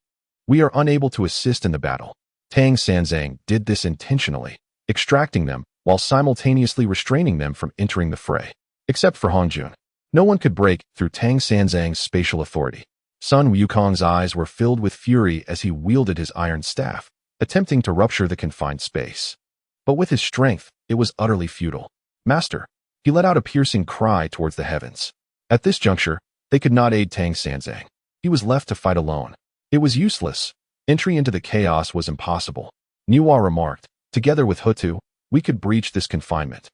we are unable to assist in the battle. Tang Sanzang did this intentionally, extracting them while simultaneously restraining them from entering the fray. Except for Hongjun, no one could break through Tang Sanzang's spatial authority. Sun Wukong's eyes were filled with fury as he wielded his iron staff, attempting to rupture the confined space. But with his strength, it was utterly futile. Master, he let out a piercing cry towards the heavens. At this juncture, they could not aid Tang Sanzang. He was left to fight alone. It was useless. Entry into the chaos was impossible. Nuwa remarked, together with Hutu, we could breach this confinement.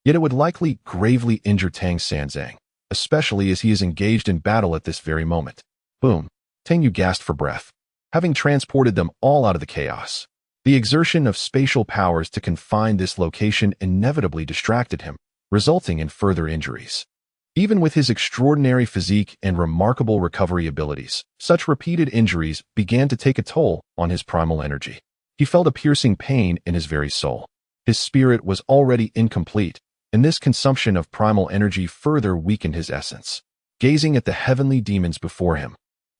Yet it would likely gravely injure Tang Sanzang, especially as he is engaged in battle at this very moment. Boom. Tang Yu gasped for breath. Having transported them all out of the chaos, the exertion of spatial powers to confine this location inevitably distracted him, resulting in further injuries. Even with his extraordinary physique and remarkable recovery abilities, such repeated injuries began to take a toll on his primal energy. He felt a piercing pain in his very soul. His spirit was already incomplete, and this consumption of primal energy further weakened his essence. Gazing at the heavenly demons before him,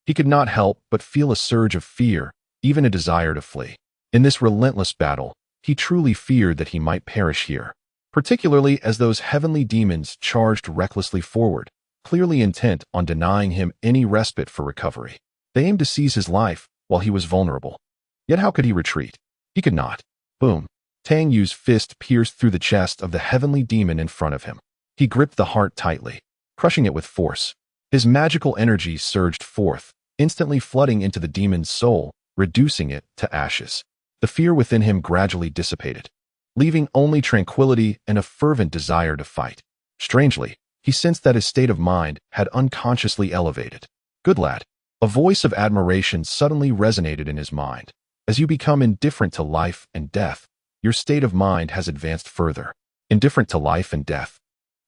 he could not help but feel a surge of fear, even a desire to flee. In this relentless battle, he truly feared that he might perish here, particularly as those heavenly demons charged recklessly forward, clearly intent on denying him any respite for recovery. They aimed to seize his life while he was vulnerable. Yet how could he retreat? He could not. Boom. Tang Yu's fist pierced through the chest of the heavenly demon in front of him. He gripped the heart tightly, crushing it with force. His magical energy surged forth, instantly flooding into the demon's soul, reducing it to ashes. The fear within him gradually dissipated, leaving only tranquility and a fervent desire to fight. Strangely, he sensed that his state of mind had unconsciously elevated. Good lad. A voice of admiration suddenly resonated in his mind. As you become indifferent to life and death, your state of mind has advanced further. Indifferent to life and death.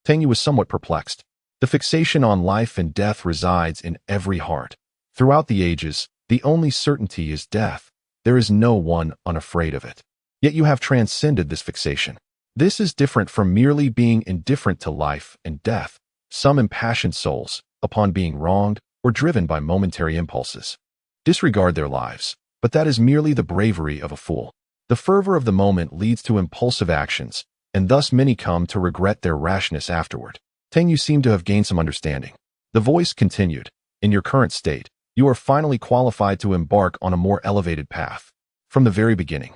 Tang Yu was somewhat perplexed. The fixation on life and death resides in every heart. Throughout the ages, the only certainty is death. There is no one unafraid of it. Yet you have transcended this fixation. This is different from merely being indifferent to life and death. Some impassioned souls, upon being wronged, or driven by momentary impulses. Disregard their lives, but that is merely the bravery of a fool. The fervor of the moment leads to impulsive actions, and thus many come to regret their rashness afterward. Tang Yu seemed to have gained some understanding. The voice continued, "In your current state, you are finally qualified to embark on a more elevated path. From the very beginning,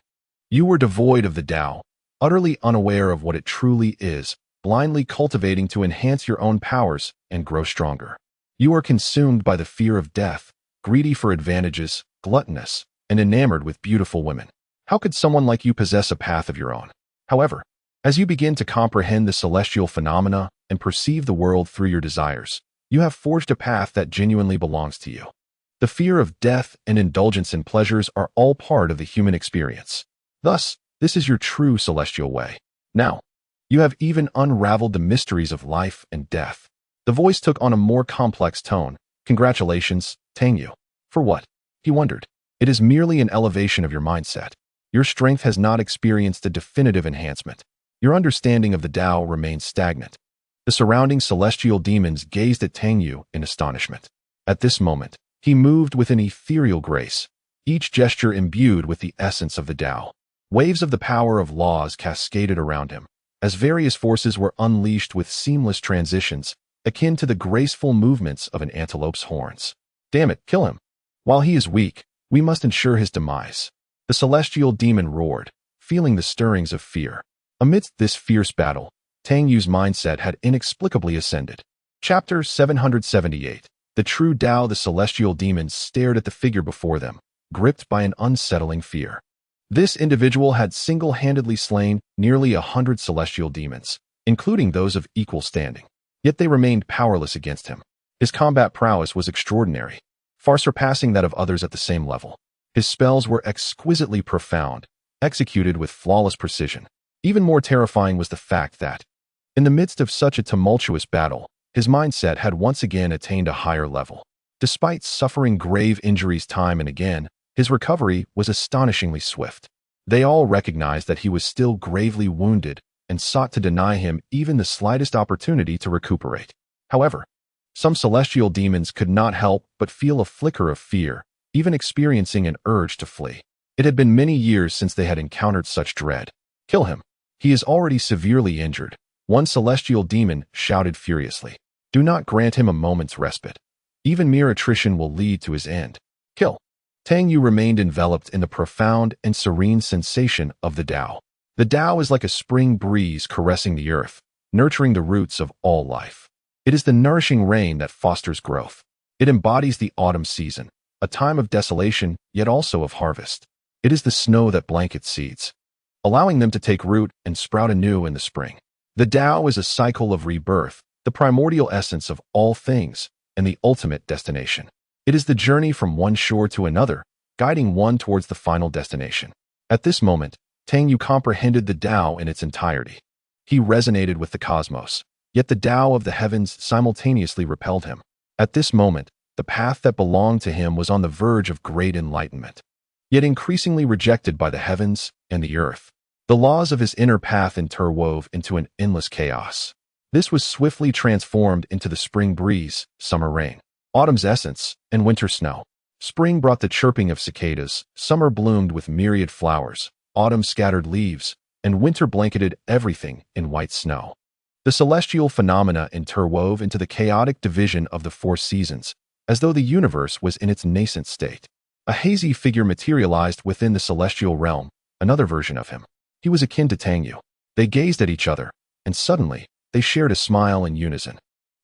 you were devoid of the Tao, utterly unaware of what it truly is, blindly cultivating to enhance your own powers and grow stronger. You are consumed by the fear of death, greedy for advantages, gluttonous, and enamored with beautiful women. How could someone like you possess a path of your own? However, as you begin to comprehend the celestial phenomena and perceive the world through your desires, you have forged a path that genuinely belongs to you. The fear of death and indulgence in pleasures are all part of the human experience. Thus, this is your true celestial way. Now, you have even unraveled the mysteries of life and death." The voice took on a more complex tone. "Congratulations, Tang Yu." "For what?" he wondered. "It is merely an elevation of your mindset. Your strength has not experienced a definitive enhancement. Your understanding of the Tao remains stagnant." The surrounding celestial demons gazed at Tang Yu in astonishment. At this moment, he moved with an ethereal grace, each gesture imbued with the essence of the Tao. Waves of the power of laws cascaded around him, as various forces were unleashed with seamless transitions, akin to the graceful movements of an antelope's horns. "Damn it, kill him. While he is weak, we must ensure his demise." The celestial demon roared, feeling the stirrings of fear. Amidst this fierce battle, Tang Yu's mindset had inexplicably ascended. Chapter 778. The True Tao. The celestial demons stared at the figure before them, gripped by an unsettling fear. This individual had single-handedly slain nearly 100 celestial demons, including those of equal standing. Yet they remained powerless against him. His combat prowess was extraordinary, far surpassing that of others at the same level. His spells were exquisitely profound, executed with flawless precision. Even more terrifying was the fact that, in the midst of such a tumultuous battle, his mindset had once again attained a higher level. Despite suffering grave injuries time and again, his recovery was astonishingly swift. They all recognized that he was still gravely wounded and sought to deny him even the slightest opportunity to recuperate. However, some celestial demons could not help but feel a flicker of fear, even experiencing an urge to flee. It had been many years since they had encountered such dread. "Kill him. He is already severely injured," one celestial demon shouted furiously. "Do not grant him a moment's respite. Even mere attrition will lead to his end. Kill." Tang Yu remained enveloped in the profound and serene sensation of the Tao. The Tao is like a spring breeze caressing the earth, nurturing the roots of all life. It is the nourishing rain that fosters growth. It embodies the autumn season, a time of desolation, yet also of harvest. It is the snow that blankets seeds, allowing them to take root and sprout anew in the spring. The Tao is a cycle of rebirth, the primordial essence of all things, and the ultimate destination. It is the journey from one shore to another, guiding one towards the final destination. At this moment, Tang Yu comprehended the Tao in its entirety. He resonated with the cosmos, yet the Tao of the heavens simultaneously repelled him. At this moment, the path that belonged to him was on the verge of great enlightenment, yet increasingly rejected by the heavens and the earth. The laws of his inner path interwove into an endless chaos. This was swiftly transformed into the spring breeze, summer rain, autumn's essence, and winter snow. Spring brought the chirping of cicadas, summer bloomed with myriad flowers, autumn scattered leaves, and winter blanketed everything in white snow. The celestial phenomena interwove into the chaotic division of the four seasons, as though the universe was in its nascent state. A hazy figure materialized within the celestial realm, another version of him. He was akin to Tang Yu. They gazed at each other, and suddenly, they shared a smile in unison.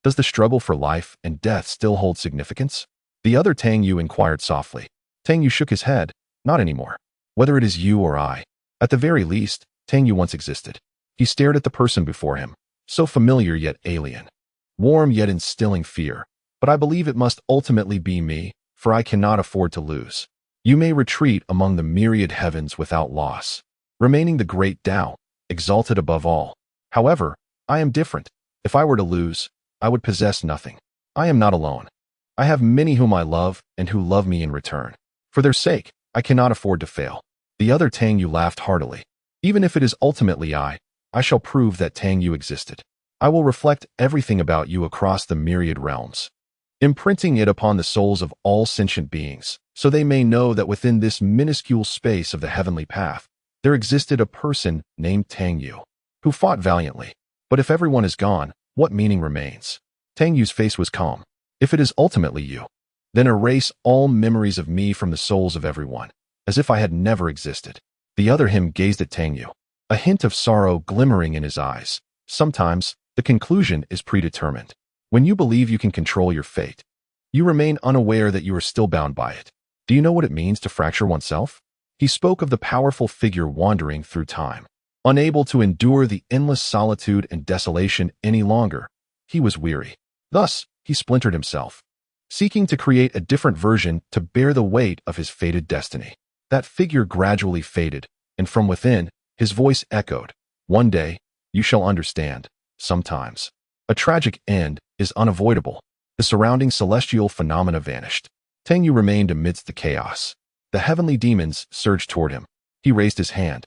"Does the struggle for life and death still hold significance?" The other Tang Yu inquired softly. Tang Yu shook his head. "Not anymore. Whether it is you or I. At the very least, Tang Yu once existed." He stared at the person before him, so familiar yet alien, warm yet instilling fear. "But I believe it must ultimately be me, for I cannot afford to lose. You may retreat among the myriad heavens without loss, remaining the great Tao, exalted above all. However, I am different. If I were to lose, I would possess nothing. I am not alone. I have many whom I love and who love me in return. For their sake, I cannot afford to fail." The other Tang Yu laughed heartily. "Even if it is ultimately I shall prove that Tang Yu existed. I will reflect everything about you across the myriad realms." imprinting it upon the souls of all sentient beings, so they may know that within this minuscule space of the heavenly path, there existed a person named Tang Yu, who fought valiantly. But if everyone is gone, what meaning remains? Tang Yu's face was calm. If it is ultimately you, then erase all memories of me from the souls of everyone, as if I had never existed. The other him gazed at Tang Yu, a hint of sorrow glimmering in his eyes. Sometimes, the conclusion is predetermined. When you believe you can control your fate, you remain unaware that you are still bound by it. Do you know what it means to fracture oneself? He spoke of the powerful figure wandering through time. Unable to endure the endless solitude and desolation any longer, he was weary. Thus, he splintered himself, seeking to create a different version to bear the weight of his fated destiny. That figure gradually faded, and from within, his voice echoed, "One day, you shall understand. Sometimes, a tragic end is unavoidable." The surrounding celestial phenomena vanished. Tang Yu remained amidst the chaos. The heavenly demons surged toward him. He raised his hand,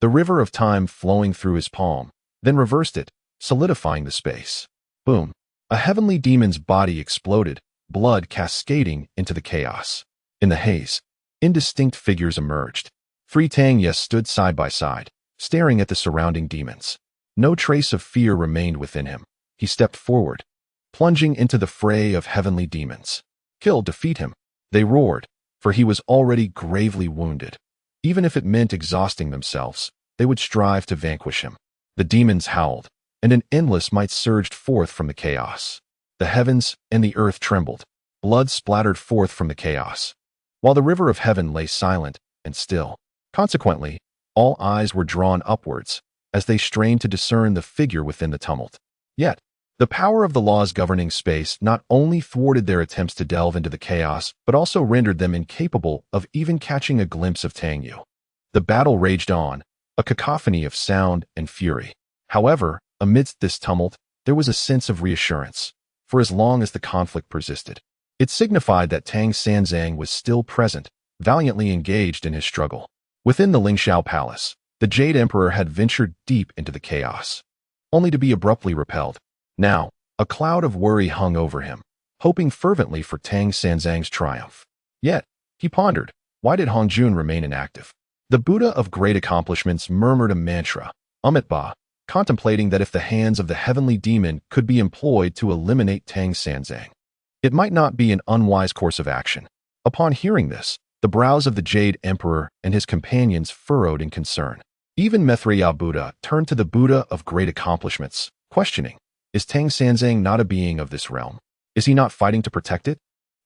the river of time flowing through his palm, then reversed it, solidifying the space. Boom! A heavenly demon's body exploded, blood cascading into the chaos. In the haze, indistinct figures emerged. 3 Tang Yus stood side by side, staring at the surrounding demons. No trace of fear remained within him. He stepped forward, plunging into the fray of heavenly demons. "Kill, defeat him," they roared, for he was already gravely wounded. Even if it meant exhausting themselves, they would strive to vanquish him. The demons howled, and an endless might surged forth from the chaos. The heavens and the earth trembled. Blood splattered forth from the chaos, while the river of heaven lay silent and still. Consequently, all eyes were drawn upwards, as they strained to discern the figure within the tumult. Yet, the power of the laws governing space not only thwarted their attempts to delve into the chaos, but also rendered them incapable of even catching a glimpse of Tang Yu. The battle raged on, a cacophony of sound and fury. However, amidst this tumult, there was a sense of reassurance. For as long as the conflict persisted, it signified that Tang Sanzang was still present, valiantly engaged in his struggle. Within the Lingxiao Palace, the Jade Emperor had ventured deep into the chaos, only to be abruptly repelled. Now, a cloud of worry hung over him, hoping fervently for Tang Sanzang's triumph. Yet, he pondered, why did Hongjun remain inactive? The Buddha of great accomplishments murmured a mantra, Unmatched, contemplating that if the hands of the heavenly demon could be employed to eliminate Tang Sanzang, it might not be an unwise course of action. Upon hearing this, the brows of the Jade Emperor and his companions furrowed in concern. Even Maitreya Buddha turned to the Buddha of great accomplishments, questioning, is Tang Sanzang not a being of this realm? Is he not fighting to protect it?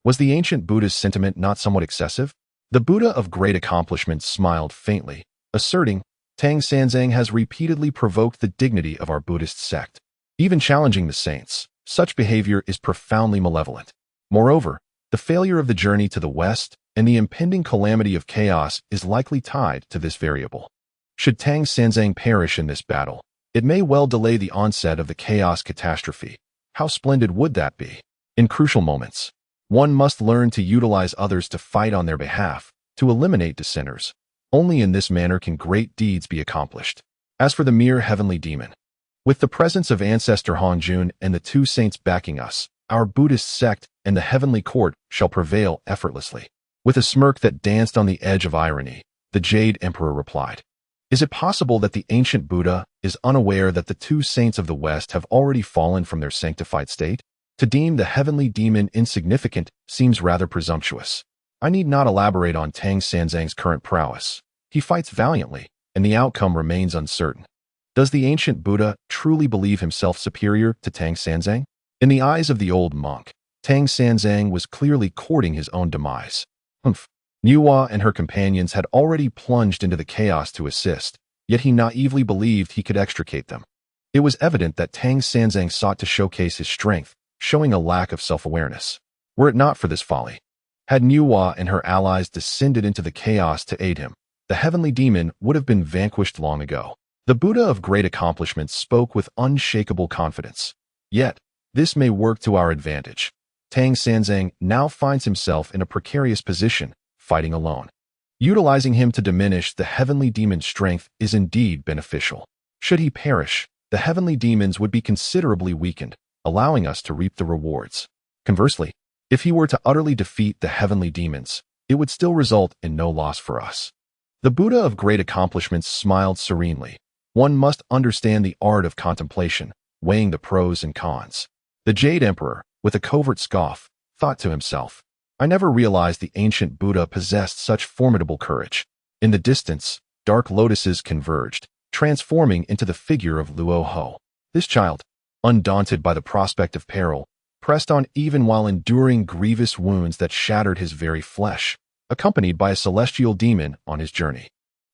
Was the ancient Buddha's sentiment not somewhat excessive? The Buddha of great accomplishments smiled faintly, asserting, Tang Sanzang has repeatedly provoked the dignity of our Buddhist sect, even challenging the saints. Such behavior is profoundly malevolent. Moreover, the failure of the journey to the west and the impending calamity of chaos is likely tied to this variable. Should Tang Sanzang perish in this battle, it may well delay the onset of the chaos catastrophe. How splendid would that be? In crucial moments, one must learn to utilize others to fight on their behalf, to eliminate dissenters. Only in this manner can great deeds be accomplished. As for the mere heavenly demon, with the presence of Ancestor Hongjun and the 2 saints backing us, our Buddhist sect and the heavenly court shall prevail effortlessly. With a smirk that danced on the edge of irony, the Jade Emperor replied, is it possible that the ancient Buddha is unaware that the 2 saints of the West have already fallen from their sanctified state? To deem the heavenly demon insignificant seems rather presumptuous. I need not elaborate on Tang Sanzang's current prowess. He fights valiantly, and the outcome remains uncertain. Does the ancient Buddha truly believe himself superior to Tang Sanzang? In the eyes of the old monk, Tang Sanzang was clearly courting his own demise. Nuwa and her companions had already plunged into the chaos to assist, yet he naively believed he could extricate them. It was evident that Tang Sanzang sought to showcase his strength, showing a lack of self-awareness. Were it not for this folly, had Nuwa and her allies descended into the chaos to aid him, the heavenly demon would have been vanquished long ago. The Buddha of great accomplishments spoke with unshakable confidence. Yet, this may work to our advantage. Tang Sanzang now finds himself in a precarious position, fighting alone. Utilizing him to diminish the heavenly demon's strength is indeed beneficial. Should he perish, the heavenly demons would be considerably weakened, allowing us to reap the rewards. Conversely, If he were to utterly defeat the heavenly demons, it would still result in no loss for us. The Buddha of great accomplishments smiled serenely. One must understand the art of contemplation, weighing the pros and cons. The Jade Emperor, with a covert scoff, thought to himself, I never realized the ancient Buddha possessed such formidable courage. In the distance, dark lotuses converged, transforming into the figure of Luo Ho. This child, undaunted by the prospect of peril, pressed on even while enduring grievous wounds that shattered his very flesh, accompanied by a celestial demon on his journey.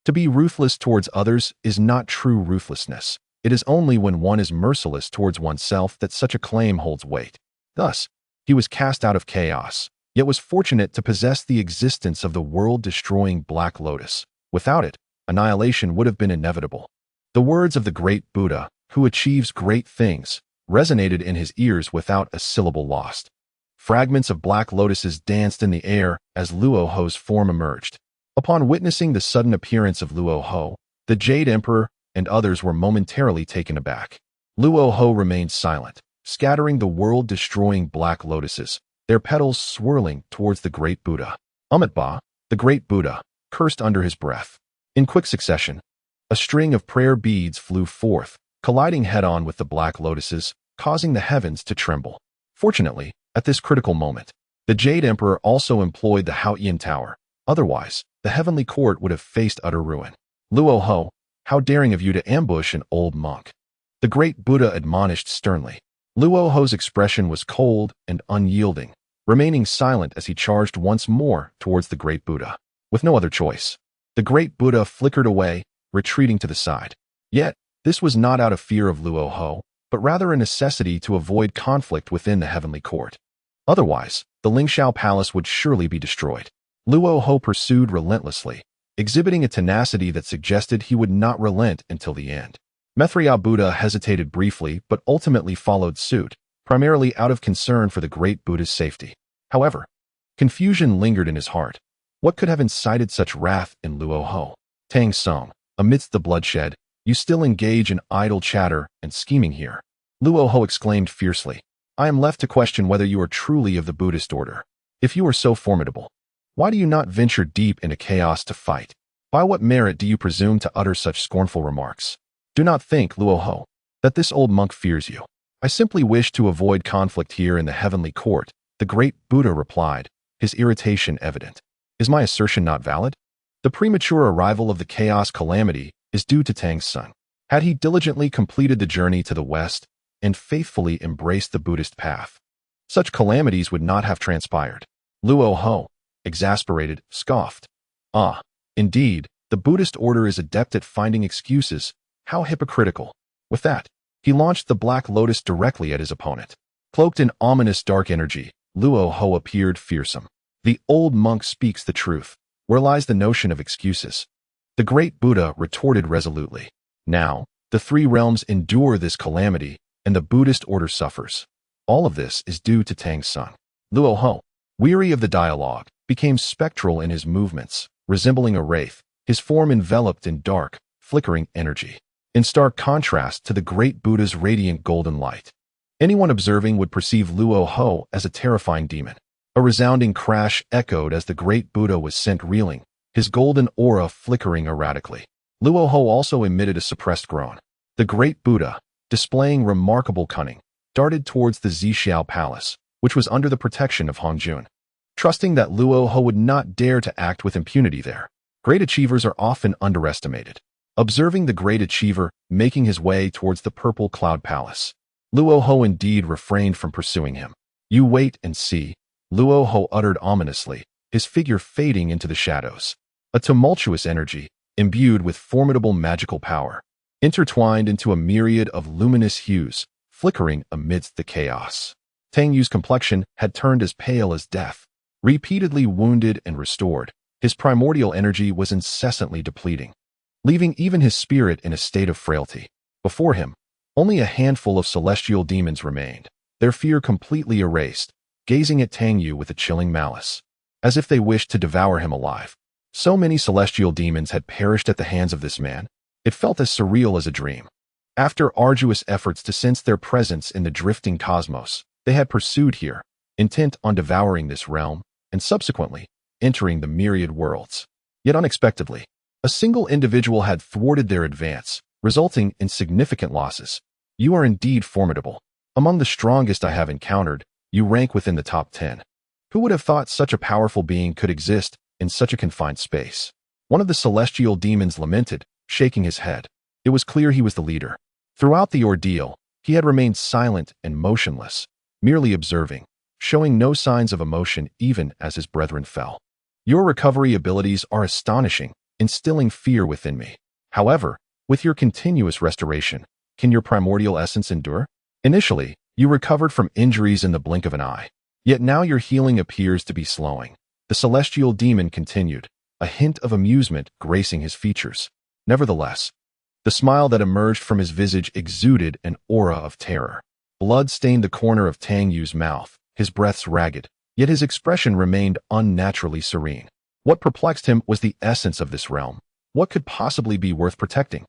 To be ruthless towards others is not true ruthlessness. It is only when one is merciless towards oneself that such a claim holds weight. Thus, he was cast out of chaos, yet was fortunate to possess the existence of the world-destroying Black Lotus. Without it, annihilation would have been inevitable. The words of the great Buddha, who achieves great things, resonated in his ears without a syllable lost. Fragments of black lotuses danced in the air as Luo Ho's form emerged. Upon witnessing the sudden appearance of Luo Ho, the Jade Emperor and others were momentarily taken aback. Luo Ho remained silent, scattering the world-destroying black lotuses, their petals swirling towards the great Buddha. Amitabha, the great Buddha, cursed under his breath. In quick succession, a string of prayer beads flew forth, colliding head-on with the black lotuses, causing the heavens to tremble. Fortunately, at this critical moment, the Jade Emperor also employed the Haoyan Tower. Otherwise, the heavenly court would have faced utter ruin. Luo Ho, how daring of you to ambush an old monk. The great Buddha admonished sternly. Luo Ho's expression was cold and unyielding, remaining silent as he charged once more towards the great Buddha. With no other choice, the great Buddha flickered away, retreating to the side. Yet, this was not out of fear of Luo Ho, but rather a necessity to avoid conflict within the heavenly court. Otherwise, the Lingxiao Palace would surely be destroyed. Luo Ho pursued relentlessly, exhibiting a tenacity that suggested he would not relent until the end. Maitreya Buddha hesitated briefly but ultimately followed suit, primarily out of concern for the great Buddha's safety. However, confusion lingered in his heart. What could have incited such wrath in Luo Ho? Tang Song, amidst the bloodshed, you still engage in idle chatter and scheming here. Luo Ho exclaimed fiercely. I am left to question whether you are truly of the Buddhist order. If you are so formidable, why do you not venture deep into chaos to fight? By what merit do you presume to utter such scornful remarks? Do not think, Luo Ho, that this old monk fears you. I simply wish to avoid conflict here in the heavenly court, the great Buddha replied, his irritation evident. Is my assertion not valid? The premature arrival of the chaos calamity is due to Tang's son. Had he diligently completed the journey to the west and faithfully embraced the Buddhist path, such calamities would not have transpired. Luo Ho, exasperated, scoffed. Ah, indeed, the Buddhist order is adept at finding excuses. How hypocritical. With that, he launched the Black Lotus directly at his opponent. Cloaked in ominous dark energy, Luo Ho appeared fearsome. The old monk speaks the truth. Where lies the notion of excuses? The great Buddha retorted resolutely. Now, the three realms endure this calamity, and the Buddhist order suffers. All of this is due to Tang's son. Luo Ho, weary of the dialogue, became spectral in his movements, resembling a wraith, his form enveloped in dark, flickering energy. In stark contrast to the great Buddha's radiant golden light, anyone observing would perceive Luo Ho as a terrifying demon. A resounding crash echoed as the great Buddha was sent reeling, his golden aura flickering erratically. Luo Ho also emitted a suppressed groan. The great Buddha, displaying remarkable cunning, darted towards the Zixiao Palace, which was under the protection of Hongjun. Trusting that Luo Ho would not dare to act with impunity there, great achievers are often underestimated. Observing the great achiever making his way towards the Purple Cloud Palace, Luo Ho indeed refrained from pursuing him. You wait and see, Luo Ho uttered ominously, his figure fading into the shadows. A tumultuous energy, imbued with formidable magical power, intertwined into a myriad of luminous hues, flickering amidst the chaos. Tang Yu's complexion had turned as pale as death. Repeatedly wounded and restored, his primordial energy was incessantly depleting, leaving even his spirit in a state of frailty. Before him, only a handful of celestial demons remained, their fear completely erased, gazing at Tang Yu with a chilling malice, as if they wished to devour him alive. So many celestial demons had perished at the hands of this man, it felt as surreal as a dream. After arduous efforts to sense their presence in the drifting cosmos, they had pursued here, intent on devouring this realm, and subsequently, entering the myriad worlds. Yet unexpectedly, a single individual had thwarted their advance, resulting in significant losses. You are indeed formidable. Among the strongest I have encountered, you rank within the top 10. Who would have thought such a powerful being could exist in such a confined space? One of the celestial demons lamented, shaking his head. It was clear he was the leader. Throughout the ordeal, he had remained silent and motionless, merely observing, showing no signs of emotion even as his brethren fell. Your recovery abilities are astonishing, instilling fear within me. However, with your continuous restoration, can your primordial essence endure? Initially, you recovered from injuries in the blink of an eye. Yet now your healing appears to be slowing. The celestial demon continued, a hint of amusement gracing his features. Nevertheless, the smile that emerged from his visage exuded an aura of terror. Blood stained the corner of Tang Yu's mouth, his breaths ragged, yet his expression remained unnaturally serene. What perplexed him was the essence of this realm. What could possibly be worth protecting?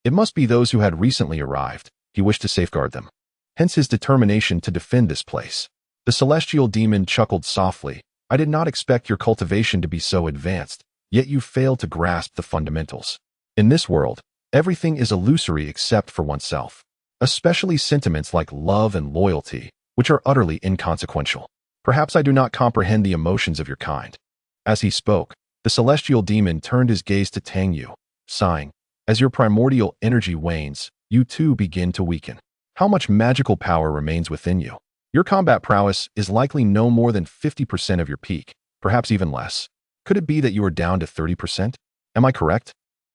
It must be those who had recently arrived. He wished to safeguard them. Hence his determination to defend this place. The celestial demon chuckled softly. I did not expect your cultivation to be so advanced, yet you failed to grasp the fundamentals. In this world, everything is illusory except for oneself, especially sentiments like love and loyalty, which are utterly inconsequential. Perhaps I do not comprehend the emotions of your kind. As he spoke, the celestial demon turned his gaze to Tang Yu, sighing, as your primordial energy wanes, you too begin to weaken. How much magical power remains within you? Your combat prowess is likely no more than 50% of your peak, perhaps even less. Could it be that you are down to 30%? Am I correct?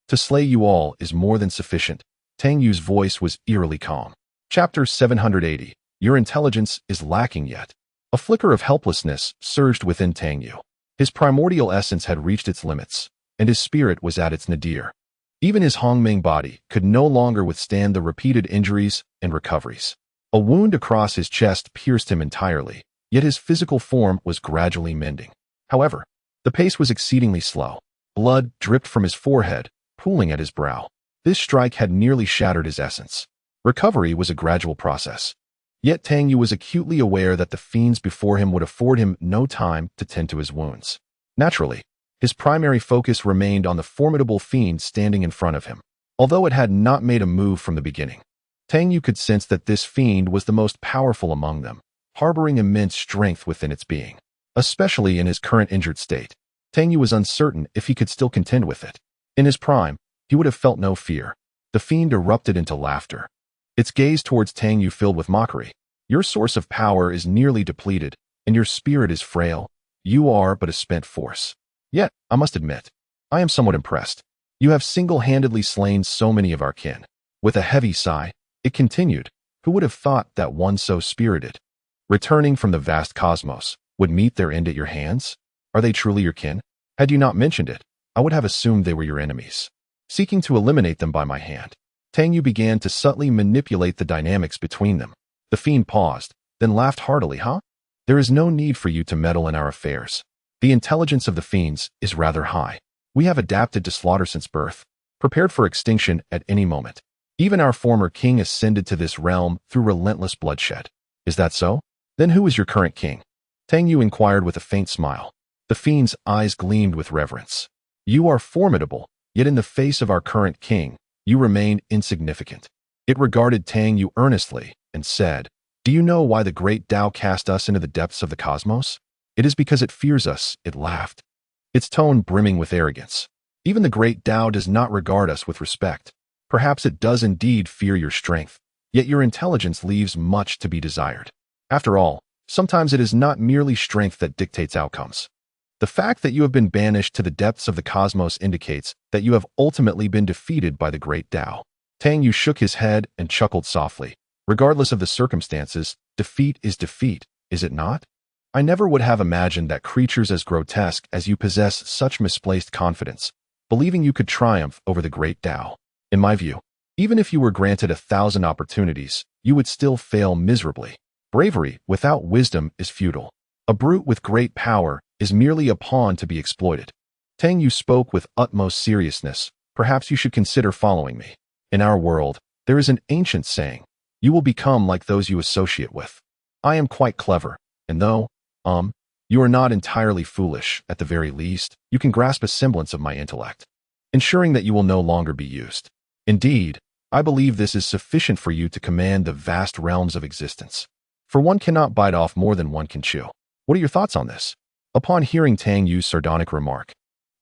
To slay you all is more than sufficient. Tang Yu's voice was eerily calm. Chapter 780. Your intelligence is lacking yet. A flicker of helplessness surged within Tang Yu. His primordial essence had reached its limits, and his spirit was at its nadir. Even his Hongming body could no longer withstand the repeated injuries and recoveries. A wound across his chest pierced him entirely, yet his physical form was gradually mending. However, the pace was exceedingly slow. Blood dripped from his forehead, pooling at his brow. This strike had nearly shattered his essence. Recovery was a gradual process. Yet Tang Yu was acutely aware that the fiends before him would afford him no time to tend to his wounds. Naturally, his primary focus remained on the formidable fiend standing in front of him. Although it had not made a move from the beginning, Tang Yu could sense that this fiend was the most powerful among them, harboring immense strength within its being. Especially in his current injured state, Tang Yu was uncertain if he could still contend with it. In his prime, he would have felt no fear. The fiend erupted into laughter. Its gaze towards Tang Yu filled with mockery. Your source of power is nearly depleted, and your spirit is frail. You are but a spent force. Yet, I must admit, I am somewhat impressed. You have single-handedly slain so many of our kin. With a heavy sigh, it continued, who would have thought that one so spirited, returning from the vast cosmos, would meet their end at your hands? Are they truly your kin? Had you not mentioned it, I would have assumed they were your enemies. Seeking to eliminate them by my hand, Tang Yu began to subtly manipulate the dynamics between them. The fiend paused, then laughed heartily. There is no need for you to meddle in our affairs. The intelligence of the fiends is rather high. We have adapted to slaughter since birth, prepared for extinction at any moment. Even our former king ascended to this realm through relentless bloodshed. Is that so? Then who is your current king? Tang Yu inquired with a faint smile. The fiend's eyes gleamed with reverence. You are formidable, yet in the face of our current king, you remain insignificant. It regarded Tang Yu earnestly and said, Do you know why the great Tao cast us into the depths of the cosmos? It is because it fears us, it laughed, its tone brimming with arrogance. Even the great Tao does not regard us with respect. Perhaps it does indeed fear your strength, yet your intelligence leaves much to be desired. After all, sometimes it is not merely strength that dictates outcomes. The fact that you have been banished to the depths of the cosmos indicates that you have ultimately been defeated by the great Tao. Tang Yu shook his head and chuckled softly. Regardless of the circumstances, defeat is defeat, is it not? I never would have imagined that creatures as grotesque as you possess such misplaced confidence, believing you could triumph over the great Tao. In my view, even if you were granted 1,000 opportunities, you would still fail miserably. Bravery without wisdom is futile. A brute with great power is merely a pawn to be exploited. Tang Yu spoke with utmost seriousness. Perhaps you should consider following me. In our world, there is an ancient saying, you will become like those you associate with. I am quite clever, And though, you are not entirely foolish, at the very least, you can grasp a semblance of my intellect, ensuring that you will no longer be used. Indeed, I believe this is sufficient for you to command the vast realms of existence. For one cannot bite off more than one can chew. What are your thoughts on this? Upon hearing Tang Yu's sardonic remark,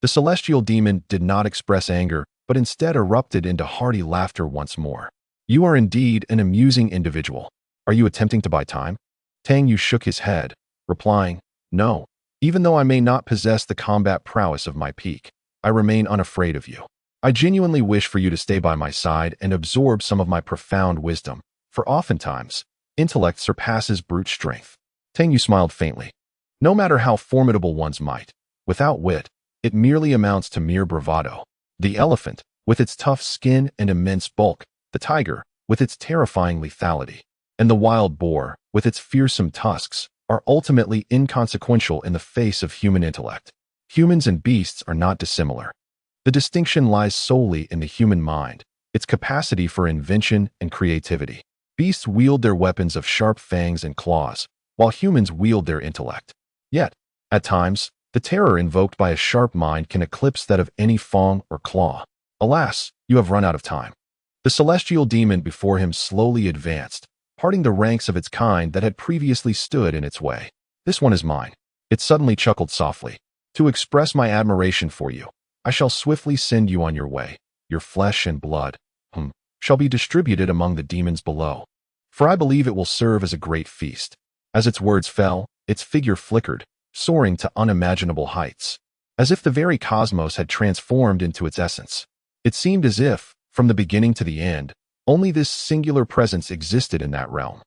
the celestial demon did not express anger, but instead erupted into hearty laughter once more. You are indeed an amusing individual. Are you attempting to buy time? Tang Yu shook his head, replying, no. Even though I may not possess the combat prowess of my peak, I remain unafraid of you. I genuinely wish for you to stay by my side and absorb some of my profound wisdom, for oftentimes, intellect surpasses brute strength. Tang Yu smiled faintly. No matter how formidable one's might, without wit, it merely amounts to mere bravado. The elephant, with its tough skin and immense bulk, the tiger, with its terrifying lethality, and the wild boar, with its fearsome tusks, are ultimately inconsequential in the face of human intellect. Humans and beasts are not dissimilar. The distinction lies solely in the human mind, its capacity for invention and creativity. Beasts wield their weapons of sharp fangs and claws, while humans wield their intellect. Yet, at times, the terror invoked by a sharp mind can eclipse that of any fang or claw. Alas, you have run out of time. The celestial demon before him slowly advanced, parting the ranks of its kind that had previously stood in its way. This one is mine. It suddenly chuckled softly. To express my admiration for you, I shall swiftly send you on your way. Your flesh and blood, shall be distributed among the demons below. For I believe it will serve as a great feast. As its words fell, its figure flickered, soaring to unimaginable heights, as if the very cosmos had transformed into its essence. It seemed as if, from the beginning to the end, only this singular presence existed in that realm.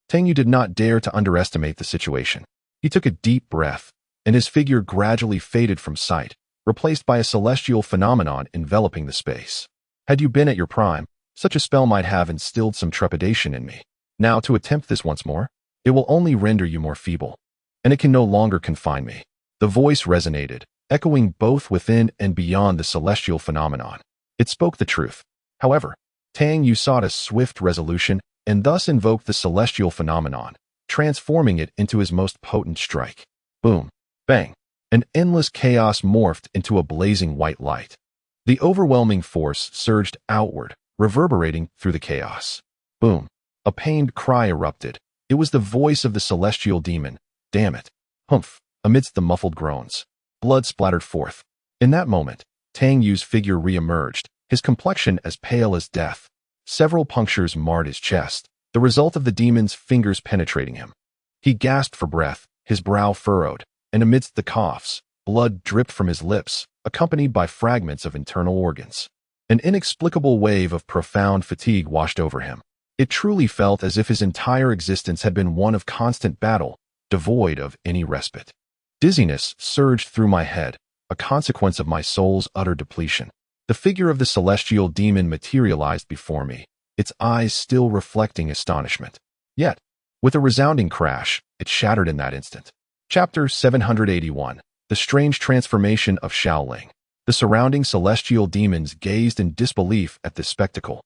Tang Yu did not dare to underestimate the situation. He took a deep breath, and his figure gradually faded from sight, replaced by a celestial phenomenon enveloping the space. Had you been at your prime, such a spell might have instilled some trepidation in me. Now, to attempt this once more, it will only render you more feeble, and it can no longer confine me. The voice resonated, echoing both within and beyond the celestial phenomenon. It spoke the truth. However, Tang Yu sought a swift resolution and thus invoked the celestial phenomenon, transforming it into his most potent strike. Boom. Bang. An endless chaos morphed into a blazing white light. The overwhelming force surged outward, reverberating through the chaos. Boom. A pained cry erupted. It was the voice of the celestial demon. Damn it. Humph. Amidst the muffled groans, blood splattered forth. In that moment, Tang Yu's figure re-emerged, his complexion as pale as death. Several punctures marred his chest, the result of the demon's fingers penetrating him. He gasped for breath, his brow furrowed, and amidst the coughs, blood dripped from his lips, accompanied by fragments of internal organs. An inexplicable wave of profound fatigue washed over him. It truly felt as if his entire existence had been one of constant battle, devoid of any respite. Dizziness surged through my head, a consequence of my soul's utter depletion. The figure of the celestial demon materialized before me, its eyes still reflecting astonishment. Yet, with a resounding crash, it shattered in that instant. Chapter 781. The Strange Transformation of Shaoling. The surrounding celestial demons gazed in disbelief at this spectacle,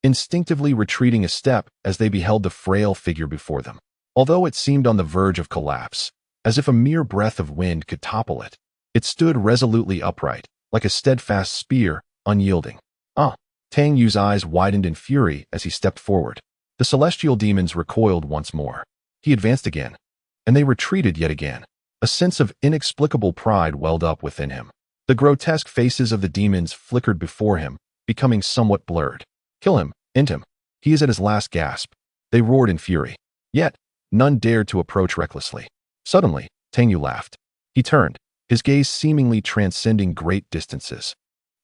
instinctively retreating a step as they beheld the frail figure before them. Although it seemed on the verge of collapse, as if a mere breath of wind could topple it, it stood resolutely upright, like a steadfast spear, unyielding. Tang Yu's eyes widened in fury as he stepped forward. The celestial demons recoiled once more. He advanced again, and they retreated yet again. A sense of inexplicable pride welled up within him. The grotesque faces of the demons flickered before him, becoming somewhat blurred. Kill him, end him. He is at his last gasp. They roared in fury. Yet, none dared to approach recklessly. Suddenly, Tang Yu laughed. He turned, his gaze seemingly transcending great distances,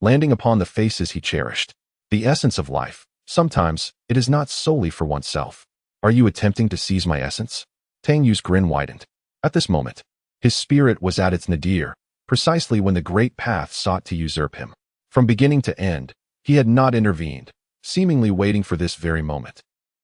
landing upon the faces he cherished. The essence of life, sometimes, it is not solely for oneself. Are you attempting to seize my essence? Tang Yu's grin widened. At this moment, his spirit was at its nadir, precisely when the great path sought to usurp him. From beginning to end, he had not intervened, seemingly waiting for this very moment.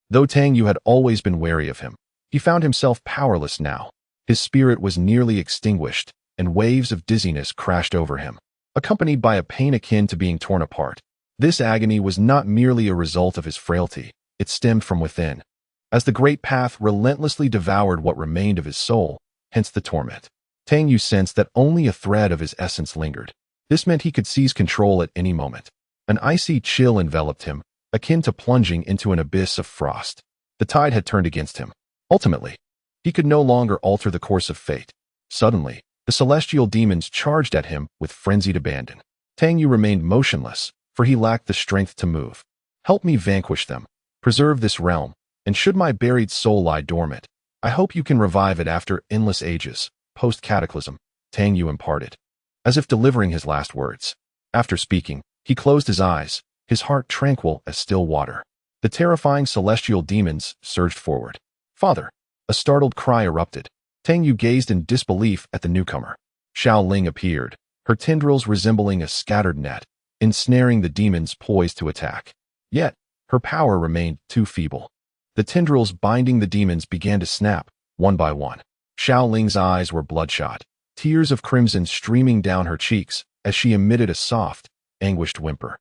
Though Tang Yu had always been wary of him, he found himself powerless now. His spirit was nearly extinguished, and waves of dizziness crashed over him, accompanied by a pain akin to being torn apart. This agony was not merely a result of his frailty, it stemmed from within. as the great path relentlessly devoured what remained of his soul, hence the torment. Tang Yu sensed that only a thread of his essence lingered. This meant he could seize control at any moment. An icy chill enveloped him, akin to plunging into an abyss of frost. The tide had turned against him. Ultimately, he could no longer alter the course of fate. Suddenly, the celestial demons charged at him with frenzied abandon. Tang Yu remained motionless, for he lacked the strength to move. Help me vanquish them, preserve this realm, and should my buried soul lie dormant, I hope you can revive it after endless ages. Post-cataclysm, Tang Yu imparted, as if delivering his last words. After speaking, he closed his eyes, his heart tranquil as still water. The terrifying celestial demons surged forward. Father! A startled cry erupted. Tang Yu gazed in disbelief at the newcomer. Xiao Ling appeared, her tendrils resembling a scattered net, ensnaring the demons poised to attack. Yet, her power remained too feeble. The tendrils binding the demons began to snap, one by one. Xiao Ling's eyes were bloodshot, tears of crimson streaming down her cheeks as she emitted a soft, anguished whimper.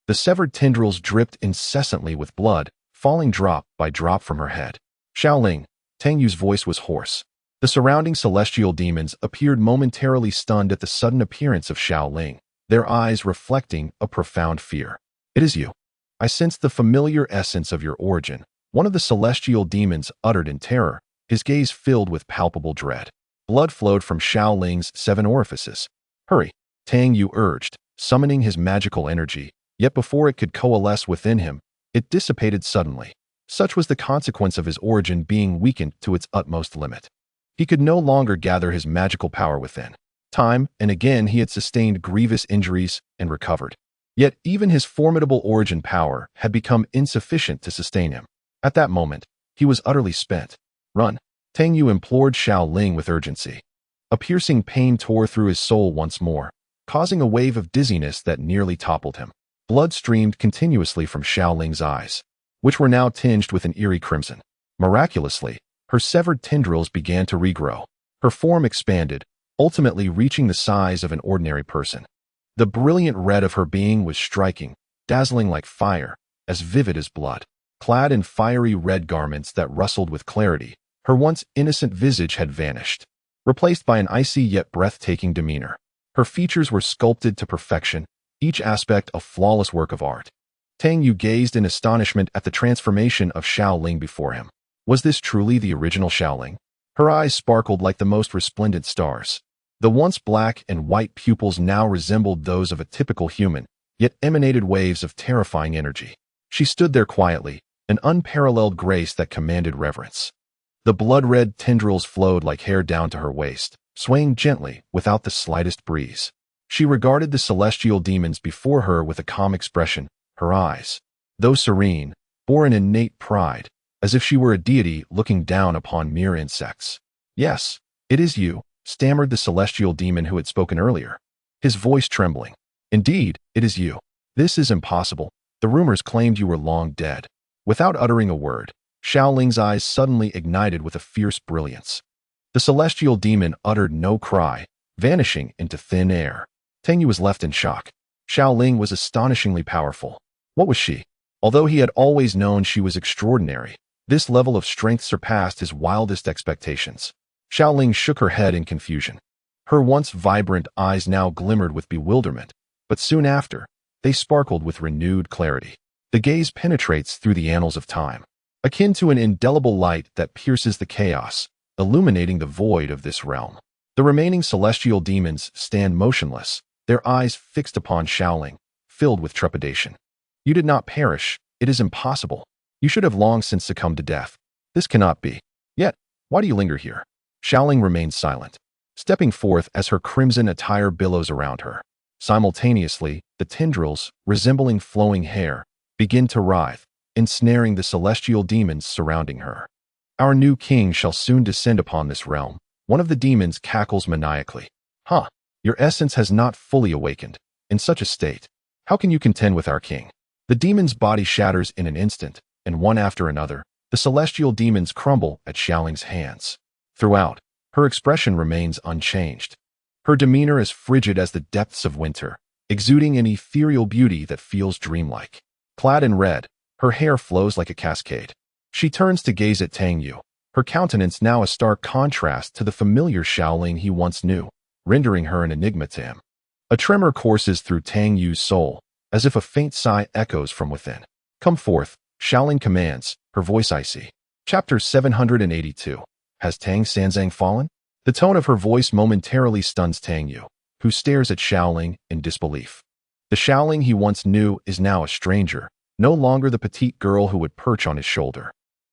The severed tendrils dripped incessantly with blood, falling drop by drop from her head. Xiao Ling, Tang Yu's voice was hoarse. The surrounding celestial demons appeared momentarily stunned at the sudden appearance of Xiao Ling, their eyes reflecting a profound fear. It is you. I sense the familiar essence of your origin, one of the celestial demons uttered in terror, his gaze filled with palpable dread. Blood flowed from Xiao Ling's 7 orifices. Hurry, Tang Yu urged, summoning his magical energy, yet before it could coalesce within him, it dissipated suddenly. Such was the consequence of his origin being weakened to its utmost limit. He could no longer gather his magical power within. Time and again he had sustained grievous injuries and recovered. Yet even his formidable origin power had become insufficient to sustain him. At that moment, he was utterly spent. Run! Tang Yu implored Xiao Ling with urgency. A piercing pain tore through his soul once more, causing a wave of dizziness that nearly toppled him. Blood streamed continuously from Xiao Ling's eyes, which were now tinged with an eerie crimson. Miraculously, her severed tendrils began to regrow. Her form expanded, ultimately reaching the size of an ordinary person. The brilliant red of her being was striking, dazzling like fire, as vivid as blood. Clad in fiery red garments that rustled with clarity, her once innocent visage had vanished, replaced by an icy yet breathtaking demeanor. Her features were sculpted to perfection, each aspect a flawless work of art. Tang Yu gazed in astonishment at the transformation of Xiao Ling before him. Was this truly the original Xiao Ling? Her eyes sparkled like the most resplendent stars. The once black and white pupils now resembled those of a typical human, yet emanated waves of terrifying energy. She stood there quietly, an unparalleled grace that commanded reverence. The blood-red tendrils flowed like hair down to her waist, swaying gently without the slightest breeze. She regarded the celestial demons before her with a calm expression, her eyes, though serene, bore an innate pride, as if she were a deity looking down upon mere insects. Yes, it is you, stammered the celestial demon who had spoken earlier, his voice trembling. Indeed, it is you. This is impossible. The rumors claimed you were long dead. Without uttering a word, Xiao Ling's eyes suddenly ignited with a fierce brilliance. The celestial demon uttered no cry, vanishing into thin air. Tang Yu was left in shock. Xiao Ling was astonishingly powerful. What was she? Although he had always known she was extraordinary, this level of strength surpassed his wildest expectations. Xiao Ling shook her head in confusion. Her once vibrant eyes now glimmered with bewilderment, but soon after, they sparkled with renewed clarity. The gaze penetrates through the annals of time, akin to an indelible light that pierces the chaos, illuminating the void of this realm. The remaining celestial demons stand motionless, their eyes fixed upon Xiao Ling, filled with trepidation. You did not perish. It is impossible. You should have long since succumbed to death. This cannot be. Yet, why do you linger here? Xiao Ling remained silent, stepping forth as her crimson attire billows around her. Simultaneously, the tendrils, resembling flowing hair, begin to writhe, ensnaring the celestial demons surrounding her. Our new king shall soon descend upon this realm. One of the demons cackles maniacally. Huh, your essence has not fully awakened. In such a state, how can you contend with our king? The demon's body shatters in an instant, and one after another, the celestial demons crumble at Xiaoling's hands. Throughout, her expression remains unchanged. Her demeanor is frigid as the depths of winter, exuding an ethereal beauty that feels dreamlike. Clad in red, her hair flows like a cascade. She turns to gaze at Tang Yu, her countenance now a stark contrast to the familiar Shaolin he once knew, rendering her an enigma to him. A tremor courses through Tang Yu's soul, as if a faint sigh echoes from within. "Come forth," Shaolin commands, her voice icy. Chapter 782. Has Tang Sanzang fallen? The tone of her voice momentarily stuns Tang Yu, who stares at Shaolin in disbelief. The Shaolin he once knew is now a stranger, no longer the petite girl who would perch on his shoulder,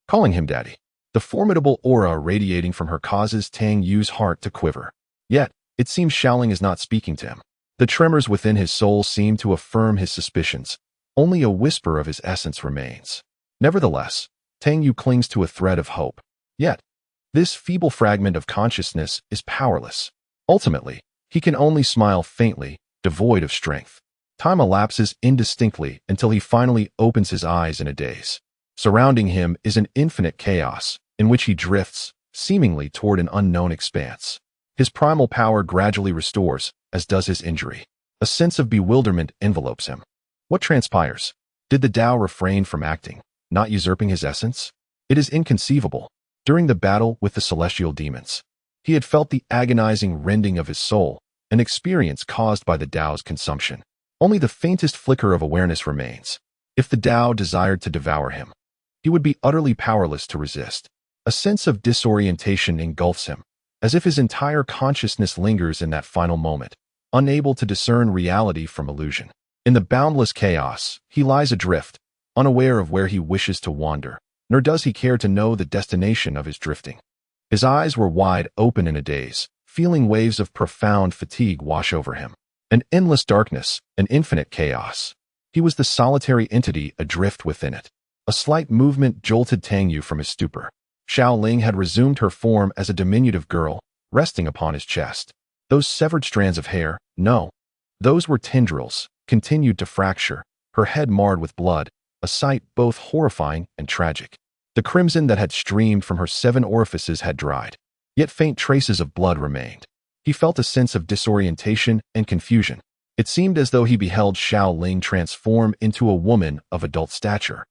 calling him daddy. The formidable aura radiating from her causes Tang Yu's heart to quiver. Yet, it seems Shaolin is not speaking to him. The tremors within his soul seem to affirm his suspicions. Only a whisper of his essence remains. Nevertheless, Tang Yu clings to a thread of hope. Yet, this feeble fragment of consciousness is powerless. Ultimately, he can only smile faintly, devoid of strength. Time elapses indistinctly until he finally opens his eyes in a daze. Surrounding him is an infinite chaos, in which he drifts, seemingly toward an unknown expanse. His primal power gradually restores, as does his injury. A sense of bewilderment envelopes him. What transpires? Did the Tao refrain from acting, not usurping his essence? It is inconceivable. During the battle with the celestial demons, he had felt the agonizing rending of his soul, an experience caused by the Tao's consumption. Only the faintest flicker of awareness remains. If the Tao desired to devour him, he would be utterly powerless to resist. A sense of disorientation engulfs him, as if his entire consciousness lingers in that final moment, unable to discern reality from illusion. In the boundless chaos, he lies adrift, unaware of where he wishes to wander, nor does he care to know the destination of his drifting. His eyes were wide open in a daze, feeling waves of profound fatigue wash over him. An endless darkness, an infinite chaos. He was the solitary entity adrift within it. A slight movement jolted Tang Yu from his stupor. Shaolin had resumed her form as a diminutive girl, resting upon his chest. Those severed strands of hair, no. Those were tendrils, continued to fracture, her head marred with blood, a sight both horrifying and tragic. The crimson that had streamed from her 7 orifices had dried, yet faint traces of blood remained. He felt a sense of disorientation and confusion. It seemed as though he beheld Shaolin transform into a woman of adult stature.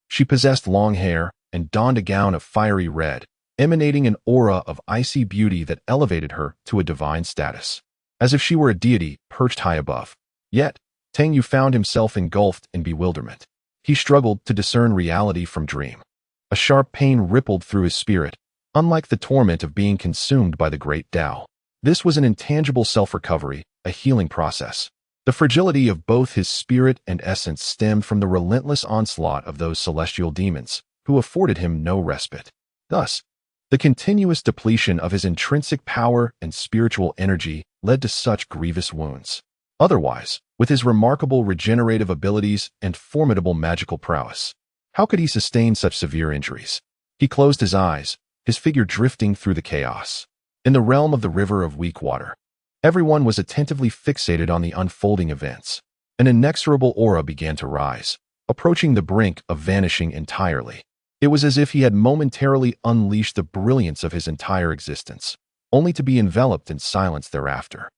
She possessed long hair and donned a gown of fiery red, emanating an aura of icy beauty that elevated her to a divine status, as if she were a deity perched high above. Yet, Tang Yu found himself engulfed in bewilderment. He struggled to discern reality from dream. A sharp pain rippled through his spirit, unlike the torment of being consumed by the great Tao. This was an intangible self-recovery, a healing process. The fragility of both his spirit and essence stemmed from the relentless onslaught of those celestial demons, who afforded him no respite. Thus, the continuous depletion of his intrinsic power and spiritual energy led to such grievous wounds. Otherwise, with his remarkable regenerative abilities and formidable magical prowess, how could he sustain such severe injuries? He closed his eyes, his figure drifting through the chaos. In the realm of the river of weak water, everyone was attentively fixated on the unfolding events. An inexorable aura began to rise, approaching the brink of vanishing entirely. It was as if he had momentarily unleashed the brilliance of his entire existence, only to be enveloped in silence thereafter.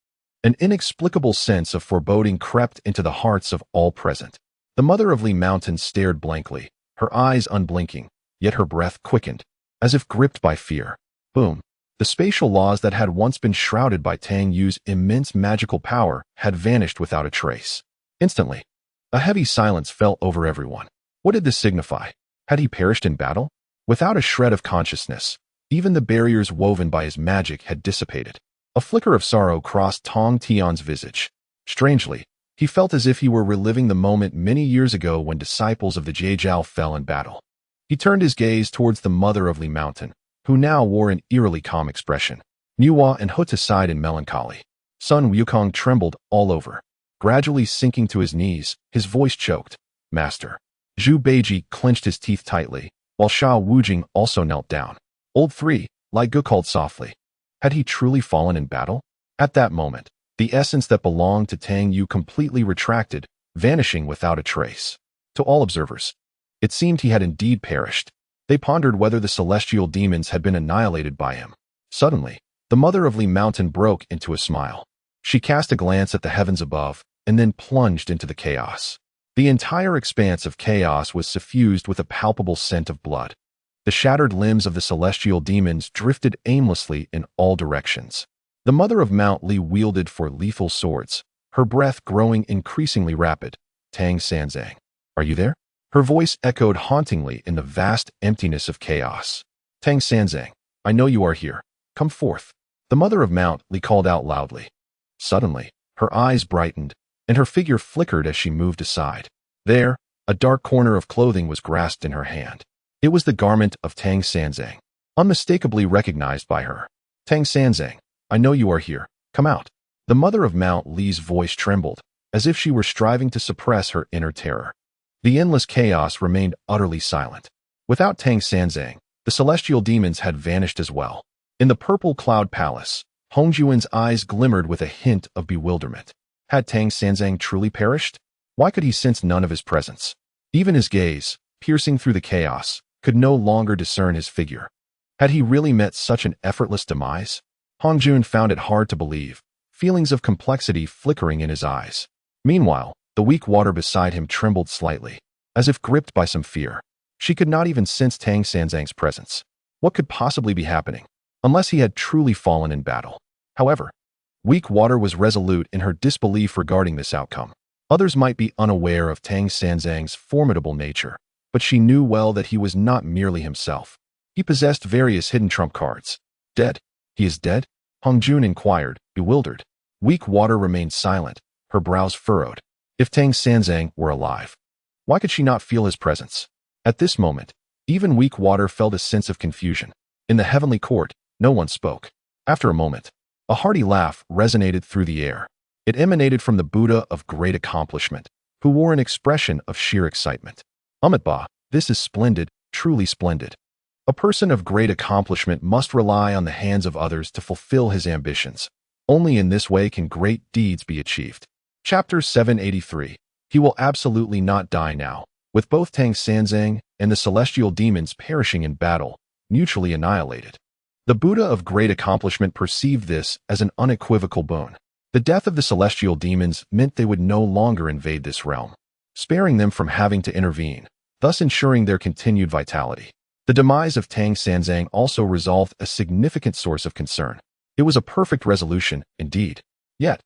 An inexplicable sense of foreboding crept into the hearts of all present. The mother of Li Mountain stared blankly, her eyes unblinking, yet her breath quickened, as if gripped by fear. Boom. The spatial laws that had once been shrouded by Tang Yu's immense magical power had vanished without a trace. Instantly, a heavy silence fell over everyone. What did this signify? Had he perished in battle? Without a shred of consciousness, even the barriers woven by his magic had dissipated. A flicker of sorrow crossed Tong Tian's visage. Strangely, he felt as if he were reliving the moment many years ago when disciples of the Jiao fell in battle. He turned his gaze towards the mother of Li Mountain, who now wore an eerily calm expression. Nuwa and Huta sighed in melancholy. Sun Wukong trembled all over. Gradually sinking to his knees, his voice choked. Master. Zhu Beiji clenched his teeth tightly, while Sha Wujing also knelt down. Old 3, Lai Gu called softly. Had he truly fallen in battle? At that moment, the essence that belonged to Tang Yu completely retracted, vanishing without a trace. To all observers, it seemed he had indeed perished. They pondered whether the celestial demons had been annihilated by him. Suddenly, the mother of Li Mountain broke into a smile. She cast a glance at the heavens above, and then plunged into the chaos. The entire expanse of chaos was suffused with a palpable scent of blood. The shattered limbs of the celestial demons drifted aimlessly in all directions. The mother of Mount Li wielded for lethal swords, her breath growing increasingly rapid. Tang Sanzang, are you there? Her voice echoed hauntingly in the vast emptiness of chaos. Tang Sanzang, I know you are here. Come forth. The mother of Mount Li called out loudly. Suddenly, her eyes brightened, and her figure flickered as she moved aside. There, a dark corner of clothing was grasped in her hand. It was the garment of Tang Sanzang, unmistakably recognized by her. Tang Sanzang, I know you are here. Come out. The mother of Mount Li's voice trembled, as if she were striving to suppress her inner terror. The endless chaos remained utterly silent. Without Tang Sanzang, the celestial demons had vanished as well. In the purple cloud palace, Hongjuan's eyes glimmered with a hint of bewilderment. Had Tang Sanzang truly perished? Why could he sense none of his presence? Even his gaze, piercing through the chaos, could no longer discern his figure. Had he really met such an effortless demise? Hongjuan found it hard to believe, feelings of complexity flickering in his eyes. Meanwhile, the weak water beside him trembled slightly, as if gripped by some fear. She could not even sense Tang Sanzang's presence. What could possibly be happening? Unless he had truly fallen in battle. However, weak water was resolute in her disbelief regarding this outcome. Others might be unaware of Tang Sanzang's formidable nature, but she knew well that he was not merely himself. He possessed various hidden trump cards. Dead? He is dead? Hongjun inquired, bewildered. Weak water remained silent, her brows furrowed. If Tang Sanzang were alive, why could she not feel his presence? At this moment, even weak water felt a sense of confusion. In the heavenly court, no one spoke. After a moment, a hearty laugh resonated through the air. It emanated from the Buddha of great accomplishment, who wore an expression of sheer excitement. Amitabha, this is splendid, truly splendid. A person of great accomplishment must rely on the hands of others to fulfill his ambitions. Only in this way can great deeds be achieved. Chapter 783. He will absolutely not die now. With both Tang Sanzang and the celestial demons perishing in battle, mutually annihilated. The Buddha of great accomplishment perceived this as an unequivocal boon. The death of the celestial demons meant they would no longer invade this realm, sparing them from having to intervene, thus ensuring their continued vitality. The demise of Tang Sanzang also resolved a significant source of concern. It was a perfect resolution, indeed. Yet,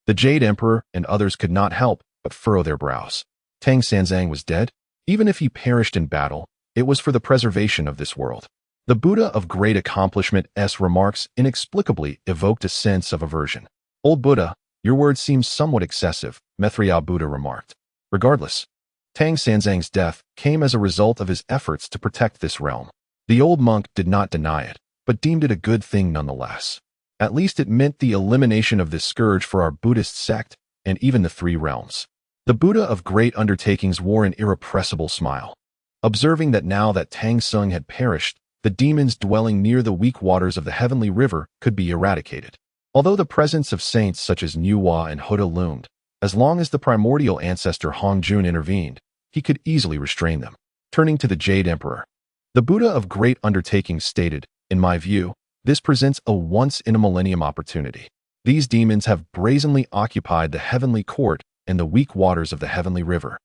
the Jade Emperor and others could not help but furrow their brows. Tang Sanzang was dead? Even if he perished in battle, it was for the preservation of this world. The Buddha of great accomplishment's remarks inexplicably evoked a sense of aversion. Old Buddha, your words seem somewhat excessive, Maitreya Buddha remarked. Regardless, Tang Sanzang's death came as a result of his efforts to protect this realm. The old monk did not deny it, but deemed it a good thing nonetheless. At least it meant the elimination of this scourge for our Buddhist sect and even the three realms. The Buddha of great undertakings wore an irrepressible smile. Observing that now that Tang Sung had perished, the demons dwelling near the weak waters of the heavenly river could be eradicated. Although the presence of saints such as Nuwa and Huda loomed, as long as the primordial ancestor Hongjun intervened, he could easily restrain them. Turning to the Jade Emperor, the Buddha of great undertakings stated, in my view, this presents a once-in-a-millennium opportunity. These demons have brazenly occupied the heavenly court and the weak waters of the heavenly river,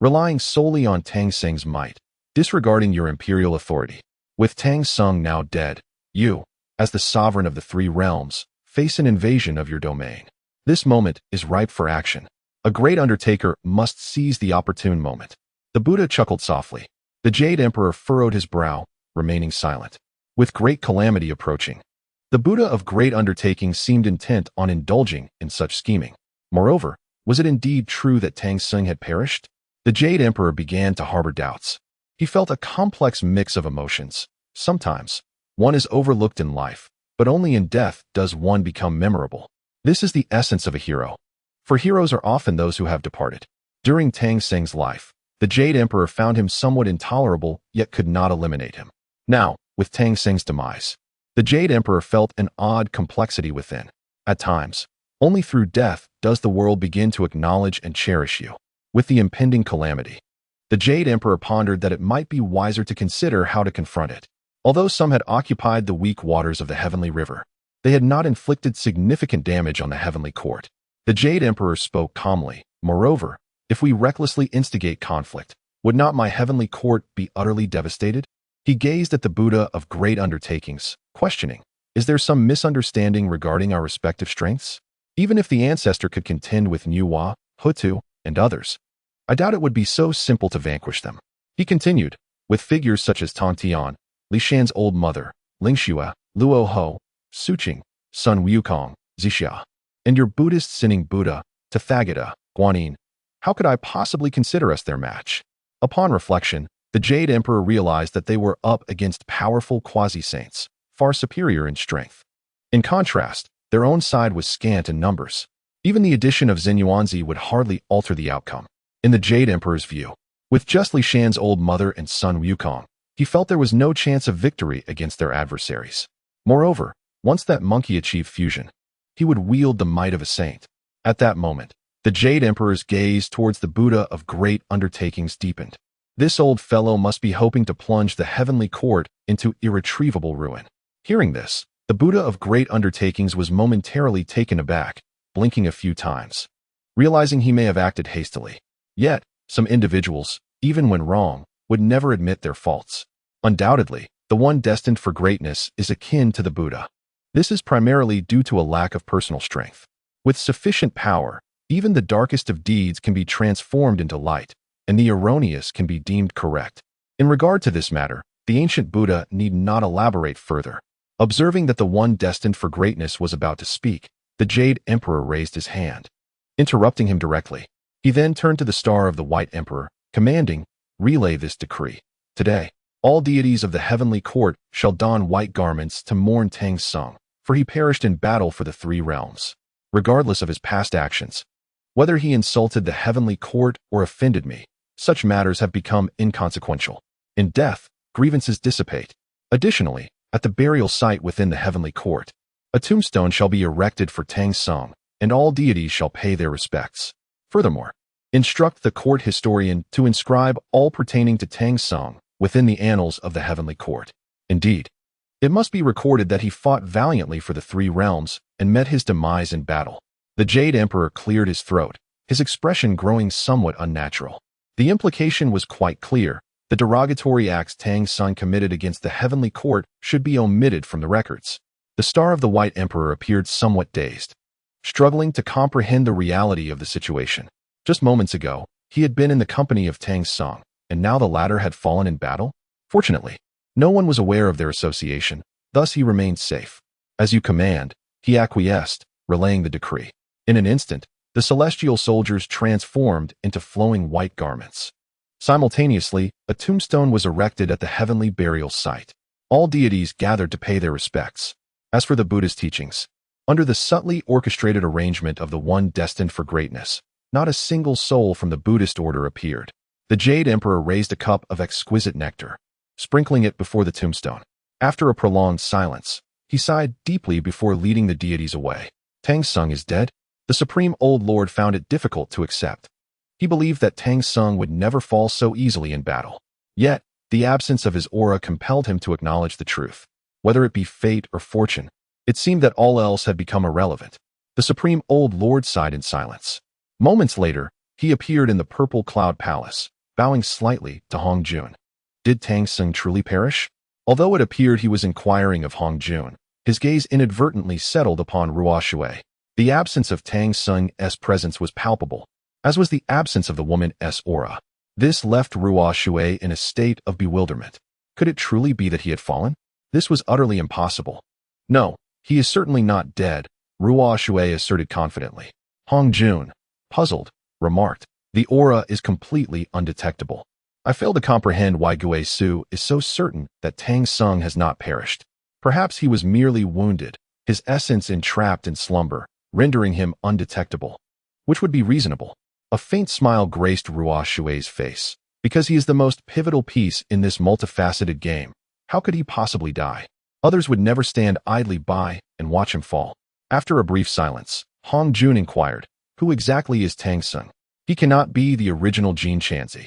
relying solely on Tang Seng's might, disregarding your imperial authority. With Tang Sung now dead, you, as the sovereign of the three realms, face an invasion of your domain. This moment is ripe for action. A great undertaker must seize the opportune moment. The Buddha chuckled softly. The Jade Emperor furrowed his brow, remaining silent. With great calamity approaching, the Buddha of great undertakings seemed intent on indulging in such scheming. Moreover, was it indeed true that Tang Sung had perished? The Jade Emperor began to harbor doubts. He felt a complex mix of emotions. Sometimes, one is overlooked in life, but only in death does one become memorable. This is the essence of a hero. For heroes are often those who have departed. During Tang Seng's life, the Jade Emperor found him somewhat intolerable, yet could not eliminate him. Now, with Tang Seng's demise, the Jade Emperor felt an odd complexity within. At times, only through death does the world begin to acknowledge and cherish you. With the impending calamity, the Jade Emperor pondered that it might be wiser to consider how to confront it. Although some had occupied the weak waters of the heavenly river, they had not inflicted significant damage on the heavenly court. The Jade Emperor spoke calmly. Moreover, if we recklessly instigate conflict, would not my heavenly court be utterly devastated? He gazed at the Buddha of great undertakings, questioning, is there some misunderstanding regarding our respective strengths? Even if the ancestor could contend with Nuwa, Hutu, and others, I doubt it would be so simple to vanquish them. He continued, with figures such as Tang Tian, Li Shan's old mother, Lingxue, Luo Ho, Suqing, Sun Wukong, Zixia, and your Buddhist sinning Buddha, Tathagata, Guanyin, how could I possibly consider us their match? Upon reflection, the Jade Emperor realized that they were up against powerful quasi-saints, far superior in strength. In contrast, their own side was scant in numbers. Even the addition of Xinyuanzi would hardly alter the outcome. In the Jade Emperor's view, with just Li Shan's old mother and Sun Wukong, he felt there was no chance of victory against their adversaries. Moreover, once that monkey achieved fusion, he would wield the might of a saint. At that moment, the Jade Emperor's gaze towards the Buddha of great undertakings deepened. This old fellow must be hoping to plunge the heavenly court into irretrievable ruin. Hearing this, the Buddha of great undertakings was momentarily taken aback, blinking a few times, realizing he may have acted hastily. Yet, some individuals, even when wrong, would never admit their faults. Undoubtedly, the one destined for greatness is akin to the Buddha. This is primarily due to a lack of personal strength. With sufficient power, even the darkest of deeds can be transformed into light, and the erroneous can be deemed correct. In regard to this matter, the ancient Buddha need not elaborate further. Observing that the one destined for greatness was about to speak, the Jade Emperor raised his hand, interrupting him directly. He then turned to the Star of the White Emperor, commanding, relay this decree. Today, all deities of the heavenly court shall don white garments to mourn Tang Sung, for he perished in battle for the three realms. Regardless of his past actions, whether he insulted the heavenly court or offended me, such matters have become inconsequential. In death, grievances dissipate. Additionally, at the burial site within the heavenly court, a tombstone shall be erected for Tang Sung, and all deities shall pay their respects. Furthermore, instruct the court historian to inscribe all pertaining to Tang Sung within the annals of the heavenly court. Indeed, it must be recorded that he fought valiantly for the three realms and met his demise in battle. The Jade Emperor cleared his throat, his expression growing somewhat unnatural. The implication was quite clear. The derogatory acts Tang Sung committed against the heavenly court should be omitted from the records. The Star of the White Emperor appeared somewhat dazed, struggling to comprehend the reality of the situation. Just moments ago, he had been in the company of Tang Sung, and now the latter had fallen in battle? Fortunately, no one was aware of their association, thus he remained safe. As you command, he acquiesced, relaying the decree. In an instant, the celestial soldiers transformed into flowing white garments. Simultaneously, a tombstone was erected at the heavenly burial site. All deities gathered to pay their respects. As for the Buddha's teachings, under the subtly orchestrated arrangement of the one destined for greatness, not a single soul from the Buddhist order appeared. The Jade Emperor raised a cup of exquisite nectar, sprinkling it before the tombstone. After a prolonged silence, he sighed deeply before leading the deities away. Tang Sung is dead? The Supreme Old Lord found it difficult to accept. He believed that Tang Sung would never fall so easily in battle. Yet, the absence of his aura compelled him to acknowledge the truth. Whether it be fate or fortune, it seemed that all else had become irrelevant. The Supreme Old Lord sighed in silence. Moments later, he appeared in the Purple Cloud Palace, bowing slightly to Hong Jun. Did Tang Sung truly perish? Although it appeared he was inquiring of Hong Jun, his gaze inadvertently settled upon Ruo Shui. The absence of Tang Sung's presence was palpable, as was the absence of the woman's aura. This left Ruo Shui in a state of bewilderment. Could it truly be that he had fallen? This was utterly impossible. No, he is certainly not dead, Ruo Shui asserted confidently. Hong Jun, puzzled, remarked, the aura is completely undetectable. I fail to comprehend why Gue Su is so certain that Tang Sung has not perished. Perhaps he was merely wounded, his essence entrapped in slumber, rendering him undetectable. Which would be reasonable. A faint smile graced Ruo Shui's face. Because he is the most pivotal piece in this multifaceted game, how could he possibly die? Others would never stand idly by and watch him fall. After a brief silence, Hong Jun inquired, who exactly is Tang Sung? He cannot be the original Jin Chanzi.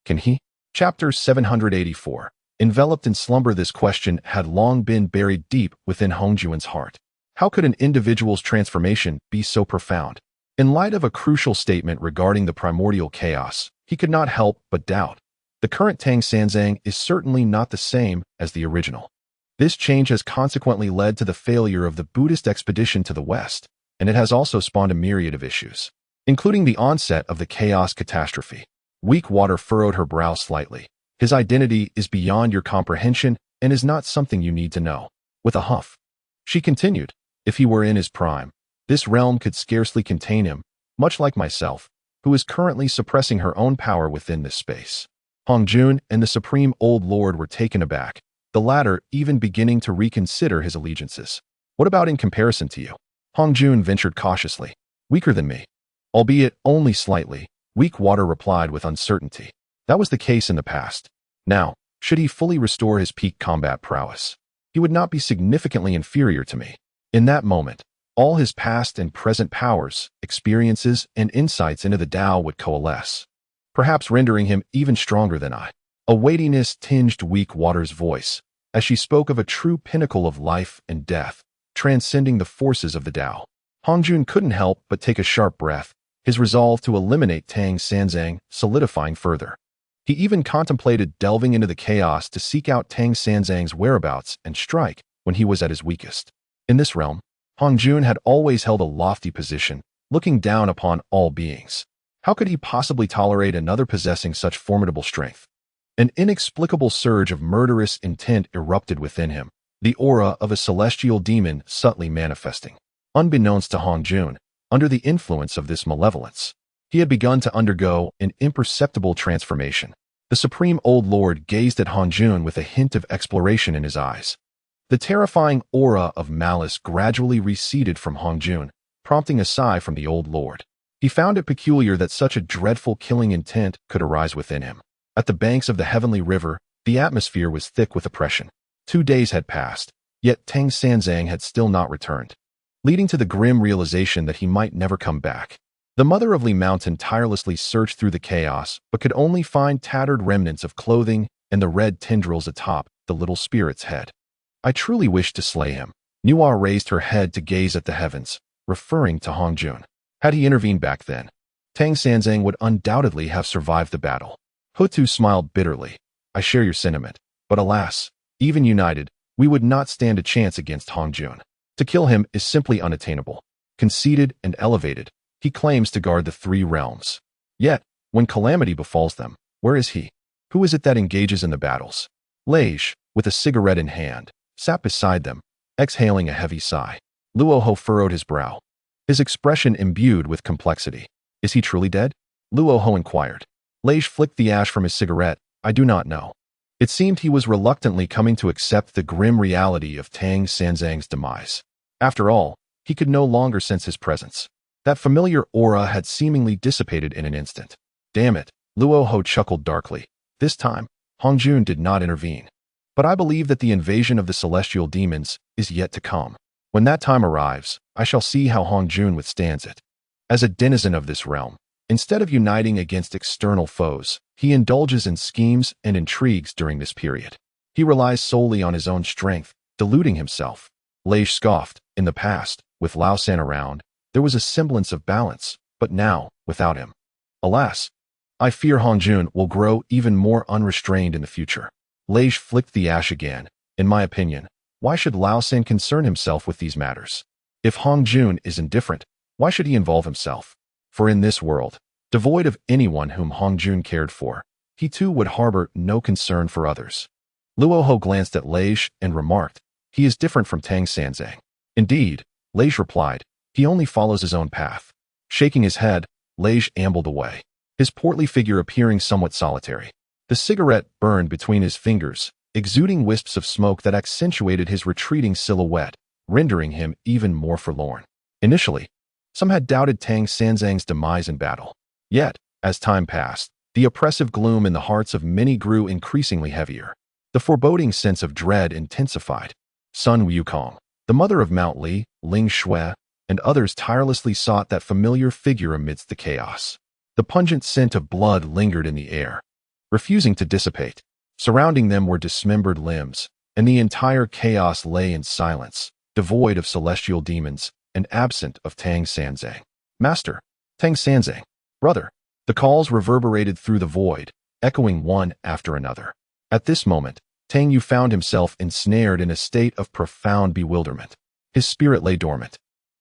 Can he? Chapter 784. Enveloped in slumber, this question had long been buried deep within Hong Jun's heart. How could an individual's transformation be so profound? In light of a crucial statement regarding the primordial chaos, he could not help but doubt. The current Tang Sanzang is certainly not the same as the original. This change has consequently led to the failure of the Buddhist expedition to the West, and it has also spawned a myriad of issues, including the onset of the chaos catastrophe. Weak Water furrowed her brow slightly. His identity is beyond your comprehension and is not something you need to know. With a huff, she continued, if he were in his prime, this realm could scarcely contain him, much like myself, who is currently suppressing her own power within this space. Hong Jun and the Supreme Old Lord were taken aback, the latter even beginning to reconsider his allegiances. What about in comparison to you? Hong Jun ventured cautiously. Weaker than me. Albeit only slightly, Weak Water replied with uncertainty. That was the case in the past. Now, should he fully restore his peak combat prowess, he would not be significantly inferior to me. In that moment, all his past and present powers, experiences, and insights into the Tao would coalesce, perhaps rendering him even stronger than I. A weightiness tinged Weak Water's voice, as she spoke of a true pinnacle of life and death, transcending the forces of the Tao. Hong Jun couldn't help but take a sharp breath, his resolve to eliminate Tang Sanzang solidifying further. He even contemplated delving into the chaos to seek out Tang Sanzang's whereabouts and strike when he was at his weakest. In this realm, Hong Jun had always held a lofty position, looking down upon all beings. How could he possibly tolerate another possessing such formidable strength? An inexplicable surge of murderous intent erupted within him, the aura of a celestial demon subtly manifesting. Unbeknownst to Hong Jun, under the influence of this malevolence, he had begun to undergo an imperceptible transformation. The Supreme Old Lord gazed at Hong Jun with a hint of exploration in his eyes. The terrifying aura of malice gradually receded from Hong Jun, prompting a sigh from the Old Lord. He found it peculiar that such a dreadful killing intent could arise within him. At the banks of the heavenly river, the atmosphere was thick with oppression. 2 days had passed, yet Tang Sanzang had still not returned, leading to the grim realization that he might never come back. The Mother of Li Mountain tirelessly searched through the chaos, but could only find tattered remnants of clothing and the red tendrils atop the little spirit's head. I truly wished to slay him. Nuwa raised her head to gaze at the heavens, referring to Hong Jun. Had he intervened back then, Tang Sanzang would undoubtedly have survived the battle. Hutu smiled bitterly. I share your sentiment, but alas, even united, we would not stand a chance against Hong Jun. To kill him is simply unattainable. Conceited and elevated, he claims to guard the 3 realms. Yet, when calamity befalls them, where is he? Who is it that engages in the battles? Leish, with a cigarette in hand, sat beside them, exhaling a heavy sigh. Luoho furrowed his brow, his expression imbued with complexity. Is he truly dead? Luoho inquired. Leish flicked the ash from his cigarette. I do not know. It seemed he was reluctantly coming to accept the grim reality of Tang Sanzang's demise. After all, he could no longer sense his presence. That familiar aura had seemingly dissipated in an instant. Damn it, Luoho chuckled darkly. This time, Hong Jun did not intervene. But I believe that the invasion of the celestial demons is yet to come. When that time arrives, I shall see how Hong Jun withstands it. As a denizen of this realm, instead of uniting against external foes, he indulges in schemes and intrigues during this period. He relies solely on his own strength, deluding himself. Leish scoffed. In the past, with Lao San around, there was a semblance of balance, but now, without him. Alas, I fear Hong Jun will grow even more unrestrained in the future. Leish flicked the ash again. In my opinion, why should Lao San concern himself with these matters? If Hong Jun is indifferent, why should he involve himself? For in this world, devoid of anyone whom Hong Jun cared for, he too would harbor no concern for others. Luoho glanced at Leish and remarked, he is different from Tang Sanzang. Indeed, Leish replied, he only follows his own path. Shaking his head, Leish ambled away, his portly figure appearing somewhat solitary. The cigarette burned between his fingers, exuding wisps of smoke that accentuated his retreating silhouette, rendering him even more forlorn. Initially, some had doubted Tang Sanzang's demise in battle. Yet, as time passed, the oppressive gloom in the hearts of many grew increasingly heavier. The foreboding sense of dread intensified. Sun Wukong, the mother of Mount Li, Ling Shui, and others tirelessly sought that familiar figure amidst the chaos. The pungent scent of blood lingered in the air, refusing to dissipate. Surrounding them were dismembered limbs, and the entire chaos lay in silence, devoid of celestial demons and absent of Tang Sanzang. Master, Tang Sanzang, brother. The calls reverberated through the void, echoing one after another. At this moment, Tang Yu found himself ensnared in a state of profound bewilderment. His spirit lay dormant,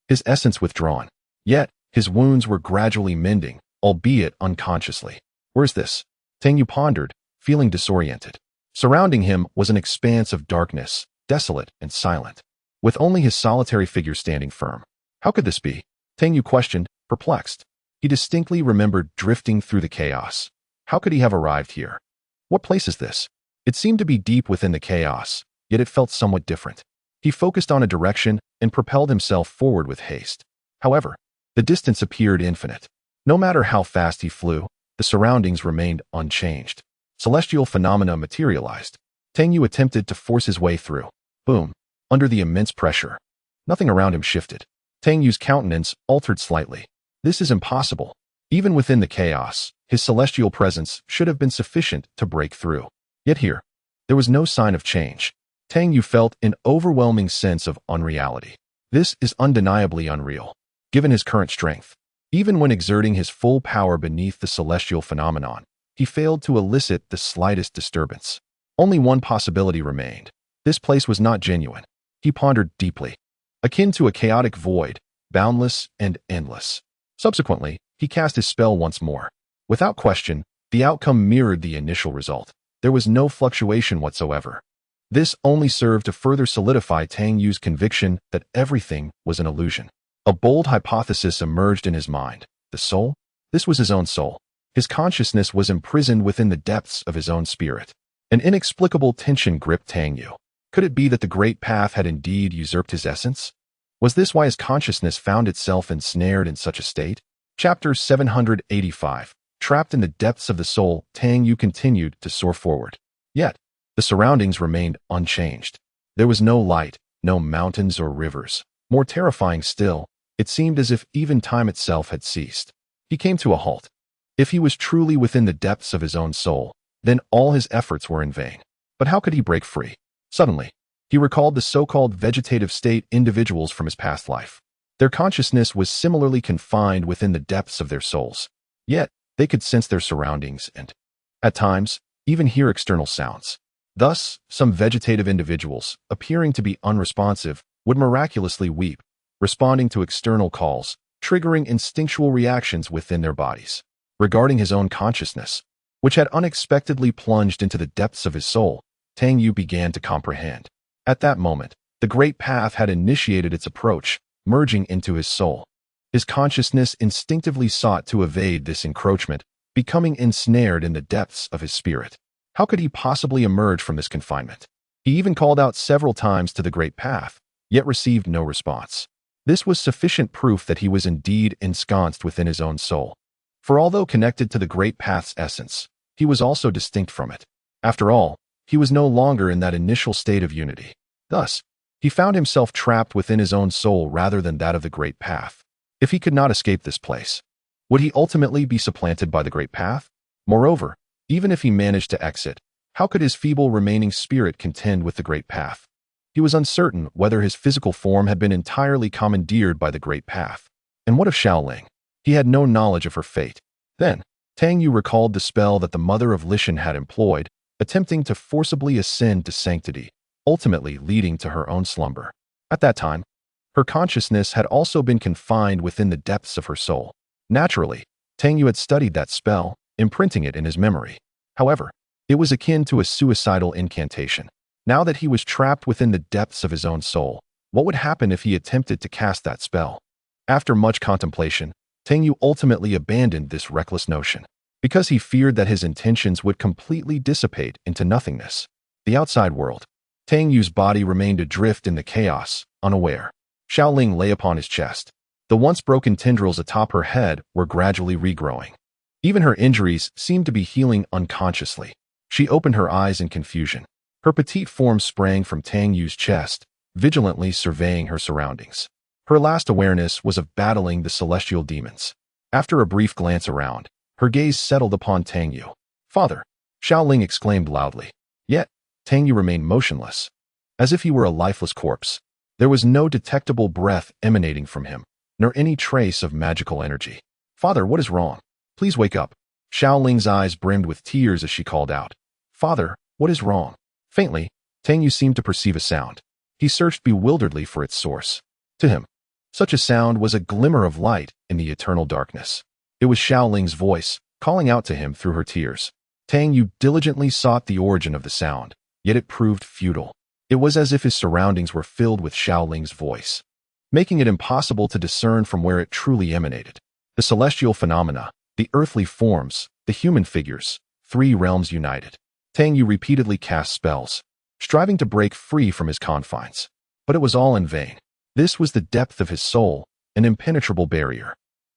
his essence withdrawn. Yet, his wounds were gradually mending, albeit unconsciously. Where's this? Tang Yu pondered, feeling disoriented. Surrounding him was an expanse of darkness, desolate and silent, with only his solitary figure standing firm. How could this be? Tang Yu questioned, perplexed. He distinctly remembered drifting through the chaos. How could he have arrived here? What place is this? It seemed to be deep within the chaos, yet it felt somewhat different. He focused on a direction and propelled himself forward with haste. However, the distance appeared infinite. No matter how fast he flew, the surroundings remained unchanged. Celestial phenomena materialized. Tang Yu attempted to force his way through. Boom. Under the immense pressure, nothing around him shifted. Tang Yu's countenance altered slightly. This is impossible. Even within the chaos, his celestial presence should have been sufficient to break through. Yet here, there was no sign of change. Tang Yu felt an overwhelming sense of unreality. This is undeniably unreal, given his current strength. Even when exerting his full power beneath the celestial phenomenon, he failed to elicit the slightest disturbance. Only one possibility remained. This place was not genuine. He pondered deeply. Akin to a chaotic void, boundless and endless. Subsequently, he cast his spell once more. Without question, the outcome mirrored the initial result. There was no fluctuation whatsoever. This only served to further solidify Tang Yu's conviction that everything was an illusion. A bold hypothesis emerged in his mind. The soul? This was his own soul. His consciousness was imprisoned within the depths of his own spirit. An inexplicable tension gripped Tang Yu. Could it be that the Great Path had indeed usurped his essence? Was this why his consciousness found itself ensnared in such a state? Chapter 785. Trapped in the depths of the soul, Tang Yu continued to soar forward. Yet, the surroundings remained unchanged. There was no light, no mountains or rivers. More terrifying still, it seemed as if even time itself had ceased. He came to a halt. If he was truly within the depths of his own soul, then all his efforts were in vain. But how could he break free? Suddenly, he recalled the so-called vegetative state individuals from his past life. Their consciousness was similarly confined within the depths of their souls. Yet, they could sense their surroundings and, at times, even hear external sounds. Thus, some vegetative individuals, appearing to be unresponsive, would miraculously weep, responding to external calls, triggering instinctual reactions within their bodies. Regarding his own consciousness, which had unexpectedly plunged into the depths of his soul, Tang Yu began to comprehend. At that moment, the Great Path had initiated its approach, merging into his soul. His consciousness instinctively sought to evade this encroachment, becoming ensnared in the depths of his spirit. How could he possibly emerge from this confinement? He even called out several times to the Great Path, yet received no response. This was sufficient proof that he was indeed ensconced within his own soul. For although connected to the Great Path's essence, he was also distinct from it. After all, he was no longer in that initial state of unity. Thus, he found himself trapped within his own soul rather than that of the Great Path. If he could not escape this place, would he ultimately be supplanted by the Great Path? Moreover, even if he managed to exit, how could his feeble remaining spirit contend with the Great Path? He was uncertain whether his physical form had been entirely commandeered by the Great Path. And what of Xiaoling? He had no knowledge of her fate. Then, Tang Yu recalled the spell that the mother of Lishan had employed, attempting to forcibly ascend to sanctity, ultimately leading to her own slumber. At that time, her consciousness had also been confined within the depths of her soul. Naturally, Tang Yu had studied that spell, imprinting it in his memory. However, it was akin to a suicidal incantation. Now that he was trapped within the depths of his own soul, what would happen if he attempted to cast that spell? After much contemplation, Tang Yu ultimately abandoned this reckless notion, because he feared that his intentions would completely dissipate into nothingness. The outside world. Tang Yu's body remained adrift in the chaos, unaware. Xiaoling lay upon his chest. The once broken tendrils atop her head were gradually regrowing. Even her injuries seemed to be healing unconsciously. She opened her eyes in confusion. Her petite form sprang from Tang Yu's chest, vigilantly surveying her surroundings. Her last awareness was of battling the celestial demons. After a brief glance around, her gaze settled upon Tang Yu. "Father!" Xiaoling exclaimed loudly. Yet, Tang Yu remained motionless, as if he were a lifeless corpse. There was no detectable breath emanating from him, nor any trace of magical energy. "Father, what is wrong? Please wake up." Xiao Ling's eyes brimmed with tears as she called out, "Father, what is wrong?" Faintly, Tang Yu seemed to perceive a sound. He searched bewilderedly for its source. To him, such a sound was a glimmer of light in the eternal darkness. It was Xiao Ling's voice, calling out to him through her tears. Tang Yu diligently sought the origin of the sound, yet it proved futile. It was as if his surroundings were filled with Xiao Ling's voice, making it impossible to discern from where it truly emanated. The celestial phenomena, the earthly forms, the human figures, three realms united. Tang Yu repeatedly cast spells, striving to break free from his confines. But it was all in vain. This was the depth of his soul, an impenetrable barrier.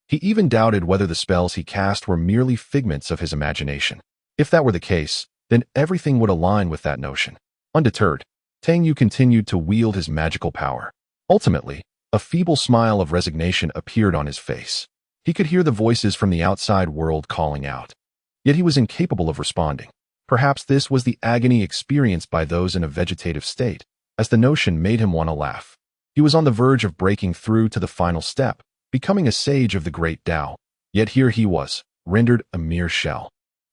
He even doubted whether the spells he cast were merely figments of his imagination. If that were the case, then everything would align with that notion. Undeterred, Tang Yu continued to wield his magical power. Ultimately, a feeble smile of resignation appeared on his face. He could hear the voices from the outside world calling out. Yet he was incapable of responding. Perhaps this was the agony experienced by those in a vegetative state, as the notion made him want to laugh. He was on the verge of breaking through to the final step, becoming a sage of the great Tao. Yet here he was, rendered a mere shell.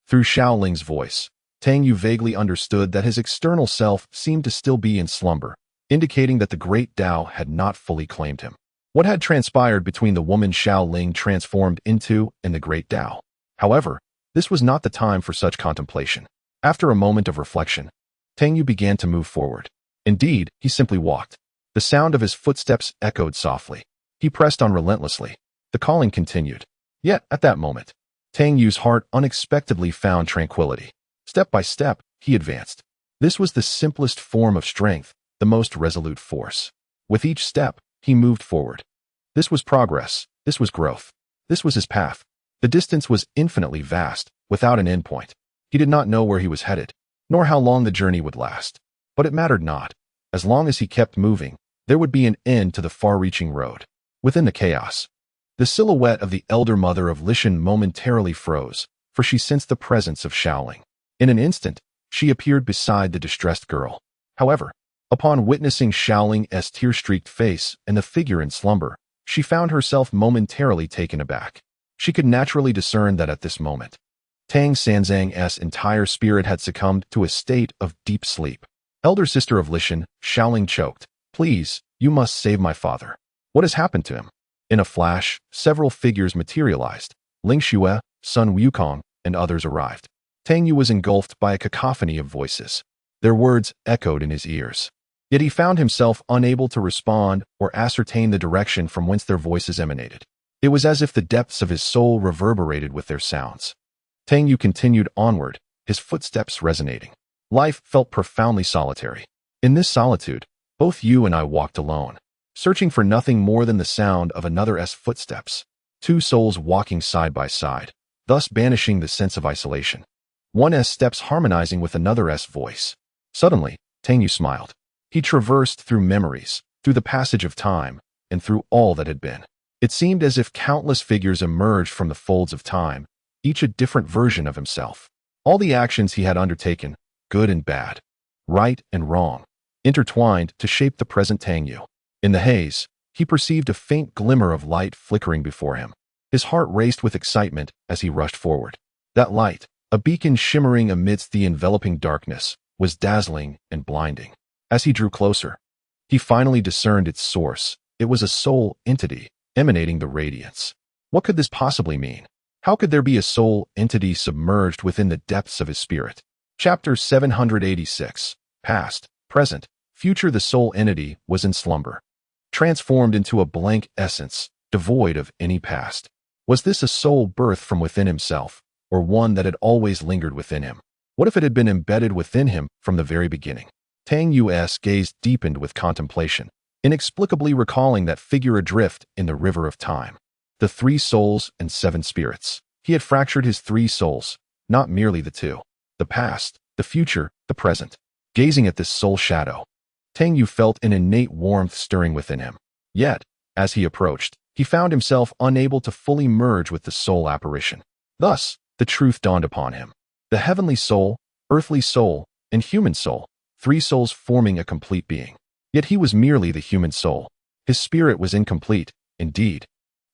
Through Xiao Ling's voice, Tang Yu vaguely understood that his external self seemed to still be in slumber, indicating that the great Tao had not fully claimed him. What had transpired between the woman Xiao Ling transformed into and the great Tao? However, this was not the time for such contemplation. After a moment of reflection, Tang Yu began to move forward. Indeed, he simply walked. The sound of his footsteps echoed softly. He pressed on relentlessly. The calling continued. Yet, at that moment, Tang Yu's heart unexpectedly found tranquility. Step by step, he advanced. This was the simplest form of strength, the most resolute force. With each step, he moved forward. This was progress. This was growth. This was his path. The distance was infinitely vast, without an endpoint. He did not know where he was headed, nor how long the journey would last. But it mattered not. As long as he kept moving, there would be an end to the far-reaching road. Within the chaos, the silhouette of the elder mother of Lishan momentarily froze, for she sensed the presence of Xiaoling. In an instant, she appeared beside the distressed girl. However, upon witnessing Xiaoling's tear-streaked face and the figure in slumber, she found herself momentarily taken aback. She could naturally discern that at this moment, Tang Sanzang's entire spirit had succumbed to a state of deep sleep. Elder sister of Lishan, Xiaoling choked. "Please, you must save my father. What has happened to him?" In a flash, several figures materialized. Ling Xue, Sun Wukong, and others arrived. Tang Yu was engulfed by a cacophony of voices. Their words echoed in his ears. Yet he found himself unable to respond or ascertain the direction from whence their voices emanated. It was as if the depths of his soul reverberated with their sounds. Tang Yu continued onward, his footsteps resonating. Life felt profoundly solitary. In this solitude, both you and I walked alone, searching for nothing more than the sound of another's footsteps. Two souls walking side by side, thus banishing the sense of isolation. One's steps harmonizing with another's voice. Suddenly, Tang Yu smiled. He traversed through memories, through the passage of time, and through all that had been. It seemed as if countless figures emerged from the folds of time, each a different version of himself. All the actions he had undertaken, good and bad, right and wrong, intertwined to shape the present Tang Yu. In the haze, he perceived a faint glimmer of light flickering before him. His heart raced with excitement as he rushed forward. That light, a beacon shimmering amidst the enveloping darkness, was dazzling and blinding. As he drew closer, he finally discerned its source. It was a soul entity, emanating the radiance. What could this possibly mean? How could there be a soul entity submerged within the depths of his spirit? Chapter 786. Past, Present, Future. The soul entity was in slumber, transformed into a blank essence, devoid of any past. Was this a soul birthed from within himself, or one that had always lingered within him? What if it had been embedded within him from the very beginning? Tang Yu's gaze deepened with contemplation, inexplicably recalling that figure adrift in the river of time. The 3 souls and 7 spirits. He had fractured his 3 souls, not merely the 2. The past, the future, the present. Gazing at this soul shadow, Tang Yu felt an innate warmth stirring within him. Yet, as he approached, he found himself unable to fully merge with the soul apparition. Thus, the truth dawned upon him. The heavenly soul, earthly soul, and human soul, 3 souls forming a complete being. Yet he was merely the human soul. His spirit was incomplete. Indeed,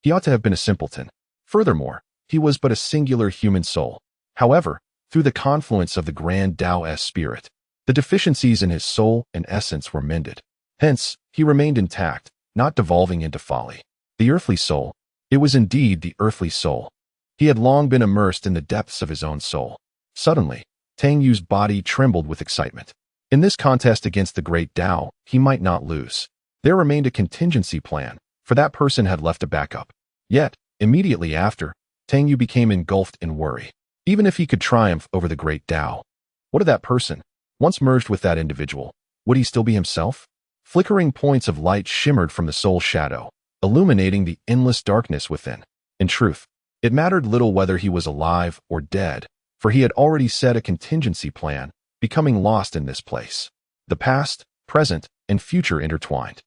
he ought to have been a simpleton. Furthermore, he was but a singular human soul. However, through the confluence of the grand Tao-S spirit, the deficiencies in his soul and essence were mended. Hence, he remained intact, not devolving into folly. The earthly soul. It was indeed the earthly soul. He had long been immersed in the depths of his own soul. Suddenly, Tang Yu's body trembled with excitement. In this contest against the great Tao, he might not lose. There remained a contingency plan, for that person had left a backup. Yet, immediately after, Tang Yu became engulfed in worry. Even if he could triumph over the great Tao, what of that person? Once merged with that individual, would he still be himself? Flickering points of light shimmered from the soul shadow, illuminating the endless darkness within. In truth, it mattered little whether he was alive or dead, for he had already set a contingency plan, becoming lost in this place. The past, present, and future intertwined.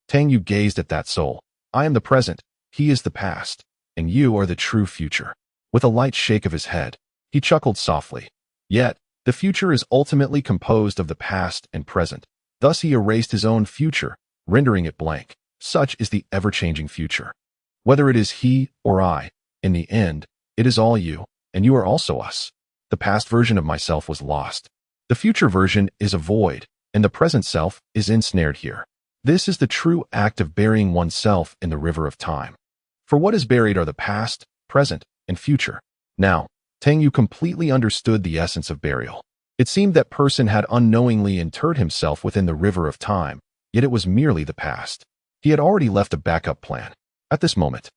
Tang Yu gazed at that soul. I am the present, he is the past, and you are the true future. With a light shake of his head, he chuckled softly. Yet, the future is ultimately composed of the past and present. Thus he erased his own future, rendering it blank. Such is the ever-changing future. Whether it is he or I, in the end, it is all you, and you are also us. The past version of myself was lost. The future version is a void, and the present self is ensnared here. This is the true act of burying oneself in the river of time. For what is buried are the past, present, and future. Now, Tang Yu completely understood the essence of burial. It seemed that person had unknowingly interred himself within the river of time, yet it was merely the past. He had already left a backup plan. At this moment,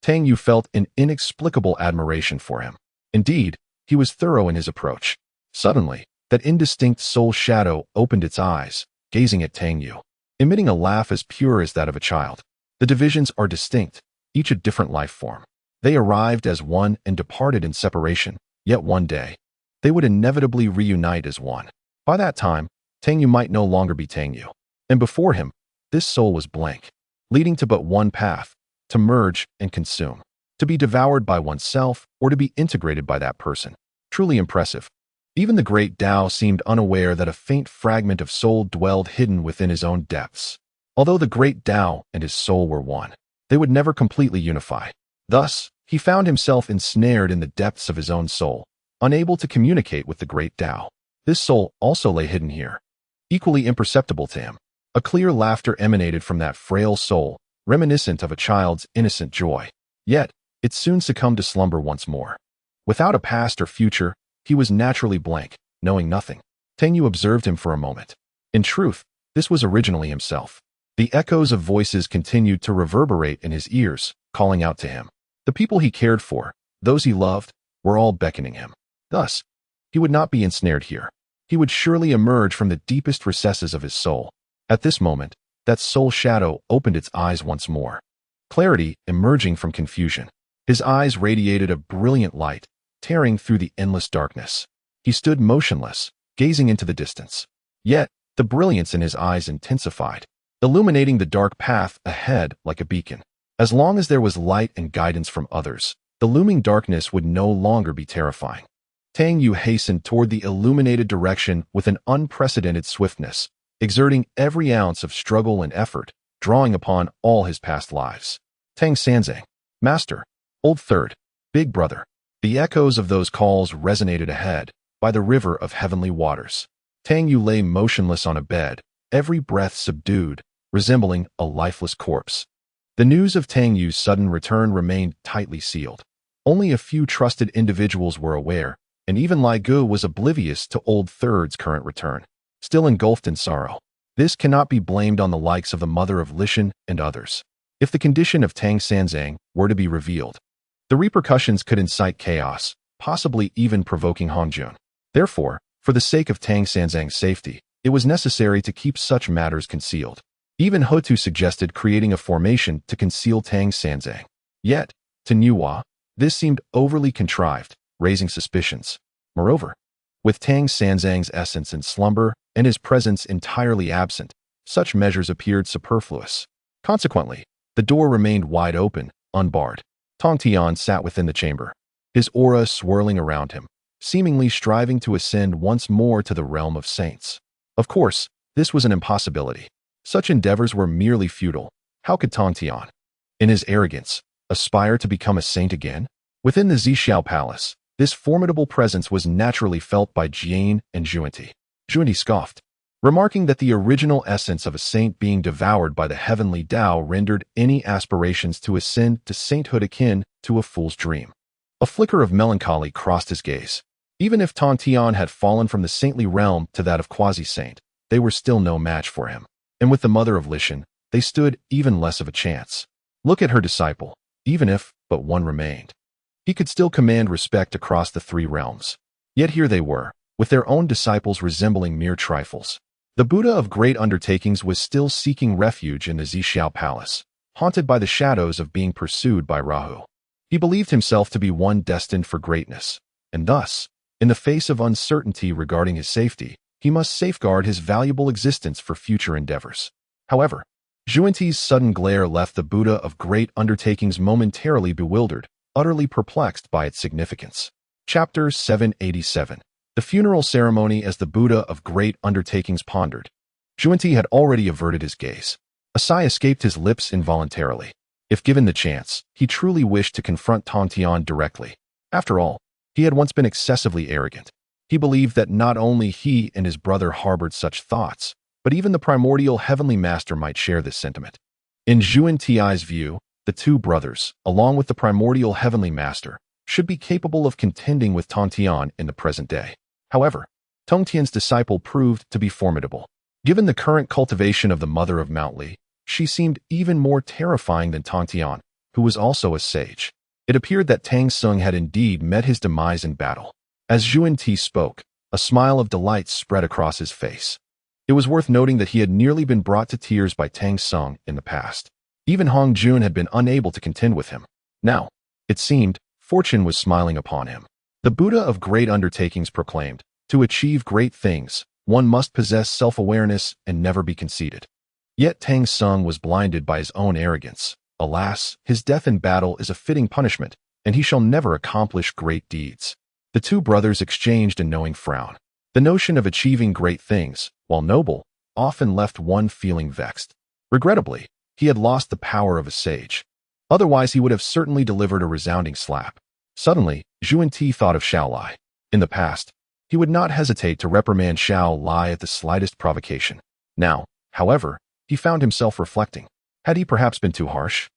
Tang Yu felt an inexplicable admiration for him. Indeed, he was thorough in his approach. Suddenly, that indistinct soul shadow opened its eyes, gazing at Tang Yu, emitting a laugh as pure as that of a child. The divisions are distinct, each a different life form. They arrived as one and departed in separation, yet one day, they would inevitably reunite as one. By that time, Tang Yu might no longer be Tang Yu. And before him, this soul was blank, leading to but one path, to merge and consume, to be devoured by oneself or to be integrated by that person. Truly impressive. Even the great Tao seemed unaware that a faint fragment of soul dwelled hidden within his own depths. Although the great Tao and his soul were one, they would never completely unify. Thus, he found himself ensnared in the depths of his own soul, unable to communicate with the great Tao. This soul also lay hidden here, equally imperceptible to him. A clear laughter emanated from that frail soul, reminiscent of a child's innocent joy. Yet, it soon succumbed to slumber once more. Without a past or future, he was naturally blank, knowing nothing. Tang Yu observed him for a moment. In truth, this was originally himself. The echoes of voices continued to reverberate in his ears, calling out to him. The people he cared for, those he loved, were all beckoning him. Thus, he would not be ensnared here. He would surely emerge from the deepest recesses of his soul. At this moment, that soul shadow opened its eyes once more. Clarity emerging from confusion. His eyes radiated a brilliant light, tearing through the endless darkness. He stood motionless, gazing into the distance. Yet, the brilliance in his eyes intensified, illuminating the dark path ahead like a beacon. As long as there was light and guidance from others, the looming darkness would no longer be terrifying. Tang Yu hastened toward the illuminated direction with an unprecedented swiftness, exerting every ounce of struggle and effort, drawing upon all his past lives. Tang Sanzang, Master, Old Third, Big Brother. The echoes of those calls resonated ahead, by the river of heavenly waters. Tang Yu lay motionless on a bed, every breath subdued, resembling a lifeless corpse. The news of Tang Yu's sudden return remained tightly sealed. Only a few trusted individuals were aware, and even Lai Gu was oblivious to Old Third's current return, still engulfed in sorrow. This cannot be blamed on the likes of the mother of Lishan and others. If the condition of Tang Sanzang were to be revealed, the repercussions could incite chaos, possibly even provoking Hongjun. Therefore, for the sake of Tang Sanzang's safety, it was necessary to keep such matters concealed. Even Hotu suggested creating a formation to conceal Tang Sanzang. Yet, to Nuwa, this seemed overly contrived, raising suspicions. Moreover, with Tang Sanzang's essence in slumber and his presence entirely absent, such measures appeared superfluous. Consequently, the door remained wide open, unbarred. Tong Tian sat within the chamber, his aura swirling around him, seemingly striving to ascend once more to the realm of saints. Of course, this was an impossibility. Such endeavors were merely futile. How could Tong Tian, in his arrogance, aspire to become a saint again? Within the Zixiao Palace, this formidable presence was naturally felt by Jian and Zhuanti. Zhuanti scoffed, remarking that the original essence of a saint being devoured by the heavenly Tao rendered any aspirations to ascend to sainthood akin to a fool's dream. A flicker of melancholy crossed his gaze. Even if Tang Tian had fallen from the saintly realm to that of quasi-saint, they were still no match for him. And with the mother of Lishan, they stood even less of a chance. Look at her disciple. Even if but one remained, he could still command respect across the three realms. Yet here they were, with their own disciples resembling mere trifles. The Buddha of great undertakings was still seeking refuge in the Zixiao Palace, haunted by the shadows of being pursued by Rahu. He believed himself to be one destined for greatness, and thus, in the face of uncertainty regarding his safety, he must safeguard his valuable existence for future endeavors. However, Zhuanti's sudden glare left the Buddha of great undertakings momentarily bewildered, utterly perplexed by its significance. Chapter 787. The funeral ceremony. As the Buddha of great undertakings pondered, Zhuanti had already averted his gaze. A sigh escaped his lips involuntarily. If given the chance, he truly wished to confront Tang Tian directly. After all, he had once been excessively arrogant. He believed that not only he and his brother harbored such thoughts, but even the primordial heavenly master might share this sentiment. In Zhuanti's view, the two brothers, along with the primordial heavenly master, should be capable of contending with Tang Tian in the present day. However, Tang Tian's disciple proved to be formidable. Given the current cultivation of the mother of Mount Li, she seemed even more terrifying than Tang Tian, who was also a sage. It appeared that Tang Sung had indeed met his demise in battle. As Zhuanti spoke, a smile of delight spread across his face. It was worth noting that he had nearly been brought to tears by Tang Sung in the past. Even Hong Jun had been unable to contend with him. Now, it seemed, fortune was smiling upon him. The Buddha of great undertakings proclaimed, to achieve great things, one must possess self-awareness and never be conceited. Yet Tang Sung was blinded by his own arrogance. Alas, his death in battle is a fitting punishment, and he shall never accomplish great deeds. The two brothers exchanged a knowing frown. The notion of achieving great things, while noble, often left one feeling vexed. Regrettably, he had lost the power of a sage. Otherwise he would have certainly delivered a resounding slap. Suddenly, Zhuanti thought of Xiao Lai. In the past, he would not hesitate to reprimand Xiao Lai at the slightest provocation. Now, however, he found himself reflecting. Had he perhaps been too harsh?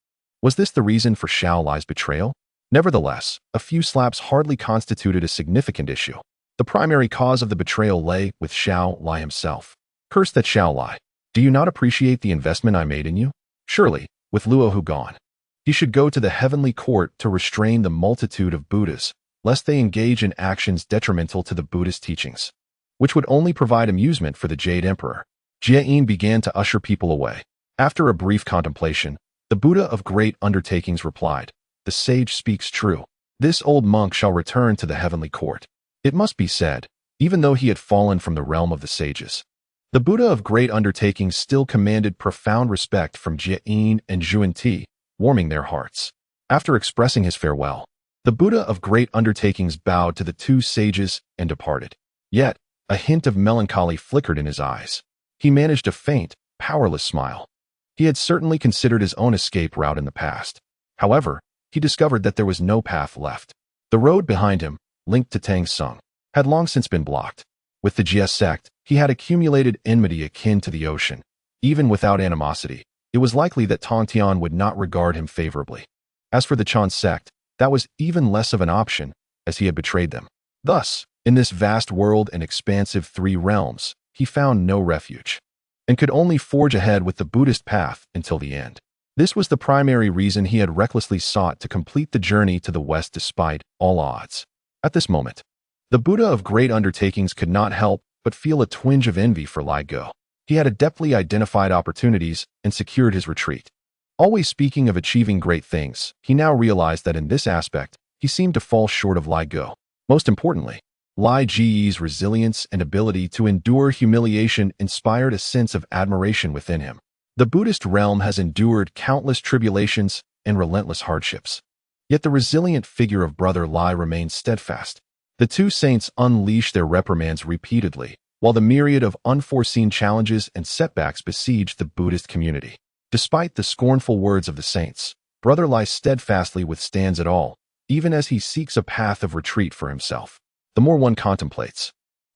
Was this the reason for Xiao Lai's betrayal? Nevertheless, a few slaps hardly constituted a significant issue. The primary cause of the betrayal lay with Xiao Lai himself. Curse that Xiao Lai. Do you not appreciate the investment I made in you? Surely, with Luohu gone, he should go to the heavenly court to restrain the multitude of Buddhas, lest they engage in actions detrimental to the Buddhist teachings, which would only provide amusement for the Jade Emperor. Jian began to usher people away. After a brief contemplation, the Buddha of great undertakings replied, "The sage speaks true. This old monk shall return to the heavenly court." It must be said, even though he had fallen from the realm of the sages, the Buddha of great undertakings still commanded profound respect from Jian and Zhuanti, warming their hearts. After expressing his farewell, the Buddha of great undertakings bowed to the two sages and departed. Yet, a hint of melancholy flickered in his eyes. He managed a faint, powerless smile. He had certainly considered his own escape route in the past. However, he discovered that there was no path left. The road behind him, linked to Tang Sung, had long since been blocked. With the Jie sect, he had accumulated enmity akin to the ocean. Even without animosity, it was likely that Tang Tian would not regard him favorably. As for the Chan sect, that was even less of an option, as he had betrayed them. Thus, in this vast world and expansive three realms, he found no refuge, and could only forge ahead with the Buddhist path until the end. This was the primary reason he had recklessly sought to complete the journey to the west despite all odds. At this moment, the Buddha of great undertakings could not help but feel a twinge of envy for Lai Go. He had adeptly identified opportunities and secured his retreat. Always speaking of achieving great things, he now realized that in this aspect, he seemed to fall short of Lai Go. Most importantly, Lai Ge's resilience and ability to endure humiliation inspired a sense of admiration within him. The Buddhist realm has endured countless tribulations and relentless hardships. Yet the resilient figure of Brother Lai remained steadfast. The two saints unleashed their reprimands repeatedly, while the myriad of unforeseen challenges and setbacks besieged the Buddhist community. Despite the scornful words of the saints, Brother Lai steadfastly withstands it all, even as he seeks a path of retreat for himself. The more one contemplates,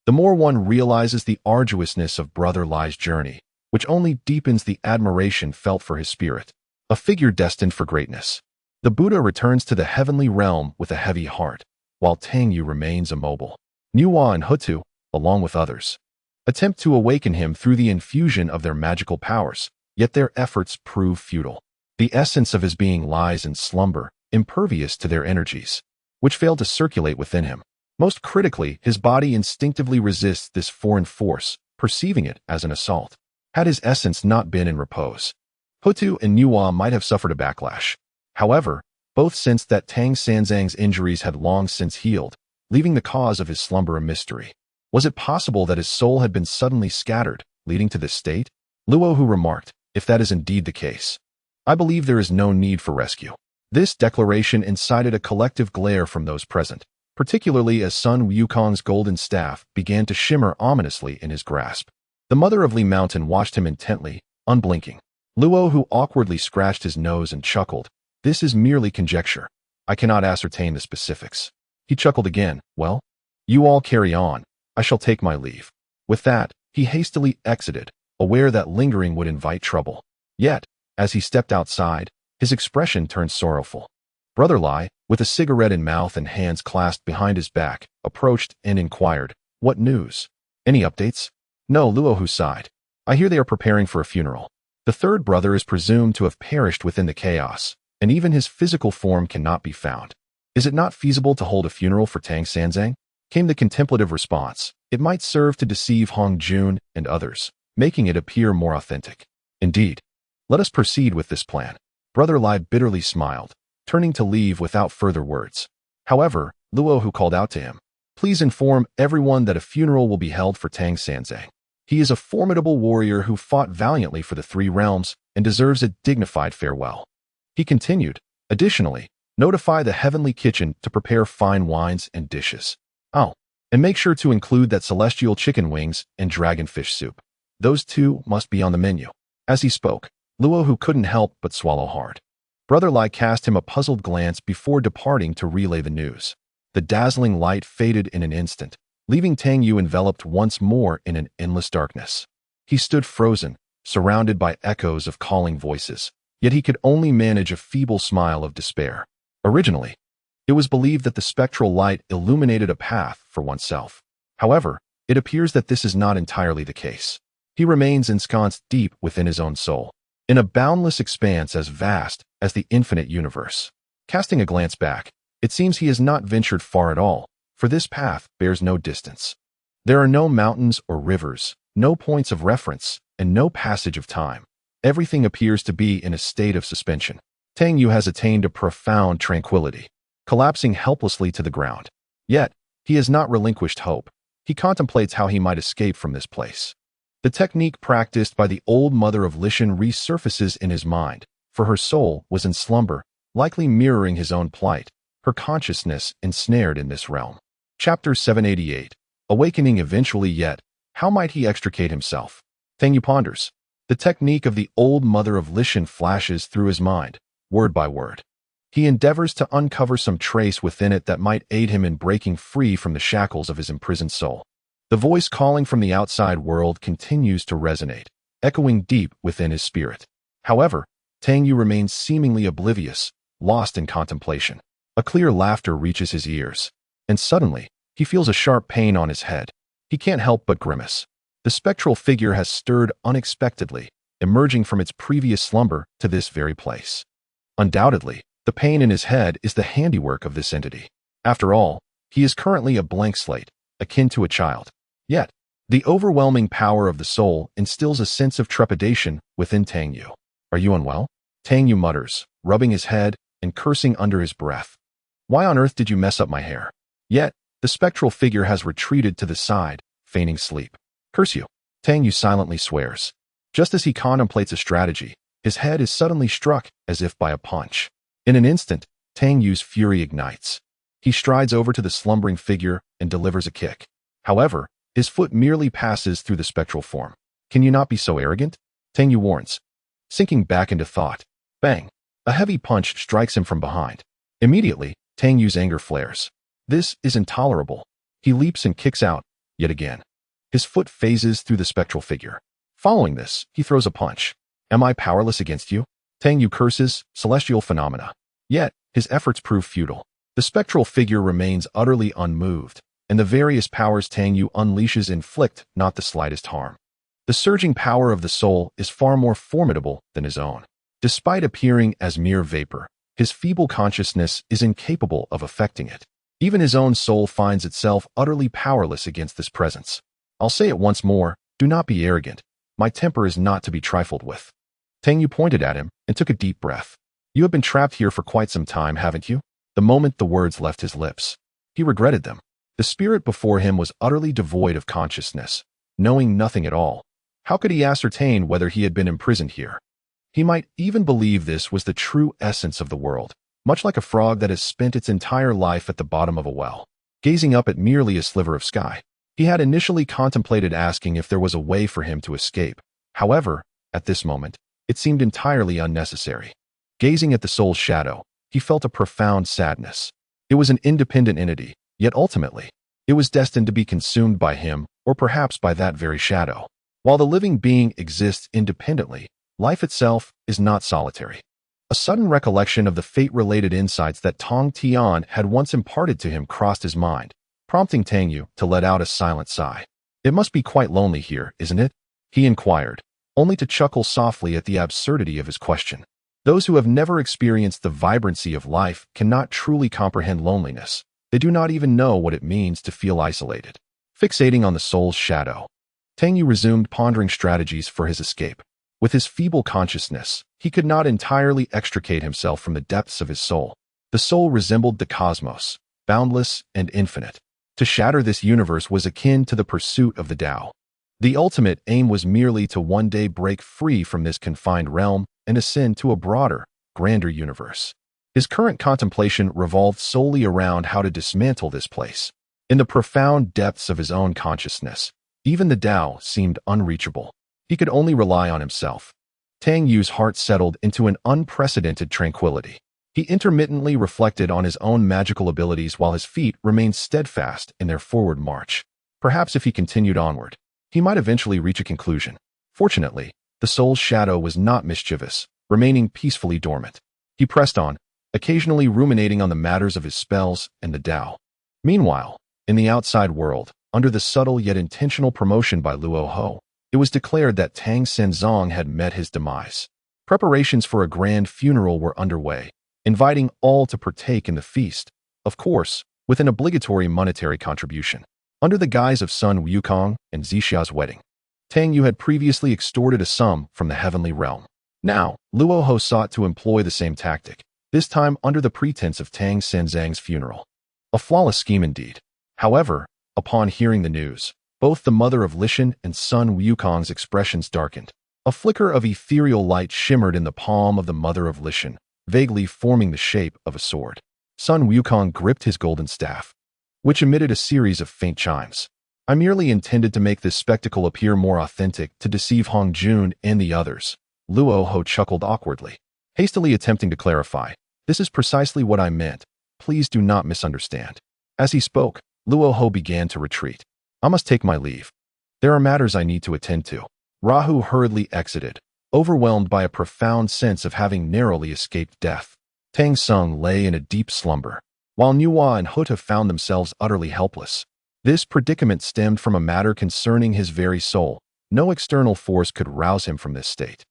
the more one realizes the arduousness of Brother Lai's journey, which only deepens the admiration felt for his spirit, a figure destined for greatness. The Buddha returns to the heavenly realm with a heavy heart, while Tang Yu remains immobile. Nuwa and Hutu, along with others, attempt to awaken him through the infusion of their magical powers, yet their efforts prove futile. The essence of his being lies in slumber, impervious to their energies, which fail to circulate within him. Most critically, his body instinctively resists this foreign force, perceiving it as an assault. Had his essence not been in repose, Hutu and Nuwa might have suffered a backlash. However, both sensed that Tang Sanzang's injuries had long since healed, leaving the cause of his slumber a mystery. Was it possible that his soul had been suddenly scattered, leading to this state? Luohu remarked, if that is indeed the case, I believe there is no need for rescue. This declaration incited a collective glare from those present, particularly as Sun Wukong's golden staff began to shimmer ominously in his grasp. The mother of Li Mountain watched him intently, unblinking. Luohu awkwardly scratched his nose and chuckled. This is merely conjecture. I cannot ascertain the specifics. He chuckled again. Well, you all carry on. I shall take my leave. With that, he hastily exited, aware that lingering would invite trouble. Yet, as he stepped outside, his expression turned sorrowful. Brother Lai, with a cigarette in mouth and hands clasped behind his back, approached and inquired, what news? Any updates? No, Luohu sighed. I hear they are preparing for a funeral. The third brother is presumed to have perished within the chaos, and even his physical form cannot be found. Is it not feasible to hold a funeral for Tang Sanzang? Came the contemplative response. It might serve to deceive Hong Jun and others, making it appear more authentic. Indeed. Let us proceed with this plan. Brother Lai bitterly smiled, turning to leave without further words. However, Luohu called out to him. Please inform everyone that a funeral will be held for Tang Sanzang. He is a formidable warrior who fought valiantly for the three realms and deserves a dignified farewell. He continued, additionally, notify the heavenly kitchen to prepare fine wines and dishes. Oh, and make sure to include that celestial chicken wings and dragonfish soup. Those two must be on the menu. As he spoke, Luohu couldn't help but swallow hard. Brother Lai cast him a puzzled glance before departing to relay the news. The dazzling light faded in an instant, leaving Tang Yu enveloped once more in an endless darkness. He stood frozen, surrounded by echoes of calling voices, yet he could only manage a feeble smile of despair. Originally, it was believed that the spectral light illuminated a path for oneself. However, it appears that this is not entirely the case. He remains ensconced deep within his own soul, in a boundless expanse as vast as the infinite universe. Casting a glance back, it seems he has not ventured far at all, for this path bears no distance. There are no mountains or rivers, no points of reference, and no passage of time. Everything appears to be in a state of suspension. Tang Yu has attained a profound tranquility, collapsing helplessly to the ground. Yet, he has not relinquished hope. He contemplates how he might escape from this place. The technique practiced by the old mother of Lishan resurfaces in his mind, for her soul was in slumber, likely mirroring his own plight, her consciousness ensnared in this realm. Chapter 788. Awakening eventually, yet, how might he extricate himself? Tang Yu ponders. The technique of the old mother of Lishan flashes through his mind, word by word. He endeavors to uncover some trace within it that might aid him in breaking free from the shackles of his imprisoned soul. The voice calling from the outside world continues to resonate, echoing deep within his spirit. However, Tang Yu remains seemingly oblivious, lost in contemplation. A clear laughter reaches his ears, and suddenly, he feels a sharp pain on his head. He can't help but grimace. The spectral figure has stirred unexpectedly, emerging from its previous slumber to this very place. Undoubtedly, the pain in his head is the handiwork of this entity. After all, he is currently a blank slate, akin to a child. Yet, the overwhelming power of the soul instills a sense of trepidation within Tang Yu. Are you unwell? Tang Yu mutters, rubbing his head and cursing under his breath. Why on earth did you mess up my hair? Yet, the spectral figure has retreated to the side, feigning sleep. Curse you. Tang Yu silently swears. Just as he contemplates a strategy, his head is suddenly struck as if by a punch. In an instant, Tang Yu's fury ignites. He strides over to the slumbering figure and delivers a kick. However, his foot merely passes through the spectral form. Can you not be so arrogant? Tang Yu warns. Sinking back into thought. Bang! A heavy punch strikes him from behind. Immediately, Tang Yu's anger flares. This is intolerable. He leaps and kicks out, yet again. His foot phases through the spectral figure. Following this, he throws a punch. Am I powerless against you? Tang Yu curses, celestial phenomena. Yet, his efforts prove futile. The spectral figure remains utterly unmoved, and the various powers Tang Yu unleashes inflict not the slightest harm. The surging power of the soul is far more formidable than his own. Despite appearing as mere vapor, his feeble consciousness is incapable of affecting it. Even his own soul finds itself utterly powerless against this presence. I'll say it once more, do not be arrogant. My temper is not to be trifled with. Tang Yu pointed at him and took a deep breath. You have been trapped here for quite some time, haven't you? The moment the words left his lips, he regretted them. The spirit before him was utterly devoid of consciousness, knowing nothing at all. How could he ascertain whether he had been imprisoned here? He might even believe this was the true essence of the world, much like a frog that has spent its entire life at the bottom of a well, gazing up at merely a sliver of sky. He had initially contemplated asking if there was a way for him to escape. However, at this moment, it seemed entirely unnecessary. Gazing at the soul's shadow, he felt a profound sadness. It was an independent entity, yet ultimately, it was destined to be consumed by him, or perhaps by that very shadow. While the living being exists independently, life itself is not solitary. A sudden recollection of the fate-related insights that Tong Tian had once imparted to him crossed his mind, prompting Tang Yu to let out a silent sigh. It must be quite lonely here, isn't it? He inquired, only to chuckle softly at the absurdity of his question. Those who have never experienced the vibrancy of life cannot truly comprehend loneliness. They do not even know what it means to feel isolated. Fixating on the soul's shadow, Tang Yu resumed pondering strategies for his escape. With his feeble consciousness, he could not entirely extricate himself from the depths of his soul. The soul resembled the cosmos, boundless and infinite. To shatter this universe was akin to the pursuit of the Tao. The ultimate aim was merely to one day break free from this confined realm and ascend to a broader, grander universe. His current contemplation revolved solely around how to dismantle this place. In the profound depths of his own consciousness, even the Tao seemed unreachable. He could only rely on himself. Tang Yu's heart settled into an unprecedented tranquility. He intermittently reflected on his own magical abilities while his feet remained steadfast in their forward march. Perhaps if he continued onward, he might eventually reach a conclusion. Fortunately, the soul's shadow was not mischievous, remaining peacefully dormant. He pressed on, occasionally ruminating on the matters of his spells and the Tao. Meanwhile, in the outside world, under the subtle yet intentional promotion by Luo Ho, it was declared that Tang Senzong had met his demise. Preparations for a grand funeral were underway, inviting all to partake in the feast, of course, with an obligatory monetary contribution. Under the guise of Sun Wukong and Zixia's wedding, Tang Yu had previously extorted a sum from the heavenly realm. Now, Luo Ho sought to employ the same tactic, this time under the pretense of Tang Senzang's funeral. A flawless scheme indeed. However, upon hearing the news, both the mother of Lishan and Sun Wukong's expressions darkened. A flicker of ethereal light shimmered in the palm of the mother of Lishan, vaguely forming the shape of a sword. Sun Wukong gripped his golden staff, which emitted a series of faint chimes. I merely intended to make this spectacle appear more authentic to deceive Hong Jun and the others. Luo Ho chuckled awkwardly, hastily attempting to clarify. This is precisely what I meant. Please do not misunderstand. As he spoke, Luo Ho began to retreat. I must take my leave. There are matters I need to attend to. Rahu hurriedly exited, overwhelmed by a profound sense of having narrowly escaped death. Tang Sung lay in a deep slumber, while Nuwa and Huta found themselves utterly helpless. This predicament stemmed from a matter concerning his very soul. No external force could rouse him from this state,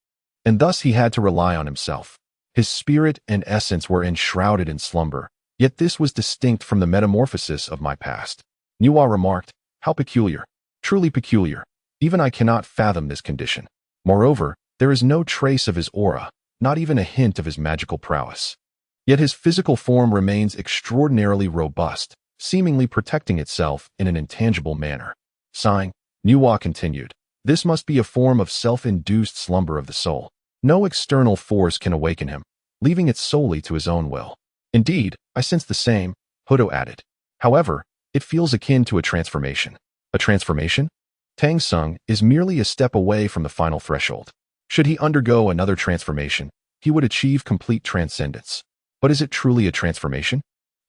and thus he had to rely on himself. His spirit and essence were enshrouded in slumber, yet this was distinct from the metamorphosis of my past. Nuwa remarked, how peculiar. Truly peculiar. Even I cannot fathom this condition. Moreover, there is no trace of his aura, not even a hint of his magical prowess. Yet his physical form remains extraordinarily robust, seemingly protecting itself in an intangible manner. Sighing, Nuwa continued, this must be a form of self-induced slumber of the soul. No external force can awaken him, leaving it solely to his own will. Indeed, I sense the same, Huto added. However, it feels akin to a transformation. A transformation? Tang Sung is merely a step away from the final threshold. Should he undergo another transformation, he would achieve complete transcendence. But is it truly a transformation?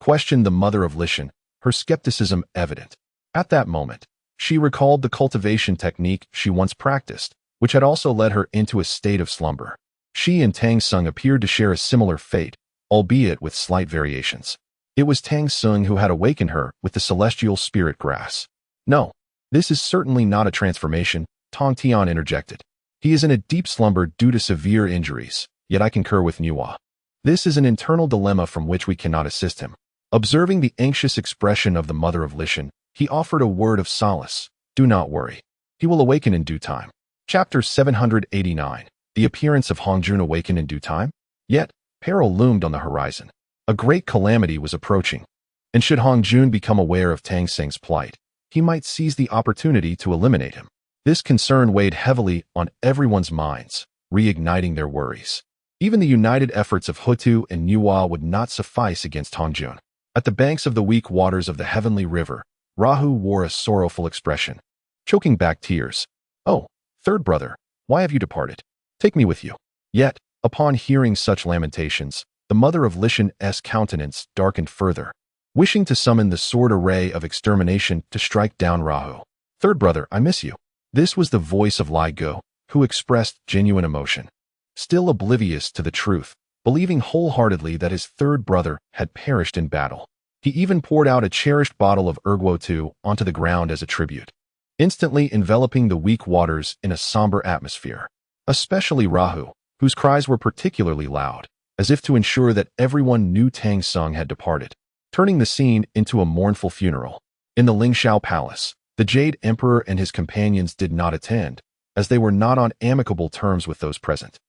questioned the mother of Lishan, her skepticism evident. At that moment, she recalled the cultivation technique she once practiced, which had also led her into a state of slumber. She and Tang Sung appeared to share a similar fate, albeit with slight variations. It was Tang Sung who had awakened her with the celestial spirit grass. "No, this is certainly not a transformation," Tong Tian interjected. "He is in a deep slumber due to severe injuries, yet I concur with Nuwa. This is an internal dilemma from which we cannot assist him." Observing the anxious expression of the mother of Lishan, he offered a word of solace. "Do not worry. He will awaken in due time." Chapter 789. The appearance of Hongjun awakened in due time? Yet, peril loomed on the horizon. A great calamity was approaching. And should Hongjun become aware of Tang Seng's plight, he might seize the opportunity to eliminate him. This concern weighed heavily on everyone's minds, reigniting their worries. Even the united efforts of Hutu and Nuwa would not suffice against Hongjun. At the banks of the weak waters of the heavenly river, Rahu wore a sorrowful expression, choking back tears. "Oh, third brother, why have you departed? Take me with you." Yet, upon hearing such lamentations, the mother of Lishan's countenance darkened further, wishing to summon the sword array of extermination to strike down Rahu. "Third brother, I miss you." This was the voice of Lai Go, who expressed genuine emotion. Still oblivious to the truth, believing wholeheartedly that his third brother had perished in battle, he even poured out a cherished bottle of Erguo Tu onto the ground as a tribute, instantly enveloping the weak waters in a somber atmosphere. Especially Rahu, whose cries were particularly loud, as if to ensure that everyone knew Tang Sung had departed, turning the scene into a mournful funeral. In the Lingshao Palace, the Jade Emperor and his companions did not attend, as they were not on amicable terms with those present.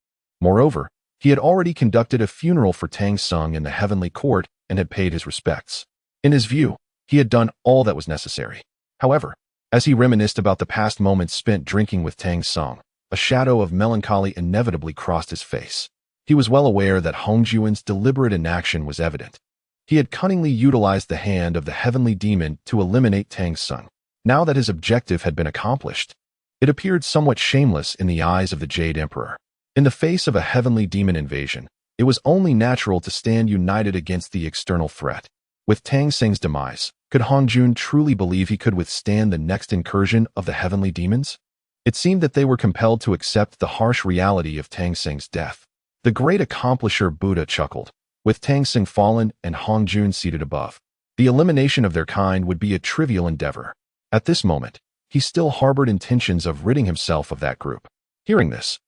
Moreover, he had already conducted a funeral for Tang Sung in the heavenly court and had paid his respects. In his view, he had done all that was necessary. However, as he reminisced about the past moments spent drinking with Tang Sung, a shadow of melancholy inevitably crossed his face. He was well aware that Hongjuan's deliberate inaction was evident. He had cunningly utilized the hand of the heavenly demon to eliminate Tang Sung. Now that his objective had been accomplished, it appeared somewhat shameless in the eyes of the Jade Emperor. In the face of a heavenly demon invasion, it was only natural to stand united against the external threat. With Tang Seng's demise, could Hongjun truly believe he could withstand the next incursion of the heavenly demons? It seemed that they were compelled to accept the harsh reality of Tang Seng's death. The great accomplisher Buddha chuckled. With Tang Seng fallen and Hongjun seated above, the elimination of their kind would be a trivial endeavor. At this moment, he still harbored intentions of ridding himself of that group. Hearing this,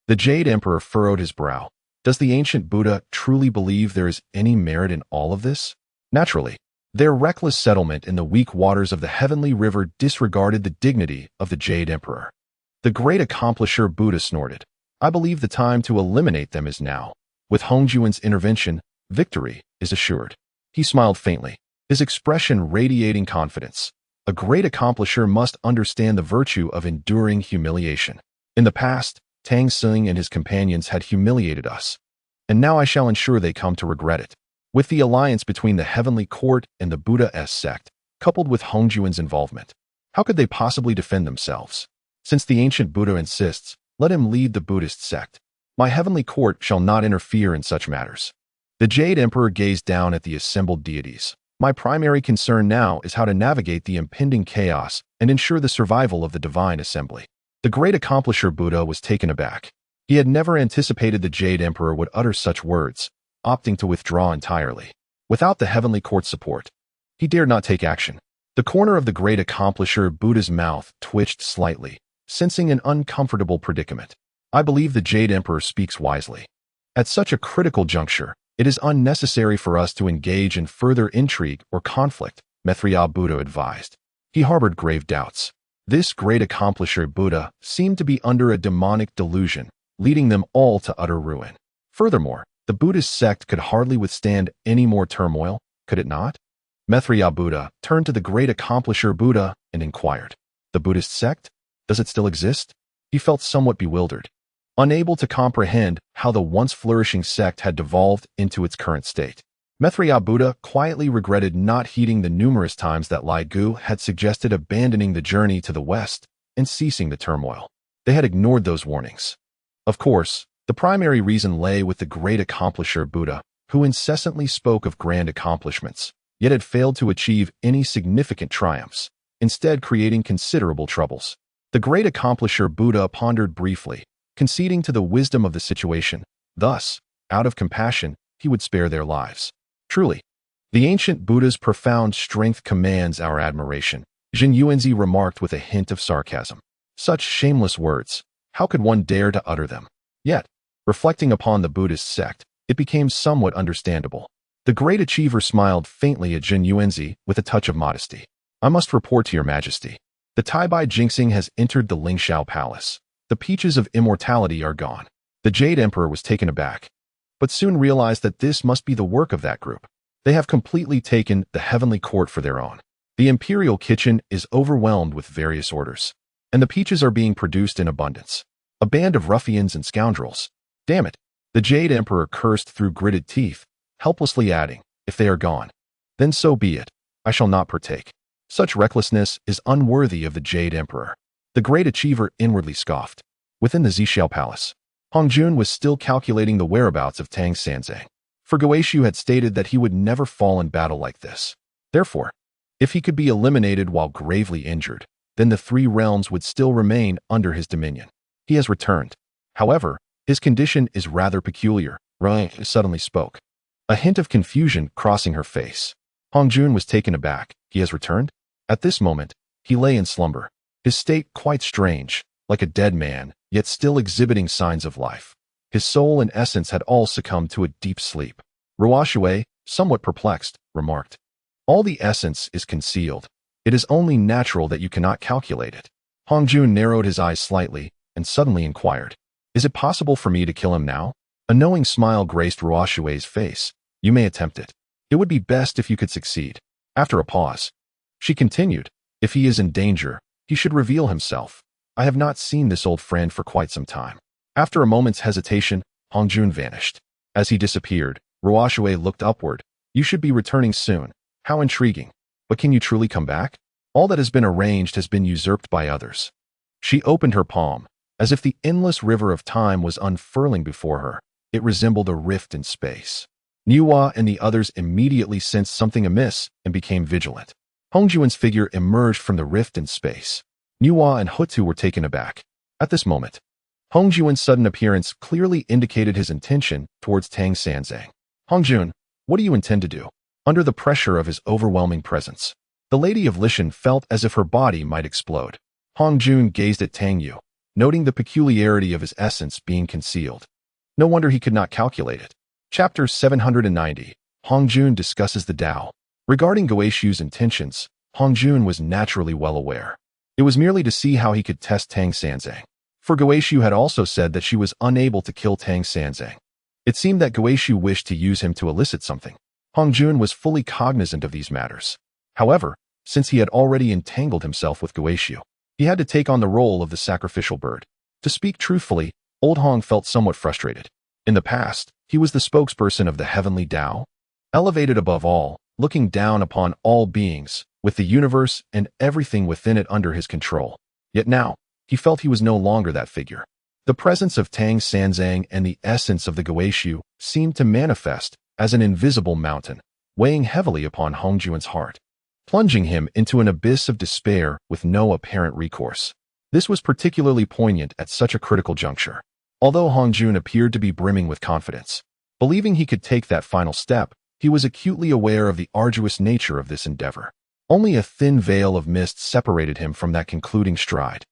the Jade Emperor furrowed his brow. Does the ancient Buddha truly believe there is any merit in all of this? Naturally, their reckless settlement in the weak waters of the heavenly river disregarded the dignity of the Jade Emperor. The great accomplisher Buddha snorted. I believe the time to eliminate them is now. With Hongjuan's intervention, victory is assured. He smiled faintly, his expression radiating confidence. A great accomplisher must understand the virtue of enduring humiliation. In the past, Tang Sung and his companions had humiliated us, and now I shall ensure they come to regret it. With the alliance between the heavenly court and the Buddha-esque sect, coupled with Hongjuan's involvement, how could they possibly defend themselves? Since the ancient Buddha insists, let him lead the Buddhist sect. My heavenly court shall not interfere in such matters. The Jade Emperor gazed down at the assembled deities. My primary concern now is how to navigate the impending chaos and ensure the survival of the divine assembly. The great accomplisher Buddha was taken aback. He had never anticipated the Jade Emperor would utter such words, opting to withdraw entirely. Without the heavenly court's support, he dared not take action. The corner of the great accomplisher Buddha's mouth twitched slightly, sensing an uncomfortable predicament. I believe the Jade Emperor speaks wisely. At such a critical juncture, it is unnecessary for us to engage in further intrigue or conflict, Maitreya Buddha advised. He harbored grave doubts. This great accomplisher Buddha seemed to be under a demonic delusion, leading them all to utter ruin. Furthermore, the Buddhist sect could hardly withstand any more turmoil, could it not? Maitreya Buddha turned to the great accomplisher Buddha and inquired, "The Buddhist sect? Does it still exist?" He felt somewhat bewildered, unable to comprehend how the once flourishing sect had devolved into its current state. Maitreya Buddha quietly regretted not heeding the numerous times that Lai Gu had suggested abandoning the journey to the west and ceasing the turmoil. They had ignored those warnings. Of course, the primary reason lay with the great accomplisher Buddha, who incessantly spoke of grand accomplishments, yet had failed to achieve any significant triumphs, instead creating considerable troubles. The great accomplisher Buddha pondered briefly, conceding to the wisdom of the situation. Thus, out of compassion, he would spare their lives. Truly, the ancient Buddha's profound strength commands our admiration, Jin Yuanzi remarked with a hint of sarcasm. Such shameless words, how could one dare to utter them? Yet, reflecting upon the Buddhist sect, it became somewhat understandable. The great achiever smiled faintly at Jin Yuanzi with a touch of modesty. I must report to your majesty. The Taibai Jinxing has entered the Lingxiao Palace. The peaches of immortality are gone. The Jade Emperor was taken aback, but soon realized that this must be the work of that group. They have completely taken the heavenly court for their own. The imperial kitchen is overwhelmed with various orders, and the peaches are being produced in abundance. A band of ruffians and scoundrels. Damn it! The Jade Emperor cursed through gritted teeth, helplessly adding, if they are gone, then so be it. I shall not partake. Such recklessness is unworthy of the Jade Emperor. The great achiever inwardly scoffed. Within the Zixiao Palace, Hong Jun was still calculating the whereabouts of Tang Sanzang, for Guishu had stated that he would never fall in battle like this. Therefore, if he could be eliminated while gravely injured, then the three realms would still remain under his dominion. He has returned. However, his condition is rather peculiar, Rai suddenly spoke, a hint of confusion crossing her face. Hong Jun was taken aback. He has returned? At this moment, he lay in slumber, his state quite strange, like a dead man, yet still exhibiting signs of life. His soul and essence had all succumbed to a deep sleep. Ruoshui, somewhat perplexed, remarked, all the essence is concealed. It is only natural that you cannot calculate it. Hong Jun narrowed his eyes slightly and suddenly inquired, is it possible for me to kill him now? A knowing smile graced Ruoshui's face. You may attempt it. It would be best if you could succeed. After a pause, she continued, if he is in danger, he should reveal himself. I have not seen this old friend for quite some time. After a moment's hesitation, Hong Jun vanished. As he disappeared, Ruoshui looked upward. You should be returning soon. How intriguing. But can you truly come back? All that has been arranged has been usurped by others. She opened her palm, as if the endless river of time was unfurling before her. It resembled a rift in space. Niuhua and the others immediately sensed something amiss and became vigilant. Hongjuan's figure emerged from the rift in space. Niuhua and Hutu were taken aback. At this moment, Hongjuan's sudden appearance clearly indicated his intention towards Tang Sanzang. Hongjun, what do you intend to do? Under the pressure of his overwhelming presence, the Lady of Lishan felt as if her body might explode. Hongjun gazed at Tang Yu, noting the peculiarity of his essence being concealed. No wonder he could not calculate it. Chapter 790. Hongjun discusses the Tao. Regarding Guishu's intentions, Hongjun was naturally well aware. It was merely to see how he could test Tang Sanzang. For Guishu had also said that she was unable to kill Tang Sanzang. It seemed that Guishu wished to use him to elicit something. Hongjun was fully cognizant of these matters. However, since he had already entangled himself with Guishu, he had to take on the role of the sacrificial bird. To speak truthfully, old Hong felt somewhat frustrated. In the past, he was the spokesperson of the heavenly Tao, elevated above all, looking down upon all beings, with the universe and everything within it under his control. Yet now, he felt he was no longer that figure. The presence of Tang Sanzang and the essence of the Guishu seemed to manifest as an invisible mountain, weighing heavily upon Hongjuan's heart, plunging him into an abyss of despair with no apparent recourse. This was particularly poignant at such a critical juncture. Although Hongjun appeared to be brimming with confidence, believing he could take that final step, he was acutely aware of the arduous nature of this endeavor. Only a thin veil of mist separated him from that concluding stride.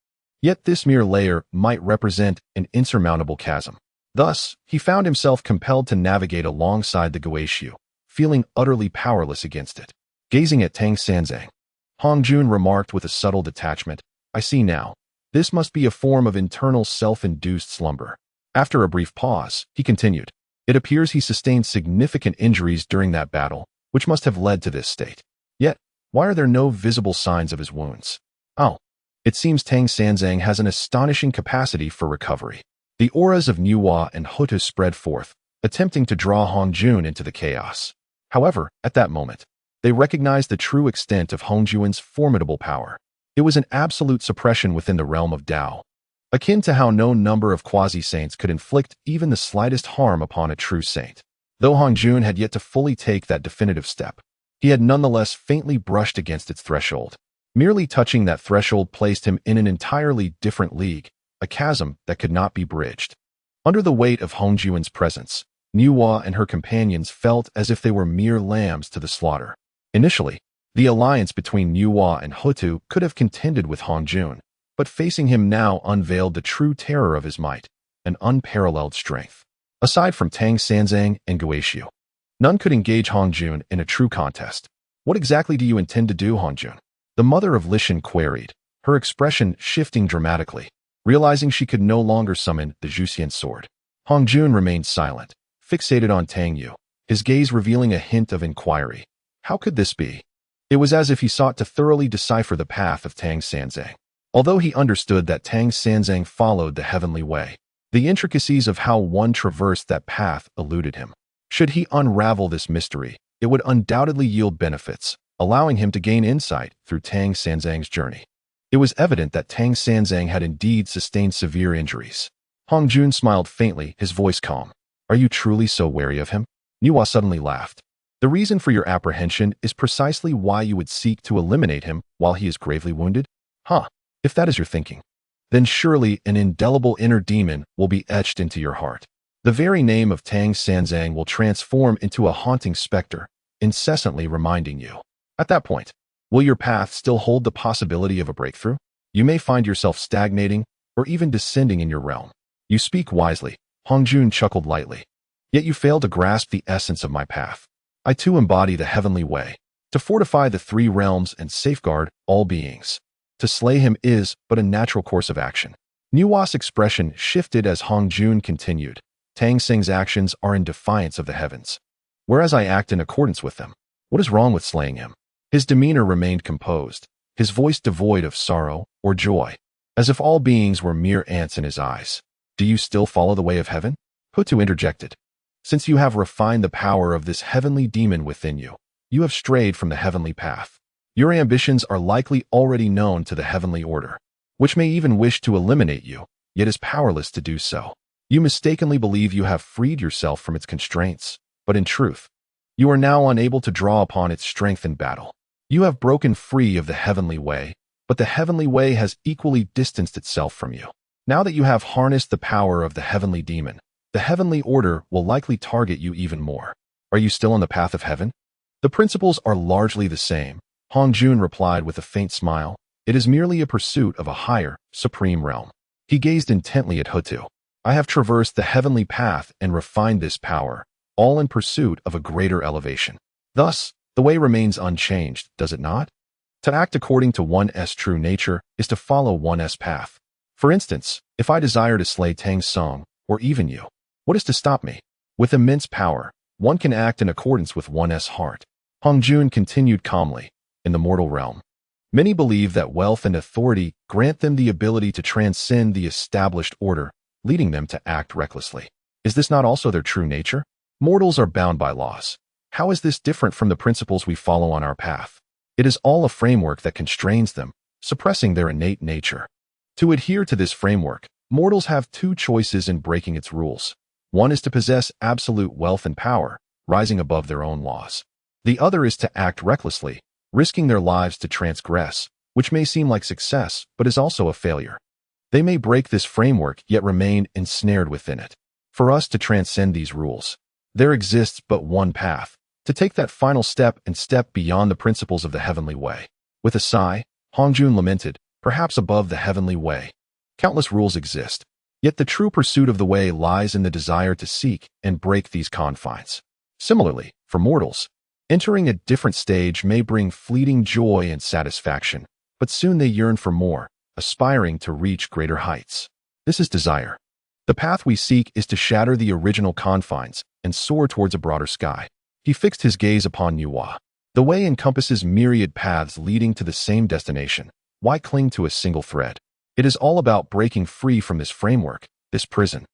Yet this mere layer might represent an insurmountable chasm. Thus, he found himself compelled to navigate alongside the Guishu, feeling utterly powerless against it. Gazing at Tang Sanzang, Hongjun remarked with a subtle detachment, I see now. This must be a form of internal self-induced slumber. After a brief pause, he continued, it appears he sustained significant injuries during that battle, which must have led to this state. Yet, why are there no visible signs of his wounds? Oh, it seems Tang Sanzang has an astonishing capacity for recovery. The auras of Niuhua and Hutu spread forth, attempting to draw Hongjun into the chaos. However, at that moment, they recognized the true extent of Hongjuan's formidable power. It was an absolute suppression within the realm of Tao, akin to how no number of quasi-saints could inflict even the slightest harm upon a true saint. Though Hongjun had yet to fully take that definitive step, he had nonetheless faintly brushed against its threshold. Merely touching that threshold placed him in an entirely different league, a chasm that could not be bridged. Under the weight of Hongjuan's presence, Nuwa and her companions felt as if they were mere lambs to the slaughter. Initially, the alliance between Nuwa and Hutu could have contended with Hongjun, but facing him now unveiled the true terror of his might, an unparalleled strength. Aside from Tang Sanzang and Guixiu, none could engage Hongjun in a true contest. What exactly do you intend to do, Hongjun? The mother of Lishan queried, her expression shifting dramatically, realizing she could no longer summon the Zhuxian sword. Hongjun remained silent, fixated on Tang Yu, his gaze revealing a hint of inquiry. How could this be? It was as if he sought to thoroughly decipher the path of Tang Sanzang. Although he understood that Tang Sanzang followed the heavenly way, the intricacies of how one traversed that path eluded him. Should he unravel this mystery, it would undoubtedly yield benefits, allowing him to gain insight through Tang Sanzang's journey. It was evident that Tang Sanzang had indeed sustained severe injuries. Hongjun smiled faintly, his voice calm. Are you truly so wary of him? Nuwa suddenly laughed. The reason for your apprehension is precisely why you would seek to eliminate him while he is gravely wounded? Huh, if that is your thinking, then surely an indelible inner demon will be etched into your heart. The very name of Tang Sanzang will transform into a haunting specter, incessantly reminding you. At that point, will your path still hold the possibility of a breakthrough? You may find yourself stagnating or even descending in your realm. You speak wisely, Hongjun chuckled lightly. Yet you fail to grasp the essence of my path. I too embody the heavenly way, to fortify the three realms and safeguard all beings. To slay him is but a natural course of action. Nuwa's expression shifted as Hongjun continued. Tang Sing's actions are in defiance of the heavens, whereas I act in accordance with them. What is wrong with slaying him? His demeanor remained composed, his voice devoid of sorrow or joy, as if all beings were mere ants in his eyes. Do you still follow the way of heaven? Hutu interjected. Since you have refined the power of this heavenly demon within you, you have strayed from the heavenly path. Your ambitions are likely already known to the heavenly order, which may even wish to eliminate you, yet is powerless to do so. You mistakenly believe you have freed yourself from its constraints, but in truth, you are now unable to draw upon its strength in battle. You have broken free of the heavenly way, but the heavenly way has equally distanced itself from you. Now that you have harnessed the power of the heavenly demon, the heavenly order will likely target you even more. Are you still on the path of heaven? The principles are largely the same, Hongjun replied with a faint smile. It is merely a pursuit of a higher, supreme realm. He gazed intently at Hutu. I have traversed the heavenly path and refined this power, all in pursuit of a greater elevation. Thus, the way remains unchanged, does it not? To act according to one's true nature is to follow one's path. For instance, if I desire to slay Tang Song, or even you, what is to stop me? With immense power, one can act in accordance with one's heart. Hongjun continued calmly. In the mortal realm, many believe that wealth and authority grant them the ability to transcend the established order, leading them to act recklessly. Is this not also their true nature? Mortals are bound by laws. How is this different from the principles we follow on our path? It is all a framework that constrains them, suppressing their innate nature. To adhere to this framework, mortals have two choices in breaking its rules. One is to possess absolute wealth and power, rising above their own laws. The other is to act recklessly, risking their lives to transgress, which may seem like success, but is also a failure. They may break this framework yet remain ensnared within it. For us to transcend these rules, there exists but one path, to take that final step and step beyond the principles of the heavenly way. With a sigh, Hongjun lamented, perhaps above the heavenly way. Countless rules exist, yet the true pursuit of the way lies in the desire to seek and break these confines. Similarly, for mortals, entering a different stage may bring fleeting joy and satisfaction, but soon they yearn for more, aspiring to reach greater heights. This is desire. The path we seek is to shatter the original confines and soar towards a broader sky. He fixed his gaze upon Nuwa. The way encompasses myriad paths leading to the same destination. Why cling to a single thread? It is all about breaking free from this framework, this prison,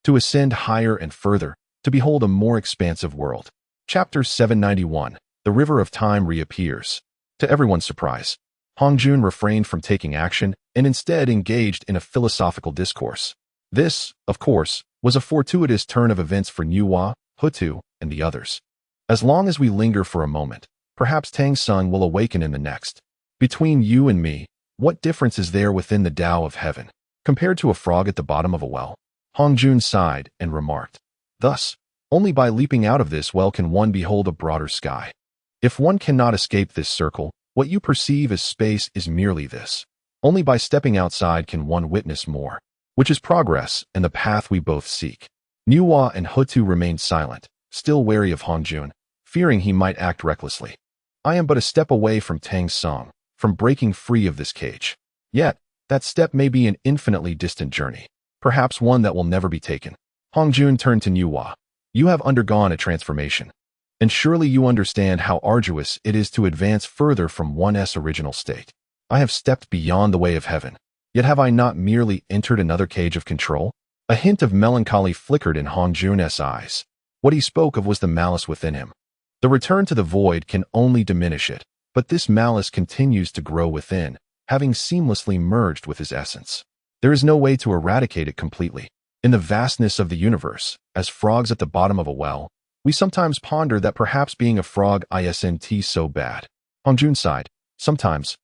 to ascend higher and further, to behold a more expansive world. Chapter 791. The River of Time reappears. To everyone's surprise, Hongjun refrained from taking action and instead engaged in a philosophical discourse. This, of course, was a fortuitous turn of events for Nuwa, Hutu, and the others. As long as we linger for a moment, Perhaps Tang Sun will awaken in the next. Between you and me, what difference is there within the Tao of heaven, compared to a frog at the bottom of a well? Hongjun sighed and remarked, thus, only by leaping out of this well can one behold a broader sky. If one cannot escape this circle, what you perceive as space is merely this. Only by stepping outside can one witness more, which is progress and the path we both seek. Nuwa and Hutu remained silent, still wary of Hongjun, fearing he might act recklessly. I am but a step away from Tang Song, from breaking free of this cage. Yet, that step may be an infinitely distant journey, perhaps one that will never be taken. Hongjun turned to Nuwa. You have undergone a transformation, and surely you understand how arduous it is to advance further from one's original state. I have stepped beyond the way of heaven, yet have I not merely entered another cage of control? A hint of melancholy flickered in Hongjun's eyes. What he spoke of was the malice within him. The return to the void can only diminish it, but this malice continues to grow within, having seamlessly merged with his essence. There is no way to eradicate it completely. In the vastness of the universe, as frogs at the bottom of a well, we sometimes ponder that perhaps being a frog isn't so bad. Hongjun sighed. Sometimes.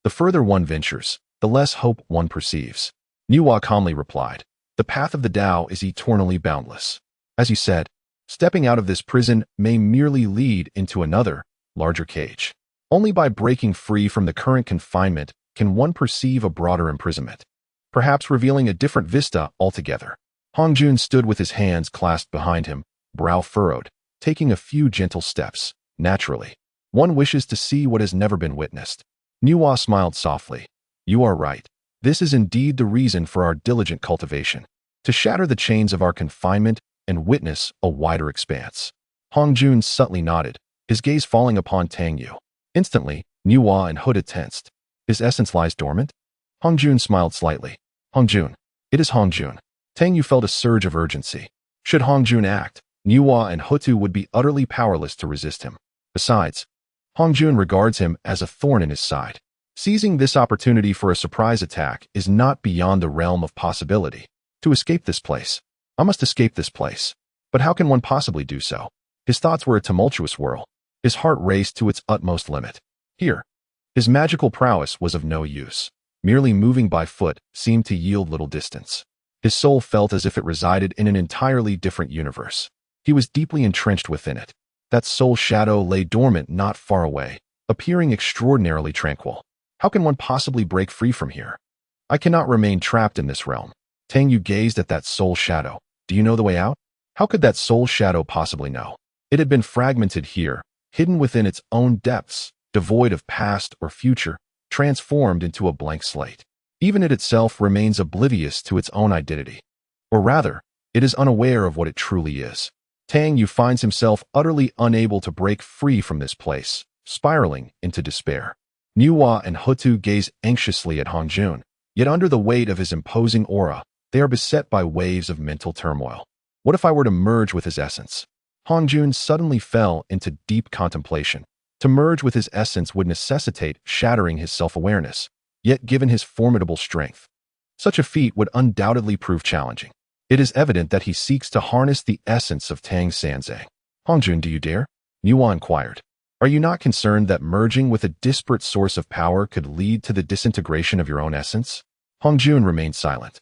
The further one ventures, the less hope one perceives. Nuwa calmly replied, the path of the Tao is eternally boundless. As you said, stepping out of this prison may merely lead into another, larger cage. Only by breaking free from the current confinement can one perceive a broader imprisonment, perhaps revealing a different vista altogether. Hongjun stood with his hands clasped behind him, brow furrowed, taking a few gentle steps. Naturally, one wishes to see what has never been witnessed. Nuwa smiled softly. You are right. This is indeed the reason for our diligent cultivation, to shatter the chains of our confinement and witness a wider expanse. Hongjun subtly nodded, his gaze falling upon Tang Yu. Instantly, Nuwa and Huda tensed. His essence lies dormant? Hongjun smiled slightly. Hongjun. It is Hongjun. Tang Yu felt a surge of urgency. Should Hongjun act, Nuwa and Hutu would be utterly powerless to resist him. Besides, Hongjun regards him as a thorn in his side. Seizing this opportunity for a surprise attack is not beyond the realm of possibility. To escape this place. I must escape this place. But how can one possibly do so? His thoughts were a tumultuous whirl. His heart raced to its utmost limit. Here, his magical prowess was of no use. Merely moving by foot seemed to yield little distance. His soul felt as if it resided in an entirely different universe. He was deeply entrenched within it. That soul shadow lay dormant not far away, appearing extraordinarily tranquil. How can one possibly break free from here? I cannot remain trapped in this realm. Tang Yu gazed at that soul shadow. Do you know the way out? How could that soul shadow possibly know? It had been fragmented here, hidden within its own depths, devoid of past or future, transformed into a blank slate. Even it itself remains oblivious to its own identity. Or rather, it is unaware of what it truly is. Tang Yu finds himself utterly unable to break free from this place, spiraling into despair. Nuwa and Hutu gaze anxiously at Hongjun, yet under the weight of his imposing aura, they are beset by waves of mental turmoil. What if I were to merge with his essence? Hongjun suddenly fell into deep contemplation. To merge with his essence would necessitate shattering his self-awareness. Yet given his formidable strength, such a feat would undoubtedly prove challenging. It is evident that he seeks to harness the essence of Tang Sanzang. Hongjun, do you dare? Nuwa inquired. Are you not concerned that merging with a disparate source of power could lead to the disintegration of your own essence? Hongjun remained silent,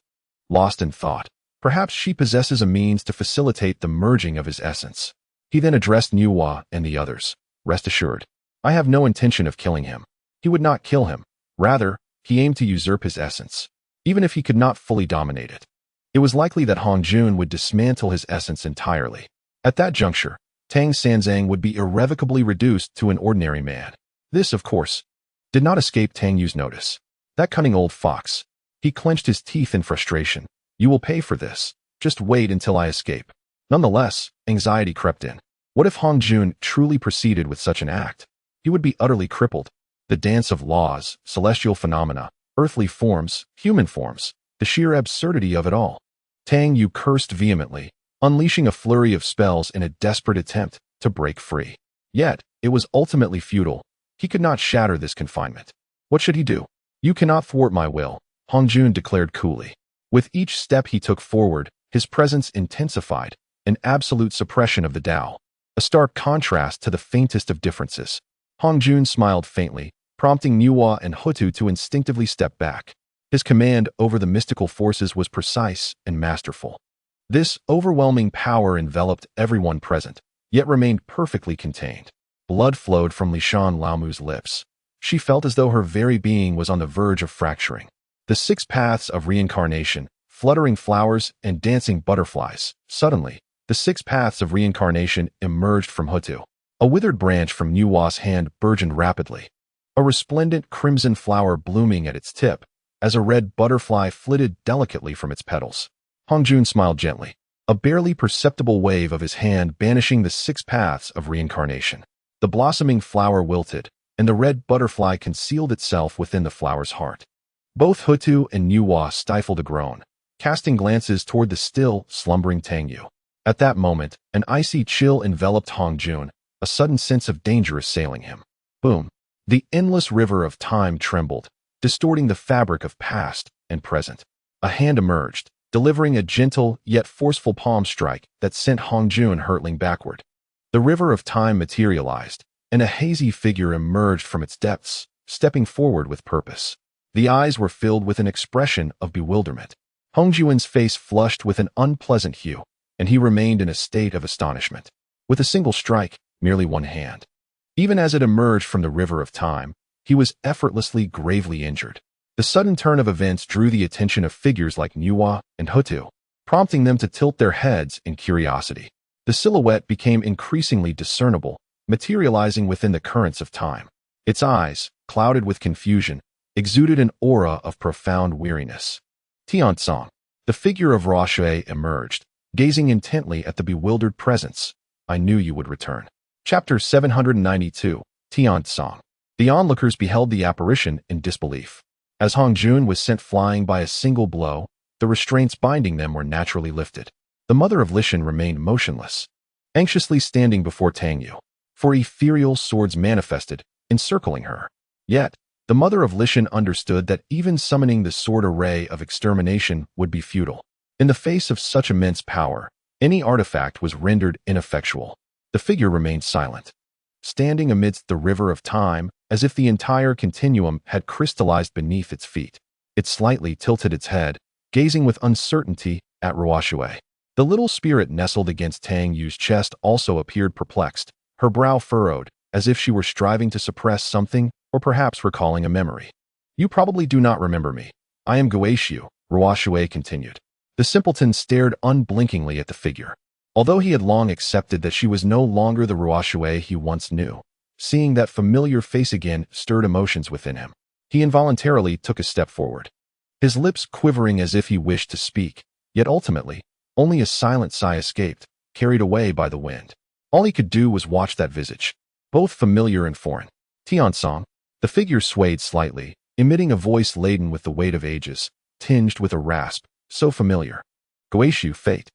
lost in thought. Perhaps she possesses a means to facilitate the merging of his essence. He then addressed Nuwa and the others. Rest assured, I have no intention of killing him. He would not kill him. Rather, he aimed to usurp his essence, even if he could not fully dominate it. It was likely that Hongjun would dismantle his essence entirely. At that juncture, Tang Sanzang would be irrevocably reduced to an ordinary man. This, of course, did not escape Tang Yu's notice. That cunning old fox. He clenched his teeth in frustration. You will pay for this. Just wait until I escape. Nonetheless, anxiety crept in. What if Hongjun truly proceeded with such an act? He would be utterly crippled. The dance of laws, celestial phenomena, earthly forms, human forms, the sheer absurdity of it all. Tang Yu cursed vehemently, unleashing a flurry of spells in a desperate attempt to break free. Yet, it was ultimately futile. He could not shatter this confinement. What should he do? You cannot thwart my will, Hongjun declared coolly. With each step he took forward, his presence intensified, an absolute suppression of the Tao. A stark contrast to the faintest of differences. Hong Jun smiled faintly, prompting Nuwa and Hutu to instinctively step back. His command over the mystical forces was precise and masterful. This overwhelming power enveloped everyone present, yet remained perfectly contained. Blood flowed from Lishan Laomu's lips. She felt as though her very being was on the verge of fracturing. The 6 paths of reincarnation, fluttering flowers and dancing butterflies. Suddenly, the 6 paths of reincarnation emerged from Hutu. A withered branch from Nuwa's hand burgeoned rapidly, a resplendent crimson flower blooming at its tip, as a red butterfly flitted delicately from its petals. Hong Jun smiled gently, a barely perceptible wave of his hand banishing the 6 paths of reincarnation. The blossoming flower wilted, and the red butterfly concealed itself within the flower's heart. Both Hutu and Nuwa stifled a groan, casting glances toward the still, slumbering Tang Yu. At that moment, an icy chill enveloped Hong Jun, a sudden sense of danger assailing him. Boom! The endless river of time trembled, distorting the fabric of past and present. A hand emerged, delivering a gentle yet forceful palm strike that sent Hong Jun hurtling backward. The river of time materialized, and a hazy figure emerged from its depths, stepping forward with purpose. The eyes were filled with an expression of bewilderment. Hong Jun's face flushed with an unpleasant hue, and he remained in a state of astonishment. With a single strike, merely one hand. Even as it emerged from the river of time, he was effortlessly gravely injured. The sudden turn of events drew the attention of figures like Nuwa and Hutu, prompting them to tilt their heads in curiosity. The silhouette became increasingly discernible, materializing within the currents of time. Its eyes, clouded with confusion, exuded an aura of profound weariness. Tiansong, the figure of Ruoshui, emerged, gazing intently at the bewildered presence. I knew you would return. Chapter 792, Tiansong. The onlookers beheld the apparition in disbelief. As Hong Jun was sent flying by a single blow, the restraints binding them were naturally lifted. The mother of Lishan remained motionless, anxiously standing before Tang Yu. For ethereal swords manifested, encircling her. Yet, the mother of Lishan understood that even summoning the sword array of extermination would be futile. In the face of such immense power, any artifact was rendered ineffectual. The figure remained silent, standing amidst the river of time, as if the entire continuum had crystallized beneath its feet. It slightly tilted its head, gazing with uncertainty at Ruoshui. The little spirit nestled against Tang Yu's chest also appeared perplexed, her brow furrowed, as if she were striving to suppress something or perhaps recalling a memory. You probably do not remember me. I am Guaishu, Ruoshui continued. The simpleton stared unblinkingly at the figure. Although he had long accepted that she was no longer the Ruoshui he once knew, seeing that familiar face again stirred emotions within him. He involuntarily took a step forward, his lips quivering as if he wished to speak, yet ultimately, only a silent sigh escaped, carried away by the wind. All he could do was watch that visage, both familiar and foreign. Tiansong. The figure swayed slightly, emitting a voice laden with the weight of ages, tinged with a rasp, so familiar. Guaishu, fate.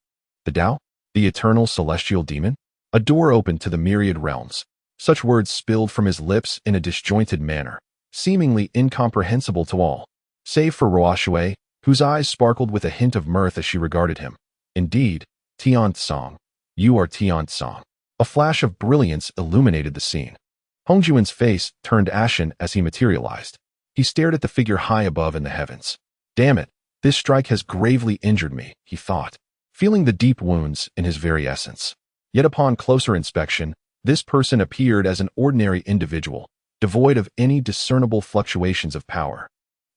The Tao? The eternal celestial demon? A door opened to the myriad realms. Such words spilled from his lips in a disjointed manner, seemingly incomprehensible to all, save for Ruoshui, whose eyes sparkled with a hint of mirth as she regarded him. Indeed, Tiansong. You are Tiansong. A flash of brilliance illuminated the scene. Hong Jun's face turned ashen as he materialized. He stared at the figure high above in the heavens. Damn it, this strike has gravely injured me, he thought, feeling the deep wounds in his very essence. Yet upon closer inspection, this person appeared as an ordinary individual, devoid of any discernible fluctuations of power.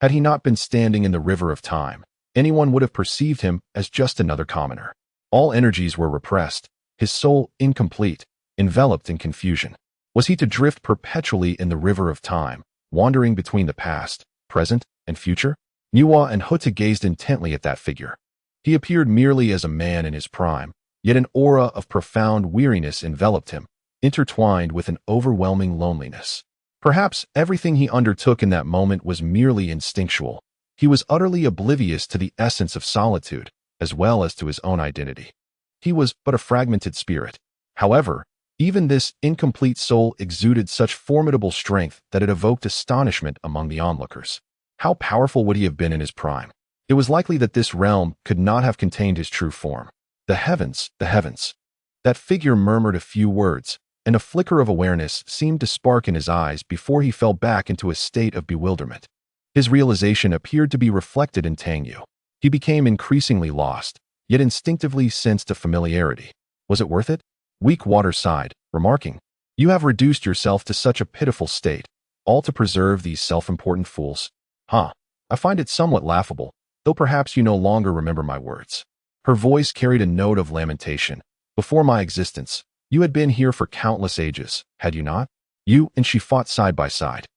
Had he not been standing in the river of time, anyone would have perceived him as just another commoner. All energies were repressed, his soul incomplete, enveloped in confusion. Was he to drift perpetually in the river of time, wandering between the past, present, and future? Nuwa and Hutu gazed intently at that figure. He appeared merely as a man in his prime, yet an aura of profound weariness enveloped him, intertwined with an overwhelming loneliness. Perhaps everything he undertook in that moment was merely instinctual. He was utterly oblivious to the essence of solitude, as well as to his own identity. He was but a fragmented spirit. However, even this incomplete soul exuded such formidable strength that it evoked astonishment among the onlookers. How powerful would he have been in his prime? It was likely that this realm could not have contained his true form. The heavens, the heavens. That figure murmured a few words, and a flicker of awareness seemed to spark in his eyes before he fell back into a state of bewilderment. His realization appeared to be reflected in Tang Yu. He became increasingly lost, yet instinctively sensed a familiarity. Was it worth it? Weak Water sighed, remarking, "You have reduced yourself to such a pitiful state, all to preserve these self-important fools. Huh, I find it somewhat laughable, though perhaps you no longer remember my words." Her voice carried a note of lamentation. "Before my existence, you had been here for countless ages, had you not? You and she fought side by side,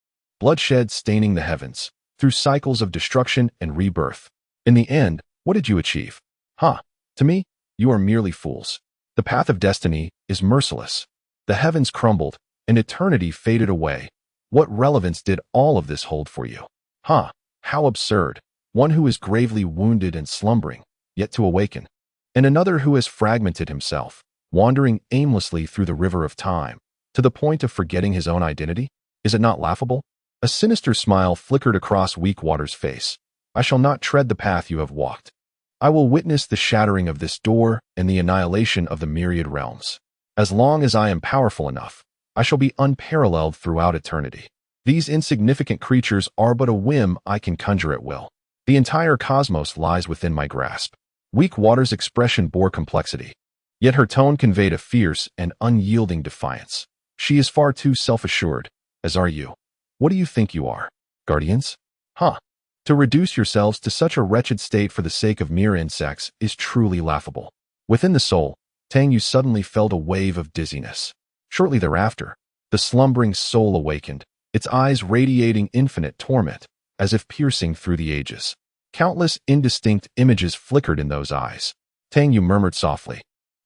bloodshed staining the heavens, through cycles of destruction and rebirth. In the end, what did you achieve? Huh, to me, you are merely fools. The path of destiny is merciless. The heavens crumbled, and eternity faded away. What relevance did all of this hold for you? Huh, how absurd. One who is gravely wounded and slumbering, yet to awaken. And another who has fragmented himself, wandering aimlessly through the river of time, to the point of forgetting his own identity? Is it not laughable?" A sinister smile flickered across Weakwater's face. "I shall not tread the path you have walked. I will witness the shattering of this door and the annihilation of the myriad realms. As long as I am powerful enough, I shall be unparalleled throughout eternity. These insignificant creatures are but a whim I can conjure at will. The entire cosmos lies within my grasp." Weakwater's expression bore complexity, yet her tone conveyed a fierce and unyielding defiance. "She is far too self-assured, as are you. What do you think you are? Guardians? Huh. To reduce yourselves to such a wretched state for the sake of mere insects is truly laughable." Within the soul, Tang Yu suddenly felt a wave of dizziness. Shortly thereafter, the slumbering soul awakened, its eyes radiating infinite torment, as if piercing through the ages. Countless indistinct images flickered in those eyes. Tang Yu murmured softly,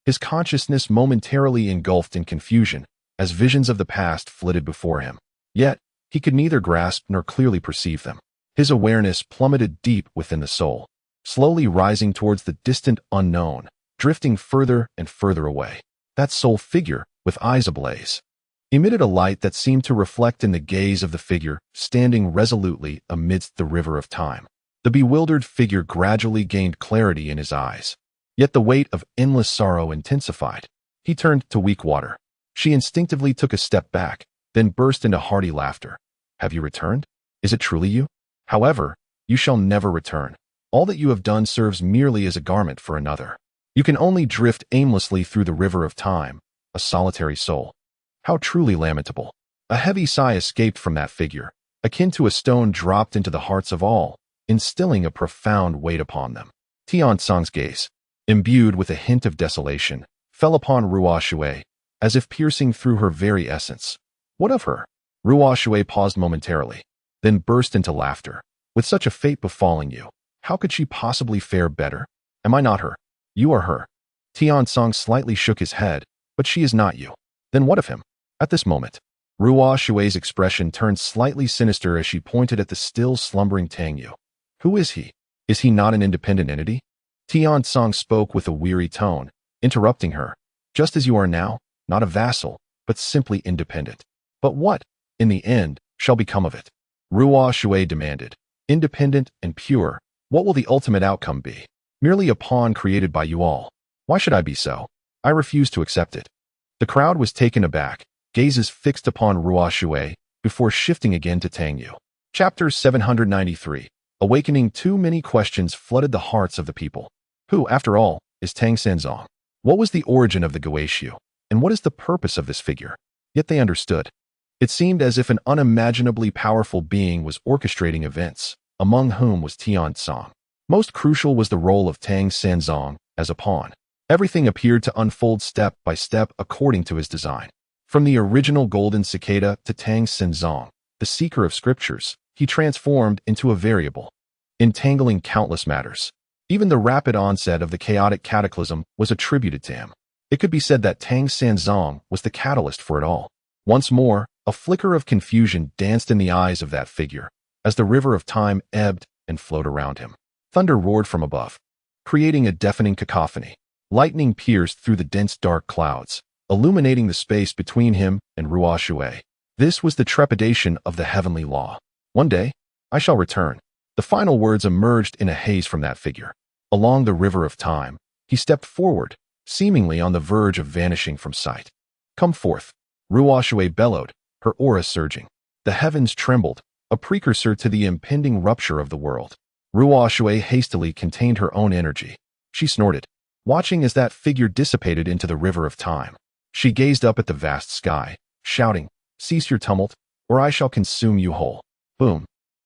his consciousness momentarily engulfed in confusion as visions of the past flitted before him. Yet, he could neither grasp nor clearly perceive them. His awareness plummeted deep within the soul, slowly rising towards the distant unknown, drifting further and further away. That soul figure, with eyes ablaze, emitted a light that seemed to reflect in the gaze of the figure standing resolutely amidst the river of time. The bewildered figure gradually gained clarity in his eyes, yet the weight of endless sorrow intensified. He turned to Weakwater. She instinctively took a step back, then burst into hearty laughter. "Have you returned? Is it truly you? However, you shall never return. All that you have done serves merely as a garment for another. You can only drift aimlessly through the river of time, a solitary soul." How truly lamentable. A heavy sigh escaped from that figure, akin to a stone dropped into the hearts of all, instilling a profound weight upon them. Tian Song's gaze, imbued with a hint of desolation, fell upon Ruo Shui, as if piercing through her very essence. "What of her?" Ruo Shui paused momentarily, then burst into laughter. "With such a fate befalling you, how could she possibly fare better? Am I not her? You are her." Tian Song slightly shook his head, "But she is not you." "Then what of him?" At this moment, Ruo Shui's expression turned slightly sinister as she pointed at the still slumbering Tang Yu. "Who is he? Is he not an independent entity?" Tian Song spoke with a weary tone, interrupting her. "Just as you are now, not a vassal, but simply independent." "But what, in the end, shall become of it?" Ruo Shui demanded. "Independent and pure, what will the ultimate outcome be? Merely a pawn created by you all. Why should I be so? I refuse to accept it." The crowd was taken aback, gazes fixed upon Ruo Shui, before shifting again to Tang Yu. Chapter 793. Awakening. Too many questions flooded the hearts of the people. Who, after all, is Tang Senzong? What was the origin of the Goetiu? And what is the purpose of this figure? Yet they understood. It seemed as if an unimaginably powerful being was orchestrating events, among whom was Tian Song. Most crucial was the role of Tang Senzong as a pawn. Everything appeared to unfold step by step according to his design. From the original golden cicada to Tang Senzong, the seeker of scriptures, he transformed into a variable, entangling countless matters. Even the rapid onset of the chaotic cataclysm was attributed to him. It could be said that Tang Senzong was the catalyst for it all. Once more, a flicker of confusion danced in the eyes of that figure, as the river of time ebbed and flowed around him. Thunder roared from above, creating a deafening cacophony. Lightning pierced through the dense dark clouds, illuminating the space between him and Ruo Shui. This was the trepidation of the heavenly law. "One day, I shall return." The final words emerged in a haze from that figure. Along the river of time, he stepped forward, seemingly on the verge of vanishing from sight. "Come forth." Ruoshui bellowed, her aura surging. The heavens trembled, a precursor to the impending rupture of the world. Ruoshui hastily contained her own energy. She snorted, watching as that figure dissipated into the river of time. She gazed up at the vast sky, shouting, "Cease your tumult, or I shall consume you whole." Boom.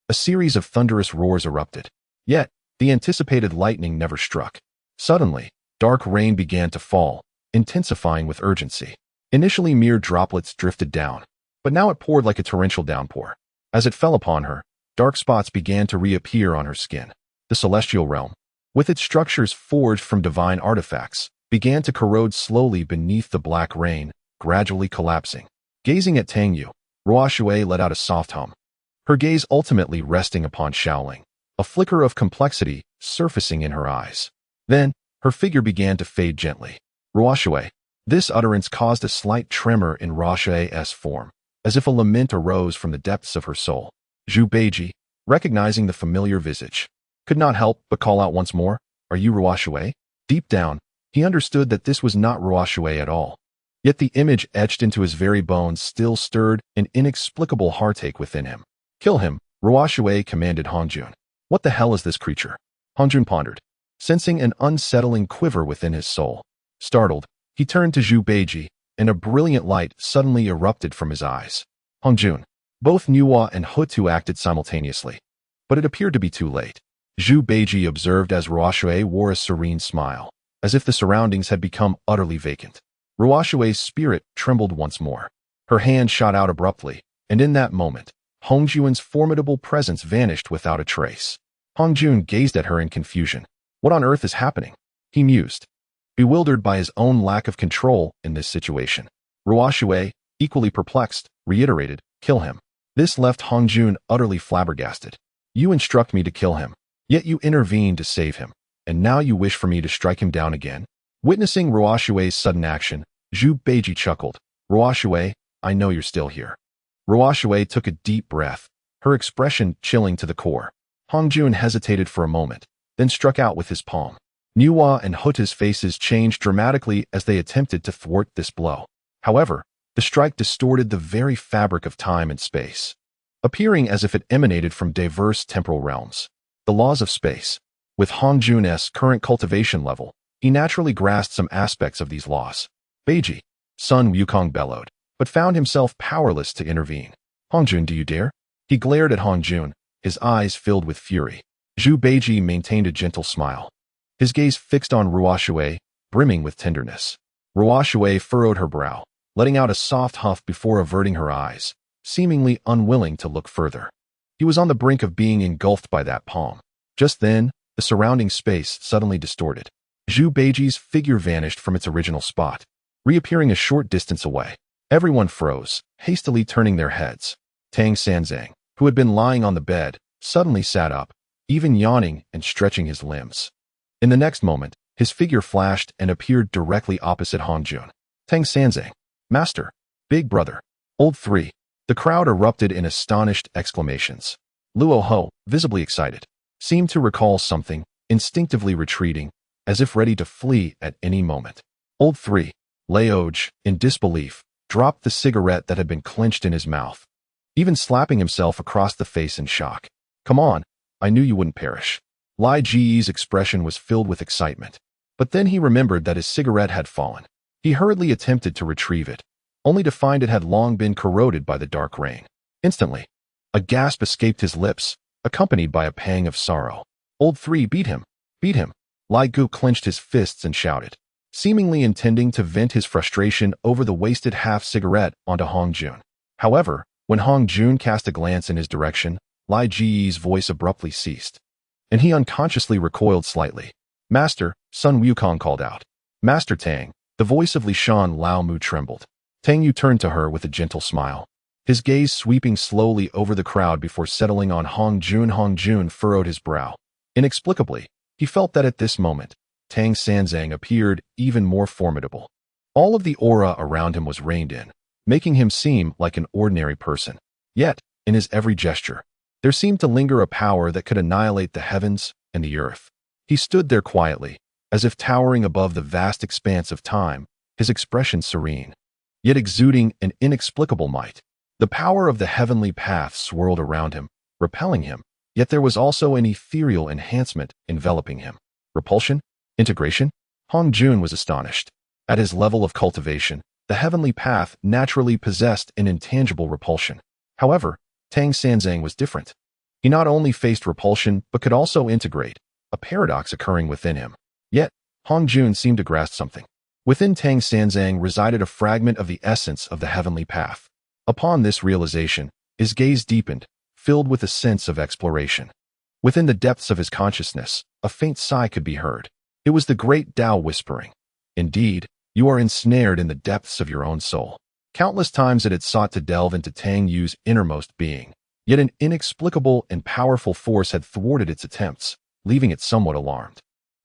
A series of thunderous roars erupted. Yet, the anticipated lightning never struck. Suddenly, dark rain began to fall, intensifying with urgency. Initially mere droplets drifted down, but now it poured like a torrential downpour. As it fell upon her, dark spots began to reappear on her skin. The celestial realm, with its structures forged from divine artifacts, began to corrode slowly beneath the black rain, gradually collapsing. Gazing at Tang Yu, Ruoshui let out a soft hum, her gaze ultimately resting upon Shaoling, a flicker of complexity surfacing in her eyes. Then, her figure began to fade gently. Ruoshui. This utterance caused a slight tremor in Ruoshui's form, as if a lament arose from the depths of her soul. Zhu Beiji, recognizing the familiar visage, could not help but call out once more, "Are you Ruoshui?" Deep down, he understood that this was not Ruoshui at all. Yet the image etched into his very bones still stirred an inexplicable heartache within him. "Kill him," Ruoshui commanded Hongjun. "What the hell is this creature?" Hongjun pondered, sensing an unsettling quiver within his soul. Startled, he turned to Zhu Beiji, and a brilliant light suddenly erupted from his eyes. Hongjun. Both Nuwa and Hutu acted simultaneously, but it appeared to be too late. Zhu Beiji observed as Ruoshui wore a serene smile, as if the surroundings had become utterly vacant. Ruoshui's spirit trembled once more. Her hand shot out abruptly, and in that moment, Hongjun's formidable presence vanished without a trace. Hongjun gazed at her in confusion. What on earth is happening? He mused, bewildered by his own lack of control in this situation. Ruoshui, equally perplexed, reiterated, "Kill him." This left Hongjun utterly flabbergasted. "You instruct me to kill him, yet you intervene to save him, and now you wish for me to strike him down again?" Witnessing Ruoshui's sudden action, Zhu Beiji chuckled. "Ruoshui, I know you're still here." Ruoshui took a deep breath, her expression chilling to the core. Hongjun hesitated for a moment, then struck out with his palm. Nuwa and Hutu's faces changed dramatically as they attempted to thwart this blow. However, the strike distorted the very fabric of time and space, appearing as if it emanated from diverse temporal realms. The laws of space. With Hongjun's current cultivation level, he naturally grasped some aspects of these laws. "Beiji," Sun Wukong bellowed, but found himself powerless to intervene. "Hongjun, do you dare?" He glared at Hongjun, his eyes filled with fury. Zhu Beiji maintained a gentle smile, his gaze fixed on Ruoshui, brimming with tenderness. Ruoshui furrowed her brow, letting out a soft huff before averting her eyes, seemingly unwilling to look further. He was on the brink of being engulfed by that palm. Just then, the surrounding space suddenly distorted. Zhu Beiji's figure vanished from its original spot, reappearing a short distance away. Everyone froze, hastily turning their heads. Tang Sanzang, who had been lying on the bed, suddenly sat up, even yawning and stretching his limbs. In the next moment, his figure flashed and appeared directly opposite Hongjun. "Tang Sanzang, Master, Big Brother, Old Three." The crowd erupted in astonished exclamations. Luo Ho, visibly excited, seemed to recall something, instinctively retreating, as if ready to flee at any moment. Old Three, Laoj, in disbelief, dropped the cigarette that had been clenched in his mouth, even slapping himself across the face in shock. "Come on, I knew you wouldn't perish." Lai Ji's expression was filled with excitement, but then he remembered that his cigarette had fallen. He hurriedly attempted to retrieve it, only to find it had long been corroded by the dark rain. Instantly, a gasp escaped his lips, accompanied by a pang of sorrow. "Old Three, beat him! Beat him!" Lai Gu clenched his fists and shouted, seemingly intending to vent his frustration over the wasted half-cigarette onto Hongjun. However, when Hongjun cast a glance in his direction, Lai Ji's voice abruptly ceased, and he unconsciously recoiled slightly. "Master," Sun Wukong called out. "Master Tang." The voice of Li Shan Lao Mu trembled. Tang Yu turned to her with a gentle smile, his gaze sweeping slowly over the crowd before settling on Hongjun. Hongjun furrowed his brow. Inexplicably, he felt that at this moment, Tang Sanzang appeared even more formidable. All of the aura around him was reined in, making him seem like an ordinary person. Yet, in his every gesture, there seemed to linger a power that could annihilate the heavens and the earth. He stood there quietly, as if towering above the vast expanse of time, his expression serene. yet exuding an inexplicable might. The power of the heavenly path swirled around him, repelling him, yet there was also an ethereal enhancement enveloping him. Repulsion? Integration? Hong Jun was astonished. At his level of cultivation, the heavenly path naturally possessed an intangible repulsion. However, Tang Sanzang was different. He not only faced repulsion, but could also integrate, a paradox occurring within him. Yet, Hong Jun seemed to grasp something. Within Tang Sanzang resided a fragment of the essence of the heavenly path. Upon this realization, his gaze deepened, filled with a sense of exploration. Within the depths of his consciousness, a faint sigh could be heard. It was the great Tao whispering, "Indeed, you are ensnared in the depths of your own soul." Countless times it had sought to delve into Tang Yu's innermost being, yet an inexplicable and powerful force had thwarted its attempts, leaving it somewhat alarmed.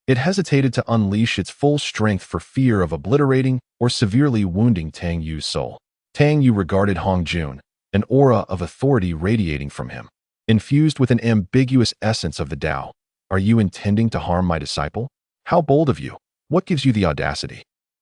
It hesitated to unleash its full strength for fear of obliterating or severely wounding Tang Yu's soul. Tang Yu regarded Hong Jun, an aura of authority radiating from him, infused with an ambiguous essence of the Tao. "Are you intending to harm my disciple? How bold of you! What gives you the audacity?"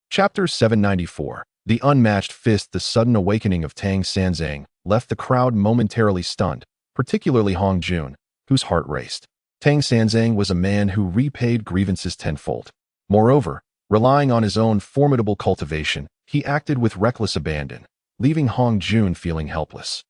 Chapter 794. The Unmatched Fist. The sudden awakening of Tang Sanzang left the crowd momentarily stunned, particularly Hong Jun, whose heart raced. Tang Sanzang was a man who repaid grievances tenfold. Moreover, relying on his own formidable cultivation, he acted with reckless abandon, leaving Hong Jun feeling helpless.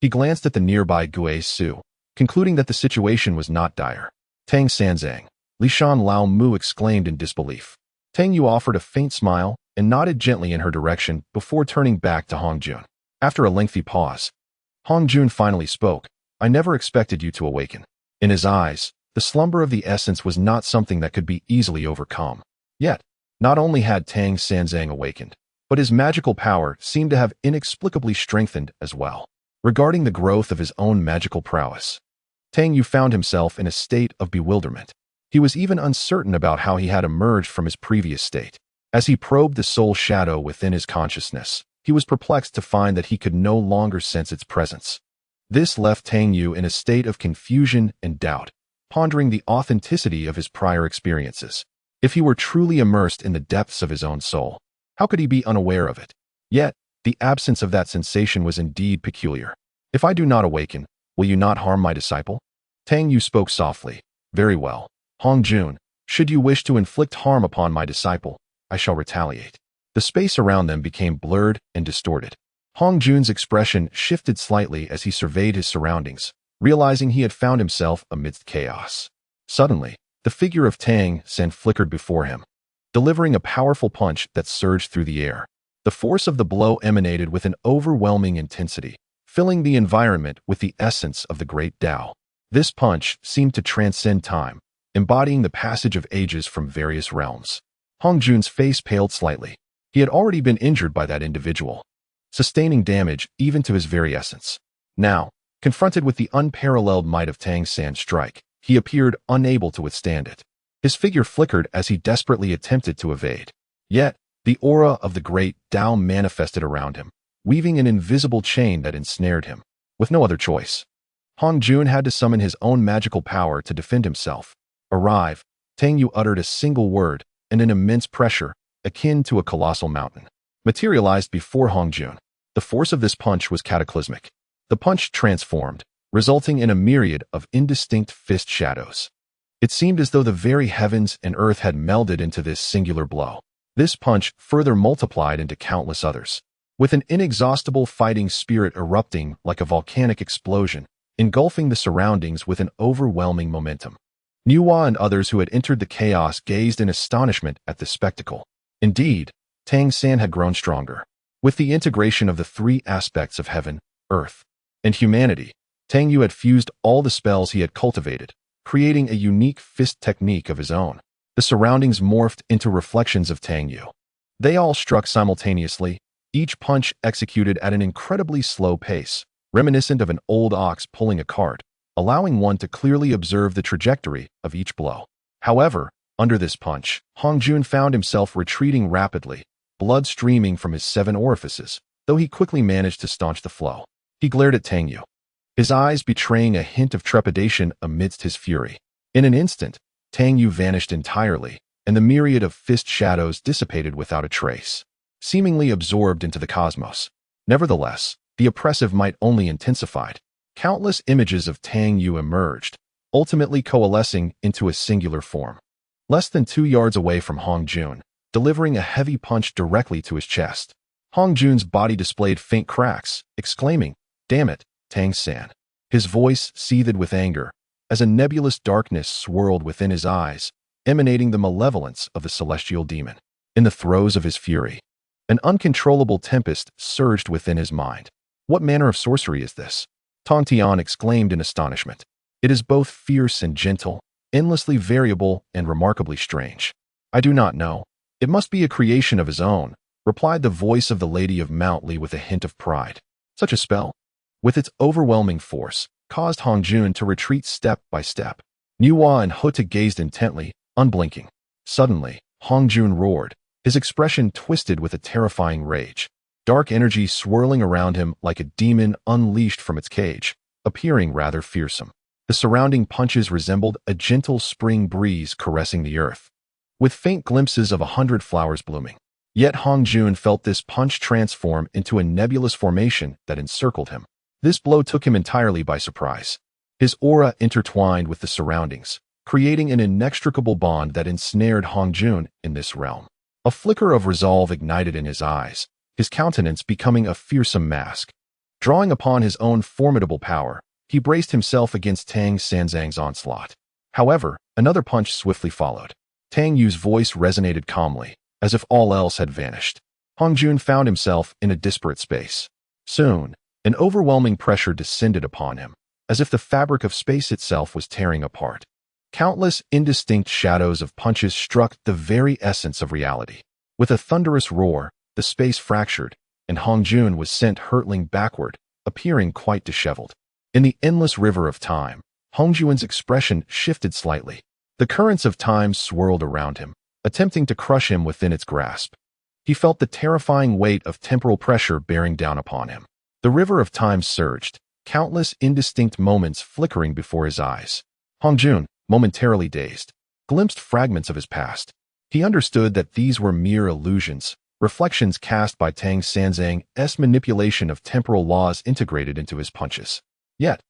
He glanced at the nearby Gui Su, concluding that the situation was not dire. "Tang Sanzang," Lishan Lao Mu exclaimed in disbelief. Tang Yu offered a faint smile and nodded gently in her direction before turning back to Hong Jun. After a lengthy pause, Hong Jun finally spoke. "I never expected you to awaken." In his eyes, the slumber of the essence was not something that could be easily overcome. Yet, not only had Tang Sanzang awakened, but his magical power seemed to have inexplicably strengthened as well. Regarding the growth of his own magical prowess, Tang Yu found himself in a state of bewilderment. He was even uncertain about how he had emerged from his previous state. As he probed the soul shadow within his consciousness, he was perplexed to find that he could no longer sense its presence. This left Tang Yu in a state of confusion and doubt, pondering the authenticity of his prior experiences. If he were truly immersed in the depths of his own soul, how could he be unaware of it? Yet, the absence of that sensation was indeed peculiar. "If I do not awaken, will you not harm my disciple?" Tang Yu spoke softly. "Very well, Hong Jun, should you wish to inflict harm upon my disciple, I shall retaliate." The space around them became blurred and distorted. Hong Jun's expression shifted slightly as he surveyed his surroundings, realizing he had found himself amidst chaos. Suddenly, the figure of Tang San flickered before him, delivering a powerful punch that surged through the air. The force of the blow emanated with an overwhelming intensity, filling the environment with the essence of the great Tao. This punch seemed to transcend time, embodying the passage of ages from various realms. Hong Jun's face paled slightly. He had already been injured by that individual, sustaining damage even to his very essence. Now, confronted with the unparalleled might of Tang San's strike, he appeared unable to withstand it. His figure flickered as he desperately attempted to evade. Yet, the aura of the great Tao manifested around him, weaving an invisible chain that ensnared him. With no other choice, Hong Jun had to summon his own magical power to defend himself. "Arrive." Tang Yu uttered a single word, and an immense pressure, akin to a colossal mountain, materialized before Hong Jun. The force of this punch was cataclysmic. The punch transformed, resulting in a myriad of indistinct fist shadows. It seemed as though the very heavens and earth had melded into this singular blow. This punch further multiplied into countless others, with an inexhaustible fighting spirit erupting like a volcanic explosion, engulfing the surroundings with an overwhelming momentum. Niuhua and others who had entered the chaos gazed in astonishment at the spectacle. Indeed, Tang San had grown stronger. With the integration of the three aspects of heaven, earth, and humanity, Tang Yu had fused all the spells he had cultivated, creating a unique fist technique of his own. The surroundings morphed into reflections of Tang Yu. They all struck simultaneously, each punch executed at an incredibly slow pace, reminiscent of an old ox pulling a cart, allowing one to clearly observe the trajectory of each blow. However, under this punch, Hong Jun found himself retreating rapidly, blood streaming from his 7 orifices, though he quickly managed to staunch the flow. He glared at Tang Yu, his eyes betraying a hint of trepidation amidst his fury. In an instant, Tang Yu vanished entirely, and the myriad of fist shadows dissipated without a trace. seemingly absorbed into the cosmos. Nevertheless, the oppressive might only intensified. Countless images of Tang Yu emerged, ultimately coalescing into a singular form. Less than 2 yards away from Hong Jun, delivering a heavy punch directly to his chest. Hong Jun's body displayed faint cracks, exclaiming, "Damn it, Tang-san." His voice seethed with anger, as a nebulous darkness swirled within his eyes, emanating the malevolence of the celestial demon. In the throes of his fury, an uncontrollable tempest surged within his mind. "What manner of sorcery is this?" Tang Tian exclaimed in astonishment. "It is both fierce and gentle, endlessly variable and remarkably strange." "I do not know. It must be a creation of his own," replied the voice of the Lady of Mount Li with a hint of pride. Such a spell, with its overwhelming force, caused Hong Jun to retreat step by step. Nuwa and Hota gazed intently, unblinking. Suddenly, Hong Jun roared, his expression twisted with a terrifying rage. Dark energy swirling around him like a demon unleashed from its cage, appearing rather fearsome. The surrounding punches resembled a gentle spring breeze caressing the earth, with faint glimpses of 100 flowers blooming. Yet Hong Jun felt this punch transform into a nebulous formation that encircled him. This blow took him entirely by surprise. His aura intertwined with the surroundings, creating an inextricable bond that ensnared Hong Jun in this realm. A flicker of resolve ignited in his eyes, his countenance becoming a fearsome mask. Drawing upon his own formidable power, he braced himself against Tang Sanzang's onslaught. However, another punch swiftly followed. Tang Yu's voice resonated calmly, as if all else had vanished. Hong Jun found himself in a disparate space. Soon, an overwhelming pressure descended upon him, as if the fabric of space itself was tearing apart. Countless indistinct shadows of punches struck the very essence of reality. With a thunderous roar, the space fractured, and Hong Jun was sent hurtling backward, appearing quite disheveled. In the endless river of time, Hong Jun's expression shifted slightly. The currents of time swirled around him, attempting to crush him within its grasp. He felt the terrifying weight of temporal pressure bearing down upon him. The river of time surged, countless indistinct moments flickering before his eyes. Hong Jun, momentarily dazed, glimpsed fragments of his past. He understood that these were mere illusions, reflections cast by Tang Sanzang's manipulation of temporal laws integrated into his punches. Yet,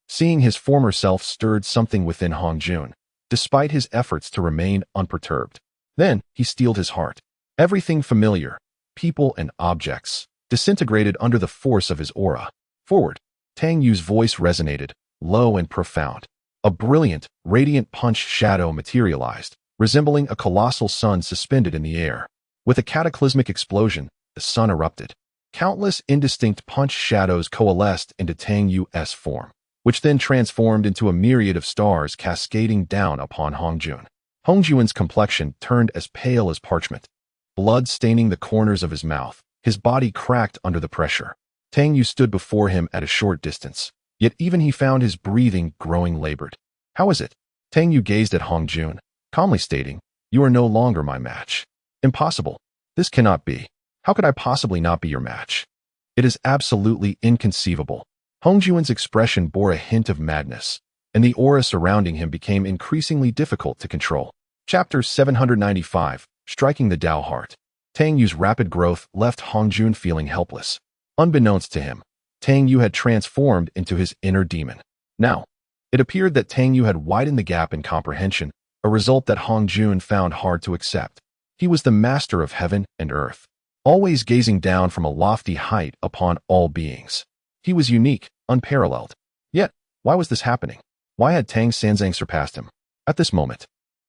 seeing his former self stirred something within Hong Jun, despite his efforts to remain unperturbed. Then he steeled his heart. Everything familiar, people and objects, disintegrated under the force of his aura. Forward, Tang Yu's voice resonated, low and profound. A brilliant, radiant punch shadow materialized, resembling a colossal sun suspended in the air. With a cataclysmic explosion, the sun erupted. Countless indistinct punch shadows coalesced into Tang Yu's form, which then transformed into a myriad of stars cascading down upon Hong Jun. Hong Jun's complexion turned as pale as parchment, blood staining the corners of his mouth. His body cracked under the pressure. Tang Yu stood before him at a short distance, yet even he found his breathing growing labored. "How is it?" Tang Yu gazed at Hong Jun, calmly stating, "You are no longer my match." "Impossible. This cannot be. How could I possibly not be your match? It is absolutely inconceivable." Hong Jun's expression bore a hint of madness, and the aura surrounding him became increasingly difficult to control. Chapter 795, Striking the Tao Heart. Tang Yu's rapid growth left Hong Jun feeling helpless. Unbeknownst to him, Tang Yu had transformed into his inner demon. Now, it appeared that Tang Yu had widened the gap in comprehension, a result that Hong Jun found hard to accept. He was the master of heaven and earth, always gazing down from a lofty height upon all beings. He was unique, unparalleled. Yet, why was this happening? Why had Tang Sanzang surpassed him? At this moment,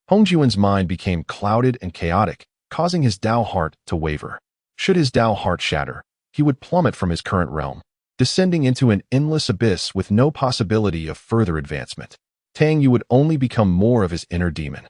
Hong Jun's mind became clouded and chaotic, causing his Tao heart to waver. Should his Tao heart shatter, he would plummet from his current realm, descending into an endless abyss with no possibility of further advancement. Tang Yu would only become more of his inner demon,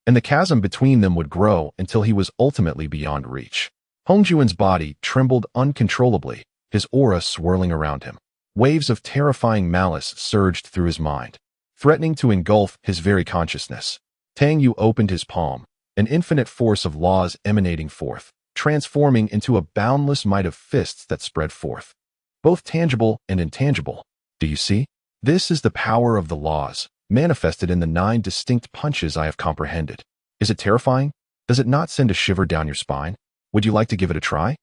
and the chasm between them would grow until he was ultimately beyond reach. Hong Jun's body trembled uncontrollably, his aura swirling around him. Waves of terrifying malice surged through his mind, threatening to engulf his very consciousness. Tang Yu opened his palm, an infinite force of laws emanating forth, transforming into a boundless might of fists that spread forth, both tangible and intangible. Do you see? This is the power of the laws, manifested in the 9 distinct punches I have comprehended. Is it terrifying? Does it not send a shiver down your spine? Would you like to give it a try?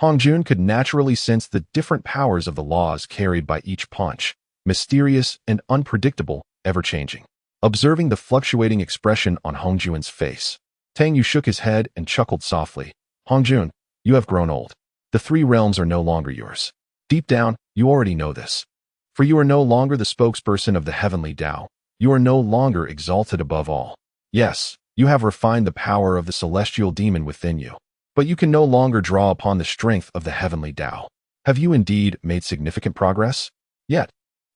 Hongjun could naturally sense the different powers of the laws carried by each punch, mysterious and unpredictable, ever-changing. Observing the fluctuating expression on Hongjun's face, Tang Yu shook his head and chuckled softly. Hongjun, you have grown old. The three realms are no longer yours. Deep down, you already know this. For you are no longer the spokesperson of the heavenly Tao. You are no longer exalted above all. Yes, you have refined the power of the celestial demon within you, but you can no longer draw upon the strength of the heavenly Tao. Have you indeed made significant progress? Yet,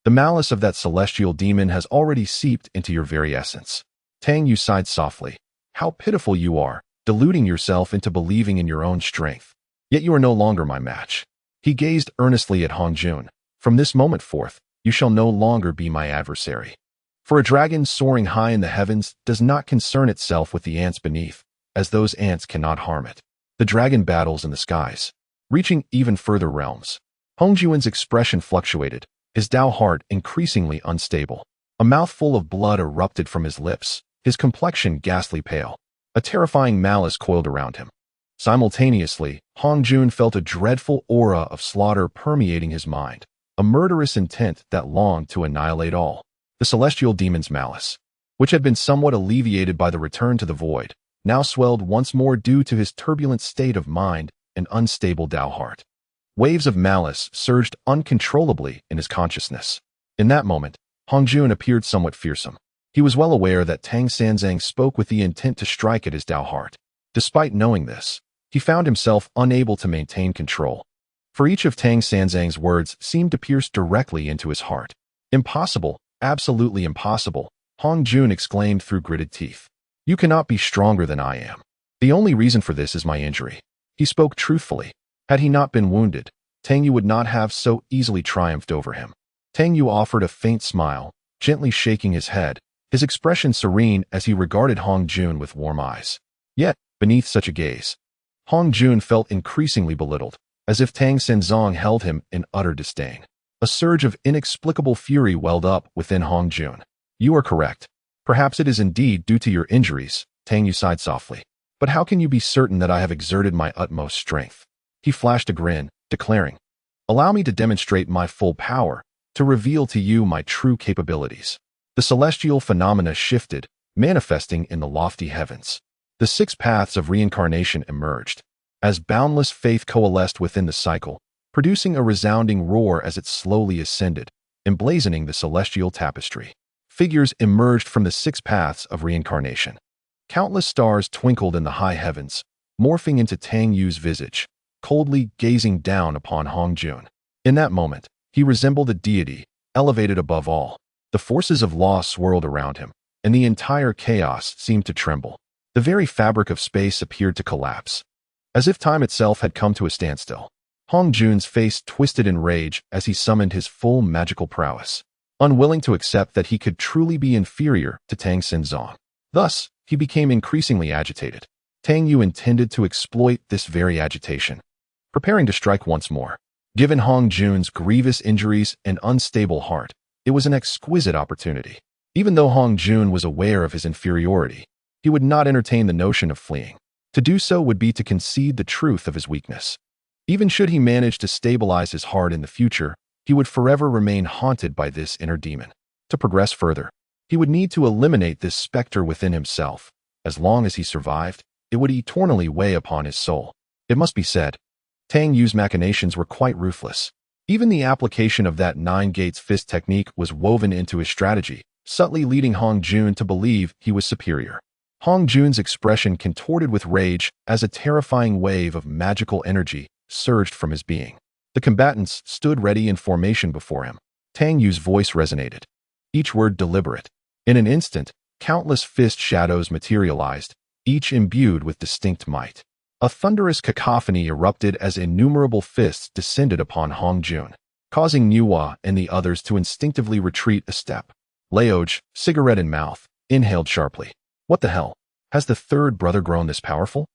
the malice of that celestial demon has already seeped into your very essence. Tang Yu sighed softly. How pitiful you are, deluding yourself into believing in your own strength. Yet you are no longer my match. He gazed earnestly at Hongjun. From this moment forth, you shall no longer be my adversary. For a dragon soaring high in the heavens does not concern itself with the ants beneath, as those ants cannot harm it. The dragon battles in the skies, reaching even further realms. Hongjun's expression fluctuated, his Tao heart increasingly unstable. A mouthful of blood erupted from his lips, his complexion ghastly pale. A terrifying malice coiled around him. Simultaneously, Hongjun felt a dreadful aura of slaughter permeating his mind, a murderous intent that longed to annihilate all. The celestial demon's malice, which had been somewhat alleviated by the return to the void, now swelled once more due to his turbulent state of mind and unstable Tao heart. Waves of malice surged uncontrollably in his consciousness. In that moment, Hongjun appeared somewhat fearsome. He was well aware that Tang Sanzang spoke with the intent to strike at his Tao heart. Despite knowing this, he found himself unable to maintain control. For each of Tang Sanzang's words seemed to pierce directly into his heart. Impossible, absolutely impossible, Hongjun exclaimed through gritted teeth. You cannot be stronger than I am. The only reason for this is my injury. He spoke truthfully. Had he not been wounded, Tang Yu would not have so easily triumphed over him. Tang Yu offered a faint smile, gently shaking his head, his expression serene as he regarded Hongjun with warm eyes. Yet, beneath such a gaze, Hongjun felt increasingly belittled, as if Tang Sanzang held him in utter disdain. A surge of inexplicable fury welled up within Hongjun. You are correct. Perhaps it is indeed due to your injuries, Tang Yu sighed softly. But how can you be certain that I have exerted my utmost strength? He flashed a grin, declaring, Allow me to demonstrate my full power, to reveal to you my true capabilities. The celestial phenomena shifted, manifesting in the lofty heavens. The 6 paths of reincarnation emerged, as boundless faith coalesced within the cycle, producing a resounding roar as it slowly ascended, emblazoning the celestial tapestry. Figures emerged from the 6 paths of reincarnation. Countless stars twinkled in the high heavens, morphing into Tang Yu's visage, coldly gazing down upon Hongjun. In that moment, he resembled a deity, elevated above all. The forces of law swirled around him, and the entire chaos seemed to tremble. The very fabric of space appeared to collapse, as if time itself had come to a standstill. Hongjun's face twisted in rage as he summoned his full magical prowess, unwilling to accept that he could truly be inferior to Tang Sanzang. Thus, he became increasingly agitated. Tang Yu intended to exploit this very agitation, preparing to strike once more. Given Hongjun's grievous injuries and unstable heart, it was an exquisite opportunity. Even though Hongjun was aware of his inferiority, he would not entertain the notion of fleeing. To do so would be to concede the truth of his weakness. Even should he manage to stabilize his heart in the future, he would forever remain haunted by this inner demon. To progress further, he would need to eliminate this specter within himself. As long as he survived, it would eternally weigh upon his soul. It must be said, Tang Yu's machinations were quite ruthless. Even the application of that 9 gates fist technique was woven into his strategy, subtly leading Hongjun to believe he was superior. Hongjun's expression contorted with rage as a terrifying wave of magical energy surged from his being. The combatants stood ready in formation before him. Tang Yu's voice resonated, each word deliberate. In an instant, countless fist shadows materialized, each imbued with distinct might. A thunderous cacophony erupted as innumerable fists descended upon Hongjun, causing Nuwa and the others to instinctively retreat a step. Laoj, cigarette in mouth, inhaled sharply. What the hell? Has the third brother grown this powerful?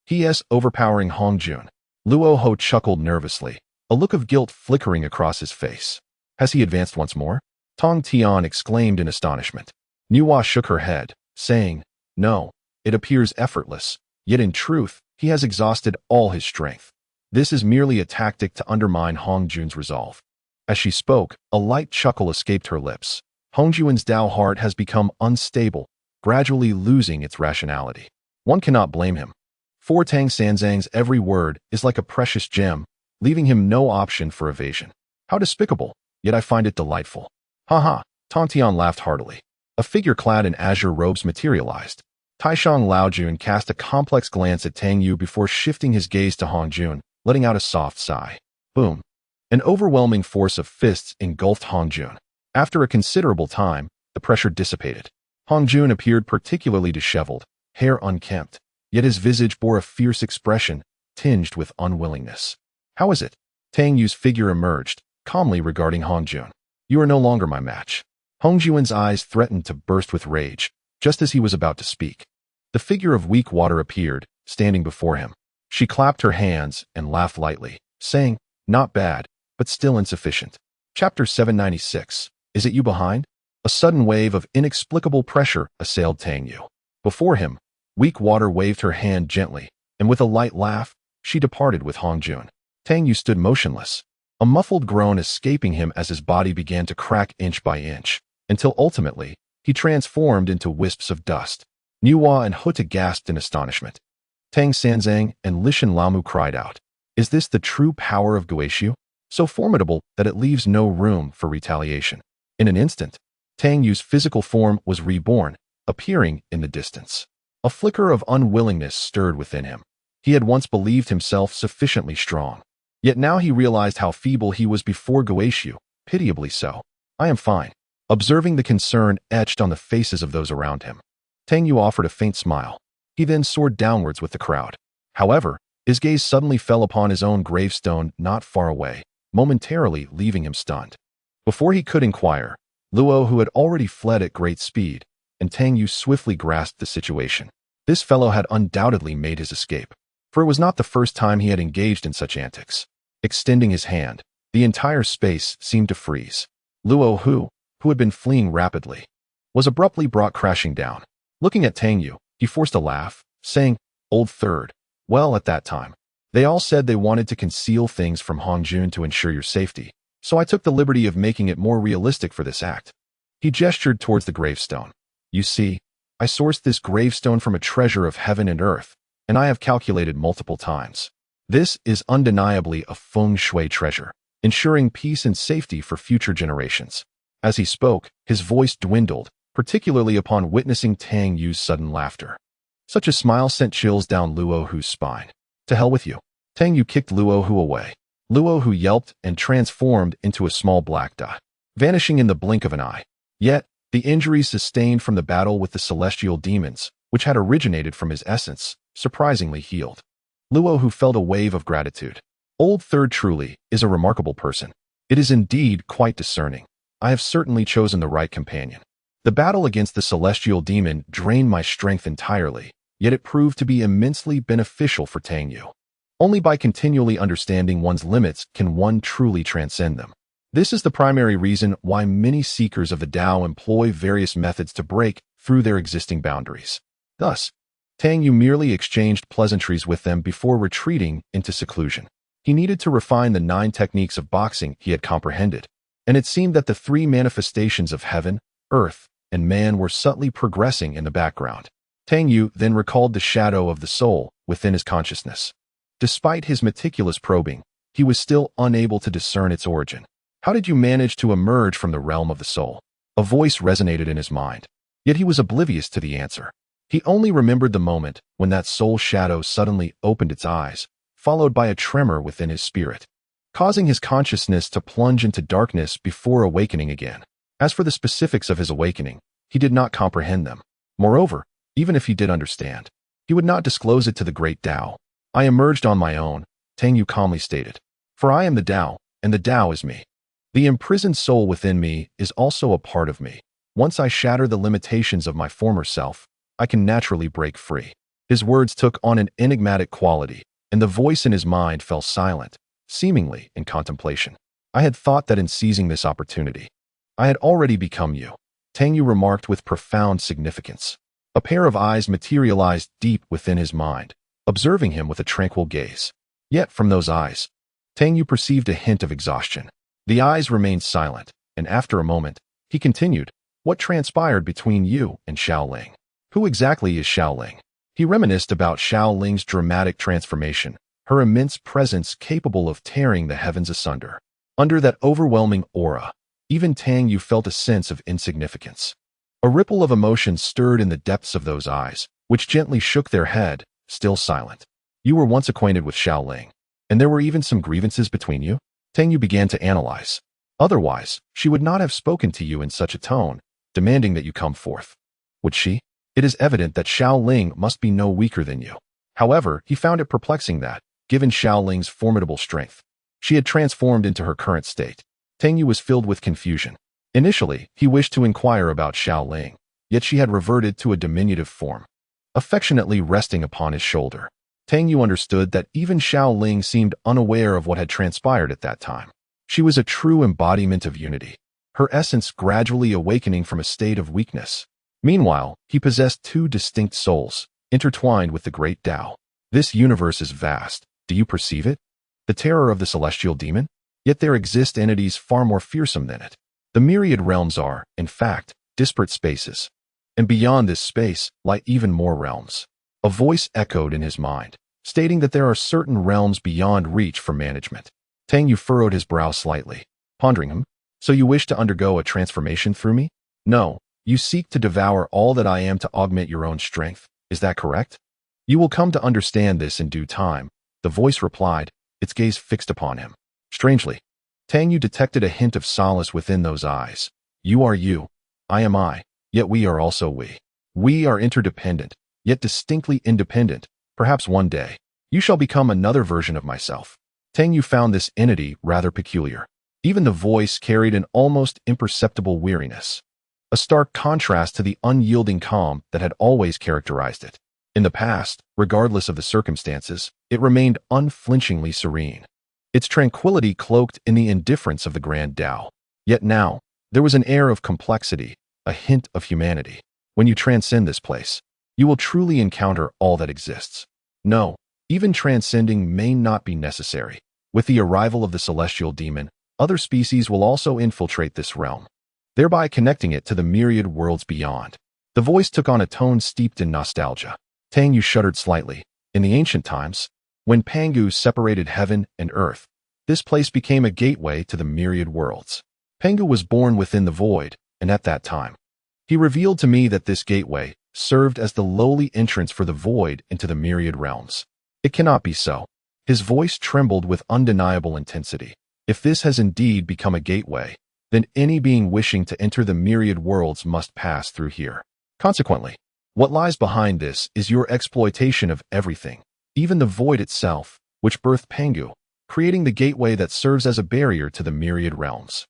He.s. overpowering Hongjun. Luo Ho chuckled nervously, a look of guilt flickering across his face. Has he advanced once more? Tong Tian exclaimed in astonishment. Nuwa shook her head, saying, No, it appears effortless, yet in truth, he has exhausted all his strength. This is merely a tactic to undermine Hong Jun's resolve. As she spoke, a light chuckle escaped her lips. Hong Jun's Tao heart has become unstable, gradually losing its rationality. One cannot blame him. For Tang Sanzang's every word is like a precious gem, leaving him no option for evasion. How despicable, yet I find it delightful. Ha ha, Tantian laughed heartily. A figure clad in azure robes materialized. Taishang Laojun cast a complex glance at Tang Yu before shifting his gaze to Hong Jun, letting out a soft sigh. Boom. An overwhelming force of fists engulfed Hong Jun. After a considerable time, the pressure dissipated. Hong Jun appeared particularly disheveled, hair unkempt, yet his visage bore a fierce expression, tinged with unwillingness. How is it? Tang Yu's figure emerged, calmly regarding Hong Jun. You are no longer my match. Hong Jun's eyes threatened to burst with rage, just as he was about to speak. The figure of weak water appeared, standing before him. She clapped her hands and laughed lightly, saying, not bad, but still insufficient. Chapter 796. Is it you behind? A sudden wave of inexplicable pressure assailed Tang Yu. Before him, weak water waved her hand gently, and with a light laugh, she departed with Hong Jun. Tang Yu stood motionless, a muffled groan escaping him as his body began to crack inch by inch, until ultimately, he transformed into wisps of dust. Nuwa and Huta gasped in astonishment. Tang Sanzang and Lishan Lamu cried out, is this the true power of Guishu? So formidable that it leaves no room for retaliation. In an instant, Tang Yu's physical form was reborn, appearing in the distance. A flicker of unwillingness stirred within him. He had once believed himself sufficiently strong. Yet now he realized how feeble he was before Guishu, pitiably so. I am fine. Observing the concern etched on the faces of those around him, Tang Yu offered a faint smile. He then soared downwards with the crowd. However, his gaze suddenly fell upon his own gravestone not far away, momentarily leaving him stunned. Before he could inquire, Luo, who had already fled at great speed, and Tang Yu swiftly grasped the situation. This fellow had undoubtedly made his escape, for it was not the first time he had engaged in such antics. Extending his hand, the entire space seemed to freeze. Luo, who had been fleeing rapidly, was abruptly brought crashing down. Looking at Tang Yu, he forced a laugh, saying, Old Third, well, at that time, they all said they wanted to conceal things from Hong Jun to ensure your safety, so I took the liberty of making it more realistic for this act. He gestured towards the gravestone. You see, I sourced this gravestone from a treasure of heaven and earth, and I have calculated multiple times. This is undeniably a feng shui treasure, ensuring peace and safety for future generations. As he spoke, his voice dwindled, particularly upon witnessing Tang Yu's sudden laughter. Such a smile sent chills down Luo Hu's spine. To hell with you. Tang Yu kicked Luo Hu away. Luo Hu yelped and transformed into a small black dot, vanishing in the blink of an eye. Yet, the injuries sustained from the battle with the celestial demons, which had originated from his essence, surprisingly healed. Luo Hu felt a wave of gratitude. Old Third truly is a remarkable person. It is indeed quite discerning. I have certainly chosen the right companion. The battle against the celestial demon drained my strength entirely, yet it proved to be immensely beneficial for Tang Yu. Only by continually understanding one's limits can one truly transcend them. This is the primary reason why many seekers of the Tao employ various methods to break through their existing boundaries. Thus, Tang Yu merely exchanged pleasantries with them before retreating into seclusion. He needed to refine the 9 techniques of boxing he had comprehended, and it seemed that the 3 manifestations of heaven, earth, and man were subtly progressing in the background. Tang Yu then recalled the shadow of the soul within his consciousness. Despite his meticulous probing, he was still unable to discern its origin. How did you manage to emerge from the realm of the soul? A voice resonated in his mind, yet he was oblivious to the answer. He only remembered the moment when that soul shadow suddenly opened its eyes, followed by a tremor within his spirit, causing his consciousness to plunge into darkness before awakening again. As for the specifics of his awakening, he did not comprehend them. Moreover, even if he did understand, he would not disclose it to the great Tao. I emerged on my own, Tang Yu calmly stated. For I am the Tao, and the Tao is me. The imprisoned soul within me is also a part of me. Once I shatter the limitations of my former self, I can naturally break free. His words took on an enigmatic quality, and the voice in his mind fell silent, seemingly in contemplation. I had thought that in seizing this opportunity, I had already become you, Tang Yu remarked with profound significance. A pair of eyes materialized deep within his mind, observing him with a tranquil gaze. Yet from those eyes, Tang Yu perceived a hint of exhaustion. The eyes remained silent, and after a moment, he continued, "What transpired between you and Xiaoling? Who exactly is Xiaoling?" He reminisced about Xiaoling's dramatic transformation, her immense presence capable of tearing the heavens asunder. Under that overwhelming aura, even Tang Yu felt a sense of insignificance. A ripple of emotion stirred in the depths of those eyes, which gently shook their head, still silent. "You were once acquainted with Xiaoling, and there were even some grievances between you?" Tang Yu began to analyze. "Otherwise, she would not have spoken to you in such a tone, demanding that you come forth. Would she? It is evident that Xiaoling must be no weaker than you." However, he found it perplexing that, given Xiaoling's formidable strength, she had transformed into her current state. Tang Yu was filled with confusion. Initially, he wished to inquire about Xiaoling, yet she had reverted to a diminutive form. Affectionately resting upon his shoulder, Tang Yu understood that even Xiaoling seemed unaware of what had transpired at that time. She was a true embodiment of unity, her essence gradually awakening from a state of weakness. Meanwhile, he possessed two distinct souls, intertwined with the great Tao. "This universe is vast. Do you perceive it? The terror of the celestial demon? Yet there exist entities far more fearsome than it. The myriad realms are, in fact, disparate spaces. And beyond this space lie even more realms." A voice echoed in his mind, stating that there are certain realms beyond reach for management. Tang Yu furrowed his brow slightly, pondering him. "So you wish to undergo a transformation through me? No, you seek to devour all that I am to augment your own strength. Is that correct?" "You will come to understand this in due time," the voice replied, its gaze fixed upon him. Strangely, Tang Yu detected a hint of solace within those eyes. "You are you, I am I, yet we are also we. We are interdependent, yet distinctly independent. Perhaps one day, you shall become another version of myself." Tang Yu found this entity rather peculiar. Even the voice carried an almost imperceptible weariness, a stark contrast to the unyielding calm that had always characterized it. In the past, regardless of the circumstances, it remained unflinchingly serene, its tranquility cloaked in the indifference of the grand Tao. Yet now, there was an air of complexity, a hint of humanity. "When you transcend this place, you will truly encounter all that exists. No, even transcending may not be necessary. With the arrival of the celestial demon, other species will also infiltrate this realm, thereby connecting it to the myriad worlds beyond." The voice took on a tone steeped in nostalgia. Tang Yu shuddered slightly. In the ancient times, when Pangu separated heaven and earth, this place became a gateway to the myriad worlds. Pangu was born within the void, and at that time, he revealed to me that this gateway served as the lowly entrance for the void into the myriad realms. It cannot be so. His voice trembled with undeniable intensity. If this has indeed become a gateway, then any being wishing to enter the myriad worlds must pass through here. Consequently, what lies behind this is your exploitation of everything, even the void itself, which birthed Pangu, creating the gateway that serves as a barrier to the myriad realms.